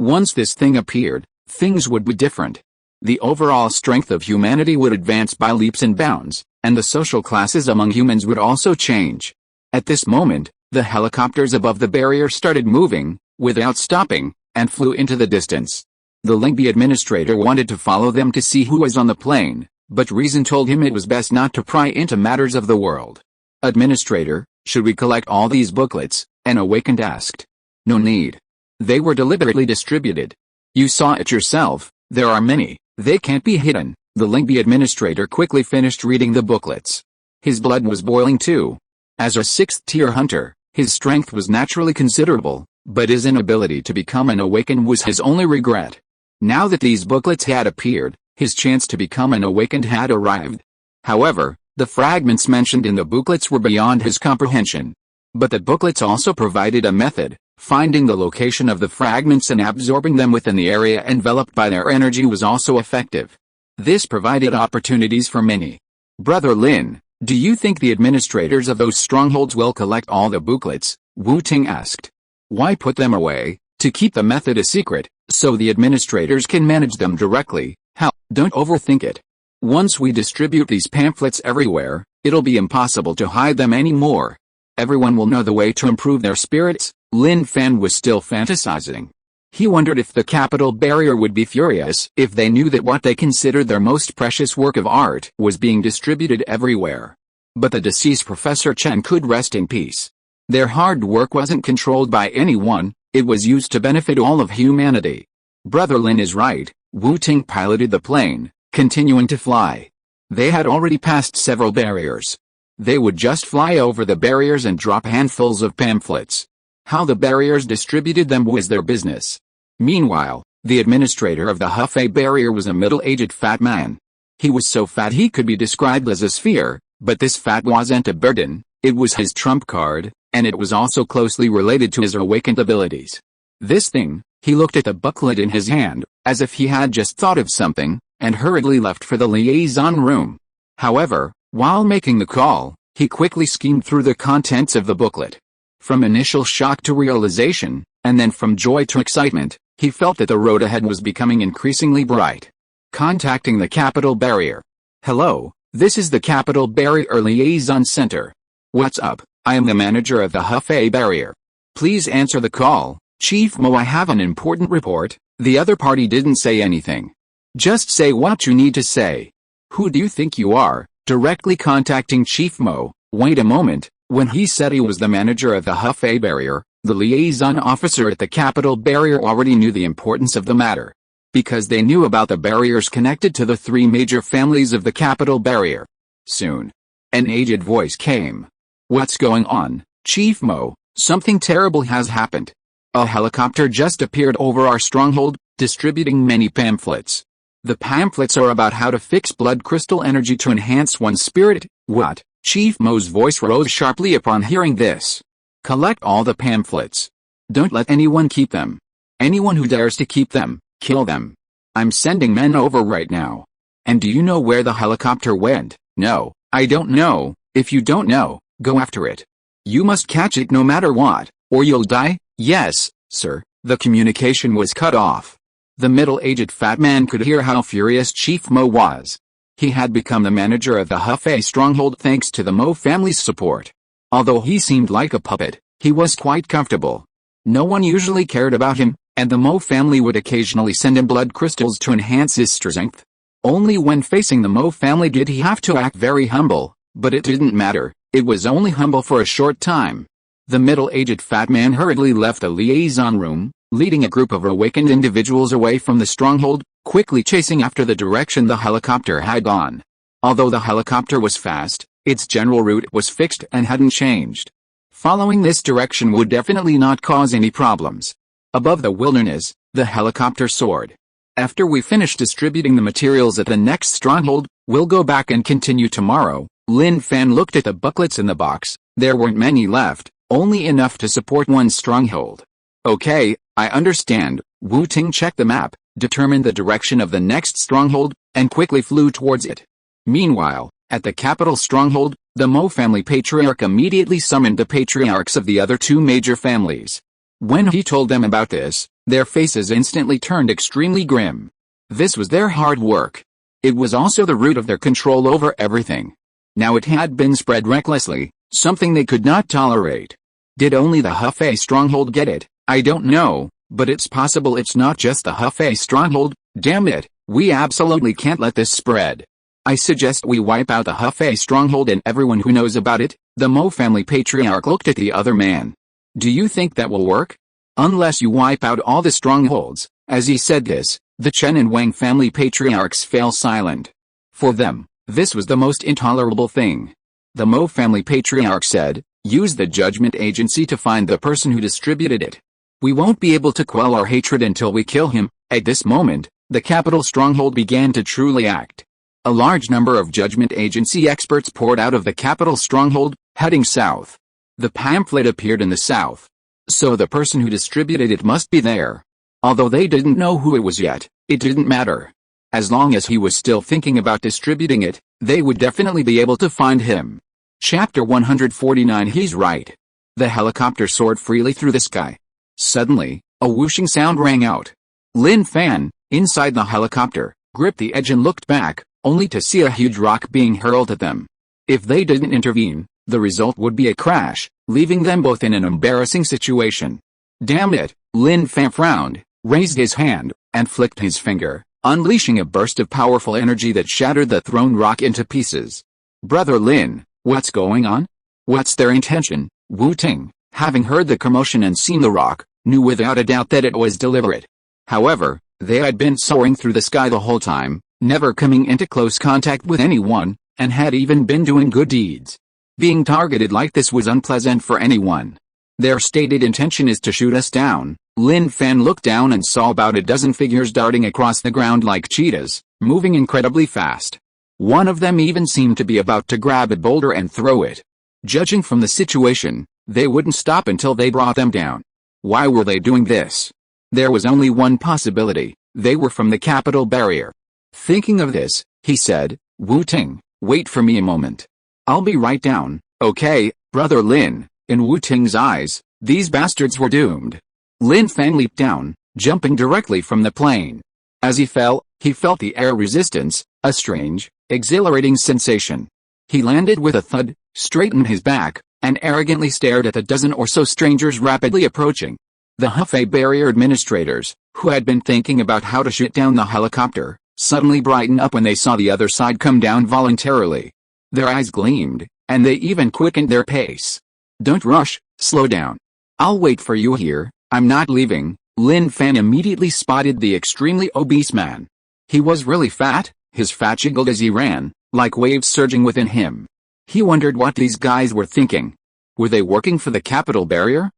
Once this thing appeared, things would be different. The overall strength of humanity would advance by leaps and bounds, and the social classes among humans would also change. At this moment, the helicopters above the barrier started moving, without stopping, and flew into the distance. The Lingbi administrator wanted to follow them to see who was on the plane, but reason told him it was best not to pry into matters of the world. "Administrator, should we collect all these booklets?" an awakened asked. "No need. They were deliberately distributed. You saw it yourself, there are many, they can't be hidden." The Lingbi administrator quickly finished reading the booklets. His blood was boiling too. As a 6th-tier hunter, his strength was naturally considerable, but his inability to become an awakened was his only regret. Now that these booklets had appeared, his chance to become an awakened had arrived. However, the fragments mentioned in the booklets were beyond his comprehension. But the booklets also provided a method. Finding the location of the fragments and absorbing them within the area enveloped by their energy was also effective. This provided opportunities for many. "Brother Lin, do you think the administrators of those strongholds will collect all the booklets?" Wu-Ting asked. "Why put them away? To keep the method a secret, so the administrators can manage them directly. How? Don't overthink it. Once we distribute these pamphlets everywhere, it'll be impossible to hide them anymore. Everyone will know the way to improve their spirits." Lin Fan was still fantasizing. He wondered if the capital barrier would be furious if they knew that what they considered their most precious work of art was being distributed everywhere. But the deceased Professor Chen could rest in peace. Their hard work wasn't controlled by anyone, it was used to benefit all of humanity. Brother Lin is right. Wu-Ting piloted the plane, continuing to fly. They had already passed several barriers. They would just fly over the barriers and drop handfuls of pamphlets. How the barriers distributed them was their business. Meanwhile, the administrator of the Huffay barrier was a middle-aged fat man. He was so fat he could be described as a sphere, but this fat wasn't a burden, it was his trump card, and it was also closely related to his awakened abilities. This thing, he looked at the booklet in his hand, as if he had just thought of something, and hurriedly left for the liaison room. However, while making the call, he quickly skimmed through the contents of the booklet. From initial shock to realization, and then from joy to excitement, he felt that the road ahead was becoming increasingly bright. Contacting the Capital Barrier. Hello, this is the Capital Barrier Liaison Center. What's up? I am the manager of the Huffay Barrier. Please answer the call, Chief Mo. I have an important report. The other party didn't say anything. Just say what you need to say. Who do you think you are? Directly contacting Chief Mo. Wait a moment. When he said he was the manager of the Huffay Barrier, the liaison officer at the Capital Barrier already knew the importance of the matter. Because they knew about the barriers connected to the three major families of the Capital Barrier. Soon, an aged voice came. What's going on, Chief Mo? Something terrible has happened. A helicopter just appeared over our stronghold, distributing many pamphlets. The pamphlets are about how to fix blood crystal energy to enhance one's spirit. What? Chief Mo's voice rose sharply upon hearing this. Collect all the pamphlets. Don't let anyone keep them. Anyone who dares to keep them, kill them. I'm sending men over right now. And do you know where the helicopter went? No, I don't know. If you don't know, go after it. You must catch it no matter what, or you'll die. Yes, sir. The communication was cut off. The middle-aged fat man could hear how furious Chief Mo was. He had become the manager of the Huffay stronghold thanks to the Mo family's support. Although he seemed like a puppet, he was quite comfortable. No one usually cared about him, and the Mo family would occasionally send him blood crystals to enhance his strength. Only when facing the Mo family did he have to act very humble, but it didn't matter, it was only humble for a short time. The middle-aged fat man hurriedly left the liaison room, leading a group of awakened individuals away from the stronghold, quickly chasing after the direction the helicopter had gone. Although the helicopter was fast, its general route was fixed and hadn't changed. Following this direction would definitely not cause any problems. Above the wilderness, the helicopter soared. After we finish distributing the materials at the next stronghold, we'll go back and continue tomorrow. Lin Fan looked at the booklets in the box. There weren't many left, only enough to support one stronghold. Okay, I understand. Wu Ting checked the map, determined the direction of the next stronghold, and quickly flew towards it. Meanwhile, at the capital stronghold, the Mo family patriarch immediately summoned the patriarchs of the other two major families. When he told them about this, their faces instantly turned extremely grim. This was their hard work. It was also the root of their control over everything. Now it had been spread recklessly, something they could not tolerate. Did only the Huffay stronghold get it? I don't know, but it's possible it's not just the Huffay stronghold. Damn it, we absolutely can't let this spread. I suggest we wipe out the Huffay stronghold and everyone who knows about it. The Mo family patriarch looked at the other man. Do you think that will work? Unless you wipe out all the strongholds. As he said this, the Chen and Wang family patriarchs fell silent. For them, this was the most intolerable thing. The Mo family patriarch said, use the judgment agency to find the person who distributed it. We won't be able to quell our hatred until we kill him. At this moment, the capital stronghold began to truly act. A large number of judgment agency experts poured out of the capital stronghold, heading south. The pamphlet appeared in the south. So the person who distributed it must be there. Although they didn't know who it was yet, it didn't matter. As long as he was still thinking about distributing it, they would definitely be able to find him. Chapter 149. He's right. The helicopter soared freely through the sky. Suddenly, a whooshing sound rang out. Lin Fan, inside the helicopter, gripped the edge and looked back, only to see a huge rock being hurled at them. If they didn't intervene, the result would be a crash, leaving them both in an embarrassing situation. Damn it, Lin Fan frowned, raised his hand, and flicked his finger, unleashing a burst of powerful energy that shattered the thrown rock into pieces. Brother Lin, what's going on? What's their intention? Wu Ting, having heard the commotion and seen the rock, knew without a doubt that it was deliberate. However, they had been soaring through the sky the whole time, never coming into close contact with anyone, and had even been doing good deeds. Being targeted like this was unpleasant for anyone. Their stated intention is to shoot us down. Lin Fan looked down and saw about a dozen figures darting across the ground like cheetahs, moving incredibly fast. One of them even seemed to be about to grab a boulder and throw it. Judging from the situation, they wouldn't stop until they brought them down. Why were they doing this? There was only one possibility: they were from the capital barrier. Thinking of this, he said, "Wu-Ting, wait for me a moment. I'll be right down, okay, Brother Lin." In Wu-Ting's eyes, these bastards were doomed. Lin Fan leaped down, jumping directly from the plane. As he fell, he felt the air resistance, a strange, exhilarating sensation. He landed with a thud, straightened his back, and arrogantly stared at the dozen or so strangers rapidly approaching. The Hefei barrier administrators, who had been thinking about how to shoot down the helicopter, suddenly brightened up when they saw the other side come down voluntarily. Their eyes gleamed, and they even quickened their pace. "Don't rush, slow down. I'll wait for you here, I'm not leaving." Lin Fan immediately spotted the extremely obese man. He was really fat, his fat jiggled as he ran, like waves surging within him. He wondered what these guys were thinking. Were they working for the capital barrier?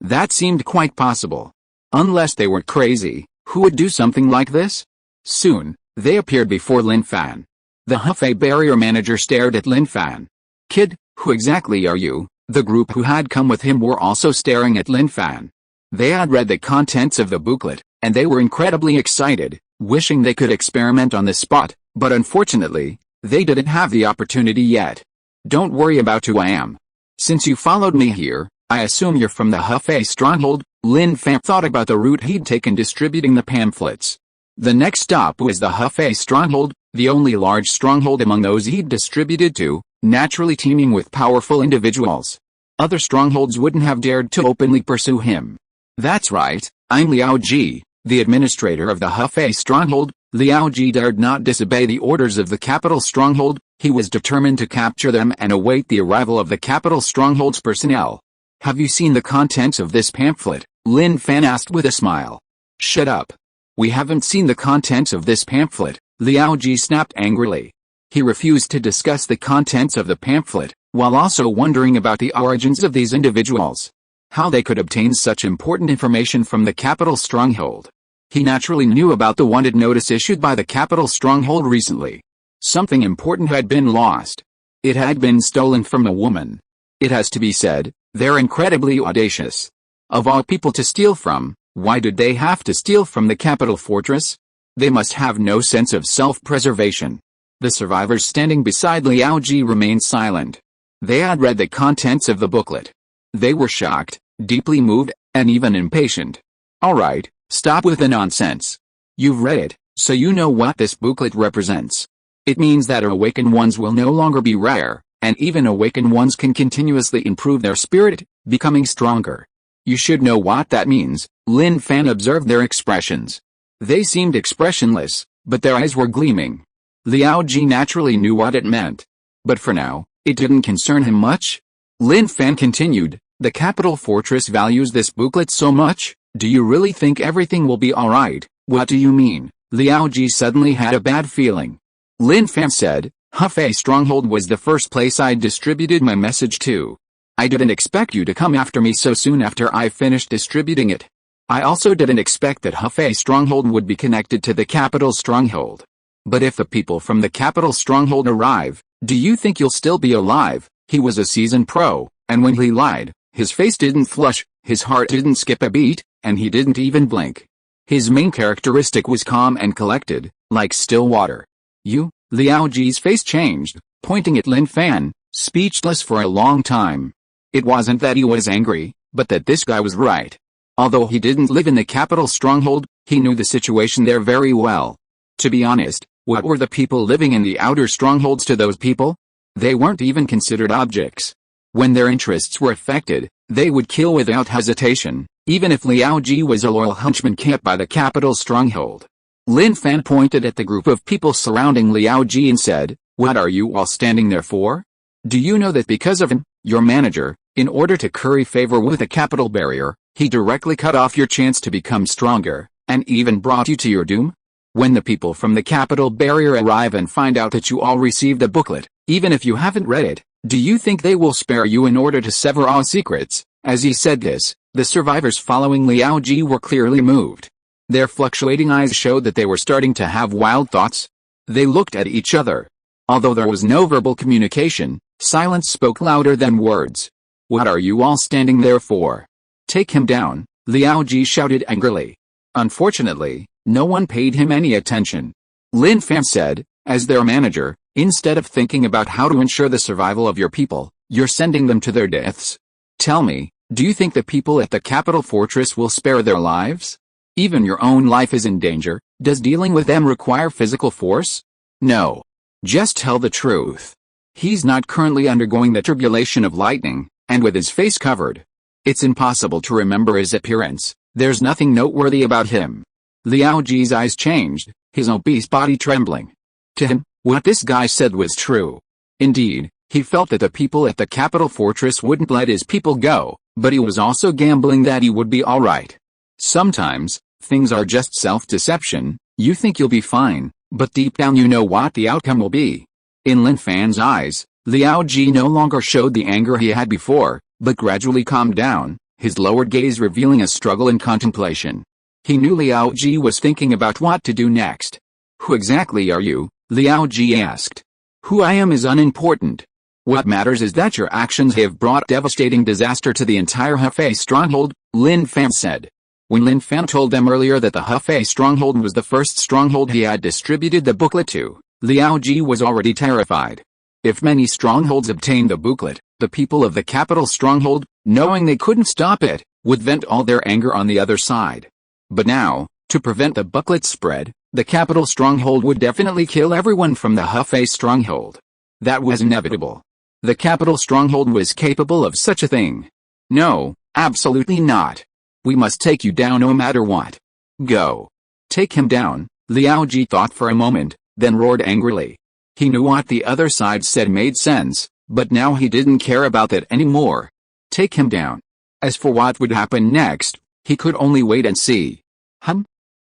That seemed quite possible. Unless they were crazy, who would do something like this? Soon, they appeared before Lin Fan. The Hefei barrier manager stared at Lin Fan. "Kid, who exactly are you?" The group who had come with him were also staring at Lin Fan. They had read the contents of the booklet, and they were incredibly excited, wishing they could experiment on the spot, but unfortunately, they didn't have the opportunity yet. "Don't worry about who I am. Since you followed me here, I assume you're from the Hefei stronghold." Lin Fan thought about the route he'd taken distributing the pamphlets. The next stop was the Hefei stronghold, the only large stronghold among those he'd distributed to, naturally teeming with powerful individuals. Other strongholds wouldn't have dared to openly pursue him. "That's right, I'm Liao Ji, the administrator of the Hefei stronghold." Liao Ji dared not disobey the orders of the capital stronghold. He was determined to capture them and await the arrival of the capital stronghold's personnel. "Have you seen the contents of this pamphlet?" Lin Fan asked with a smile. "Shut up. We haven't seen the contents of this pamphlet," Liao Ji snapped angrily. He refused to discuss the contents of the pamphlet, while also wondering about the origins of these individuals. How they could obtain such important information from the capital stronghold. He naturally knew about the wanted notice issued by the capital stronghold recently. Something important had been lost. It had been stolen from a woman. It has to be said, they're incredibly audacious. Of all people to steal from, why did they have to steal from the capital fortress? They must have no sense of self-preservation. The survivors standing beside Liao Ji remained silent. They had read the contents of the booklet. They were shocked, deeply moved, and even impatient. "All right, stop with the nonsense. You've read it, so you know what this booklet represents. It means that awakened ones will no longer be rare, and even awakened ones can continuously improve their spirit, becoming stronger. You should know what that means." Lin Fan observed their expressions. They seemed expressionless, but their eyes were gleaming. Liao Ji naturally knew what it meant. But for now, it didn't concern him much. Lin Fan continued, "The capital fortress values this booklet so much, do you really think everything will be alright?" "What do you mean?" Liao Ji suddenly had a bad feeling. Lin Fan said, "Hefei stronghold was the first place I distributed my message to. I didn't expect you to come after me so soon after I finished distributing it. I also didn't expect that Hefei stronghold would be connected to the capital stronghold. But if the people from the capital stronghold arrive, do you think you'll still be alive?" He was a seasoned pro, and when he lied, his face didn't flush, his heart didn't skip a beat, and he didn't even blink. His main characteristic was calm and collected, like still water. "You?" Liao Ji's face changed, pointing at Lin Fan, speechless for a long time. It wasn't that he was angry, but that this guy was right. Although he didn't live in the capital stronghold, he knew the situation there very well. To be honest, what were the people living in the outer strongholds to those people? They weren't even considered objects. When their interests were affected, they would kill without hesitation, even if Liao Ji was a loyal henchman kept by the capital stronghold. Lin Fan pointed at the group of people surrounding Liao Ji and said, "What are you all standing there for? Do you know that because of him, your manager, in order to curry favor with the capital barrier, he directly cut off your chance to become stronger, and even brought you to your doom? When the people from the capital barrier arrive and find out that you all received a booklet, even if you haven't read it, do you think they will spare you in order to sever all secrets? As he said this, the survivors following Liao Ji were clearly moved. Their fluctuating eyes showed that they were starting to have wild thoughts. They looked at each other. Although there was no verbal communication, silence spoke louder than words. What are you all standing there for? Take him down, Liao Ji shouted angrily. Unfortunately, no one paid him any attention. Lin Fan said, as their manager, instead of thinking about how to ensure the survival of your people, you're sending them to their deaths. Tell me, do you think the people at the capital fortress will spare their lives? Even your own life is in danger. Does dealing with them require physical force? No. Just tell the truth. He's not currently undergoing the tribulation of lightning, and with his face covered. It's impossible to remember his appearance. There's nothing noteworthy about him. Liao Ji's eyes changed, his obese body trembling. To him, what this guy said was true. Indeed, he felt that the people at the capital fortress wouldn't let his people go, but he was also gambling that he would be alright. Sometimes, things are just self-deception. You think you'll be fine, but deep down you know what the outcome will be. In Lin Fan's eyes, Liao Ji no longer showed the anger he had before, but gradually calmed down, his lowered gaze revealing a struggle in contemplation. He knew Liao Ji was thinking about what to do next. Who exactly are you? Liao Ji asked. Who I am is unimportant. What matters is that your actions have brought devastating disaster to the entire Hefei stronghold, Lin Fan said. When Lin Fan told them earlier that the Hefei stronghold was the first stronghold he had distributed the booklet to, Liao Ji was already terrified. If many strongholds obtained the booklet, the people of the capital stronghold, knowing they couldn't stop it, would vent all their anger on the other side. But now, to prevent the booklet's spread, the capital stronghold would definitely kill everyone from the Hefei stronghold. That was inevitable. The capital stronghold was capable of such a thing. No, absolutely not. We must take you down no matter what. Go. Take him down, Liao Ji thought for a moment, then roared angrily. He knew what the other side said made sense, but now he didn't care about that anymore. Take him down. As for what would happen next, he could only wait and see.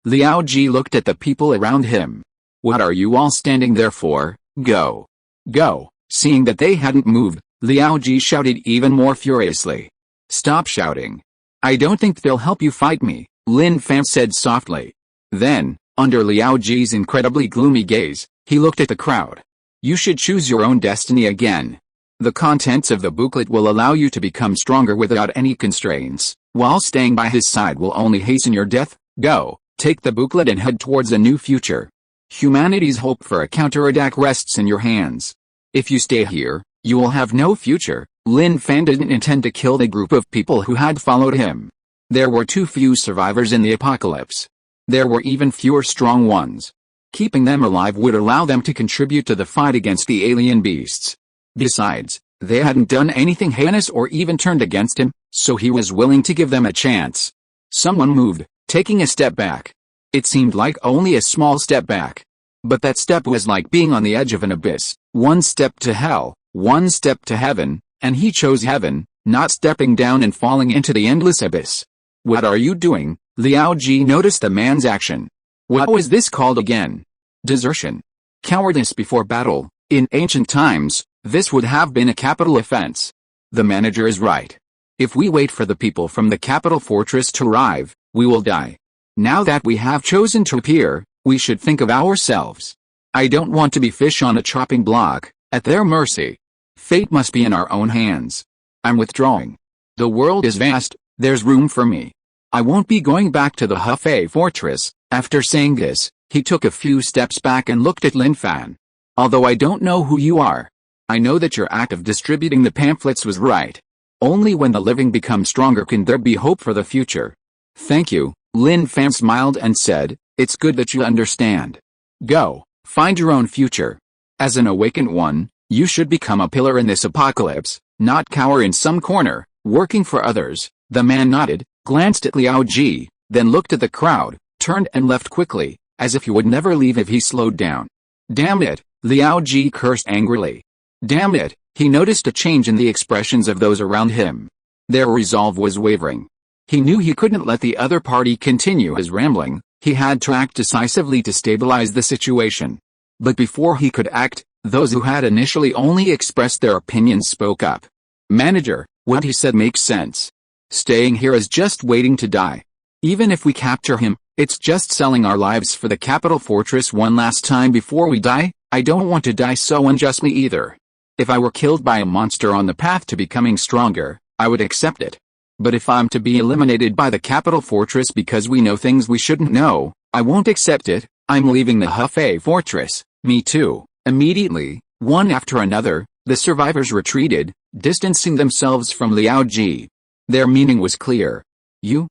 Liao Ji looked at the people around him. What are you all standing there for? Go. Go. Seeing that they hadn't moved, Liao Ji shouted even more furiously. Stop shouting. I don't think they'll help you fight me, Lin Fan said softly. Then, under Liao Ji's incredibly gloomy gaze, he looked at the crowd. You should choose your own destiny again. The contents of the booklet will allow you to become stronger without any constraints, while staying by his side will only hasten your death. Go, take the booklet and head towards a new future. Humanity's hope for a counterattack rests in your hands. If you stay here, you will have no future. Lin Fan didn't intend to kill the group of people who had followed him. There were too few survivors in the apocalypse. There were even fewer strong ones. Keeping them alive would allow them to contribute to the fight against the alien beasts. Besides, they hadn't done anything heinous or even turned against him, so he was willing to give them a chance. Someone moved, taking a step back. It seemed like only a small step back. But that step was like being on the edge of an abyss. One step to hell, one step to heaven, and he chose heaven, not stepping down and falling into the endless abyss. What are you doing? Liao Ji noticed the man's action. What was this called again? Desertion. Cowardice before battle. In ancient times, this would have been a capital offense. The manager is right. If we wait for the people from the capital fortress to arrive, we will die. Now that we have chosen to appear, we should think of ourselves. I don't want to be fish on a chopping block, at their mercy. Fate must be in our own hands. I'm withdrawing. The world is vast, there's room for me. I won't be going back to the Hefei fortress. After saying this, he took a few steps back and looked at Lin Fan. Although I don't know who you are, I know that your act of distributing the pamphlets was right. Only when the living become stronger can there be hope for the future. Thank you, Lin Fan smiled and said, it's good that you understand. Go, find your own future. As an awakened one, you should become a pillar in this apocalypse, not cower in some corner, working for others. The man nodded, glanced at Liao Ji, then looked at the crowd, turned and left quickly, as if he would never leave if he slowed down. Damn it, Liao Ji cursed angrily. Damn it, he noticed a change in the expressions of those around him. Their resolve was wavering. He knew he couldn't let the other party continue his rambling. He had to act decisively to stabilize the situation. But before he could act, those who had initially only expressed their opinions spoke up. "Manager, what he said makes sense. Staying here is just waiting to die. Even if we capture him, it's just selling our lives for the capital fortress one last time before we die. I don't want to die so unjustly either. If I were killed by a monster on the path to becoming stronger, I would accept it. But if I'm to be eliminated by the capital fortress because we know things we shouldn't know, I won't accept it. I'm leaving the Hefei fortress." "Me too." Immediately, one after another, the survivors retreated, distancing themselves from Liao Ji. Their meaning was clear. You,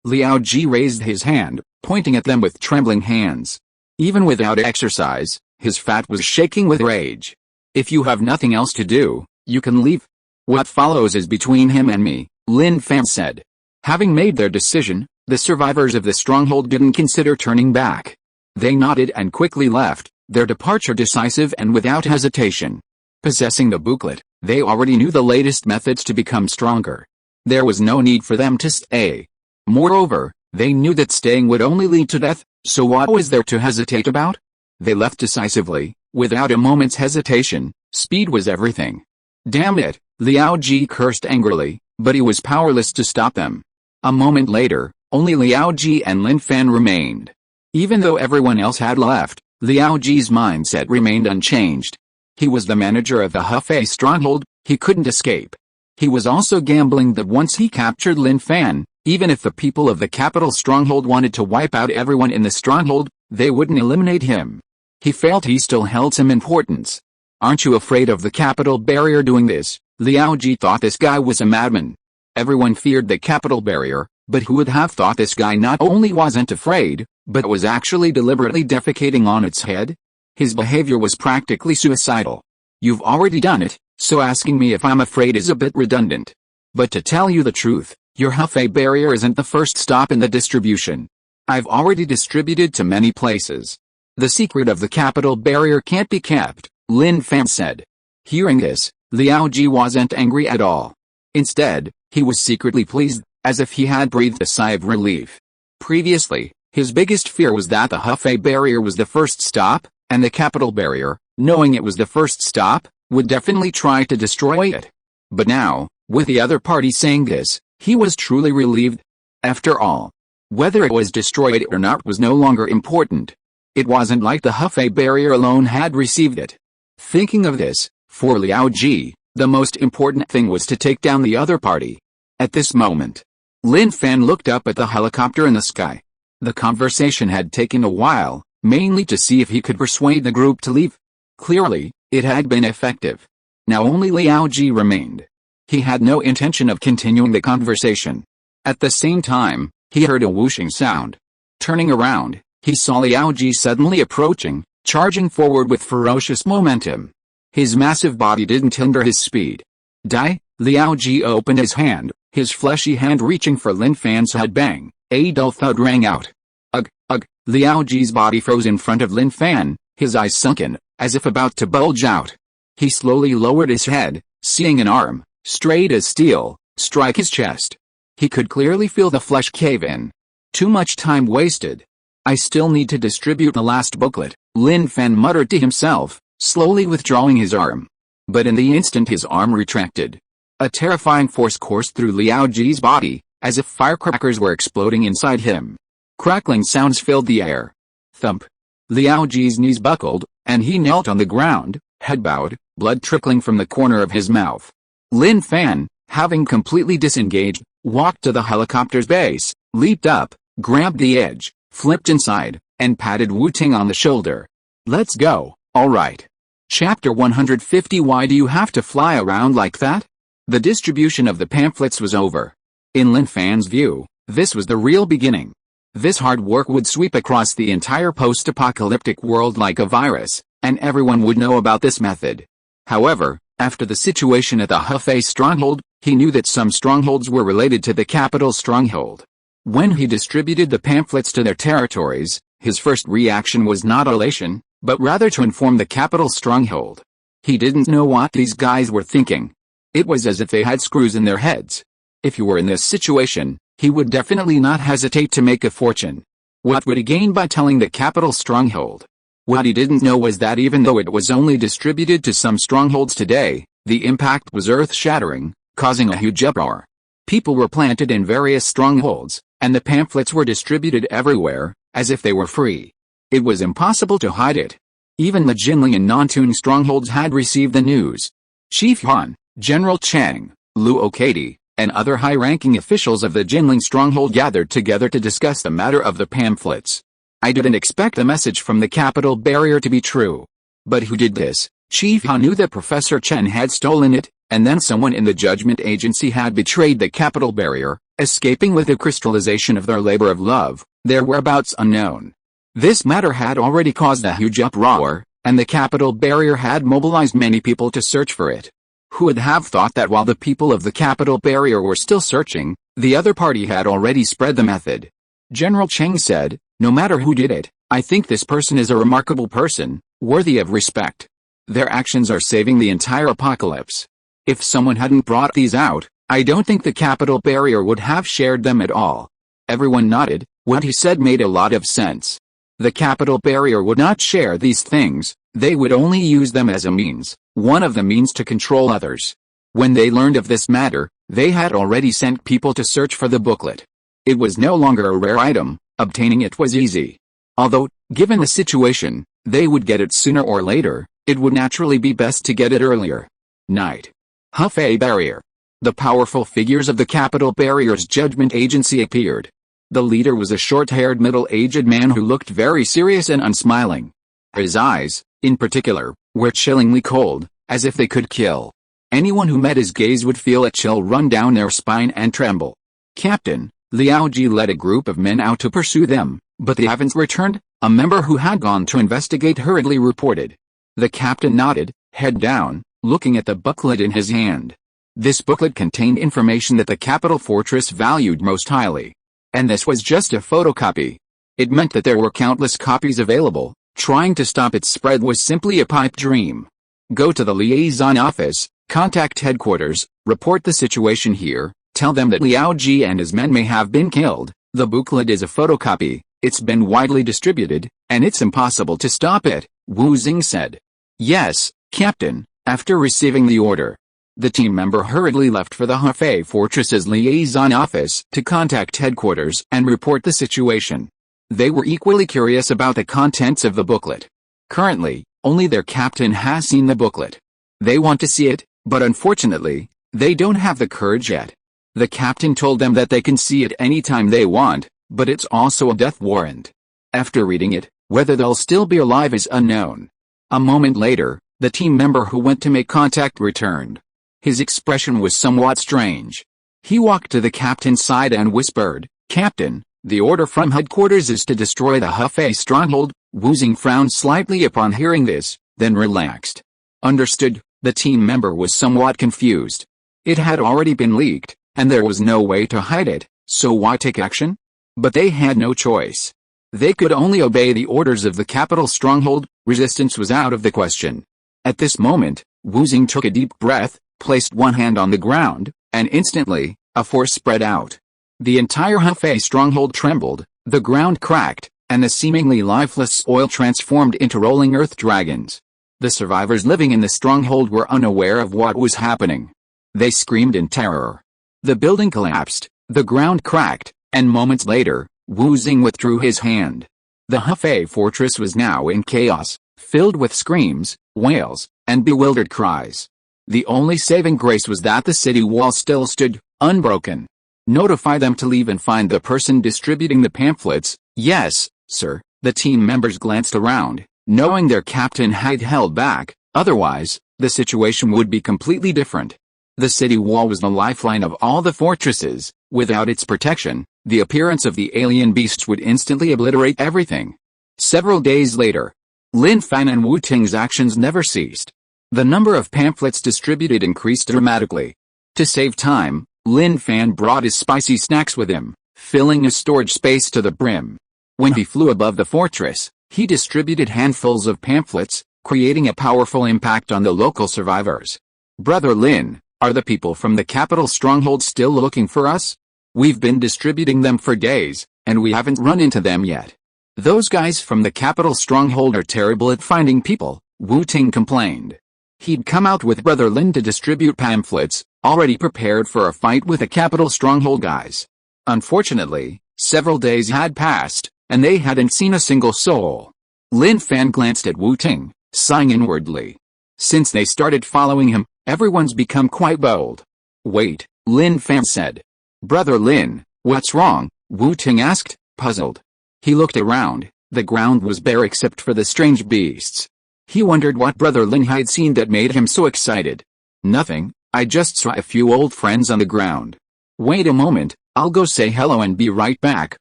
Liao Ji raised his hand, pointing at them with trembling hands. Even without exercise, his fat was shaking with rage. "If you have nothing else to do, you can leave. What follows is between him and me," Lin Fan said. Having made their decision, the survivors of the stronghold didn't consider turning back. They nodded and quickly left, their departure decisive and without hesitation. Possessing the booklet, they already knew the latest methods to become stronger. There was no need for them to stay. Moreover, they knew that staying would only lead to death, so what was there to hesitate about? They left decisively, without a moment's hesitation. Speed was everything. "Damn it," Liao Ji cursed angrily, but he was powerless to stop them. A moment later, only Liao Ji and Lin Fan remained. Even though everyone else had left, Liao Ji's mindset remained unchanged. He was the manager of the Hefei stronghold, he couldn't escape. He was also gambling that once he captured Lin Fan, even if the people of the capital stronghold wanted to wipe out everyone in the stronghold, they wouldn't eliminate him. He felt he still held some importance. "Aren't you afraid of the capital barrier doing this?" Liao Ji thought this guy was a madman. Everyone feared the capital barrier, but who would have thought this guy not only wasn't afraid, but was actually deliberately defecating on its head? His behavior was practically suicidal. "You've already done it, so asking me if I'm afraid is a bit redundant. But to tell you the truth, your Hefei barrier isn't the first stop in the distribution. I've already distributed to many places. The secret of the capital barrier can't be kept," Lin Fan said. Hearing this, Liao Ji wasn't angry at all. Instead, he was secretly pleased, as if he had breathed a sigh of relief. Previously, his biggest fear was that the Hefei barrier was the first stop, and the capital barrier, knowing it was the first stop, would definitely try to destroy it. But now, with the other party saying this, he was truly relieved. After all, whether it was destroyed or not was no longer important. It wasn't like the Hefei barrier alone had received it. Thinking of this, for Liao Ji, the most important thing was to take down the other party. At this moment, Lin Fan looked up at the helicopter in the sky. The conversation had taken a while, mainly to see if he could persuade the group to leave. Clearly, it had been effective. Now only Liao Ji remained. He had no intention of continuing the conversation. At the same time, he heard a whooshing sound. Turning around, he saw Liao Ji suddenly approaching, charging forward with ferocious momentum. His massive body didn't hinder his speed. "Die!" Liao Ji opened his hand, his fleshy hand reaching for Lin Fan's head. Bang! A dull thud rang out. Ugh, ugh! Liao Ji's body froze in front of Lin Fan, his eyes sunken, as if about to bulge out. He slowly lowered his head, seeing an arm, straight as steel, strike his chest. He could clearly feel the flesh cave in. Too much time wasted. "I still need to distribute the last booklet," Lin Fan muttered to himself, slowly withdrawing his arm. But in the instant his arm retracted, a terrifying force coursed through Liao Ji's body, as if firecrackers were exploding inside him. Crackling sounds filled the air. Thump! Liao Ji's knees buckled, and he knelt on the ground, head bowed, blood trickling from the corner of his mouth. Lin Fan, having completely disengaged, walked to the helicopter's base, leaped up, grabbed the edge, flipped inside, and patted Wu Ting on the shoulder. "Let's go, alright." Chapter 150. Why do you have to fly around like that? The distribution of the pamphlets was over. In Lin Fan's view, this was the real beginning. This hard work would sweep across the entire post-apocalyptic world like a virus, and everyone would know about this method. However, after the situation at the Hefei stronghold, he knew that some strongholds were related to the capital stronghold. When he distributed the pamphlets to their territories, his first reaction was not elation, but rather to inform the capital stronghold. He didn't know what these guys were thinking. It was as if they had screws in their heads. If he were in this situation, he would definitely not hesitate to make a fortune. What would he gain by telling the capital stronghold? What he didn't know was that even though it was only distributed to some strongholds today, the impact was earth-shattering, causing a huge uproar. People were planted in various strongholds, and the pamphlets were distributed everywhere, as if they were free. It was impossible to hide it. Even the Jinling and Nontun strongholds had received the news. Chief Han, General Chang, Lu Okadi, and other high-ranking officials of the Jinling stronghold gathered together to discuss the matter of the pamphlets. I didn't expect the message from the capital barrier to be true. But who did this? Chief Han knew that Professor Chen had stolen it, and then someone in the judgment agency had betrayed the capital barrier, escaping with the crystallization of their labor of love, their whereabouts unknown. This matter had already caused a huge uproar, and the capital barrier had mobilized many people to search for it. Who would have thought that while the people of the capital barrier were still searching, the other party had already spread the method? General Cheng said, "No matter who did it, I think this person is a remarkable person, worthy of respect. Their actions are saving the entire apocalypse. If someone hadn't brought these out, I don't think the capital barrier would have shared them at all." Everyone nodded. What he said made a lot of sense. The capital barrier would not share these things, they would only use them as a means, one of the means to control others. When they learned of this matter, they had already sent people to search for the booklet. It was no longer a rare item, obtaining it was easy. Although, given the situation, they would get it sooner or later, it would naturally be best to get it earlier. Night. Hefei Barrier. The powerful figures of the capital barrier's judgment agency appeared. The leader was a short-haired middle-aged man who looked very serious and unsmiling. His eyes, in particular, were chillingly cold, as if they could kill. Anyone who met his gaze would feel a chill run down their spine and tremble. Captain Liao Ji led a group of men out to pursue them, but they haven't returned, a member who had gone to investigate hurriedly reported. The captain nodded, head down, looking at the booklet in his hand. This booklet contained information that the capital fortress valued most highly. And this was just a photocopy. It meant that there were countless copies available. Trying to stop its spread was simply a pipe dream. Go to the liaison office, contact headquarters, report the situation here, tell them that Liao Ji and his men may have been killed. The booklet is a photocopy, it's been widely distributed, and it's impossible to stop it, Wu Xing said. Yes, Captain. After receiving the order, the team member hurriedly left for the Hefei Fortress's liaison office to contact headquarters and report the situation. They were equally curious about the contents of the booklet. Currently, only their captain has seen the booklet. They want to see it, but unfortunately, they don't have the courage yet. The captain told them that they can see it anytime they want, but it's also a death warrant. After reading it, whether they'll still be alive is unknown. A moment later, the team member who went to make contact returned. His expression was somewhat strange. He walked to the captain's side and whispered, "Captain, the order from headquarters is to destroy the Hefei stronghold." Wu Xing frowned slightly upon hearing this, then relaxed. Understood, the team member was somewhat confused. It had already been leaked, and there was no way to hide it, so why take action? But they had no choice. They could only obey the orders of the capital stronghold, resistance was out of the question. At this moment, Wu Xing took a deep breath, placed one hand on the ground, and instantly, a force spread out. The entire Hefei stronghold trembled, the ground cracked, and the seemingly lifeless soil transformed into rolling earth dragons. The survivors living in the stronghold were unaware of what was happening. They screamed in terror. The building collapsed, the ground cracked, and moments later, Wu Xing withdrew his hand. The Hefei fortress was now in chaos, filled with screams, wails, and bewildered cries. The only saving grace was that the city wall still stood, unbroken. Notify them to leave and find the person distributing the pamphlets. Yes, sir. The team members glanced around, knowing their captain had held back, otherwise, the situation would be completely different. The city wall was the lifeline of all the fortresses. Without its protection, the appearance of the alien beasts would instantly obliterate everything. Several days later, Lin Fan and Wu Ting's actions never ceased. The number of pamphlets distributed increased dramatically. To save time, Lin Fan brought his spicy snacks with him, filling his storage space to the brim. When he flew above the fortress, he distributed handfuls of pamphlets, creating a powerful impact on the local survivors. "Brother Lin, are the people from the capital stronghold still looking for us? We've been distributing them for days, And we haven't run into them yet. Those guys from the capital stronghold are terrible at finding people, Wu Ting complained. He'd come out with Brother Lin to distribute pamphlets, already prepared for a fight with the capital stronghold guys. Unfortunately, several days had passed, and they hadn't seen a single soul. Lin Fan glanced at Wu Ting, sighing inwardly. Since they started following him, everyone's become quite bold. Wait, Lin Fan said. Brother Lin, what's wrong? Wu Ting asked, puzzled. He looked around. The ground was bare except for the strange beasts. He wondered what Brother Lin had seen that made him so excited. Nothing, I just saw a few old friends on the ground. Wait a moment, I'll go say hello and be right back,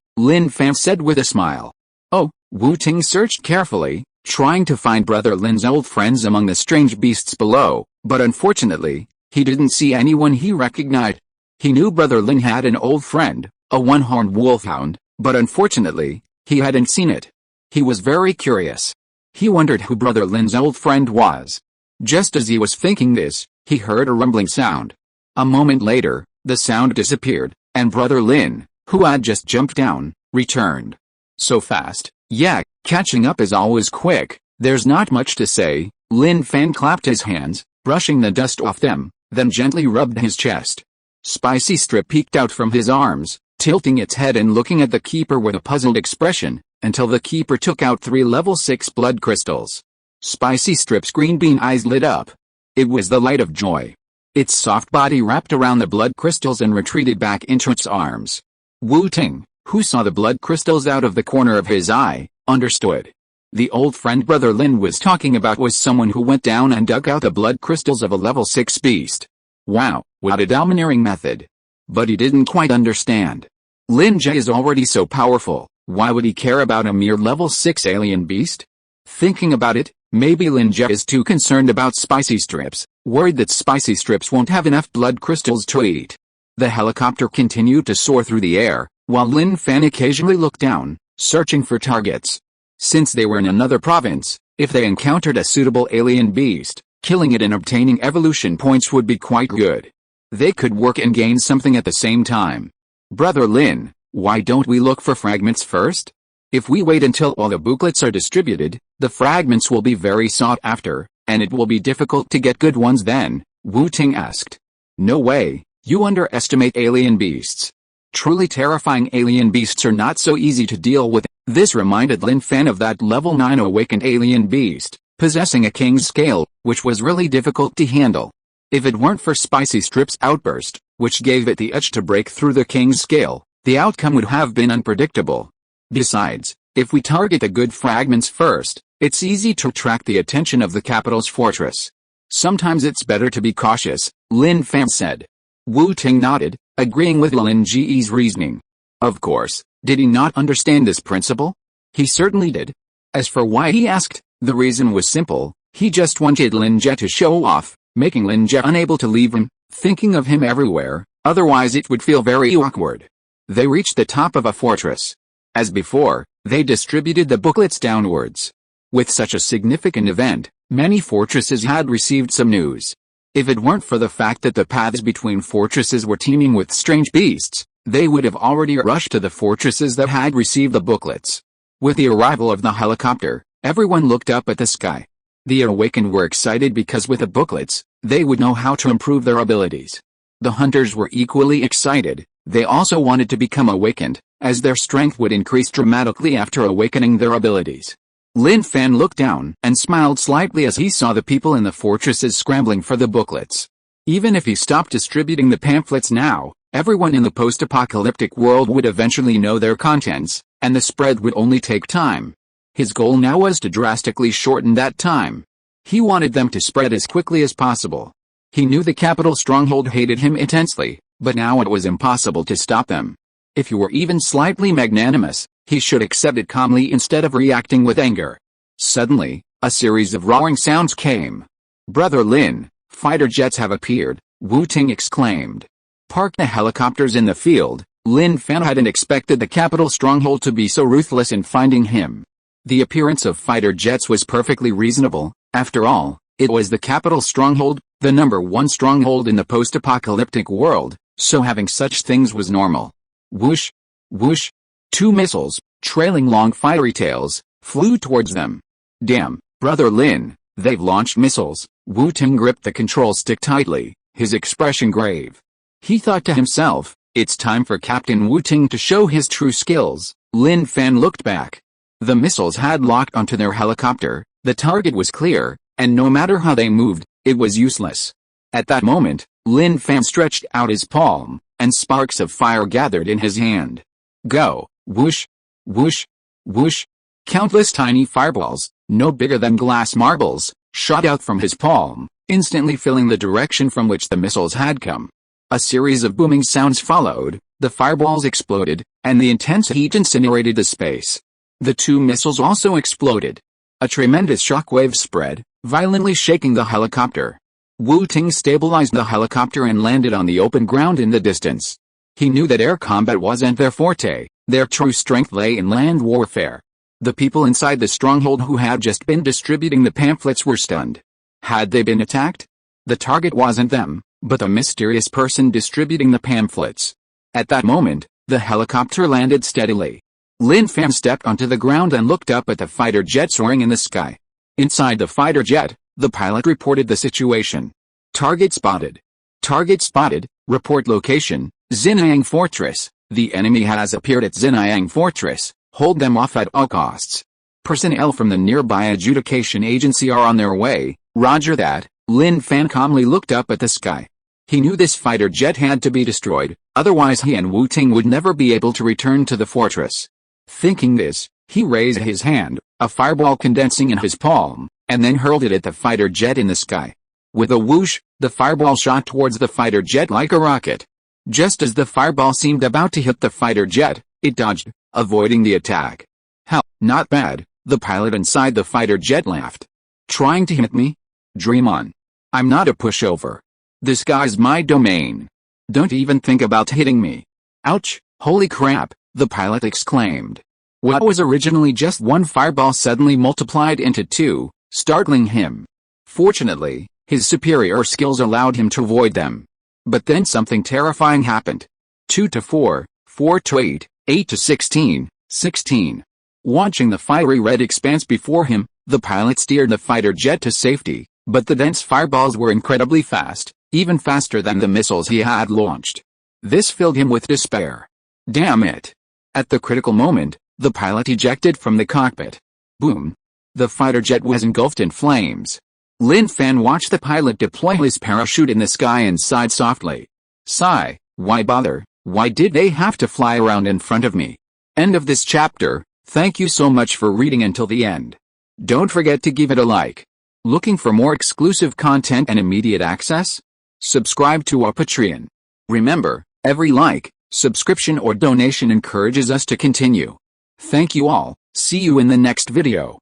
Lin Fan said with a smile. Oh, Wu Ting searched carefully, trying to find Brother Lin's old friends among the strange beasts below, but unfortunately, he didn't see anyone he recognized. He knew Brother Lin had an old friend, a one-horned wolfhound, but unfortunately, he hadn't seen it. He was very curious. He wondered who Brother Lin's old friend was. Just as he was thinking this, he heard a rumbling sound. A moment later, the sound disappeared, and Brother Lin, who had just jumped down, returned. So fast, yeah, catching up is always quick, there's not much to say. Lin Fan clapped his hands, brushing the dust off them, then gently rubbed his chest. Spicy Strip peeked out from his arms, tilting its head and looking at the keeper with a puzzled expression, until the keeper took out 3 level 6 blood crystals. Spicy Strip's green bean eyes lit up. It was the light of joy. Its soft body wrapped around the blood crystals and retreated back into its arms. Wu Ting, who saw the blood crystals out of the corner of his eye, understood. The old friend Brother Lin was talking about was someone who went down and dug out the blood crystals of a level 6 beast. Wow, what a domineering method. But he didn't quite understand. Lin Jie is already so powerful, why would he care about a mere level 6 alien beast? Thinking about it, maybe Lin Jie is too concerned about Spicy Strips, worried that Spicy Strips won't have enough blood crystals to eat. The helicopter continued to soar through the air, while Lin Fan occasionally looked down, searching for targets. Since they were in another province, if they encountered a suitable alien beast, killing it and obtaining evolution points would be quite good. They could work and gain something at the same time. Brother Lin, why don't we look for fragments first? If we wait until all the booklets are distributed, the fragments will be very sought after, and it will be difficult to get good ones then, Wu Ting asked. No way, you underestimate alien beasts. Truly terrifying alien beasts are not so easy to deal with. This reminded Lin Fan of that level 9 awakened alien beast, possessing a king's scale, which was really difficult to handle. If it weren't for Spicy Strip's outburst, which gave it the edge to break through the king's scale, the outcome would have been unpredictable. Besides, if we target the good fragments first, it's easy to attract the attention of the capital's fortress. Sometimes it's better to be cautious, Lin Fan said. Wu Ting nodded, agreeing with Lin Jie's reasoning. Of course, did he not understand this principle? He certainly did. As for why he asked, the reason was simple, he just wanted Lin Jie to show off, making Lin Jie unable to leave him, thinking of him everywhere, otherwise it would feel very awkward. They reached the top of a fortress. As before, they distributed the booklets downwards. With such a significant event, many fortresses had received some news. If it weren't for the fact that the paths between fortresses were teeming with strange beasts, they would have already rushed to the fortresses that had received the booklets. With the arrival of the helicopter, everyone looked up at the sky. The awakened were excited because with the booklets, they would know how to improve their abilities. The hunters were equally excited. They also wanted to become awakened, as their strength would increase dramatically after awakening their abilities. Lin Fan looked down and smiled slightly as he saw the people in the fortresses scrambling for the booklets. Even if he stopped distributing the pamphlets now, everyone in the post-apocalyptic world would eventually know their contents, and the spread would only take time. His goal now was to drastically shorten that time. He wanted them to spread as quickly as possible. He knew the capital stronghold hated him intensely, but now it was impossible to stop them. If he were even slightly magnanimous, he should accept it calmly instead of reacting with anger. Suddenly, a series of roaring sounds came. Brother Lin, fighter jets have appeared, Wu Ting exclaimed. Park the helicopters in the field. Lin Fan hadn't expected the capital stronghold to be so ruthless in finding him. The appearance of fighter jets was perfectly reasonable. After all, it was the capital stronghold, the #1 stronghold in the post-apocalyptic world, so having such things was normal. Whoosh! Whoosh! Two missiles, trailing long fiery tails, flew towards them. Damn, Brother Lin, they've launched missiles. Wu-Ting gripped the control stick tightly, his expression grave. He thought to himself, it's time for Captain Wu-Ting to show his true skills. Lin Fan looked back. The missiles had locked onto their helicopter, the target was clear, and no matter how they moved, it was useless. At that moment, Lin Fan stretched out his palm, and sparks of fire gathered in his hand. Go, whoosh, whoosh, whoosh. Countless tiny fireballs, no bigger than glass marbles, shot out from his palm, instantly filling the direction from which the missiles had come. A series of booming sounds followed, the fireballs exploded, and the intense heat incinerated the space. The two missiles also exploded. A tremendous shockwave spread, violently shaking the helicopter. Wu-Ting stabilized the helicopter and landed on the open ground in the distance. He knew that air combat wasn't their forte, their true strength lay in land warfare. The people inside the stronghold who had just been distributing the pamphlets were stunned. Had they been attacked? The target wasn't them, but the mysterious person distributing the pamphlets. At that moment, the helicopter landed steadily. Lin Fan stepped onto the ground and looked up at the fighter jet soaring in the sky. Inside the fighter jet, the pilot reported the situation. Target spotted. Target spotted, report location, Xinjiang Fortress. The enemy has appeared at Xinjiang Fortress, hold them off at all costs. Personnel from the nearby adjudication agency are on their way, roger that. Lin Fan calmly looked up at the sky. He knew this fighter jet had to be destroyed, otherwise he and Wu-Ting would never be able to return to the fortress. Thinking this, he raised his hand, a fireball condensing in his palm, and then hurled it at the fighter jet in the sky. With a whoosh, the fireball shot towards the fighter jet like a rocket. Just as the fireball seemed about to hit the fighter jet, it dodged, avoiding the attack. Hell, not bad, the pilot inside the fighter jet laughed. Trying to hit me? Dream on. I'm not a pushover. The sky's my domain. Don't even think about hitting me. Ouch, holy crap, the pilot exclaimed. What was originally just one fireball suddenly multiplied into two, startling him. Fortunately, his superior skills allowed him to avoid them. But then something terrifying happened. 2 to 4, 4 to 8, 8 to 16, 16. Watching the fiery red expanse before him, the pilot steered the fighter jet to safety, but the dense fireballs were incredibly fast, even faster than the missiles he had launched. This filled him with despair. Damn it! At the critical moment, the pilot ejected from the cockpit. Boom! The fighter jet was engulfed in flames. Lin Fan watched the pilot deploy his parachute in the sky and sighed softly. Sigh, why bother? Why did they have to fly around in front of me? End of this chapter. Thank you so much for reading until the end. Don't forget to give it a like. Looking for more exclusive content and immediate access? Subscribe to our Patreon. Remember, every like, subscription or donation encourages us to continue. Thank you all, see you in the next video.